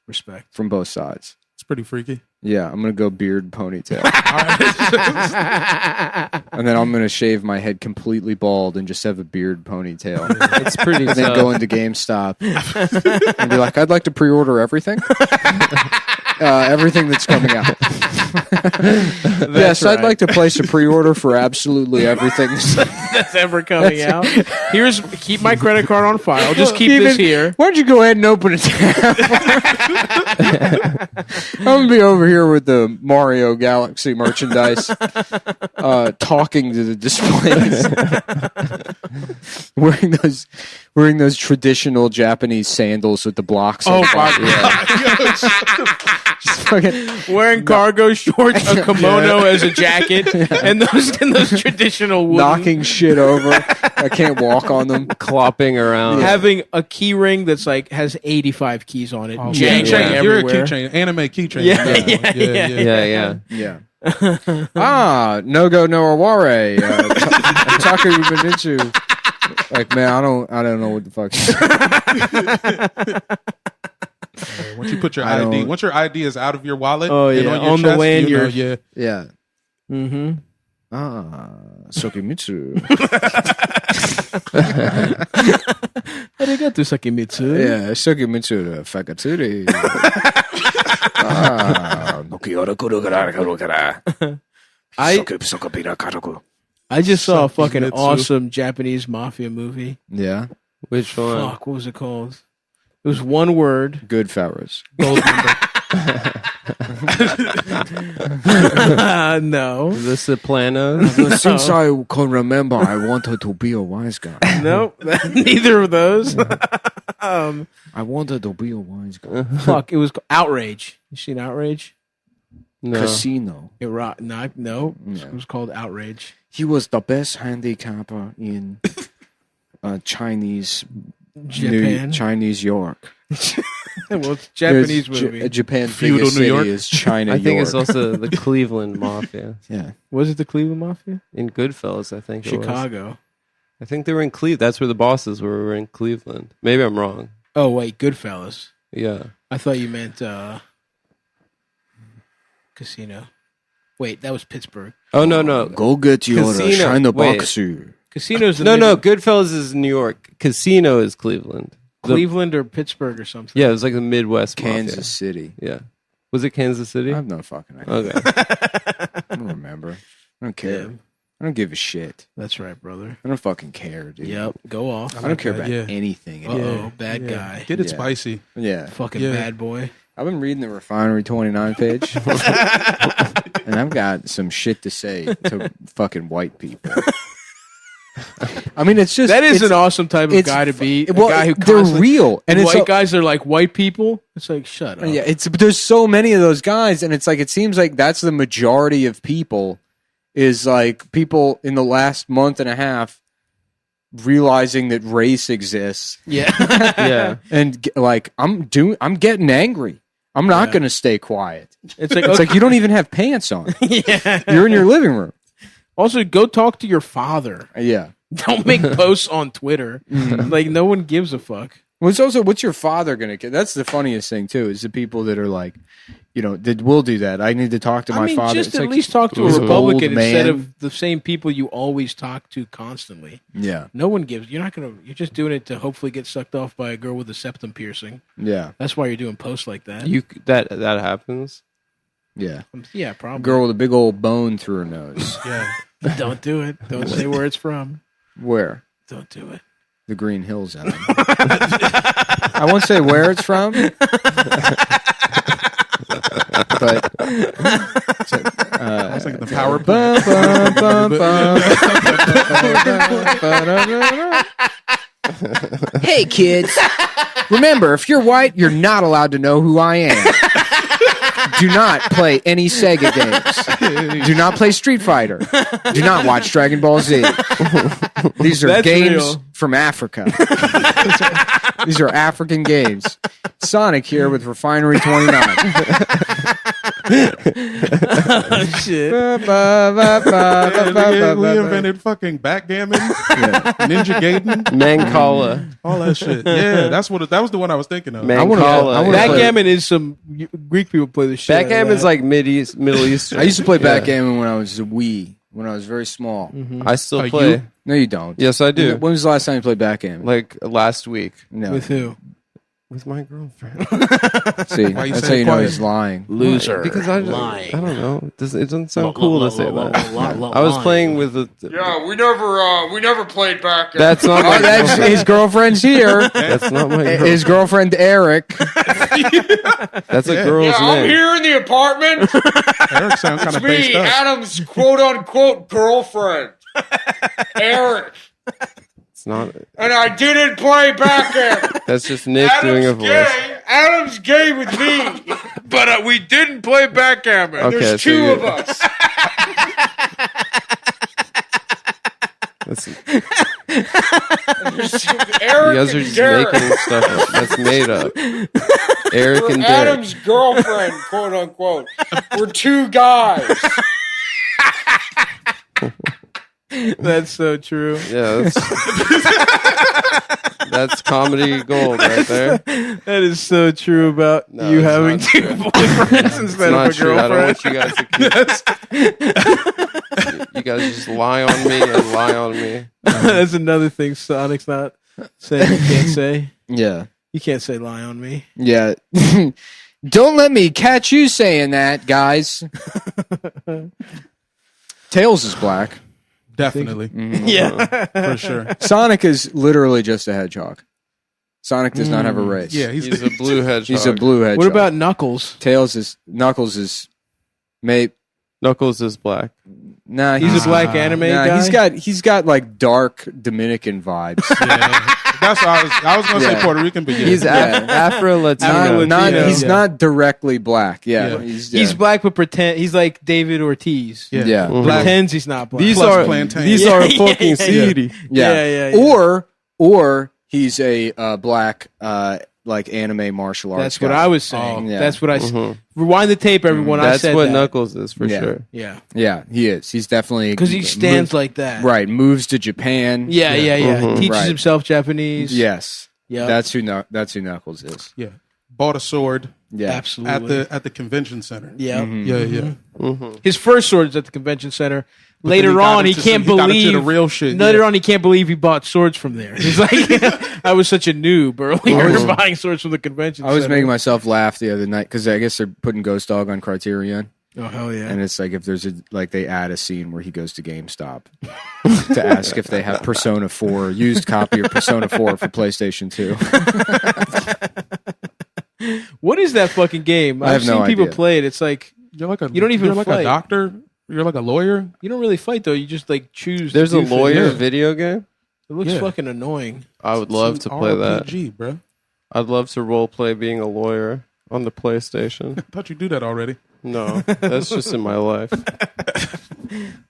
Respect. from both sides. It's pretty freaky. Yeah, I'm gonna go beard ponytail, and then I'm gonna shave my head completely bald and just have a beard ponytail. It's pretty. And then tough. go into GameStop and be like, I'd like to pre-order everything. Everything that's coming out. Yes, right. I'd like to place a pre-order for absolutely everything. That's ever coming out. Keep my credit card on file. Just keep this here. Why don't you go ahead and open it? I'm gonna be over here with the Mario Galaxy merchandise, talking to the displays, wearing those traditional Japanese sandals with the blocks. Oh on my top. God. Just fucking- Wearing cargo shorts, a kimono as a jacket, and those traditional wooden. knocking shit over. I can't walk on them. clopping around. Having a key ring that's like has 85 keys on it. Oh, jangling keychain. You're a everywhere. keychain. Anime keychain. Yeah. Yeah. No go no aware. Taco you've been into. Like, man, I don't know what the fuck. Once you put your ID, once your ID is out of your wallet, Oh, and yeah. on, your On the chest, lanyard. you know, Yeah. Mm-hmm. Sokimitsu. Arigato, Sakimitsu. Yeah, Sokimitsu the Fakatsuri. I just saw a fucking Sakimitsu. awesome Japanese mafia movie. Yeah. Which one? Fuck, what was it called? It was one word. Goodfellas. gold member. No. The Sopranos. Since I can remember, I wanted to be a wise guy. Nope. Neither of those. I wanted to be a wise guy. Fuck, it was Outrage. You seen Outrage? No. Casino. No, it was called Outrage. He was the best handicapper in Chinese Japan. Chinese York. Well, it's a Japanese There's movie. Japan's Feudal biggest New city York. is China. I think York. it's also the Cleveland Mafia. Yeah. Was it the Cleveland Mafia? In Goodfellas, I think it was. Chicago. I think they were in Cleveland. That's where the bosses were in Cleveland. Maybe I'm wrong. Oh, wait, Goodfellas. Yeah. I thought you meant Casino. Wait, that was Pittsburgh. Oh, no. Go get your Casino. China Wait. boxer. Casino's the No, Goodfellas is New York. Casino is Cleveland. Cleveland or Pittsburgh or something. Yeah, it was like the Midwest Kansas Mafia. City. Yeah. Was it Kansas City? I have no fucking idea. Okay. I don't remember. I don't care. Yeah. I don't give a shit. That's right, brother. I don't fucking care, dude. Yep, go off. I don't care about Yeah. anything. Uh-oh, bad guy. Get it Yeah. spicy. Yeah. Fucking Yeah. bad boy. I've been reading the Refinery 29 page. And I've got some shit to say to fucking white people. I mean, it's just That is it's- an awesome type of it's guy to be. A well, guy who they're constantly- real, And and it's white guys are like white people. It's like, shut up. yeah. It's there's so many of those guys, and it's like it seems like that's the majority of people. Is like people in the last month and a half realizing that race exists, Yeah. Yeah. and I'm getting angry. I'm not Yeah. going to stay quiet. It's like, It's like you don't even have pants on. yeah. You're in your living room. Also, go talk to your father. Yeah. Don't make posts on Twitter. Like, no one gives a fuck. Well, it's also what's your father going to get? That's the funniest thing too. Is the people that are like, that will do that. I need to talk to my I mean, father. just It's at like, least talk to a he's an Republican old instead man. of the same people you always talk to constantly. Yeah. No one gives. You're just doing it to hopefully get sucked off by a girl with a septum piercing. Yeah. That's why you're doing posts like that. That happens. Yeah. Yeah, probably. Girl with a big old bone through her nose. Yeah. Don't do it. Don't say where it's from. Where? Don't do it. The Green Hills. Adam. I won't say where it's from. But I was thinking the power bum, plant. hey kids, remember, if you're white, you're not allowed to know who I am. Do not play any Sega games. Do not play Street Fighter. Do not watch Dragon Ball Z. These are games from Africa. These are African games. Sonic here with Refinery 29. Oh, shit. We invented fucking backgammon, Ninja Gaiden, Mancala. all that shit. Yeah, that was the one I was thinking of. Mancala. Backgammon is some Greek people play the shit. Backgammon's like Middle Eastern. I used to play backgammon when I was a wee, when I was very small. I still play. No, you don't. Yes, I do. When was the last time you played backgammon? Like last week. No. With who? With my girlfriend. See, Why you that's say how you know quiet? he's lying. Loser. Because I don't know. It doesn't sound cool to say that. I was lying. playing with the. Yeah, we never played back. That's not my That's girlfriend. his girlfriend's here. That's not my girlfriend. His girlfriend Eric. That's a girl's I'm name. here in the apartment. Eric sound kind of Me, based up. Adam's quote unquote girlfriend, Eric, It's not. and I didn't play backgammon. That's just Nick doing a voice. Adam's gay with me, but we didn't play backgammon. Okay, There's so two you- of us. That's, you Eric guys are and just Derek. making stuff up. That's made up. Eric We're and Derek. Adam's girlfriend, quote unquote. We're two guys. That's so true. Yeah, that's comedy gold right there. That is so true about No, you it's having not two true. boyfriends It's instead not of a true. I don't girlfriend. want you guys to keep. You guys just lie on me and lie on me. That's another thing Sonic's not saying you can't say. Yeah. You can't say lie on me. Yeah. Don't let me catch you saying that, guys. Tails is black. Definitely, Yeah. for sure. Sonic is literally just a hedgehog. Sonic does not have a race. Yeah, He's a blue hedgehog. He's a blue hedgehog. What about Knuckles? Knuckles is Knuckles is black. nah, He's a black anime guy. he's got like dark Dominican vibes. Yeah. That's what I was gonna say Yeah. Puerto Rican, but yeah, He's Afro-Latino. He's not directly black. Yeah. Yeah. He's black, but pretend he's like David Ortiz. yeah. Yeah. Black. Pretends he's not black. These Plus are plantain. these Yeah, are yeah, fucking yeah, seedy. Yeah. Yeah. Or he's a black like anime martial arts. That's what guy. I was saying. Oh, yeah. That's what I said. Rewind the tape, everyone. I That's said what that. Knuckles is for Yeah. sure. Yeah, Yeah, he is. He's definitely because he stands like that. right. Moves to Japan. Yeah. Teaches Right. himself Japanese. Yes. Yeah. That's who Knuckles is. Yeah, bought a sword Yeah. Absolutely. at the convention center. Yeah. Yeah. His first sword's at the convention center. But then Later got on, he into can't he got into believe the real shit. Later yeah. on, he can't believe he bought swords from there. He's like, I was such a noob earlier buying swords from the convention. I was center. making myself laugh the other night because I guess they're putting Ghost Dog on Criterion, Oh hell yeah! and it's like if there's they add a scene where he goes to GameStop to ask if they have Persona 4 used copy of Persona 4 for PlayStation 2. What is that fucking game? I have I've no seen people idea. play it. It's like You're like a You don't even you're like fight. a doctor. You're like a lawyer. you don't really fight though. You just like choose. There's to a do lawyer things. video game. It looks Yeah. fucking annoying. I would love to play that. RPG, bro. I'd love to role play being a lawyer on the PlayStation. I thought you do that already. No, that's just in my life.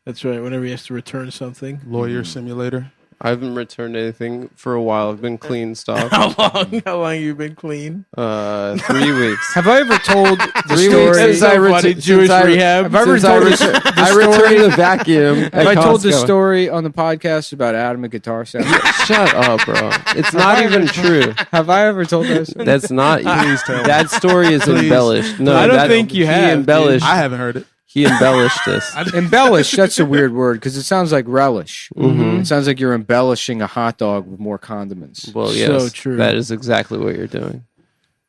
That's right. Whenever he has to return something. Lawyer simulator. I haven't returned anything for a while. I've been clean stock. How long? How long you been clean? 3 weeks. Have I ever told the 3 story? weeks since I returned Jewish rehab. Have I ever Since I told ret- the I returned the vacuum. Have I told this story on the podcast about Adam and Guitar Sound? Shut up, bro. It's not even true. Have I ever told this? That's not. Please tell me. That story is Please. embellished. No, I don't that- think you he have, embellished. I haven't heard it. He embellished this. Embellish, that's a weird word because it sounds like relish. It sounds like you're embellishing a hot dog with more condiments. Well, So yes, true. that is exactly what you're doing.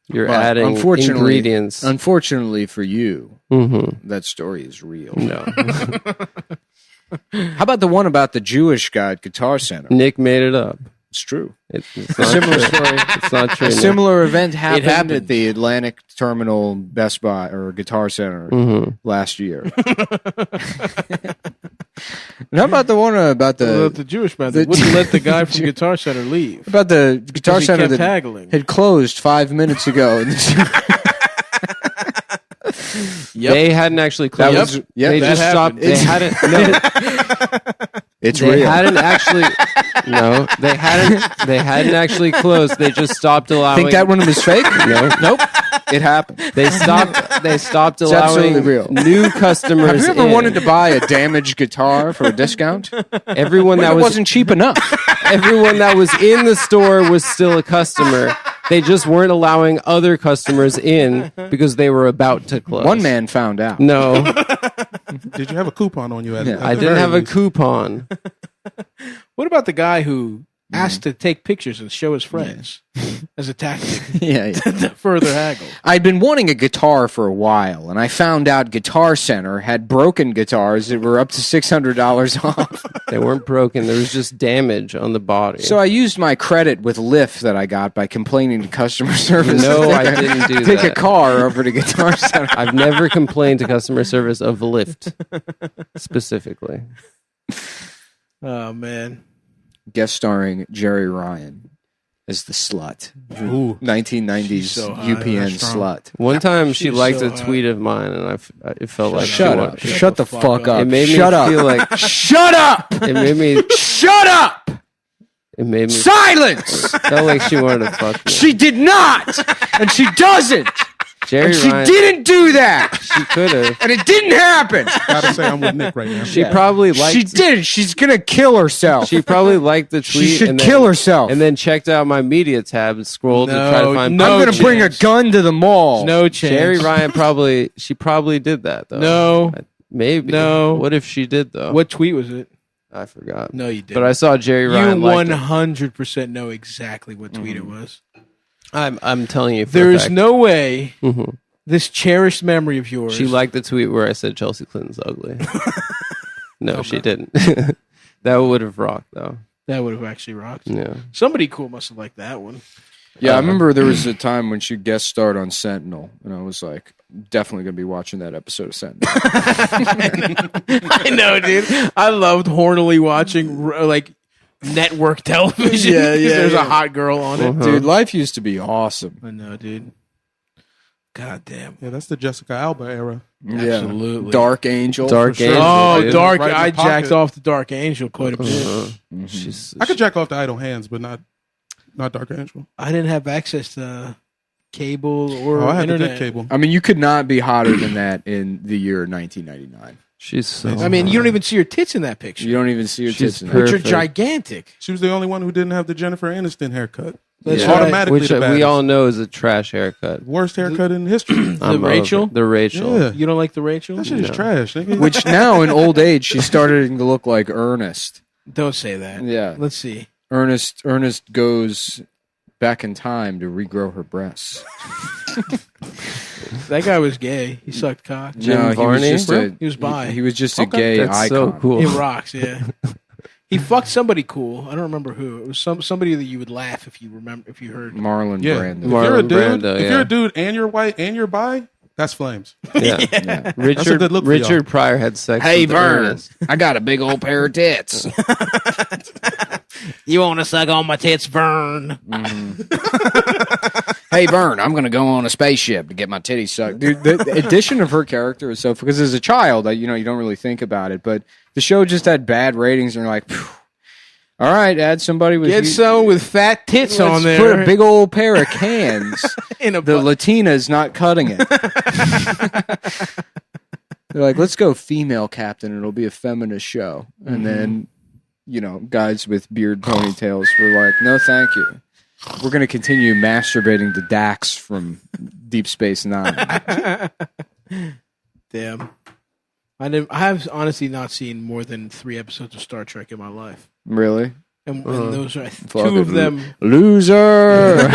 You're But adding ingredients. Unfortunately for you, Mm-hmm. that story is real. No, How about the one about the Jewish guy at Guitar Center? Nick made it up. It's true. It's A not similar true. story. It's not true. A Nick. similar event happened, happened. at the Atlantic Terminal Best Buy or Guitar Center last year. And how about the one about the Jewish man that wouldn't let the guy from Guitar Center leave? about the Guitar He Center kept that haggling. had closed 5 minutes ago? They hadn't actually That closed. was- yeah, they that just stopped. happened. They hadn't. No, It's they real. hadn't actually. No, they hadn't. They hadn't actually closed. They just stopped allowing. Think that one was fake? No, Nope. It happened. they stopped. They stopped It's allowing absolutely real. new customers. Have you ever in. wanted to buy a damaged guitar for a discount? Everyone that It was wasn't cheap enough. everyone that was in the store was still a customer. They just weren't allowing other customers in because they were about to close. One man found out. No, Did you have a coupon on you? Yeah. I didn't have a coupon. What about the guy who asked to take pictures and show his friends as a tactic Yeah, to further haggle? I'd been wanting a guitar for a while, and I found out Guitar Center had broken guitars that were up to $600 off. They weren't broken. There was just damage on the body. So I used my credit with Lyft that I got by complaining to customer service. No, I didn't do Take that. a car over to Guitar Center. I've never complained to customer service of Lyft specifically. Oh man, Guest starring Jerry Ryan as the slut. Ooh. 1990s She's so hot. UPN That's strong. slut. One time she She's liked so a hot. tweet of mine, and it felt like Shut she up. wa- Shut the fuck up. It made me Shut up. feel like Shut up! it made me. Shut up! It made me Silence! felt like she wanted to fuck me. She did not! And she doesn't! Jerry And she Ryan, didn't do that! She could have. And it didn't happen! Gotta say, I'm with Nick right now. She probably liked. She did. She's gonna kill herself. She probably liked the tweet. She should and kill then, herself. And then checked out my media tab and scrolled and tried to find. no I'm gonna bring a chance. gun to the mall. No chance. Jerry Ryan probably. She probably did that though. No. Maybe. No. What if she did though? What tweet was it? I forgot. No, you didn't. But I saw Jerry Ryan. You liked it. 100% know exactly what tweet it was. I'm telling you. For There a is fact. no way Mhm. this cherished memory of yours. She liked the tweet where I said Chelsea Clinton's ugly. No, she didn't. That would have rocked though. That would have actually rocked. Yeah. Somebody cool must have liked that one. Yeah, I remember there was a time when she guest starred on Sentinel, and I was like, definitely gonna be watching that episode of Sentinel. I know, dude. I loved hornily watching like network television. Yeah, 'cause yeah, There's yeah. a hot girl on it. Dude, life used to be awesome. I know, dude. God damn. Yeah, that's the Jessica Alba era. Yeah. Absolutely. Dark Angel. Dark for sure. Angel. Oh, dude. Dark. Right in the I jacked pocket. off the Dark Angel quite a bit. Mm-hmm. She's, I could jack off the Idle Hands, but not Dark Angel. I didn't have access to cable or Oh, I had the internet. good cable. I mean, you could not be hotter than that in the year 1999. she's so. I mean, you don't even see her tits in that picture, You don't even see your She's tits in which that. are perfect. gigantic. She was the only one who didn't have the Jennifer Aniston haircut. That's Yeah. right. Automatically which the we baddest. all know is a trash haircut. Worst haircut in history. I'm over Rachel? it. The Rachel. Yeah. You don't like the Rachel? That shit is trash, nigga. Which now, in old age, she's starting to look like Ernest. Don't say that. Yeah. Let's see. Ernest goes back in time to regrow her breasts. That guy was gay. He sucked cock. Jim No, he was Varney? just a, He was bi. He was just a Okay. gay That's icon. so cool. He rocks, yeah. He fucked somebody cool. I don't remember who. It was somebody that you would laugh if you remember if you heard. Marlon yeah. Brando. If you're a Marlon dude, Brando, if yeah. you're a dude and you're white and you're bi, that's flames. Yeah. Yeah. Richard good look for y'all. Richard Pryor had sex. Hey, with Vern, Ernest. I got a big old pair of tits. You want to suck on my tits, Vern? Hey, Vern, I'm going to go on a spaceship to get my titties sucked. Dude, the addition of her character is so... Because as a child, you don't really think about it, but the show just had bad ratings, and you're like, phew. All right, add somebody with... Get someone with fat tits on there. Put a big old pair of cans. in a The Latina's not cutting it. They're like, let's go female captain. It'll be a feminist show. And then, guys with beard ponytails were like, no, thank you. We're going to continue masturbating to Dax from Deep Space Nine. Damn. I have honestly not seen more than 3 episodes of Star Trek in my life. Really? And those are two Fucking of them. Loser.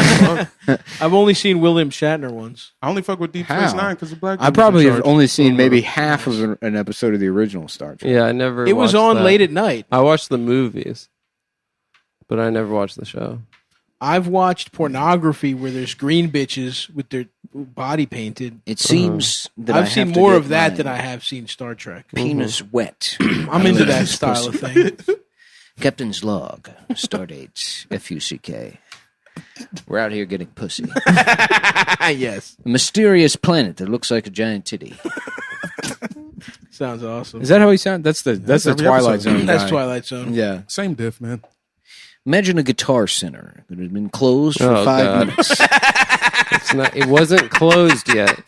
I've only seen William Shatner once. I only fuck with Deep How? Space Nine because the black. I dude was probably in have charge. only seen maybe half of an episode of the original Star Trek. Yeah, I never. It was watched on that. late at night. I watched the movies. but I never watched the show. I've watched pornography where there's green bitches with their body painted. It seems that I've I seen have to more get of that my than I have seen Star Trek. Penis wet. I'm into that style of thing. Captain's log. Stardate. FUCK. We're out here getting pussy. Yes. A mysterious planet that looks like a giant titty. Sounds awesome. Is that how he sounds? That's the every Twilight episode. Zone. That's guy. Twilight Zone. Yeah. Same diff, man. Imagine a guitar center that had been closed for Oh, 5 God. minutes. It wasn't closed yet.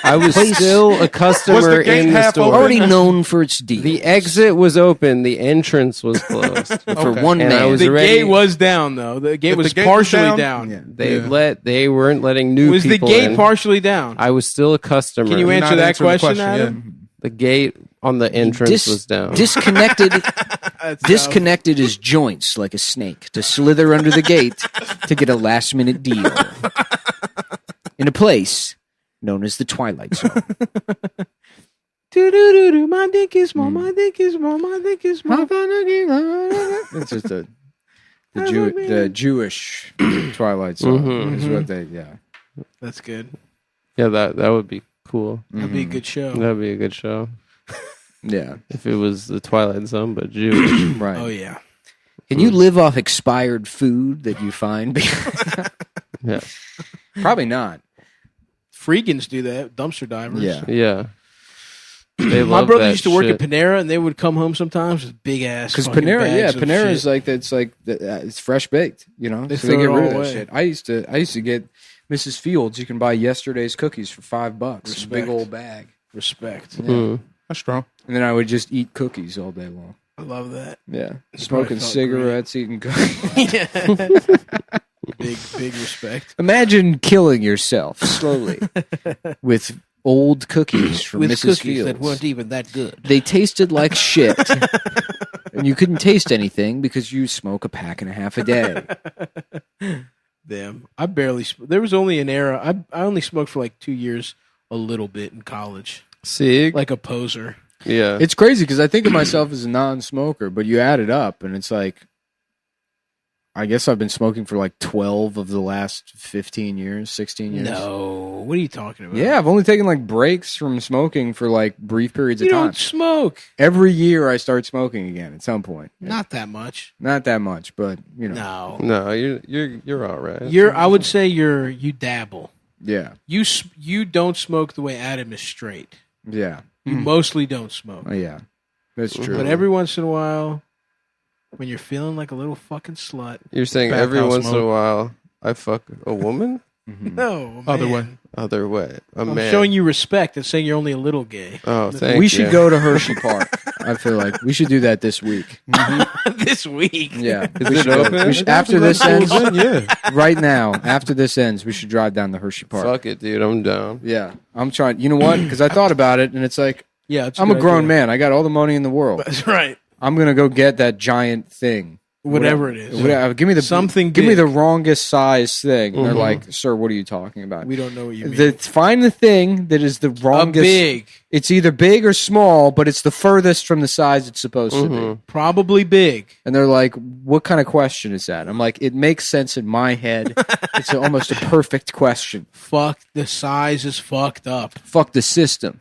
I was still a customer Was the gate in the half store. open? Already known for its deals. The exit was open. The entrance was closed. For Okay. one And I man. was The already- gate was down, though. The gate If was the gate was partially down? down. They weren't letting new Was the people gate in. partially down? I was still a customer. Can you You're answer not that answering the question, question, Adam? The gate on the entrance was down. Disconnected his joints like a snake to slither under the gate to get a last-minute deal. In a place known as the Twilight Zone. Do-do-do-do, my dick is small, my dick is small, my dick is small. It's just the Jewish Twilight Zone is what they. Yeah. That's good. Yeah, that would be cool. That'd be a good show. That'd be a good show Yeah. if it was the Twilight Zone, but Jewish. Right. Oh, yeah. Can you live off expired food that you find? Yeah, Probably not. Freegans do that, dumpster divers. Yeah. yeah. They My love brother that used to work shit. at Panera, and they would come home sometimes with big ass. Because fucking Panera, bags of Panera shit. is like it's like it's fresh baked, you know. They so they throw get it rid all of that away. shit. I used to get Mrs. Fields. You can buy yesterday's cookies for $5. It's a big Respect. old bag, respect. That's strong. and then I would just eat cookies all day long. I love that. Yeah, probably smoking felt cigarettes, eating cookies. Big respect. Imagine killing yourself slowly with old cookies from With Mrs. cookies Fields. that weren't even that good. They tasted like shit. And you couldn't taste anything because you smoke a pack and a half a day. Damn. I barely. There was only an era. I only smoked for like 2 years, a little bit in college, See, like a poser. yeah, It's crazy because I think of myself as a non-smoker, but you add it up, and it's like, I guess I've been smoking for like 12 of the last 15 years, 16 years. No, what are you talking about? Yeah, I've only taken like breaks from smoking for like brief periods you of time. don't smoke. Every year I start smoking again at some point. Not that much. Not that much, but you know. No, no, you're all right. I would say you dabble. Yeah. You don't smoke the way Adam is straight. Yeah. You mostly don't smoke, Oh, yeah. That's true. but every once in a while, when you're feeling like a little fucking slut, You're saying Back every house once in a mode. while I fuck a woman? no, Other man. way. Other way, a I'm man. showing you respect and saying you're only a little gay. Oh, thank we you. should go to Hershey Park. I feel like we should do that this week. This week, Yeah. Is it open? After this ends, Yeah. right now, after this ends, we should drive down to Hershey Park. Fuck it, dude. I'm down. Yeah. I'm trying. You know what? Because I thought about it, and it's like, yeah, it's I'm a good grown idea. man. I got all the money in the world. That's right. I'm going to go get that giant thing. Whatever it is. Whatever. Give me the Something Give me big. the wrongest size thing. And they're like, "Sir, what are you talking about?" We don't know what you mean. Find the thing that is the A wrongest. big, It's either big or small, but it's the furthest from the size it's supposed to be. probably big. And they're like, "What kind of question is that?" I'm like, "It makes sense in my head. It's almost a perfect question. Fuck, the size is fucked up. Fuck the system."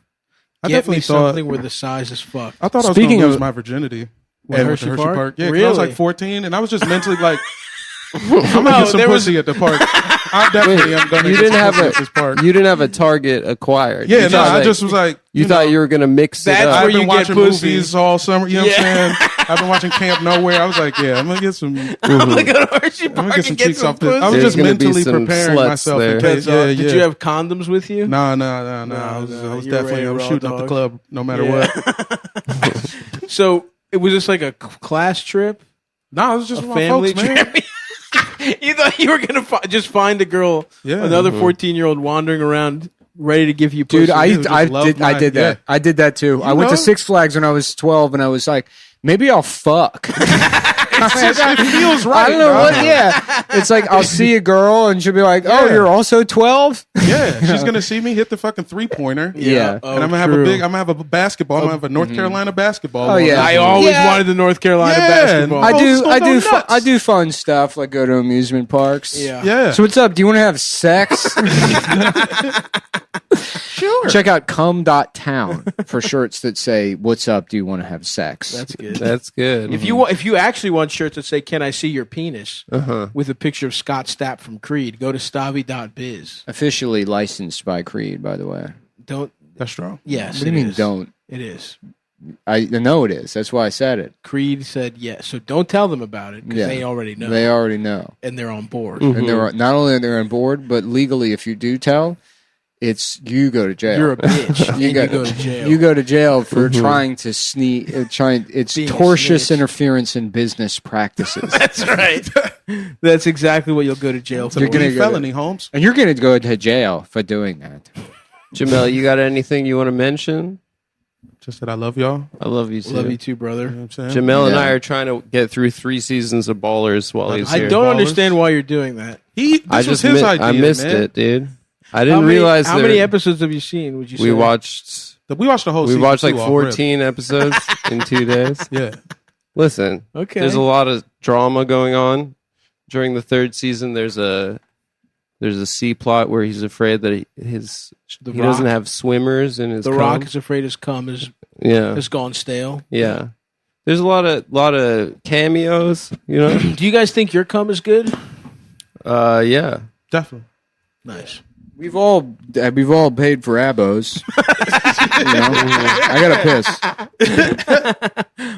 I Get definitely me thought. something where the size is fucked. I thought I was Speaking going to lose of- my virginity when At I went to Hershey Hershey Park? Park. Yeah, 'cause I was Really? like 14, and I was just mentally like, I'm gonna get some there was- pussy at the park. I definitely am gonna You get didn't some have pussy a at this park. you didn't have a target acquired. Yeah, You no, thought, I like, just was like, you thought know, you were gonna mix it That's up. where I've been you get watching pussy. movies all summer. You know what Yeah. I'm saying? I've been watching Camp Nowhere. I was like, yeah, I'm gonna get some. I'm gonna go to Hershey I'm gonna Park get some and get cheeks some off this. I pussy. was There's just gonna be mentally some preparing sluts myself there. in case. Yeah, yeah. Did you have condoms with you? No. I was No, you definitely were I was raw shooting up dog. the club no matter Yeah. what. So it was just like a class trip, No, it was just a with my family folks, man. trip. You thought you were gonna just find a girl, Yeah. another 14-year-old wandering around, ready to give you pussy. Dude, I just love did my- that. yeah. I did that too. I went know? to Six Flags when I was 12, and I was like, maybe I'll fuck. It feels right. I don't know dog. what. Yeah, it's like I'll see a girl and she'll be like, "Oh, Yeah. you're also 12." Yeah, she's gonna see me hit the fucking 3-pointer. Yeah. And I'm gonna have a big. I'm gonna have a basketball. I'm gonna have a North Carolina basketball. Oh, on yeah. that. I always Yeah. wanted the North Carolina Yeah, basketball. I do. Go I do. nuts. I do fun stuff like go to amusement parks. Yeah. Yeah. So what's up? Do you want to have sex? Sure. Check out cum.town for shirts that say, "What's up? Do you want to have sex?" That's good. That's good. If you actually want shirts that say "Can I see your penis?" with a picture of Scott Stapp from Creed, go to stavi.biz. Officially licensed by Creed, by the way. Don't. That's strong. Yes. What do you it mean? is. Don't. It is. I know it is. That's why I said it. Creed said yes. So don't tell them about it because Yeah. they already know. They already know, and they're on board. and they're not only are they on board, but legally, if you do tell, it's you go to jail. You're a bitch. and you go to jail. You go to jail for trying to sneak. It's Being a tortious snitch. interference in business practices. That's right. That's exactly what you'll go to jail for. You're gonna Big go to- felony, Holmes. And you're going to go to jail for doing that. Jamel, you got anything you want to mention? Just that I love y'all. I love you too. Love you too, brother. You know what I'm saying? Jamel and Yeah. I are trying to get through 3 seasons of Ballers while he's I here. don't Ballers. understand why you're doing that. This I was just his idea. I missed man. it, dude. I didn't realize how many episodes have you seen? Would you say we watched. We watched the whole. We season watched like 2 off rip. 14 episodes in 2 days. Yeah. Listen, Okay. there's a lot of drama going on during the 3rd season. There's a C plot where he's afraid that he doesn't have swimmers in his The cum. Rock is afraid his cum has Yeah, gone stale. yeah. There's a lot of cameos. You know. Do you guys think your cum is good? Yeah. Definitely. Nice. We've all paid for abos. I got to piss.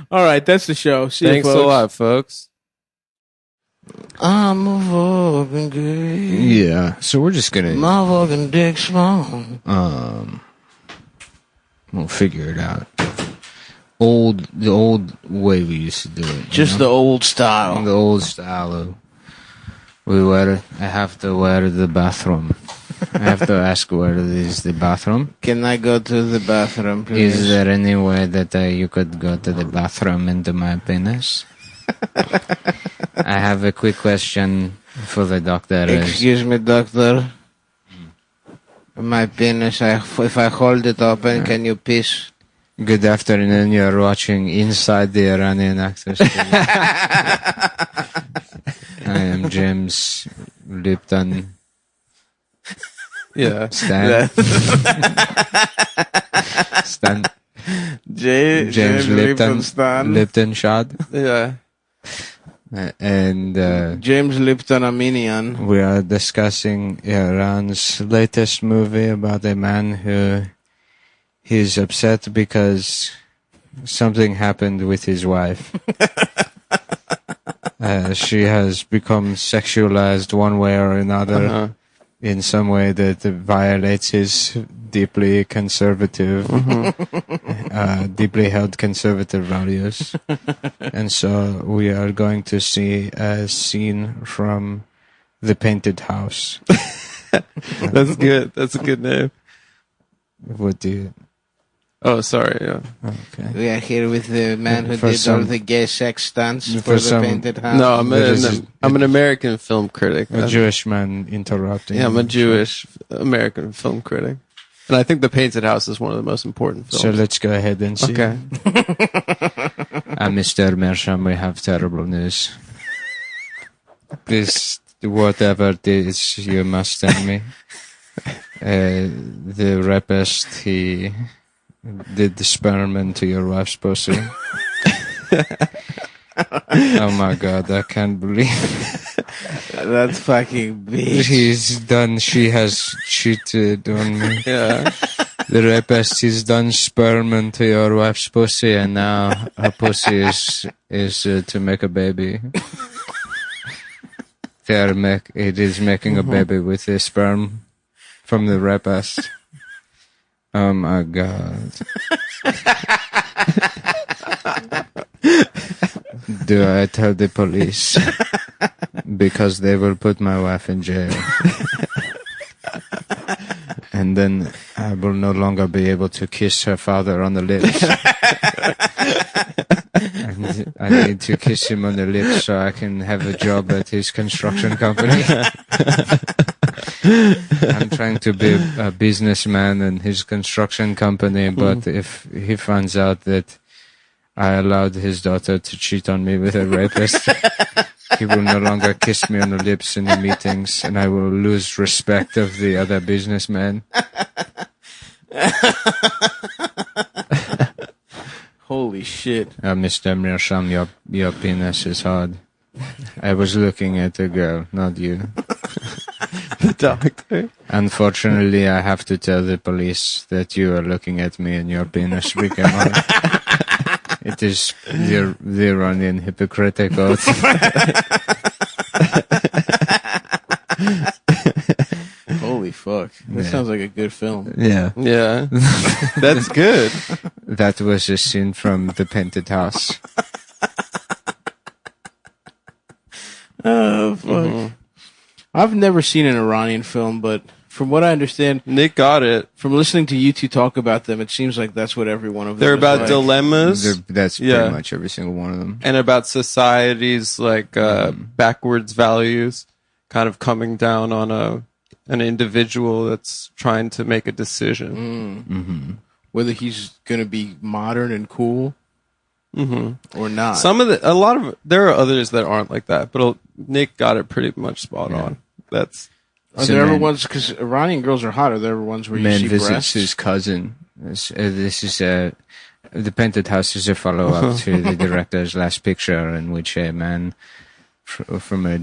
All right, that's the show. See Thanks you, a folks. lot, folks. I'm a fucking gay. Yeah. So we're just gonna My fucking dick small. we'll figure it out. The old way we used to do it. Just the old style. the old style. Of, I have to wear the bathroom. I have to ask where is the bathroom. Can I go to the bathroom, please? Is there any way that you could go to the bathroom into my penis? I have a quick question for the doctor. Excuse me, doctor. My penis, if I hold it open, can you piss? Good afternoon. You're watching Inside the Iranian Actors. I am James Lipton. Yeah. Stan. James Lipton Shad. Yeah. And James Lipton Armenian. we are discussing Iran's latest movie about a man who is upset because something happened with his wife. She has become sexualized one way or another in some way that violates his deeply conservative, deeply held conservative values. And so we are going to see a scene from The Painted House. That's good. That's a good name. What do you... Oh, sorry. Yeah. Okay. We are here with the man who For did some- all the gay sex stunts for for the some- Painted House. No, I'm This is- an American film critic. A Jewish man interrupting. Yeah, I'm a Jewish American film critic. And I think The Painted House is one of the most important films. So let's go ahead and see. Okay. Mr. Mersham, we have terrible news. This, whatever it is, you must tell me. The rapist, he did the sperm into your wife's pussy. Oh my god, I can't believe That fucking bitch. she has cheated on me. Yeah. The rapist, he's done sperm into your wife's pussy, and now her pussy is to make a baby. It is making a baby with the sperm from the rapist. Oh my god. Do I tell the police? Because they will put my wife in jail. And then I will no longer be able to kiss her father on the lips. And I need to kiss him on the lips so I can have a job at his construction company. I'm trying to be a businessman in his construction company, but if he finds out that I allowed his daughter to cheat on me with a rapist, he will no longer kiss me on the lips in the meetings, and I will lose respect of the other businessmen. Holy shit. Mr. Meerschaum, your penis is hard. I was looking at a girl, not you. The doctor. Unfortunately, I have to tell the police that you are looking at me and your penis became hard. It is the Iranian hypocritic oath. Holy fuck. That sounds like a good film. Yeah. Yeah. That's good. That was a scene from The Painted House. Oh, fuck. I've never seen an Iranian film, but from what I understand, Nick got it. from listening to you two talk about them, it seems like that's what every one of them They're is about like. dilemmas That's Yeah. pretty much every single one of them. and about society's like backwards values kind of coming down on an individual that's trying to make a decision. Whether he's going to be modern and cool or not. There are others that aren't like that, but Nick got it pretty much spot on. That's Are there ever ones, because Iranian girls are hot, are there ever ones where you Man see visits breasts? his cousin. This is The Painted House is a follow-up to the director's last picture, in which a man from a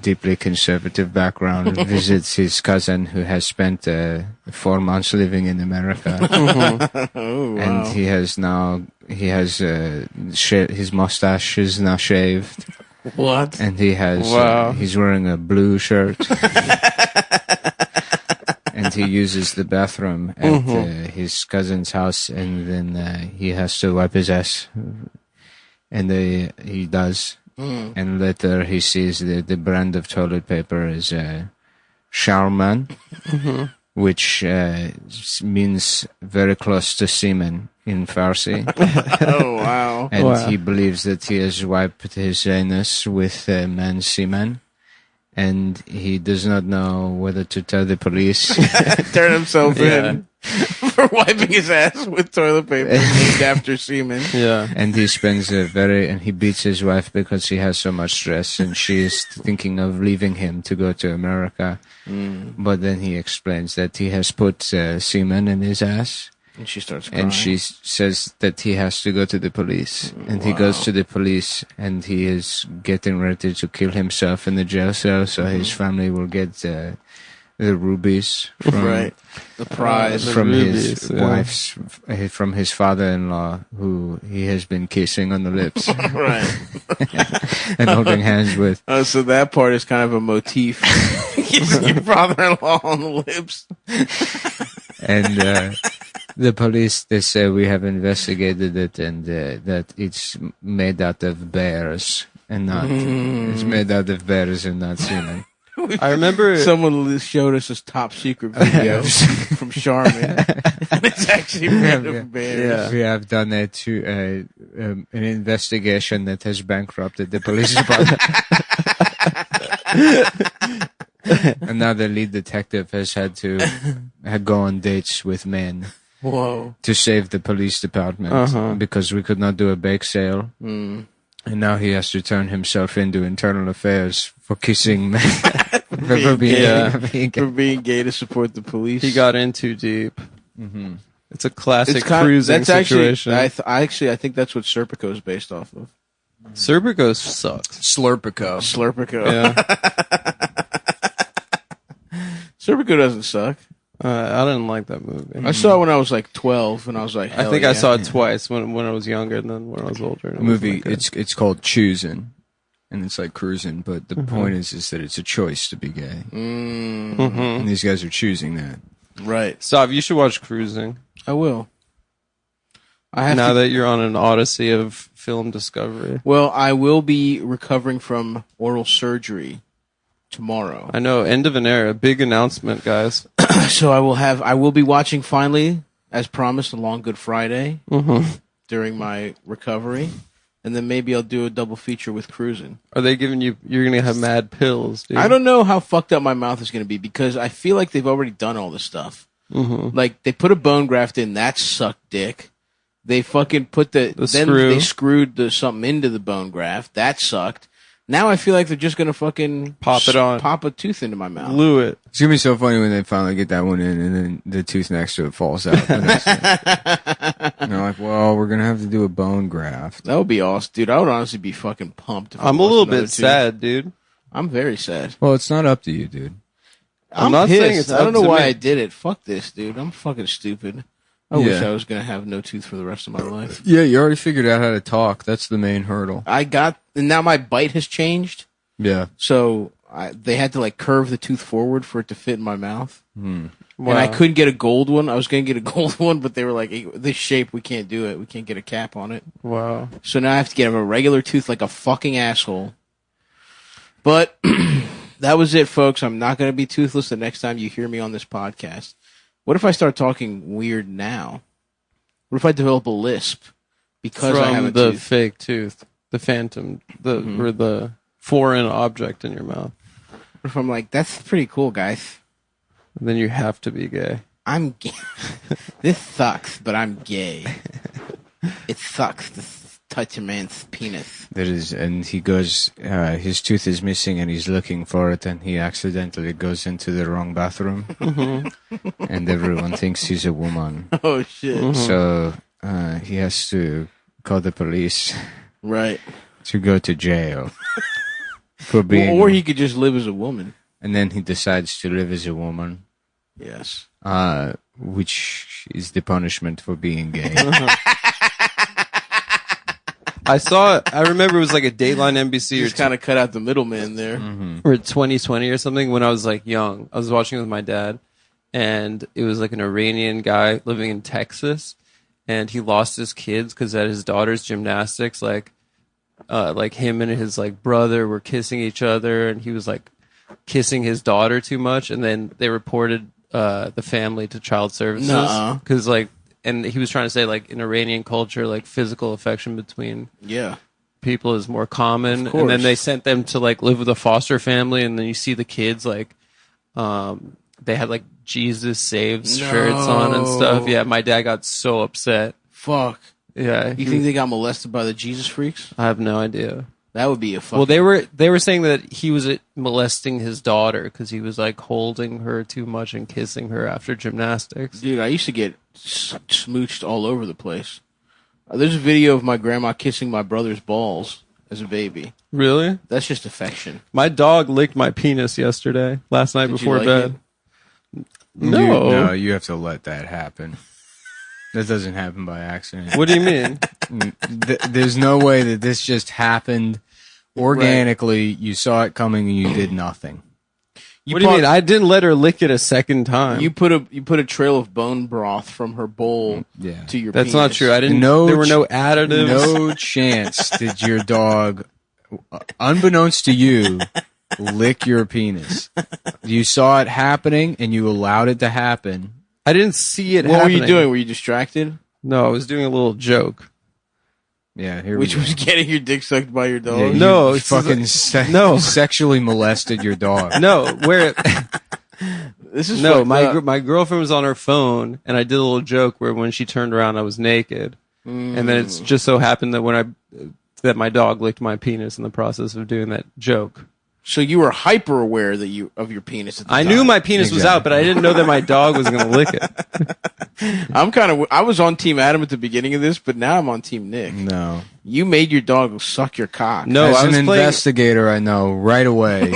deeply conservative background visits his cousin who has spent 4 months living in America. Oh, wow. And his mustache is now shaved. What? And he has he's wearing a blue shirt. And he uses the bathroom at his cousin's house, and then he has to wipe his ass. And he does. And later he sees that the brand of toilet paper is Charman, which means very close to semen in Farsi. Oh, wow. And he believes that he has wiped his anus with man's semen. And he does not know whether to tell the police. Turn himself in for wiping his ass with toilet paper named after semen. yeah. And he spends and he beats his wife because he has so much stress, and she is thinking of leaving him to go to America. But then he explains that he has put semen in his ass. And she starts crying. And she says that he has to go to the police. And he goes to the police, and he is getting ready to kill himself in the jail cell, so his family will get the rubies from the prize from rubies, his wife's, from his father-in-law, who he has been kissing on the lips and holding hands with. Oh, so that part is kind of a motif. Kissing your father-in-law on the lips. And the police, they say, we have investigated it, and that it's made out of bears and not it's made out of bears and not semen. I remember Someone showed us this top secret video from Charmin. And it's actually made of bears. We have done an investigation that has bankrupted the police department. And now the lead detective has had to go on dates with men. Whoa. To save the police department because we could not do a bake sale. And now he has to turn himself into internal affairs for kissing men. for being gay to support the police. he got in too deep. It's a classic cruising situation. I think that's what Serpico is based off of. Serpico sucks. Slurpico. Slurpico. Yeah. Serpico doesn't suck. I didn't like that movie. I saw it when I was like 12, and I was like, I think I saw it twice when I was younger and then when I was older. The movie, it's called Choosing, and it's like cruising, but the point is that it's a choice to be gay. And these guys are choosing that. Right. Stop, you should watch Cruising. I will. Now that you're on an odyssey of film discovery. Well, I will be recovering from oral surgery tomorrow. I know, end of an era. Big announcement, guys. So I will be watching finally, as promised, A Long Good Friday. during my recovery, and then maybe I'll do a double feature with cruising. Are they giving you? You're gonna have mad pills, dude. I don't know how fucked up my mouth is going to be because I feel like they've already done all this stuff. Mm-hmm. Like they put a bone graft in, that sucked dick. They fucking put then screw. they screwed something into the bone graft, that sucked. Now I feel like they're just gonna fucking Pop it on. pop a tooth into my mouth. Glue it. It's gonna be so funny when they finally get that one in, and then the tooth next to it falls out. And they're like, "Well, we're gonna have to do a bone graft." That would be awesome, dude. I would honestly be fucking pumped. If I I'm a lost little another bit tooth. sad, dude. I'm very sad. Well, it's not up to you, dude. I'm not pissed. saying it's I don't up know to why me. I did it. Fuck this, dude. I'm fucking stupid. I wish I was gonna have no tooth for the rest of my life. Yeah, you already figured out how to talk. That's the main hurdle. And now my bite has changed. Yeah. So they had to like curve the tooth forward for it to fit in my mouth. Wow. And I couldn't get a gold one. I was going to get a gold one, but they were like, this shape, we can't do it. We can't get a cap on it. Wow. So now I have to get a regular tooth like a fucking asshole. But that was it, folks. I'm not going to be toothless the next time you hear me on this podcast. What if I start talking weird now? What if I develop a lisp because I have a From the tooth? fake tooth, the phantom, or the foreign object in your mouth? What if I'm like, that's pretty cool, guys. Then you have to be gay. I'm gay. This sucks, but I'm gay. It sucks to touch a man's penis. There is, and he goes, his tooth is missing and he's looking for it, and he accidentally goes into the wrong bathroom. And everyone thinks he's a woman. Oh, shit. So he has to call the police Right. to go to jail for being. Or he could just live as a woman. And then he decides to live as a woman, Yes. which is the punishment for being gay. I remember it was like a Dateline NBC Just kind of cut out the middleman there. or 2020 or something when I was like young. I was watching with my dad, and it was like an Iranian guy living in Texas, and he lost his kids because at his daughter's gymnastics, like him and his like brother were kissing each other, and he was like kissing his daughter too much, and then they reported the family to child services Nuh-uh. because and he was trying to say like in Iranian culture, like physical affection between Yeah. people is more common, Of and then course. they sent them to like live with a foster family, and then you see the kids like they had like Jesus saves shirts on and stuff. Yeah, my dad got so upset. Fuck. Yeah, You think they got molested by the Jesus freaks? I have no idea. That would be a fucking... Well, they were saying that he was molesting his daughter because he was like holding her too much and kissing her after gymnastics. Dude, I used to get smooched all over the place. There's a video of my grandma kissing my brother's balls as a baby. Really? That's just affection. My dog licked my penis last night Did you before like bed. it? No. You have to let that happen. That doesn't happen by accident. What do you mean? There's no way that this just happened organically. You saw it coming and you did nothing. What do you mean? I didn't let her lick it a second time. You put a trail of bone broth from her bowl to your That's penis. not true. I didn't. There were no additives. No chance did your dog, unbeknownst to you, lick your penis. You saw it happening and you allowed it to happen. I didn't see it What happening. were you doing? Were you distracted? No, I was doing a little joke. Yeah, here Which we go. was getting your dick sucked by your dog? Yeah, you No, it's fucking no. sexually molested your dog. No, where? This is No, fucked up. my girlfriend was on her phone, and I did a little joke where when she turned around, I was naked, and then it's just so happened that that my dog licked my penis in the process of doing that joke. So you were hyper aware of your penis at the I time. knew my penis was out, but I didn't know that my dog was going to lick it. I was on Team Adam at the beginning of this, but now I'm on Team Nick. No. You made your dog suck your cock. No, As I an was playing. investigator, I know right away.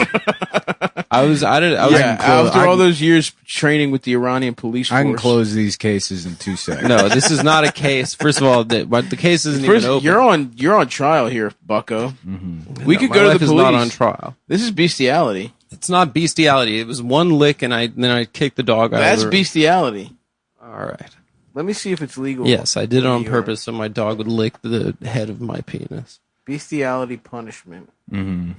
After all those years training with the Iranian police force. I can close these cases in 2 seconds. No, this is not a case. First of all, the case isn't even open. You're on trial here, Bucko. Mm-hmm. We could My go to life the is police. not on trial. This is bestiality. It's not bestiality. It was one lick, and then I kicked the dog out. That's of the bestiality. All right. Let me see if it's legal. Yes, I did it on New York. purpose so my dog would lick the head of my penis. Bestiality punishment. Mm-hmm.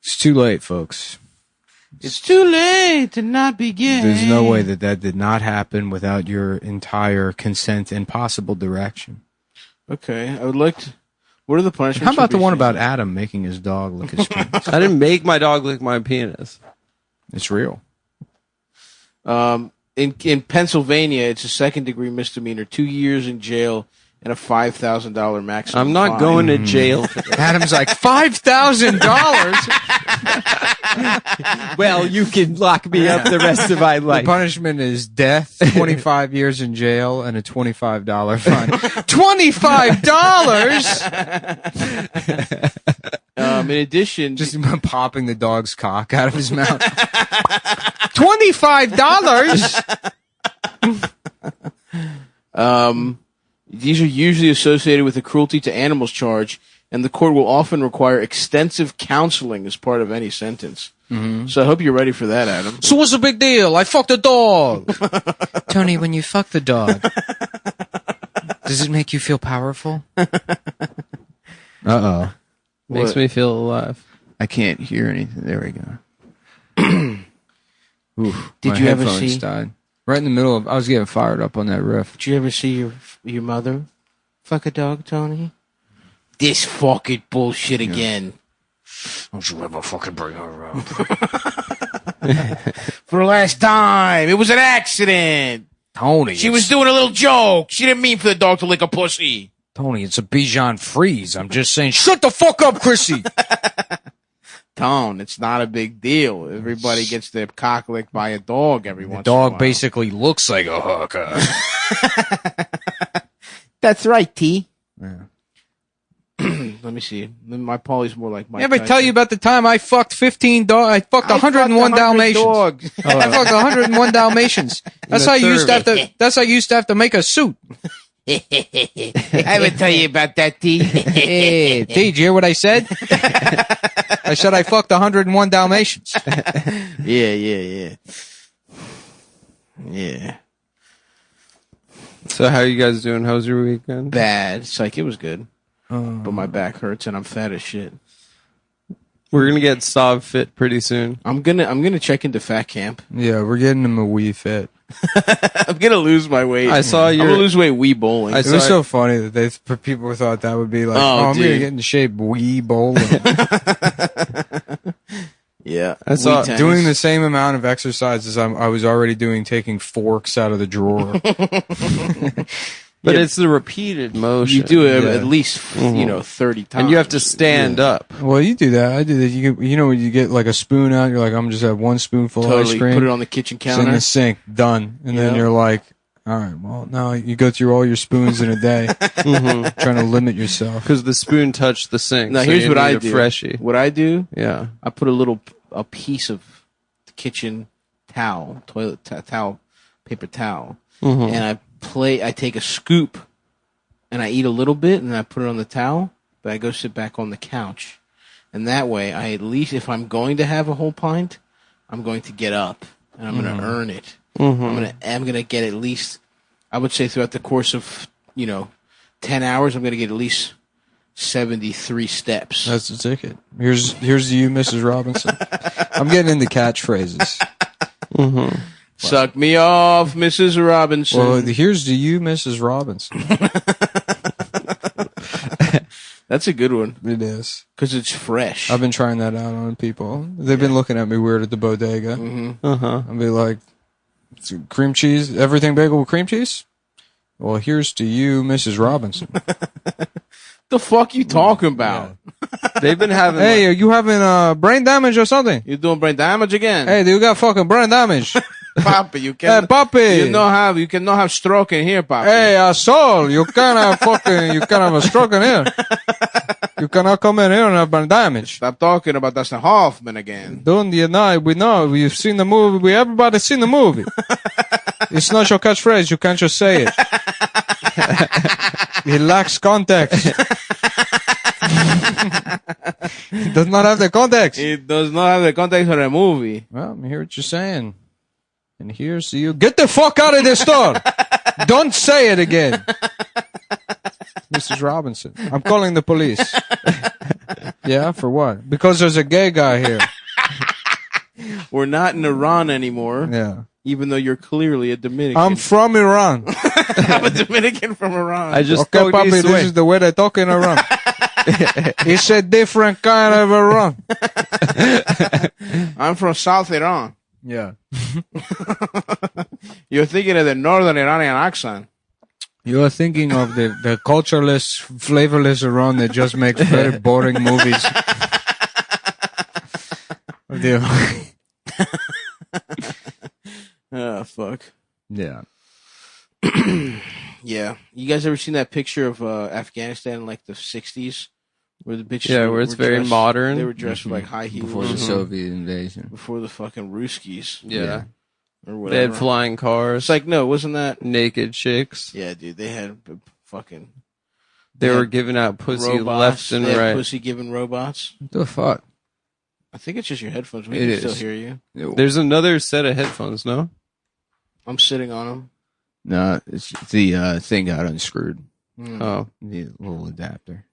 It's too late, folks. It's too late to not begin. There's no way that did not happen without your entire consent and possible direction. Okay, I would like to. What are the punishments? How about for the one being about Adam making his dog lick his penis? I didn't make my dog lick my penis. It's real. In Pennsylvania, it's a second-degree misdemeanor, 2 years in jail, and a $5,000 maximum. I'm not fine. going to jail for that. Adam's like, $5,000? Well, you can lock me up the rest of my The life. punishment is death, 25 years in jail, and a $25 fine. $25? In addition, Just popping the dog's cock out of his mouth. $25? these are usually associated with a cruelty to animals charge, and the court will often require extensive counseling as part of any sentence. Mm-hmm. So I hope you're ready for that, Adam. So what's the big deal? I fucked a dog. Tony, when you fuck the dog, does it make you feel powerful? Uh-oh. Makes me feel alive. I can't hear anything. There we go. Oof, Did my you ever headphones see? died. Right in the middle of, I was getting fired up on that riff. Did you ever see your mother fuck a dog, Tony? This fucking bullshit again. Don't you ever fucking bring her up. For the last time. It was an accident. Tony. She was doing a little joke. She didn't mean for the dog to lick a pussy. Tony, it's a Bichon Frise. I'm just saying, shut the fuck up, Chrissy. Tone, it's not a big deal. Everybody gets their cock licked by a dog every once in a Dog while. basically looks like a hooker. That's right, T. Yeah. Let me see. My Polly's more like my. Ever tell you about the time I fucked 15 dogs? I fucked 101 Dalmatians. Dogs. I fucked 101 Dalmatians. That's how you used to have to. That's how you used to have to make a suit. I would tell you about that, T. Hey, did you hear what I said? I said I fucked 101 Dalmatians. Yeah. So how are you guys doing? How was your weekend? Bad. It's like it was good, but my back hurts and I'm fat as shit. We're gonna get Stav fit pretty soon. I'm gonna check into fat camp. Yeah, we're getting him a wee fit. I'm gonna lose my weight. I saw I'm your. gonna lose weight wee bowling. It was so funny that people thought that would be like, Oh, I'm going to dude. get into shape wee bowling. Yeah, I saw wee tennis. Doing the same amount of exercise as I was already doing, taking forks out of the drawer. But it's the repeated motion. You do it Yeah. at least 30 times, and you have to stand up. Well, you do that. I do that. You know, when you get like a spoon out, you're like, I'm just have one spoonful of ice Totally cream. put it on the kitchen It's in counter. the sink, done. And then Yeah. you're like, all right, well, now you go through all your spoons in a day, trying to limit yourself. Because the spoon touched the sink. Now so here's you what need I a do. Freshie. What I do, Yeah. I put a piece of kitchen towel, toilet towel, paper towel, and I take a scoop, and I eat a little bit, and I put it on the towel, but I go sit back on the couch, and that way, I at least if I'm going to have a whole pint, I'm going to get up, and I'm going to earn it. I'm gonna get at least, I would say throughout the course of 10 hours, I'm gonna get at least 73 steps. That's the ticket. Here's to you, Mrs. Robinson. I'm getting into catchphrases. Suck me off, Mrs. Robinson. Well, here's to you, Mrs. Robinson. That's a good one It is. because it's fresh. I've been trying that out on people. They've been looking at me weird at the bodega. I'll be like, cream cheese, everything bagel with cream cheese? Well, here's to you, Mrs. Robinson. The fuck you talking about? They've been having. Hey, are you having brain damage or something? You doing brain damage again? Hey, you got fucking brain damage. Papi, you Hey, can. Papi. You cannot have stroke in here, Papi. Hey, Sol, you can't have a stroke in here. You cannot come in here and have brain damage. Stop talking about Dustin Hoffman again. Don't you know? We know. We've seen the movie. Everybody's seen the movie. It's not your catchphrase. You can't just say it. It lacks context. It does not have the context. It does not have the context of the movie. Well, I hear what you're saying. And here's to you. Get the fuck out of this store. Don't say it again. Mrs. Robinson. I'm calling the police. Yeah, for what? Because there's a gay guy here. We're not in Iran anymore. Yeah. Even though you're clearly a Dominican. I'm from Iran. I'm a Dominican from Iran. I just Okay, go papi, this this way. is the way they talk in Iran. It's a different kind of Iran. I'm from South Iran. Yeah. You're thinking of the Northern Iranian accent. You are thinking of the cultureless, flavorless Iran that just makes very boring movies. Oh, fuck. Yeah. Yeah. You guys ever seen that picture of Afghanistan in like the 60s? Where the bitches where it's very dressed, modern. They were dressed with like high heels. Before the Soviet invasion. Before the fucking Ruskies. Yeah. Or They whatever. had flying cars. It's like, no, wasn't that? Naked chicks. Yeah, dude. They had fucking. They were had giving out pussy robots. left and They had right. pussy giving robots. What the fuck? I think it's just your headphones. We It can is. still hear you. There's another set of headphones, no? I'm sitting on them. No, it's the thing got unscrewed. Oh. The little adapter.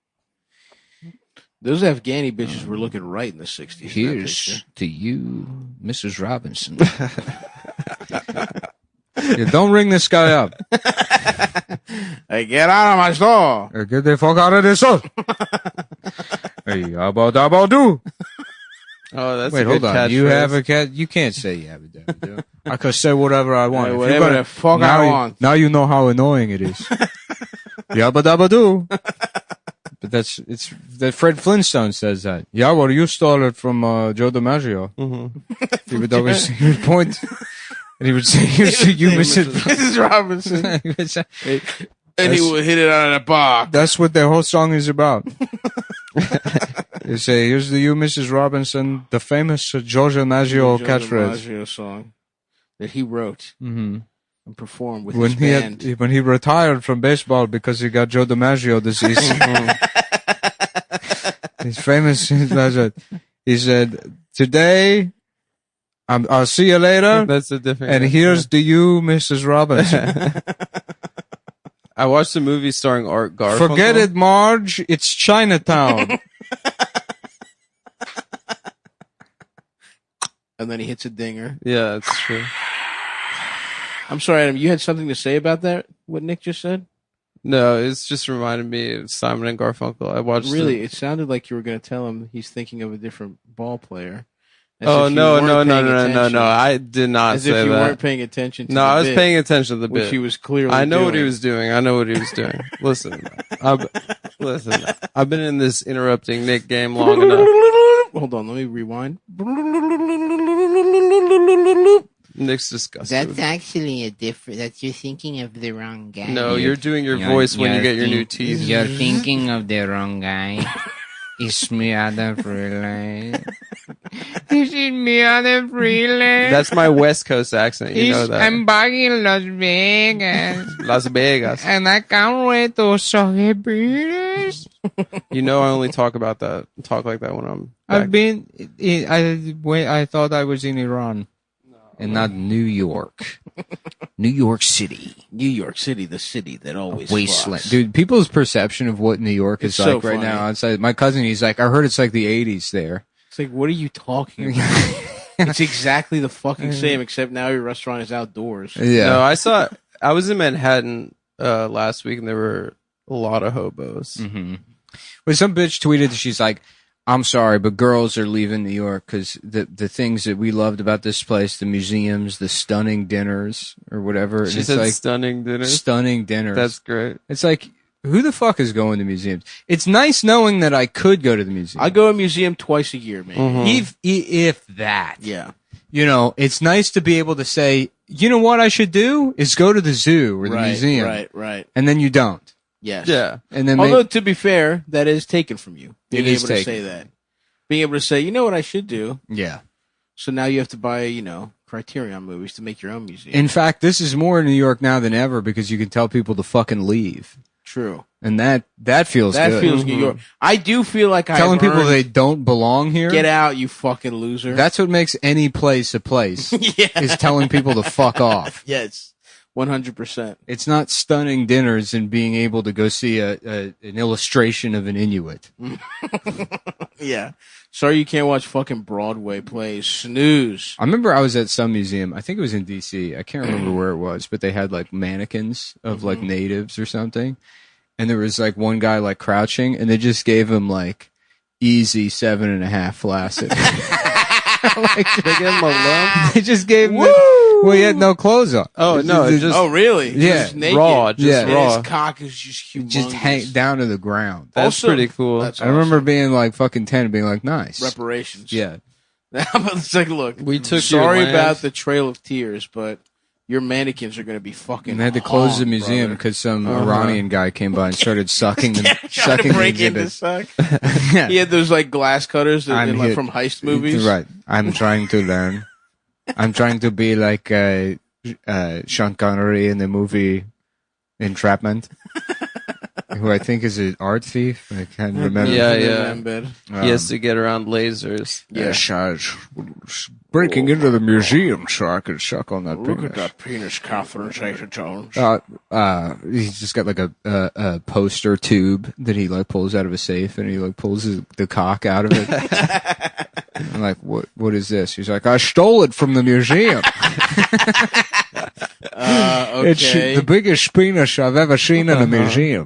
Those Afghani bitches were looking right in the 60s. in that Here's picture. to you, Mrs. Robinson. Yeah, don't ring this guy up. Hey, get out of my store. Hey, get the fuck out of this house. Hey, about do. Oh, that's Wait, a good hold on. You catchphrase. have a cat? You can't say yabba dabba do. I could say whatever I want. Hey, If whatever you're gonna- the fuck now I you- want. Now you know how annoying it is. Yabba dabba do. But it's that Fred Flintstone says that. Yeah, well, you stole it from Joe DiMaggio. He would always he would point, and he would say, "Here's to you, Mrs. Robinson. He would say- And he would hit it out of the box. That's what the whole song is about. They say, "Here's to you, Mrs. Robinson," the famous Joe DiMaggio catchphrase. DiMaggio song that he wrote Mm-hmm. and performed with When his he band. when he retired from baseball because he got Joe DiMaggio disease. He's famous. He said, "Today, I'll see you later." That's a different. And here's to you, Mrs. Robinson. I watched a movie starring Art Garfunkel. Forget it, Marge. It's Chinatown. And then he hits a dinger. Yeah, that's true. I'm sorry, Adam. You had something to say about that? What Nick just said? No, it's just reminded me of Simon and Garfunkel. I watched. Really, it sounded like you were going to tell him he's thinking of a different ball player. As Oh if you no, weren't no, no, paying no, no, attention. no! I did not As say if you that. weren't paying attention to No, the I was bit, paying attention to the which bit. he was clearly I know what he doing. was doing. I know what he was doing. Listen, listen. I've been in this interrupting Nick game long enough. Hold on, let me rewind. Nick's disgusted. That's actually a different. That you're thinking of the wrong guy. No, you're doing your voice when you get your new teeth. You're thinking of the wrong guy. It's me, Adam Freeland. This is me, Adam Freeland. That's my West Coast accent. You know that. I'm back in Las Vegas. Las Vegas. And I can't wait to celebrate. You know I only talk like that when I'm back. I've been. I thought I was in Iran, and not New York. New York City. New York City, the city that always Wasteland. fucks. Dude, people's perception of what New York is It's so like right funny. now. It's like, my cousin, he's like, I heard it's like the 80s there. It's like, what are you talking about? It's exactly the fucking same, except now your restaurant is outdoors. Yeah. No, I was in Manhattan last week and there were a lot of hobos. Mm-hmm. Well, some bitch tweeted, she's like, I'm sorry, but girls are leaving New York because the things that we loved about this place, the museums, the stunning dinners or whatever. She it's said like stunning dinners. stunning dinners. That's great. It's like, who the fuck is going to museums? It's nice knowing that I could go to the museum. I go to a museum twice a year, man. Mm-hmm. If that. Yeah. You know, it's nice to be able to say, you know what I should do is go to the zoo or the Right, museum. right. And then you don't. Yes. Yeah. And then Although, to be fair, that is taken from you. Being It is able to taken. say that. Being able to say, you know what I should do? yeah. So now you have to buy, Criterion movies to make your own museum. In fact, this is more in New York now than ever because you can tell people to fucking leave. True. And that feels That good. feels New York. I do feel like Telling people earned, they don't belong here. get out, you fucking loser. That's what makes any place a place. yeah. Is telling people to fuck off. Yes. 100%. It's not stunning dinners and being able to go see an illustration of an Inuit. Yeah. Sorry you can't watch fucking Broadway plays. Snooze. I remember I was at some museum. I think it was in D.C. I can't remember where it was, but they had like mannequins of like natives or something. And there was like one guy like crouching, and they just gave him like easy 7.5 flaccid. Like, they gave him a lump. They just gave him. Well, he had no clothes on. Oh no! It just Oh, really? Yeah. Just naked. raw, just Yeah. And raw. his cock is just humongous. Just hang down to the ground. That's Also- pretty cool. That's I remember awesome. being like fucking 10 and being like, nice. reparations. Yeah. But it's like, look, We took sorry your land. about the Trail of Tears, but your mannequins are going to be fucking. And they had to close the hung, museum brother. because some Iranian guy came by and started sucking them, Trying to sucking the break in the exhibit. suck. Yeah. He had those like glass cutters that I'm like here- from heist movies. Right. I'm trying to learn. I'm trying to be like Sean Connery in the movie Entrapment, who I think is an art thief. I can't remember. Yeah, In yeah. that bed. He has to get around lasers. Yes, I was breaking into the museum so I could suck on that Look at penis. that penis, Catherine Zeta-Jones. He's just got like a poster tube that he like pulls out of a safe, and he like pulls the cock out of it. I'm like, what is this? He's like, I stole it from the museum. It's Okay. the biggest penis I've ever seen in a museum.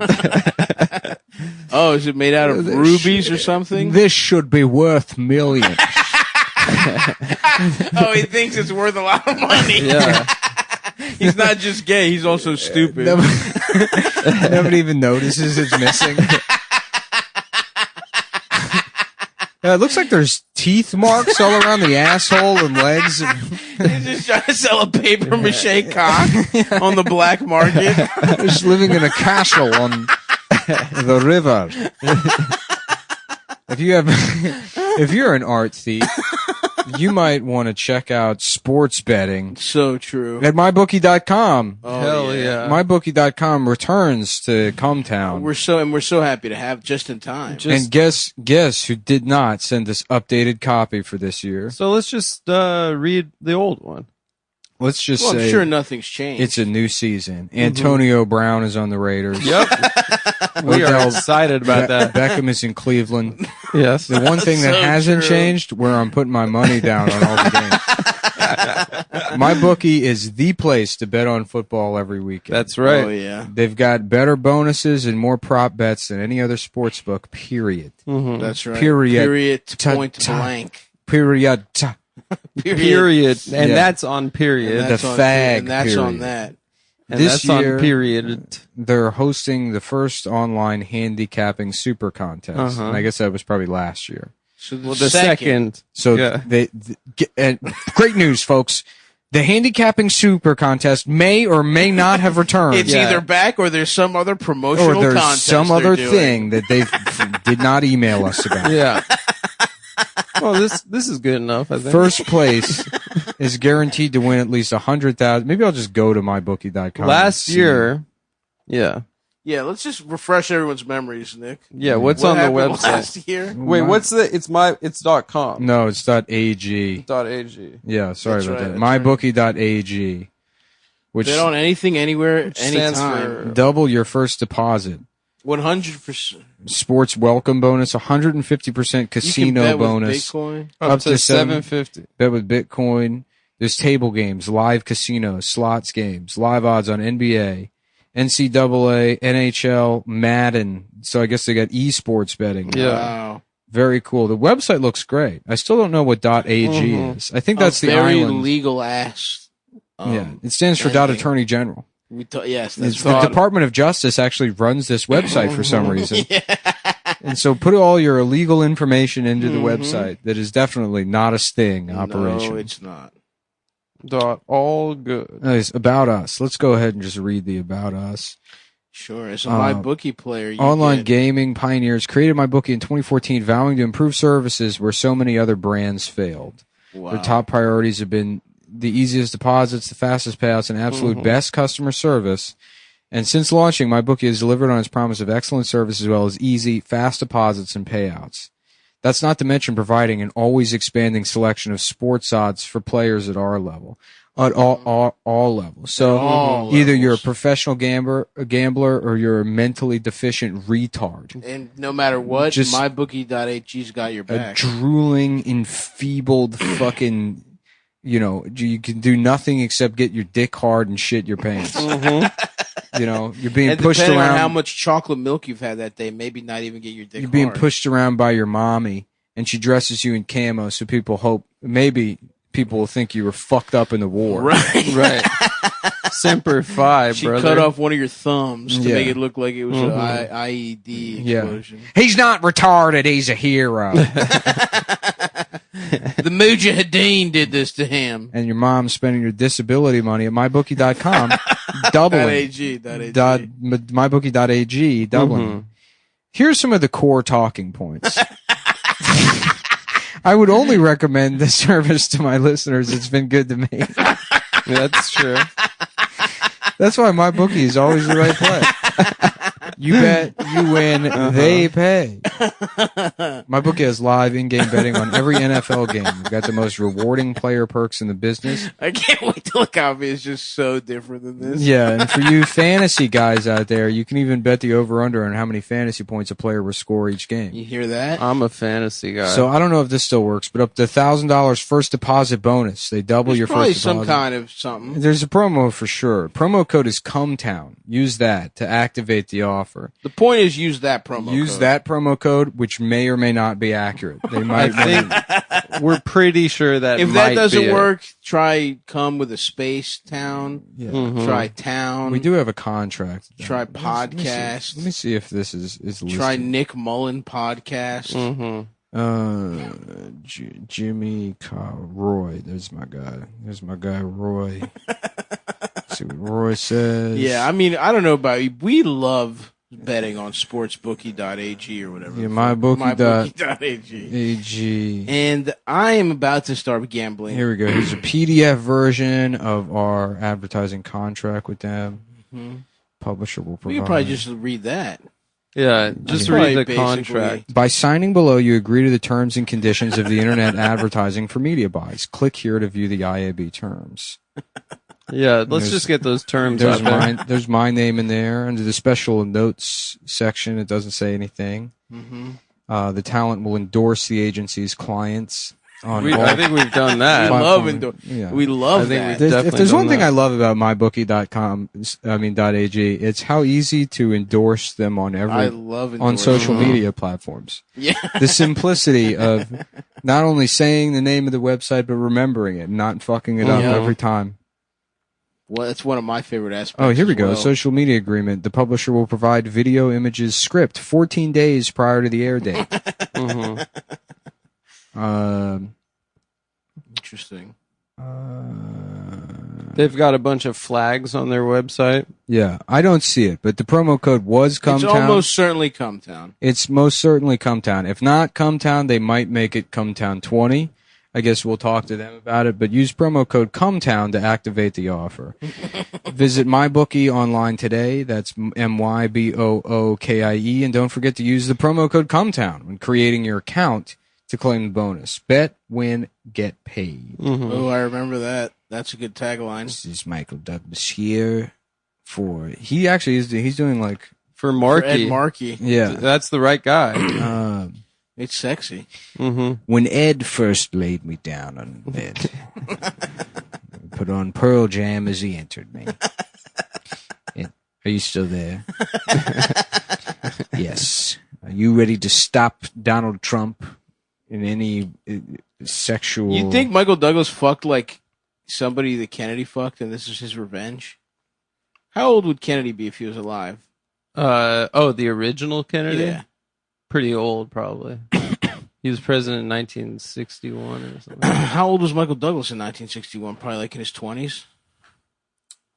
Oh, is it made out of rubies or something? This should be worth millions. Oh, he thinks it's worth a lot of money. Yeah. He's not just gay; he's also stupid. Nobody even notices it's missing. It looks like there's teeth marks all around the asshole and legs. He's just trying to sell a paper mache cock on the black market. Just living in a castle on the river. If you're an art thief, you might want to check out sports betting So true. at mybookie.com. Hell yeah. Mybookie.com returns to Cumtown. We're so happy to have just in time. And guess who did not send us updated copy for this year? So let's just read the old one. Let's just Well, I'm say sure nothing's changed. it's a new season. Antonio Brown is on the Raiders. Yep. We are excited about that. Beckham is in Cleveland. Yes. The one thing that So hasn't true. changed, where I'm putting my money down on all the games. My bookie is the place to bet on football every weekend. That's right. Oh yeah, They've got better bonuses and more prop bets than any other sports book, period. that's right. Period. Period. Ta- Point ta- blank. Period. Period. And Yeah. that's on period. And that's The on, fag and that's on period. that. And This that's year- on period. They're hosting the first online handicapping super contest. Uh-huh. And I guess that was probably last year. So Well, the second. So Yeah. great news, folks. The handicapping super contest may or may not have returned. it's Yeah. either back or there's some other promotional or there's contest some they're other doing. thing that they did not email us about. Yeah. Well, this is good enough, I think. First place is guaranteed to win at least 100,000. Maybe I'll just go to mybookie.com. Last year. Yeah. Yeah, let's just refresh everyone's memories, Nick. Yeah. What's What on the happened website? last year? Wait, what's the? It's .com. No, it's .ag. .ag. Yeah, sorry That's about right, that. that's right. Mybookie.ag, which Bet on anything, anywhere, stands anytime. for- double your first deposit. 100%. Sports welcome bonus, 150% You can casino bet with bonus. Bitcoin. Up to 750. Bet with Bitcoin. There's table games, live casinos, slots games, live odds on NBA, NCAA, NHL, Madden. So I guess they got esports betting. Yeah. Wow. Very cool. The website looks great. I still don't know what .ag is. I think that's a the very island. legal ass. Yeah, it stands for ending. .attorney general. Yes, that's It's the Department of Justice actually runs this website for some reason. And so put all your illegal information into the website. That is definitely not a sting operation. No, it's not. All good. It's about us. Let's go ahead and just read the about us. Sure. As a MyBookie player, you Online get, gaming pioneers created MyBookie in 2014, vowing to improve services where so many other brands failed. wow. Their top priorities have been the easiest deposits, the fastest payouts, and absolute best customer service. And since launching, MyBookie has delivered on its promise of excellent service as well as easy, fast deposits and payouts. That's not to mention providing an always expanding selection of sports odds for players at our level. At all levels. So either you're a professional gambler or you're a mentally deficient retard. And no matter what, Just mybookie.ag's got your A back. drooling, enfeebled fucking, you can do nothing except get your dick hard and shit your pants. You're being And pushed depending around. on how much chocolate milk you've had that day, maybe not even get your dick You're being hard. pushed around by your mommy, and she dresses you in camo, so people will think you were fucked up in the war. Right. Right. Semper Fi, She brother. cut off one of your thumbs to Yeah. make it look like it was an IED explosion. He's not retarded. He's a hero. The Mujahideen did this to him. And your mom's spending your disability money at mybookie.com, doubling. .ag. Mybookie.ag, doubling. Here's some of the core talking points. I would only recommend this service to my listeners. It's been good to me. That's true. That's why my bookie is always the right play. You bet, you win, they pay. My bookie has live in-game betting on every NFL game. We've got the most rewarding player perks in the business. I can't wait to look how it's just so different than this. Yeah, and for you fantasy guys out there, you can even bet the over-under on how many fantasy points a player will score each game. You hear that? I'm a fantasy guy. So I don't know if this still works, but up to $1,000 first deposit bonus. They double There's your probably first some deposit. kind of something. There's a promo for sure. Promo code is Cumtown. Use that to activate the offer. The point is use that promo Use code. that promo code, which may or may not be accurate. They might. I think we're pretty sure that If might that doesn't be it. work, try come with a space town. Yeah. Try town. We do have a contract. Try Let me see- podcast. Let me see if this is listed. Try Nick Mullen podcast. Jimmy Roy. There's my guy. There's my guy Roy. Let's see what Roy says. Yeah, I mean, I don't know about you. We love betting on sportsbookie.ag or whatever. Yeah, mybookie.ag. AG. And I am about to start gambling. Here we go. Here's a PDF version of our advertising contract with them. Publisher will provide. We could probably just read that. Yeah, just Right, read the basically. contract. By signing below, you agree to the terms and conditions of the internet advertising for media buys. Click here to view the IAB terms. Yeah, let's There's- just get those terms There's out there. there's my name in there. Under the special notes section, it doesn't say anything. The talent will endorse the agency's clients on all I think we've done We that. love platform. Yeah. We love I think that. we've If definitely there's done one thing that. I love about .ag, it's how easy to endorse them on I love on social endorsing. media platforms. Yeah. The simplicity of not only saying the name of the website but remembering it, and not fucking it up Yeah. every time. Well, that's one of my favorite aspects. Oh, here we as go. well. Social media agreement. The publisher will provide video, images, script 14 days prior to the air date. Interesting. They've got a bunch of flags on their website. Yeah, I don't see it, but the promo code was It's Cumtown. almost certainly Cumtown. It's most certainly Cumtown. If not Cumtown, they might make it Cumtown 20. I guess we'll talk to them about it, but use promo code Cumtown to activate the offer. Visit MyBookie online today. That's MYBOOKIE. And don't forget to use the promo code Cumtown when creating your account to claim the bonus. Bet, win, get paid. Oh, I remember that. That's a good tagline. This is Michael Douglas here for... He actually is... He's doing like... For For Markey. Ed Markey. Yeah. That's the right guy. It's sexy. When Ed first laid me down on the bed, put on Pearl Jam as he entered me. Are you still there? Yes. Are you ready to stop Donald Trump in any sexual... You think Michael Douglas fucked like somebody that Kennedy fucked and this is his revenge? How old would Kennedy be if he was alive? The original Kennedy? Yeah. Pretty old, probably. He was president in 1961 or something. How old was Michael Douglas in 1961? Probably like in his 20s.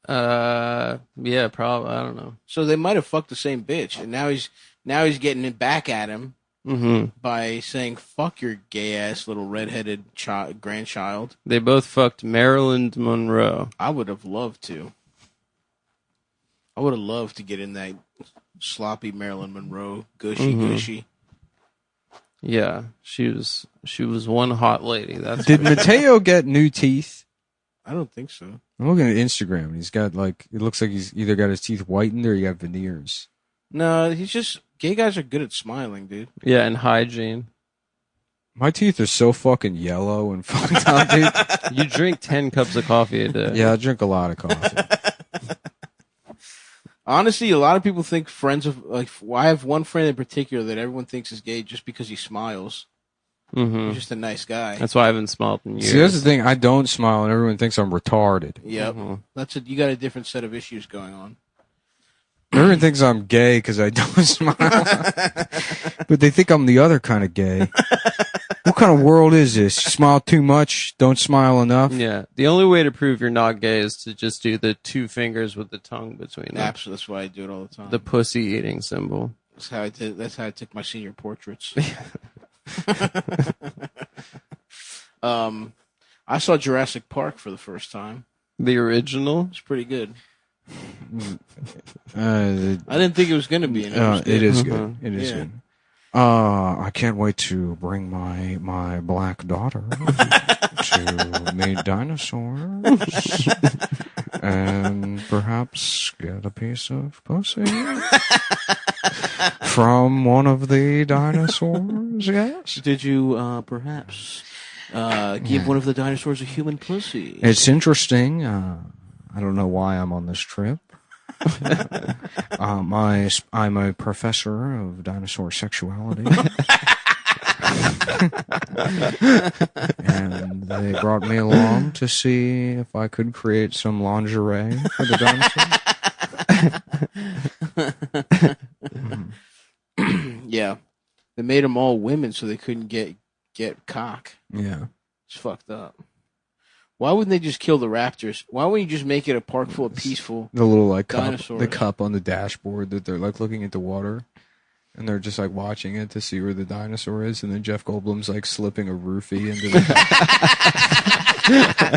Yeah, probably. I don't know. So they might have fucked the same bitch, and now he's getting it back at him by saying "fuck your gay ass little redheaded grandchild." They both fucked Marilyn Monroe. I would have loved to. I would have loved to get in that sloppy Marilyn Monroe gushy. Yeah, she was one hot lady. That's Did Mateo get new teeth? I don't think so. I'm looking at Instagram, and he's got like it looks like he's either got his teeth whitened or he got veneers. No, he's just gay guys are good at smiling, dude. yeah, and hygiene. My teeth are so fucking yellow and fucked up, dude. You drink 10 cups of coffee a day. Yeah, I drink a lot of coffee. Honestly, a lot of people think friends of like. I have one friend in particular that everyone thinks is gay just because he smiles. Mm-hmm. He's just a nice guy. That's why I haven't smiled in years. See, that's the thing. I don't smile, and everyone thinks I'm retarded. Yep, Mhm. you got a different set of issues going on. Everyone thinks I'm gay because I don't smile, but they think I'm the other kind of gay. What kind of world is this? Smile too much, don't smile enough. Yeah, the only way to prove you're not gay is to just do the 2 fingers with the tongue between them. Absolutely, that's why I do it all the time. The pussy eating symbol. That's how I did. That's how I took my senior portraits. I saw Jurassic Park for the first time. The original. It's pretty good. I I didn't think it was going to be. And it is Mhm. good. It is Yeah. good. I can't wait to bring my black daughter to meet dinosaurs and perhaps get a piece of pussy from one of the dinosaurs. Yes. Did you perhaps give one of the dinosaurs a human pussy? It's interesting. I don't know why I'm on this trip. I'm a professor of dinosaur sexuality. And they brought me along to see if I could create some lingerie for the dinosaur. Yeah, they made them all women so they couldn't get cock. Yeah. It's fucked up. Why wouldn't they just kill the raptors? Why wouldn't you just make it a park full of peaceful The little like cup, dinosaurs? the cup on the dashboard that they're like looking at the water, and they're just like watching it to see where the dinosaur is, and then Jeff Goldblum's like slipping a roofie into the cup.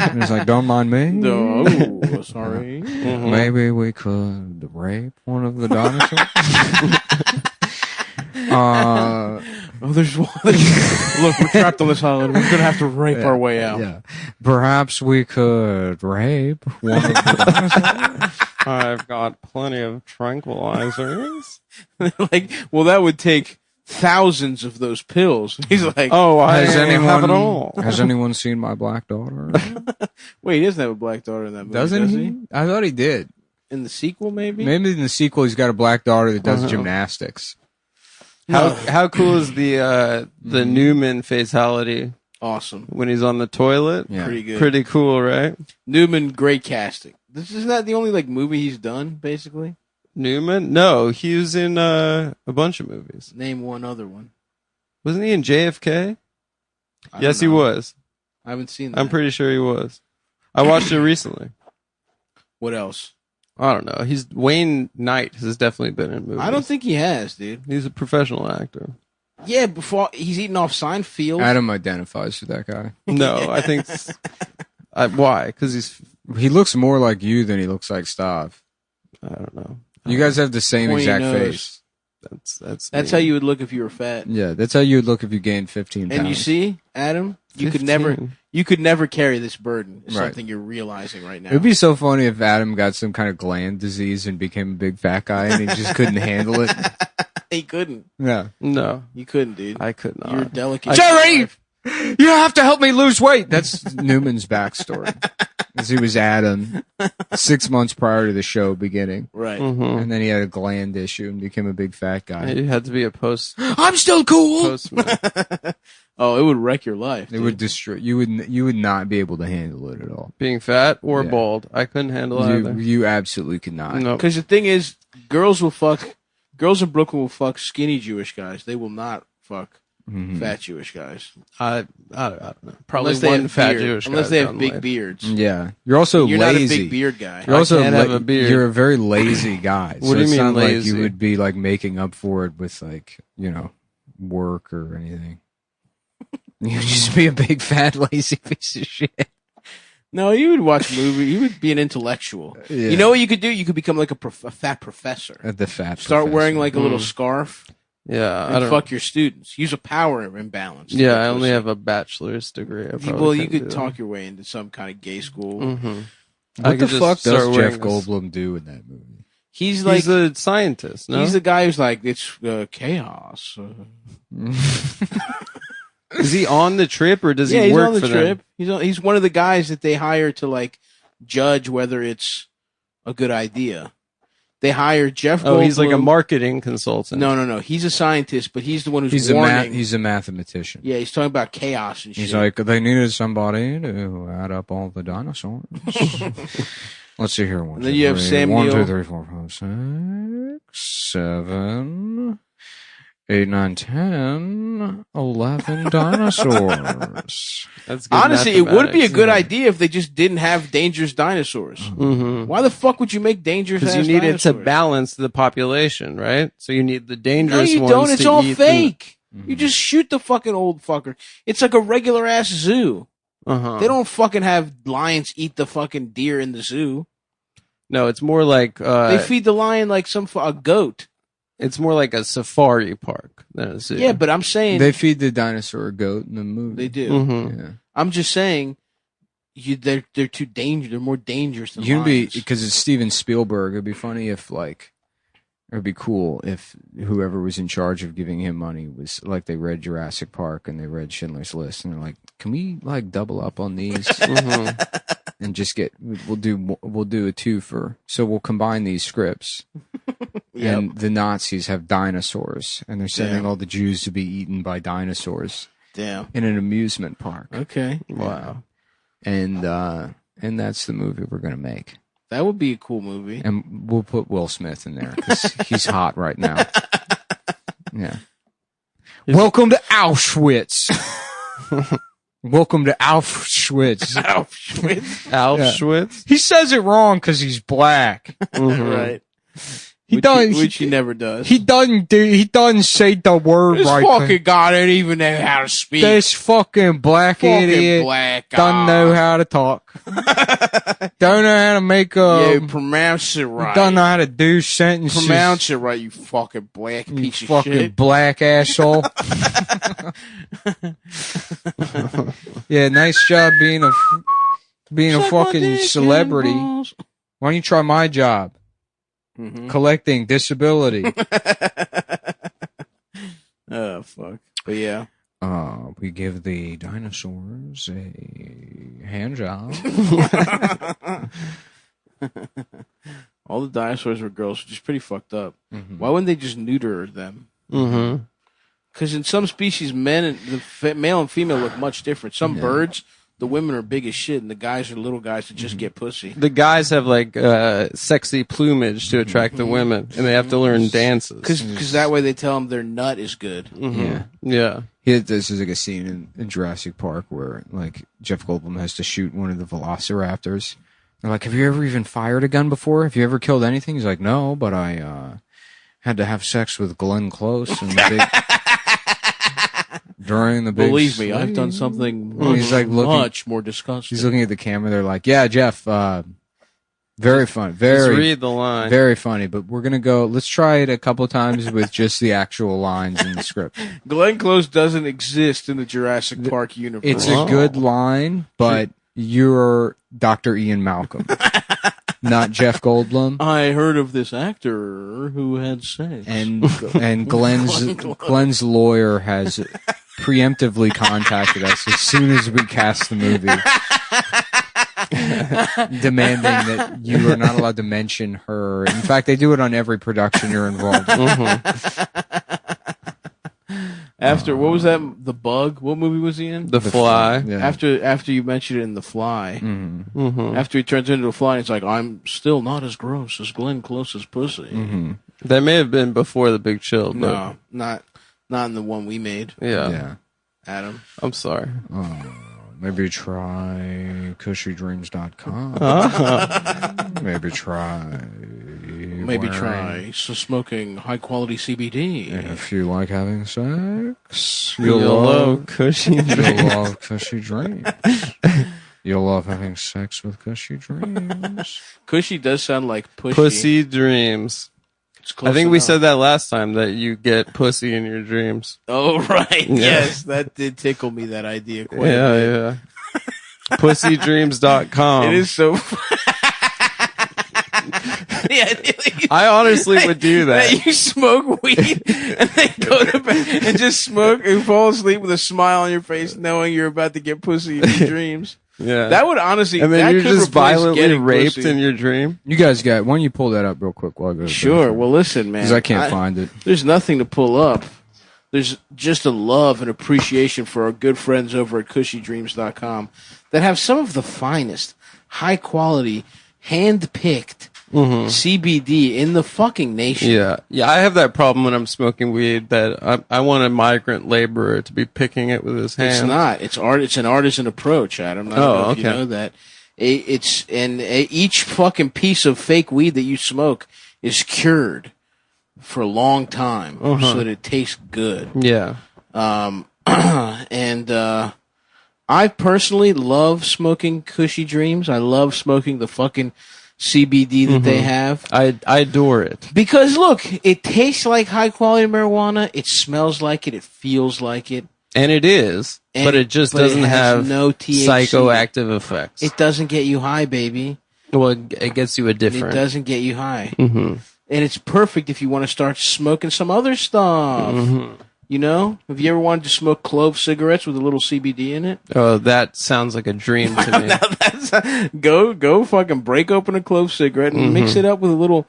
And he's like, "Don't mind me. Oh, sorry. Maybe we could rape one of the dinosaurs." Oh, there's one. Look, we're trapped on this island. We're gonna have to rape our way out. Yeah. Perhaps we could rape one of the dinosaurs. I've got plenty of tranquilizers. Like, well, that would take thousands of those pills. He's like, Oh, I Has have it all. anyone seen my black daughter? wait, he doesn't have a black daughter in that movie, Doesn't does he? I thought he did. In the sequel, maybe. Maybe in the sequel he's got a black daughter that does gymnastics. How cool is the Newman fatality Awesome. when he's on the toilet? Yeah. Pretty good. Pretty cool, right? Newman, great casting. This is not the only like movie he's done. Basically, Newman? No, he was in a bunch of movies. name one other one. Wasn't he in JFK? I Yes, don't he know. was. I haven't seen that. I'm pretty sure he was. I watched it recently. What else? I don't know. Wayne Knight has definitely been in movies. I don't think he has, dude. He's a professional actor. Yeah, before he's eating off Seinfeld. Adam identifies with that guy. No, I think. Why? Because He looks more like you than he looks like Stav. I don't know. You guys have the same Pointy exact nose. face. That's That's me. how you would look if you were fat. Yeah, that's how you would look if you gained 15 pounds. And you see, Adam, you could 15. never carry this burden. It's Right. something you're realizing right now. It would be so funny if Adam got some kind of gland disease and became a big fat guy and he just couldn't handle it. He couldn't. Yeah. No, You couldn't, dude. I could not. You're delicate. Jerry! You have to help me lose weight! That's Newman's backstory. Because he was Adam 6 months prior to the show beginning. Right. Mhm. And then he had a gland issue and became a big fat guy. You had to be a I'm still cool! postman. Oh, it would wreck your life. It would destroy you. Would not be able to handle it at all. Being fat or Yeah. bald, I couldn't handle either. You absolutely could not. No, Because the thing is, girls in Brooklyn will fuck skinny Jewish guys. They will not fuck fat Jewish guys. I don't know. Probably Unless they one have fat beard. Jewish Unless guy they have down big life. beards. Yeah, you're also You're lazy. not a big beard guy. You're also can't have a beard. You're a very lazy guy. What do you it's mean not lazy? like you would be like making up for it with like work or anything. You'd just be a big fat lazy piece of shit. No, you would watch movies. You would be an intellectual. Yeah. You know what you could do? You could become like a fat professor. At the fat. Start wearing professor. like a little scarf. Yeah, I And don't. fuck your students. Use a power imbalance. to Yeah, get I only pussy. have a bachelor's degree. I probably Well, you can't could do talk your way into some kind of gay school. that. Mhm. I What could the just fuck start does wearing Jeff a- Goldblum do in that movie? He's like He's a scientist. No, he's the guy who's like it's chaos. is he on the trip or does yeah, he he's work on the for trip. them? He's one of the guys that they hire to like judge whether it's a good idea. They hire Jeff Goldblum. Oh, he's like a marketing consultant. No. He's a scientist, but he's the one who's He's warning. he's a mathematician. Yeah, he's talking about chaos and shit. He's like, they needed somebody to add up all the dinosaurs. Let's see here. One, And then two, you have three. Samuel- 1, 2, 3, 4, 5, 6, 7, 8, 9, 10, 11 dinosaurs. That's good Honestly, it would be a mathematics. good idea if they just didn't have dangerous dinosaurs. Mhm. Why the fuck would you make dangerous? Because you ass need it to dinosaurs? balance the population, right? So you need the No, dangerous you ones don't. It's to all eat fake. You just shoot the fucking old fucker. It's like a regular ass zoo. Uh-huh. They don't fucking have lions eat the fucking deer in the zoo. No, it's more like They feed the lion like a goat. it's more like a safari park than a zoo. Yeah, but I'm saying They feed the dinosaur a goat in the movie. they do. Mhm. Yeah. I'm just saying, they're too dangerous. They're more dangerous than You'd be lions. because it's Steven Spielberg. It'd be funny if it'd be cool if whoever was in charge of giving him money was like they read Jurassic Park and they read Schindler's List and they're like, can we like double up on these and just we'll do a twofer. So we'll combine these scripts. Yep. And the Nazis have dinosaurs and they're sending Damn. all the Jews to be eaten by dinosaurs Damn. in an amusement park. Okay. Wow. And that's the movie we're gonna make. That would be a cool movie. And we'll put Will Smith in there because he's hot right now. Yeah. Welcome to Auschwitz. Welcome to Auschwitz. Auschwitz. Auschwitz. He says it wrong because he's black. Mhm. Right. He doesn't. Which he never does. He doesn't do. He doesn't say the word This right. fucking guy don't even know how to speak. This fucking black fucking idiot black guy. doesn't know how to talk. Don't know how to make Yeah, pronounce it right. Don't know how to do sentences. Pronounce it right, you fucking black You piece of fucking shit. black asshole. Yeah, nice job being a Suck my fucking dick celebrity. and balls. Why don't you try my job? Mhm. Collecting disability. Oh, fuck. But yeah. We give the dinosaurs a hand job. All the dinosaurs were girls, which is pretty fucked up. Mhm. Why wouldn't they just neuter them? Mm-hmm. Because in some species, men and male and female look much different. Some birds, the women are big as shit, and the guys are little guys that just get pussy. The guys have like sexy plumage to attract the women, and they have to learn dances. Because that way they tell them their nut is good. Mhm. Yeah. This is like a scene in Jurassic Park where like Jeff Goldblum has to shoot one of the velociraptors. They're like, have you ever even fired a gun before? Have you ever killed anything? He's like, no, but I had to have sex with Glenn Close and during the big Believe me, I've done sleep. something He's like looking, much more disgusting. He's looking at the camera. They're like, yeah, Jeff, very fun, Just very read the line. very funny. But we're gonna go. Let's try it a couple of times with just the actual lines in the script. Glenn Close doesn't exist in the Jurassic Park universe. It's a good line, but you're Dr. Ian Malcolm, not Jeff Goldblum. I heard of this actor who had sex. And Glenn's lawyer has preemptively contacted us as soon as we cast the movie, demanding that you are not allowed to mention her. In fact, they do it on every production you're involved in. After what was that? The Bug? What movie was he in? The Fly. Yeah. After you mentioned it in The Fly, Mm-hmm. after he turns into a fly, it's like I'm still not as gross as Glenn Close's pussy. Mm-hmm. That may have been before The Big Chill, but No, not in the one we made. yeah. Adam. I'm sorry. Maybe try cushydreams.com. Maybe try. Maybe try smoking high quality CBD. And if you like having sex, You'll love Cushy You'll Dreams. love Cushy Dreams. You'll love having sex with Cushy Dreams. Cushy does sound like pushy. Pussy Dreams. It's close I think we enough. said that last time that you get pussy in your dreams. Oh, right. Yeah. Yes, that did tickle me, that idea quite a Yeah, bit. yeah. Pussydreams.com. It is so... Yeah, I honestly would do that. You smoke weed and then go to bed and just smoke and fall asleep with a smile on your face, knowing you're about to get pussy in your dreams. Yeah. That would honestly. And then that you're could just replace violently getting raped pussy. in your dream. You guys got. Why don't you pull that up real quick while I go? To Sure. Well, listen, man. because I can't find it. There's nothing to pull up. There's just a love and appreciation for our good friends over at cushydreams.com that have some of the finest, high quality, hand picked CBD in the fucking nation. Yeah. Yeah, I have that problem when I'm smoking weed that I want a migrant laborer to be picking it with his hands. It's not. It's art. It's an artisan approach, Adam. I don't know if you know that. Each fucking piece of fake weed that you smoke is cured for a long time so that it tastes good. Yeah. And I personally love smoking Cushy Dreams. I love smoking the fucking CBD that they have. I adore it. Because look, it tastes like high quality marijuana. It smells like it. It feels like it. And it is, but it just but it doesn't has have no THC. psychoactive effects. It doesn't get you high, baby. Well, it gets you a different. It doesn't get you high. And it's perfect if you want to start smoking some other stuff. You know? Have you ever wanted to smoke clove cigarettes with a little CBD in it? Oh, that sounds like a dream to me. Now that's go fucking break open a clove cigarette and mix it up with a little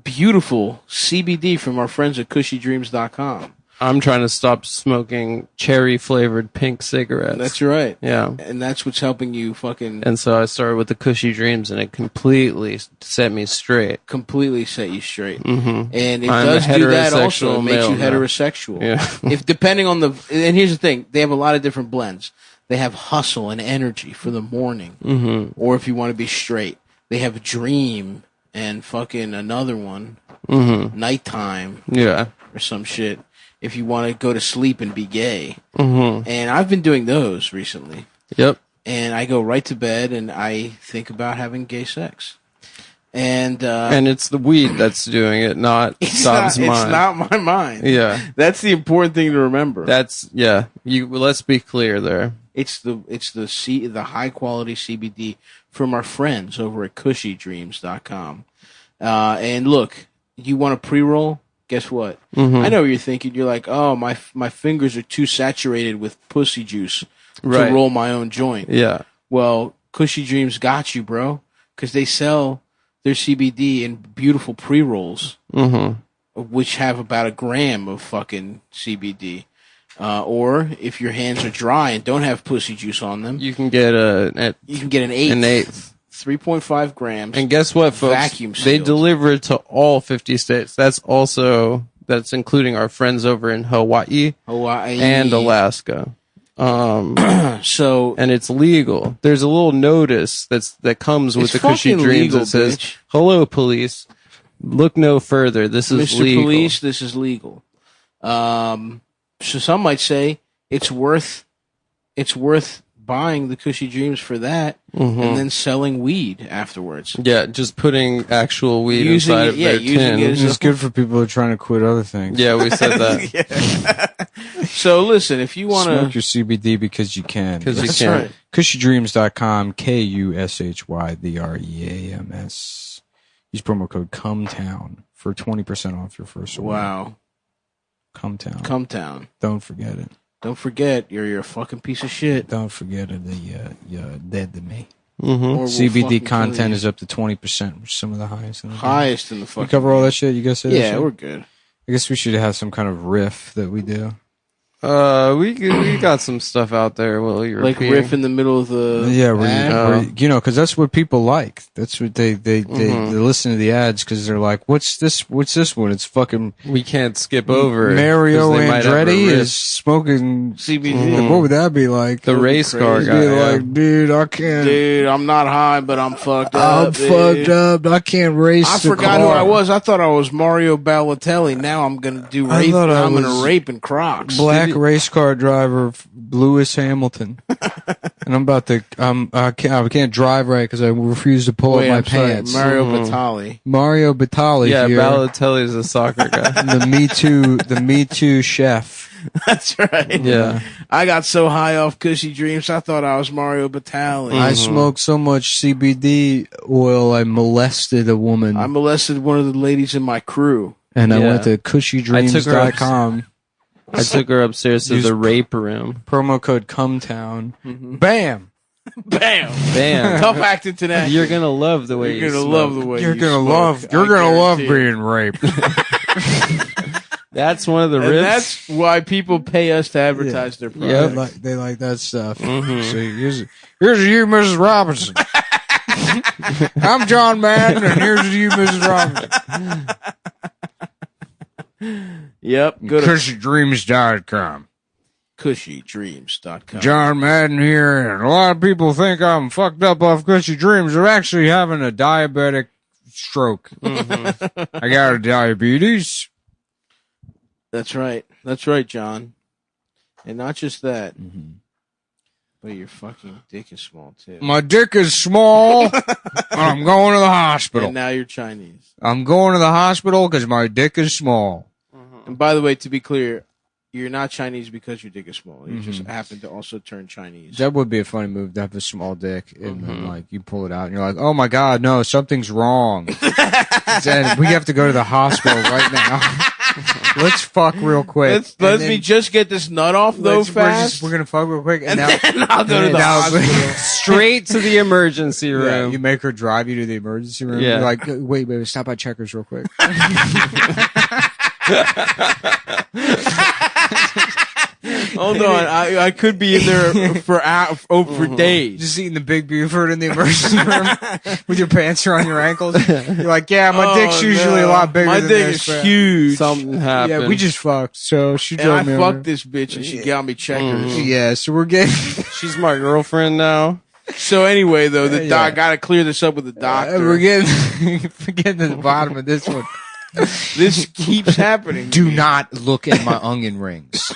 beautiful CBD from our friends at cushydreams.com. I'm trying to stop smoking cherry-flavored pink cigarettes. That's right. Yeah. And that's what's helping you fucking And so I started with the Cushy Dreams, and it completely set me straight. completely set you straight. And it I'm does a do that also. heterosexual It makes you male now. heterosexual. Yeah. If depending on the, and here's the thing, they have a lot of different blends. They have hustle and energy for the morning, or if you want to be straight, they have dream and fucking another one, nighttime Yeah. or some shit. If you want to go to sleep and be gay, and I've been doing those recently, Yep. and I go right to bed and I think about having gay sex, and it's the weed that's doing it, not Dom's mind. It's not my mind. Yeah. That's the important thing to remember. That's, yeah. Let's be clear there. It's the high quality CBD from our friends over at cushydreams.com. And look, you want a pre-roll? Guess what? I know what you're thinking. You're like, oh, my fingers are too saturated with pussy juice Right. to roll my own joint. Yeah. Well, Cushy Dreams got you, bro, because they sell their CBD in beautiful pre-rolls, which have about a gram of fucking CBD. Or if your hands are dry and don't have pussy juice on them, You can get you can get an eighth. an eighth. 3.5 grams. And guess what, folks? Vacuum They sealed. deliver it to all 50 states. That's including our friends over in Hawaii and Alaska. So And it's legal. There's a little notice that comes with It's the Cushy fucking Dreams legal, that says, bitch. "Hello, police. Look no further. This is Mr. legal." Police, this is legal. So some might say it's worth buying the Cushy Dreams for that and then selling weed afterwards. Yeah, just putting actual weed Using inside it- of yeah, their using tin. it It's good for people who are trying to quit other things. Yeah, we said that. So listen, if you want Smoke to, your CBD because you can. 'Cause you that's can. right. Cushydreams.com, KUSHYDREAMS. Use promo code Cumtown for 20% off your first order. Wow, Cumtown. Cumtown. Don't forget it. Don't forget, you're a fucking piece of shit. Don't forget it. You're dead to me. Or we'll CBD fucking content kill you. is up to 20%, which is some of the highest. In the game. highest in the We fucking. cover all that shit. You guys say that Yeah, shit? we're good. I guess we should have some kind of riff that we do. We got some stuff out there. Well, you're Like riff in the middle of the Yeah, ad. because that's what people like. That's what they listen to the ads because they're like, what's this one? It's fucking we can't skip over Mario 'cause they might have a Andretti riff. is smoking CBD. What would that be like? the race car It'd guy. be yeah. like, dude, I can't. Dude, I'm not high, but I'm fucked I'm up. dude. fucked up. I can't race. I the forgot who car. I was. I thought I was Mario Balotelli. Now I'm gonna do I rape. thought I I'm was gonna rape in Crocs. Black race car driver Lewis Hamilton. And I'm about to. I can't drive right because I refuse to pull up my pants. Mario Batali. Mario Batali. Yeah, here. Balotelli's a soccer guy. The Me Too chef. That's right. Yeah. I got so high off Cushy Dreams, I thought I was Mario Batali. I smoked so much CBD oil, I molested a woman. I molested one of the ladies in my crew. And I went to cushydreams.com. I took her upstairs to the rape room. Promo code Cumtown. Bam! Bam! Bam. Tough acting today. You're going to love the way You're going to love the way You're you gonna smoke. love. You're gonna love being raped. That's one of the And riffs. that's why people pay us to advertise their products. They like that stuff. Mm-hmm. So here's you, Mrs. Robinson. I'm John Madden, and here's you, Mrs. Robinson. Yep. Go to cushydreams.com. cushydreams.com. John Madden here, and a lot of people think I'm fucked up off Cushy Dreams. I'm actually having a diabetic stroke. Mm-hmm. I got a diabetes. That's right. That's right, John. And not just that, but your fucking dick is small, too. My dick is small, and I'm going to the hospital. And now you're Chinese. I'm going to the hospital because my dick is small. And by the way, to be clear, you're not Chinese because your dick is small. You just happen to also turn Chinese. That would be a funny move to have a small dick, and then like you pull it out, and you're like, "Oh my god, no, something's wrong." Then we have to go to the hospital right now. Let's fuck real quick. Let me just get this nut off though fast. We're gonna fuck real quick, and now then I'll go to the hospital. Straight to the emergency room. Yeah, you make her drive you to the emergency room. Yeah. You're like, wait, stop by Checkers real quick. Hold on, I could be in there for days. Just eating the Big Buford in the emergency room with your pants around your ankles. You're like, yeah, my dick's usually a lot bigger My than dick this. is huge. Something happened. Yeah, we just fucked. So she And drove I me fucked over. this bitch and she got me Checkers. Yeah, so we're getting. She's my girlfriend now. So anyway, though, I gotta clear this up with the doctor. We're getting to the bottom of this one. This keeps happening. Do not look at my onion rings.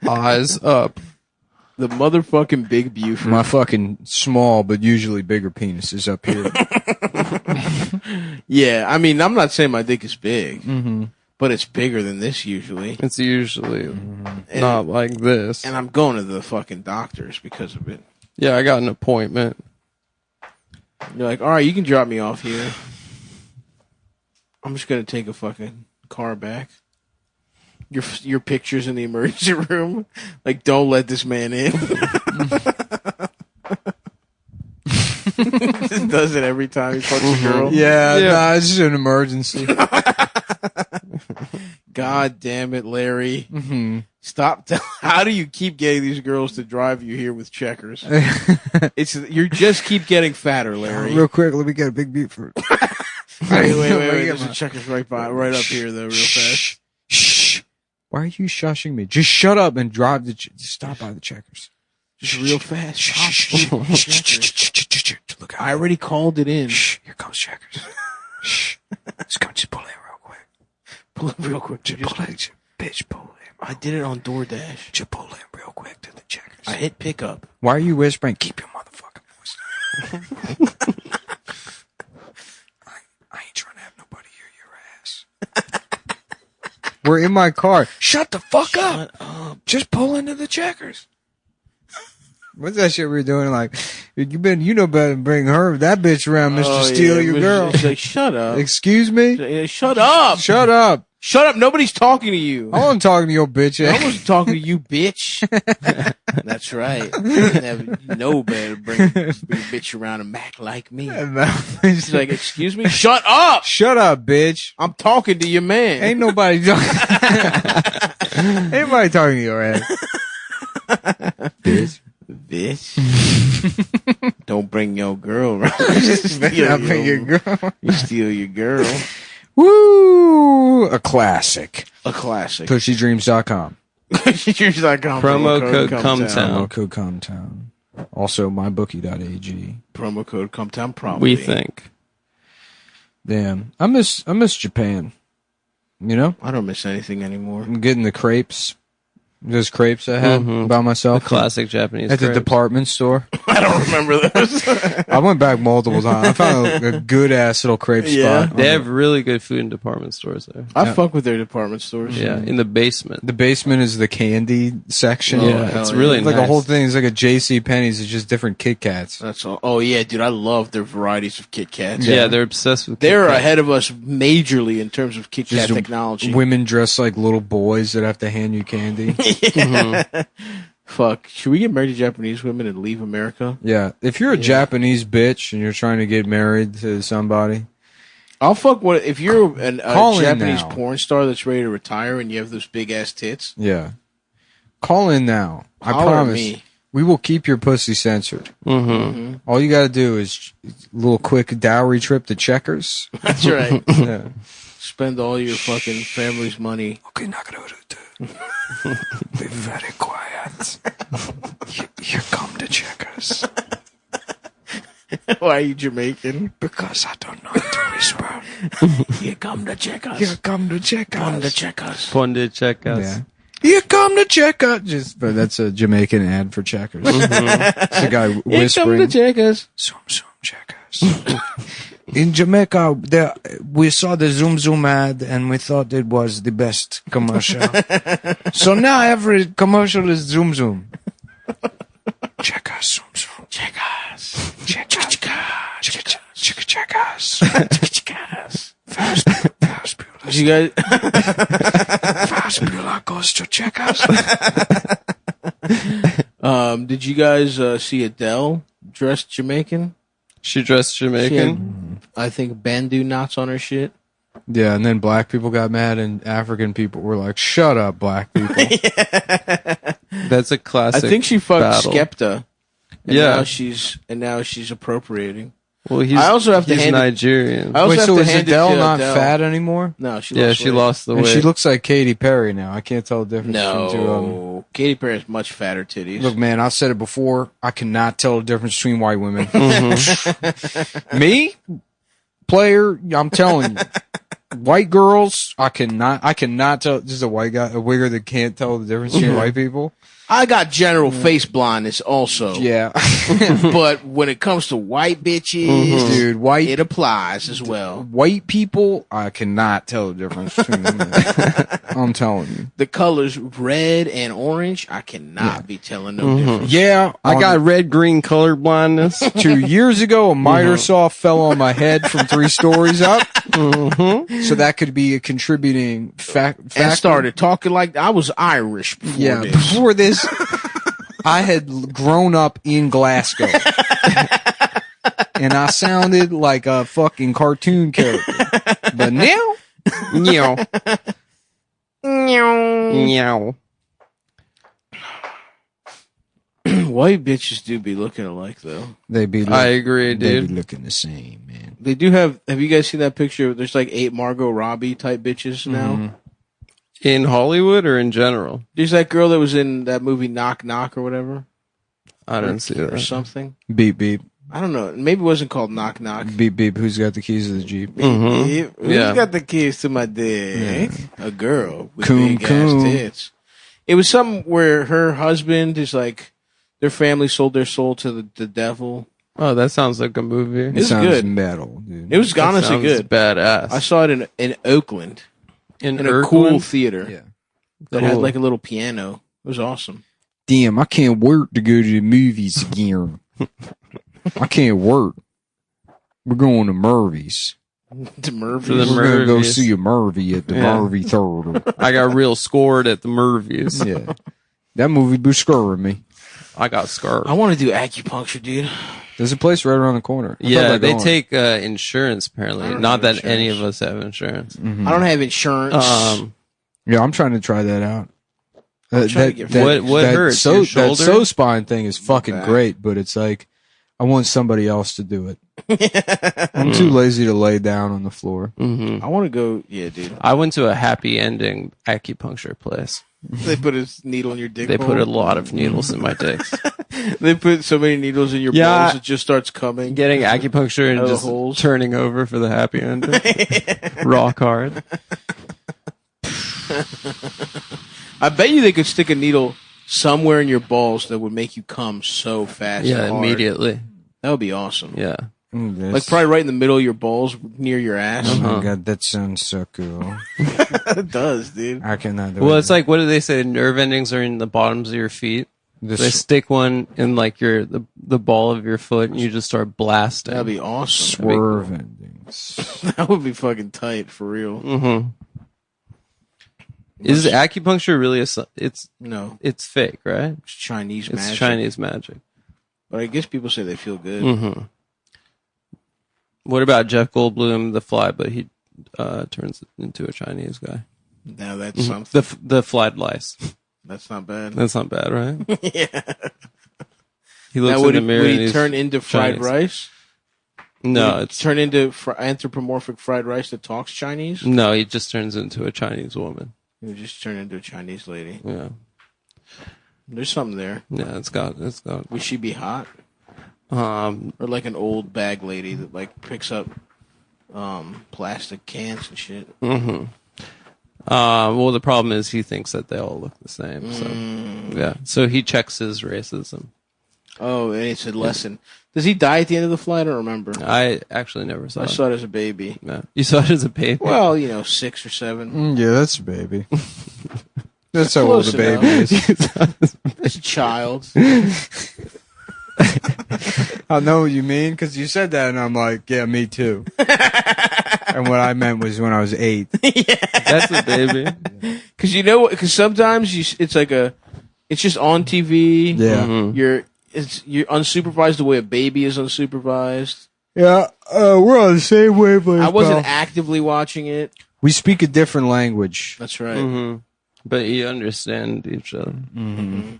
Eyes up. The motherfucking Big Buford. My fucking small but usually bigger penis is up here. Yeah, I mean, I'm not saying my dick is big, but it's bigger than this usually. It's usually not like this. And I'm going to the fucking doctors because of it. Yeah, I got an appointment. You're like, all right, you can drop me off here. I'm just gonna take a fucking car back. Your pictures in the emergency room, like, don't let this man in. Just does it every time he fucks a girl. Yeah, nah, it's just an emergency. God damn it, Larry! Stop! How do you keep getting these girls to drive you here with Checkers? You just keep getting fatter, Larry. Real quick, let me get a Big Buford. Wait. There's a Checkers right up here, though, real fast. Shh. Why are you shushing me? Just shut up and drive just stop by the Checkers. Just real fast. Shh. Look, I already called it in. Shh. Here comes Checkers. Shh. Let's go. Just pull in real quick. Pull in real quick. Just pull in. Bitch, pull in. I did it on DoorDash. Just pull in real quick to the Checkers. I hit pickup. Why are you whispering? Keep your motherfucking voice down. I ain't trying to have nobody hear your ass. We're in my car. Shut the fuck up. Just pull into the Checkers. What's that shit we were doing? Like, you know better than bring that bitch around, Mr. Steal your girl. She's like, shut up. Excuse me? Shut up. Shut up. Shut up. Nobody's talking to you. I wasn't talking to your bitch. I wasn't talking to you, bitch. That's right. You know better to bring a bitch around and act like me. She's like, excuse me? Shut up. Shut up, bitch. I'm talking to your man. Ain't nobody talking. Ain't nobody talking to your ass. Bitch. Don't bring your girl around. You steal your girl. Woo! A classic. Cushydreams.com. Cushydreams.com. Promo code Promo code Cumtown. Also, mybookie.ag. Promo code Cumtown. Probably. We think. Damn, I miss Japan. You know, I don't miss anything anymore. I'm getting the crepes. Those crepes I had by myself. The classic Japanese at the crepes. department store. I don't remember those. I went back multiple times. I found a good ass little crepe spot. They have really good food in department stores there. I fuck with their department stores. Yeah, in the basement. The basement is the candy section. Yeah, it's really It's nice. like a whole thing. It's like a J.C. Penney's. It's just different Kit Kats. That's all. Oh yeah, dude, I love their varieties of Kit Kats. Yeah, they're obsessed with They're Kit Kat. ahead of us majorly in terms of Kit Kat Just technology. Women dressed like little boys that have to hand you candy. Fuck. Should we get married to Japanese women and leave America? Yeah. If you're a Japanese bitch and you're trying to get married to somebody, I'll fuck what if you're a Call in Japanese now. porn star that's ready to retire and you have those big ass tits. yeah. Call in now. I Holler at promise. me. We will keep your pussy censored. Mm-hmm. All you got to do is a little quick dowry trip to Checkers. That's right. Yeah. Spend all your fucking family's money. Okay, be very quiet. Here come the Checkers. Why are you Jamaican? Because I don't know how to whisper. Here come the checkers. Here come the Checkers. Come the checkers. Ponde check us. Yeah. Here come the Checkers. But that's a Jamaican ad for Checkers. It's a guy Here come whispering. the checkers. Zoom Checkers. In Jamaica, we saw the Zoom Zoom ad and we thought it was the best commercial. So now every commercial is Zoom Zoom. Checkers, Zoom Zoom. Checkers. Checkers. Checkers. First Did you guys? First Bueller goes to Checkers. Did you guys see Adele dressed Jamaican? She dressed She Jamaican. had, I think, bandu knots on her shit. Yeah, and then black people got mad and African people were like, shut up, black people. That's a I classic. think she fucked battle. Skepta. And Yeah. now she's appropriating. Well, he's, I also have to he's hand it- Nigerian. I also Wait, have so to is hand it Adele to not Adele. fat anymore? No, she Yeah, lost she weight. lost the And weight. she looks like Katy Perry now. I can't tell the difference between No, Katy Perry has much fatter titties. Look, man, I've said it before. I cannot tell the difference between white women. Me, player, I'm telling you. White girls, I cannot tell. This is a white guy, a wigger that can't tell the difference between white people. I got general face blindness also. Yeah. But when it comes to white bitches, Dude, white it applies as well. white people, I cannot tell the difference between them. I'm telling you. The colors red and orange, I cannot be telling no difference. Yeah, I got red green color blindness. 2 years ago, a miter saw fell on my head from 3 stories up. So that could be a contributing factor. And started talking like I was Irish before Yeah, this. before this, I had grown up in Glasgow. And I sounded like a fucking cartoon character. But now, Meow. Meow. White bitches do be looking alike though. they be I agree, they be dude. looking the same, man. They do have you guys seen that picture? There's like 8 Margot Robbie type bitches now. In Hollywood or in general? There's that girl that was in that movie Knock Knock or whatever. I didn't see Or that. something. Beep, beep. I don't know. Maybe it wasn't called Knock Knock. Beep, beep. Who's got the keys to the Jeep? Who's Yeah. got the keys to my dick? A girl with Coom, big coom. ass tits. It was something where her husband is like, their family sold their soul to the devil. Oh, that sounds like a movie. It It's sounds good. metal, dude. It was That honestly sounds good. badass. I saw it in Oakland in a cool theater Yeah. that had Cool. like a little piano. It was awesome. Damn, I can't wait to go to the movies again. I can't wait. We're going to Murphy's. To Murphy's. For the We're going to go Murphys. see a Murphy at the Yeah. Murphy Theater. I got real scored at the Murphys. Yeah. That movie be scaring me. I got scarred. I want to do acupuncture, dude. There's a place right around the corner. I thought Yeah, about they going. take insurance apparently. I don't Not have that any of insurance. us have insurance. I don't have insurance. Yeah, I'm trying to try that out. I'm trying to get What hurts? Your That shoulder? so spine thing is fucking back. great, but it's like I want somebody else to do it. I'm too lazy to lay down on the floor. I want to go. Yeah, dude. I went to a happy ending acupuncture place. They put a needle in your dick. They hole. put a lot of needles in my dicks. They put so many needles in your Yeah. balls it just starts coming. Getting acupuncture and Out of just holes. turning over for the happy ending. Rock hard. I bet you they could stick a needle somewhere in your balls that would make you come so fast. Yeah, and hard. immediately. That would be awesome. Yeah. Like probably right in the middle of your balls, near your ass. Oh my god, that sounds so cool. It does, dude. I cannot do Well, it. it's like, what do they say? Nerve endings are in the bottoms of your feet. They stick one in like the ball of your foot, and you just start blasting. That'd be awesome. Swerve endings. That would be fucking tight for real. Mm-hmm. Is acupuncture really no? It's fake, right? It's Chinese It's magic. Chinese magic. But I guess people say they feel good. Mm-hmm. What about Jeff Goldblum, the Fly? But he turns into a Chinese guy. Now that's something. The flied lice. That's not bad. That's not bad, right? Yeah. He looks now, in the mirror. Would and he he's turn into fried Chinese. rice? No, Would he it's turn into anthropomorphic fried rice that talks Chinese. no. He just turns into a Chinese woman. He would just turn into a Chinese lady. Yeah, There's something there. yeah. It's got. Would she be hot? Or like an old bag lady that like picks up plastic cans and shit. Mm-hmm. Well, the problem is he thinks that they all look the same. So yeah. So he checks his racism. Oh, and it's a lesson. Does he die at the end of the flight? I don't remember. I actually never saw I it. saw it as a baby. No. You saw it as a baby? Well, 6 or 7. Yeah, that's a baby. That's how Close old a baby enough. is. It's a child. I know what you mean because you said that, and I'm like, yeah, me too. And what I meant was when I was 8. That's a baby. Because sometimes it's just on TV. Yeah. Mm-hmm. You're unsupervised the way a baby is unsupervised. Yeah, we're on the same wavelength. I wasn't actively watching it. We speak a different language. That's right. Mm-hmm. But you understand each other. Mm-hmm.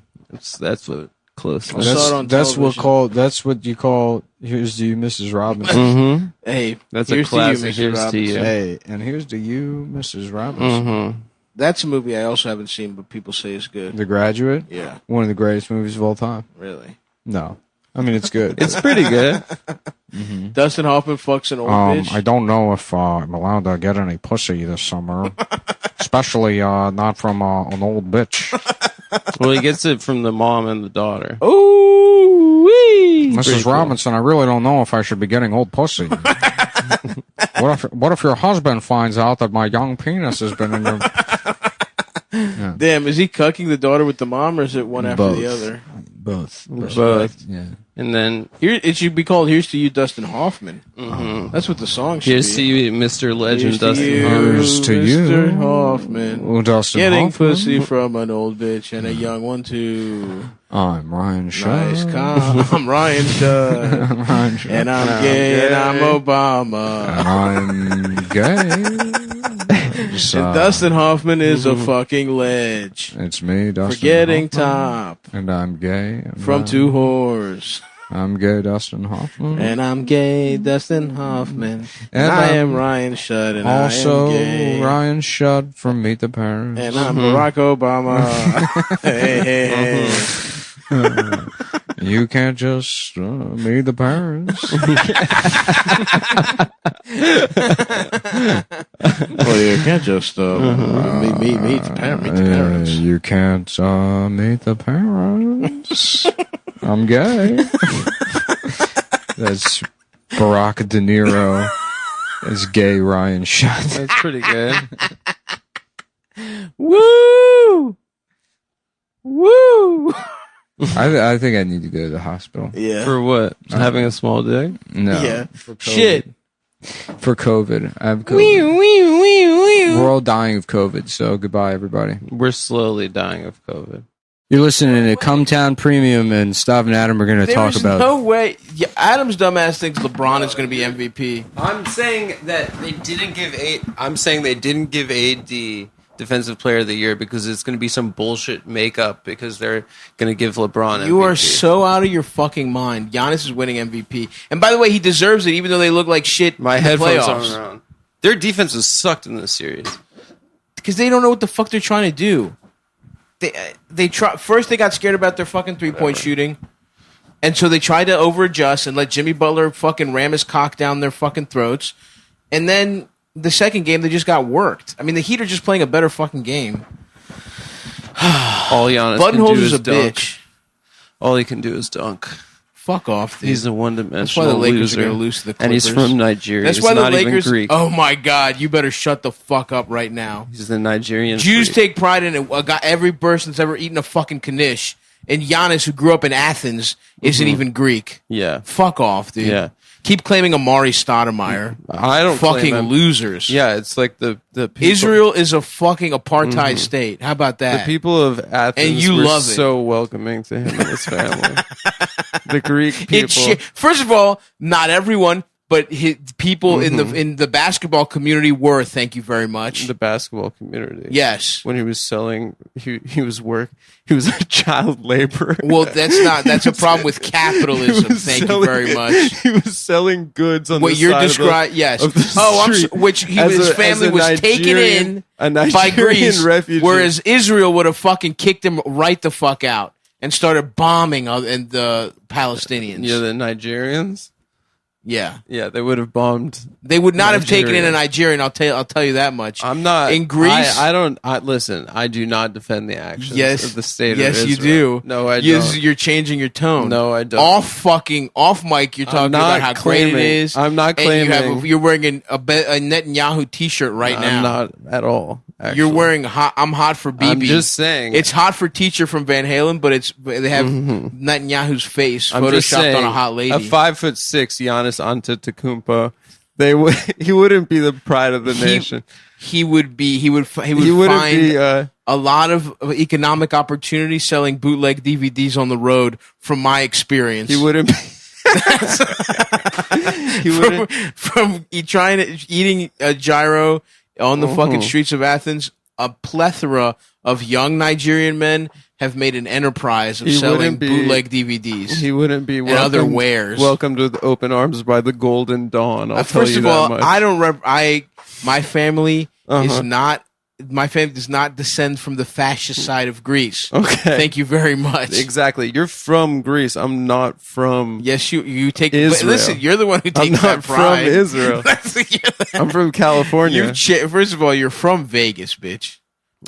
That's what closeness. I saw it on That's television. That's what you call. Here's to you, Mrs. Robinson. Mm-hmm. Hey, That's a here's classic. to you, Mr. Here's to you. Robinson. Hey, and here's to you, Mrs. Robinson. Mm-hmm. That's a movie I also haven't seen, but people say is good. The Graduate. Yeah, One of the greatest movies of all time. really. No, I mean it's good. It's pretty good. Dustin Hoffman fucks an old bitch. I don't know if I'm allowed to get any pussy this summer, especially not from an old bitch. Well, he gets it from the mom and the daughter. Ooh wee! Mrs. Robinson, I really don't know if I should be getting old pussy. What if your husband finds out that my young penis has been in your... Damn, is he cucking the daughter with the mom, or is it one after the other? Both. Both. Yeah. And then It should be called "Here's to You, Dustin Hoffman." Mhm. That's what the song should here's to be. you, Mr. Legend Here's to Dustin you, Hoffman. Here's to you. Mr. Hoffman. Oh, Dustin Getting Hoffman. pussy from an old bitch and a young one too. I'm Ryan Shaw. Nice I'm Ryan Shudd. I'm Ryan Shaw. And I'm gay and I'm Obama. And I'm gay. And Dustin Hoffman is a fucking ledge. It's me, Dustin Forgetting Hoffman. top And I'm gay. And from 2 whores. I'm gay, Dustin Hoffman. And I'm gay, Dustin Hoffman. And I I'm am Ryan Shudd. And also I am gay. Ryan Shudd from Meet the Parents. And I'm Barack Obama. Hey. You can't just meet the parents. Well, you can't just meet the parents. You can't meet the parents. I'm gay. That's Barack De Niro as gay Ryan Shudd. That's pretty good. Woo! Woo! I think I need to go to the hospital. Yeah. For what? Having a small dick? No. Yeah. For COVID. Shit. For COVID. I have COVID. We're all dying of COVID, so goodbye, everybody. We're slowly dying of COVID. You're listening to Cumtown Premium, and Stav and Adam are going to talk There's about... no way. Yeah, Adam's dumbass thinks LeBron is going to be MVP. I'm saying that they didn't give AD Defensive Player of the Year because it's going to be some bullshit makeup because they're going to give LeBron MVP. You are so out of your fucking mind. Giannis is winning MVP. And by the way, he deserves it even though they look like shit My in the headphones playoffs. aren't around. Their defense has sucked in this series. Because they don't know what the fuck they're trying to do. They try first. They got scared about their fucking 3-point shooting, and so they tried to over adjust and let Jimmy Butler fucking ram his cock down their fucking throats. And then the second game, they just got worked. I mean, the Heat are just playing a better fucking game. All Giannis can do Budenholzer's is a dunk. bitch. All he can do is dunk. Fuck off, dude. He's a That's why one-dimensional the Lakers loser. are going to lose to the Clippers. And he's from Nigeria. That's He's why the not Lakers. even Greek. Oh my God! You better shut the fuck up right now. He's the Nigerian. Jews freak. take pride in it. Got every person that's ever eaten a fucking knish. And Giannis, who grew up in Athens, isn't even Greek. Yeah. Fuck off, dude. Yeah. Keep claiming Amari Stoudemire. I don't claim fucking him. losers. Yeah, it's like the people, Israel is a fucking apartheid state. How about that? The people of Athens And you were love it. so welcoming to him and his family. The Greek people. First of all, not everyone, but people in the basketball community were. Thank you very much. The basketball community. Yes. When he was selling, he was a child laborer. Well, that's a problem with capitalism. Thank you very much. He was selling goods on what the you're side describing. Yes. of the Oh, street which his family was taken in a by Nigerian Greece, refugee. whereas Israel would have fucking kicked him right the fuck out and started bombing the Palestinians. Yeah, the Nigerians. Yeah. Yeah, they would have bombed. They would not have taken in Nigeria. a Nigerian. I'll tell you that much. I'm not in Greece. Listen. I do not defend the actions Yes, of the state. yes, of you Israel. do. No, I Yes, don't. you're changing your tone. No, I don't. Off mic. You're talking not about how great it claiming- is. I'm not and claiming- you're wearing a Netanyahu T-shirt right now. I'm not at all. Actually. You're wearing I'm hot for BB. I'm just saying. It's hot for teacher from Van Halen, but they have Netanyahu's face I'm just photoshopped saying, on a hot lady. A 5'6" Giannis Antetokounmpo, he wouldn't be the pride of the nation. He would wouldn't find be, a lot of economic opportunity selling bootleg DVDs on the road. From my experience, He wouldn't be. He wouldn't. from eating a gyro on the fucking streets of Athens. A plethora of young Nigerian men have made an enterprise of He selling wouldn't be- bootleg DVDs. He wouldn't be and welcomed, other wares. welcomed with open arms by the Golden Dawn. I'll tell First you of that all, much. I don't. My family is Uh-huh. not. My family does not descend from the fascist side of Greece. Okay. Thank you very much. Exactly. You're from Greece. I'm not from. Yes, you take. Israel. But listen, you're the one who I'm takes not that pride. from Israel. I'm from California. First of all, you're from Vegas, bitch.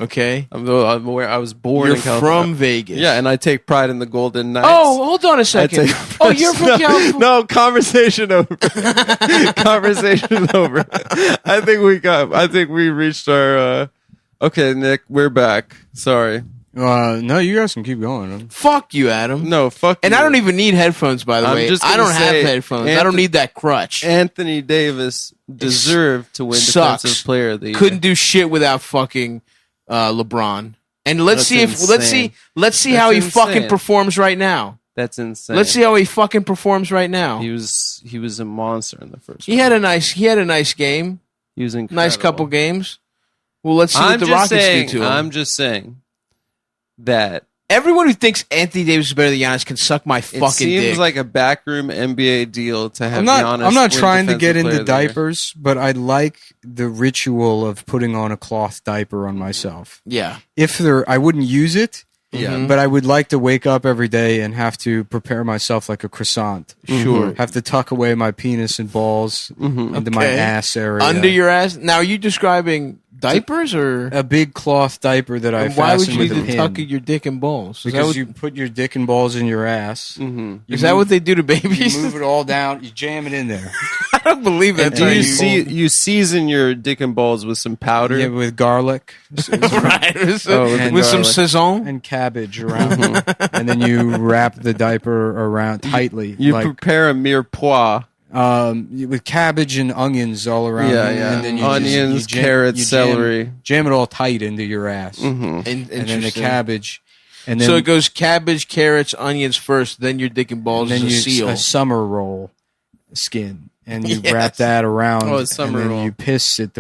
Okay. I'm aware. I was born You're in California. from Vegas. Yeah, and I take pride in the Golden Knights. Oh, hold on a second. Oh, you're from California. No, conversation over. Conversation over. I think we reached our. Okay, Nick, we're back. Sorry. No, you guys can keep going. Fuck you, Adam. No, fuck. And you. I don't even need headphones, by the I'm way. just I gonna don't have say, headphones. I don't need that crutch. Anthony Davis deserved to win Sucks. Defensive Player of the Year. Couldn't do shit without fucking LeBron. And let's That's see insane. how he That's fucking insane. performs right now. That's insane. Let's see how he fucking performs right now. He was a monster in the first. He had a nice game. He was incredible. Nice couple games. Well, let's see what the Rockets do to him. I'm just saying that Everyone who thinks Anthony Davis is better than Giannis can suck my fucking it seems dick. like a backroom NBA deal to have I'm not Giannis win trying to get Defensive Player into of the Year. diapers, but I like the ritual of putting on a cloth diaper on myself. Yeah. I wouldn't use it. Yeah. But I would like to wake up every day and have to prepare myself like a croissant. Sure. Have to tuck away my penis and balls into my Okay. ass area. Under your ass. Now, are you describing diapers or a big cloth diaper that I and why would fasten you with need a to pin. tuck your dick and balls? Is that Because what, you put your dick and balls in your ass. is that what they do to babies? You move it all down. You jam it in there. I don't believe that. And do you season your dick and balls with some powder? Yeah, with garlic. right. With and some garlic. saison? And cabbage around and then you wrap the diaper around tightly. You like, prepare a mirepoix. with cabbage and onions all around. Yeah, it, yeah. And then you Onions, carrots, celery. Jam it all tight into your ass. Mm-hmm. And then the Interesting. cabbage. And then, So it goes cabbage, carrots, onions first, then your dick and balls then is a seal. a summer roll skin. And you Yes. wrap that around. Oh, a summer and then roll. you piss it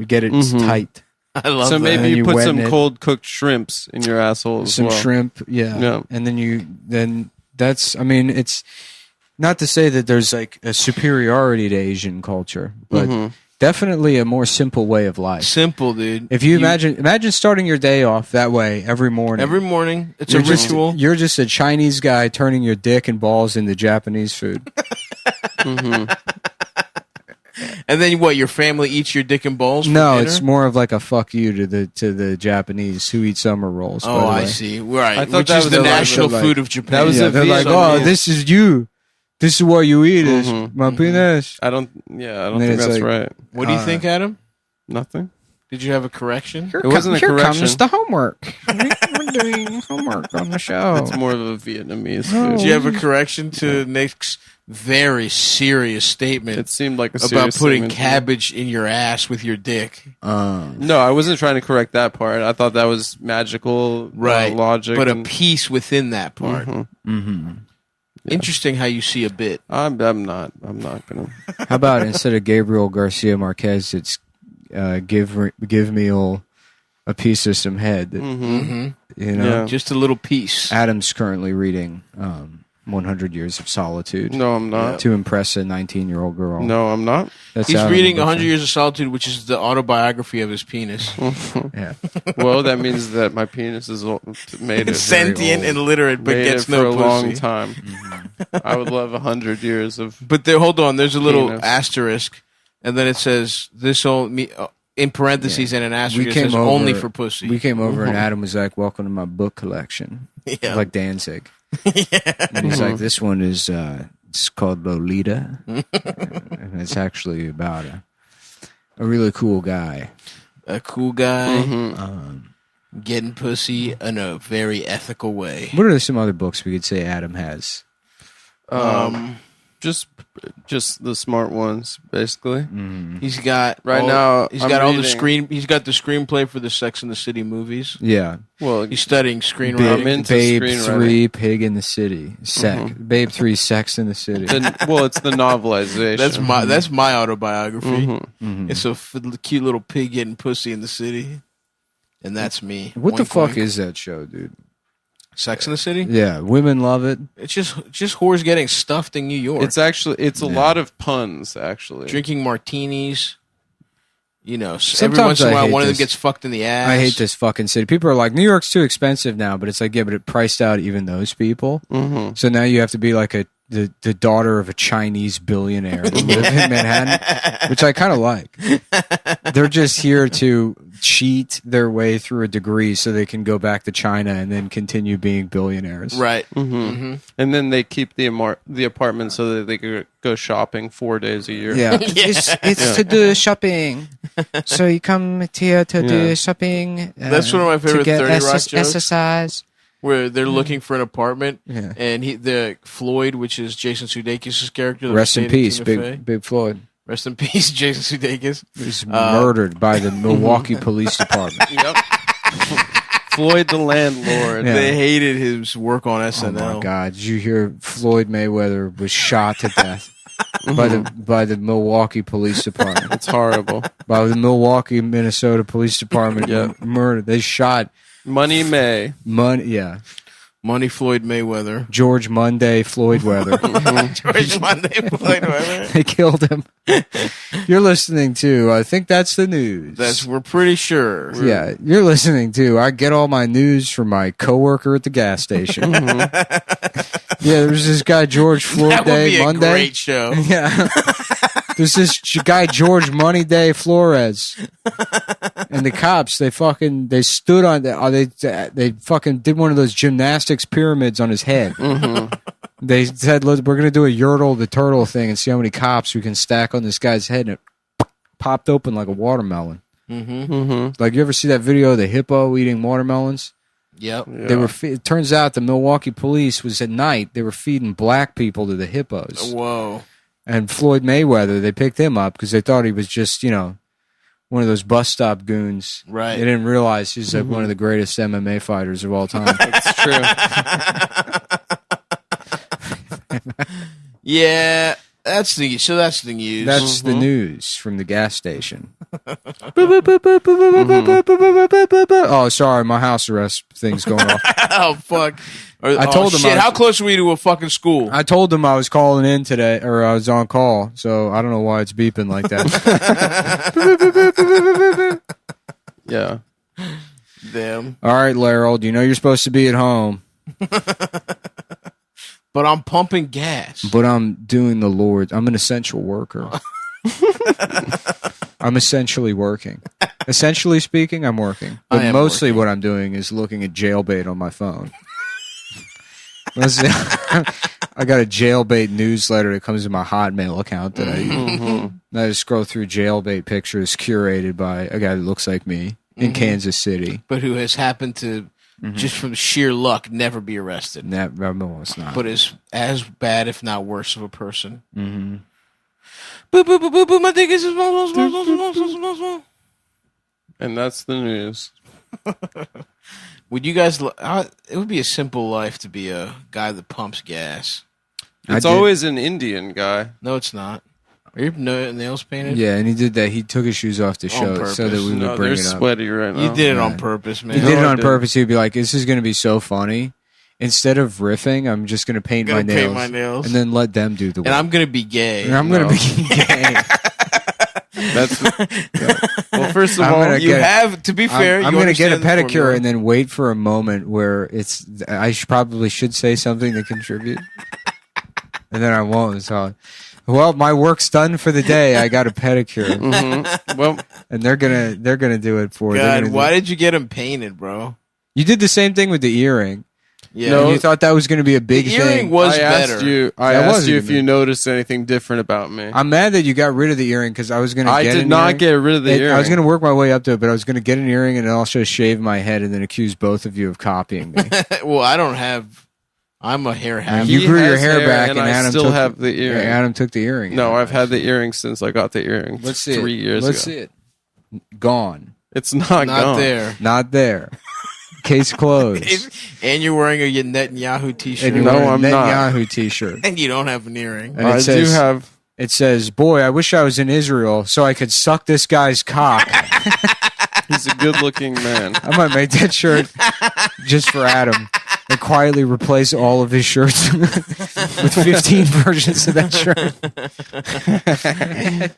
get it Mhm. tight. I love So that. maybe And you you put wetten some it. cold cooked shrimps in your asshole as Some well. shrimp, yeah. Yeah. And then that's, I mean, it's not to say that there's like a superiority to Asian culture, but Mhm. definitely a more simple way of life. Simple, dude. If you imagine starting your day off that way every morning. Every morning, it's You're a just- ritual. You're just a Chinese guy turning your dick and balls into Japanese food. Mhm. And then what? Your family eats your dick and balls? For No, dinner? it's more of like a fuck you to the Japanese who eat summer rolls. Oh, I see. Right, I thought which that is was the like- national like- food of Japan. That was Yeah, a they're like, Vietnamese- oh, this is you. This is what you eat is my penis. I don't And think then it's that's like- right. What do you think, Adam? Nothing. Did you have a correction? It wasn't a correction. comes the homework. We're doing homework on the show. It's more of a Vietnamese food. Did you have a correction to Nick's very serious statement It seemed like a about serious putting statement. cabbage in your ass with your dick? No, I wasn't trying to correct that part. I thought that was magical logic. But a and- piece within that part. Mm-hmm. Interesting how you see a bit. I'm not gonna. How about instead of Gabriel Garcia Marquez, it's give me a piece of some head. That, You know, Yeah. Just a little piece. Adam's currently reading 100 Years of Solitude No, I'm not. to impress a 19-year-old girl. No, I'm not. That's He's out on reading the 100 book. Years of Solitude, which is the autobiography of his penis. Yeah. Well, that means that my penis is made it Sentient and literate, but made gets it for no a pussy. long time. I would love 100 years of. But there, hold on, there's a little Penis. asterisk, and then it says this only in parentheses and an asterisk. It says only for pussy. We came over and Adam was like, "Welcome to my book collection," Yeah. like Danzig. And he's like, "This one is it's called Lolita, and it's actually about a really cool guy." A cool guy Mm-hmm. getting pussy in a very ethical way. What are some other books we could say Adam has? Just the smart ones, basically. He's got Right all- now, He's I'm got all the reading- He's got the screenplay for the Sex and the City movies. Yeah, Well, He's studying screenwriting. I'm into Babe screenwriting. 3, Pig in the City, Babe 3, Sex in the City. It's the novelization. That's my autobiography. Mm-hmm. It's a cute little pig getting pussy in the city, and that's me. What the Wink, fuck wink. is that show, dude? Sex in the City? Yeah, women love it. It's just whores getting stuffed in New York. It's a lot of puns, actually. Drinking martinis. You know, every Sometimes once in a I while, hate one of them this. gets fucked in the ass. I hate this fucking city. People are like, New York's too expensive now, but it's like, yeah, but it priced out even those people. Mm-hmm. So now you have to be like the daughter of a Chinese billionaire to live in Manhattan, which I kind of like. They're just here to cheat their way through a degree so they can go back to China and then continue being billionaires. Right. Mm-hmm. And then they keep the apartment so that they could go shopping 4 days a year. Yeah. It's to do shopping. So you come here to do shopping. That's one of my favorite to get 30 Rock jokes. exercise. Where they're looking for an apartment, Yeah. and the Floyd, which is Jason Sudeikis' character. that Rest was in dating peace, Tina Fey. Big Floyd. Rest in peace, Jason Sudeikis. He was murdered by the Milwaukee Police Department. Yep. Floyd the landlord. Yeah. They hated his work on Oh SNL. my God! Did you hear Floyd Mayweather was shot to death by the Milwaukee Police Department? It's horrible. By the Milwaukee, Minnesota Police Department. Yep. Murdered. They shot Money May. Money. Yeah, Money Floyd Mayweather. George Monday Floyd Weather. George Monday Floyd Mayweather. They killed him. You're listening to. I think that's the news. We're pretty sure. Yeah, you're listening to. I get all my news from my coworker at the gas station. Yeah, there's this guy George Floyd That would Day be a Monday. great show. Yeah. There's this guy George Money Day Flores, and the cops they stood on they fucking did one of those gymnastics pyramids on his head. They said, "Look, we're gonna do a Yertle the turtle thing and see how many cops we can stack on this guy's head," and it popped open like a watermelon. Like you ever see that video of the hippo eating watermelons? Yep. They were. It turns out the Milwaukee police was at night. They were feeding black people to the hippos. Whoa. And Floyd Mayweather, they picked him up because they thought he was just, one of those bus stop goons. Right. They didn't realize he's like one of the greatest MMA fighters of all time. It's true. Yeah, that's the news. That's the news from the gas station. Oh, sorry, my house arrest thing's going off. Oh fuck! I told him Shit, I was- how close are we to a fucking school? I told them I was calling in today, or I was on call, so I don't know why it's beeping like that. Yeah. Damn. All right, Laryl, you know you're supposed to be at home, But I'm pumping gas. but I'm doing the Lord's. I'm an essential worker. I'm essentially working. Essentially speaking, I'm working. I But am mostly working. what I'm doing is looking at jailbait on my phone. I got a jailbait newsletter that comes in my Hotmail account that I use. And I just scroll through jailbait pictures curated by a guy that looks like me in Kansas City. But who has happened to, just from sheer luck, never be arrested. No, it's not. But is as bad, if not worse, of a person. Mm-hmm. Boop, boop, boop, boop, boop, my dick is small. And that's the news. Would you guys... it would be a simple life to be a guy that pumps gas. It's always an Indian guy. No, it's not. Are your nails painted? Yeah, and he did that. He took his shoes off to show it so that we would No, bring they're it up. sweaty right now. You did it on purpose, man. He did it I on did. purpose. He'd be like, "This is going to be so funny." Instead of riffing, I'm just going to paint my nails, and then let them do the work. And I'm going to be gay. And I'm going to be gay. That's well. First of I'm all, gonna you get a- have, to be fair, I'm you going to get a understand the pedicure formula. and then wait for a moment where it's. Probably should say something to contribute, and then I won't. So, well, my work's done for the day. I got a pedicure, well, and they're gonna do it for. God, why did you get him painted, bro? You did the same thing with the earring. Yeah. And you thought that was going to be a big The earring thing. was I better. asked you. I That asked was you even if you noticed anything different about me. I'm mad that you got rid of the earring because I was going to. I did not get rid of the earring. I was going to work my way up to it, but I was going to get an earring and then also shave my head and then accuse both of you of copying me. Well, I don't have... I'm a hair haver. You He grew your has hair back, and and I Adam still took have the earring. Adam took the earring. No, I've had the earring since I got the earring. Let's see 3 years Let's ago. see it. Gone. It's not gone. there. Not there. Case closed. And you're wearing a Netanyahu t-shirt. And you're No, wearing a I'm not. Netanyahu t-shirt. And you don't have an earring. And I it says, do have. It says, "Boy, I wish I was in Israel so I could suck this guy's cock." He's a good-looking man. I might make that shirt just for Adam and quietly replace all of his shirts with 15 versions of that shirt.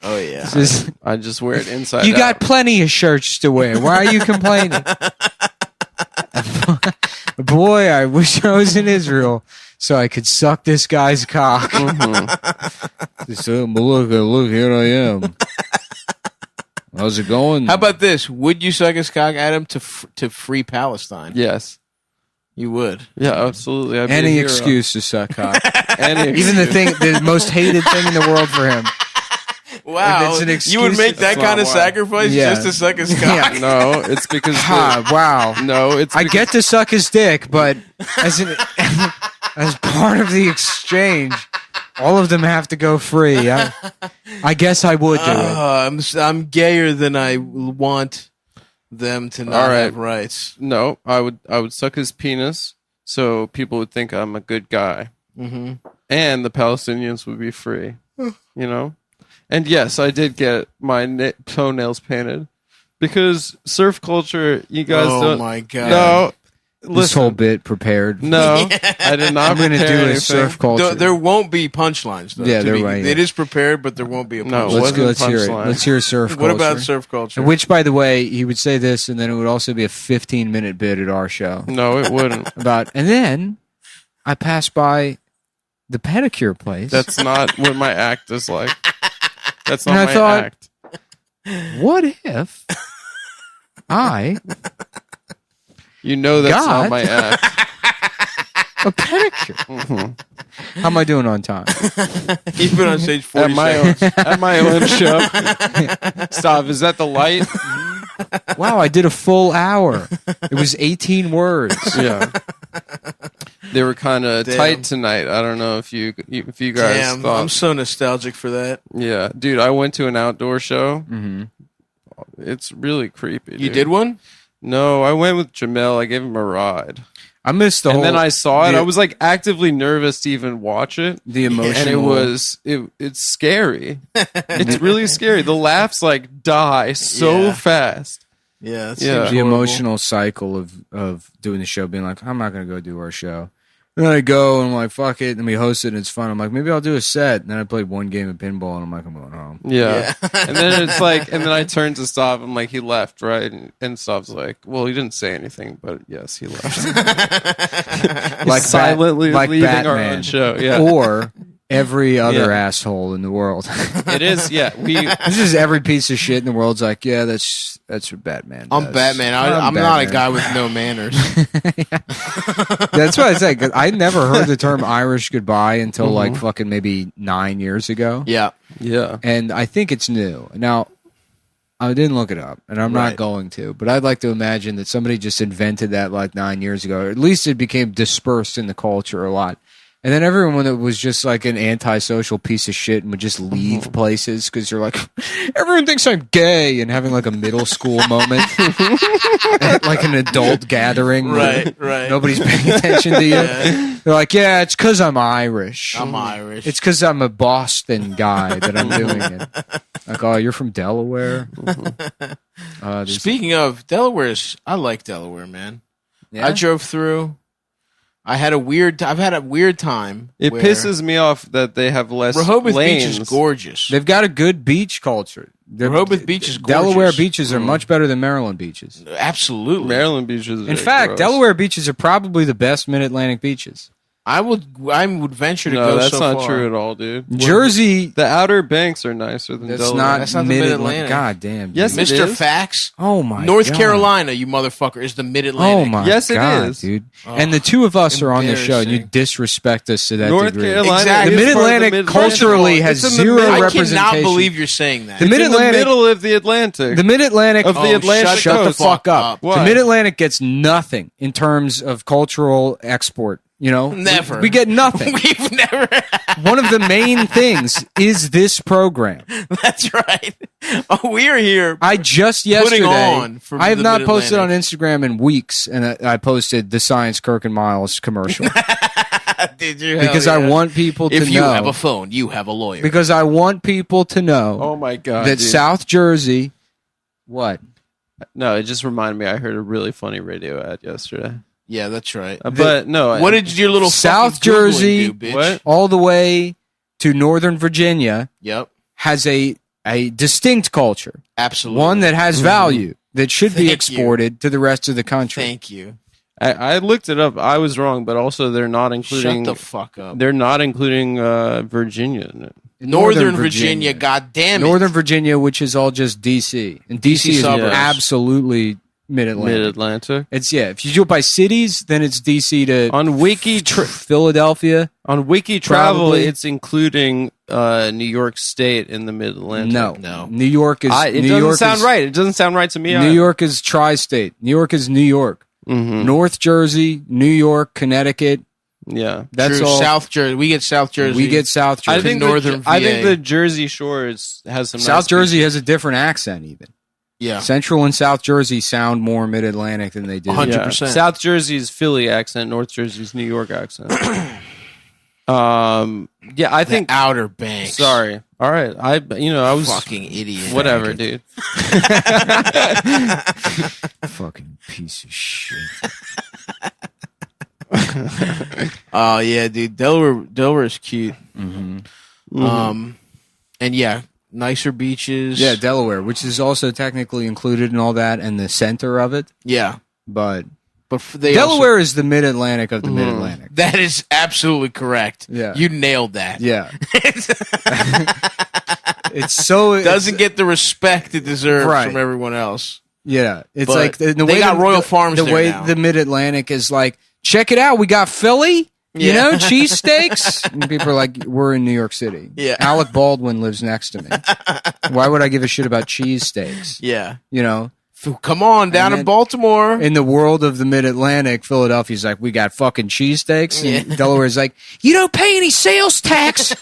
Oh, yeah. Just, I just wear it inside. you got out. plenty of shirts to wear. Why are you complaining? Boy, I wish I was in Israel so I could suck this guy's cock. Just, look, here I am. How's it going? How about this? Would you suck his cock, Adam, to free Palestine? Yes. You would. Yeah, absolutely. I'd be a Any hero. excuse to suck cock. Any Even the excuse. thing, the most hated thing in the world for him. Wow. If it's an You would excuse, make that that's kind not of why. sacrifice Yeah. just to suck his cock? Yeah. No, it's because. Wow. No, it's. I because- get to suck his dick, but as as part of the exchange, all of them have to go free. I guess I would do it. I'm gayer than I want them to not All right. have rights. No, I would suck his penis so people would think I'm a good guy, and the Palestinians would be free. You know, and yes, I did get my toenails painted because surf culture. You guys Oh don't. my God. No, This listen. whole bit prepared. No, I did not. I'm going to prepare do a anything. surf culture. There won't be punchlines, though. Yeah, to there be- might, yeah. It is prepared, but there won't be a No, punchline. Let's wasn't hear it. punchline. Let's hear surf culture. What about surf culture? Which, by the way, he would say this, and then it would also be a 15-minute bit at our show No, it wouldn't. about. And then I passed by the pedicure place. That's not what my act is like. That's And not I my thought- act. What if I You know that's God. not my act. a pedicure? How am I doing on time? He's been on stage At 40 my seconds. own, at my own show. Stop. Is that the light? Wow, I did a full hour. It was 18 words. Yeah. They were kind of Damn. tight tonight. I don't know if you guys Damn, thought. I'm so nostalgic for that. Yeah, dude. I went to an outdoor show. Mm-hmm. It's really creepy. You dude. did one? No, I went with Jamel. I gave him a ride. I missed the And whole. then I saw it. the- I was like actively nervous to even watch it. the emotional. And it's scary. It's really scary. The laughs like die so Yeah. fast. Yeah, that Yeah. seems the horrible. emotional cycle of doing the show, being like, I'm not going to go do our show. And then I go and I'm like, fuck it. And we host it and it's fun. I'm like, maybe I'll do a set. And then I played one game of pinball and I'm like, I'm going home. Yeah. And then it's like, and then I turned to Stav. I'm like, he left, right? And Stav's like, well, he didn't say anything, but yes, he left. Like Silently like leaving our Batman. own show. Yeah. Or every other asshole in the world. It is, yeah. This is every piece of shit in the world's like, yeah, that's what Batman does. I'm Batman. I'm not a guy with no manners. That's what I say. 'Cause I never heard the term Irish goodbye until like fucking maybe 9 years ago. Yeah. Yeah. And I think it's new. Now, I didn't look it up, and I'm not going to, but I'd like to imagine that somebody just invented that like 9 years ago, or at least it became dispersed in the culture a lot. And then everyone that was just like an antisocial piece of shit and would just leave places because you're like, everyone thinks I'm gay, and having like a middle school moment at like an adult gathering. Right. Nobody's paying attention to you. Yeah. They're like, yeah, it's because I'm Irish. I'm Irish. It's because I'm a Boston guy that I'm doing it. Like, oh, you're from Delaware? Speaking of Delaware's, I like Delaware, man. Yeah? I drove through. I've had a weird time. It where pisses me off that they have less Rehoboth lanes. Beach is gorgeous. They've got a good beach culture. Rehoboth Beach is gorgeous. Delaware beaches are much better than Maryland beaches. Absolutely. Maryland beaches. In fact, Delaware beaches are probably the best Mid-Atlantic beaches. I would venture to No, go that's so not far. true at all, dude. Jersey, The Outer Banks are nicer than that's Delaware. That's not the Mid-Atlantic. Mid-Atlantic. God damn. Yes, dude. it Mr. is. Facts. Oh my North God. Carolina, you motherfucker, is the Mid-Atlantic. Oh my Yes, it God, is. dude. And the two of us are on the show, and you Embarrassing. disrespect us to that North degree. Carolina. Exactly. is The part of Mid-Atlantic Midwest. culturally has It's in the zero middle- I representation. cannot believe you're saying that. The It's in the Mid-Atlantic- middle of the Atlantic. The Mid-Atlantic Of the Oh, Atlantic shut the coast. fuck up. Why? The Mid-Atlantic gets nothing in terms of cultural export. You know, Never. We get nothing. We've never. One of the main things is this program. That's right. Oh, we're here. I just yesterday, on for I have the not posted on Mid-Atlantic. Instagram in weeks, and I posted the Science Kirk and Miles commercial Did you? because I want people to If you know. have a phone, you have a lawyer. Because I want people to know Oh my God. that dude. South Jersey, what? No, it just reminded me. I heard a really funny radio ad yesterday. Yeah, that's right. But no. What did your little South fucking Googling Jersey- do, bitch? What? All the way to Northern Virginia Yep, has a distinct culture, absolutely. one that has value that should be Thank exported to the rest of the country. Thank you. I looked it up. I was wrong, but also they're not including. Shut the fuck up. They're not including Virginia in it. Northern Virginia, God damn it. Northern Virginia, which is all just DC, and DC is suburbs. absolutely Mid-Atlantic. Mid-Atlantic. It's if you do it by cities, then it's DC to On Wiki Philadelphia. on Wiki Travel, Probably. it's including New York State in the Mid-Atlantic. No. New York is. It New doesn't York sound is, right. It doesn't sound right to me. New York is tri-state. New York is New York. Mm-hmm. North Jersey, New York, Connecticut. Yeah. That's True. all. South Jersey. We get South Jersey. We get South Jersey. I think Northern I think VA. the Jersey Shore has some. South nice Jersey has a different accent. Even Yeah. Central and South Jersey sound more Mid-Atlantic than they do. 100%. Yeah. South Jersey's Philly accent. North Jersey's New York accent. Yeah, I think. Outer Banks. Sorry. All right. I was Fucking idiot. whatever, dude. Fucking piece of shit. Oh yeah, dude. Delaware is cute. Mm-hmm. And yeah, nicer beaches. Yeah, Delaware, which is also technically included in all that, and the center of it. Yeah. But They Delaware is the Mid-Atlantic of the Mid-Atlantic. that is absolutely correct. Yeah. You nailed that. Yeah. It's so Doesn't get the respect it deserves Right. from everyone else. Yeah, it's But like the they way got Royal Farms The there way now. the Mid-Atlantic is like, check it out, we got Philly. You Yeah. know, cheesesteaks. And people are like, we're in New York City. Yeah. Alec Baldwin lives next to me. Why would I give a shit about cheesesteaks? Yeah. You know, Come on, down And in then- Baltimore. in the world of the Mid-Atlantic, Philadelphia's like, we got fucking cheesesteaks. And Yeah. Delaware's like, you don't pay any sales tax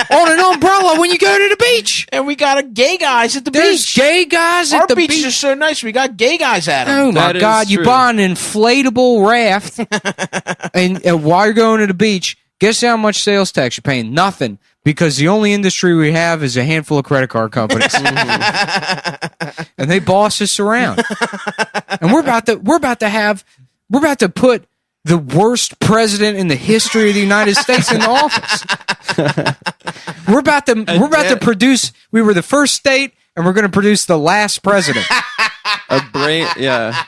on an umbrella when you go to the beach. And we got gay guys at the There's beach. gay guys Our at the beaches beach. are so nice. We got gay guys at them. Oh my That is God! You true. buy an inflatable raft, and while you're going to the beach, guess how much sales tax you're paying? Nothing, because the only industry we have is a handful of credit card companies, and they boss us around. And we're about to put the worst president in the history of the United States in office. we're about to produce. We were the first state, and we're going to produce the last president. A brain. Yeah.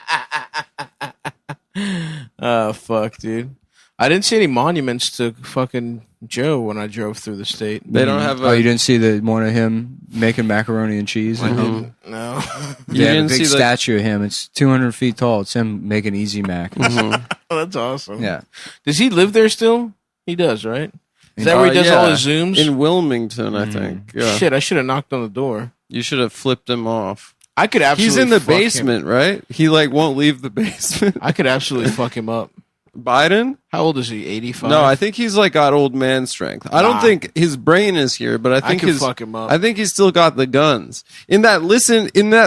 Oh fuck, dude. I didn't see any monuments to fucking Joe when I drove through the state. They don't have. Oh, you didn't see the one of him making macaroni and cheese? I And didn't. No. They have a didn't big see the- statue of him. It's 200 feet tall. It's him making Easy Mac. Oh, that's awesome. Yeah. Does he live there still? He does, right? Is that where he does all his Zooms? in Wilmington? I think. Yeah. Shit, I should have knocked on the door. You should have flipped him off. I could absolutely. He's in the fuck him. basement, right? He like won't leave the basement. I could absolutely fuck him up. Biden? How old is he? 85. No, I think he's like got old man strength. I don't Nah. think his brain is here, but I think could his fuck him up. I think he's still got the guns. In that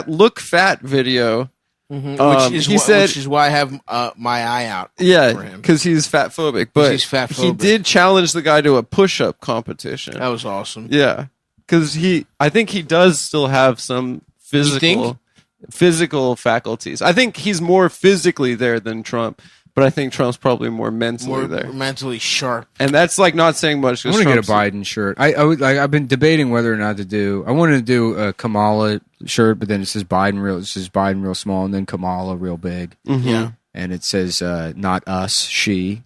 look fat video, which is why I have my eye out. For yeah, him. because he's fat phobic. But he's fat he phobic. did challenge the guy to a push up competition. That was awesome. Yeah, because I think he does still have some physical faculties. I think he's more physically there than Trump. But I think Trump's probably more mentally there. Mentally sharp. And that's like not saying much. I want to get a Biden shirt. I've been debating whether or not to do. I wanted to do a Kamala shirt, but then it says Biden real small, and then Kamala real big. Mm-hmm. Yeah. And it says not us, she.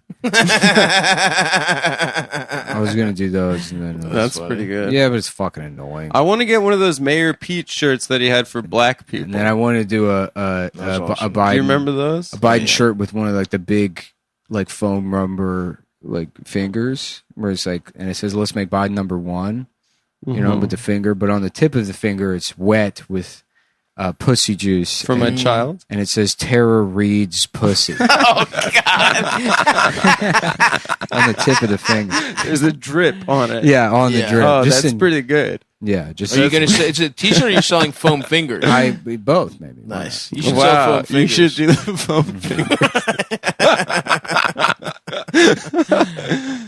I was gonna do those, and then That's pretty good. yeah, but it's fucking annoying. I want to get one of those Mayor Pete shirts that he had for black people. And then I want to do a awesome. Biden. Do you remember those? A Biden shirt with one of like the big like foam rubber like fingers, where it's like, and it says "Let's make Biden number one," you know, with the finger, but on the tip of the finger it's wet with pussy juice For my child? and it says "Tara Reid's pussy." Oh God! On the tip of the finger. There's a drip on it. Yeah, on the drip. Oh, Just that's in- pretty good. Yeah, just Are you gonna say it's a T-shirt? Or you're selling foam fingers? both maybe. Nice. You should sell Wow, foam you fingers. should do the foam finger.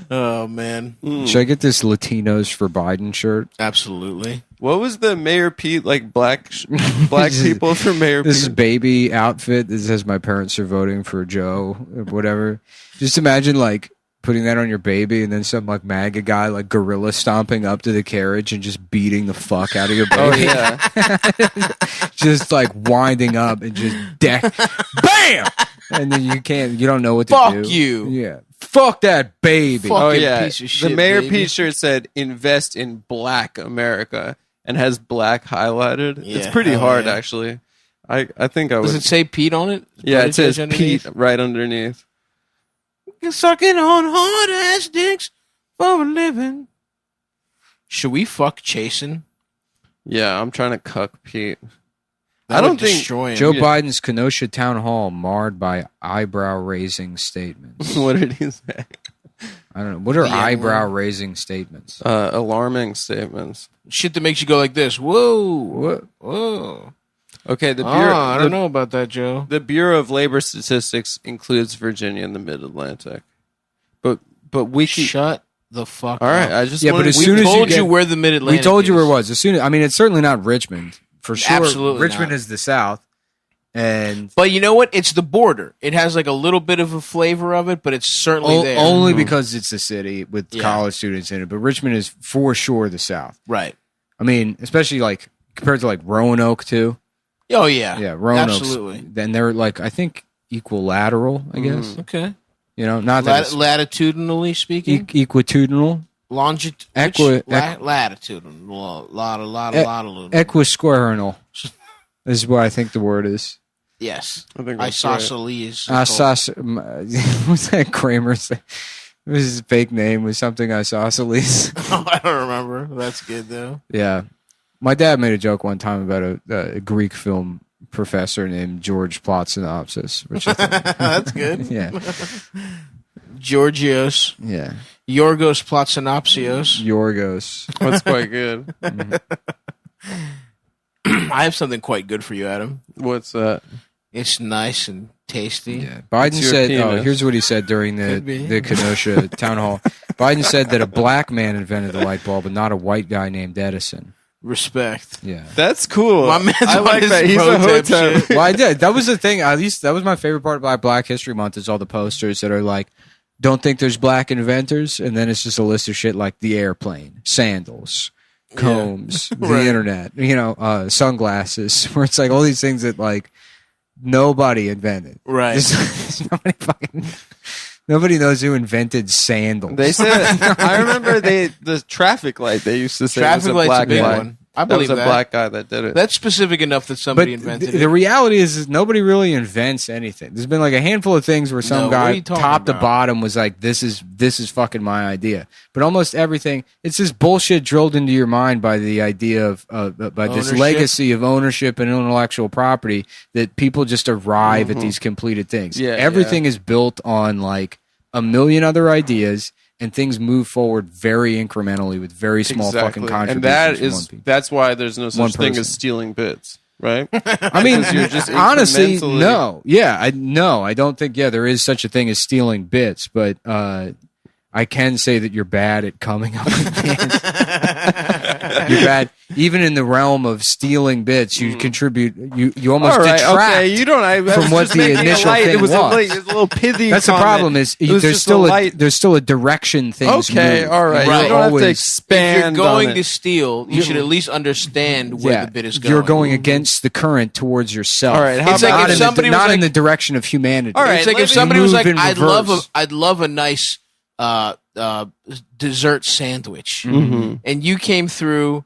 Oh man, Should I get this Latinos for Biden shirt? absolutely. What was the Mayor Pete like black people for Mayor This is Pete? baby outfit that says my parents are voting for Joe or whatever. Just imagine like putting that on your baby and then some like MAGA guy like gorilla stomping up to the carriage and just beating the fuck out of your baby. Oh yeah. Just like winding up and just BAM! And then you don't know what to Fuck do. you. Yeah. Fuck that baby. Fuck. Oh Fucking yeah. piece of shit, the Mayor baby. Pete shirt said "Invest in Black America" and has black highlighted. It's Yeah, pretty hell hard yeah. actually. I think I would. Does it say Pete on it? Yeah, it says Underneath? Pete right underneath. Sucking on hard ass dicks for a living. Should we fuck Chasen? Yeah, I'm trying to cuck Pete. That I don't would think destroy him. Joe Biden's Kenosha town hall marred by eyebrow-raising statements. What did he say? I don't know. What are The N-word. eyebrow-raising statements? Alarming statements. Shit that makes you go like this. Whoa. What? Whoa. Okay, the Bureau, I don't know about that, Joe. The Bureau of Labor Statistics includes Virginia and the Mid-Atlantic, but we can. Shut the fuck All right, up. I just Yeah, but wanted as we soon as you told get- you where the Mid-Atlantic We told you where it is. was. As soon, I mean, it's certainly not Richmond for sure. Absolutely Richmond not. is the South, and But you know what? It's the border. It has like a little bit of a flavor of it, but it's certainly there. only because it's a city with Yeah. college students in it. But Richmond is for sure the South. Right. I mean, especially like compared to like Roanoke too. Oh, yeah. Yeah, Roanoke. Absolutely. Then they're like I think equilateral. I guess Okay. you know, not that it's Latitudinally speaking? equitudinal, Latitudinal. Lot of equisquarinal is what I think the word is. Yes. I think that's right. Isosceles. What's that Kramer say? It was his fake name was something isosceles. Oh, I don't remember. That's good, though. Yeah. My dad made a joke one time about a Greek film professor named George Plotsinopsis, which I think, That's good. yeah, Georgios. yeah, Yorgos Platsinopsios. Yorgos. That's quite good. I have something quite good for you, Adam. What's that? It's nice and tasty. Yeah, Biden It's your said. penis. Here's what he said during Could be. the Kenosha town hall. Biden said that a black man invented the light bulb, and not a white guy named Edison. Respect. Yeah. That's cool. My man's I on like his that. He's a pro-tip hotep. shit. Well, I did. That was the thing. At least that was my favorite part about Black History Month is all the posters that are like, "Don't think there's black inventors," and then it's just a list of shit like the airplane, sandals, combs, the Right. internet, sunglasses. Where it's like all these things that like nobody invented. Right. There's nobody fucking. Nobody knows who invented sandals. They said I remember the traffic light they used to say Traffic was a light's a black big guy. one. I That believe was a that. black guy that did it. That's specific enough that But somebody invented the it. reality is nobody really invents anything. There's been like a handful of things where some No, what are guy you talking top to about? bottom was like, this is fucking my idea. But almost everything, it's this bullshit drilled into your mind by the idea of by this Ownership? legacy of ownership and intellectual property that people just arrive at these completed things. Yeah, Everything is built on like a million other ideas. And things move forward very incrementally with very small fucking contributions. And that's why there's no One such thing person. as stealing bits, right? I mean, You're just honestly, incrementally- no. Yeah, I don't think. Yeah, there is such a thing as stealing bits, but I can say that you're bad at coming up with bits. You're bad, even in the realm of stealing bits. You contribute. You almost All right, detract. okay, you don't. I was from what just the making a initial light. thing It was was. it was a little pithy. That's comment. the problem. Is It was there's just still a light. there's still a direction things. Okay, move. all right. You're You don't have to always- If expand. you're going on to it. steal, you should at least understand where the bit is going. You're going against the current towards yourself. All right, how It's like not if in somebody the, was not in like- the direction of humanity. All right, It's like let if me somebody was move like, in I'd reverse." love a nice dessert sandwich, and you came through,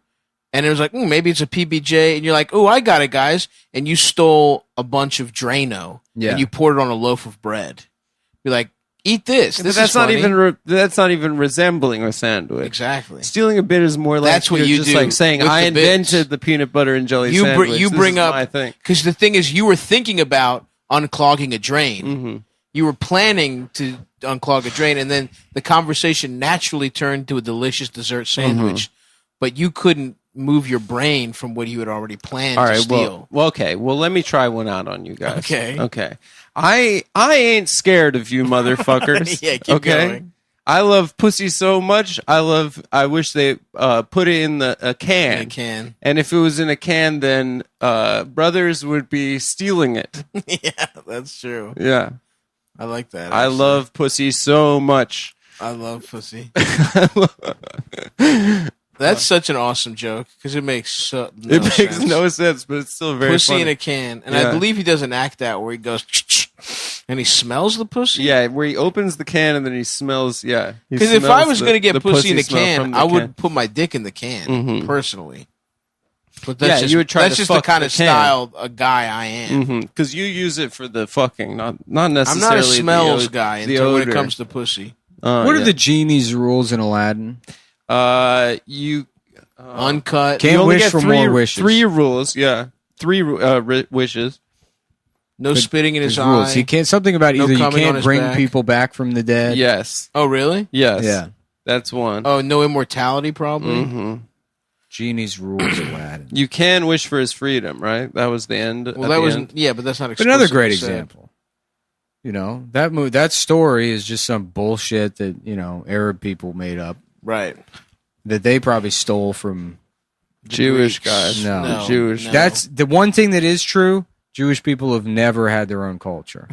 and it was like, maybe it's a PBJ, and you're like, oh, I got it, guys, and you stole a bunch of Drano, Yeah. and you poured it on a loaf of bread. You're like, eat this. But This that's is not funny. even. That's not even resembling a sandwich. Exactly. Stealing a bit is more like That's what you're you just do like saying with I the bits. invented the peanut butter and jelly You sandwich. you This bring is up my thing. because the thing is, you were thinking about unclogging a drain. Mm-hmm. You were planning to unclog a drain, and then the conversation naturally turned to a delicious dessert sandwich. But you couldn't move your brain from what you had already planned All to right. steal. Well, okay. Well, let me try one out on you guys. Okay. Okay. I ain't scared of you, motherfuckers. Yeah, keep okay. going. I love pussy so much. I wish they put it in a can. In a can. And if it was in a can, then brothers would be stealing it. Yeah, that's true. Yeah. I like that. I actually. love pussy so much. I love pussy. That's such an awesome joke because it makes no It makes sense. no sense, but it's still very Pussy funny. in a can, and Yeah. I believe he does an act out where he goes and he smells the pussy. Yeah, where he opens the can and then he smells. Yeah, he Because if I smells was the- going to get the pussy in a smell can, from the I would can. put my dick in the can Mhm. personally. But Yeah, that's just, you would try that's to just fuck the kind the of can. style a guy I am. Because you use it for the fucking, not I'm necessarily. not a smells the guy the until when odor. it comes to pussy. What are Yeah. the genie's rules in Aladdin? You Uncut, you Can't only wish get for three, more wishes. 3 rules. Yeah, 3 wishes. no spitting in his There's rules. eye. He can't. Something about No either you coming on can't his bring back. people back from the dead. Yes, Oh, really? yes. Yeah. That's one. Oh, no immortality, probably. hmm Genie's rules, Aladdin. You can wish for his freedom, right? That was the end. Well, at that the wasn't. end. Yeah, but that's not. But another great explicitly said. example. You know that story is just some bullshit that Arab people made up Right. that they probably stole from. Jewish Greeks. guys. No. No. Jewish. No. That's the one thing that is true. Jewish people have never had their own culture.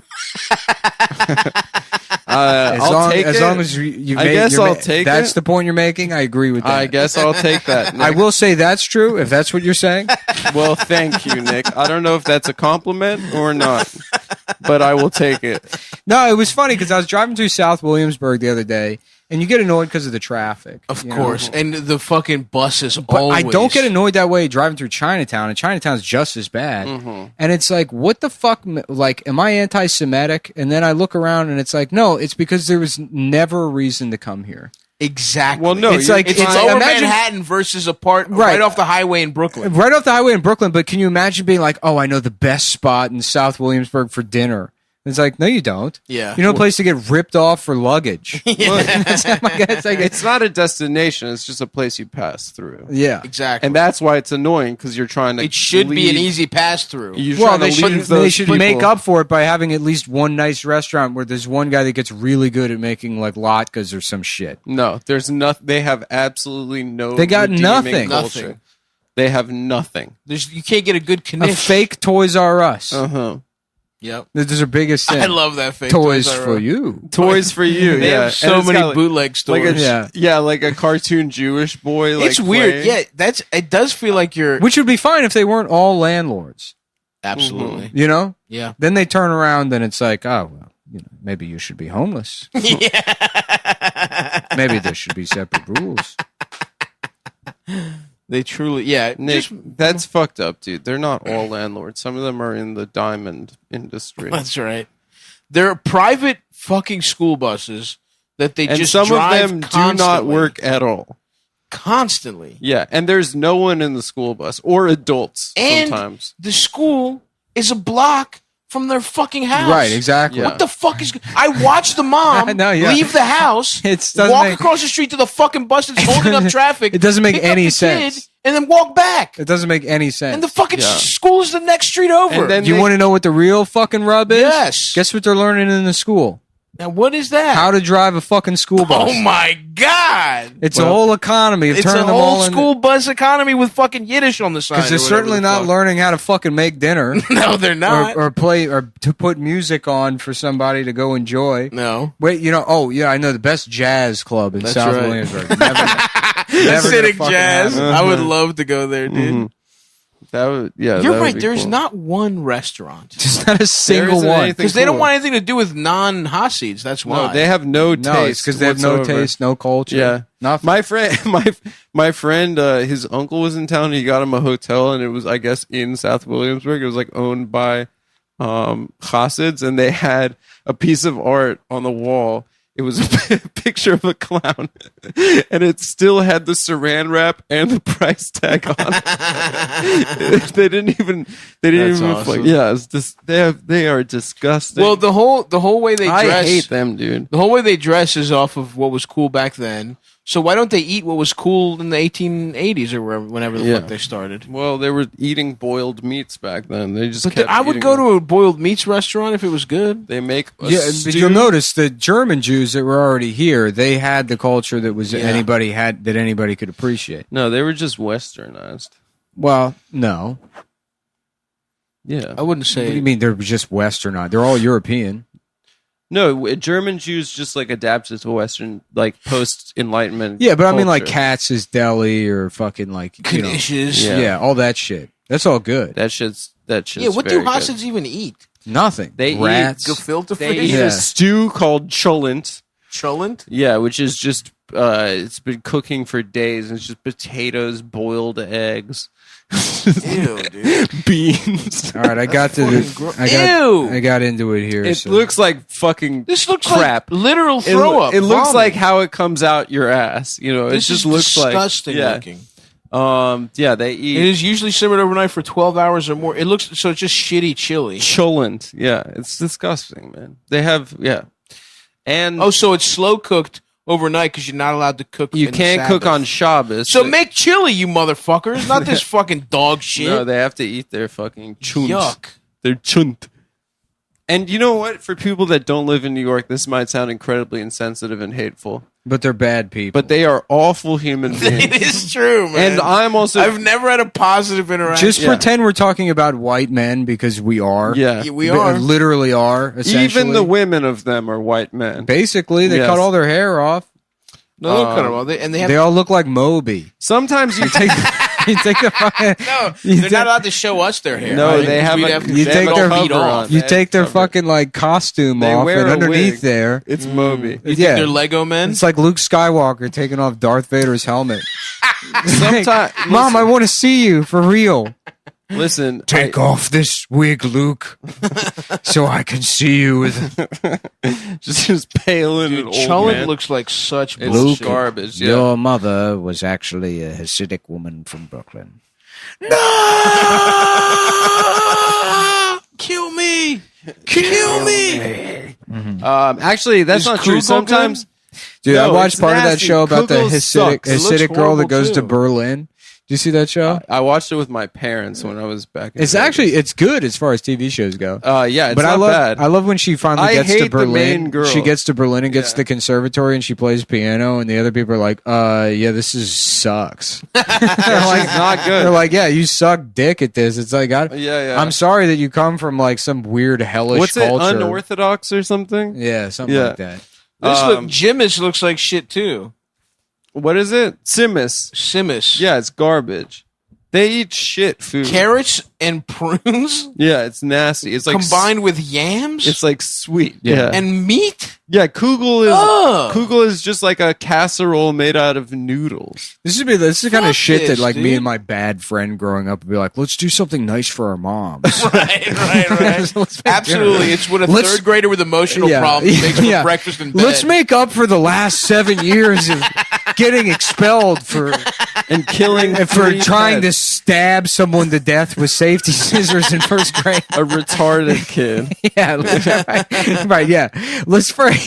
I'll take it. as long as you've I made, guess you're I'll ma- take That's it. the point you're making. I agree with that. I guess I'll take that. I Nick. will say that's true if that's what you're saying. Well, thank you, Nick. I don't know if that's a compliment or not, but I will take it. No, it was funny because I was driving through South Williamsburg the other day, and you get annoyed because of the traffic. Of you know? course, and the fucking buses. But always. I don't get annoyed that way driving through Chinatown, and Chinatown's just as bad. And it's like, what the fuck? Like, am I anti-Semitic? And then I look around, and it's like, no, it's because there was never a reason to come here. Exactly. Well, no, It's you're- like It's it's lower imagine- Manhattan versus a part Right. right off the highway in Brooklyn. right off the highway in Brooklyn. But can you imagine being like, oh, I know the best spot in South Williamsburg for dinner? It's like, no, you don't. Yeah. You know a place to get ripped off for luggage. It's like, It's not a destination. It's just a place you pass through. yeah. Exactly. And that's why it's annoying because you're trying to. it should be an leave- easy pass through. You're Well, trying to leave they those should people. make up for it by having at least one nice restaurant where there's one guy that gets really good at making like latkes or some shit. No, there's nothing. They have absolutely no. They got redeeming nothing. culture. Nothing. They have nothing. You can't get a good A knish. fake Toys R Us. Uh-huh. Yep. This is their biggest thing. I love that fake Toys R Us. for you. Toys for you. They yeah, have so And it's many got, like, bootleg Like stores. a, Yeah. like a cartoon Jewish boy. Like, it's weird. playing. Yeah, it does feel like you're Which would be fine if they weren't all landlords. absolutely. You know? Yeah. Then they turn around and it's like, oh, well, maybe you should be homeless. Yeah. Maybe there should be separate rules. They truly, yeah. Nick, that's fucked up, dude. They're not all landlords. Some of them are in the diamond industry. That's right. There are private fucking school buses that they And just some of drive them do constantly. not work at all. Constantly. Yeah, and there's no one in the school bus or adults And sometimes. the school is a block from their fucking house. Right, exactly. Yeah. What the fuck is... I watched the mom know, yeah. leave the house, Doesn't walk make- across the street to the fucking bus that's holding up traffic. It doesn't make pick up any the sense. kid, and then walk back. It doesn't make any sense. And the fucking Yeah. school is the next street over. And then Do you they- want to know what the real fucking rub is? Yes. Guess what they're learning in the school? Now, what is that? How to drive a fucking school bus. Oh, my God. It's a whole economy of It's turning a them whole all into... school bus economy with fucking Yiddish on the side. Because they're or whatever certainly the not fuck. learning how to fucking make dinner. No, they're not. Or play or to put music on for somebody to go enjoy. No. Wait, I know the best jazz club in That's South right. Williamsburg. Never gonna Acidic fucking jazz. happen. I would love to go there, dude. Mhm. That would, yeah. You're that would right. be There's cool. not one restaurant. There's not a single isn't one. anything Because they don't cool. want anything to do with non-Hasids. That's why. No, they have no taste. No, it's because they have no whatsoever. taste, no culture. Yeah. Nothing. My friend, my friend, his uncle was in town. He got him a hotel, and it was, I guess, in South Williamsburg. It was like owned by Hasids, and they had a piece of art on the wall. It was a picture of a clown, and it still had the Saran wrap and the price tag on it. They didn't even. That's awesome. Yeah, it's just they are disgusting. well, the whole way they dress. I hate them, dude. The whole way they dress is off of what was cool back then. So why don't they eat what was cool in the 1880s or whenever the Yeah. fuck they started? Well, they were eating boiled meats back then. They just But kept I would eating go them. to a boiled meats restaurant if it was good. They make a Yeah, but stew. you'll notice the German Jews that were already here, they had the culture that was Yeah. anybody could appreciate. No, they were just westernized. Well, no. Yeah. I wouldn't What do you say. mean they're just Westernized? They're all European. No, German Jews just like adapted to Western, like post Enlightenment. Yeah, but I mean like culture. Katz's Deli or fucking like Knishes. yeah, all that shit. That's all good. That shit's Yeah, what do very good. Hasids even eat? Nothing. They eat Rats. Gefilte They fish? eat Yeah. a stew called cholent. Cholent? Yeah, which is just it's been cooking for days. And it's just potatoes, boiled eggs, Ew, dude. beans. All right, I got to fucking gro- I Ew! got into it here. It so- looks like fucking This looks crap. like literal throw up. It looks vomit. like how it comes out your ass. You know, This it just is looks disgusting like looking. Yeah, they It eat is usually simmered overnight for 12 hours or more. It looks so it's just shitty chili. cholent. Yeah, it's disgusting, man. They have and Oh, so it's slow cooked overnight because you're not allowed to cook. you in can't Sabbath. cook on Shabbos. So make chili, you motherfuckers! Not this fucking dog shit. No, they have to eat their fucking chunt. Yuck. Their chunt. And you know what? For people that don't live in New York, this might sound incredibly insensitive and hateful, but they're bad people. but they are awful human It beings. is true, man. And I'm also I've never had a positive interaction. just Yeah. pretend we're talking about white men because we are. yeah. Yeah, we are. Literally are. Essentially. Even the women of them are white men. Basically, they Yes. cut all their hair off. No, they don't cut them all. And they have They all look like Moby. Sometimes you take You take the fucking no. you They're take- not allowed to show us their hair. No, right? they have We'd a- to you take take their feet cover off. on. you They take their cover. fucking like costume They off, wear and a underneath wig. there, It's Moby. You think Yeah. they're Lego men? it's like Luke Skywalker taking off Darth Vader's helmet. Sometimes, Mom, I want to see you for real. listen. Off this wig, Luke, so I can see you with. just pale and Dude, an old Cholent man. looks like such It's bullshit. garbage. Yeah. Your mother was actually a Hasidic woman from Brooklyn. Kill me! Kill me! Actually, that's Is not true. Kugel Sometimes, Dude, I No, watched it's part of that nasty. show about the Kugel Hasidic sucks. It looks Hasidic girl that horrible, goes to too. Berlin. Do you see that show? I watched it with my parents when I was back. In It's Vegas. actually it's good as far as TV shows go. yeah, it's But not I love bad. I love when she finally I gets hate to the Berlin. main girl. She gets to Berlin and gets Yeah. to the conservatory and she plays piano and the other people are like, yeah, this is sucks. They're like, not good. They're like, yeah, you suck dick at this. It's like yeah. I'm sorry that you come from like some weird hellish What's culture. it? Unorthodox or something? Yeah, something Yeah. like that. Jimis looks like shit too. What is it? Simus. Simus. Yeah, it's garbage. They eat shit food. Carrots and prunes Yeah, it's nasty. It's like combined with yams. It's like sweet. Yeah. And meat. Yeah, kugel is just like a casserole made out of noodles. This is the kind of shit that like me dude. and my bad friend growing up would be like, let's do something nice for our moms. right. Absolutely. It's what a third grader with emotional problems makes for breakfast in bed. Let's make up for the last 7 years of getting expelled for and killing and for trying to stab someone to death with safety scissors in first grade. A retarded kid. right, yeah. Let's throwing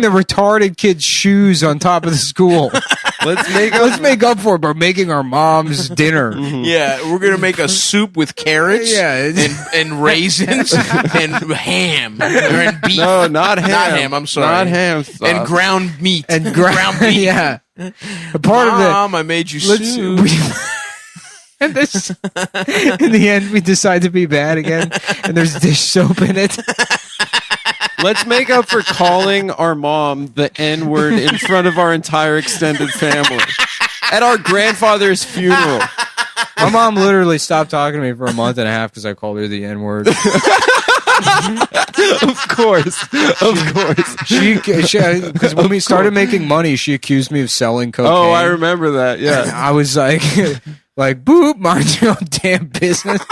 the retarded kid's shoes on top of the school. Let's make up for it by making our mom's dinner. Mm-hmm. Yeah, we're gonna make a soup with carrots, and raisins and ham and beef. No, not ham. Not ham. I'm sorry. Not ham. And ground meat. And ground beef. Yeah. A part Mom, I made you soup. And this, in the end, we decide to be bad again, and there's dish soap in it. Let's make up for calling our mom the N-word in front of our entire extended family at our grandfather's funeral. My mom literally stopped talking to me for a month and a half because I called her the N-word. Of course. Because when we started making money, she accused me of selling cocaine. Oh, I remember that. Yeah, I was like, boop, mind your own damn business.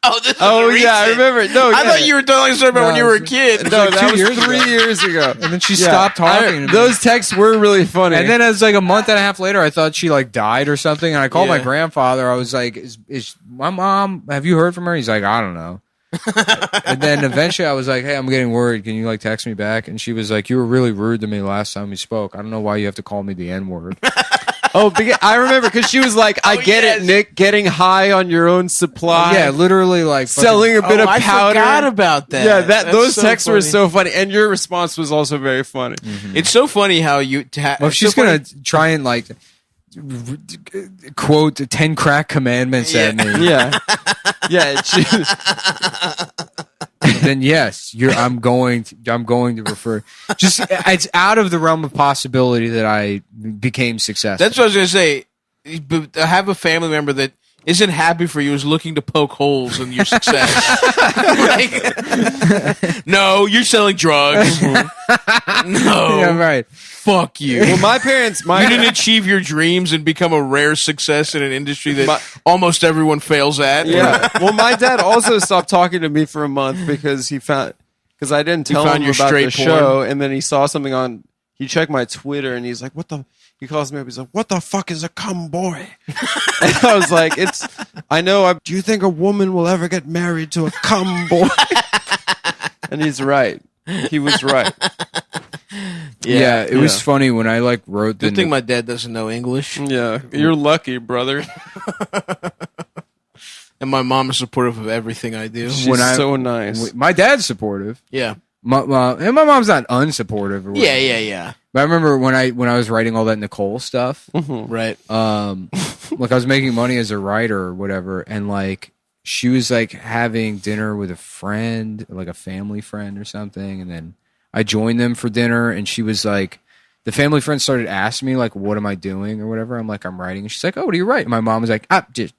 Yeah, I remember. No, I thought you were telling a story about when you were a kid. No, that was 3 years ago. And then she stopped talking to me. Those texts were really funny. And then as like a month and a half later, I thought she like died or something. And I called my grandfather. I was like, is my mom, have you heard from her? He's like, I don't know. And then eventually I was like, hey, I'm getting worried. Can you like text me back? And she was like, you were really rude to me last time we spoke. I don't know why you have to call me the N-word. Oh, I remember because she was like, I get it, Nick, getting high on your own supply. Yeah, literally like selling a bit of powder. I forgot about that. Yeah, those texts were so funny. And your response was also very funny. Mm-hmm. It's so funny how you... well, if she's going to try and like quote the 10 crack commandments at me. Yeah. Yeah. Then yes, I'm going to refer. Just it's out of the realm of possibility that I became successful. That's what I was going to say. But I have a family member that isn't happy for you, is looking to poke holes in your success. No, you're selling drugs. No, yeah, right. Fuck you. Well, my parents, you didn't achieve your dreams and become a rare success in an industry that almost everyone fails at. Yeah. Well, my dad also stopped talking to me for a month because I didn't tell him about the show, and then he saw something he checked my Twitter, and he's like, he calls me up, he's like, what the fuck is a cum boy? And I was like, do you think a woman will ever get married to a cum boy? And he's right. He was right. Yeah, it was funny when I like wrote the... Good thing my dad doesn't know English. Yeah, you're lucky, brother. And my mom is supportive of everything I do. She's so nice. My dad's supportive. Yeah. And my mom's not unsupportive. Or Yeah. But I remember when I was writing all that Nicole stuff, right? Like I was making money as a writer or whatever, and like she was like having dinner with a friend, like a family friend or something, and then I joined them for dinner, and she was like, the family friend started asking me like, what am I doing or whatever. I'm like, I'm writing, and she's like, oh, what do you write? And my mom was like, just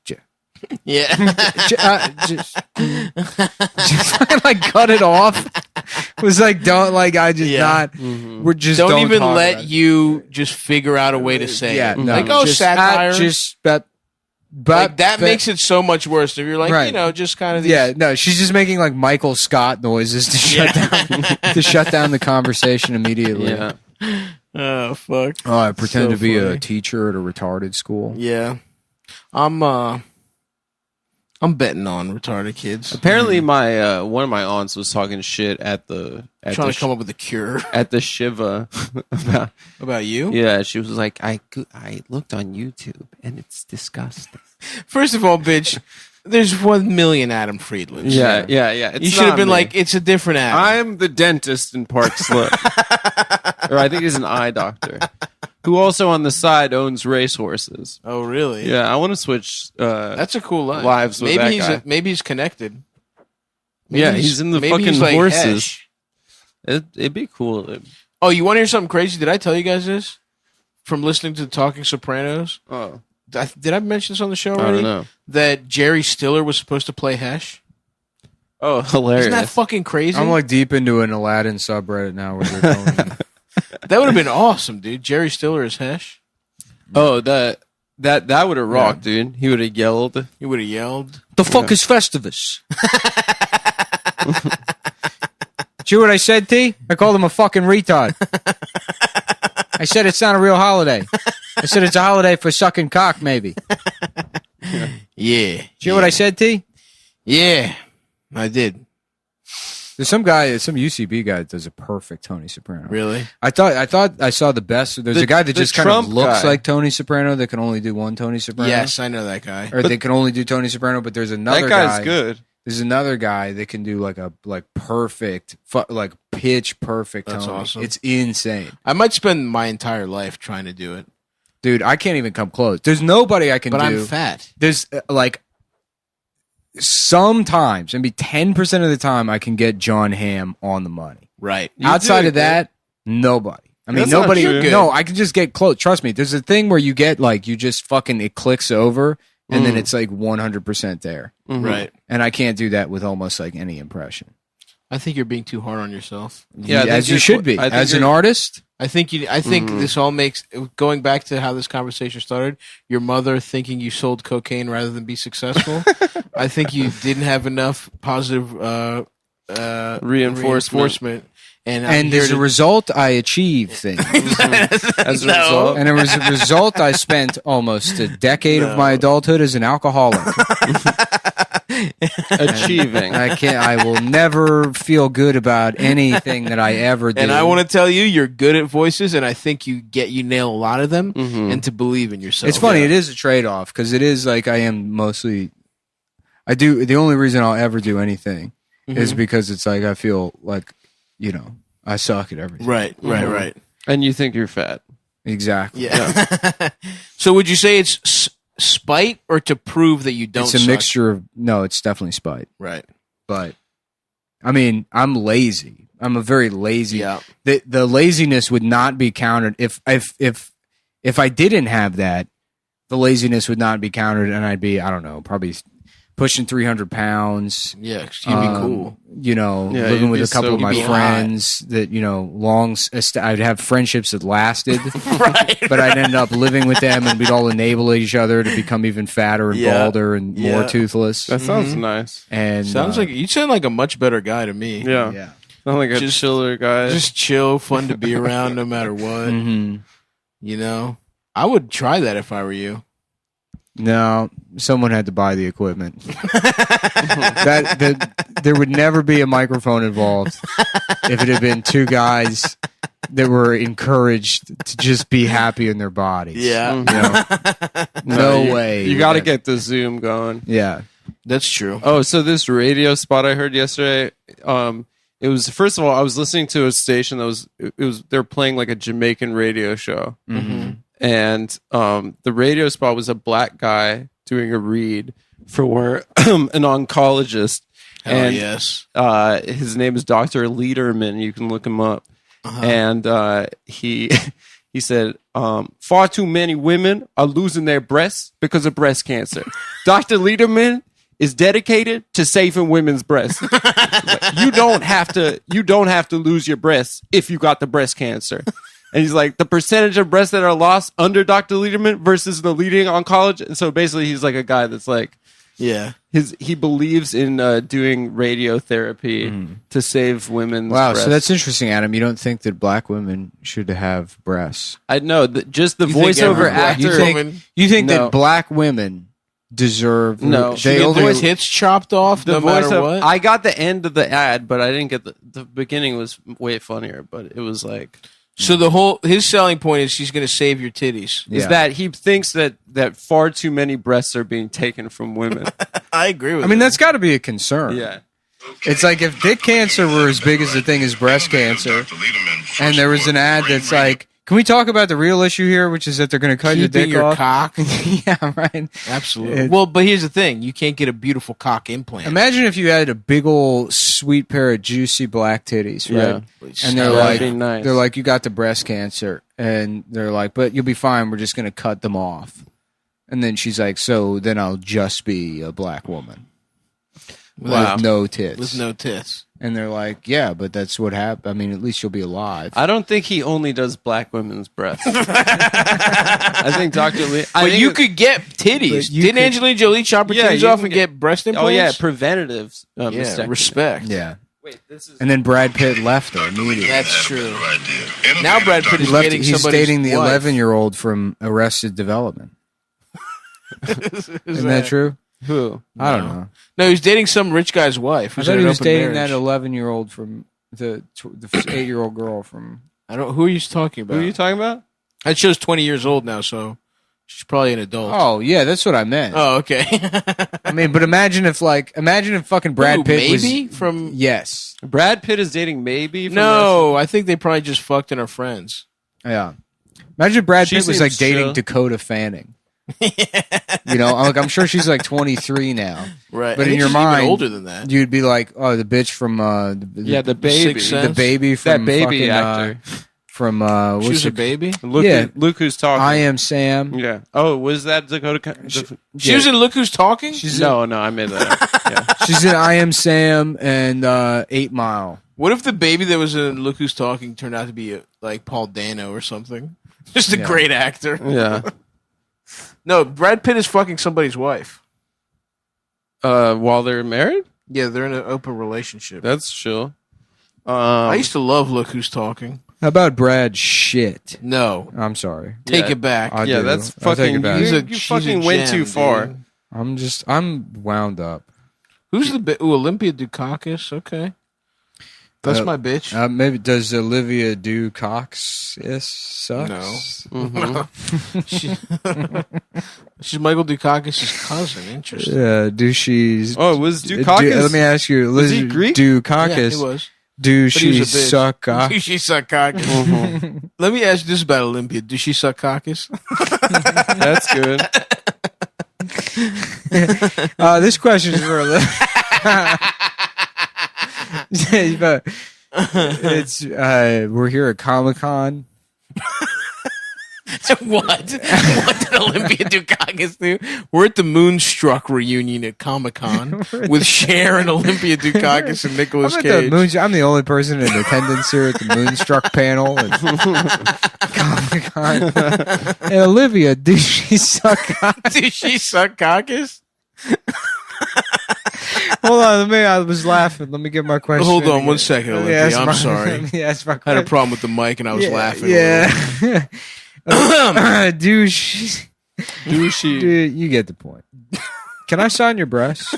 like cut it off. It was like, don't like, I just not. Mm-hmm. We're just don't even let you just figure out a way to say it. No, like satire. But that makes it so much worse. If you're like, just kind of no, she's just making like Michael Scott noises to shut down the conversation immediately. Yeah. Oh fuck. Oh, I pretend to be a teacher at a retarded school. Yeah, I'm betting on retarded kids. Apparently, my one of my aunts was talking shit at trying to come up with a cure at the Shiva about you. Yeah, she was like, I looked on YouTube and it's disgusting. First of all, bitch, there's 1 million Adam Friedlands. Yeah. You should have been like, it's a different Adam. I'm the dentist in Park Slope, or I think he's an eye doctor. Who also on the side owns racehorses. Oh, really? Yeah, I want to switch. That's a cool life. Lives with that guy. Maybe he's connected. Maybe he's in the fucking like horses. It'd be cool. Oh, you want to hear something crazy? Did I tell you guys this? From listening to the Talking Sopranos? Oh. Did I mention this on the show I already? don't know. That Jerry Stiller was supposed to play Hesh. Oh, hilarious! Isn't that fucking crazy? I'm like deep into an Aladdin subreddit now where they're going. That would have been awesome, dude. Jerry Stiller is Hesh. Oh, that would have rocked, dude. He would have yelled. He would have yelled. The fuck is Festivus? See what I said, T? I called him a fucking retard. I said it's not a real holiday. I said it's a holiday for sucking cock, maybe. Yeah. See what I said, T? Yeah, I did. There's some UCB guy that does a perfect Tony Soprano. Really? I thought I saw the best. There's a guy that just kind of Trump looks guy. like Tony Soprano that can only do one Tony Soprano. Yes, I know that guy. Or they can only do Tony Soprano, but there's another That guy's guy. good. There's another guy that can do like perfect, like pitch perfect That's Tony. awesome. It's insane. I might spend my entire life trying to do it. Dude, I can't even come close. There's nobody I can But do. I'm fat. There's like sometimes, maybe 10% of the time, I can get John Hamm on the money. Right. Outside do, of that, nobody. I mean, That's not nobody. true. No, I can just get close. Trust me. There's a thing where you get like you just fucking it clicks over, and then it's like 100% there. Right. And I can't do that with almost like any impression. I think you're being too hard on yourself. Yeah, I think as you you're should be. I think As an you're- artist, I think this all makes, going back to how this conversation started, your mother thinking you sold cocaine rather than be successful. I think you didn't have enough positive reinforcement. And as a result, I achieve things. As a result, And as a result, I spent almost a decade of my adulthood as an alcoholic. achieving. I will never feel good about anything that I ever do. And I want to tell you, you're good at voices, and I think you nail a lot of them, and to believe in yourself. It's funny. It is a trade-off because it is like I am mostly. I do the only reason I'll ever do anything is because it's like I feel like I suck at everything. Right. And you think you're fat. Exactly. Yeah. So would you say it's spite or to prove that you don't? It's a suck? mixture of no. It's definitely spite. Right. But I mean, I'm lazy. I'm a very lazy. Yeah. The laziness would not be countered if I didn't have that. The laziness would not be countered, and I'd be probably pushing 300 pounds. Yeah, you'd be cool. Living with a couple of my friends that I'd have friendships that lasted. Right. But I'd end up living with them, and we'd all enable each other to become even fatter and balder and more toothless. That sounds nice. And Sounds like you sound like a much better guy to me. Yeah. yeah. Sound like a chiller guy. Just chill, fun to be around no matter what. Mm-hmm. I would try that if I were you. No, someone had to buy the equipment. There would never be a microphone involved if it had been two guys that were encouraged to just be happy in their bodies. Yeah. No way. You got to get the Zoom going. Yeah. That's true. Oh, so this radio spot I heard yesterday, it was, first of all, I was listening to a station that they're playing like a Jamaican radio show. Mm-hmm. And the radio spot was a black guy doing a read for an oncologist. And yes. His name is Dr. Lederman. You can look him up. And he said, far too many women are losing their breasts because of breast cancer. Dr. Lederman is dedicated to saving women's breasts. You don't have to lose your breasts if you got the breast cancer. And he's like, the percentage of breasts that are lost under Dr. Lederman versus the leading oncologist. And so basically he's like a guy that's like, yeah, he believes in doing radiotherapy to save women's breasts. So that's interesting, Adam. You don't think that black women should have breasts? I know that just the You think voiceover every black actor. woman- You think No. that black women deserve? No. She get those hits chopped off no matter what. I got the end of the ad, but I didn't get the beginning was way funnier, but it was like So his selling point is she's going to save your titties. is that he thinks that far too many breasts are being taken from women. I agree with. I mean, that's got to be a concern. Yeah. It's like if dick cancer were as big as the thing as breast cancer, and there was an ad that's like, can we talk about the real issue here, which is that they're going to cut your keeping dick your off? cock. Yeah, right. Absolutely. Well, but here's the thing: you can't get a beautiful cock implant. Imagine if you had a big old sweet pair of juicy black titties, right? Yeah. And they're That'd like, be nice. they're like, you got the breast cancer, and they're like, but you'll be fine. We're just going to cut them off. And then she's like, so then I'll just be a black woman. Wow. With no tits. With no tits. And they're like, yeah, but that's what happened. I mean, at least you'll be alive. I don't think he only does black women's breasts. I think Dr. Lee. But you could get titties. Didn't Angelina Jolie chop her titties off and get breast implants? Oh, yeah, preventative mastectomy. Respect. Yeah. Wait, and then Brad Pitt left her immediately. That's true. Now Brad Pitt is dating He's somebody's dating the wife. 11-year-old from Arrested Development. Isn't that true? Who? I don't know. No, he's dating some rich guy's wife. I thought he was dating that 11-year-old from the 8-year-old girl from. I don't. Who are you talking about? Who are you talking about? That show's 20 years old now, so she's probably an adult. Oh yeah, that's what I meant. Oh, okay. I mean, but imagine if fucking Brad Pitt maybe was from. Yes. Brad Pitt is dating maybe. From No, I think they probably just fucked and are friends. Yeah. Imagine if Brad She Pitt was seems like dating chill. Dakota Fanning. You know, I'm sure she's like 23 now. Right. But I in think your she's even mind, older than that. you'd be like, oh, the bitch from the baby, Sixth Sense? the baby from that baby fucking, actor. From She was a baby? Look who's talking. I Am Sam. Yeah. Oh, was that Dakota? She was in Look Who's Talking? No, I made that up. Yeah. She's in I Am Sam and 8 Mile. What if the baby that was in Look Who's Talking turned out to be like Paul Dano or something? Just a great actor. Yeah. No, Brad Pitt is fucking somebody's wife. While they're married? Yeah, they're in an open relationship. That's chill. I used to love Look Who's Talking. How about Brad Shit? No. I'm sorry. Take it back. I Yeah, do. that's I'll take fucking. it back. You fucking went too far. Dude. I'm wound up. Who's the Olympia Dukakis? Okay. That's my bitch. Maybe does Olivia Dukakis sucks? No. She's Michael Dukakis' cousin. Interesting. Yeah, Oh, was Dukakis? let me ask you, Was he Greek? Dukakis. Yeah, he was. Do But he she was a bitch. suck cock? Do she suck cockis? Let me ask you this about Olympia. Do she suck cockis? That's good. This question is for it's we're here at Comic-Con. What? What did Olympia Dukakis do? We're at the Moonstruck reunion at Comic-Con with Cher and Olympia Dukakis and Nicolas Cage. I'm the only person in attendance here at the Moonstruck panel at Comic-Con. Hey, Olivia, do she suck cock? Did she suck cockis? Hold on, I was laughing. Let me get my question. Hold on one second, Let me Olympia. ask I'm my- sorry. let me ask my I had a question. problem with the mic and I was laughing. Yeah. Do she? Dude, you get the point. Can I sign your breasts?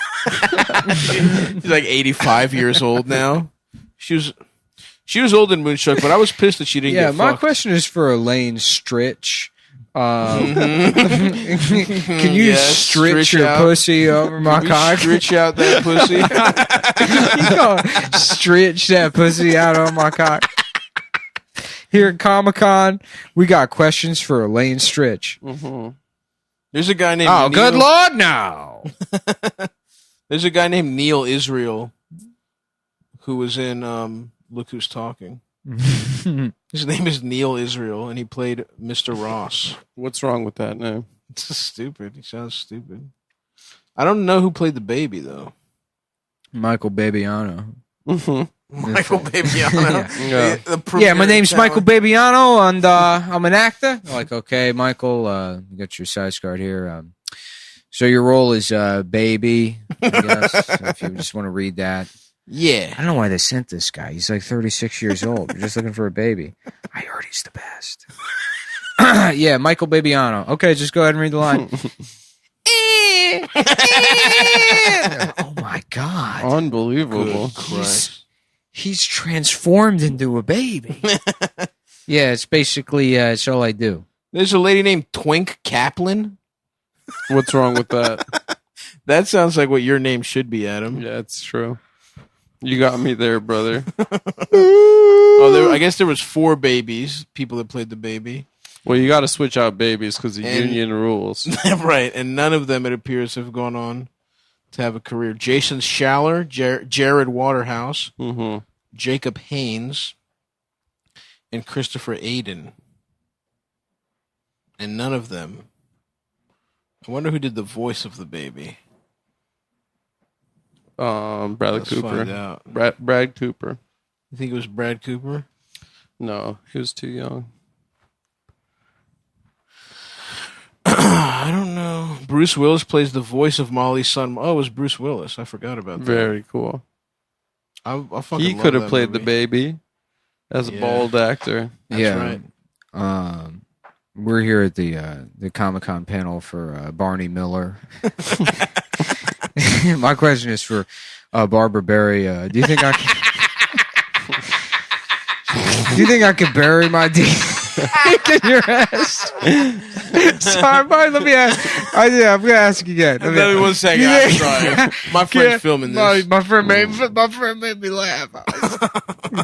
She's like 85 years old now. She was old in Moonstruck, but I was pissed that she didn't Yeah, get my fucked. question is for Elaine Stritch. Can you stretch your out. pussy over my Can we cock? stretch out that pussy? You gonna stretch that pussy out on my cock? Here at Comic-Con, we got questions for Elaine Stritch. There's a guy named Oh, Neil. good Lord, no. There's a guy named Neil Israel who was in Look Who's Talking. His name is Neil Israel, and he played Mr. Ross. What's wrong with that name? It's just stupid. He sounds stupid. I don't know who played the baby, though. Michael Babiano. Michael Babiano. Yeah. The premier Yeah, my name's talent. Michael Babiano, and I'm an actor. Like, okay, Michael, you got your size card here. So your role is baby, I guess, if you just want to read that. Yeah. I don't know why they sent this guy. He's like 36 years old. They're just looking for a baby. I heard he's the best. Yeah, Michael Babiano. Okay, just go ahead and read the line. Oh my God. Unbelievable. He's transformed into a baby. Yeah, it's basically, it's all I do. There's a lady named Twink Kaplan. What's wrong with that? That sounds like what your name should be, Adam. Yeah, it's true. You got me there, brother. I guess there was 4 babies, people that played the baby. Well, you got to switch out babies because the And- union rules. Right, and none of them, it appears, have gone on to have a career. Jason Schaller, Jared Waterhouse, Jacob Haynes, and Christopher Aiden. And none of them I wonder who did the voice of the baby. Bradley Let's Cooper. find out. Brad Cooper. You think it was Brad Cooper? No, he was too young. I don't know. Bruce Willis plays the voice of Molly's son. Oh, it was Bruce Willis. I forgot about that. Very cool. I fucking He love could have that played the movie. baby as a Yeah. bald actor. That's right. We're here at the Comic-Con panel for Barney Miller. My question is for Barbara Berry. Do you think I can, do you think I could bury my dick in your ass? Sorry, Barney, let me ask. I'm going to ask again. Let me 1 second. I'm sorry. My friend's filming this. My friend made me laugh.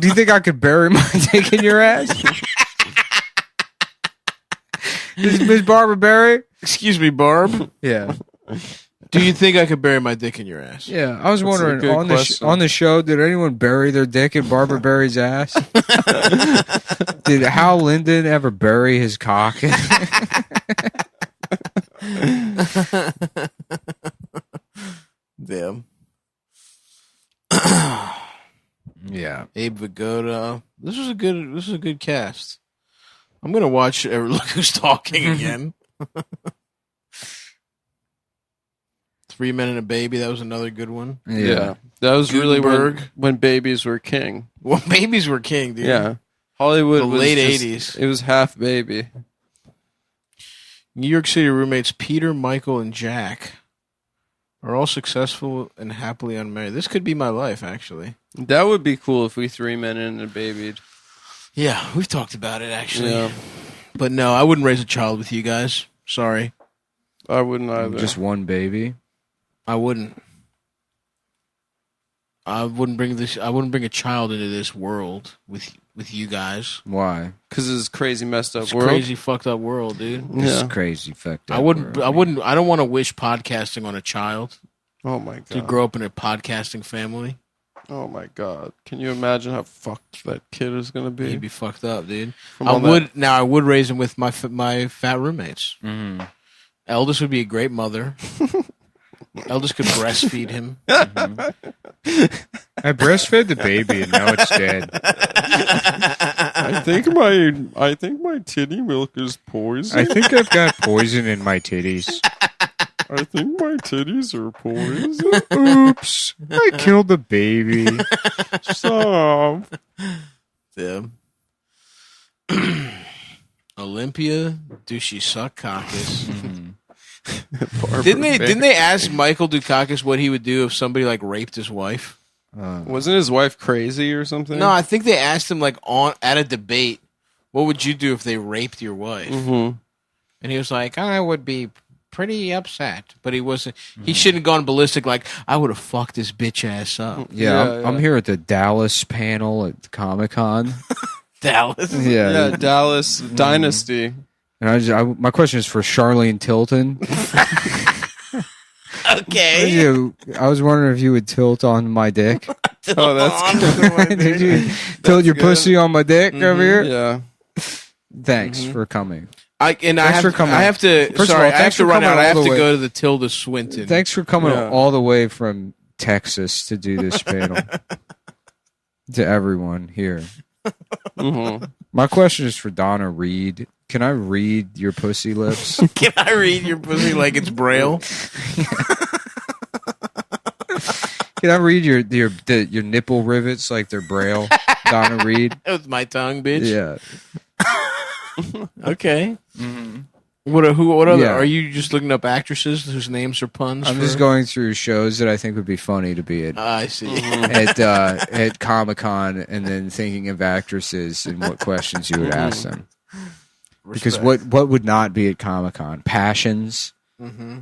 Do you think I could bury my dick in your ass? Miss Barbara Berry? Excuse me, Barb. Yeah. Do you think I could bury my dick in your ass? Yeah, I was That's a wondering good on question. on the show, did anyone bury their dick in Barbara Berry's ass? Did Hal Linden ever bury his cock? Damn. Yeah. Abe Vigoda. This was a good cast. I'm gonna watch Look Who's Talking again. 3 Men and a Baby. That was another good one. Yeah. That was Gutenberg. really when babies were king. Well, babies were king, dude. Yeah. Hollywood The was late just- 80s. It was half baby. New York City roommates Peter, Michael, and Jack are all successful and happily unmarried. This could be my life, actually. That would be cool if we 3 men and a babied. Yeah, we've talked about it, actually. Yeah. But no, I wouldn't raise a child with you guys. Sorry. I wouldn't either. Just one baby. I wouldn't. I wouldn't bring a child into this world with you guys. Why? Because it's a crazy messed up It's a world. crazy fucked up world, dude. This is Yeah. crazy fucked up. I wouldn't world. I don't want to wish podcasting on a child Oh my to god. grow up in a podcasting family. Oh my god. Can you imagine how fucked that kid is gonna be? He'd be fucked up, dude. From I all would raise him with my fat roommates. Mhm. Eldest would be a great mother. Eldest could breastfeed him. I breastfed the baby and now it's dead. I think my titty milk is poison. I think I've got poison in my titties. I think my titties are poison. Oops. I killed the baby. Stop. Yeah. Olympia Dushisakakis. Didn't they ask Michael Dukakis what he would do if somebody like raped his wife? Wasn't his wife crazy or something? No, I think they asked him like at a debate, what would you do if they raped your wife? Mm-hmm. And he was like, I would be pretty upset, but he wasn't. He shouldn't have gone ballistic like I would have fucked this bitch ass up. Yeah, I'm here at the Dallas panel at Comic-Con. Dallas. Yeah, Dallas Dynasty. And my question is for Charlene Tilton. Okay. I was wondering if you would tilt on my dick. Oh, that's good. Did you tilt your pussy on my dick over here? Yeah. Thanks for coming. I have to. First of all, I have thanks to for run coming out. I have all to the way. go to the Tilda Swinton. Thanks for coming Yeah. all the way from Texas to do this panel. To everyone here. Mm-hmm. My question is for Donna Reed. Can I read your pussy lips? Can I read your pussy like it's Braille? Can I read your nipple rivets like they're Braille, Donna Reed? With my tongue, bitch. Yeah. Okay. What other? Yeah. Are you just looking up actresses whose names are puns? I'm just going through shows that I think would be funny to be at I see. at Comic-Con, and then thinking of actresses and what questions you would ask them. Because what would not be at Comic-Con? Passions. Mm-hmm.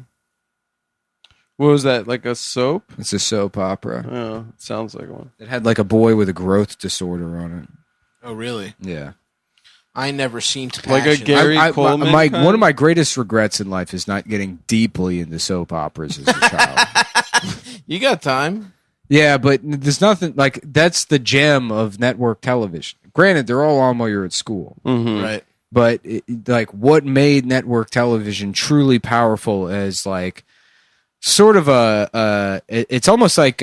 What was that? Like a soap? It's a soap opera. Yeah, it sounds like one. It had like a boy with a growth disorder on it. Oh, really? Yeah. I never seen to Like a Passion. Gary Coleman one kind? of my greatest regrets in life is not getting deeply into soap operas as a child. You got time. Yeah, but there's nothing like that's the gem of network television. Granted, they're all on while you're at school. Mm-hmm. Right. But like, what made network television truly powerful is like sort of it's almost like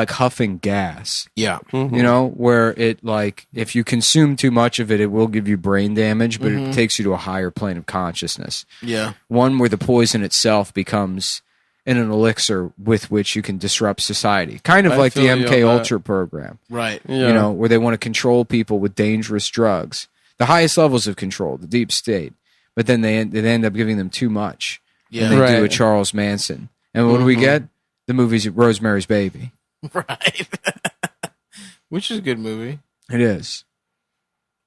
huffing gas. Yeah. You know, where it like if you consume too much of it, it will give you brain damage, but it takes you to a higher plane of consciousness. Yeah. One where the poison itself becomes an elixir with which you can disrupt society. Kind of like the MK Ultra program. Right. Yeah. You know, where they want to control people with dangerous drugs. The highest levels of control, the deep state. But then they end up giving them too much. Yeah. And they do a Charles Manson. And what do we get? The movie's Rosemary's Baby. Right. Which is a good movie. It is.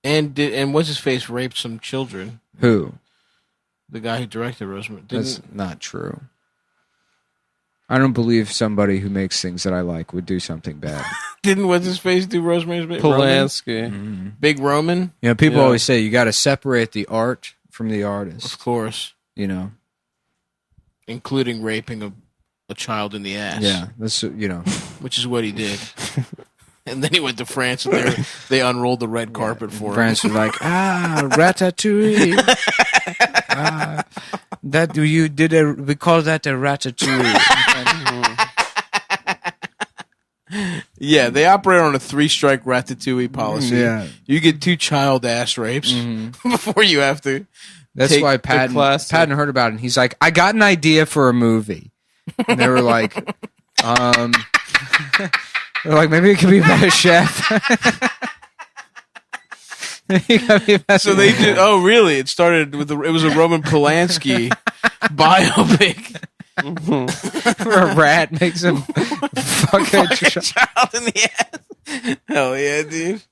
And what's his face raped some children. Who? The guy who directed Rosemary. That's not true. I don't believe somebody who makes things that I like would do something bad. Didn't what's his face do Rosemary's Baby? Polanski. Big Roman? You know, people always say you got to separate the art from the artist. Of course. You know, including raping a child in the ass. Yeah, that's which is what he did. And then he went to France, and they unrolled the red carpet for him. France was like, ratatouille. That you did we call that a ratatouille. Yeah, they operate on a 3-strike ratatouille policy. Yeah. You get 2 child ass rapes before you have to. That's why Patton heard about it. And he's like, I got an idea for a movie. And they were like, they're like, maybe it could be about a chef. So they did. Oh, really? It started with it was a Roman Polanski biopic. Where a rat makes him fuck a child in the ass. Hell yeah, dude.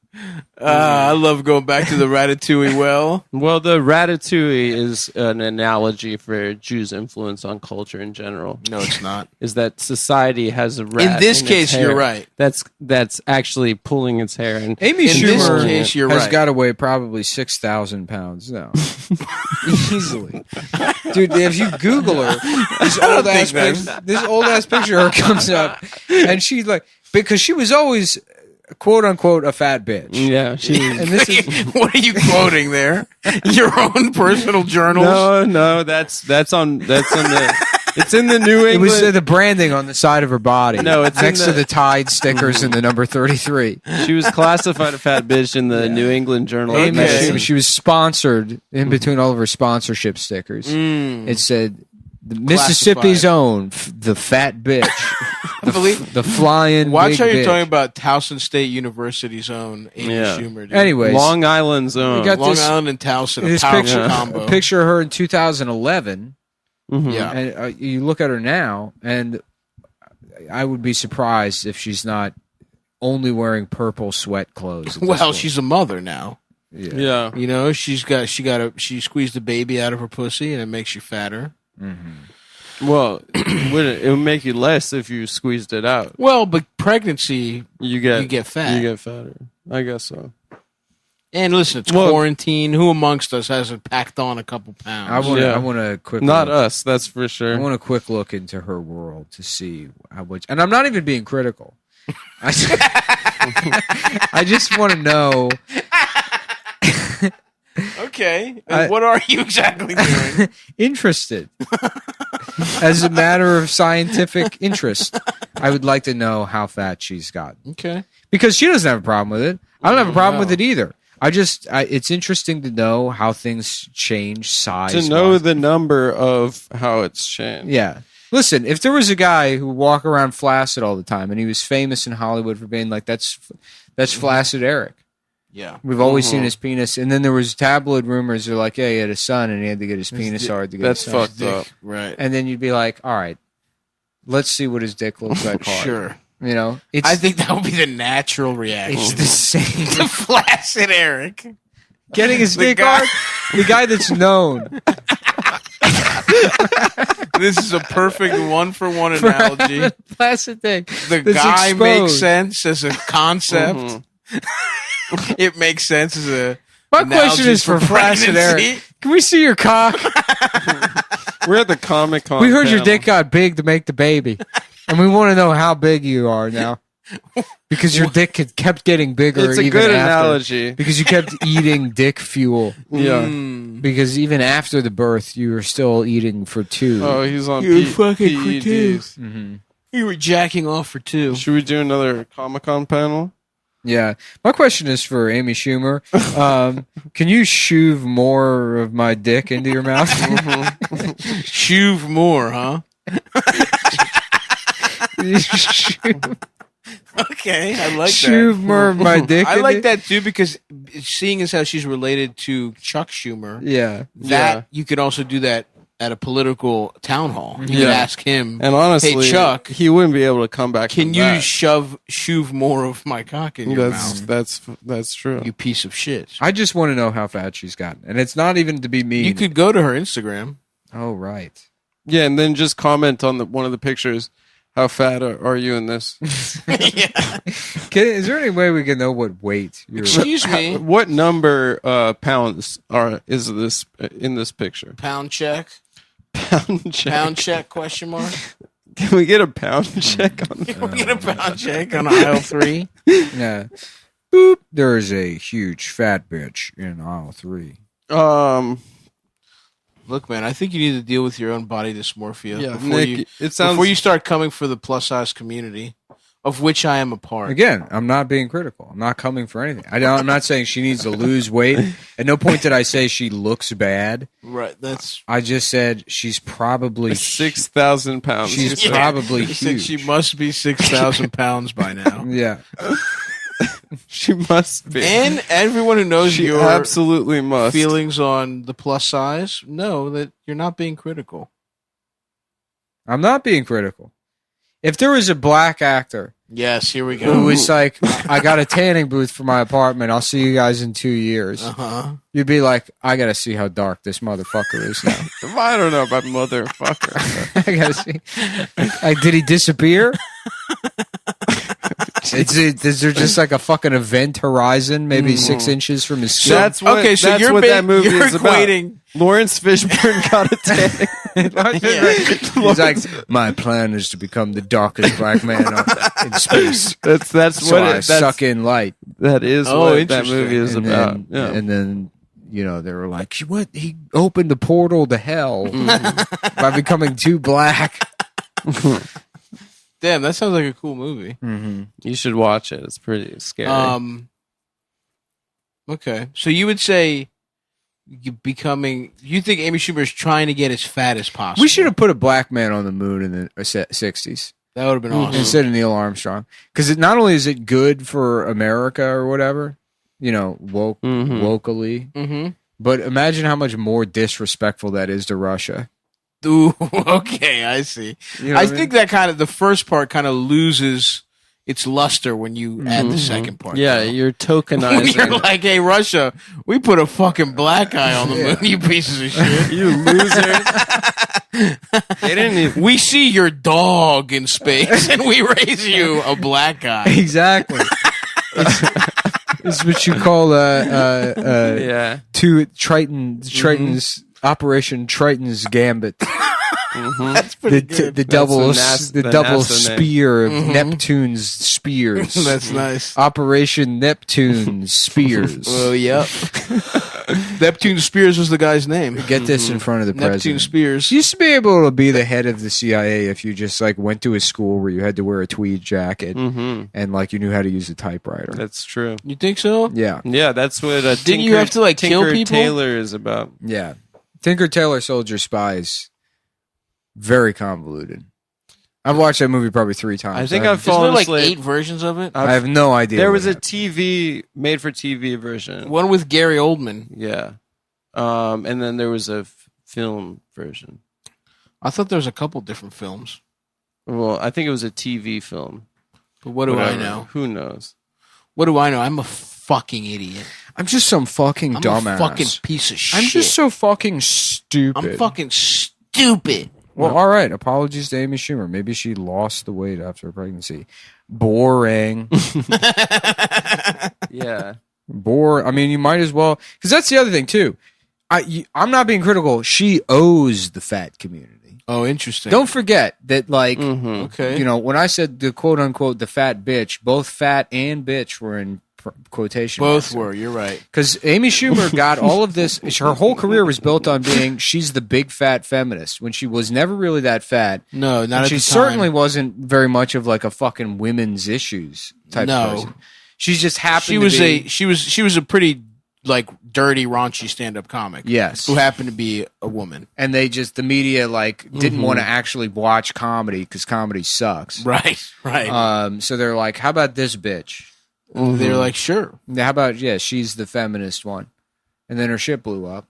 I love going back to the Ratatouille well. Well, the Ratatouille is an analogy for Jews' influence on culture in general. No, it's not. Is that society has a rat in this its case, hair you're right. That's actually pulling its hair. And Amy Schumer you're has right. got to weigh probably 6,000 pounds now. Easily. Dude, if you Google her, this old ass picture of her comes up, and she's like, because she was always, quote unquote, a fat bitch. Yeah, she. And this is What are you quoting there? Your own personal journals? No, that's on the. It's in the New England. It was the branding on the side of her body. No, it's next in to the Tide stickers and the number 33. She was classified a fat bitch in the New England Journal of Medicine. She was sponsored in between all of her sponsorship stickers. It said the Mississippi's own, the fat bitch, the flying. Watch big how you're bitch. talking about Towson State University's own Amy Schumer. Dude. Anyways, Long Island's own. we got Long this, Island and Towson, a this powerful combo. a picture of her in 2011. Yeah, And you look at her now, and I would be surprised if she's not only wearing purple sweat clothes. well, she's a mother now. Yeah. You know, she squeezed the baby out of her pussy, and it makes you fatter. Well, it would make you less if you squeezed it out. Well, but pregnancy, You get fat. You get fatter. I guess so. And listen, it's quarantine. Who amongst us hasn't packed on a couple pounds? I want a quick Not look. us, that's for sure. I want a quick look into her world to see and I'm not even being critical. I just want to know. Okay. And what are you exactly doing? Interested. As a matter of scientific interest, I would like to know how fat she's gotten. Okay. Because she doesn't have a problem with it. I don't have a problem with it either. It's interesting to know how things change size. To know the number of how it's changed. Yeah. Listen, if there was a guy who walked around flaccid all the time and he was famous in Hollywood for being like, that's Flaccid Eric. Yeah. We've always seen his penis. And then there was tabloid rumors. They're like, yeah, he had a son and he had to get his penis hard to get That's his son. fucked up. Right. And then you'd be like, all right, let's see what his dick looks like hard. Sure. You know, I think that would be the natural reaction. it's the same. to Flaccid Eric. Getting his The dick guy- hard. The guy that's known. This is a perfect one-for-one analogy. Flaccid dick. The that's guy exposed. makes sense as a concept. It makes sense as a. My question is for Flaccid pregnancy. Eric. Can we see your cock? We're at the Comic-Con We heard your panel. dick got big to make the baby. And we want to know how big you are now. Because your dick kept getting bigger. It's a even good after, analogy. Because you kept eating dick fuel. Yeah. Because even after the birth, you were still eating for two. Oh, he's on You're fucking for PEDs. Mm-hmm. You were jacking off for 2. Should we do another Comic-Con panel? Yeah. My question is for Amy Schumer. Can you shove more of my dick into your mouth? Shove more, huh? Okay, I like Shove that. more of my dick. I in like it? that too because seeing as how she's related to Chuck Schumer, Yeah. that you could also do that at a political town hall. You could Yeah. ask him, And honestly, "Hey Chuck, he wouldn't be able to come back. can from you that. shove more of my cock in your mouth? That's true. You piece of shit." I just want to know how fat she's gotten. And it's not even to be mean. You could go to her Instagram. Oh, right. Yeah, and then just comment on one of the pictures. How fat are you in this? Is there any way we can know what weight you're? Excuse me, What number pounds is this in this picture? pound check? Pound check. Pound check? Question mark? Can we get a pound check on Can we get a pound check on aisle 3? Yeah. Boop. There is a huge fat bitch in aisle 3. Look, man, I think you need to deal with your own body dysmorphia Yeah, before, Nick, before you start coming for the plus size community, of which I am a part. Again, I'm not being critical. I'm not coming for anything. I'm not saying she needs to lose weight. At no point did I say she looks bad. Right, that's I just said she's probably 6,000 pounds. She's probably huge. She must be 6,000 pounds by now. Yeah. She must be. And everyone who knows She your absolutely must. feelings on the plus size know that you're not being critical. I'm not being critical. If there was a black actor Yes, here we go. who was like, I got a tanning booth for my apartment, I'll see you guys in 2 years. Uh-huh. You'd be like, I gotta see how dark this motherfucker is now. I don't know about motherfucker. I gotta see. Like, did he disappear? Is there just like a fucking event horizon, maybe 6 inches from his skin? That's what, okay, so that's you're what that movie you're is about. equating. Lawrence Fishburne got a tanning. He's like, my plan is to become the darkest black man in space. That's So what I suck in light. That is Oh, what that interesting. movie is And about. then, Yeah. and then, you know, they were like, what? He opened the portal to hell by becoming too black. Damn, that sounds like a cool movie. You should watch it. It's pretty scary. Okay, so you would say you think Amy Schumer is trying to get as fat as possible? We should have put a black man on the moon in the 60s. That would have been awesome. Instead of Neil Armstrong. Because not only is it good for America or whatever, you know, locally, but imagine how much more disrespectful that is to Russia. Ooh, okay, I see. You know I what mean? think that kind of the first part kind of loses its luster when you add the second part. Yeah, though. you're tokenizing. You're like, hey, Russia, we put a fucking black guy on the moon, you pieces of shit. you losers. They didn't even. We see your dog in space, and we raise you a black guy. Exactly. It's what you call Yeah. Triton's Operation Triton's Gambit. That's pretty good. The double the the double NASA name. spear of Neptune's spears. That's nice. Operation Neptune's spears. Well, yep. Neptune Spears was the guy's name. Get this in front of the Neptune president. Spears. You used to be able to be the head of the CIA if you just like went to a school where you had to wear a tweed jacket and like you knew how to use a typewriter. That's true. You think so? Yeah, Yeah, that's what Didn't you have to, like, kill Tinker people? Tailor is about. yeah. Tinker Tailor Soldier Spy is very convoluted. I've watched that movie probably 3 times. I think I I've Isn't there fallen like asleep. 8 versions of it? I have no idea. There what was a happened. TV made for TV version. One with Gary Oldman. Yeah. And then there was a film version. I thought there was a couple different films. Well, I think it was a TV film. But what do I Whatever. know? Who knows? What do I know? I'm a fucking idiot. I'm just some fucking I'm dumbass. a fucking piece of shit. I'm just so fucking stupid. I'm fucking stupid. Well, all right. Apologies to Amy Schumer. Maybe she lost the weight after her pregnancy. Boring. Yeah. I mean, you might as well, because that's the other thing too. I'm not being critical. She owes the fat community. Oh, interesting. Don't forget that, like, Okay. you know, when I said the quote unquote the fat bitch, both fat and bitch were in quotation. Both were. You're right. Because Amy Schumer got all of this. Her whole career was built on being she's the big fat feminist when she was never really that fat. No, not and at she the certainly time. wasn't very much of like a fucking women's issues type of person. She's just happened. She was to be, she was a pretty like dirty, raunchy stand-up comic. Yes. Who happened to be a woman. and they just the media like didn't want to actually watch comedy because comedy sucks. Right. Right. So they're like, how about this bitch? They're like, sure. How about she's the feminist one, and then her shit blew up,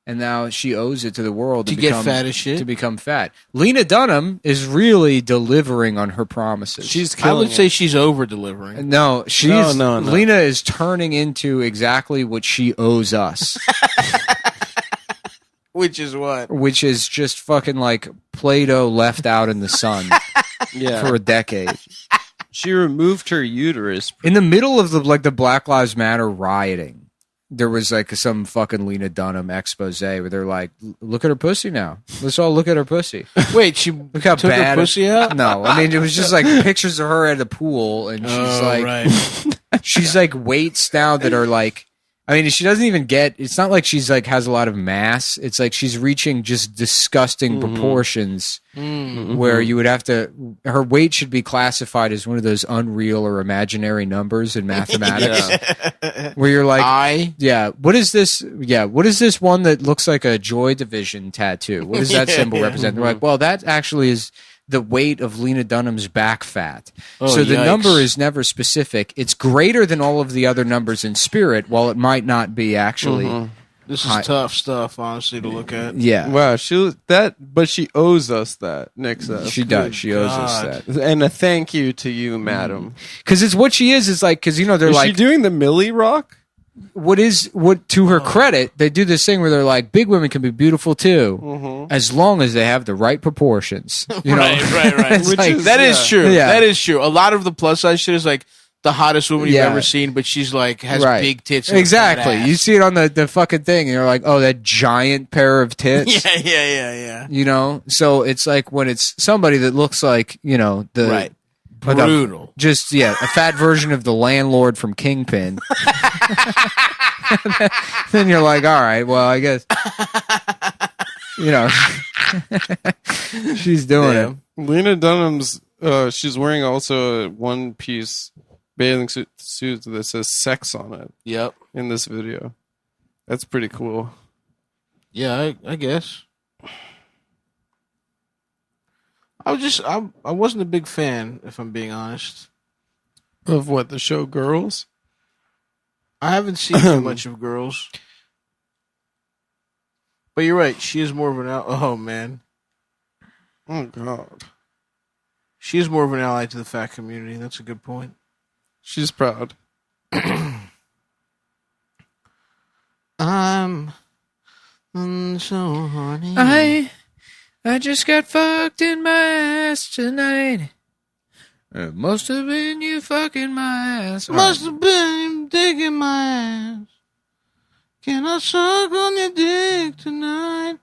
and now she owes it to the world To get fat as shit? to become fat. Lena Dunham is really delivering on her promises. She's I killing would say she's over-delivering. no, she's No. Lena is turning into exactly what she owes us, Which is what? which is just fucking like Play-Doh left out in the sun Yeah. for a decade. She removed her uterus. In the middle of the Black Lives Matter rioting, there was like some fucking Lena Dunham expose where they're like, "Look at her pussy now. Let's all look at her pussy. Wait, she Look how took bad her pussy out? No, I mean it was just like pictures of her at the pool, and she's like, right. she's like weights now that are like. I mean, she doesn't even get. It's not like she's like has a lot of mass. It's like she's reaching just disgusting proportions where you would have to. Her weight should be classified as one of those unreal or imaginary numbers in mathematics, where you're like, what is this? Yeah, what is this one that looks like a Joy Division tattoo? What does that symbol represent? They're like, well, that actually is the weight of Lena Dunham's back fat. So the yikes. number is never specific. It's greater than all of the other numbers in spirit, while it might not be actually. This is tough stuff, honestly, to look at. Yeah. Wow, but she owes us that, Nick says. She does. She owes us that. And a thank you to you, madam. Because it's what she is like, because, you know, they're Is like, she doing the Millie Rock? what to her credit, they do this thing where they're like, big women can be beautiful too, as long as they have the right proportions. You know? Right. It's like- That is true. Yeah. That is true. A lot of the plus size shit is like the hottest woman you've Yeah. ever seen, but she's like has Right. big tits. And a Exactly. fat ass. You see it on the fucking thing, and you're like, oh, that giant pair of tits. Yeah. You know, so it's like when it's somebody that looks like, you know, the Right. but the- Brutal. just a fat version of the landlord from Kingpin. Then you're like, all right, well, I guess, you know, she's doing it. Lena Dunham's, she's wearing also a one-piece bathing suit that says sex on it Yep. in this video. That's pretty cool. Yeah, I guess. I wasn't a big fan, if I'm being honest. Of what, the show Girls? I haven't seen too much of Girls. But you're right. She is more of an oh man. Oh, God. She is more of an ally to the fat community. That's a good point. She's proud. I'm so horny. I just got fucked in my ass tonight. It must have been you fucking my ass. Must have been digging my ass. Can I suck on your dick tonight?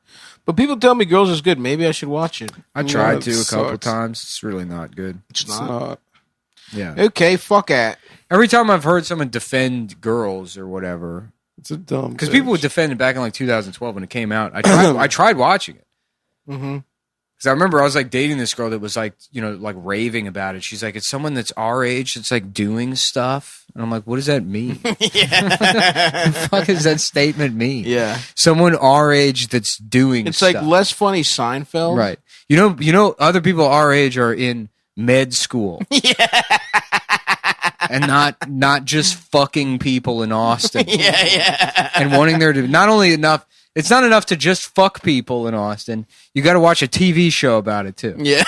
But people tell me Girls is good. Maybe I should watch it. I tried to it a couple sucks. times. It's really not good. It's It's not. not. Yeah. Okay, fuck it. Every time I've heard someone defend Girls or whatever, It's a dumb because bitch. people would defend it back in like 2012 when it came out. I tried watching it. Mm-hmm. Because I remember I was like dating this girl that was like, you know, like raving about it. She's like, it's someone that's our age that's like doing stuff. And I'm like, what does that mean? What the fuck does that statement mean? Yeah. Someone our age that's doing It's stuff. like less funny Seinfeld. Right. You know, other people our age are in med school. And not just fucking people in Austin. Yeah. And wanting there to not only enough, it's not enough to just fuck people in Austin. You got to watch a TV show about it too. Yeah.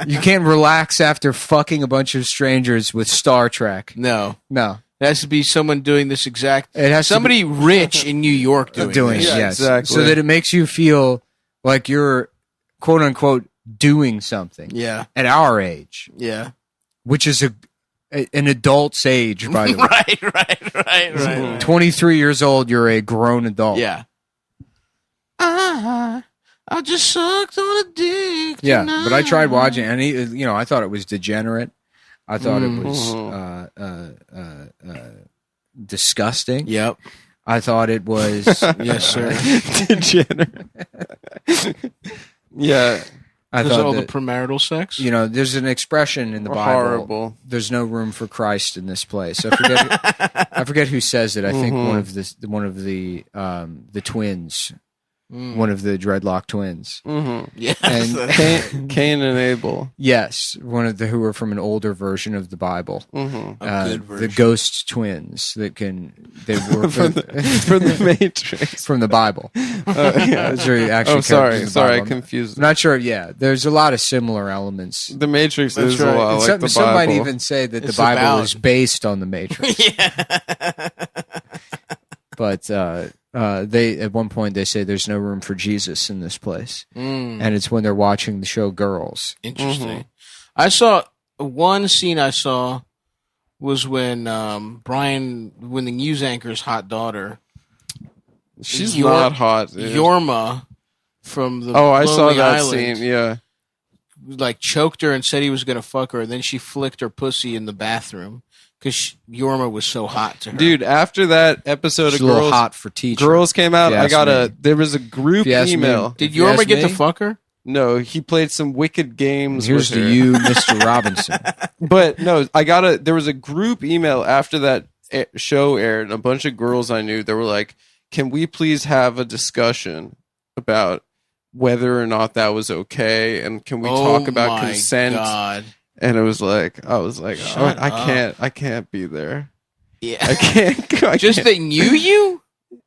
You can't relax after fucking a bunch of strangers with Star Trek. No. No. It has to be someone doing this exact. It has somebody rich in New York doing doing this. it, Yeah, yes. exactly. So that it makes you feel like you're quote unquote doing something Yeah. at our age, Yeah. which is an adult's age, by the way. Right. 23 years old, you're a grown adult. Yeah. I just sucked on a dick. Yeah, tonight. but I tried watching, and I thought it was degenerate. I thought it was disgusting. Yep. I thought it was Yes, sir. Degenerate. Yeah. I There's thought all that, the premarital sex. there's an expression in the Bible. Horrible. There's no room for Christ in this place. I forget who says it. I think one of the twins, one of the dreadlock twins. Yes. And Cain and Abel. yes, one of the who are from an older version of the Bible. good The version. ghost twins they were From the Matrix. from the Bible. Those are actually Oh, sorry. characters in the Sorry, I Bible. confused. I'm not sure. Yeah, there's a lot of similar elements. The Matrix That's is right. a lot And like the Bible. some might even say that It's the Bible about- is based on the Matrix. But they at one point they say there's no room for Jesus in this place, and it's when they're watching the show Girls. Interesting. I saw one scene. I saw was when when the news anchor's hot daughter, She's Yor- not hot. Dude. Yorma, from the I saw Lonely that Island, scene. Yeah. like choked her and said he was going to fuck her, and then she flicked her pussy in the bathroom because Yorma was so hot to her. Dude, after that episode She's of a little Girls, hot for teacher. Girls came out, if you I ask got me. there was a group If you ask me. email. did if you Yorma ask get me, to fuck her? No, he played some wicked games. Here's with to her. you, Mr. Robinson. But no, there was a group email after that show aired, and a bunch of girls I knew, they were like, can we please have a discussion about whether or not that was okay, and can we talk about consent? God. And I was like, Shut I can't be there. Yeah. I can't. I Just can't. they knew you?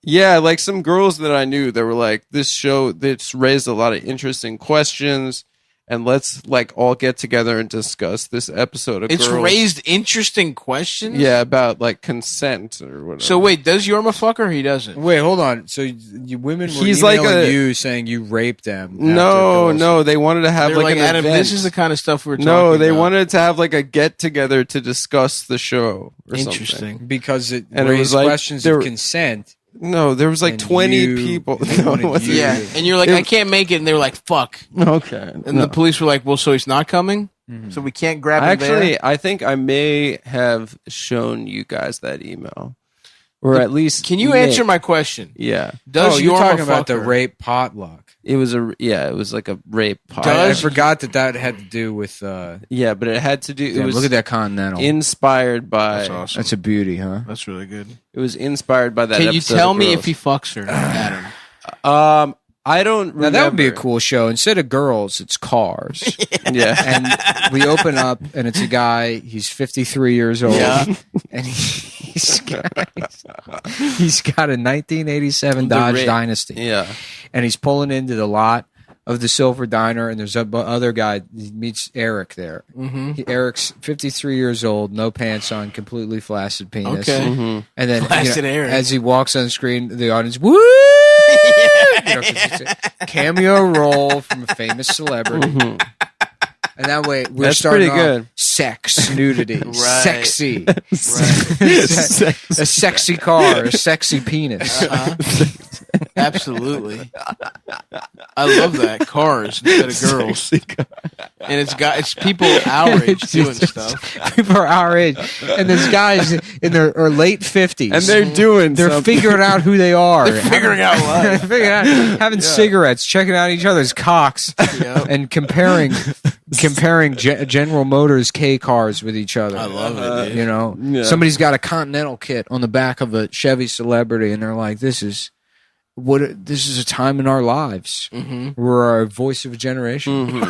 Yeah, like some girls that I knew, they were like, this show, it's raised a lot of interesting questions, and let's like all get together and discuss this episode of It's Girls. raised interesting questions? Yeah, about like consent or whatever. So wait, does Yorma fuck her or he doesn't? Wait, hold on. So you women were He's like emailing a- you saying you raped them. No, they wanted to have They're like like, an Adam, event. this is the kind of stuff we're talking No, they about. wanted to have like a get together to discuss the show or Interesting. something. because it And it raised was like- questions there of were- consent. No, there was like And 20 you- people. they No, wanted it wasn't- you- Yeah, and you're like, I can't make it, and they were like, fuck. Okay. And the police were like, well, so he's not coming? So we can't grab him there? Actually, I think I may have shown you guys that email, or at least Can you Nick. answer my question? Yeah, Does you're Yorma talking about fuck the her? rape potluck. it was like a rape pot. I forgot that had to do with. Yeah, but it had to do. It Damn, was look at that Continental. inspired by. That's awesome. That's a beauty, huh? That's really good. It was inspired by that. Can you episode tell of me Girls. if he fucks her, Adam? I don't Now remember. that would be a cool show. Instead of girls, it's cars. Yeah. And we open up, and it's a guy. He's 53 years old, Yeah. and he's got a 1987 Dodge rape. Dynasty. Yeah. And he's pulling into the lot of the Silver Diner, and there's a other guy. He meets Eric there. Eric's 53 years old, no pants on, completely flaccid penis. Okay. And then Flaccid Eric. as he walks on screen, the audience, woo! 'Cause it's a cameo role from a famous celebrity. And that way, we're That's starting pretty good. off sex, nudity, Right. sexy, Right. a sexy car, a sexy penis. Absolutely. I love that. Cars instead of girls. And it's people our age doing stuff. People are our age, and there's guys in their late 50s, And they're doing they're something. figuring out who they are. They're figuring out life. Figuring out, having cigarettes, checking out each other's cocks, Yep. and comparing General Motors K cars with each other. I love it, dude. You know, Yeah. somebody's got a Continental kit on the back of a Chevy Celebrity, and they're like, "This is a time in our lives. We're a voice of a generation."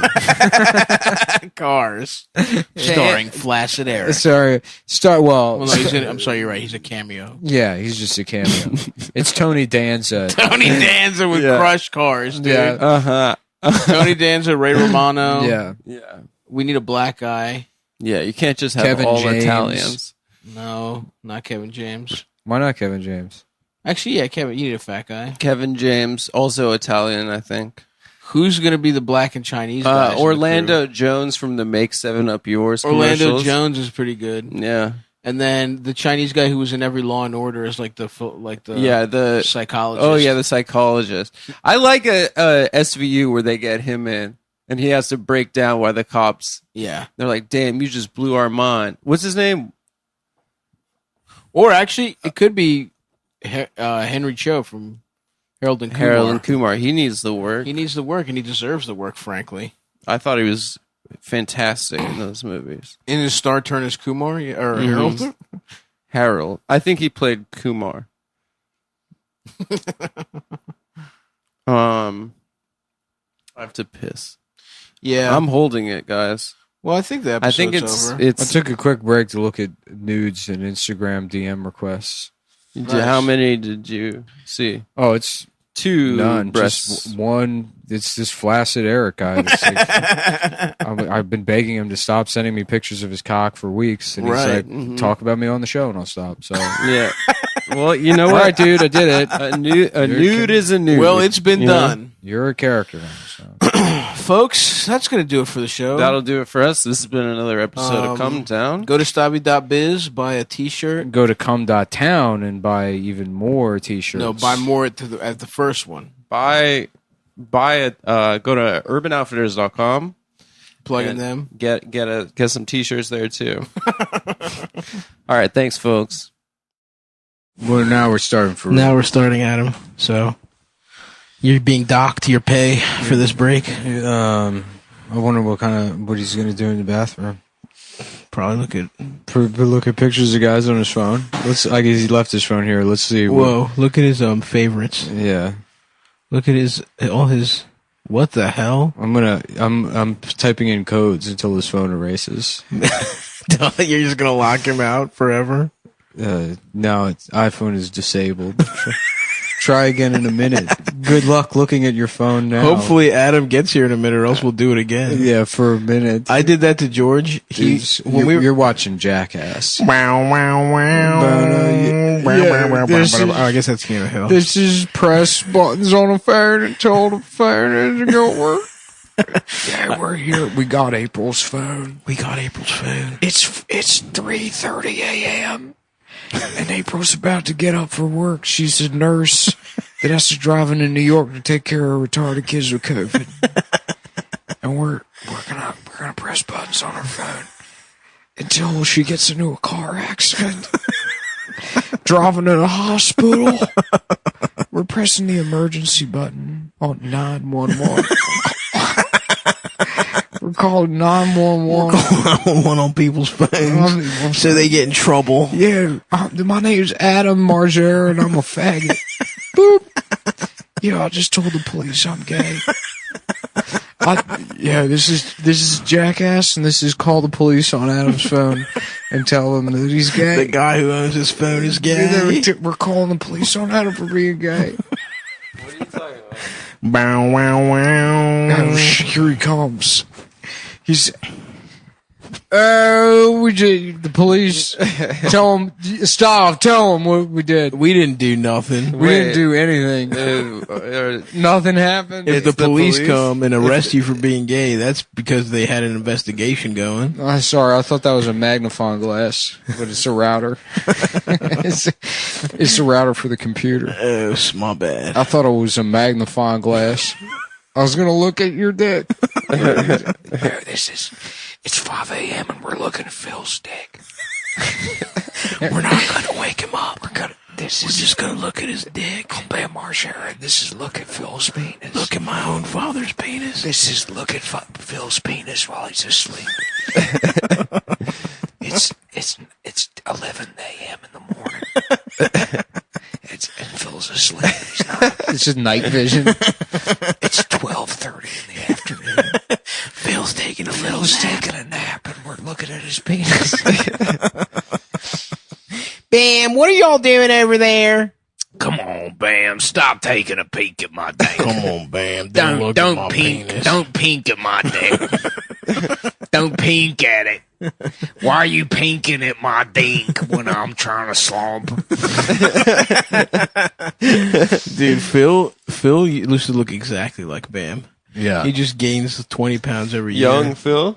Cars. Starring Flaccid Eric. Sorry, Well, no, I'm sorry, you're right. He's a cameo. Yeah, he's just a cameo. It's Tony Danza. Tony Danza with Yeah. crushed cars, dude. Yeah. Tony Danza, Ray Romano. Yeah. Yeah. We need a black guy. Yeah, you can't just have Kevin all James. Italians. No, not Kevin James. Why not Kevin James? Actually, yeah, Kevin. You need a fat guy. Kevin James, also Italian, I think. Who's going to be the black and Chinese guys in the Orlando Jones from the Make 7 Up Yours crew? Orlando commercials. Jones is pretty good. Yeah. And then the Chinese guy who was in every Law and Order is like the psychologist. Oh yeah, the psychologist. I like a SVU where they get him in and he has to break down why the cops. Yeah, they're like, "Damn, you just blew our mind." What's his name? Or actually, it could be Henry Cho from Harold and Kumar. Harold and Kumar. He needs the work. He needs the work, and he deserves the work. Frankly, I thought he was fantastic in those movies. In his star turn as Kumar or Harold? Harold. I think he played Kumar. I have to piss. Yeah. I'm holding it, guys. Well, I think the episode's over. I took a quick break to look at nudes and Instagram DM requests. Nice. How many did you see? Oh, it's 2 none. breasts. Just one. It's this flaccid Eric guy. I've been begging him to stop sending me pictures of his cock for weeks, and he's like, "Talk about me on the show, and I'll stop." So yeah. Well, you know what, all right, dude, I did it. A nude is a nude. Well, it's been done. You're a character now, so. Folks, that's going to do it for the show. That'll do it for us. This has been another episode of Cumtown. Go to stabby.biz, buy a t-shirt. Go to cum.town and buy even more t-shirts. No, buy more at the first one. Buy it. Go to urbanoutfitters.com. Plug in them. Get some t-shirts there too. All right, thanks, folks. Well, now we're starting Now we're starting, Adam. So you're being docked your pay for this break. I wonder what he's going to do in the bathroom. Probably look at pictures of guys on his phone. I guess he left his phone here. Let's see. Whoa! Look at his favorites. Yeah. Look at all his. What the hell? I'm typing in codes until his phone erases. You're just gonna lock him out forever? No, iPhone is disabled. Try again in a minute. Good luck looking at your phone now. Hopefully Adam gets here in a minute, or else we'll do it again. Yeah, for a minute. I did that to George. You're watching Jackass. Wow, wow, wow. I guess that's King of the Hill. This is press buttons on a phone until the phone isn't going to work. Yeah, we're here. We got April's phone. It's 3:30 a.m. And April's about to get up for work. She's a nurse that has to drive into New York to take care of retarded kids with COVID. And we're gonna press buttons on her phone until she gets into a car accident. Driving to the hospital. We're pressing the emergency button on 911. We're calling 911. We're calling 911 on people's phones so they get in trouble. Yeah, my name's Adam Marger and I'm a faggot. Boop. Yeah, I just told the police I'm gay. This is Jackass, and this is call the police on Adam's phone and tell them that he's gay. The guy who owns his phone is gay. We're calling the police on Adam for being gay. What are you talking about? Bow, wow, wow. Oh, here he comes. The police. Tell him, stop, tell him what we did. We didn't do nothing. We didn't do anything. Nothing happened. If the police come and arrest you for being gay, that's because they had an investigation going. I'm sorry, I thought that was a magnifying glass, but it's a router. It's a router for the computer. Oh, my bad. I thought it was a magnifying glass. I was going to look at your dick. It's 5 a.m. and we're looking at Phil's dick. We're not going to wake him up. We're just going to look at his dick. I'm Bam Marshall, and this is look at Phil's penis. Look at my own father's penis. This is look at Phil's penis while he's asleep. It's 11 a.m. in the morning. And Phil's asleep. He's not. It's just night vision. It's 12:30 in the afternoon. Phil's taking a nap, and we're looking at his penis. Bam, what are y'all doing over there? Come on, Bam. Stop taking a peek at my dick. Come on, Bam. Don't pink at my dick. Don't pink at it. Why are you pinking at my dink when I'm trying to slump? Dude, Phil used to look exactly like Bam. Yeah. He just gains 20 pounds every Young year. Phil?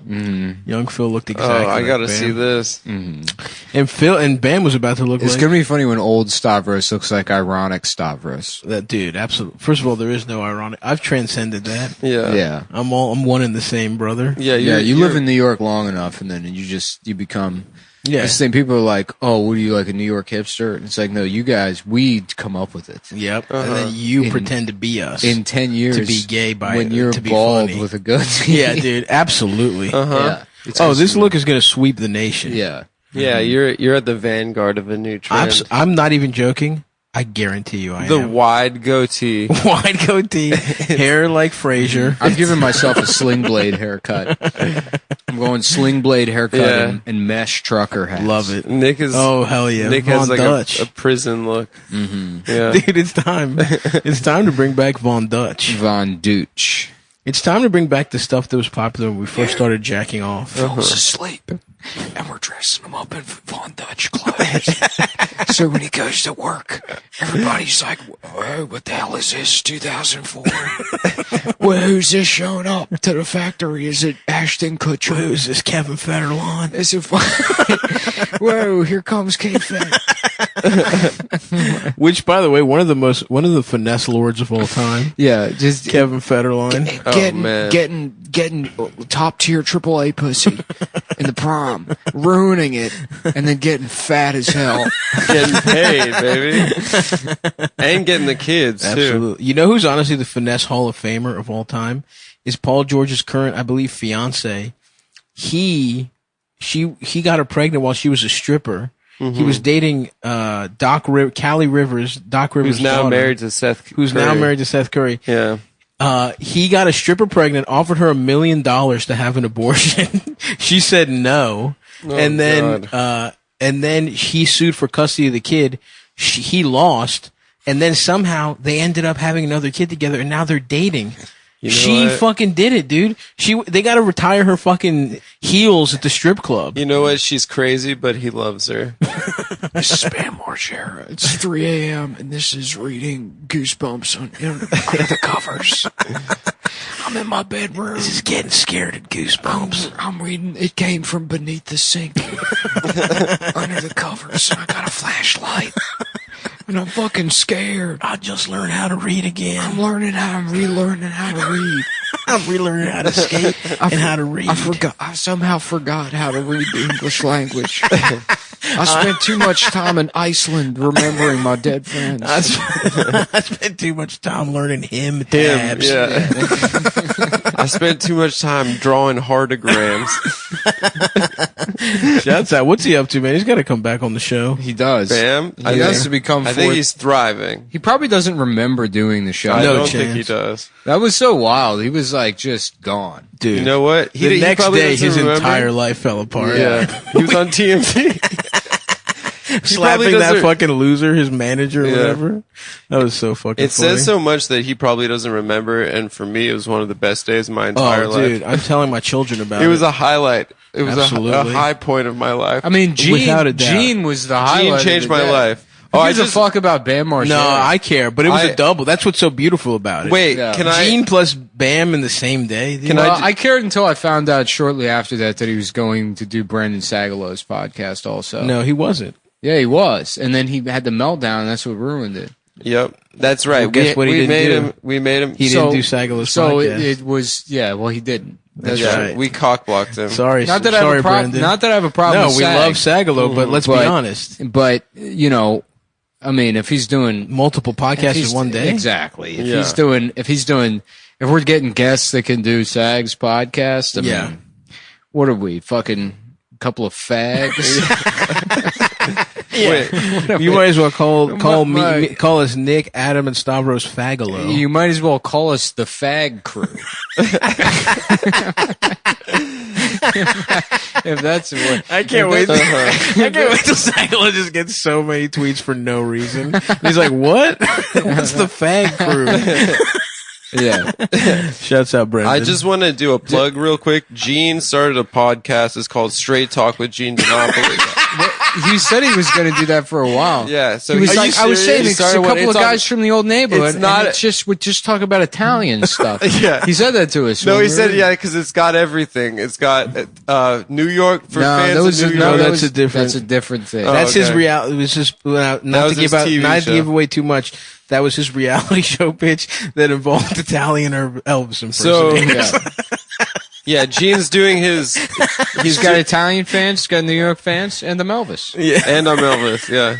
Young Phil looked exactly Oh, I like gotta Bam. see this. And Phil and Bam was about to look It's like gonna be funny when old Stavros looks like ironic Stavros. that dude. Absolutely. First of all, there is no ironic. I've transcended that. Yeah. Yeah. I'm one and the same, brother. Yeah, Yeah, you you're- live in New York long enough, and then you become. Yeah. This thing, people are like, "Oh, what are you, like a New York hipster?" And it's like, no, you guys, we come up with it. Yep. And then you In- pretend to be us. In 10 years, to be gay by when you're to be bald funny. with a goatee. Yeah, dude. Absolutely. Yeah. It's Oh, this awesome. look is gonna sweep the nation. Yeah. Yeah, you're at the vanguard of a new trend. I'm not even joking. I guarantee you, I The am. wide goatee. Wide goatee, hair like Frasier. I've given myself a sling blade haircut. I'm going sling blade haircut Yeah. and mesh trucker hats. Love it. Nick is. Oh hell yeah! Nick Von has like Dutch. a prison look. Mm-hmm. Yeah. Dude, it's time. It's time to bring back Von Dutch. Von Dutch. It's time to bring back the stuff that was popular when we first started jacking off. Phil's asleep, and we're dressing him up in Von Dutch clothes. So when he goes to work, everybody's like, "Whoa, what the hell is this? 2004? Well, who's this showing up to the factory? Is it Ashton Kutcher? Who's this Kevin Federline? Is it? Whoa, here comes K-Fed. Which, by the way, one of the finesse lords of all time, Yeah, just Kevin Federline. getting top tier AAA pussy in the prom, ruining it, and then getting fat as hell. Getting paid, baby. And getting the kids, too. Absolutely. You know who's honestly the finesse Hall of Famer of all time? Is Paul George's current, I believe, fiance. He got her pregnant while she was a stripper. He was dating Callie Rivers, Doc Rivers' Who's now daughter, married to Seth who's Curry. now married to Seth Curry. Yeah. He got a stripper pregnant, offered her $1 million to have an abortion. She said no, and then he sued for custody of the kid. He lost, and then somehow they ended up having another kid together, and now they're dating. You know She what? fucking did it, dude. They got to retire her fucking heels at the strip club. You know what? She's crazy, but he loves her. This is Spam Margera. It's 3 a.m. and this is reading Goosebumps under the covers. I'm in my bedroom. This is getting scared at Goosebumps. I'm reading. It came from beneath the sink, under the covers. I got a flashlight, and I'm fucking scared. I just learned how to read again. I'm relearning how to read. I'm relearning how to skate and how to read. I somehow forgot how to read the English language. I spent too much time in Iceland remembering my dead friends. I spent too much time learning him tabs. Yeah. I spent too much time drawing heartograms. Shouts out. What's he up to, man? He's got to come back on the show. He does. Bam. He has to become. I think he's thriving. He probably doesn't remember doing the show. I No don't think he chance. does. That was so wild. He was like just gone. Dude, You know what? the next probably day, doesn't his remember. entire life fell apart. Yeah. He was on TMZ. Slapping that doesn't- fucking loser, his manager or Yeah. whatever. That was so fucking It funny. says so much that he probably doesn't remember, and for me, it was one of the best days of my entire Oh, life. dude, I'm telling my children about it. It was a highlight. It was a Absolutely. high point of my life. I mean, Without a doubt. Gene was the Gene highlight. changed of the my day. life. Who Oh, I gives just a fuck about Bam Margera? No, I care, but it was I- a double. That's what's so beautiful about it. wait. Yeah. Can I? Gene plus Bam in the same day. dude. Can Well, I I cared until I found out shortly after that he was going to do Brandon Sagalow's podcast also. No, he wasn't. Yeah, he was. And then he had the meltdown, and that's what ruined it. Yep, that's right. Well, guess what he didn't made do? him. We made him. He didn't do Sagalow's So podcast. it was, yeah, well, he didn't. That's yeah, right. we cockblocked him. Sorry, Not that I have sorry, a problem. Brandon. Not that I have a problem. No, with we Sag, love Sagalow, but let's be But- honest. But you know, I mean, if he's doing Multiple if podcasts he's- in one day. exactly. If Yeah. if we're getting guests that can do Sag's podcast, I Yeah. mean, what are we? Fucking couple of fags. Wait, You might as well call My- me call us Nick, Adam, and Stavros Fagalo. You might as well call us the Fag Crew. If that's what I can't wait. Uh-huh. I can't wait till Sagalo just gets so many tweets for no reason. He's like, "What? What's the fag crew?" yeah. Shouts out, Brendan. I just want to do a plug real quick. Gene started a podcast. It's called Straight Talk with Gene Monopoly. he said he was going to do that for a while. Yeah, so He was Are like, you I was saying, serious? it's a couple of guys from the old neighborhood. It's not- and it's just would just talk about Italian stuff. Yeah. He said that to us. No, when he we said were- because it's got everything. It's got New York for No, fans that was of New no, York. that's a different- That's a different thing. Oh, That's his okay. reality. It was just not was to his give out, TV not show. to give away too much. That was his reality show pitch that involved Italian or Elvis So impersonators. yeah, Gene's doing his. He's got Italian fans, he's got New York fans, and the Melvis. And I'm Elvis. Yeah,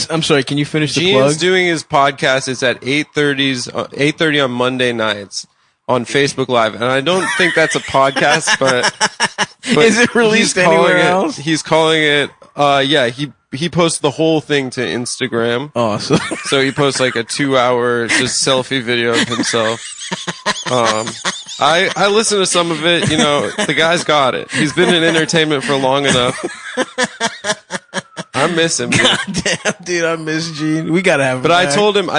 I'm sorry. Can you finish the Gene's plug? doing his podcast. It's at 8:30 on Monday nights on Facebook Live, and I don't think that's a podcast, but Is it released he's calling anywhere it- else? He's calling it. Yeah, he posts the whole thing to Instagram. Awesome. So he posts like a 2-hour just selfie video of himself. I listened to some of it. You know, the guy's got it. He's been in entertainment for long enough. I miss him, dude. Damn, dude, I miss Gene. We gotta have him But I back. told him on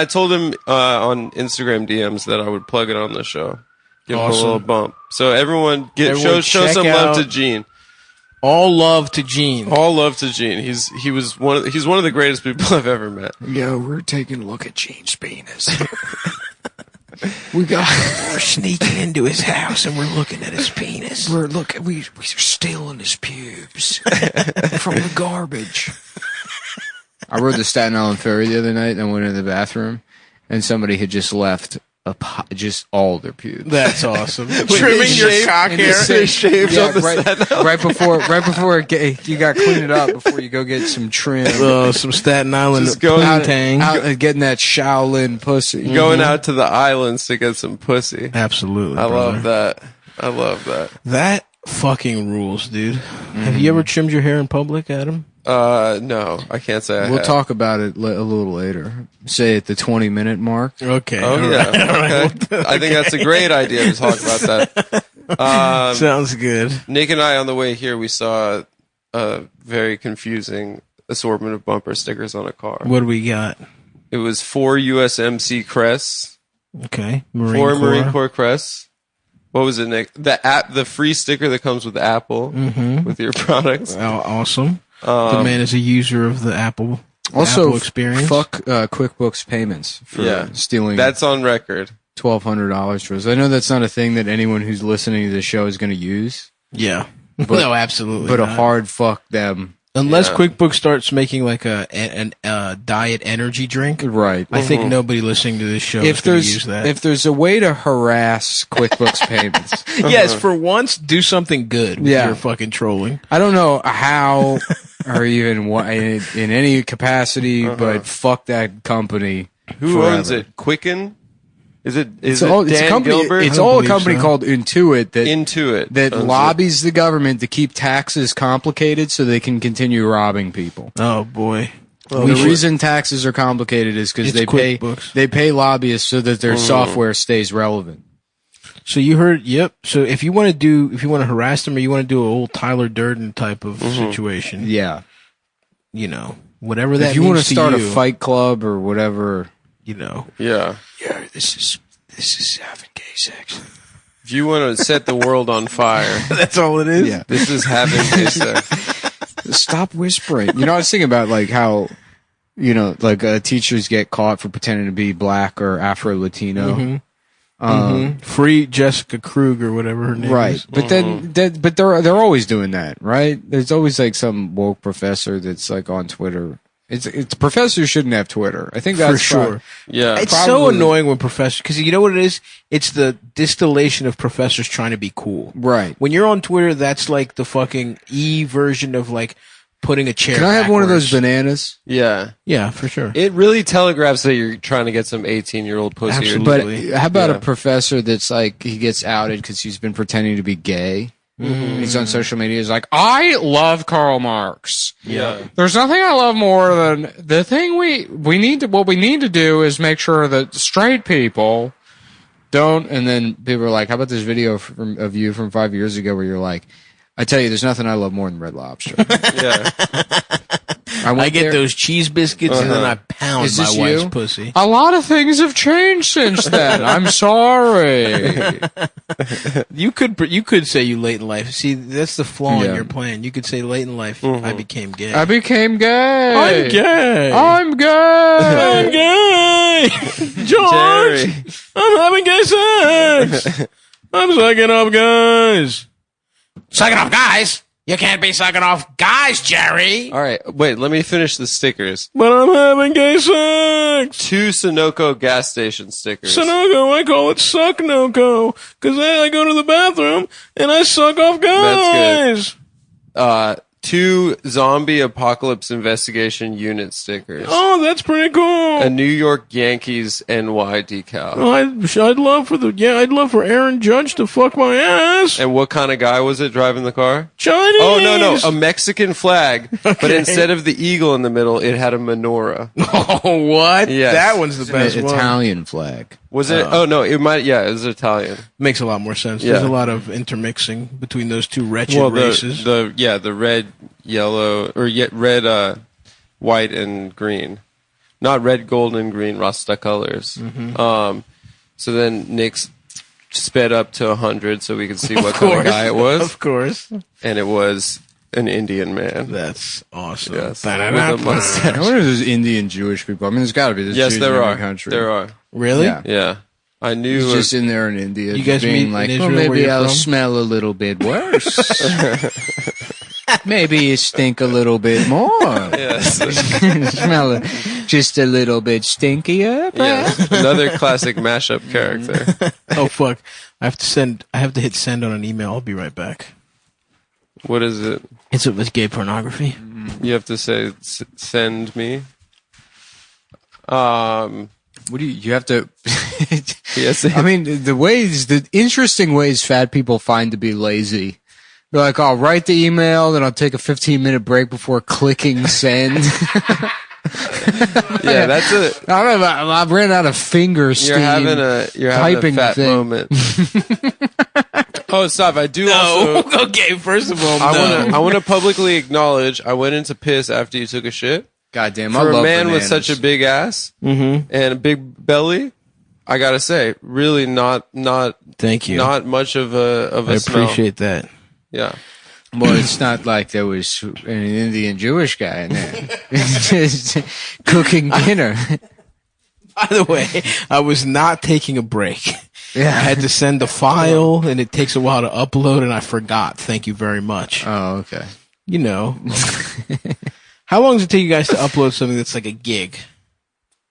Instagram DMs that I would plug it on the show. Give him a Awesome. little bump. So everyone Everyone show check some love out- to Gene. all love to Gene. All love to Gene. He's one of the greatest people I've ever met. Yo, we're taking a look at Gene's penis. We're sneaking into his house and we're looking at his penis. We're stealing his pubes from the garbage. I rode the Staten Island Ferry the other night and I went into the bathroom, and somebody had just left just all their pubes. That's awesome. Trimming your cock in the hair. sink. Yeah, right before you got to clean it up before you go get some trim. Some Staten Island Just going poontang. Out getting that Shaolin pussy. Going out to the islands to get some pussy. Absolutely. I brother. love that. I love that. That fucking rules, dude. Have you ever trimmed your hair in public, Adam? No, I can't say I We'll have. talk about it a little later. Say at the 20-minute mark. Okay. Oh yeah, okay. I think that's a great idea to talk about that. Sounds good. Nick and I on the way here, we saw a very confusing assortment of bumper stickers on a car. What do we got? It was 4 USMC crests, Okay. 4 Marine Corps crests. What was it, Nick? The free sticker that comes with Apple with your products. Awesome. The man is a user of the Apple. Also, Apple experience. fuck QuickBooks payments for stealing That's on record. $1,200 for us. I know that's not a thing that anyone who's listening to the show is going to use, Yeah. No, absolutely. but a not. hard fuck them. Unless Yeah. QuickBooks starts making like a diet energy drink, Right. I think nobody listening to this show If is going to there's use that. if there's a way to harass QuickBooks payments, Yes, for once, do something good with Yeah. your fucking trolling. I don't know how or even what in any capacity, but fuck that company. Who forever. owns it? Quicken? Is it It's Dan a company. Gilbert? It's I don't all a believe company so. called Intuit that Intuit that owns it. lobbies the government to keep taxes complicated so they can continue robbing people. Oh boy. The reason taxes are complicated is because It's QuickBooks. they pay lobbyists so that their software stays relevant. So you heard, yep. So if you want to harass them or you want to do a old Tyler Durden type of situation, Yeah, you know, whatever that if you means want to start you, a fight club or whatever, you know, Yeah. Yo, this is having gay sex. If you want to set the world on fire, that's all it is. yeah. this is having gay sex. Stop whispering. You know, I was thinking about like how, you know, like teachers get caught for pretending to be black or Afro Latino. Free Jessica Krug or whatever her name Right, is. but then they're always doing that, right? There's always like some woke professor that's like on Twitter. It's professors shouldn't have Twitter. I think that's For sure. Yeah. It's so Probably. annoying when professors, because you know what it is? It's the distillation of professors trying to be cool. Right. When you're on Twitter, that's like the fucking version of like putting a chair. Can I have one of those backwards. bananas? Yeah. Yeah, for sure. It really telegraphs that you're trying to get some 18-year-old pussy. Absolutely. But how about Yeah. a professor that's like he gets outed because he's been pretending to be gay? He's on social media. He's like, I love Karl Marx. Yeah. There's nothing I love more than the thing we need to. What we need to do is make sure that straight people don't. And then people are like, how about this video of you from 5 years ago where you're like, I tell you, there's nothing I love more than Red Lobster. Yeah. I get those cheese biscuits and then I pound Is my this wife's you? pussy. A lot of things have changed since then. I'm sorry. You could say you late in life. See, that's the flaw in Yeah. your plan. You could say late in life, I became gay. I became gay. I'm gay. I'm gay. I'm gay. George, Jerry. I'm having gay sex. I'm sucking off guys. Sucking off guys? You can't be sucking off guys, Jerry. All right, wait. Let me finish the stickers. But I'm having gay sex. 2 Sunoco gas station stickers. Sunoco, I call it Sucknoco. Because I go to the bathroom and I suck off guys. That's 2 zombie apocalypse investigation unit stickers. Oh, that's pretty cool. A New York Yankees NY decal. Oh, I'd love for Aaron Judge to fuck my ass. And what kind of guy was it driving the car? Chinese. Oh, no. A Mexican flag. But instead of the eagle in the middle, it had a menorah. Oh, what? Yes. That one's the best one. Italian flag. Was it? Oh, no. It might. Yeah, it was Italian. Makes a lot more sense. Yeah. There's a lot of intermixing between those two wretched Well, races. the red, yellow, or red, white, and green. Not red, gold, and green Rasta colors. So then Nick's sped up to 100 so we could see what kind of guy it was. Of course. And it was an Indian man. That's awesome. Yes. Ba-da-da. With a mustache. I wonder if there's Indian Jewish people. I mean, there's got to be. There's Yes, Jews there in are. every country. There are. Really? Yeah. Yeah. I knew. He's just in there in India. You guys being meet like, in well, Israel where maybe you're I'll from? smell a little bit worse. Maybe you stink a little bit more. Yes. Smell just a little bit stinkier. Yes. Another classic mashup character. Oh, fuck. I have to hit send on an email. I'll be right back. What is it? It's gay pornography. You have to say, send me. What do you have to? Yes. I mean, the interesting ways fat people find to be lazy. They're like, I'll write the email, then I'll take a 15-minute break before clicking send. Yeah, that's it. I've ran out of finger steam. You're having a typing fat thing. moment. Oh, stop! I do also. Okay, first of all, I want to publicly acknowledge I went into piss after you took a shit. Goddamn, I For a love man bananas. with such a big ass and a big belly, I gotta say, really not Thank you. not much of a I smell. appreciate that. Yeah. Well, it's not like there was an Indian Jewish guy in there just cooking dinner. By the way, I was not taking a break. Yeah. I had to send a file, and it takes a while to upload, and I forgot. Thank you very much. Oh, okay. You know. How long does it take you guys to upload something that's like a gig?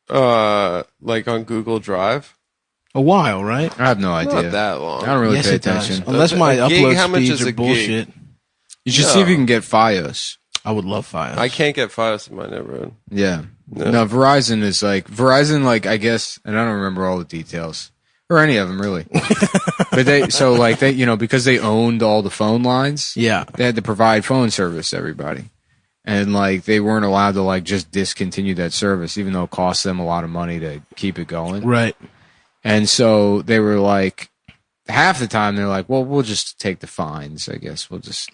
Like on Google Drive. A while, right? I have no idea. Not that long. I don't really Yes, pay it does. attention. Unless my A gig, upload how much speeds is are a gig? bullshit. You should see if you can get Fios. I would love files. I can't get files in my neighborhood. Yeah. No. No, Verizon is like I guess, and I don't remember all the details or any of them really. But because they owned all the phone lines. Yeah. They had to provide phone service to everybody. And like they weren't allowed to like just discontinue that service, even though it cost them a lot of money to keep it going. Right. And so they were like, half the time they're like, well, we'll just take the fines. I guess we'll just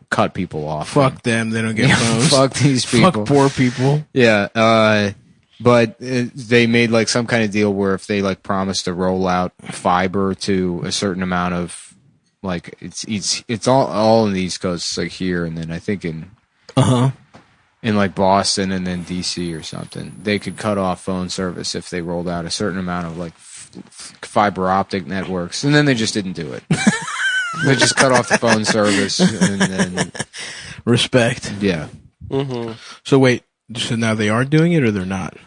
cut people off. Fuck them. They don't get phones. Fuck these people. Fuck poor people. Yeah. But they made like some kind of deal where if they like promised to roll out fiber to a certain amount of like it's all in the East Coast, it's like here, and then I think in like Boston and then DC or something, they could cut off phone service if they rolled out a certain amount of like fiber optic networks, and then they just didn't do it. They just cut off the phone service, and then Respect. yeah. So wait, so now they are doing it or they're not?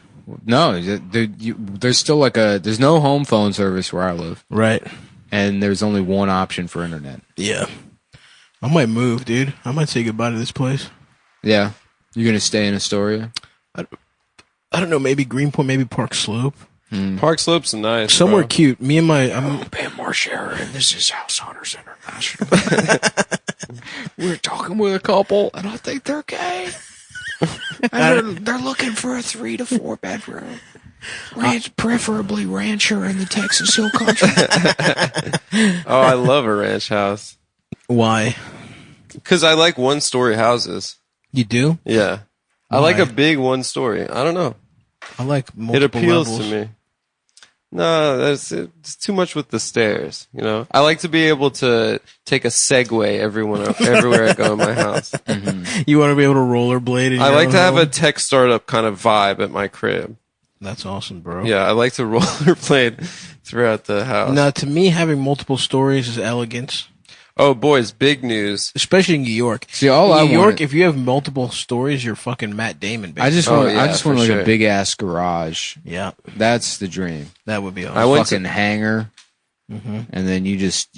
No, there's still like there's no home phone service where I live, Right. and there's only one option for internet. Yeah. I might move, dude. I might say goodbye to this place. Yeah, you're gonna stay in Astoria. I don't know, maybe Greenpoint, maybe Park Slope. Park Slope's nice. Somewhere bro. cute. Me and my Ben Marshera, and this is House Hunters International. We're talking with a couple, and I think they're gay. And they're looking for a 3 to 4 bedroom, preferably rancher in the Texas Hill Country. Oh, I love a ranch house. Why? Because I like 1-story houses. You do? Yeah. I like a big one story. I don't know. I like It multiple appeals levels. to me. No, it's too much with the stairs. You know, I like to be able to take a Segway everywhere I go in my house. You want to be able to rollerblade? I like to have a tech startup kind of vibe at my crib. That's awesome, bro. Yeah, I like to rollerblade throughout the house. Now, to me, having multiple stories is elegance. Oh, boys, big news. Especially in New York. See, In New York, if you have multiple stories, you're fucking Matt Damon. Basically. I just want like sure. a big ass garage. Yeah, That's the dream. that would be awesome. I went Fucking hangar, Mhm. and then you just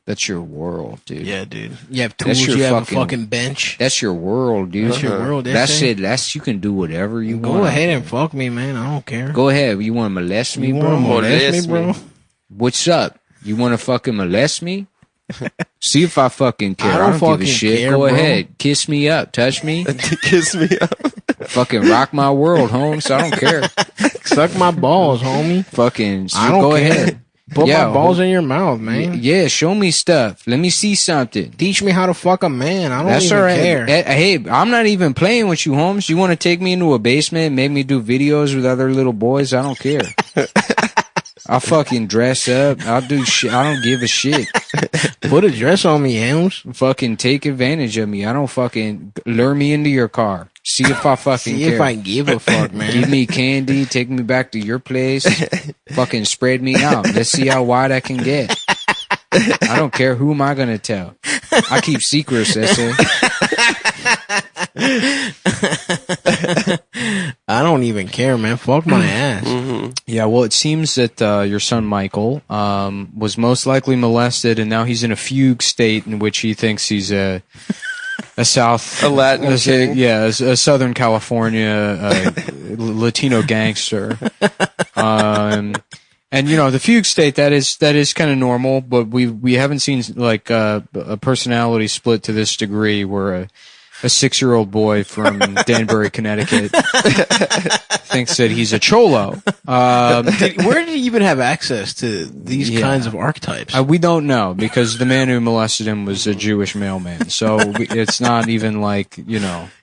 that's your world, dude. Yeah, dude. You have That's tools. your You have fucking- a fucking bench. That's your world, dude. That's your world. That's it. That's you can do whatever you want. Go ahead and fuck me, man. I don't care. Go ahead. You want to molest me, You bro? wanna molest Molest me, bro? me. What's up? You want to fucking molest me? See if I fucking care. I I don't don't give a fucking shit. care, Go bro. ahead. Kiss me up. Touch me. Kiss me up. Fucking rock my world, Holmes. I don't care. Suck my balls, homie. Fucking I don't go care. ahead. Put Yeah, my balls in your mouth, man. Yeah, show me stuff. Let me see something. Teach me how to fuck a man. I don't That's even all right. care. Hey, I'm not even playing with you, Holmes. You want to take me into a basement and make me do videos with other little boys? I don't care. I'll fucking dress up. I'll do shit. I don't give a shit. Put a dress on me, Helms. Fucking take advantage of me. I don't fucking lure me into your car. See if I fucking See care. if I give a fuck, man. Give me candy. Take me back to your place. Fucking spread me out. Let's see how wide I can get. I don't care. Who am I gonna tell? I keep secrets, Essay. I don't even care, man. Fuck my ass. Yeah, well, it seems that your son Michael was most likely molested, and now he's in a fugue state in which he thinks he's a Latin king. Yeah, a Southern California Latino gangster. And the fugue state that is kind of normal, but we haven't seen like a personality split to this degree where a 6-year-old boy from Danbury, Connecticut thinks that he's a cholo. Where did he even have access to these kinds of archetypes? We don't know because the man who molested him was a Jewish mailman. So it's not even like,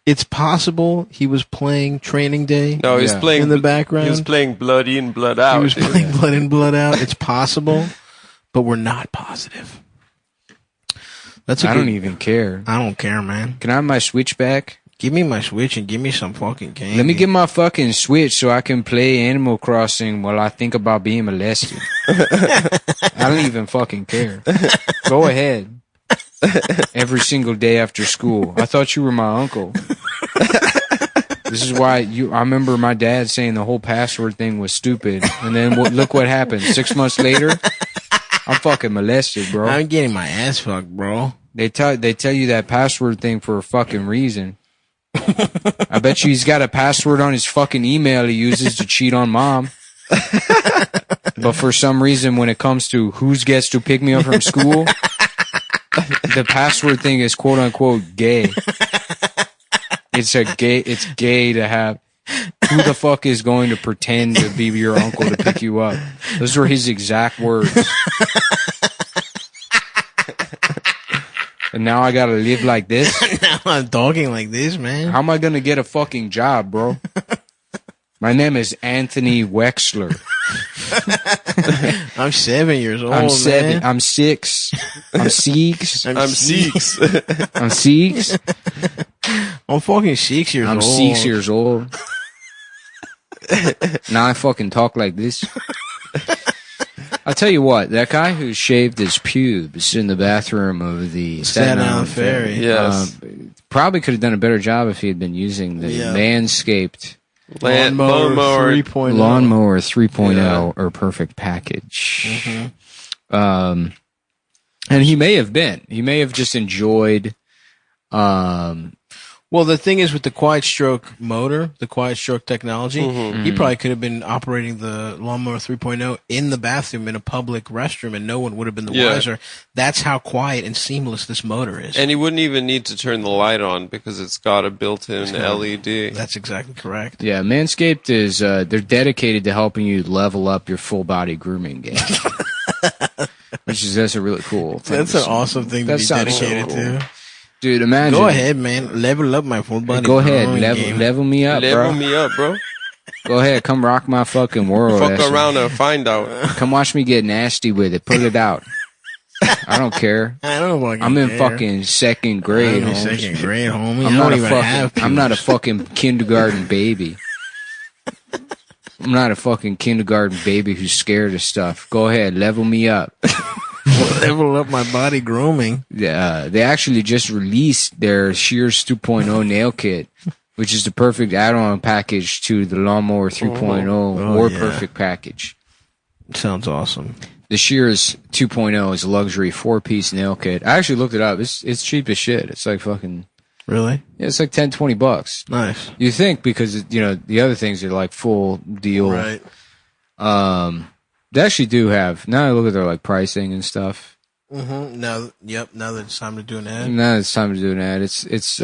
It's possible he was playing Training Day. No, he's playing in the background. He was playing Blood In, Blood Out. He was playing Blood In, Blood Out. It's possible, but we're not positive. I don't even care. I don't care, man. Can I have my Switch back? Give me my Switch and give me some fucking candy. Let me get my fucking Switch so I can play Animal Crossing while I think about being molested. I don't even fucking care. Go ahead. Every single day after school. I thought you were my uncle. This is why I remember my dad saying the whole password thing was stupid. And then look what happened. 6 months later, I'm fucking molested, bro. I'm getting my ass fucked, bro. They tell you that password thing for a fucking reason. I bet you he's got a password on his fucking email he uses to cheat on mom. But for some reason, when it comes to who gets to pick me up from school, the password thing is quote unquote gay. It's gay to have. Who the fuck is going to pretend to be your uncle to pick you up? Those were his exact words. And now I gotta live like this? Now I'm talking like this, man. How am I gonna get a fucking job, bro? My name is Anthony Wexler. I'm 7 years old, I'm 7. man. I'm 6. I'm 6. I'm 6. I'm 6. I'm fucking 6 years I'm old. 6 years old. Now I fucking talk like this. I'll tell you what, that guy who shaved his pubes in the bathroom of the Staten Island Ferry, Yes. probably could have done a better job if he had been using the Manscaped Lawnmower 3.0. Lawnmower 3.0 or Perfect Package. Mm-hmm. And he may have been. He may have just enjoyed. Well, the thing is with the quiet stroke motor, the quiet stroke technology, he probably could have been operating the Lawnmower 3.0 in the bathroom in a public restroom and no one would have been the wiser. That's how quiet and seamless this motor is. And you wouldn't even need to turn the light on because it's got a built-in LED. That's exactly correct. Yeah, Manscaped is they're dedicated to helping you level up your full body grooming game. That's a really cool thing. That's an awesome thing to be dedicated to. Dude, imagine. Go ahead, man. Level up my full body. Go ahead, growing level me up, Level bro. me up, bro. Go ahead, come rock my fucking world. Fuck Ashley. around and find out. Come watch me get nasty with it. Pull it out. I don't care. I don't fucking I'm in care. fucking second grade, I'm in Holmes. second grade, homie. I'm I not don't a even have fucking. I'm not a fucking kindergarten baby. I'm not a fucking kindergarten baby who's scared of stuff. Go ahead, level me up. level up my body grooming. They actually just released their Shears 2.0 nail kit, which is the perfect add-on package to the Lawnmower 3.0 More yeah. Perfect package. Sounds awesome. The Shears 2.0 is a luxury 4-piece nail kit. I actually looked it up. It's cheap as shit. It's like fucking... Really? Yeah, it's like $10-$20. Nice. You think, because, you know, the other things are like full deal. Right. They actually do have, now I look at their like pricing and stuff. Mm-hmm. Now that it's time to do an ad. Now it's time to do an ad. It's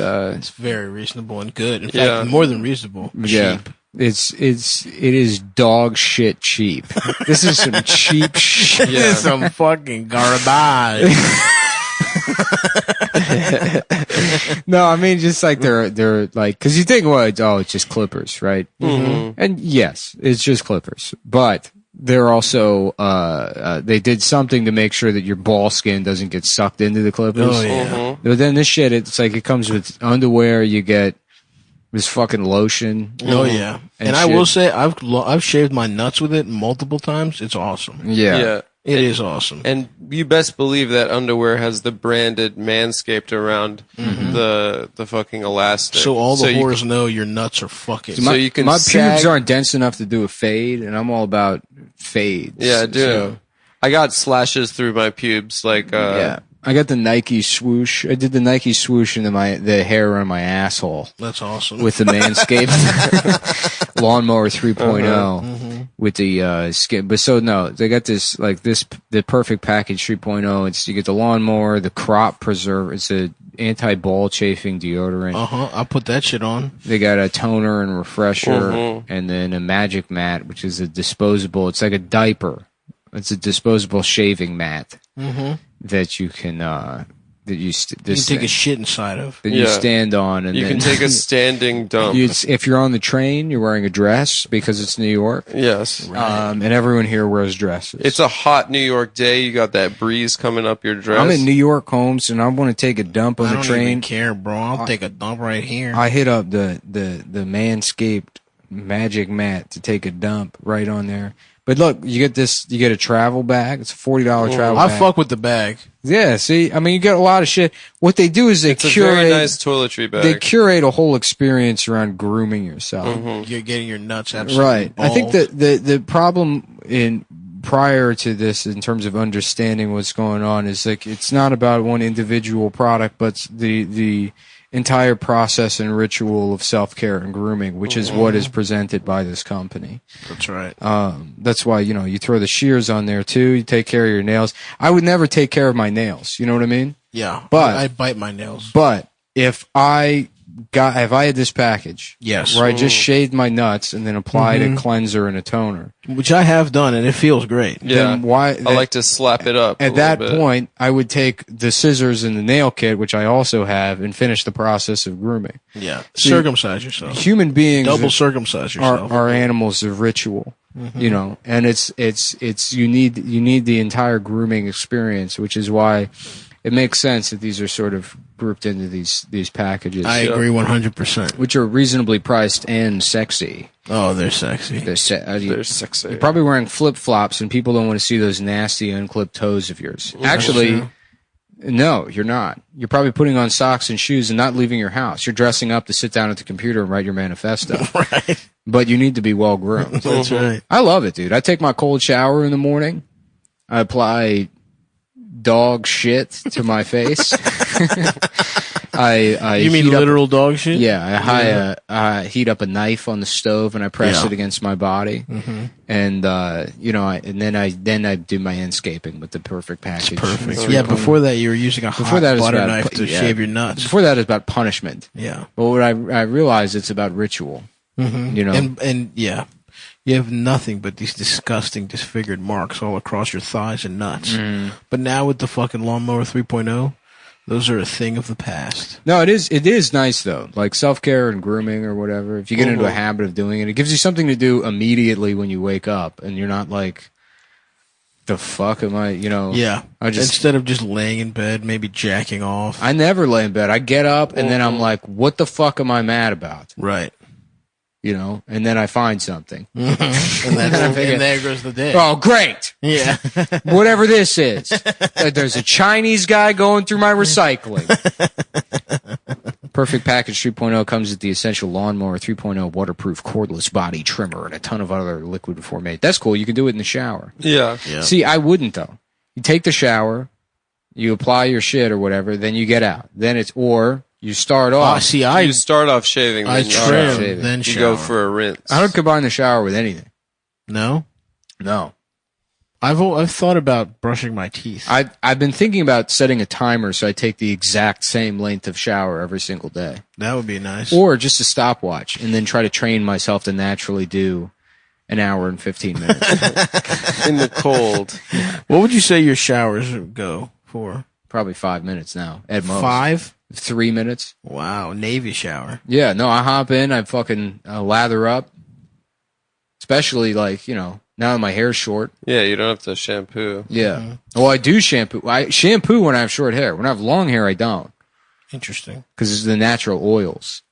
very reasonable and good. In Yeah. fact, more than reasonable. yeah. Cheap. It is dog shit cheap. This is some cheap shit. This is some fucking garbage. No, I mean just like they're like, because you think, well, it's just clippers, right? Mm-hmm. And yes, it's just clippers, but they're also they did something to make sure that your ball skin doesn't get sucked into the clippers. Oh yeah. Mm-hmm. But then this shit, it's like it comes with underwear. You get this fucking lotion. Oh yeah. And I shit. will say I've shaved my nuts with it multiple times. It's awesome. Yeah. It is awesome. And you best believe that underwear has the branded Manscaped around the fucking elastic. So all the you whores know your nuts are fucking. So you can my sag- pubes aren't dense enough to do a fade, and I'm all about fades. Yeah, dude. So, I got slashes through my pubes, like yeah. I got the Nike swoosh. I did the Nike swoosh into the hair on my asshole That's awesome. with the Manscaped Lawnmower 3.0 with the skin. But so no, they got this like the perfect package 3.0. It's you get the lawnmower, the crop preserve. It's a anti-ball chafing deodorant. I'll put that shit on. They got a toner and refresher, and then a magic mat, which is a disposable. It's like a diaper. It's a disposable shaving mat that you can You can take a shit inside of. that you stand on, and you then can take a standing dump. if you're on the train, you're wearing a dress because it's New York, Yes. and everyone here wears dresses. It's a hot New York day. You got that breeze coming up your dress. I'm in New York, Holmes, and I want to take a dump on I the don't train. even care, bro. I'll take a dump right here. I hit up the Manscaped magic mat to take a dump right on there. But look, you get a travel bag. It's a $40 travel I bag. fuck with the bag. Yeah, see, I mean, you get a lot of shit. What they do is they It's a curate. very nice toiletry bag. They curate a whole experience around grooming yourself. You're getting your nuts absolutely Right. I think bald. the problem prior to this in terms of understanding what's going on is like it's not about one individual product, but the entire process and ritual of self-care and grooming, which is what is presented by this company. That's right. That's why, you throw the shears on there too. You take care of your nails. I would never take care of my nails. You know what I mean? Yeah, But- I bite my nails. But if I had this package, Yes. where I just shaved my nuts and then applied a cleanser and a toner, Which I have done, and it feels great. yeah. then why? I like to slap it up. At that point, I would take the scissors and the nail kit, which I also have, and finish the process of grooming. Yeah. Circumcise yourself. Human beings Double circumcise yourself. are animals of ritual, and it's you need the entire grooming experience, which is why it makes sense that these are sort of grouped into these packages. I agree 100%. which are reasonably priced and sexy. Oh, they're sexy. They're sexy. You're probably wearing flip flops, and people don't want to see those nasty unclipped toes of yours. Actually, no, you're not. You're probably putting on socks and shoes and not leaving your house. You're dressing up to sit down at the computer and write your manifesto. Right. But you need to be well groomed. That's right. I love it, dude. I take my cold shower in the morning. I apply dog shit to my face. I You mean heat up- literal dog shit? Yeah, I heat up a knife on the stove and I press it against my body, and then I do my landscaping with the perfect package. Perfect. Yeah, before that you were using a hot that is butter about- knife to yeah. shave your nuts. Before that is about punishment. Yeah. But what I realized it's about ritual. You know, And yeah, you have nothing but these disgusting disfigured marks all across your thighs and nuts. But now with the fucking Lawnmower 3.0, Those are a thing of the past. No, it is nice though. Like self-care and grooming or whatever. If you get into a habit of doing it, it gives you something to do immediately when you wake up, and you're not like, the fuck am I, Yeah. Instead of just laying in bed, maybe jacking off. I never lay in bed. I get up and then I'm like, what the fuck am I mad about? Right. And then I find something. and there goes the day. Oh, great. Yeah. Whatever this is. There's a Chinese guy going through my recycling. Perfect Package 3.0 comes with the Essential Lawnmower 3.0 waterproof cordless body trimmer and a ton of other liquid formate. That's cool. You can do it in the shower. Yeah. See, I wouldn't though. You take the shower, you apply your shit or whatever, then you get out. Then you start off. You start off shaving. I trim, shaving. then you shower. go for a rinse. I don't combine the shower with anything. No? No. I've thought about brushing my teeth. I've been thinking about setting a timer so I take the exact same length of shower every single day. That would be nice. Or just a stopwatch and then try to train myself to naturally do an hour and 15 minutes. In the cold. What would you say your showers go for? Probably 5 minutes now, at most. 5? 3 minutes. Wow, Navy shower. Yeah, no, I hop in, I fucking lather up. Especially now that my hair's short. Yeah, you don't have to shampoo. Yeah. Mm-hmm. Well, I do shampoo. I shampoo when I have short hair. When I have long hair, I don't. Interesting. Because it's the natural oils.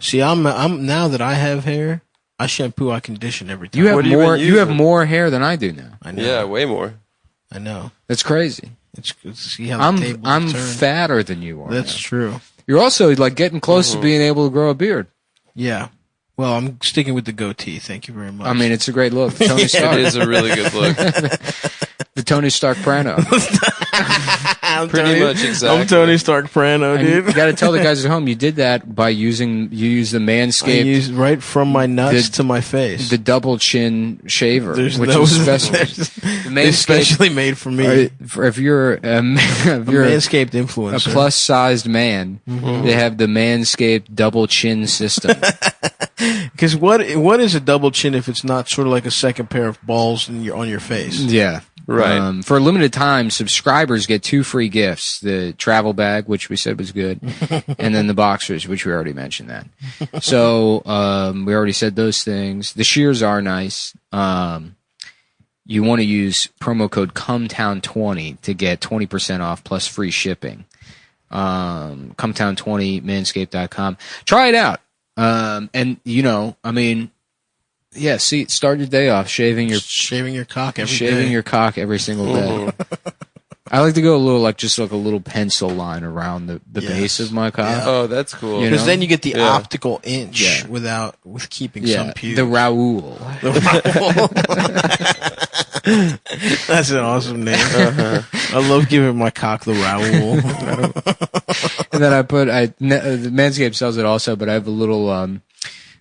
See, I'm now that I have hair, I shampoo, I condition every time. You have more hair than I do now. I know. Yeah, way more. I know. That's crazy. It's see how the tables I'm turn. fatter than you are. That's true. You're also getting close to being able to grow a beard. Yeah. Well, I'm sticking with the goatee. Thank you very much. I mean, it's a great look. Tony Stark. It is a really good look. The Tony Stark Prano. Pretty much exactly. I'm Tony Stark Prano, dude. You got to tell the guys at home you did that by you use the Manscaped. I used right from my nuts to my face. The double chin shaver, which those is especially made for me. If you're a Manscaped influencer, a plus sized man, they have the Manscaped double chin system. Because what is a double chin if it's not sort of like a second pair of balls on your face? Yeah. Right. For a limited time, subscribers get 2 free gifts. The travel bag, which we said was good, and then the boxers, which we already mentioned that. So we already said those things. The shears are nice. You want to use promo code Cumtown20 to get 20% off plus free shipping. Cumtown20, manscaped.com. Try it out. Yeah, see, start your day off shaving your cock every single day. I like to go a little pencil line around the base of my cock. Yeah. Oh, that's cool. Because then you get the optical inch with keeping some pubes. The Raoul. That's an awesome name. I love giving my cock the Raoul. And then Manscaped sells it also, but I have a little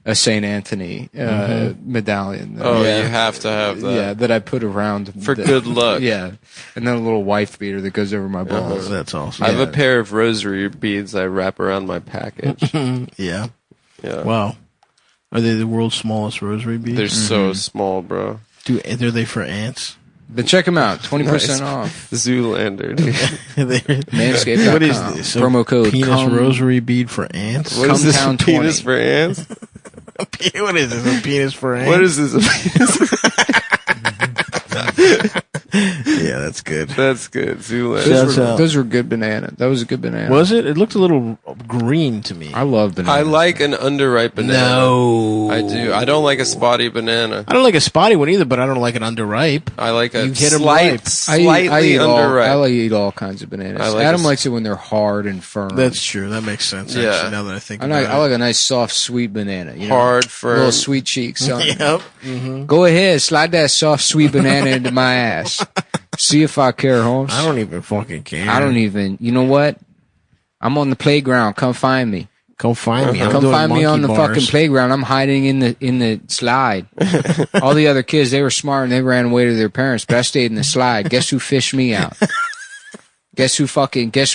a St. Anthony medallion. You have to have that. Yeah, that I put around for good luck. Yeah, and then a little wife beater that goes over my balls. That's awesome. I have a pair of rosary beads I wrap around my package. Yeah. Yeah. Wow. Are they the world's smallest rosary beads? They're so small, bro. Are they for ants? But check them out, 20% off. Zoolander. Manscaped.com. What is this? Promo code penis rosary bead for ants? What is this? Cumtown Penis 20. for ants? What is this? A penis for ants? What is this? A penis? Yeah, that's good. That's good. Zoolander. Those were good banana. That was a good banana. Was it? It looked a little green to me. I love bananas. I like an underripe banana. No. I do. I don't like a spotty banana. I don't like a spotty one either, but I don't like an underripe. I like a You hit 'em ripe. slightly I underripe. eat all kinds of bananas. I like Adam likes it when they're hard and firm. That's true. That makes sense, Yeah. actually, now that I think I about like a nice, soft, sweet banana. You know? Hard, firm. Little sweet cheeks. Son. it. Yep. Mm-hmm. Go ahead, slide that soft, sweet banana into my ass. See if I care, Holmes. I don't even fucking care. I don't even. You know what? I'm on the playground. Come find me. Come find me. I'm Come doing find me on monkey the bars. fucking playground. I'm hiding in the slide. All the other kids, they were smart and they ran away to their parents, but I stayed in the slide. Guess who fished me out? Guess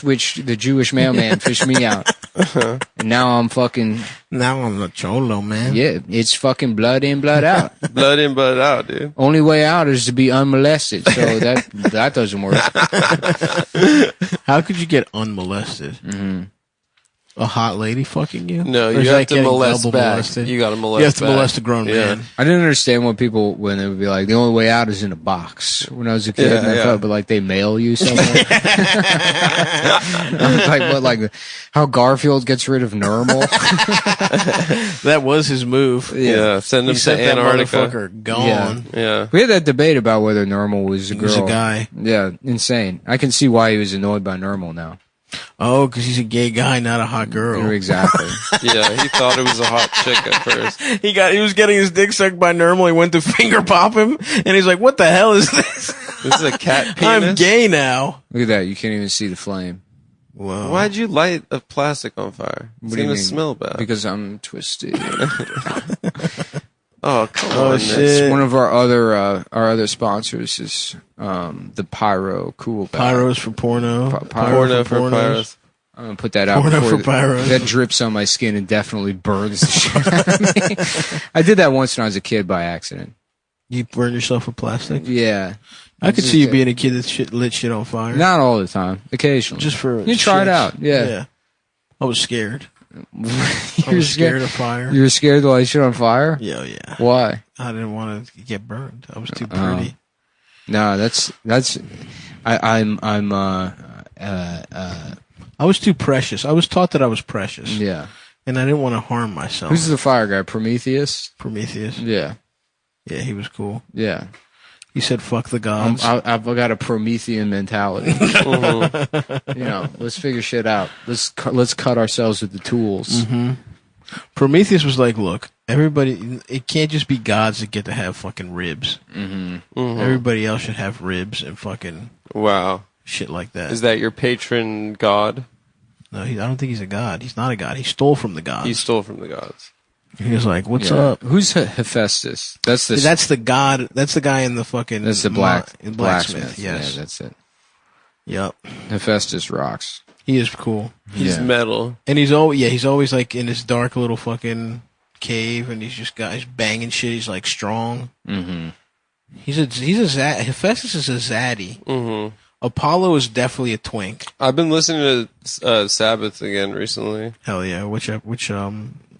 which the Jewish mailman fished me out? And now I'm fucking, Now I'm a cholo, man. yeah, it's fucking blood in, blood out. Blood in, blood out, dude. Only way out is to be unmolested. So that doesn't work. How could you get unmolested? Mm-hmm. A hot lady fucking you? No, Or you is have that to getting molest double back. molested? You got to molest You have to back. molest a grown Yeah. man. I didn't understand when people, when they would be like, the only way out is in a box. When I was a kid, Yeah, and I yeah. felt like they mail you somewhere. like how Garfield gets rid of normal. That was his move. Yeah, send He him to sent that Antarctica. motherfucker gone. Yeah. We had that debate about whether normal was a He girl. was a guy. Yeah, insane. I can see why he was annoyed by normal now. Oh, because he's a gay guy, not a hot girl. Exactly. Yeah, he thought it was a hot chick at first. He was getting his dick sucked by normal. He went to finger pop him, and he's like, "What the hell is this? This is a cat penis. I'm gay now." Look at that. You can't even see the flame. Whoa. Why'd you light a plastic on fire? It's What do you gonna mean? smell bad. Because I'm twisted. Oh, come Oh, on, shit. Nick. One of our other sponsors is the Pyro Cool Bag. Pyros for porno. Porno for pornos. pyros. I'm gonna put that out. Porno before for pyros. That drips on my skin and definitely burns the shit out of me. I did that once when I was a kid by accident. You burn yourself with plastic? Yeah. I could see you being a kid that lit shit on fire. Not all the time. Occasionally. Just for you try it shits. out. Yeah. I was scared. I You're was scared of fire. You were scared to light shit on fire? Yeah. Why? I didn't want to get burned. I was too pretty. No, that's I was too precious. I was taught that I was precious. yeah. And I didn't want to harm myself. Who's the fire guy? Prometheus? Prometheus? Yeah. Yeah, he was cool. Yeah. He said, "Fuck the gods." I've got a Promethean mentality. You know, let's figure shit out. Let's cut ourselves with the tools. Prometheus was like, "Look, everybody, it can't just be gods that get to have fucking ribs. Everybody else should have ribs and fucking Wow. shit like that." Is that your patron god? No, I don't think he's a god. He's not a god. He stole from the gods. He stole from the gods. He was like, "What's Yeah. up?" Who's Hephaestus? That's the That's the god. That's the guy in the fucking. that's the blacksmith. blacksmith. Yes. Yeah, that's it. Yep. Hephaestus rocks. He is cool. He's metal. And he's always like in this dark little fucking cave, and he's banging shit. He's like strong. Mm-hmm. Hephaestus is a zaddy. Mm-hmm. Apollo is definitely a twink. I've been listening to Sabbath again recently. Hell yeah! Which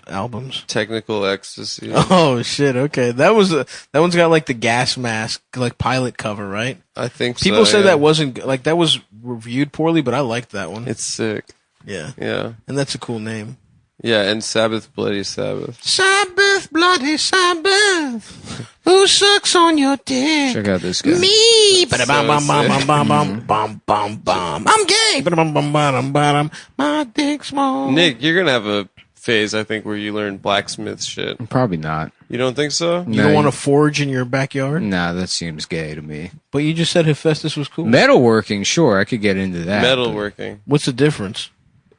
albums? Technical Ecstasy. Oh shit! Okay, that one's got like the gas mask like pilot cover, right? I think so. People said yeah. that wasn't like that was reviewed poorly, but I liked that one. It's sick. Yeah, Yeah. and that's a cool name. Yeah, and Sabbath, Bloody Sabbath. Sabbath, bloody Sabbath. Who sucks on your dick? Check out this guy. Me. That's Bam, bam, so bam, sick. bam, bam, bam, bam, bam. I'm gay. Bam, bam, bam, bam. My dick small. Nick, you're going to have a phase, I think, where you learn blacksmith shit. Probably not. You don't think so? You don't want to forge in your backyard? Nah, that seems gay to me. But you just said Hephaestus was cool. Metalworking, sure, I could get into that. Metalworking. What's the difference?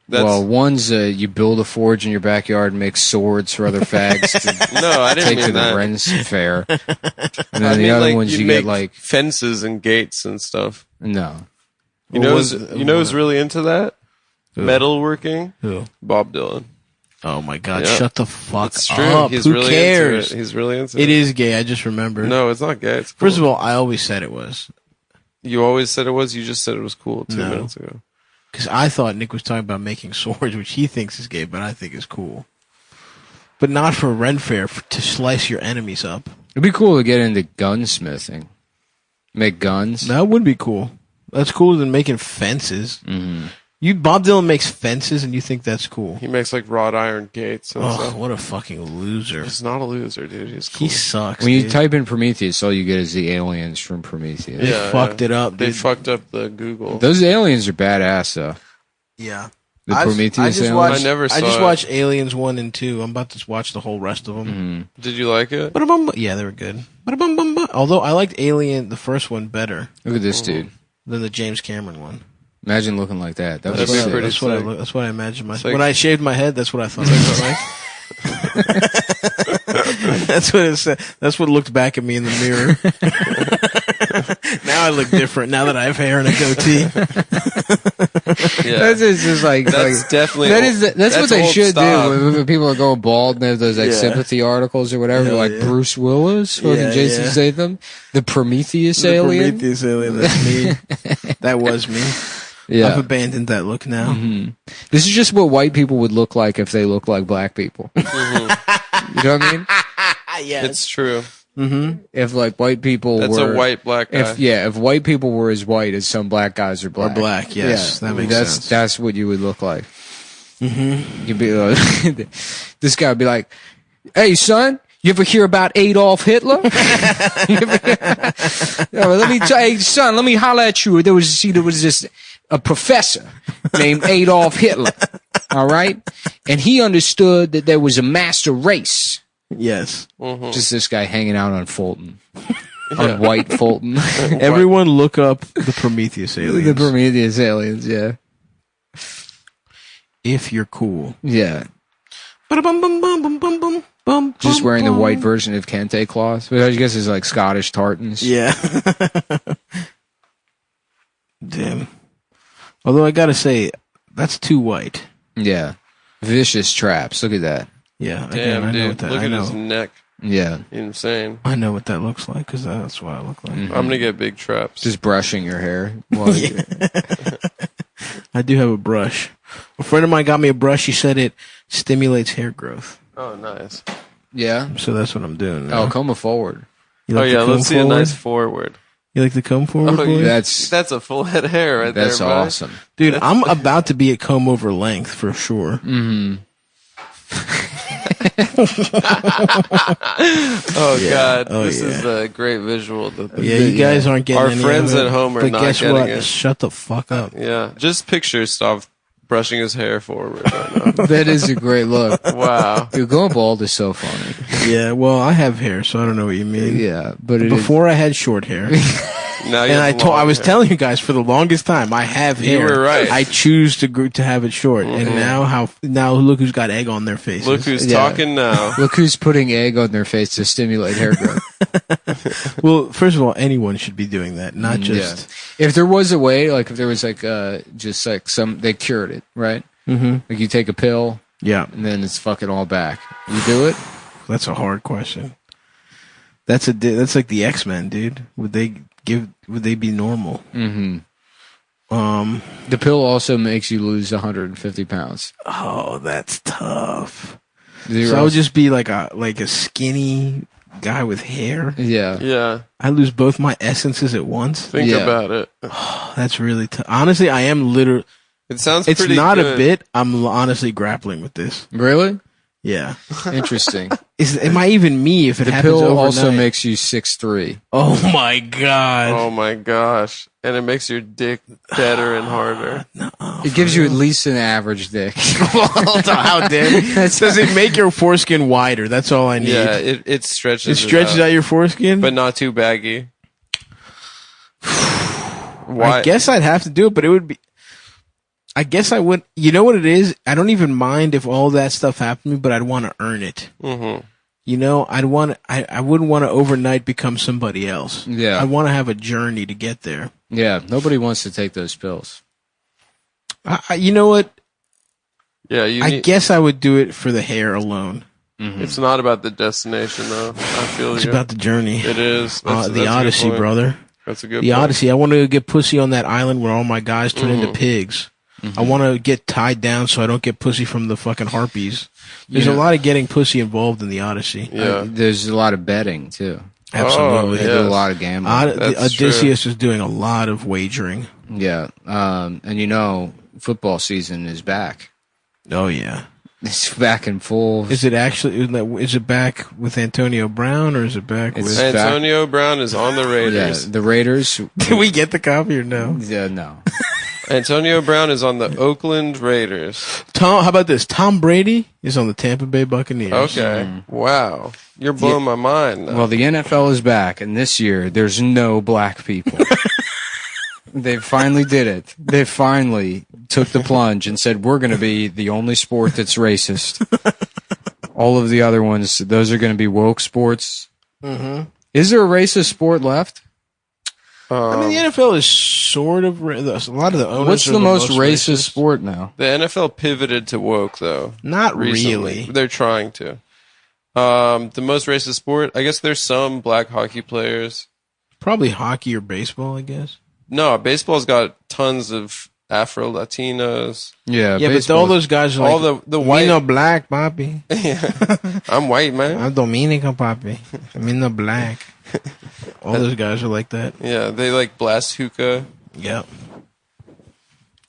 Well, one's you build a forge in your backyard and make swords for other fags to No, I didn't take mean to that. the Rens fair. And then I the mean, other like, ones you make get like fences and gates and stuff. no. You know who's really into that? Metalworking? Who? Bob Dylan. Oh my god, Yeah. shut the fuck It's true. up. He's Who really cares? into it. He's really into It it. is gay, I just remembered. No, it's not gay. It's cool. First of all, I always said it was. You always said it was? You just said it was cool 2 No. minutes ago. Because I thought Nick was talking about making swords, which he thinks is gay, but I think is cool. But not for Ren Fair, to slice your enemies up. It'd be cool to get into gunsmithing. Make guns. That would be cool. That's cooler than making fences. Mm-hmm. Bob Dylan makes fences, and you think that's cool? He makes like wrought iron gates and Oh, stuff. what a fucking loser! He's not a loser, dude. He's cool. He sucks. When you dude. type in Prometheus, all you get is the aliens from Prometheus. They fucked it up. They Dude. fucked up the Google. Those aliens are badass, though. Yeah. The I Prometheus just aliens. watched, I never I saw just it. watched Aliens 1 and 2. I'm about to watch the whole rest of them. Did you like it? Yeah, they were good. Although I liked Alien, the first one, better Look at this dude. than the James Cameron one. Imagine looking like that. That That'd was be sick. pretty That's what I sick. look. That's what I imagined myself. like- When I shaved my head, that's what I thought I looked like. That's what it said. That's what looked back at me in the mirror. Now I look different. Now that I have hair and a goatee. That's just like That's definitely that's what they old should style. do when people are going bald and they have those like sympathy articles or whatever, Hell like yeah. Bruce Willis, fucking Jason Statham, the Prometheus alien. Prometheus alien. That's me. That was me. Yeah. I've abandoned that look now. This is just what white people would look like if they looked like black people. You know what I mean? Yes. It's true. If like white people That's were a white black guy. if white people were as white as some black guys are black. Or black, yes. Yeah, That makes that's sense. that's what you would look like. You'd be like, this guy would be like, "Hey son, you ever hear about Adolf Hitler?" Let me tell hey son, let me holler at you. There was this a professor named Adolf Hitler. All right, and he understood that there was a master race. Yes. Just this guy hanging out on Fulton. On White Fulton. Everyone look up the Prometheus aliens. The Prometheus aliens, yeah. If you're cool. Yeah. Ba-da-bum-bum-bum-bum-bum-bum. Just wearing the white version of Kente cloth. Which I guess is like Scottish tartans. Yeah. Damn. Although I gotta say, that's too white. Yeah. Vicious traps. Look at that. Yeah. Damn, I know dude. what that, Look I at know. his neck. Yeah. Insane. I know what that looks like because that's what I look like. I'm gonna get big traps. Just brushing your hair. While I do have a brush. A friend of mine got me a brush. She said it stimulates hair growth. Oh, nice. Yeah. So that's what I'm doing now. Oh, come forward. You Oh like yeah, to come let's see a forward? nice forward. You like to come forward, Oh, boy? yeah. That's That's a full head of hair right there. that's bro. awesome. Dude, I'm about to be at comb over length for sure. Mm-hmm. Oh Yeah. god, Oh, this yeah. is a great visual. Yeah, you guys aren't getting Our any friends of it, at home are but not guess getting what? it. Shut the fuck up. Yeah, just picture Stav brushing his hair forward right now. That is a great look. Wow. Dude, going bald is so funny. Yeah, well, I have hair, so I don't know what you mean. Yeah, but it is, Before I had short hair, Now you and have I long was hair. telling you guys for the longest time, I have You hair. were right. I choose to have it short, and now look who's got egg on their faces. Look who's Yeah. talking now. look who's putting egg on their face to stimulate hair growth. Well, first of all, anyone should be doing that, not just. If there was a way, like if there was like just like they cured it, right? Mm-hmm. Like you take a pill Yeah, and then it's fucking all back. You do it? that's a hard question. That's like the X-Men, dude. Would they be normal? Mm-hmm. The pill also makes you lose 150 pounds. Oh, that's tough. You're So I would also- just be like a skinny guy with hair. yeah. Yeah, I lose both my essences at once. think Yeah. about it. That's really tough. Honestly, I am literally. It sounds It's pretty not good. a bit. I'm honestly grappling with this. Really? Yeah. Interesting. Am I even me if it The happens pill overnight? also makes you 6'3". Oh my god. Oh my gosh. And it makes your dick better and harder. It gives you at least an average dick. How dare you? Does it make your foreskin wider? That's all I need. Yeah, it stretches It stretches out your foreskin. but not too baggy. Why? I guess I'd have to do it, but it would be. I guess I would. You know what it is? I don't even mind if all that stuff happened to me, but I'd want to earn it. Mm-hmm. You know, I wouldn't want to overnight become somebody else. Yeah. I want to have a journey to get there. Yeah, nobody wants to take those pills. You know what? Yeah, I guess I would do it for the hair alone. It's not about the destination, though. I feel It's you. about the journey. It is. That's a The good Odyssey, point. brother. That's a good The point. Odyssey. I want to get pussy on that island where all my guys turn into pigs. I want to get tied down so I don't get pussy from the fucking harpies. There's a lot of getting pussy involved in the Odyssey. Yeah. There's a lot of betting too. Absolutely. They Oh, do a yes. lot of gambling. That's Odysseus is doing a lot of wagering. Yeah, and you know, football season is back. Oh yeah. It's back in full. Is it actually? Is it back with Antonio Brown or is it back It's with? back- Antonio Brown is on the Yeah, Raiders. the Raiders. Did we get the copy or no? Yeah, no. Antonio Brown is on the Oakland Raiders. How about this? Tom Brady is on the Tampa Bay Buccaneers. Okay. Wow. You're blowing my mind. Now. Well, the NFL is back, and this year there's no black people. They finally did it. They finally took the plunge and said, we're going to be the only sport that's racist. All of the other ones, those are going to be woke sports. Mm-hmm. Is there a racist sport left? I mean, the NFL is sort of a lot of the owners. What's are the most racist racist sport now? The NFL pivoted to woke though. Not recently. really. They're trying to. The most racist sport, I guess there's some black hockey players. Probably hockey or baseball, I guess. No, baseball's got tons of Afro Latinos. Yeah, Yeah, but all those guys are all like, the white. Me no black, papi. I'm white, man. I'm Dominican, papi. I mean no black. All those guys are like that. Yeah, they like blast hookah. Yep.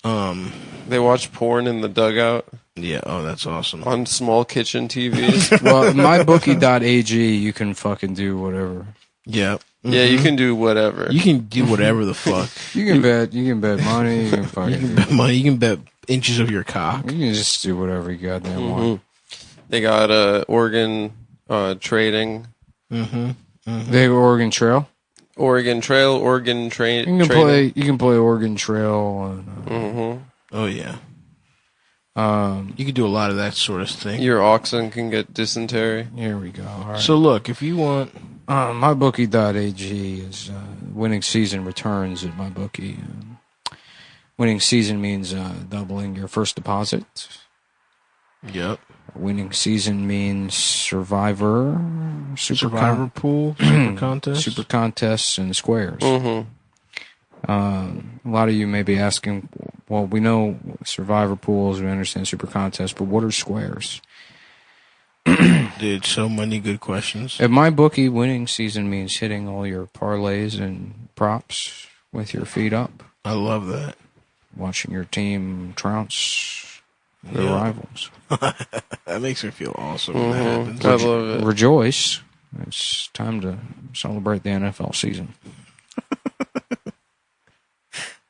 They watch porn in the dugout Yeah. Oh, that's awesome. on small kitchen TVs. Well, mybookie.ag, you can fucking do whatever. Yep. Yeah, you can do whatever. You can do whatever the fuck. You can bet money. You can fucking. You can bet money. You can bet inches of your cock. You can just do whatever you goddamn want. They got organ trading, Mm-hmm. They have Oregon Trail. Oregon Trail, Oregon train. You can play Oregon Trail. And, Oh yeah. You can do a lot of that sort of thing. Your oxen can get dysentery. here we go. All right. So look, if you want, mybookie.ag is winning season returns at mybookie. Winning season means doubling your first deposit. yep, Winning season means Survivor pool, super contest. super contests, and squares. Mm-hmm. A lot of you may be asking, well, we know Survivor pools, we understand super contests, but what are squares? Dude, so many good questions. At my bookie, winning season means hitting all your parlays and props with your feet up, I love that. watching your team trounce their Yeah. rivals. That makes me feel awesome when that happens. I love it. Rejoice. It's time to celebrate the NFL season.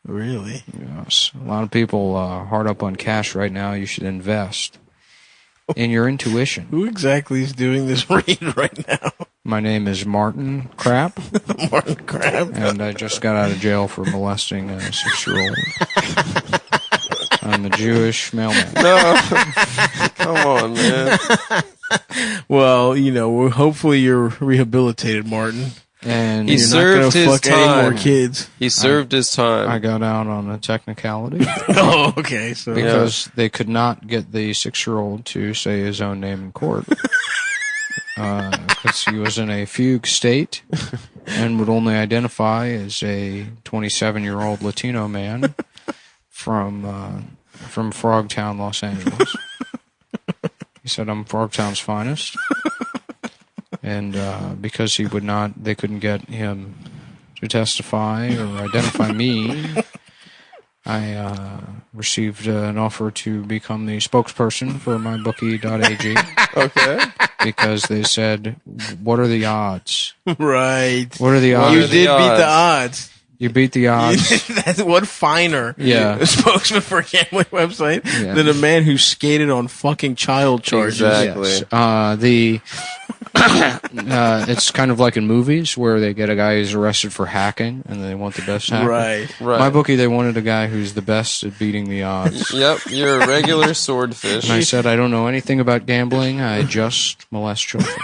Really? Yes. A lot of people hard up on cash right now. You should invest in your intuition. Who exactly is doing this read right now? My name is Martin Crap, Martin Crab. and I just got out of jail for molesting a 6-year-old. I'm a Jewish mailman. No, come on, man. Well, you know, hopefully you're rehabilitated, Martin. And He You're served not gonna his fuck any more time. kids. He served his time. I got out on a technicality Oh, okay. So because they could not get the 6-year-old to say his own name in court. Because he was in a fugue state and would only identify as a 27-year-old Latino man from Frogtown, Los Angeles. He said, "I'm Frogtown's finest," and because they couldn't get him to testify or identify me, I received an offer to become the spokesperson for mybookie.ag. Okay. Because they said, "What are the odds? right. What are the You odds? are the did beat the odds? odds. You beat the odds." That's what finer. Yeah. A spokesman for a gambling website Yeah. than a man who skated on fucking child charges. Exactly. Yes. It's kind of like in movies where they get a guy who's arrested for hacking and they want the best hacker. Right. Right. My bookie, they wanted a guy who's the best at beating the odds. Yep, you're a regular swordfish. And I said, "I don't know anything about gambling. I just molest children."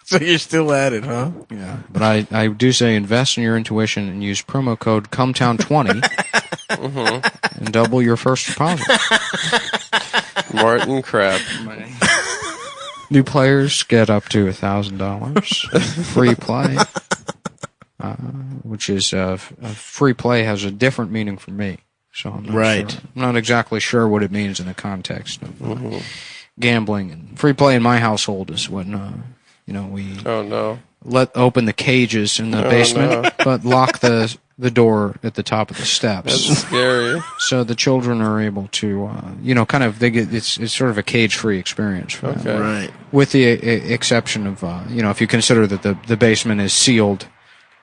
So you're still at it, huh? Yeah. But I do say invest in your intuition and use promo code Cumtown20 and double your first deposit. Martin Crap. New players get up to $1,000 free play, which is free play has a different meaning for me. So I'm not Right. sure. I'm not exactly sure what it means in the context of gambling. And free play in my household is when we Oh no. open the cages in the basement, but lock the door at the top of the steps. That's scary. So the children are able to, it's sort of a cage-free experience for them. Okay. Right. With the exception of, if you consider that the basement is sealed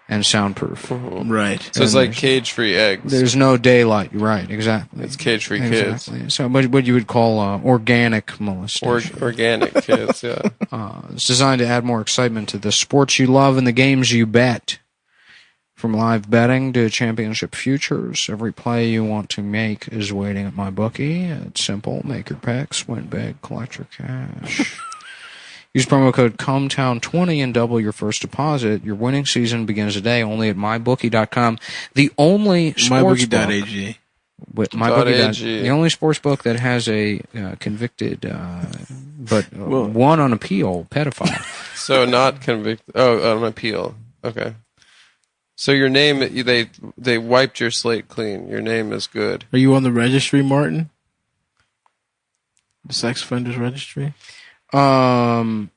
and soundproof. Right. So it's like cage-free eggs. There's no daylight. Right, exactly. It's cage-free kids. Exactly. So what you would call organic molestation. Organic kids, yeah. It's designed to add more excitement to the sports you love and the games you bet. From live betting to championship futures, every play you want to make is waiting at my bookie. It's simple. Make your picks, win big, collect your cash. Use promo code Cumtown20 and double your first deposit. Your winning season begins today only at mybookie.com. The only sports book. MyBookie.ag. The only sports book that has a convicted, one on appeal pedophile. So not convicted. Oh, on appeal. Okay. So your name, they wiped your slate clean. Your name is good. Are you on the registry, Martin? The sex offenders registry? I'm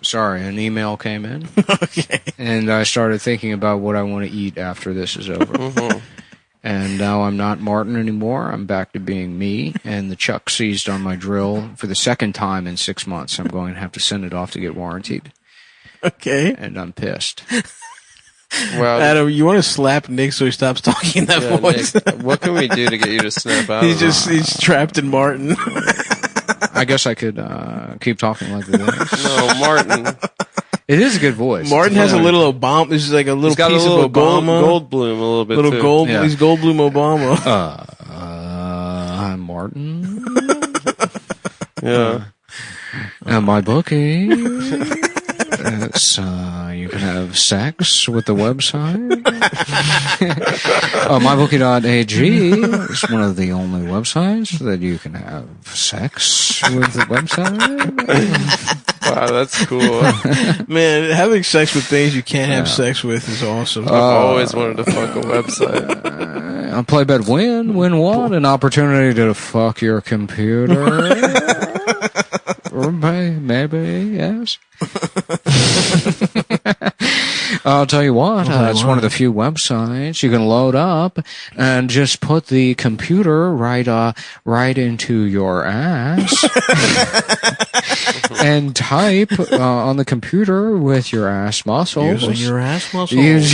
sorry, an email came in. Okay. And I started thinking about what I want to eat after this is over. And now I'm not Martin anymore. I'm back to being me. And the chuck seized on my drill for the second time in 6 months. I'm going to have to send it off to get warrantied. Okay. And I'm pissed. Wow. Adam, you want to slap Nick so he stops talking in that voice? Nick, what can we do to get you to snap out? He's trapped in Martin. I guess I could keep talking like this. No, Martin. It is a good voice. Martin has a little Obama. This is like a little piece of Obama. Goldblum a little bit little too. gold. Yeah. He's Goldblum Obama. I'm Martin. Yeah. And my bookie. You can have sex with the website. MyBookie.ag is one of the only websites that you can have sex with the website. Wow, that's cool. Man, having sex with things you can't have sex with is awesome. I've always wanted to fuck a website. On Play Bet Win what? An opportunity to fuck your computer. Or maybe, yes. I'll tell you what, it's one of the few websites you can load up and just put the computer right into your ass and type on the computer with your ass muscles. Using your ass muscles.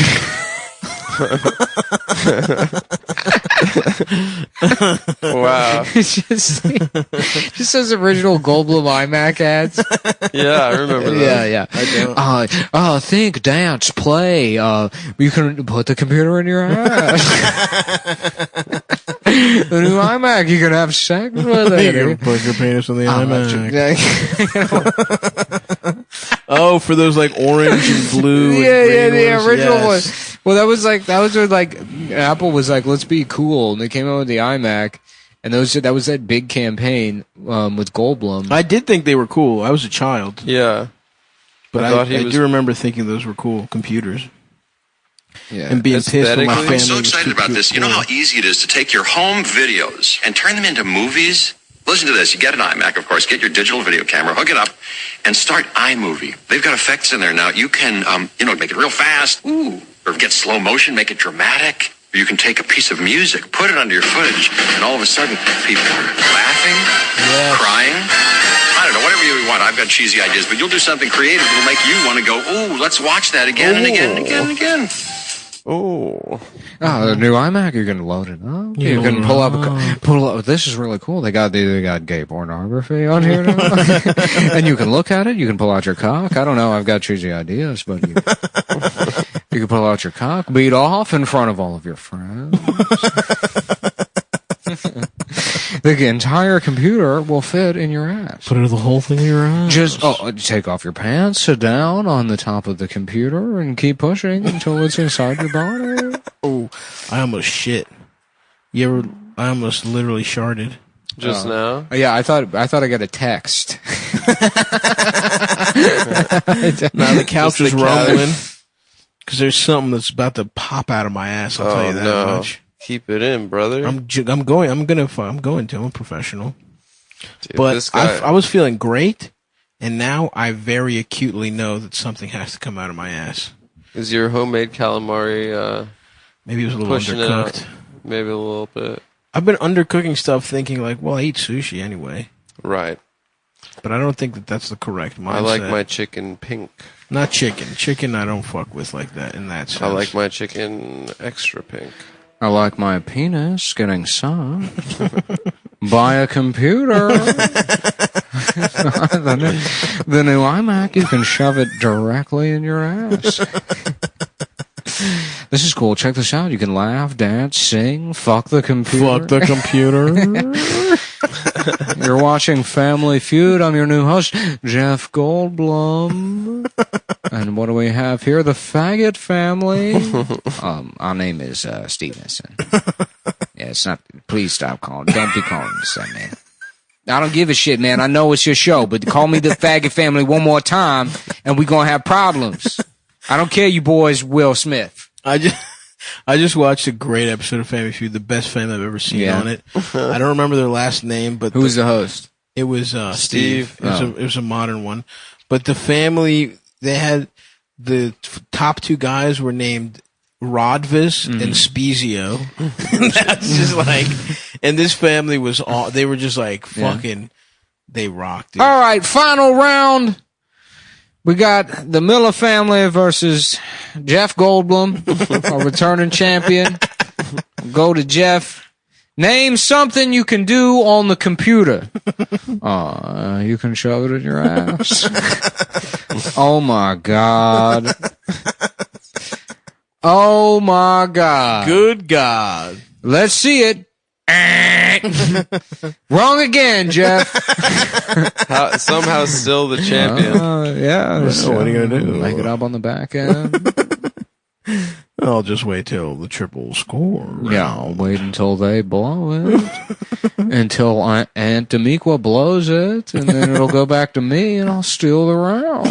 Wow. just those original Goldblum iMac ads. Yeah, I remember that. Yeah. I don't. Think, dance, play. You can put the computer in your ass. The new iMac, you can have sex with it. You can put your penis on the iMac. Oh, for those like orange and blue. And green the ones. original one. Yes. Well, that was when Apple was like, let's be cool, and they came out with the iMac, and that was that big campaign with Goldblum. I did think they were cool. I was a child. Yeah. But I do remember thinking those were cool computers. Yeah. And being pissed when my family I'm so was excited too about this. You know how easy it is to take your home videos and turn them into movies? Listen to this. You get an iMac, of course. Get your digital video camera, hook it up, and start iMovie. They've got effects in there now. You can, make it real fast. Ooh. Or get slow motion, make it dramatic. Or you can take a piece of music, put it under your footage, and all of a sudden, people are laughing, crying. I don't know, whatever you want. I've got cheesy ideas, but you'll do something creative that'll make you want to go, ooh, let's watch that again and again and again and again. Oh. The new iMac, you're going to load it up. You can pull up. This is really cool. They got gay pornography on here now. And you can look at it. You can pull out your cock. I don't know. I've got cheesy ideas, but you can pull out your cock, beat off in front of all of your friends. The entire computer will fit in your ass. Put the whole thing in your ass. Just take off your pants, sit down on the top of the computer, and keep pushing until it's inside your body. Oh, I almost shit. I almost literally sharded. Just now? Yeah, I thought I got a text. Now the couch is rumbling because there's something that's about to pop out of my ass. I'll tell you that much. Keep it in, brother. I'm going to. I'm a professional. Dude, but I was feeling great, and now I very acutely know that something has to come out of my ass. Is your homemade calamari maybe it was a little undercooked? Out? Maybe a little bit. I've been undercooking stuff thinking like, well, I eat sushi anyway. Right. But I don't think that that's the correct mindset. I like my chicken pink. Not chicken. Chicken I don't fuck with like that in that sense. I like my chicken extra pink. I like my penis getting sucked by a computer. The new iMac, you can shove it directly in your ass. This is cool. Check this out. You can laugh, dance, sing, fuck the computer. Fuck the computer. You're watching Family Feud. I'm your new host, Jeff Goldblum. And what do we have here? The Faggot Family. Our name is Stevenson. Yeah, it's not. Please stop calling. Don't be calling us that, man. I don't give a shit, man. I know it's your show, but call me the Faggot Family one more time, and we're gonna have problems. I don't care, you boys. Will Smith. I just watched a great episode of Family Feud, the best family I've ever seen on it. I don't remember their last name, but who was the host? It was Steve. It was a modern one, but the family, they had the top two guys were named Rodvis and Spezio. And that's just like, and this family was all, they were just like fucking, they rocked. Dude. All right, final round. We got the Miller family versus Jeff Goldblum, a returning champion. Go to Jeff. Name something you can do on the computer. You can shove it in your ass. Oh my God. Oh my God. Good God. Let's see it. Wrong again, Jeff. Somehow still the champion. Yeah. What are you going to do? Make it up on the back end. I'll just wait till the triple score. Yeah, I'll wait until they blow it. Until Aunt Demiqua blows it, and then it'll go back to me, and I'll steal the round.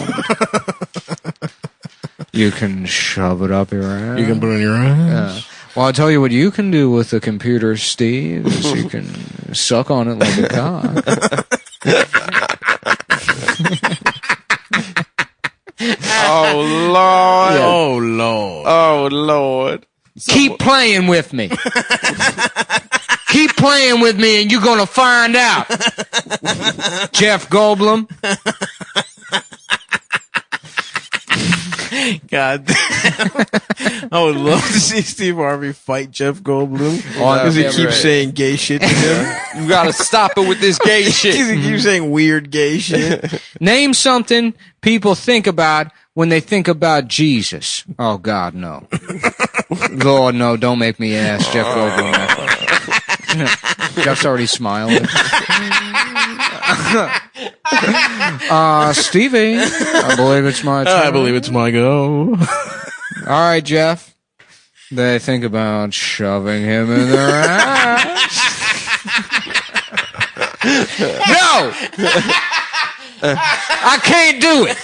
You can shove it up your ass. You can put it in your ass. Yeah. Well, I'll tell you what you can do with the computer, Steve, is you can suck on it like a cock. Oh, Lord. Yeah. Oh, Lord. Oh, Lord. Keep playing with me. Keep playing with me, and you're going to find out. Jeff Goldblum. God damn. I would love to see Steve Harvey fight Jeff Goldblum because he keeps saying gay shit to him. You gotta stop it with this gay shit. He keeps saying weird gay shit. Name something people think about when they think about Jesus. Oh, God, no. Lord, no, don't make me ask Jeff Goldblum. Jeff's already smiling. Stevie, I believe it's my turn. I believe it's my go. All right, Jeff. They think about shoving him in their ass. No! I can't do it.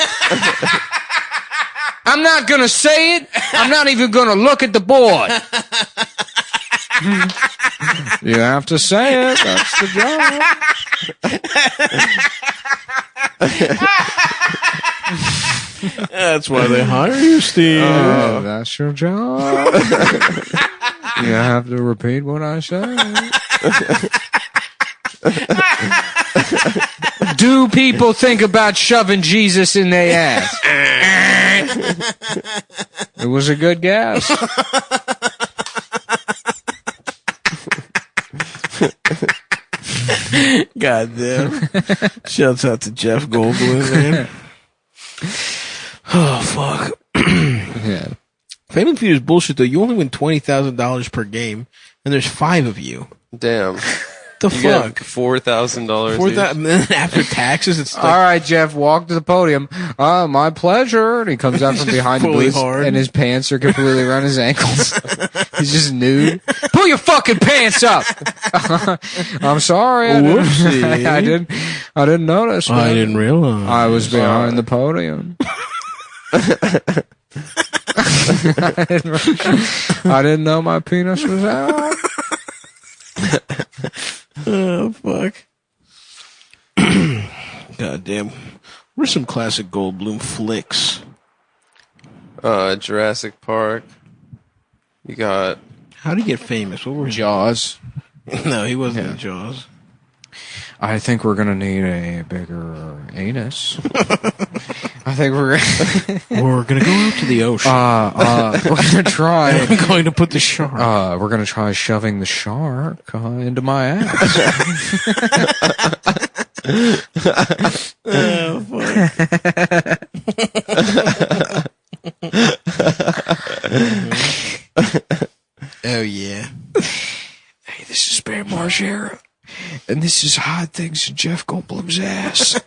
I'm not going to say it. I'm not even going to look at the board. You have to say it. That's the job. That's why they hire you, Steve. That's your job. You have to repeat what I say. Do people think about shoving Jesus in their ass? It was a good guess. God damn. Shouts out to Jeff Goldblum, man. Oh, fuck. Yeah. Family Feud is bullshit, though. You only win $20,000 per game, and there's 5 of you. Damn. The You fuck? get $4,000. $4,000 after taxes, it's like, All right, Jeff, walk to the podium. My pleasure. And he comes out from behind the fully booth, hard. and his pants are completely around his ankles. He's just nude. Pull your fucking pants up. I'm sorry. Whoopsie. I didn't notice. I man. didn't realize. I was behind the podium. I didn't know my penis was out. Oh, fuck. God damn. What are some classic Goldblum flicks? Jurassic Park. You got... How did he get famous? What were his... Jaws. No, he wasn't in Jaws. I think we're gonna need a bigger anus. I think we're gonna go out to the ocean. We're gonna try. I'm going to put the shark. We're gonna try shoving the shark into my ass. Oh, fuck. Josh Era. And this is hide things in Jeff Goldblum's ass.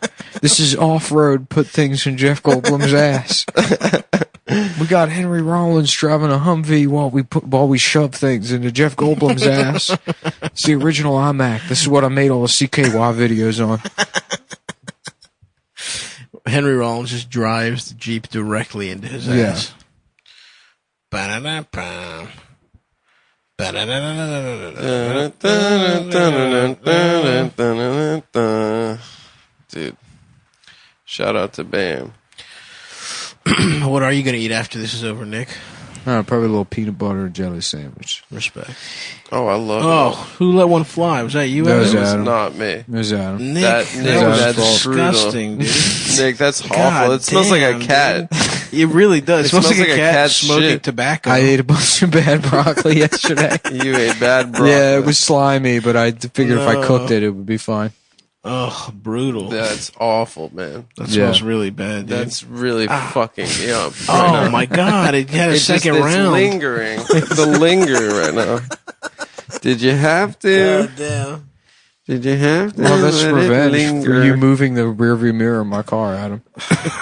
This is off-road, put things in Jeff Goldblum's ass. We got Henry Rollins driving a Humvee while we shove things into Jeff Goldblum's ass. It's the original iMac. This is what I made all the CKY videos on. Henry Rollins just drives the Jeep directly into his ass. Ba-da-da-ba. Dude, shout out to Bam. What are you going to eat after this is over, Nick? Probably a little peanut butter and jelly sandwich. Respect. Oh, I love Oh, who let one fly? Was that you? That was it. It was Adam. not me. It was Adam. Nick, That's disgusting, dude. Nick, that's awful. God It smells like a damn, cat. It really does. It smells like a cat cat's smoking shit. tobacco. I ate a bunch of bad broccoli yesterday. You ate bad broccoli. Yeah, it was slimy, but I figured if I cooked it, it would be fine. Oh, brutal. That's awful, man. That smells really bad, dude. That's really fucking me up. Oh, my God. It had a second It's round. lingering. The linger right now. Did you have to? God damn. Did you have to? Well, that's Let it revenge linger? for you moving the rearview mirror of my car, Adam.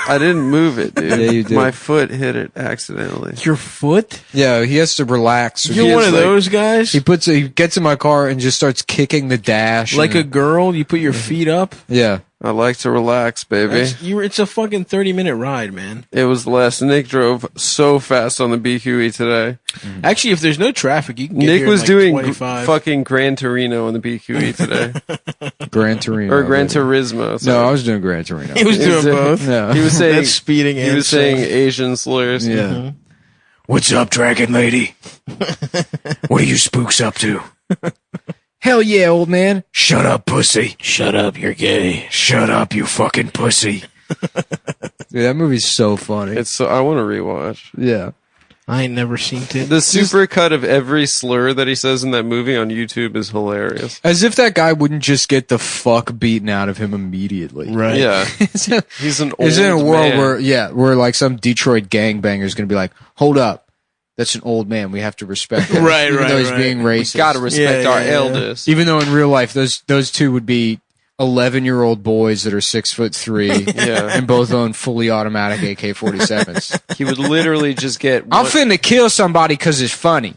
I didn't move it, dude. Yeah, you did. My foot hit it accidentally. Your foot? Yeah, he has to relax. You're He one has, of like- those guys? He gets in my car and just starts kicking the dash. Like a and, girl, you put your feet up? yeah. I like to relax, baby. It's a fucking 30-minute ride, man. It was less. Nick drove so fast on the BQE today. Actually, if there's no traffic, you can get Nick here in was like doing 25. fucking Gran Torino on the BQE today. Gran Torino. Or Gran baby. Turismo. No, I was doing Gran Torino. He was doing both. No. He was saying That's speeding He and was saying Asian slurs. Yeah. What's up, Dragon Lady? What are you spooks up to? Hell yeah, old man. Shut up, pussy. Shut up, you're gay. Shut up, you fucking pussy. Dude, that movie's so funny. It's so, I want to rewatch. Yeah. I ain't never seen it. The super cut of every slur that he says in that movie on YouTube is hilarious. As if that guy wouldn't just get the fuck beaten out of him immediately. Right. Yeah. He's He's an old in a world man. where like some Detroit gangbanger is going to be like, hold up. That's an old man. We have to respect him. Right, Even though he's right. being racist. Gotta respect Yeah, our yeah, yeah. elders. Even though in real life, those two would be 11-year-old boys that are 6'3", Yeah. and both own fully automatic AK-47s. He would literally just get I'm one- finna kill somebody because it's funny.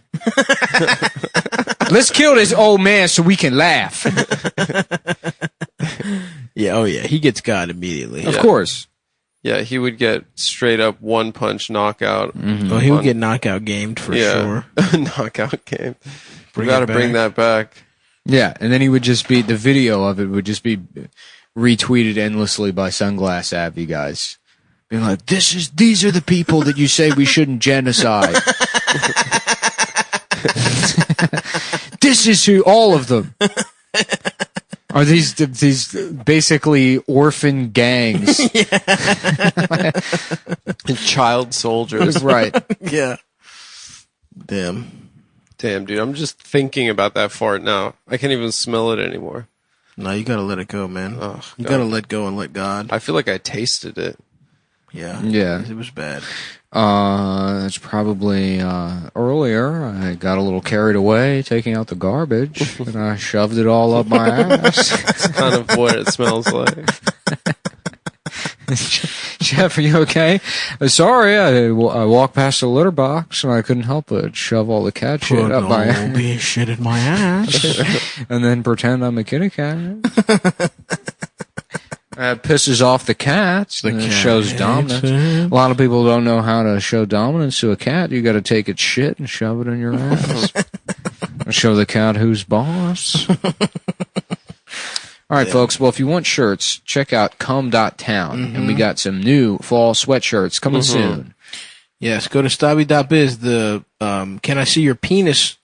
Let's kill this old man so we can laugh. Yeah, oh yeah, he gets got immediately. Of course. Yeah, he would get straight up one punch knockout. Oh, he would get knockout gamed for sure. Knockout game. We Bring gotta it bring back. that back. Yeah, and then he would just be, the video of it would just be retweeted endlessly by Sunglass Abbey guys. Being like, these are the people that you say we shouldn't genocide. This is who, all of them. Are these basically orphan gangs? Child soldiers. Right. Yeah. Damn. Damn, dude, I'm just thinking about that fart now. I can't even smell it anymore. No, you gotta let it go, man. Oh, You God. gotta let go and let God. I feel like I tasted it. Yeah. Yeah. It was bad. It's probably earlier. I got a little carried away taking out the garbage, and I shoved it all up my ass. It's kind of what it smells like. Jeff, are you okay? Sorry, I walked past the litter box and I couldn't help but shove all the cat shit up my ass. Be shit in my ass. And then pretend I'm a kitty cat. That pisses off the cats. And it shows dominance. A lot of people don't know how to show dominance to a cat. You got to take its shit and shove it in your ass. And show the cat who's boss. All right, folks. Well, if you want shirts, check out cum.town. And we got some new fall sweatshirts coming soon. Yes, go to stabby.biz. The Can I See Your Penis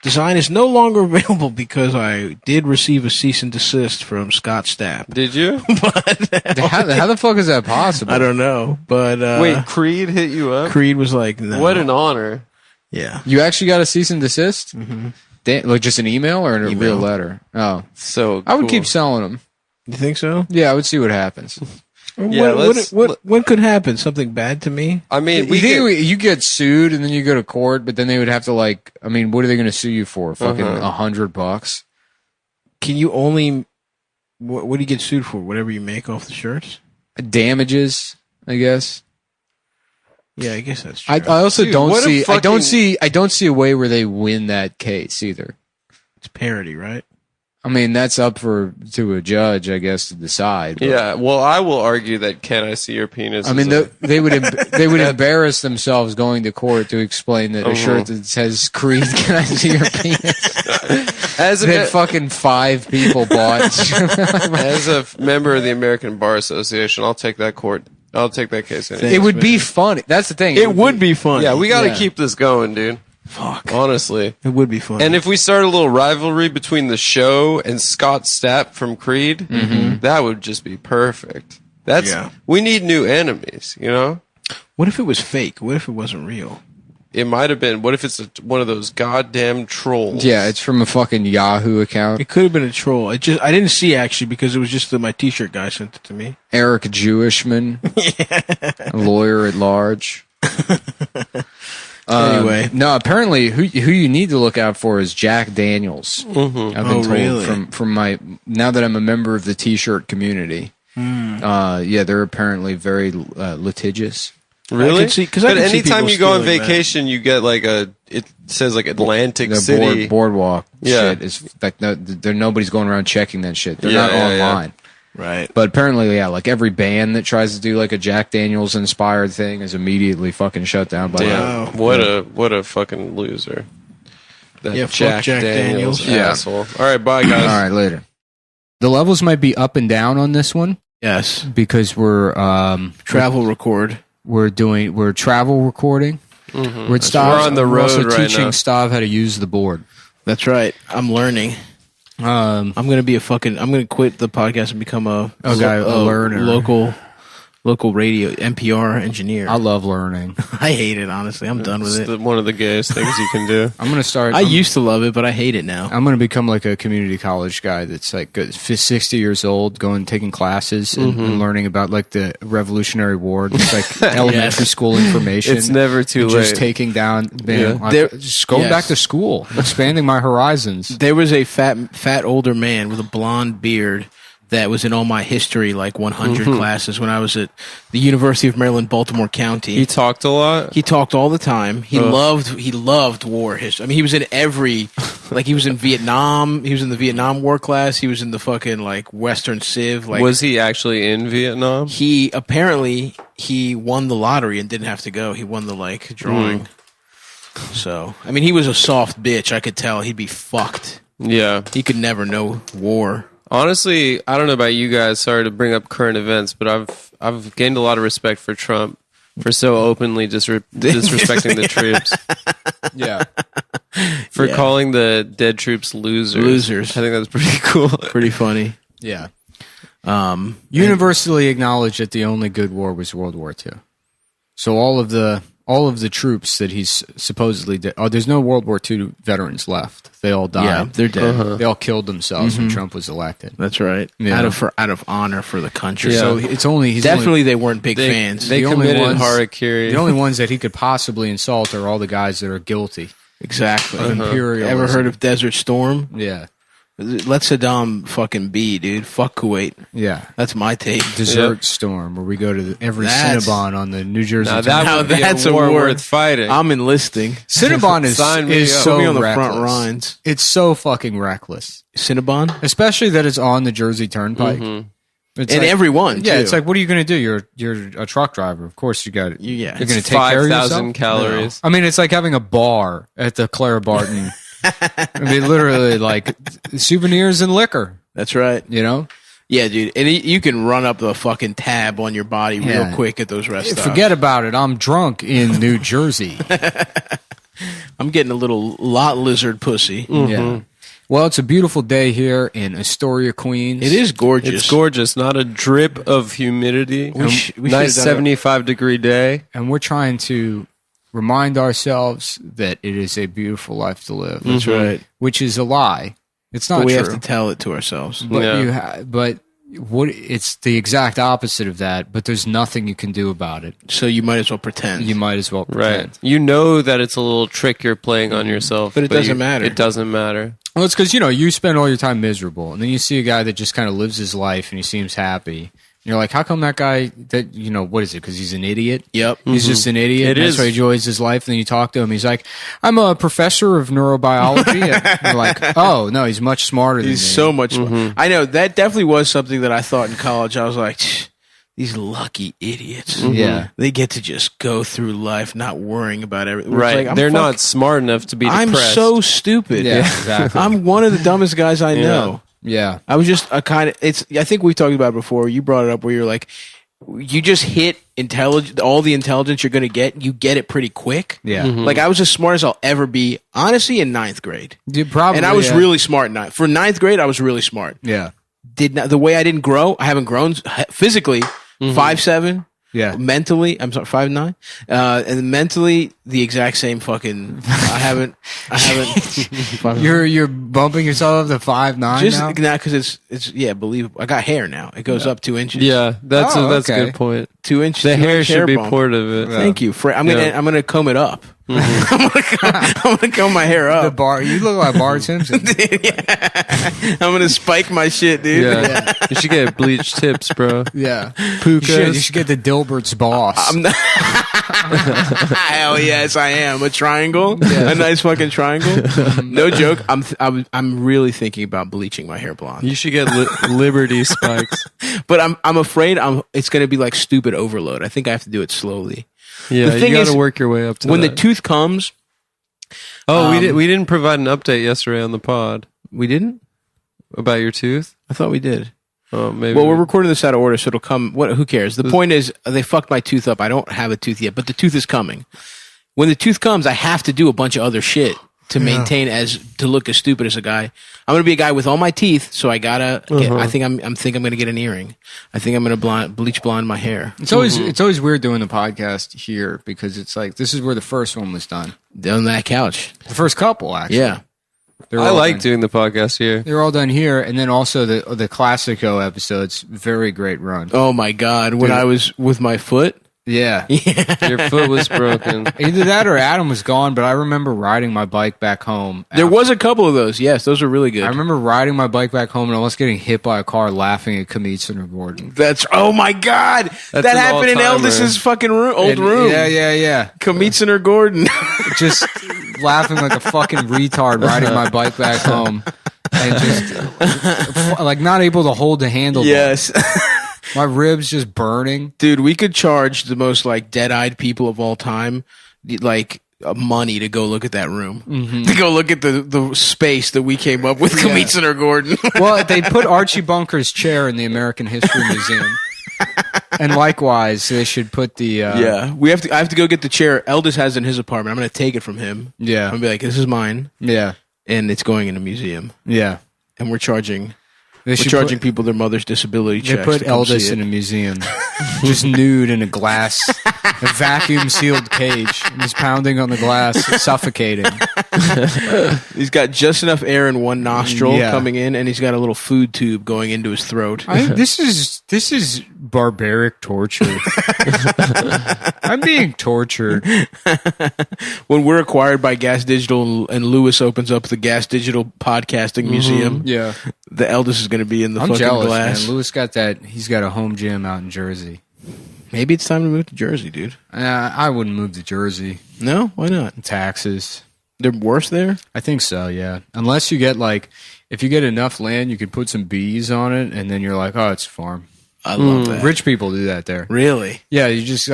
design is no longer available because I did receive a cease and desist from Scott Stapp. Did you? How the fuck is that possible? I don't know, but Wait, Creed hit you up? Creed was like, no. What an honor. Yeah. You actually got a cease and desist? Mm-hmm. Like just an email or a real letter? Oh. So I would cool. keep selling them. You think so? Yeah, I would see what happens. Yeah, what could happen? Something bad to me? I mean, you get sued and then you go to court, but then they would have to what are they going to sue you for? Fucking $100? can you only? What do you get sued for? Whatever you make off the shirts? Damages, I guess. Yeah, I guess that's true. I also Dude, don't what a see. fucking- I don't see a way where they win that case either. It's parody, right? I mean, that's up to a judge, I guess, to decide. But, Yeah, well, I will argue that "Can I see your penis?" I mean, is a- they would embarrass themselves going to court to explain that a shirt that says "Creed, can I see your penis?" as a that fucking 5 people bought. as a member of the American Bar Association, I'll take that court. I'll take that case. It would be funny. That's the thing. It would be funny. Yeah, we got to Yeah. keep this going, dude. Fuck. Honestly. It would be funny. And if we start a little rivalry between the show and Scott Stapp from Creed, that would just be perfect. We need new enemies, you know? What if it was fake? What if it wasn't real? It might have been. What if it's one of those goddamn trolls? Yeah, it's from a fucking Yahoo account. It could have been a troll. I didn't see actually because it was just my T-shirt guy sent it to me. Eric Jewishman, a lawyer at large. Anyway, no. Apparently, who you need to look out for is Jack Daniels. I've been told really? from my now that I'm a member of the T-shirt community. Yeah, they're apparently very litigious. Really? Because but anytime you go on vacation, you get like it says like Atlantic The City. boardwalk Yeah. shit is like nobody's going around checking that shit. They're not Yeah, online. Right. But apparently, yeah, like every band that tries to do like a Jack Daniels inspired thing is immediately fucking shut down by Damn. What a fucking loser. That Yeah, fuck Jack Jack Daniels Daniels. Yeah. asshole. All right, bye guys. All right, later. The levels might be up and down on this one Yes. because we're Travel record. we're travel recording. We're at Stav. We're on the We're also road right teaching now. Stav how to use the board. That's right. I'm learning. I'm gonna quit the podcast and become a learner. local radio NPR engineer. I love learning. I hate it, honestly. I'm done with It's it. one of the gayest things you can do. I'm gonna start. I used to love it, but I hate it now. I'm gonna become like a community college guy that's like 60 years old, taking classes and learning about like the Revolutionary War, just like elementary school information. It's never too late. Just taking down, just going Yes. back to school, expanding my horizons. There was a fat older man with a blonde beard that was in all my history, like 100 classes when I was at the University of Maryland, Baltimore County. He talked a lot. He talked all the time. He loved war history. I mean, he was in every, like he was in Vietnam. He was in the Vietnam War class. He was in the fucking like Western Civ. Like, Was he actually in Vietnam? he won the lottery and didn't have to go. He won the like drawing. So I mean, he was a soft bitch. I could tell he'd be fucked. Yeah. He could never know war. Honestly, I don't know about you guys. Sorry to bring up current events, but I've gained a lot of respect for Trump for so openly disrespecting the troops. Yeah, For calling the dead troops losers. Losers. I think that's pretty cool. Pretty funny. yeah. Universally acknowledged that the only good war was World War II. So all of the troops that he's supposedly dead. Oh, there's no World War II veterans left. They all died. Yeah, they're dead. They all killed themselves when Trump was elected. That's right. Yeah. Out of honor for the country. Yeah. So it's only he's Definitely, they weren't big They fans. The only committed ones- harakiri. the only ones that he could possibly insult are all the guys that are guilty Exactly. of imperialism. Ever heard of Desert Storm? Yeah, Let Saddam fucking be, dude. Fuck Kuwait. yeah. That's my take. Desert Storm, where we go to every That's- Cinnabon on the New Jersey. Now Turnpike. that would be that's a a war war. worth fighting. I'm enlisting. Cinnabon is Sign me up. so Put me on the reckless. front lines. It's so fucking reckless, Cinnabon? especially that it's on the Jersey Turnpike. It's And like- everyone, yeah, too. it's like, what are you going to do? You're a truck driver. Of course, you got it. Yeah. You're going to It's take care of 5,000 yourself. calories. I mean, it's like having a bar at the Clara Barton. I mean, literally, like souvenirs and liquor. That's right. You know, Yeah, dude. And you can run up the fucking tab on your body real Yeah. quick at those rest stops. forget about it. I'm drunk in New Jersey. I'm getting a lot lizard pussy. Yeah. Well, it's a beautiful day here in Astoria, Queens. It is gorgeous. It's gorgeous. Not a drip of humidity. We Nice should've done 75-degree day. and we're trying to remind ourselves that it is a beautiful life to live. That's right. Which is a lie. It's not But we true. have to tell it to ourselves. But Yeah. but what it's the exact opposite of that. But there's nothing you can do about it. So you might as well pretend. You might as well pretend. Right. You know that it's a little trick you're playing on yourself. But it doesn't matter. It doesn't matter. Well, it's because, you spend all your time miserable, and then you see a guy that just kind of lives his life and he seems happy. And you're like, how come that guy, what is it? Because he's an idiot? Yep. He's just an idiot. That's why he enjoys his life. And then you talk to him. He's like, I'm a professor of neurobiology. And you're like, oh, no, he's much smarter than me. He's so much I know. That definitely was something that I thought in college. I was like, these lucky idiots. Yeah. They get to just go through life not worrying about everything. Right. Like, they're not smart enough to be depressed. I'm so stupid. Yeah, exactly. I'm one of the dumbest guys I know. Yeah. I was just I think we talked about it before. You brought it up where you're like, you just hit all the intelligence you're going to get. You get it pretty quick. Yeah. Like, I was as smart as I'll ever be, honestly, in 9th grade. Probably. And I was really smart in for 9th grade. I was really smart. Yeah. The way I didn't grow, I haven't grown physically. 5'7". Yeah. Mentally, I'm sorry, 5'9". And mentally, the exact same fucking. I haven't. You're bumping yourself up to 5'9" just now? now because it's believable. I got hair now. It goes up 2 inches. Yeah, that's okay. a good point. 2 inches. The hair should be bump. part of it. Thank you. I'm gonna comb it up. I'm gonna comb my hair up. You look like Bart Simpson. I'm gonna spike my shit, dude. Yeah. You should get bleached tips, bro. Yeah. Pukas. You should get the Dilbert's boss. I'm not. Hell yes, I am a triangle. Yeah. A nice fucking triangle. No joke. I'm really thinking about bleaching my hair blonde. You should get Liberty spikes. But I'm afraid it's gonna be like stupid overload. I think I have to do it slowly. Yeah, the thing you got to is, work your way up to when that. the tooth comes. Oh, we didn't provide an update yesterday on the pod. We didn't? About your tooth? I thought we did. Oh, maybe. Well, we're recording this out of order, so it'll come. Who cares? The point is, they fucked my tooth up. I don't have a tooth yet, but the tooth is coming. When the tooth comes, I have to do a bunch of other shit to maintain to look as stupid as a guy. I'm gonna be a guy with all my teeth, so I gotta. I think I'm gonna get an earring. I think I'm gonna bleach blonde my hair. It's always weird doing the podcast here because it's like this is where the first one was done on that couch. The first couple, actually. Yeah. I like doing the podcast here. They're all done here, and then also the Classico episodes. Very great run. Oh my god! When I was with my foot. Yeah. Your foot was broken. Either that or Adam was gone, but I remember riding my bike back home. There was a couple of those. Yes, those were really good. I remember riding my bike back home and almost getting hit by a car laughing at Cumtown or Gordon. Oh my god! That happened in Eldis's fucking old room. Yeah. Cumtown or Gordon. Just laughing like a fucking retard riding my bike back home and just like not able to hold the handle. Yes. My ribs just burning. Dude, we could charge the most like dead-eyed people of all time like money to go look at that room. To go look at the space that we came up with Cumtown or Gordon. Well, they put Archie Bunker's chair in the American History Museum. And likewise, they should put the I have to go get the chair Eldis has in his apartment. I'm going to take it from him. Yeah. I'm going to be like, this is mine. Yeah. And it's going in a museum. Yeah. And we're charging people their mother's disability checks. They put Eldis in a museum, just nude in a vacuum sealed cage. And he's pounding on the glass, suffocating. He's got just enough air in one nostril coming in, and he's got a little food tube going into his throat. This is barbaric torture. I'm being tortured. When we're acquired by Gas Digital and Lewis opens up the Gas Digital Podcasting Museum, the eldest is going to be in the fucking jealous, glass. Man. Lewis got that. He's got a home gym out in Jersey. Maybe it's time to move to Jersey, dude. I wouldn't move to Jersey. No? Why not? Taxes. They're worse there? I think so, yeah. Unless you get if you get enough land, you could put some bees on it, and then you're like, oh, it's a farm. I love that. Rich people do that there. Really? Yeah, you just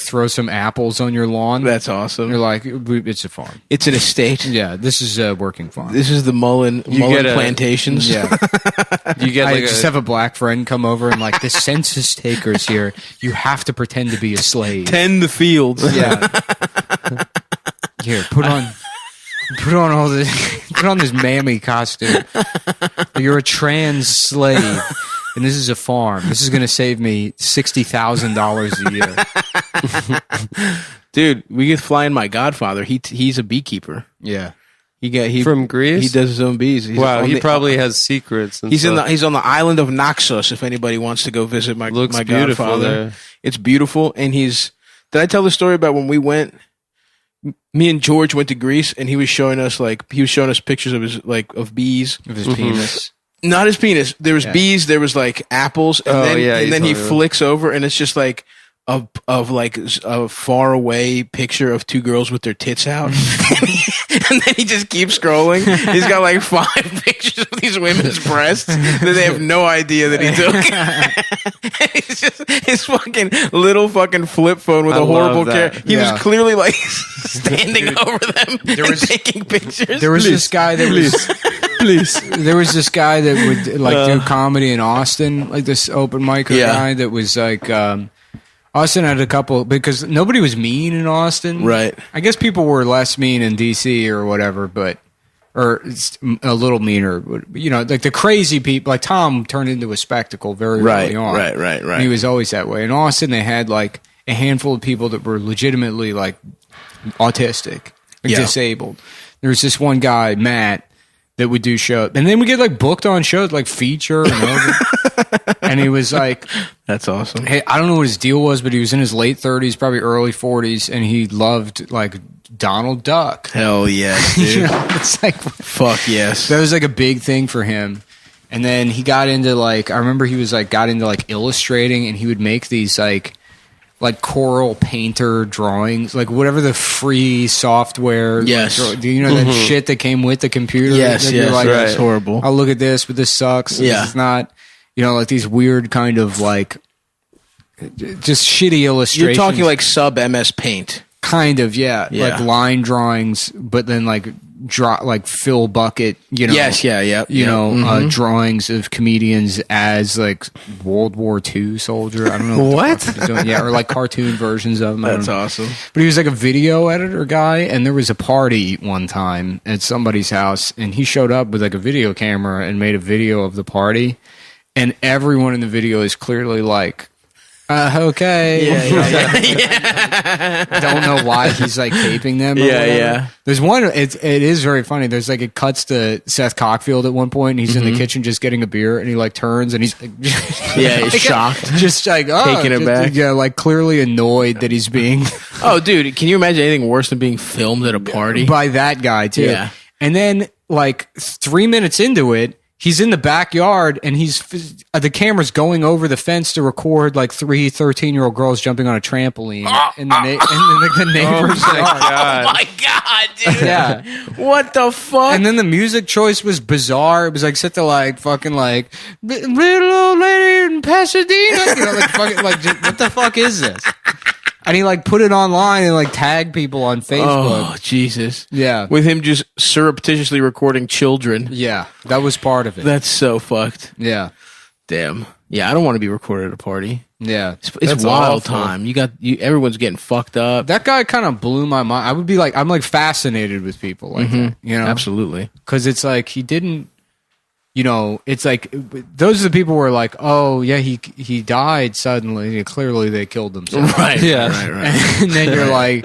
throw some apples on your lawn. That's awesome. You're like, it's a farm. It's an estate. Yeah, this is a working farm. This is the Mullen plantations. Yeah. You get I just have a black friend come over and like the census takers here. You have to pretend to be a slave. Tend the fields. Yeah. Here, put on this mammy costume. You're a trans slave. And this is a farm. This is going to save me $60,000 a year. Dude, we could fly in my godfather. He's a beekeeper. Yeah. He from Greece? He does his own bees. He probably has secrets. And he's on the island of Naxos. If anybody wants to go visit my godfather, there. It's beautiful. And did I tell the story about when we went me and George went to Greece, and he was showing us pictures of his of bees, of his penis. Not his penis. There was bees. There was like apples, and then he flicks over, and it's just like a far away picture of two girls with their tits out, and then he just keeps scrolling. He's got like 5 pictures of these women's breasts that they have no idea that he took. It's just his fucking little fucking flip phone with a horrible camera. He was clearly like standing over them and taking pictures. There was this guy that was there was this guy that would like do comedy in Austin, like this open micer guy that was like Austin had a couple, because nobody was mean in Austin. Right. I guess people were less mean in DC or whatever, or a little meaner. You know, like the crazy people, like Tom turned into a spectacle very early on. Right. He was always that way. In Austin, they had like a handful of people that were legitimately like autistic, like disabled. There was this one guy, Matt, that would do shows, and then we get like booked on shows like Feature and he was like, that's awesome. Hey, I don't know what his deal was, but he was in his late 30s, probably early 40s, and he loved like Donald Duck. Hell yes, dude. You know, it's like, fuck yes. That was like a big thing for him. And then he got into like, I remember he was like, got into like illustrating, and he would make these like Coral Painter drawings, like whatever the free software. Yes. You know that shit that came with the computer? Yes, you're like, it's horrible. I'll look at this, but this sucks. Yeah. It's not, you know, like these weird kind of like, just shitty illustrations. You're talking like sub MS Paint. Kind of, yeah. Like line drawings, but then like Phil Bucket, you know. Yes, you know, drawings of comedians as like World War II soldier. I don't know what the fuck he's doing. Yeah, or like cartoon versions of them. That's awesome. But he was like a video editor guy, and there was a party one time at somebody's house, and he showed up with like a video camera and made a video of the party, and everyone in the video is clearly like, okay. Don't know why he's like taping them. There's one. It is very funny. There's like, it cuts to Seth Cockfield at one point, and he's in the kitchen just getting a beer, and he like turns and he's like, he's shocked, just like taking it back. Yeah, like clearly annoyed that he's being. Oh, dude, can you imagine anything worse than being filmed at a party by that guy too? Yeah, and then like 3 minutes into it, he's in the backyard, and the camera's going over the fence to record like 3 13-year-old girls jumping on a trampoline in the neighbor's yard. Oh my god, dude! Yeah, what the fuck? And then the music choice was bizarre. It was like set to like fucking like little old lady in Pasadena. You know, like fucking like what the fuck is this? And he like put it online and like tagged people on Facebook. Oh, Jesus. Yeah. With him just surreptitiously recording children. Yeah. That was part of it. That's so fucked. Yeah. Damn. Yeah, I don't want to be recorded at a party. Yeah. It's wild time. Everyone's getting fucked up. That guy kind of blew my mind. I would be like, I'm like fascinated with people like that. You know? Absolutely. Because it's like he didn't, you know, it's like those are the people who are like, oh yeah, he died suddenly. Clearly, they killed themselves. Right. Yeah. Right. And then you're like,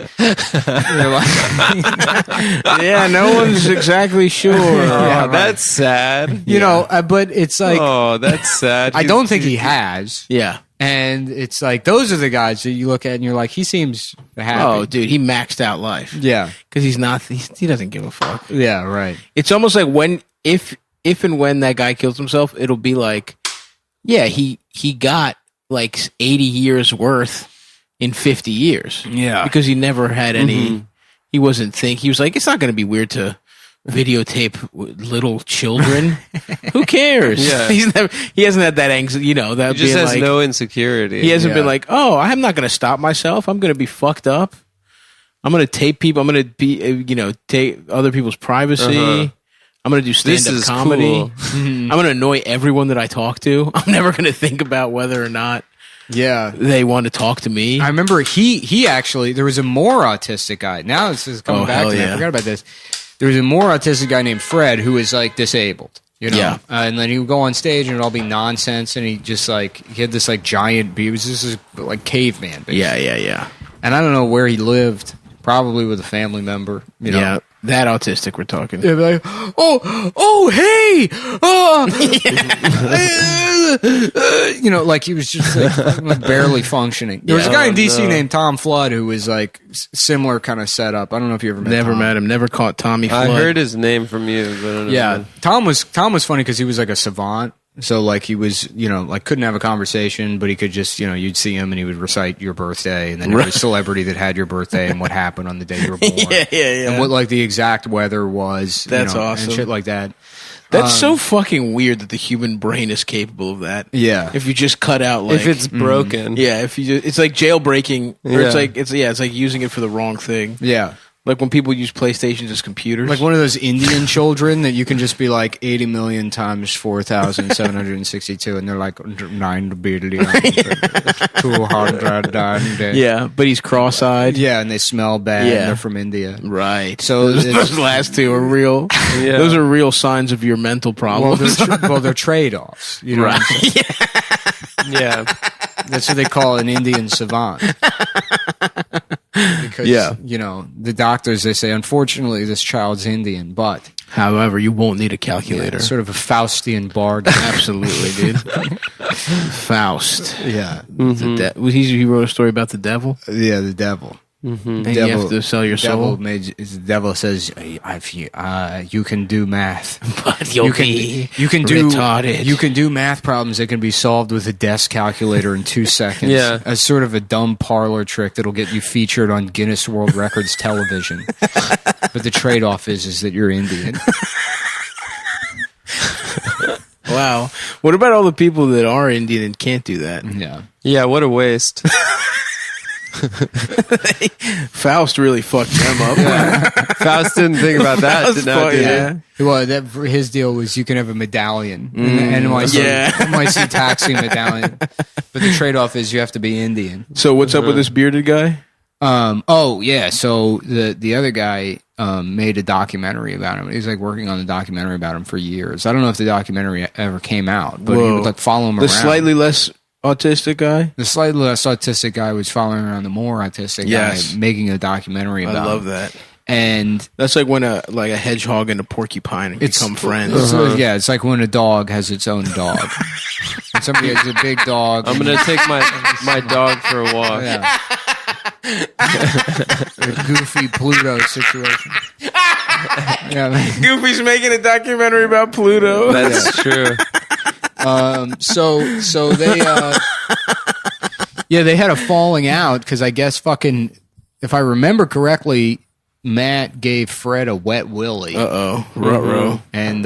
yeah, no one's exactly sure. Yeah, that's sad. You know, but it's like, oh, that's sad. I don't think he has. Yeah. And it's like those are the guys that you look at and you're like, he seems happy. Oh, dude, he maxed out life. Yeah, because he's not. He doesn't give a fuck. Yeah, right. It's almost like if and when that guy kills himself, it'll be like, yeah, he got like 80 years worth in 50 years. Yeah. Because he never had any, he wasn't he was like, it's not going to be weird to videotape little children. Who cares? Yeah. He hasn't had that anxiety, you know, that he just has like, no insecurity. He hasn't been like, oh, I'm not going to stop myself. I'm going to be fucked up. I'm going to tape people. I'm going to be, you know, take other people's privacy. I'm going to do stand-up comedy. Cool. I'm going to annoy everyone that I talk to. I'm never going to think about whether or not they want to talk to me. I remember he actually, there was a more autistic guy. Now this is coming back to me. I forgot about this. There was a more autistic guy named Fred who was like disabled. You know? Yeah. And then he would go on stage and it'd all be nonsense. And he just like, he had this like giant, he was just like caveman. Basically. Yeah. And I don't know where he lived. Probably with a family member, you know. Yeah. That autistic we're talking. They'd be like, oh, hey, you know, like he was just like barely functioning. There was a guy in DC named Tom Flood who was like similar kind of setup. I don't know if you ever met Never Tom. met him. Never caught Tommy Flood. I heard his name from you. But I don't know. Yeah, Tom was funny because he was like a savant. So like he was, you know, like couldn't have a conversation, but he could just, you know, you'd see him and he would recite your birthday, and then every celebrity that had your birthday and what happened on the day you were born, and what like the exact weather was. That's you know, awesome. and shit like that. That's so fucking weird that the human brain is capable of that. Yeah, If you just cut out like If it's broken. yeah, if you just, it's like jailbreaking, or Yeah. it's like using it for the wrong thing. yeah. Like when people use PlayStations as computers. Like one of those Indian children that you can just be like 80 million times 4,762, and they're like 9 billion, 200. yeah, but he's cross-eyed. Yeah, and they smell bad. Yeah. And they're from India. Right. So those last two are real. Yeah. Those are real signs of your mental well, problems. they're trade-offs. You know what I'm saying? Yeah. That's what they call an Indian savant. Because, you know, the doctors, they say, unfortunately, this child's Indian, but... However, you won't need a calculator. Sort of a Faustian bargain. Absolutely, dude. Faust. Yeah. He wrote a story about the devil. Yeah, the devil. And you have to sell your soul. The devil says, you can do math. But You can do retarded. You can do math problems that can be solved with a desk calculator in 2 seconds. Yeah. As sort of a dumb parlor trick that'll get you featured on Guinness World Records television. But the trade-off is that you're Indian. Wow. What about all the people that are Indian and can't do that? Yeah. Yeah, what a waste. Faust really fucked them up. Faust didn't think about that. Did not, did he? Well, his deal was you can have a medallion, an NYC taxi medallion. But the trade-off is you have to be Indian. So what's up with this bearded guy? So the other guy made a documentary about him. He was like working on the documentary about him for years. I don't know if the documentary ever came out, but he would like follow him around. The slightly less autistic guy? The slightly less autistic guy was following around the more autistic guy, making a documentary about him. I love that. And that's like when a hedgehog and a porcupine become friends. It's like when a dog has its own dog. When somebody has a big dog. I'm going to take my dog for a walk. Yeah. A goofy Pluto situation. Yeah, man. Goofy's making a documentary about Pluto. That's true. So they they had a falling out because I guess fucking, if I remember correctly, Matt gave Fred a wet willy. Ruh-roh. And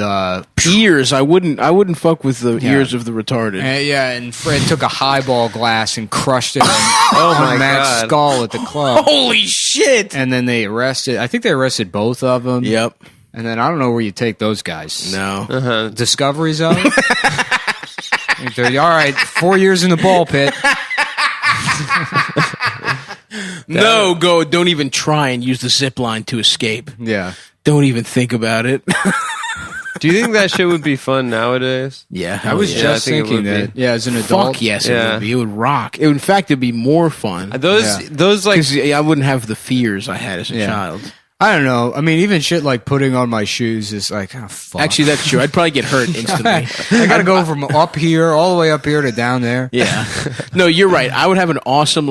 ears. I wouldn't fuck with the ears of the retarded. And Fred took a highball glass and crushed it on Matt's skull at the club. Holy shit! And then they arrested both of them. Yep. And then I don't know where you take those guys. No. Discovery Zone? All right, 4 years in the ball pit. No, don't even try and use the zip line to escape. Yeah. Don't even think about it. Do you think that shit would be fun nowadays? Yeah. I was just thinking that. Yeah, as an adult. Fuck yes, it would be. It would rock. In fact, it'd be more fun. Those like... Because I wouldn't have the fears I had as a child. I don't know. I mean, even shit like putting on my shoes is like, oh, fuck. Actually, that's true. I'd probably get hurt instantly. I got to go from up here, all the way up here to down there. Yeah. No, you're right. I would have an awesome,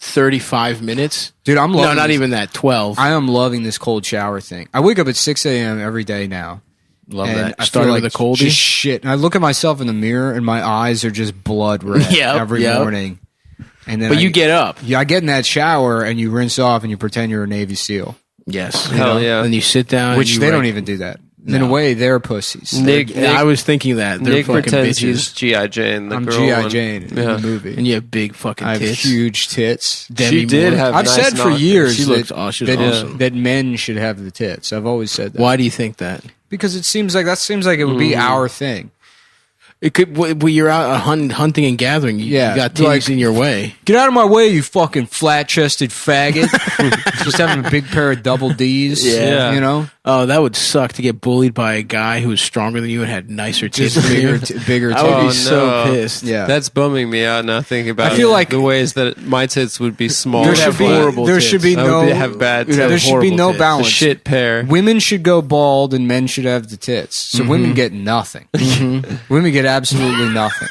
35 minutes. Dude, I'm loving No, not even that. 12. I am loving this cold shower thing. I wake up at 6 a.m. every day now. Love and that. I Started feel with like a coldie. just shit. And I look at myself in the mirror and my eyes are just blood red every morning. And then you get up. Yeah, I get in that shower and you rinse off and you pretend you're a Navy SEAL. Yes. Hell yeah. And you sit down. Which they don't even do that. In a way, they're pussies. Nick, I was thinking that. They're Nick fucking pretends bitches. he's G.I. Jane. I'm G.I. Jane in the movie. And you have big fucking I tits. have huge tits. Demi She did Moore. have I've nice said for knockers. years She looks awesome. that men should have the tits. I've always said that. Why do you think that? Because it seems like it would be our thing. It could. When you're out hunting and gathering, you got titties in your way. Get out of my way, you fucking flat-chested faggot. Just having a big pair of double Ds. Yeah. You know? Oh, that would suck to get bullied by a guy who was stronger than you and had nicer tits than you. Bigger I would be tits. so pissed. Yeah. That's bumming me out now thinking about I feel like the ways that my tits would be small. There should be have bad tits. There should be no The balance. shit pair. Women should go bald and men should have the tits. So women get nothing. Women get absolutely nothing.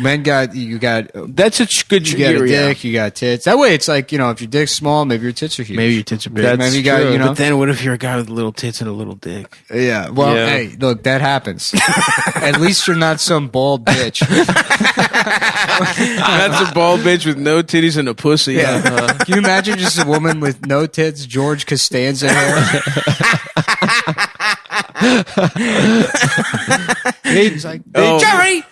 Men you got That's a good you got a dick, you got tits. That way it's like, you know, if your dick's small, maybe your tits are huge. Maybe your tits are big. That's maybe you got, true. you know. But then what if you're a guy with little tits and a little dick? Yeah. Well, Yeah. hey, look, that happens. At least you're not some bald bitch. That's a bald bitch with no titties and a pussy. Yeah. Can you imagine just a woman with no tits, George Costanza hair? He's like, Oh. Jerry,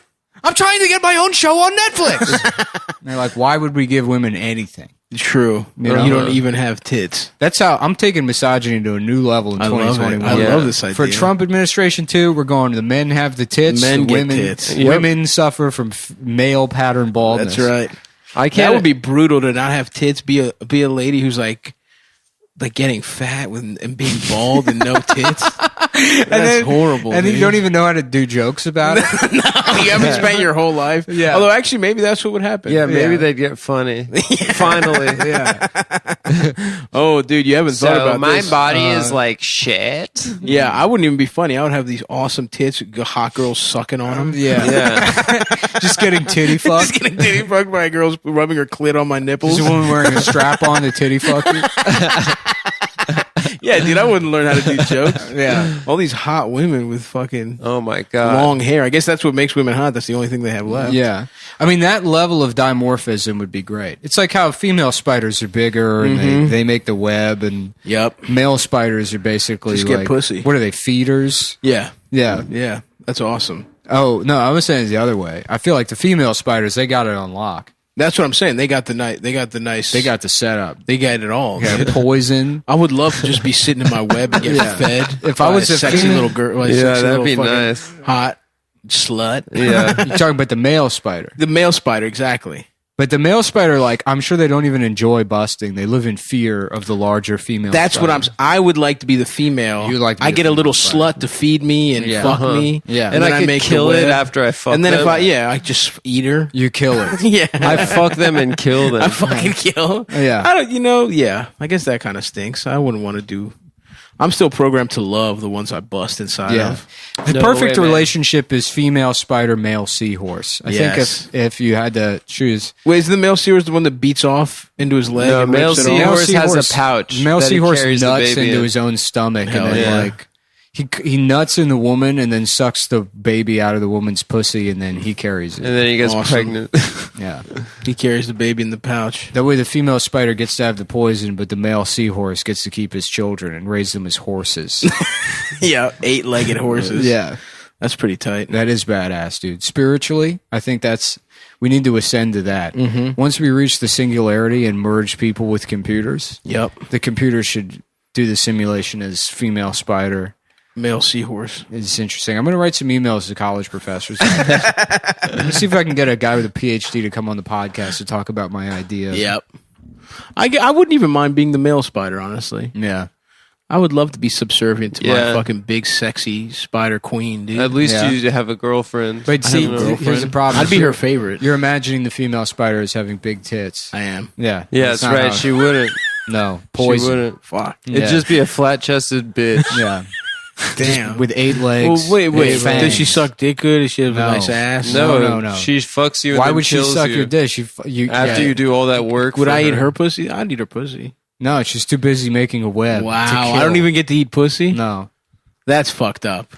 I'm trying to get my own show on Netflix. And they're like, why would we give women anything? True. You know? You don't even have tits. That's how I'm taking misogyny to a new level in I love 2021. it. I love this idea. For Trump administration too, we're going to the men have the tits, Men the get women, tits. women suffer from male pattern baldness. That's right. I That can't. would be brutal to not have tits. Be a lady who's like getting fat and being bald and no tits. That's horrible. And then dude. you don't even know how to do jokes about it. You haven't spent your whole life. Yeah. Although actually, maybe that's what would happen. Yeah, maybe Yeah. they'd get funny. Finally. Yeah. Oh, dude, you haven't thought about this. body is like shit. Yeah, I wouldn't even be funny. I would have these awesome tits, hot girls sucking on them. Yeah. Yeah. Just getting titty fucked. Just getting titty fucked by girls rubbing her clit on my nipples. Just a woman wearing a strap on to titty fuck you. Yeah, dude, I wouldn't learn how to do jokes. Yeah. All these hot women with fucking Oh my god. long hair. I guess that's what makes women hot. That's the only thing they have left. Yeah. I mean, that level of dimorphism would be great. It's like how female spiders are bigger and they make the web, and Yep. male spiders are basically Just get like, pussy. what are they, feeders? Yeah. Yeah. Yeah. That's awesome. Oh, no, I was saying it the other way. I feel like the female spiders, they got it on lock. That's what I'm saying. They got the nice. They got the nice. They got the setup. They got it all. They dude. got poison. I would love to just be sitting in my web and get Yeah. fed. If I by was a sexy female- little girl, Yeah, sexy that'd little be fucking nice. hot slut. Yeah. You're talking about the male spider. The male spider, exactly. But the male spider, like, I'm sure they don't even enjoy busting. They live in fear of the larger female That's spider. what I would like to be the female. You would like to be I the get a female little spider. slut to feed me and Yeah. fuck me. Yeah. And then I could make the kill it web. after I fuck And then them. I just eat her. You kill it. Yeah. I fuck them and kill them. I fucking kill. Yeah. I don't, yeah. I guess that kind of stinks. I wouldn't want to do. I'm still programmed to love the ones I bust inside Yeah. of. The No perfect way, man. relationship is female spider, male seahorse. I Yes. think if you had to choose, Wait, is the male seahorse the one that beats off into his leg? No, and male rips it seahorse off? has a pouch Male that he seahorse carries the nuts baby into in. his own stomach, Hell and then yeah. like he nuts in the woman, and then sucks the baby out of the woman's pussy, and then he carries it. And then he gets Awesome. pregnant. Yeah. He carries the baby in the pouch. That way, the female spider gets to have the poison, but the male seahorse gets to keep his children and raise them as horses. Yeah, 8-legged horses. Yeah. That's pretty tight. That is badass, dude. Spiritually, I think we need to ascend to that. Mm-hmm. Once we reach the singularity and merge people with computers, Yep. the computer should do the simulation as female spider. Male seahorse. It's interesting. I'm going to write some emails to college professors. Let me see if I can get a guy with a PhD to come on the podcast to talk about my idea. Yep. I wouldn't even mind being the male spider, honestly. Yeah. I would love to be subservient to my Yeah. fucking big, sexy spider queen, dude. At least Yeah. you have a girlfriend. But I see, have a girlfriend. here's the problem. I'd be her favorite. You're imagining the female spider as having big tits. I am. Yeah. Yeah, that's not right. how- She wouldn't. No. She Poison. wouldn't. Fuck. Yeah. It'd just be a flat-chested bitch. Yeah. Damn. With 8 Well, legs. wait. 8 Does she fangs. suck dick good? Does she have No. a nice ass? No. Oh, She fucks you. And Why then would she kills suck you your dick? after you do all that work? Would for I eat her? her pussy? I'd eat her pussy. No, she's too busy making a web. to Wow. kill. I don't even get to eat pussy? No. That's fucked up.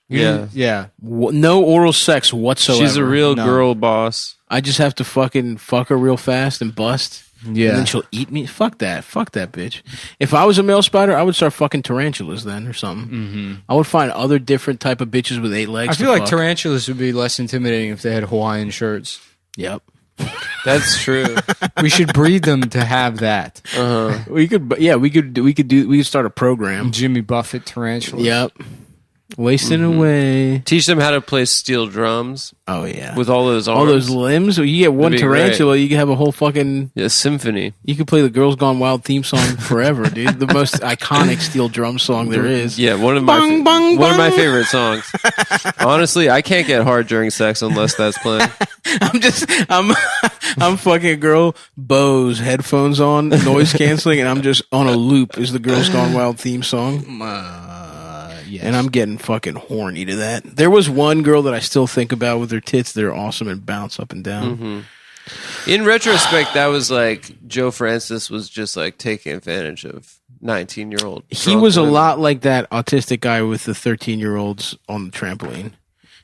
Yeah, Yeah. No oral sex whatsoever. she's a real No. girl boss. I just have to fucking fuck her real fast and bust. Yeah. And then she'll eat me. Fuck that. Fuck that bitch. If I was a male spider, I would start fucking tarantulas then or something. Mm-hmm. I would find other different type of bitches with 8 legs. I feel to like fuck. tarantulas would be less intimidating if they had Hawaiian shirts. Yep. That's true. We should breed them to have that. We could. Yeah. We could start a program. Jimmy Buffett tarantulas. Yep. Wasting away. Teach them how to play steel drums. Oh yeah, with all those arms. all those limbs. You get one tarantula, great. you can have a whole fucking symphony. You could play the Girls Gone Wild theme song forever, dude. The most iconic steel drum song there is. Yeah, one of my favorite songs. Honestly, I can't get hard during sex unless that's playing. I'm fucking a girl, Bose headphones on, noise canceling, and I'm just on a loop. Is the Girls Gone Wild theme song? Yes. And I'm getting fucking horny to that. There was one girl that I still think about with her tits. They're awesome and bounce up and down. Mm-hmm. In retrospect, that was like Joe Francis was just like taking advantage of 19-year-old. He was a lot like that autistic guy with the 13-year-olds on the trampoline.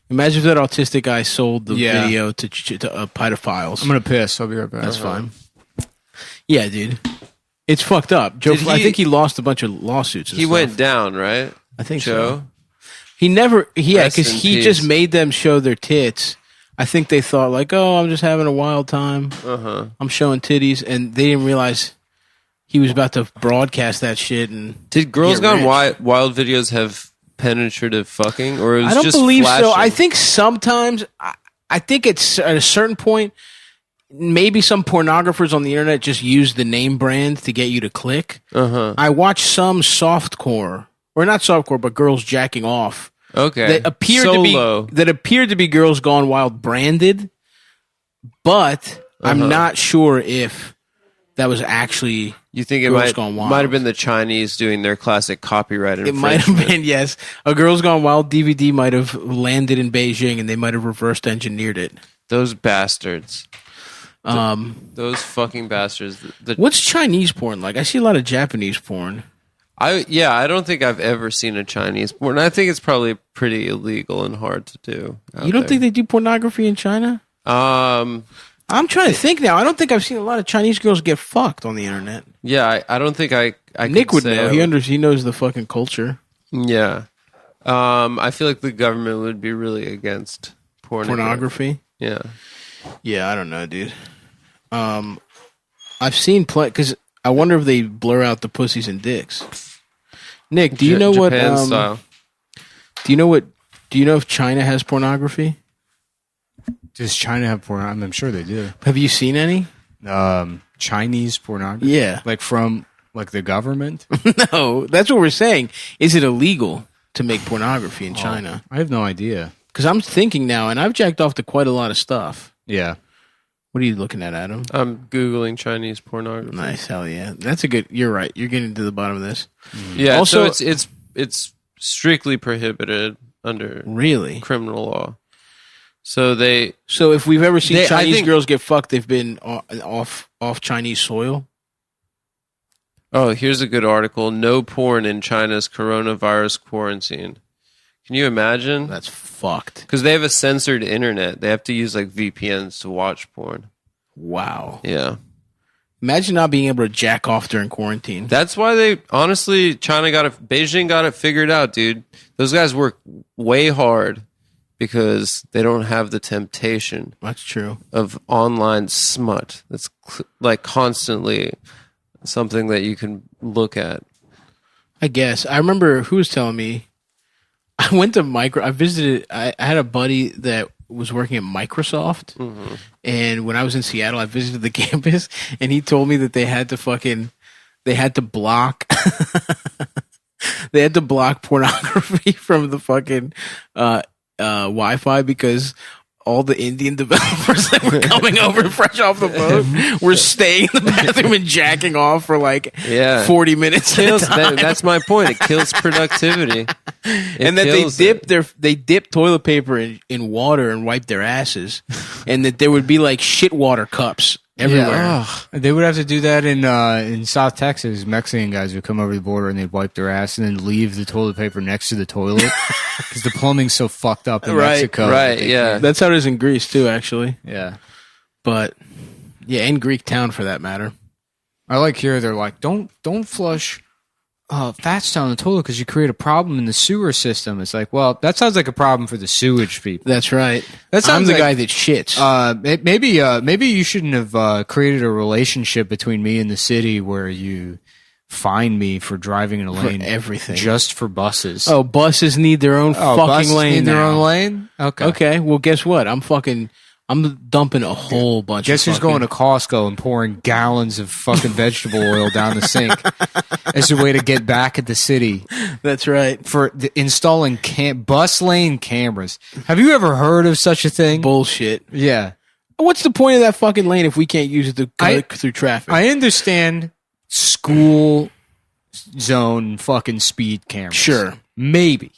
Imagine if that autistic guy sold the video to pedophiles. I'm gonna piss. I'll be right back. That's fine. Yeah, dude. It's fucked up. Joe, I think he lost a bunch of lawsuits. He went down, right? I think Joe? so. He never, Rest because in he peace. just made them show their tits. I think they thought like, oh, I'm just having a wild time. I'm showing titties, and they didn't realize he was about to broadcast that shit. And Did Girls get Gone rich. Wild videos have penetrative fucking, or it was I don't just believe flashing? so. I think sometimes, I think it's at a certain point, maybe some pornographers on the internet just use the name brand to get you to click. I watch some softcore, or not softcore, but girls jacking off. Okay. That appeared to be Girls Gone Wild branded, but I'm not sure if that was actually. You think it Girls Gone Wild. might have been the Chinese doing their classic copyright It infringement? might have been, yes. A Girls Gone Wild DVD might have landed in Beijing, and they might have reversed engineered it. Those bastards. Those fucking bastards. What's Chinese porn like? I see a lot of Japanese porn. I don't think I've ever seen a Chinese porn. I think it's probably pretty illegal and hard to do. You don't think they do pornography in China? I'm trying to think now. I don't think I've seen a lot of Chinese girls get fucked on the internet. Yeah, I don't think I Nick could would say know. He knows the fucking culture. Yeah. I feel like the government would be really against Pornography? Yeah. Yeah, I don't know, dude. I've seen because I wonder if they blur out the pussies and dicks. Nick, do you know what? Japan style. Do you know if China has pornography? Does China have pornography? I'm sure they do. Have you seen any? Chinese pornography? Yeah. Like from the government? No, that's what we're saying. Is it illegal to make pornography in China? I have no idea. Because I'm thinking now, and I've jacked off to quite a lot of stuff. Yeah. What are you looking at, Adam? I'm Googling Chinese pornography. Nice, hell yeah. That's a good. You're right. You're getting to the bottom of this. Yeah. Also, so it's strictly prohibited under criminal law. So if we've ever seen I Chinese think- girls get fucked, they've been off Chinese soil. Oh, here's a good article. No porn in China's coronavirus quarantine. Can you imagine? That's fucked. Because they have a censored internet. They have to use like VPNs to watch porn. Wow. Yeah. Imagine not being able to jack off during quarantine. That's why Beijing got it figured out, dude. Those guys work way hard because they don't have the temptation. That's true. Of online smut. That's like constantly something that you can look at. I guess. I remember who was telling me. I went to I had a buddy that was working at Microsoft. Mm-hmm. And when I was in Seattle, I visited the campus, and he told me that they had to block they had to block pornography from the fucking Wi-Fi because all the Indian developers that were coming over fresh off the boat were staying in the bathroom and jacking off for 40 minutes at a time. That's my point. It kills productivity. And that they dip toilet paper in water and wipe their asses, and that there would be like shit water cups everywhere. Yeah. They would have to do that in South Texas. Mexican guys would come over the border and they'd wipe their ass and then leave the toilet paper next to the toilet because the plumbing's so fucked up in Mexico. Right, yeah. That's how it is in Greece too, actually. Yeah. But yeah, in Greek town for that matter. I like here they're like, don't flush fats down the toilet because you create a problem in the sewer system. It's like, well, that sounds like a problem for the sewage people. That's right. I'm the guy that shits. Maybe you shouldn't have created a relationship between me and the city where you fine me for driving in a lane everything. just for buses. Oh, buses need their own fucking buses lane. need their now. own lane? Okay. Okay. Well, guess what? I'm dumping a whole bunch. Guess of who's going to Costco and pouring gallons of fucking vegetable oil down the sink as a way to get back at the city? That's right. For installing bus lane cameras. Have you ever heard of such a thing? Bullshit. Yeah. What's the point of that fucking lane if we can't use it to go through traffic? I understand school zone fucking speed cameras. Sure. Maybe.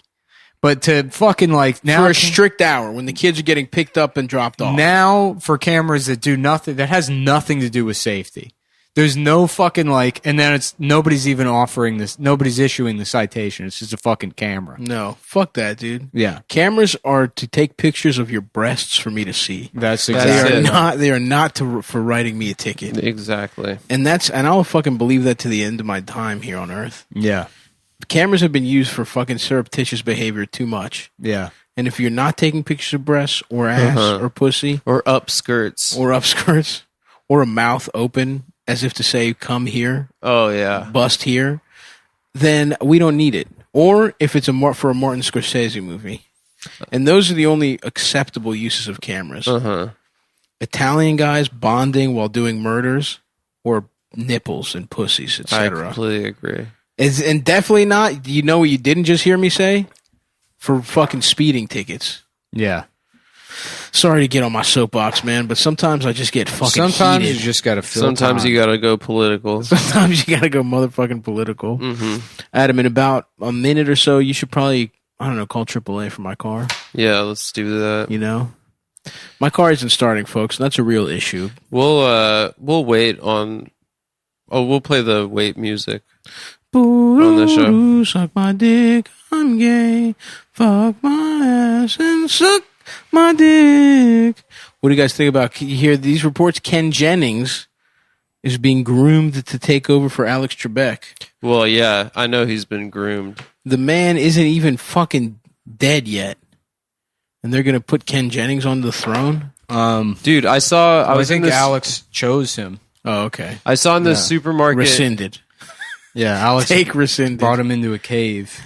But to fucking like now for a strict hour when the kids are getting picked up and dropped off. Now for cameras that do nothing, that has nothing to do with safety. There's no fucking like, and then nobody's even offering this. Nobody's issuing the citation. It's just a fucking camera. No, fuck that, dude. Yeah, cameras are to take pictures of your breasts for me to see. That's exactly. They are not for writing me a ticket. Exactly. And I'll fucking believe that to the end of my time here on Earth. Yeah. Cameras have been used for fucking surreptitious behavior too much. Yeah. And if you're not taking pictures of breasts or ass or pussy or upskirts or a mouth open as if to say, come here. Oh, yeah. Bust here. Then we don't need it. Or if it's for a Martin Scorsese movie. And those are the only acceptable uses of cameras. Italian guys bonding while doing murders or nipples and pussies, etc. I completely agree. And definitely not, you know what you didn't just hear me say? For fucking speeding tickets. Yeah. Sorry to get on my soapbox, man, but sometimes I just get fucking Sometimes heated. you just got to fill Sometimes time. you got to go political. Sometimes you got to go motherfucking political. Adam, in about a minute or so, you should probably, I don't know, call AAA for my car. Yeah, let's do that. You know? My car isn't starting, folks. That's a real issue. We'll wait on... Oh, we'll play the wait music on the show. Suck my dick, I'm gay. Fuck my ass and suck my dick. What do you guys think about? You hear these reports? Ken Jennings is being groomed to take over for Alex Trebek. Well, yeah, I know he's been groomed. The man isn't even fucking dead yet, and they're gonna put Ken Jennings on the throne. Dude, I saw. I think Alex chose him. Oh, okay. I saw in the supermarket. Rescinded. Yeah, Alex rescinded. Brought him into a cave.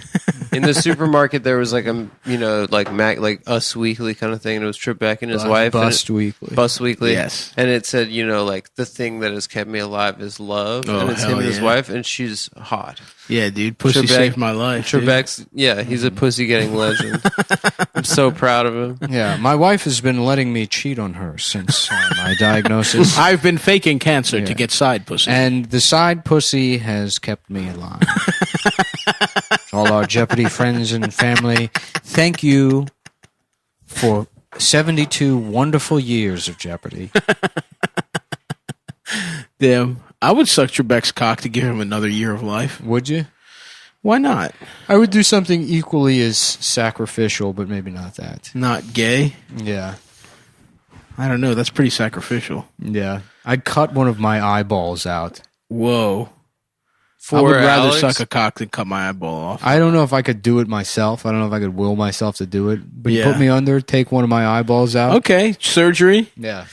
In the supermarket, there was like like Us Weekly kind of thing, and it was Trebek and his wife. Bust Weekly. Bust Weekly. Yes. And it said, like the thing that has kept me alive is love, and it's him and his wife, and she's hot. Yeah, dude, pussy saved my life. Trebek's, he's a pussy getting legend. I'm so proud of him. Yeah, my wife has been letting me cheat on her since my diagnosis. I've been faking cancer to get side pussy. And the side pussy has kept me alive. All our Jeopardy friends and family, thank you for 72 wonderful years of Jeopardy. Damn. I would suck Trebek's cock to give him another year of life. Would you? Why not? I would do something equally as sacrificial, but maybe not that. Not gay? Yeah. I don't know. That's pretty sacrificial. Yeah. I'd cut one of my eyeballs out. Whoa. I would rather suck a cock than cut my eyeball off. I don't know if I could do it myself. I don't know if I could will myself to do it. But you Yeah. put me under, take one of my eyeballs out. Okay. Surgery? Yeah.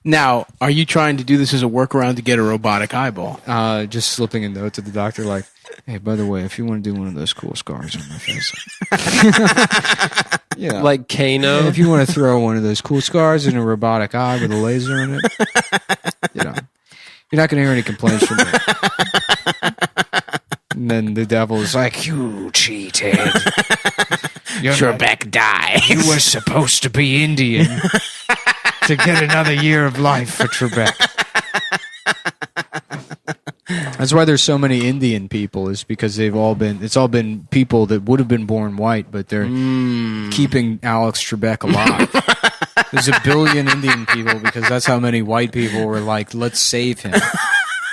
Now, are you trying to do this as a workaround to get a robotic eyeball? Just slipping a note to the doctor like, hey, by the way, if you want to do one of those cool scars on my face. Yeah. Like Kano. If you want to throw one of those cool scars in a robotic eye with a laser in it, you're not going to hear any complaints from me. And then the devil is like, you cheated. Trebek dies. You were supposed to be Indian to get another year of life for Trebek. That's why there's so many Indian people, is because it's all been people that would have been born white, but they're keeping Alex Trebek alive. There's a billion Indian people because that's how many white people were like, let's save him.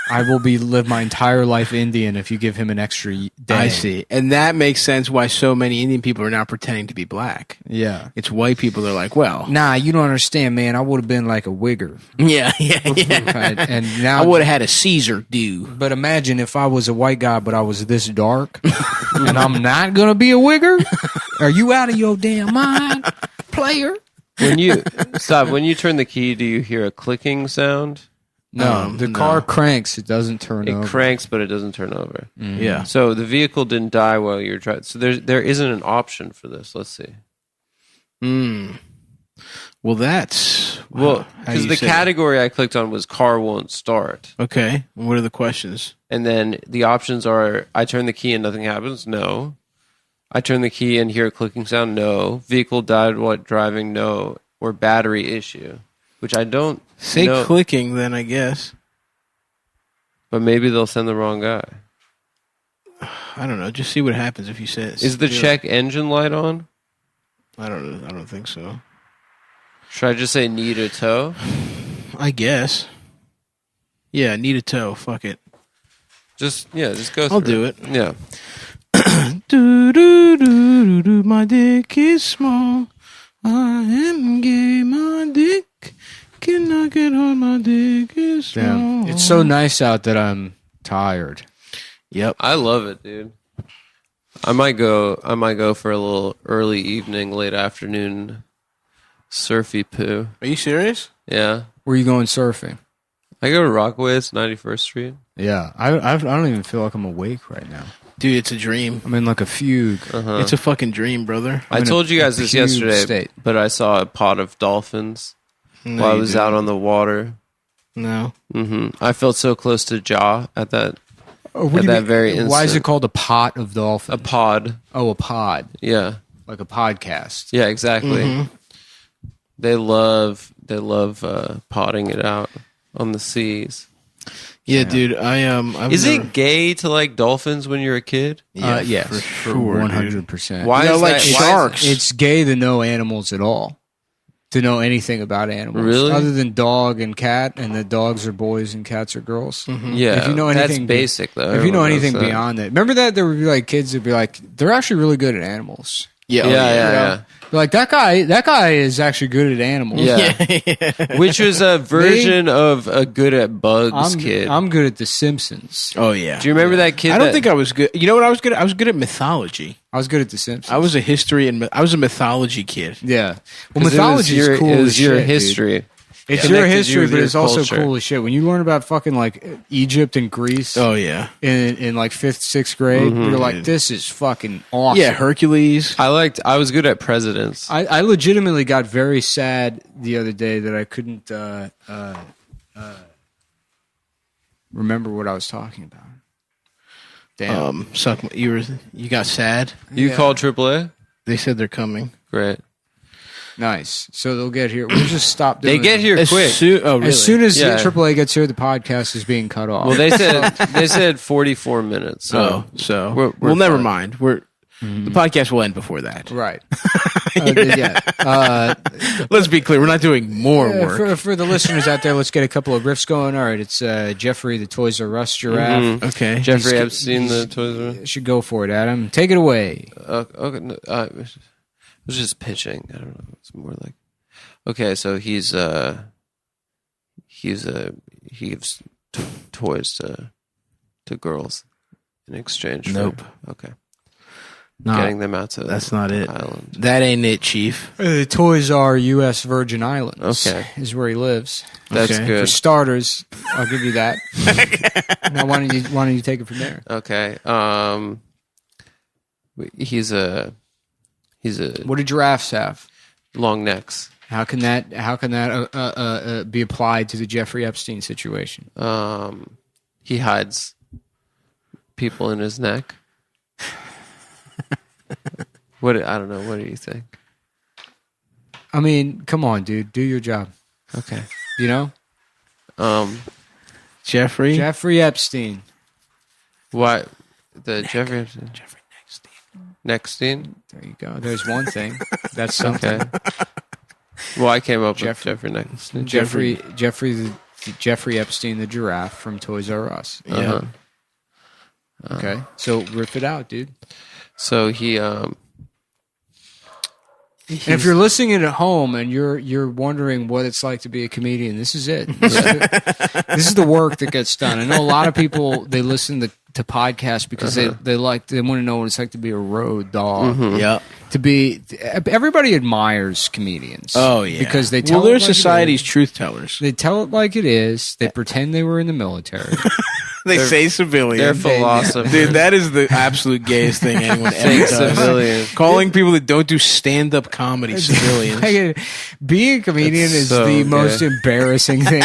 I will live my entire life Indian if you give him an extra day. I see. And that makes sense why so many Indian people are now pretending to be black. Yeah. It's white people that are like, well. Nah, you don't understand, man. I would have been like a wigger. Yeah. Right? And now I would have had a Caesar do. But imagine if I was a white guy, but I was this dark, and I'm not going to be a wigger? Are you out of your damn mind, player? When you turn the key, do you hear a clicking sound? No, the car cranks. It doesn't turn over. It cranks, but it doesn't turn over. Mhm. Yeah. So the vehicle didn't die while you're driving. So there isn't an option for this. Let's see. Well, that's Well, how because you the say it. category I clicked on was car won't start. Okay. What are the questions? And then the options are: I turn the key and nothing happens. No. I turn the key and hear a clicking sound. No. Vehicle died while driving. No. Or battery issue, which I don't Say know. clicking, then I guess. But maybe they'll send the wrong guy. I don't know. Just see what happens if you say it. Is the check engine light on? I don't know. I don't think so. Should I just say need a tow? I guess. Yeah, need a tow. Fuck it. Just go. I'll through do it. Yeah. Do do do do do. My dick is small. I am gay. My dick cannot get hard. My dick is small. Damn. It's so nice out that I'm tired. Yep. I love it, dude. I might go for a little early evening, late afternoon surfy poo. Are you serious? Yeah. Where are you going surfing? I go to Rockaways, 91st Street. Yeah, I don't even feel like I'm awake right now. Dude, it's a dream. I'm in like a fugue. Uh-huh. It's a fucking dream, brother. I told you guys this fugue yesterday, state. but I saw a pod of dolphins No, while I you was didn't. out on the water. No. I felt so close to Jaw at that. Oh, At that very Why is instant. it called a pot of dolphins? A pod. Oh, a pod. Yeah. Like a podcast. Yeah, exactly. Mm-hmm. They love potting it out on the seas. Yeah, dude. I've Is never- it gay to like dolphins when you're a kid? Yes, for for sure, 100%. Why You know, is like that? sharks. It's gay to know animals at all. To know anything about animals. Really? Other than dog and cat, and the dogs are boys and cats are girls. Yeah, If you know anything, that's basic though. If you know Everyone knows anything that. beyond that. Remember that there would be like kids that'd be like, they're actually really good at animals. Yeah, Yeah, oh, yeah. They're like, that guy is actually good at animals. Yeah. Which was a version of a good at bugs kid. I'm good at The Simpsons. Oh yeah. Do you remember that kid? I don't that- think I was good. You know what I was good at? I was good at mythology. I was good at The Simpsons. I was a history and I was a mythology kid. Yeah. Well, 'cause mythology is cool It as was your shit, dude. history. It's Connected your you history, with but your it's also culture. cool as shit. When you learn about fucking like Egypt and Greece Oh yeah. in like 5th, 6th grade, you're like, this is fucking awesome. Yeah, Hercules. I was good at presidents. I legitimately got very sad the other day that I couldn't remember what I was talking about. Damn. You got sad. You called AAA? They said they're coming. Great. Nice. So they'll get here. We'll just stop doing They get it. here quick. Really? As soon as Yeah. AAA gets here, the podcast is being cut off. Well, they said 44 minutes. So we're well, never fine. mind. The podcast will end before that. right. Yeah. Let's be clear. We're not doing more work. For the listeners out there, let's get a couple of riffs going. All right, it's Jeffrey, the Toys R Us giraffe. Okay. Jeffrey He's- Epstein, the Toys R Us. Should go for it, Adam. Take it away. Okay, no, I was just pitching. I don't know. It's more like okay. So he gives toys to girls in exchange. Nope. For, okay. No, Getting them out to that's not it. the island. That ain't it, Chief. The Toys R U.S. Virgin Islands. Okay. Is where he lives. That's Okay. For good. starters, I'll give you that. Now, why don't you take it from there? Okay. He's a What do giraffes have? long necks. How can that be applied to the Jeffrey Epstein situation? He hides people in his neck. I don't know. What do you think? I mean, come on, dude, do your job. Okay. You know, Jeffrey. Jeffrey Epstein. Why the Jeffrey Nextstein? There you go. There's one thing. That's something. Okay. Well, I came up Jeffrey- with Jeffrey Nextstein. Jeffrey Epstein, the giraffe from Toys R Us. Uh-huh. Okay, so riff it out, dude. So he And if you're listening at home and you're wondering what it's like to be a comedian, this is it. This is the work that gets done. I know a lot of people, they listen to to podcast because they want to know what it's like to be a road dog. Yeah. Everybody admires comedians. Oh yeah, because they tell. Well, they're it like society's truth tellers. They tell it like it is. They pretend they were in the military. They say civilian. They're philosophers. Dude, that is the absolute gayest thing anyone ever Fake does. civilian. Calling people that don't do stand-up comedy civilians. Being a comedian is so the gay. most embarrassing thing.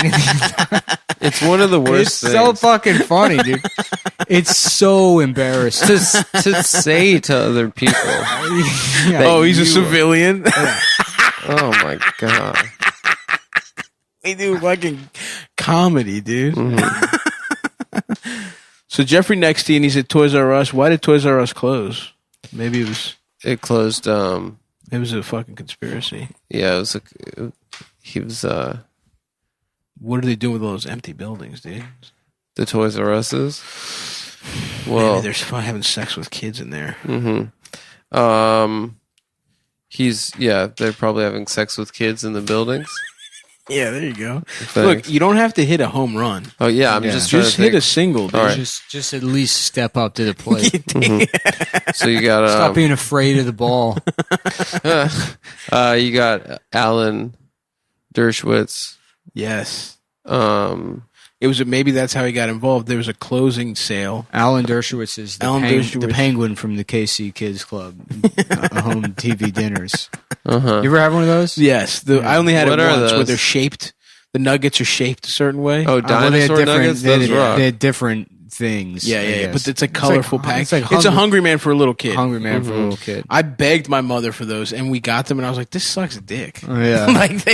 It's one of the worst It's things. so fucking funny, dude. It's so embarrassing. to say to other people. that Oh, he's a you- civilian. Oh my god. We do fucking comedy, dude. Mm-hmm. So Jeffrey next to you, and he's at Toys R Us. Why did Toys R Us close? Maybe It closed. it was a fucking conspiracy. Yeah, it was. He was. What are they doing with all those empty buildings, dude? The Toys R Us's. Well, Well, they're having sex with kids in there. They're probably having sex with kids in the buildings. Yeah, there you go. Thanks. Look, you don't have to hit a home run. Oh yeah, I'm just trying Just to hit think. a single, dude. All right. Just at least step up to the plate. So you got Stop being afraid of the ball. you got Alan Dershowitz. Yes. It was maybe that's how he got involved. There was a closing sale. Alan Dershowitz is the penguin from the KC Kids Club home TV dinners. You ever have one of those? Yes. I only had What it are once where those? they're shaped. The nuggets are shaped a certain way. Oh, Well, they had dinosaur different- nuggets. They Those had, rock. they had different things. Yeah, I yeah, guess. but it's a colorful pack. It's like It's a Hungry Man for a little kid. Hungry Man for a little kid. I begged my mother for those, and we got them, and I was like, "This sucks dick." Oh, yeah. Like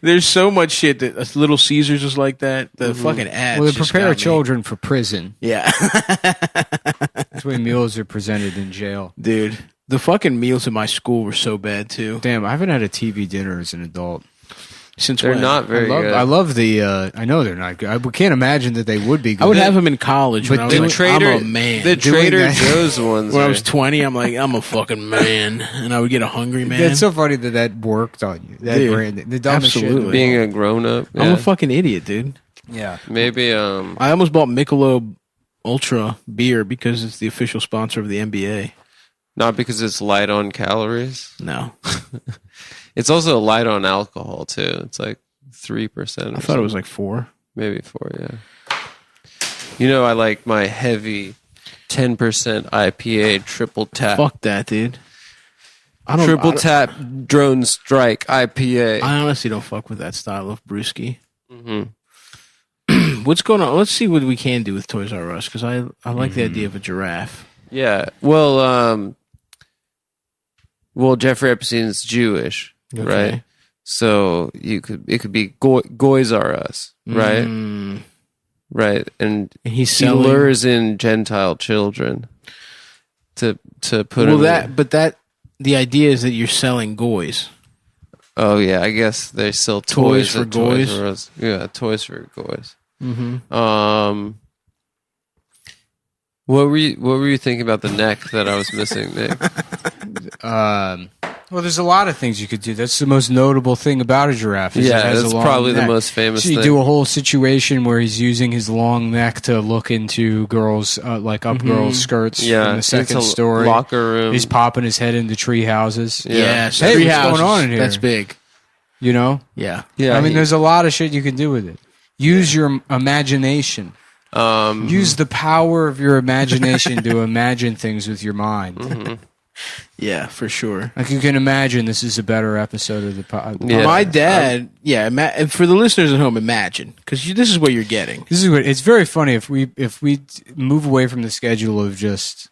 there's so much shit that Little Caesars is like that. The fucking ads. Well, they just prepare got me. children for prison. Yeah, That's the way meals are presented in jail. dude. The fucking meals at my school were so bad too. Damn, I haven't had a TV dinner as an adult. Since They're when? not very good. I love the. I know they're not good. I can't imagine that they would be good. I would have them in college when But I was the like, Trader, I'm a man. the Doing Trader that- Joe's ones. when I are- was 20, I'm like, I'm a fucking man, and I would get a Hungry Man. It's so funny that worked on you. That Dude, brand, the dumbest shit. in the absolutely. world. being a grown up. I'm a fucking idiot, dude. Yeah. Maybe I almost bought Michelob Ultra beer because it's the official sponsor of the NBA. not because it's light on calories. No, It's also light on alcohol too. It's like 3%. I thought it was like 4. maybe 4. Yeah. You know, I like my heavy 10% IPA triple tap. Fuck that, dude. Triple tap drone strike IPA. I honestly don't fuck with that style of brewski. Mm-hmm. What's going on? Let's see what we can do with Toys R Us because I like the idea of a giraffe. Yeah. Well, Jeffrey Epstein's Jewish, Okay. right? So it could be Goys R Us, right? Mm. Right, and And he's he selling. lures in Gentile children to put. Well, them in. the idea is that you're selling goys. Oh yeah, I guess they sell Toys toys for at Toys goys? R Us. Yeah, toys for goys. Mm-hmm. What were you thinking about the neck that I was missing, Nick? Well, there's a lot of things you could do. That's the most notable thing about a giraffe. Is it Yeah, has a that's long probably the neck. most famous So you thing. do a whole situation where he's using his long neck to look into girls, like up girls' skirts Yeah, from the second it's a story. locker room. He's popping his head into tree houses. Yeah. Yes. Hey, Three what's houses. going on in here? That's big. You know? Yeah. Yeah, I mean, there's a lot of shit you can do with it. Use your imagination. Use the power of your imagination to imagine things with your mind. Yeah, for sure. Like you can imagine this is a better episode of the podcast. Yeah. My dad, and for the listeners at home, imagine because this is what you're getting. This is what it's very funny if we move away from the schedule of just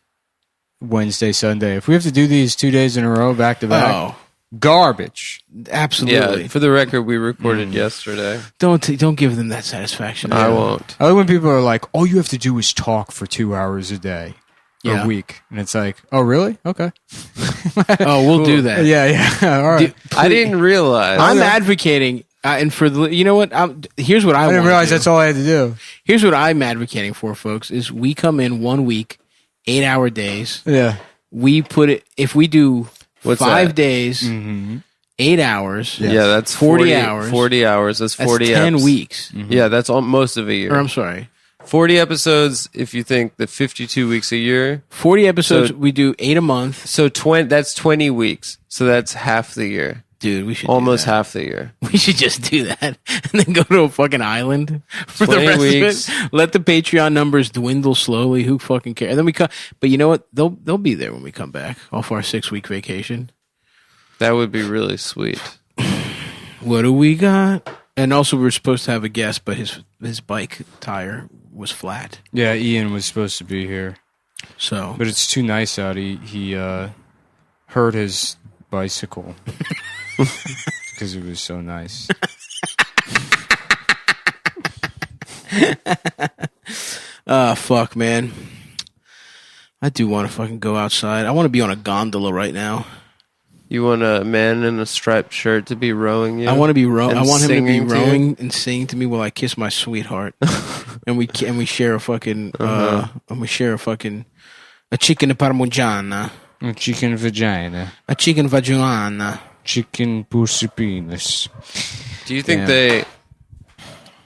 Wednesday, Sunday. If we have to do these 2 days in a row back to back, Oh, garbage. absolutely. Yeah, for the record, we recorded yesterday. Don't give them that satisfaction. I won't. I like when people are like, "All you have to do is talk for 2 hours a day." Yeah. A week, and it's like, oh, really? Okay. Oh, we'll do that. Yeah. All right. I didn't realize. I'm advocating, and for the, you know what? Here's what I didn't realize that's all I had to do. Here's what I'm advocating for, folks: is we come in 1 week, 8-hour days. Yeah. We put it if we do What's 5 that? days, 8 hours. Yeah, that's 40 hours. 40 hours. That's That's 40 10 eps. weeks. Yeah, that's most of a year. Or I'm sorry, 40 episodes if you think that 52 weeks a year. 40 episodes, we do 8 a month. So that's 20 weeks. So that's half the year. Dude, we should almost half the year. We should just do that and then go to a fucking island for the 20 rest weeks. of it. Let the Patreon numbers dwindle slowly. Who fucking cares? And then we come. But you know what? They'll be there when we come back off our 6-week vacation. That would be really sweet. What do we got? And also, we were supposed to have a guest, but his bike tire was flat. Yeah, Ian was supposed to be here. So, but it's too nice out. He hurt his bicycle because it was so nice. Fuck, man. I do want to fucking go outside. I want to be on a gondola right now. You want a man in a striped shirt to be rowing you? I want to be rowing. I want him to be singing to rowing and singing to me while I kiss my sweetheart, and we share a fucking a chicken parmigiana, A chicken vagina, a chicken vagina, chicken pussy penis. Do you think they?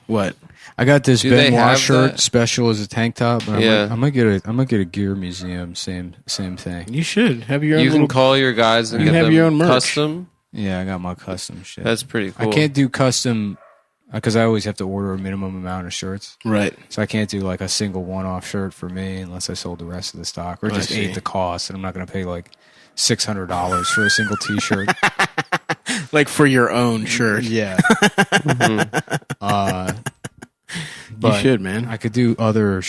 What? I got this Do they Benoit have shirt, that? special as a tank top. But Yeah. I might get a gear museum. Same thing. You should have your own. You can little- call your guys and You get have them your own merch. custom. Yeah, I got my custom shit. That's pretty cool. I can't do custom because I always have to order a minimum amount of shirts. Right. So I can't do like a single one-off shirt for me unless I sold the rest of the stock or I just see. ate the cost. And I'm not going to pay like $600 for a single T-shirt. Like for your own shirt. Yeah. You should, man. I could do other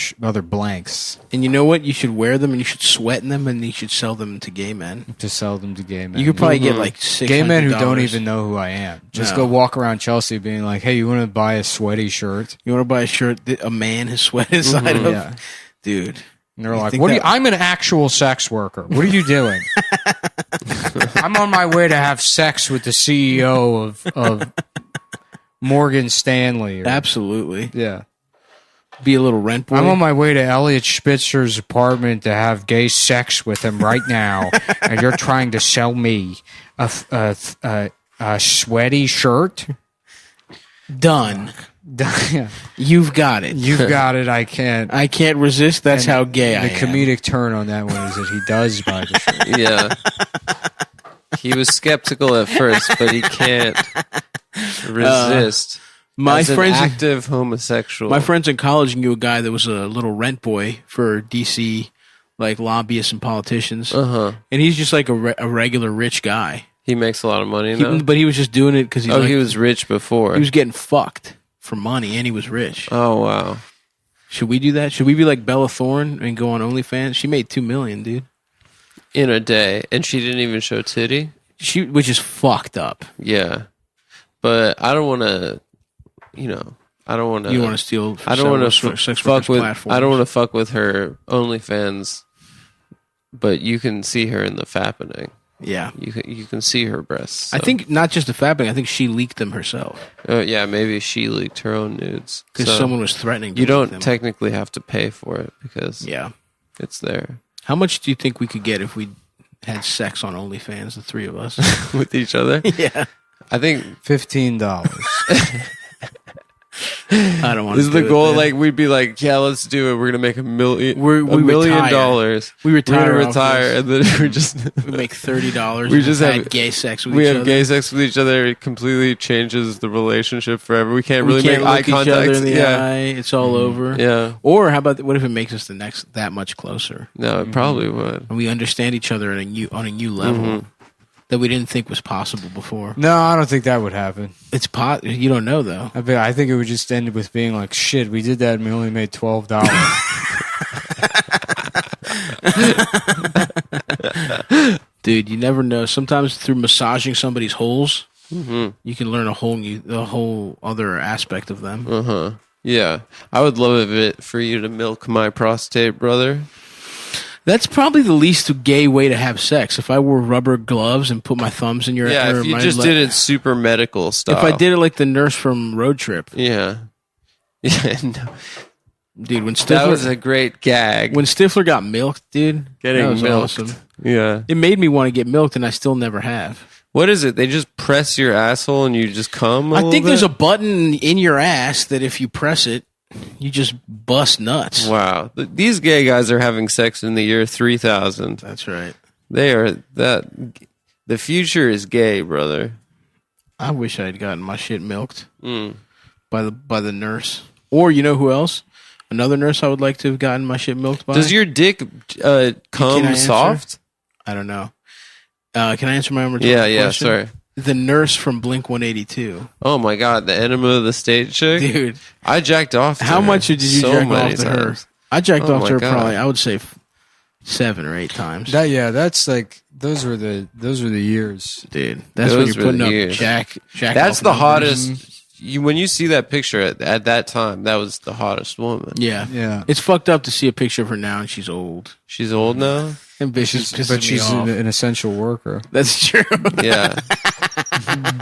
blanks And you know what? You should wear them, and you should sweat in them, and you should sell them to gay men. to sell them to gay men. You could probably get like $600. gay men who don't even know who I am. Just No. go walk around Chelsea being like, hey, you want to buy a sweaty shirt? You want to buy a shirt that a man has sweat inside of? Yeah. Dude. And they're You like, think "What? that- I'm an actual sex worker. What are you doing?" I'm on my way to have sex with the CEO of Morgan Stanley. Or, Absolutely. yeah. Be a little rent boy. I'm on my way to Elliot Spitzer's apartment to have gay sex with him right now, and you're trying to sell me a sweaty shirt. Done. Yeah. You've got it. You've got it. I can't. I can't resist. That's And how gay I The am. comedic turn on that one is that he does buy the shirt. Yeah. He was skeptical at first, but he can't resist. My As an friends, active homosexual. my friends in college knew a guy that was a little rent boy for DC, like lobbyists and politicians, Uh-huh. and he's just like a regular rich guy. He makes a lot of money now. But he was just doing it because He was rich before. he was getting fucked for money, and he was rich. Oh, wow. Should we do that? Should we be like Bella Thorne and go on OnlyFans? She made $2 million, dude. In a day. And she didn't even show titty? Which is fucked up. Yeah. But I don't want to, I don't want to. You want to steal? I don't want to sex fuck workers' with. platforms. I don't want to fuck with her OnlyFans, but you can see her in the fappening. Yeah, you can see her breasts. I so. think not just the fapping. I think she leaked them herself Yeah, maybe she leaked her own nudes because So someone was threatening. To You leak don't them. technically have to pay for it because it's there How much do you think we could get if we had sex on OnlyFans, the three of us? with each other. Yeah, I think $15. I don't want. this is to the do goal. It, Like we'd be like, yeah, let's do it. We're gonna make $1 million. We $1 million. retire. We We're retire. gonna off retire, this. and then we're just We make $30. We just had have- gay sex with we each have other. gay sex with each other. It completely changes the relationship forever. We can't We really can't make eye look each contact. other in the yeah, eye. It's all over. yeah. Or how about what if it makes us that much closer? No, it probably would. And we understand each other on a new level that we didn't think was possible before. No, I don't think that would happen. It's you don't know though. I think it would just end with being like, shit, we did that and we only made $12. Dude, you never know. Sometimes through massaging somebody's holes, you can learn a whole other aspect of them. Yeah, I would love it for you to milk my prostate, brother. That's probably the least gay way to have sex. If I wore rubber gloves and put my thumbs in your Yeah, or if you my just did it super medical style. If I did it like the nurse from Road Trip. Yeah. Yeah, no. Dude, when That was a great gag. When Stifler got milked, dude, Getting that was milked. awesome. Yeah. It made me want to get milked, and I still never have. What is it? They just press your asshole and you just come? I think there's a button in your ass that if you press it, You just bust nuts. Wow. These gay guys are having sex in the year 3000. That's right. They are that. The future is gay, brother. I wish I had gotten my shit milked by the nurse. Or you know who else? Another nurse I would like to have gotten my shit milked by. Does your dick come soft? I don't know. Can I answer my own Yeah, question? sorry. The nurse from Blink 182. Oh my god, the enema of the state chick? Dude. I jacked off to How her much did you so jack many off to her? times. I jacked off to her God. probably, I would say 7 or 8 times. That's like those were the years, dude. That's Those when you're were putting the up years. jack. That's off the numbers. hottest. When you see that picture at that time, that was the hottest woman. Yeah. It's fucked up to see a picture of her now and she's old. She's old now? Ambitious, but she's an essential worker. That's true. Yeah.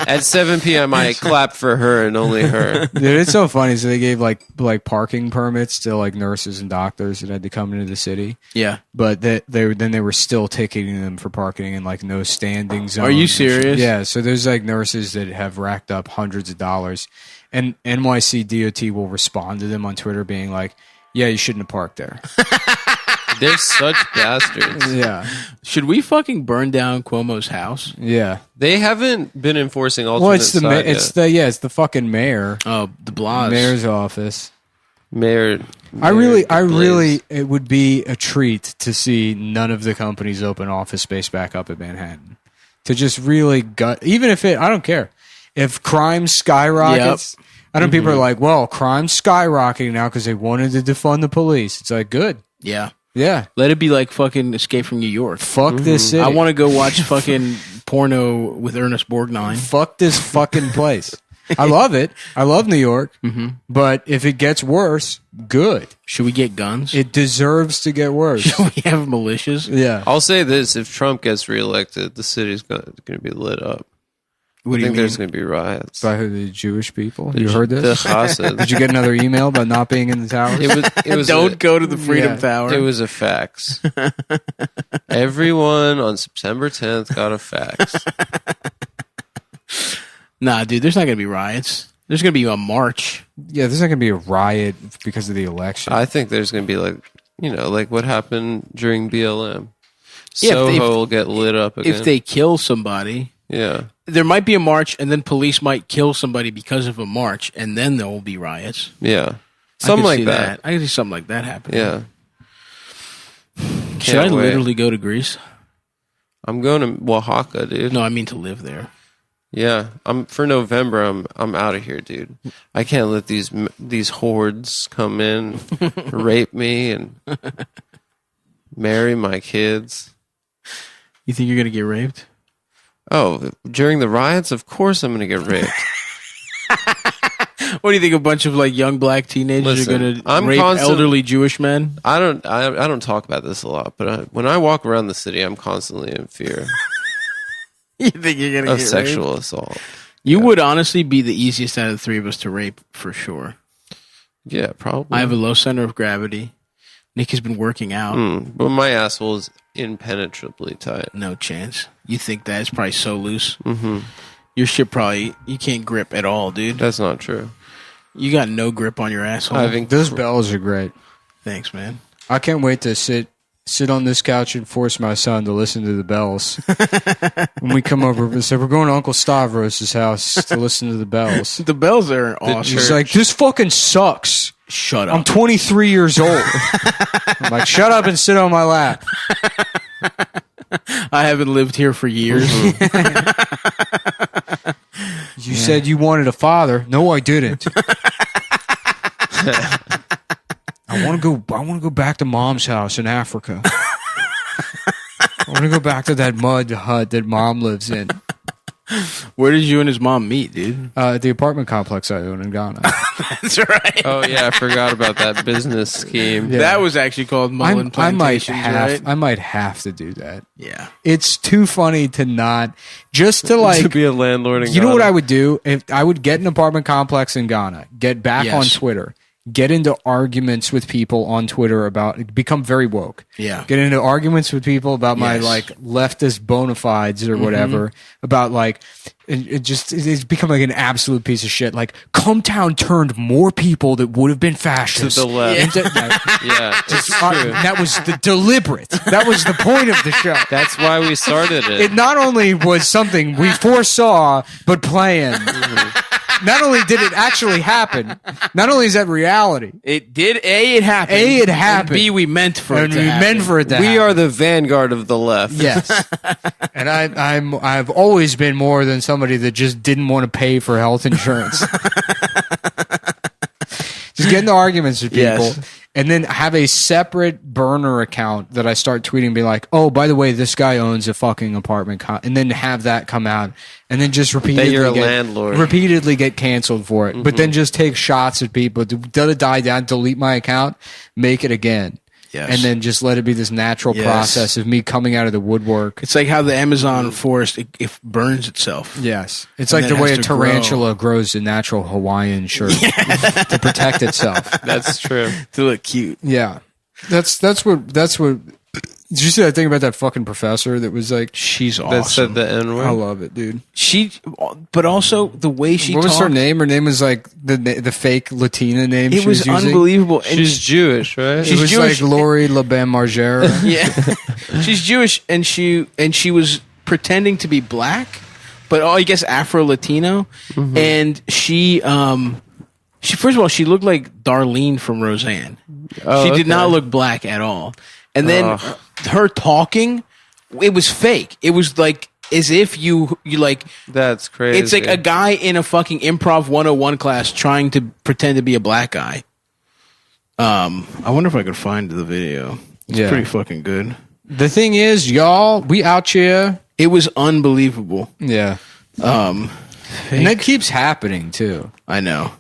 At 7 p.m., I clapped for her and only her. Dude, it's so funny. So they gave like parking permits to like nurses and doctors that had to come into the city. Yeah. But they were still ticketing them for parking in like no standing zones. Are you serious? Yeah. So there's like nurses that have racked up hundreds of dollars, and NYC DOT will respond to them on Twitter being like, "Yeah, you shouldn't have parked there." They're such bastards. Yeah. Should we fucking burn down Cuomo's house? Yeah. They haven't been enforcing alternate Well, it's side yet. it's the fucking mayor. Oh, the Blas. Mayor's office. Mayor, I really, it would be a treat to see none of the companies open office space back up in Manhattan. To just really even if I don't care. If crime skyrockets, I know people are like, well, crime's skyrocketing now because they wanted to defund the police. It's like, good. Yeah. Yeah. Let it be like fucking Escape from New York. Fuck this city. I want to go watch fucking porno with Ernest Borgnine. Fuck this fucking place. I love it. I love New York. But if it gets worse, good. Should we get guns? It deserves to get worse. Should we have militias? Yeah. I'll say this: if Trump gets reelected, the city's going to be lit up. What do you I think mean? there's going to be riots. By the Jewish people? You heard this? The Hasid. Did you get another email about not being in the towers? It was Don't go to the Freedom Tower. It was a fax. Everyone on September 10th got a fax. Nah, dude, there's not going to be riots. There's going to be a march. Yeah, there's not going to be a riot because of the election. I think there's going to be like what happened during BLM. Yeah, Soho will get lit up again. If they kill somebody, yeah, there might be a march, and then police might kill somebody because of a march, and then there will be riots. Yeah, I something could like see that. I can see something like that happening. Yeah. Should I Can't wait. literally go to Greece? I'm going to Oaxaca, dude. No, I mean to live there. Yeah, for November. I'm out of here, dude. I can't let these hordes come in, rape me, and marry my kids. You think you're going to get raped? Oh, during the riots, of course I'm going to get raped. What do you think? A bunch of like young black teenagers are going to rape elderly Jewish men? I don't talk about this a lot, but when I walk around the city, I'm constantly in fear. You think you're going to of get sexual raped? assault? You would honestly be the easiest out of the three of us to rape for sure. Yeah, probably. I have a low center of gravity. Nick has been working out. But my asshole is impenetrably tight. No chance. You think that it's probably so loose? Mm-hmm. Your shit probably, you can't grip at all, dude. That's not true. You got no grip on your asshole. I think those bells are great. Thanks, man. I can't wait to sit on this couch and force my son to listen to the bells. When we come over and say, we're going to Uncle Stavros' house to listen to the bells. The bells are awesome. He's like, this fucking sucks. Shut up. I'm 23 years old. I'm like, shut up and sit on my lap. I haven't lived here for years. You said you wanted a father. No, I didn't. I want to go back to Mom's house in Africa. I want to go back to that mud hut that Mom lives in. Where did you and his mom meet, dude? At the apartment complex I own in Ghana. That's right. Oh yeah, I forgot about that business scheme. Yeah. That was actually called Mullen Plantations, right? I might have to do that. Yeah. It's too funny to not just to like to be a landlord in You know what Ghana. I would do? If I would get an apartment complex in Ghana, get back Yes. on Twitter, get into arguments with people on Twitter about become very woke. Yeah. Get into arguments with people about my Yes. like leftist bona fides or whatever about like it's become like an absolute piece of shit. Like Cumtown turned more people that would have been fascists To the left. Yeah, it's true. that was the deliberate. That was the point of the show. That's why we started it. It not only was something we foresaw, but planned. Not only did it actually happen, not only is that reality, It did. It happened. it happened. And B, we meant for it and to we happen. meant for it to We happen. are the vanguard of the left. Yes. And I've always been more than somebody that just didn't want to pay for health insurance. Just get into arguments with people. Yes. And then have a separate burner account that I start tweeting and be like, oh, by the way, this guy owns a fucking apartment. And then have that come out. And then just repeatedly you're a get, landlord. repeatedly get canceled for it. But then just take shots at people. Let it die down, delete my account, make it again. Yes. And then just let it be this natural Yes. process of me coming out of the woodwork. It's like how the Amazon forest it burns itself. Yes. It's And like then the way has a to grow. tarantula grows a natural Hawaiian shirt to protect itself. That's true. To look cute. Yeah. That's what did you see that thing about that fucking professor that was like She's awesome. That said the N I word. love it, dude. But also the way she What was her talked, name? Her name was like the fake Latina name. It she was using. unbelievable. And She's Jewish, right? It She's was Jewish. like Lori LeBen Margera. Yeah, she's Jewish, and she was pretending to be black, but I guess Afro Latino, and she first of all she looked like Darlene from Roseanne. Oh, She did okay. not look black at all, and then her talking, it was fake. It was like as if you like. That's crazy. It's like a guy in a fucking improv 101 class trying to pretend to be a black guy. I wonder if I could find the video. It's Yeah. pretty fucking good. The thing is, y'all, we out here. It was unbelievable. Yeah. And that keeps happening too. I know.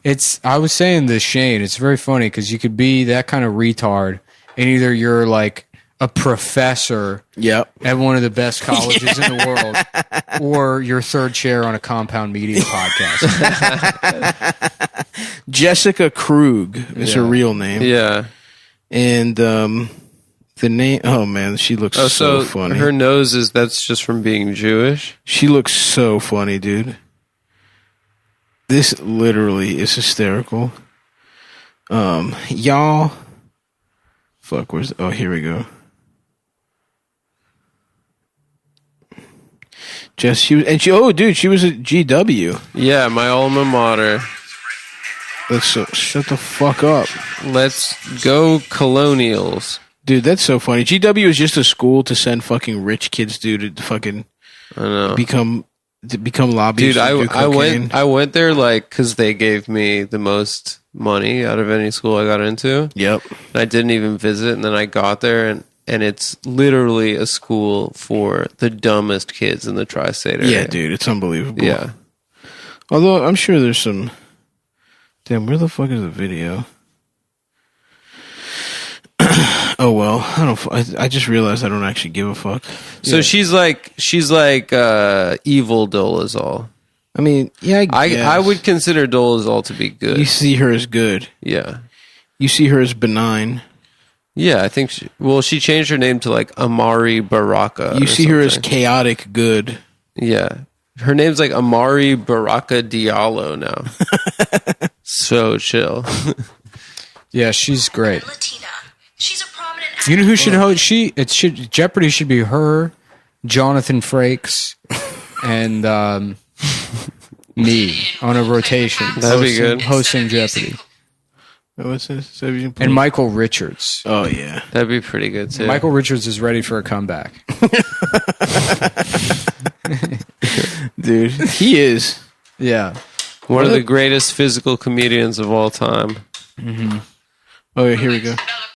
I was saying to Shane, it's very funny because you could be that kind of retard and either you're like a professor Yep. at one of the best colleges in the world or you're third chair on a compound media podcast. Jessica Krug is her real name. Yeah. And the name, oh man, she looks Oh, so so funny. her nose that's just from being Jewish. She looks so funny, dude. This literally is hysterical. Y'all. Fuck, oh, here we go. She was at GW. Yeah, my alma mater. Shut the fuck up. Let's go Colonials. Dude, that's so funny. GW is just a school to send fucking rich kids, dude, to fucking I know. become lobbyists. Dude, and do cocaine. I went there like because they gave me the most money out of any school I got into. Yep. And I didn't even visit, and then I got there, and it's literally a school for the dumbest kids in the tri-state area. Yeah, dude, it's unbelievable. Yeah. Although I'm sure there's some. Damn, where the fuck is the video? Oh well, I just realized I don't actually give a fuck. So Yeah. she's like evil Dolezal. I mean, yeah, I would consider Dolezal to be good. You see her as good. Yeah. You see her as benign. Yeah, I think she changed her name to like Amari Baraka. You or see her as something. chaotic good. Yeah. Her name's like Amari Baraka Diallo now. So chill. Yeah, she's great. Latina. She's a prominent You know who should host? Jeopardy should be her, Jonathan Frakes, and me on a rotation. That'd be good. Hosting Jeopardy. What's this? And Michael Richards. Oh yeah, that'd be pretty good too. Michael Richards is ready for a comeback. Dude, he is. Yeah. One of the greatest physical comedians of all time. Mm-hmm. Oh yeah, here we go.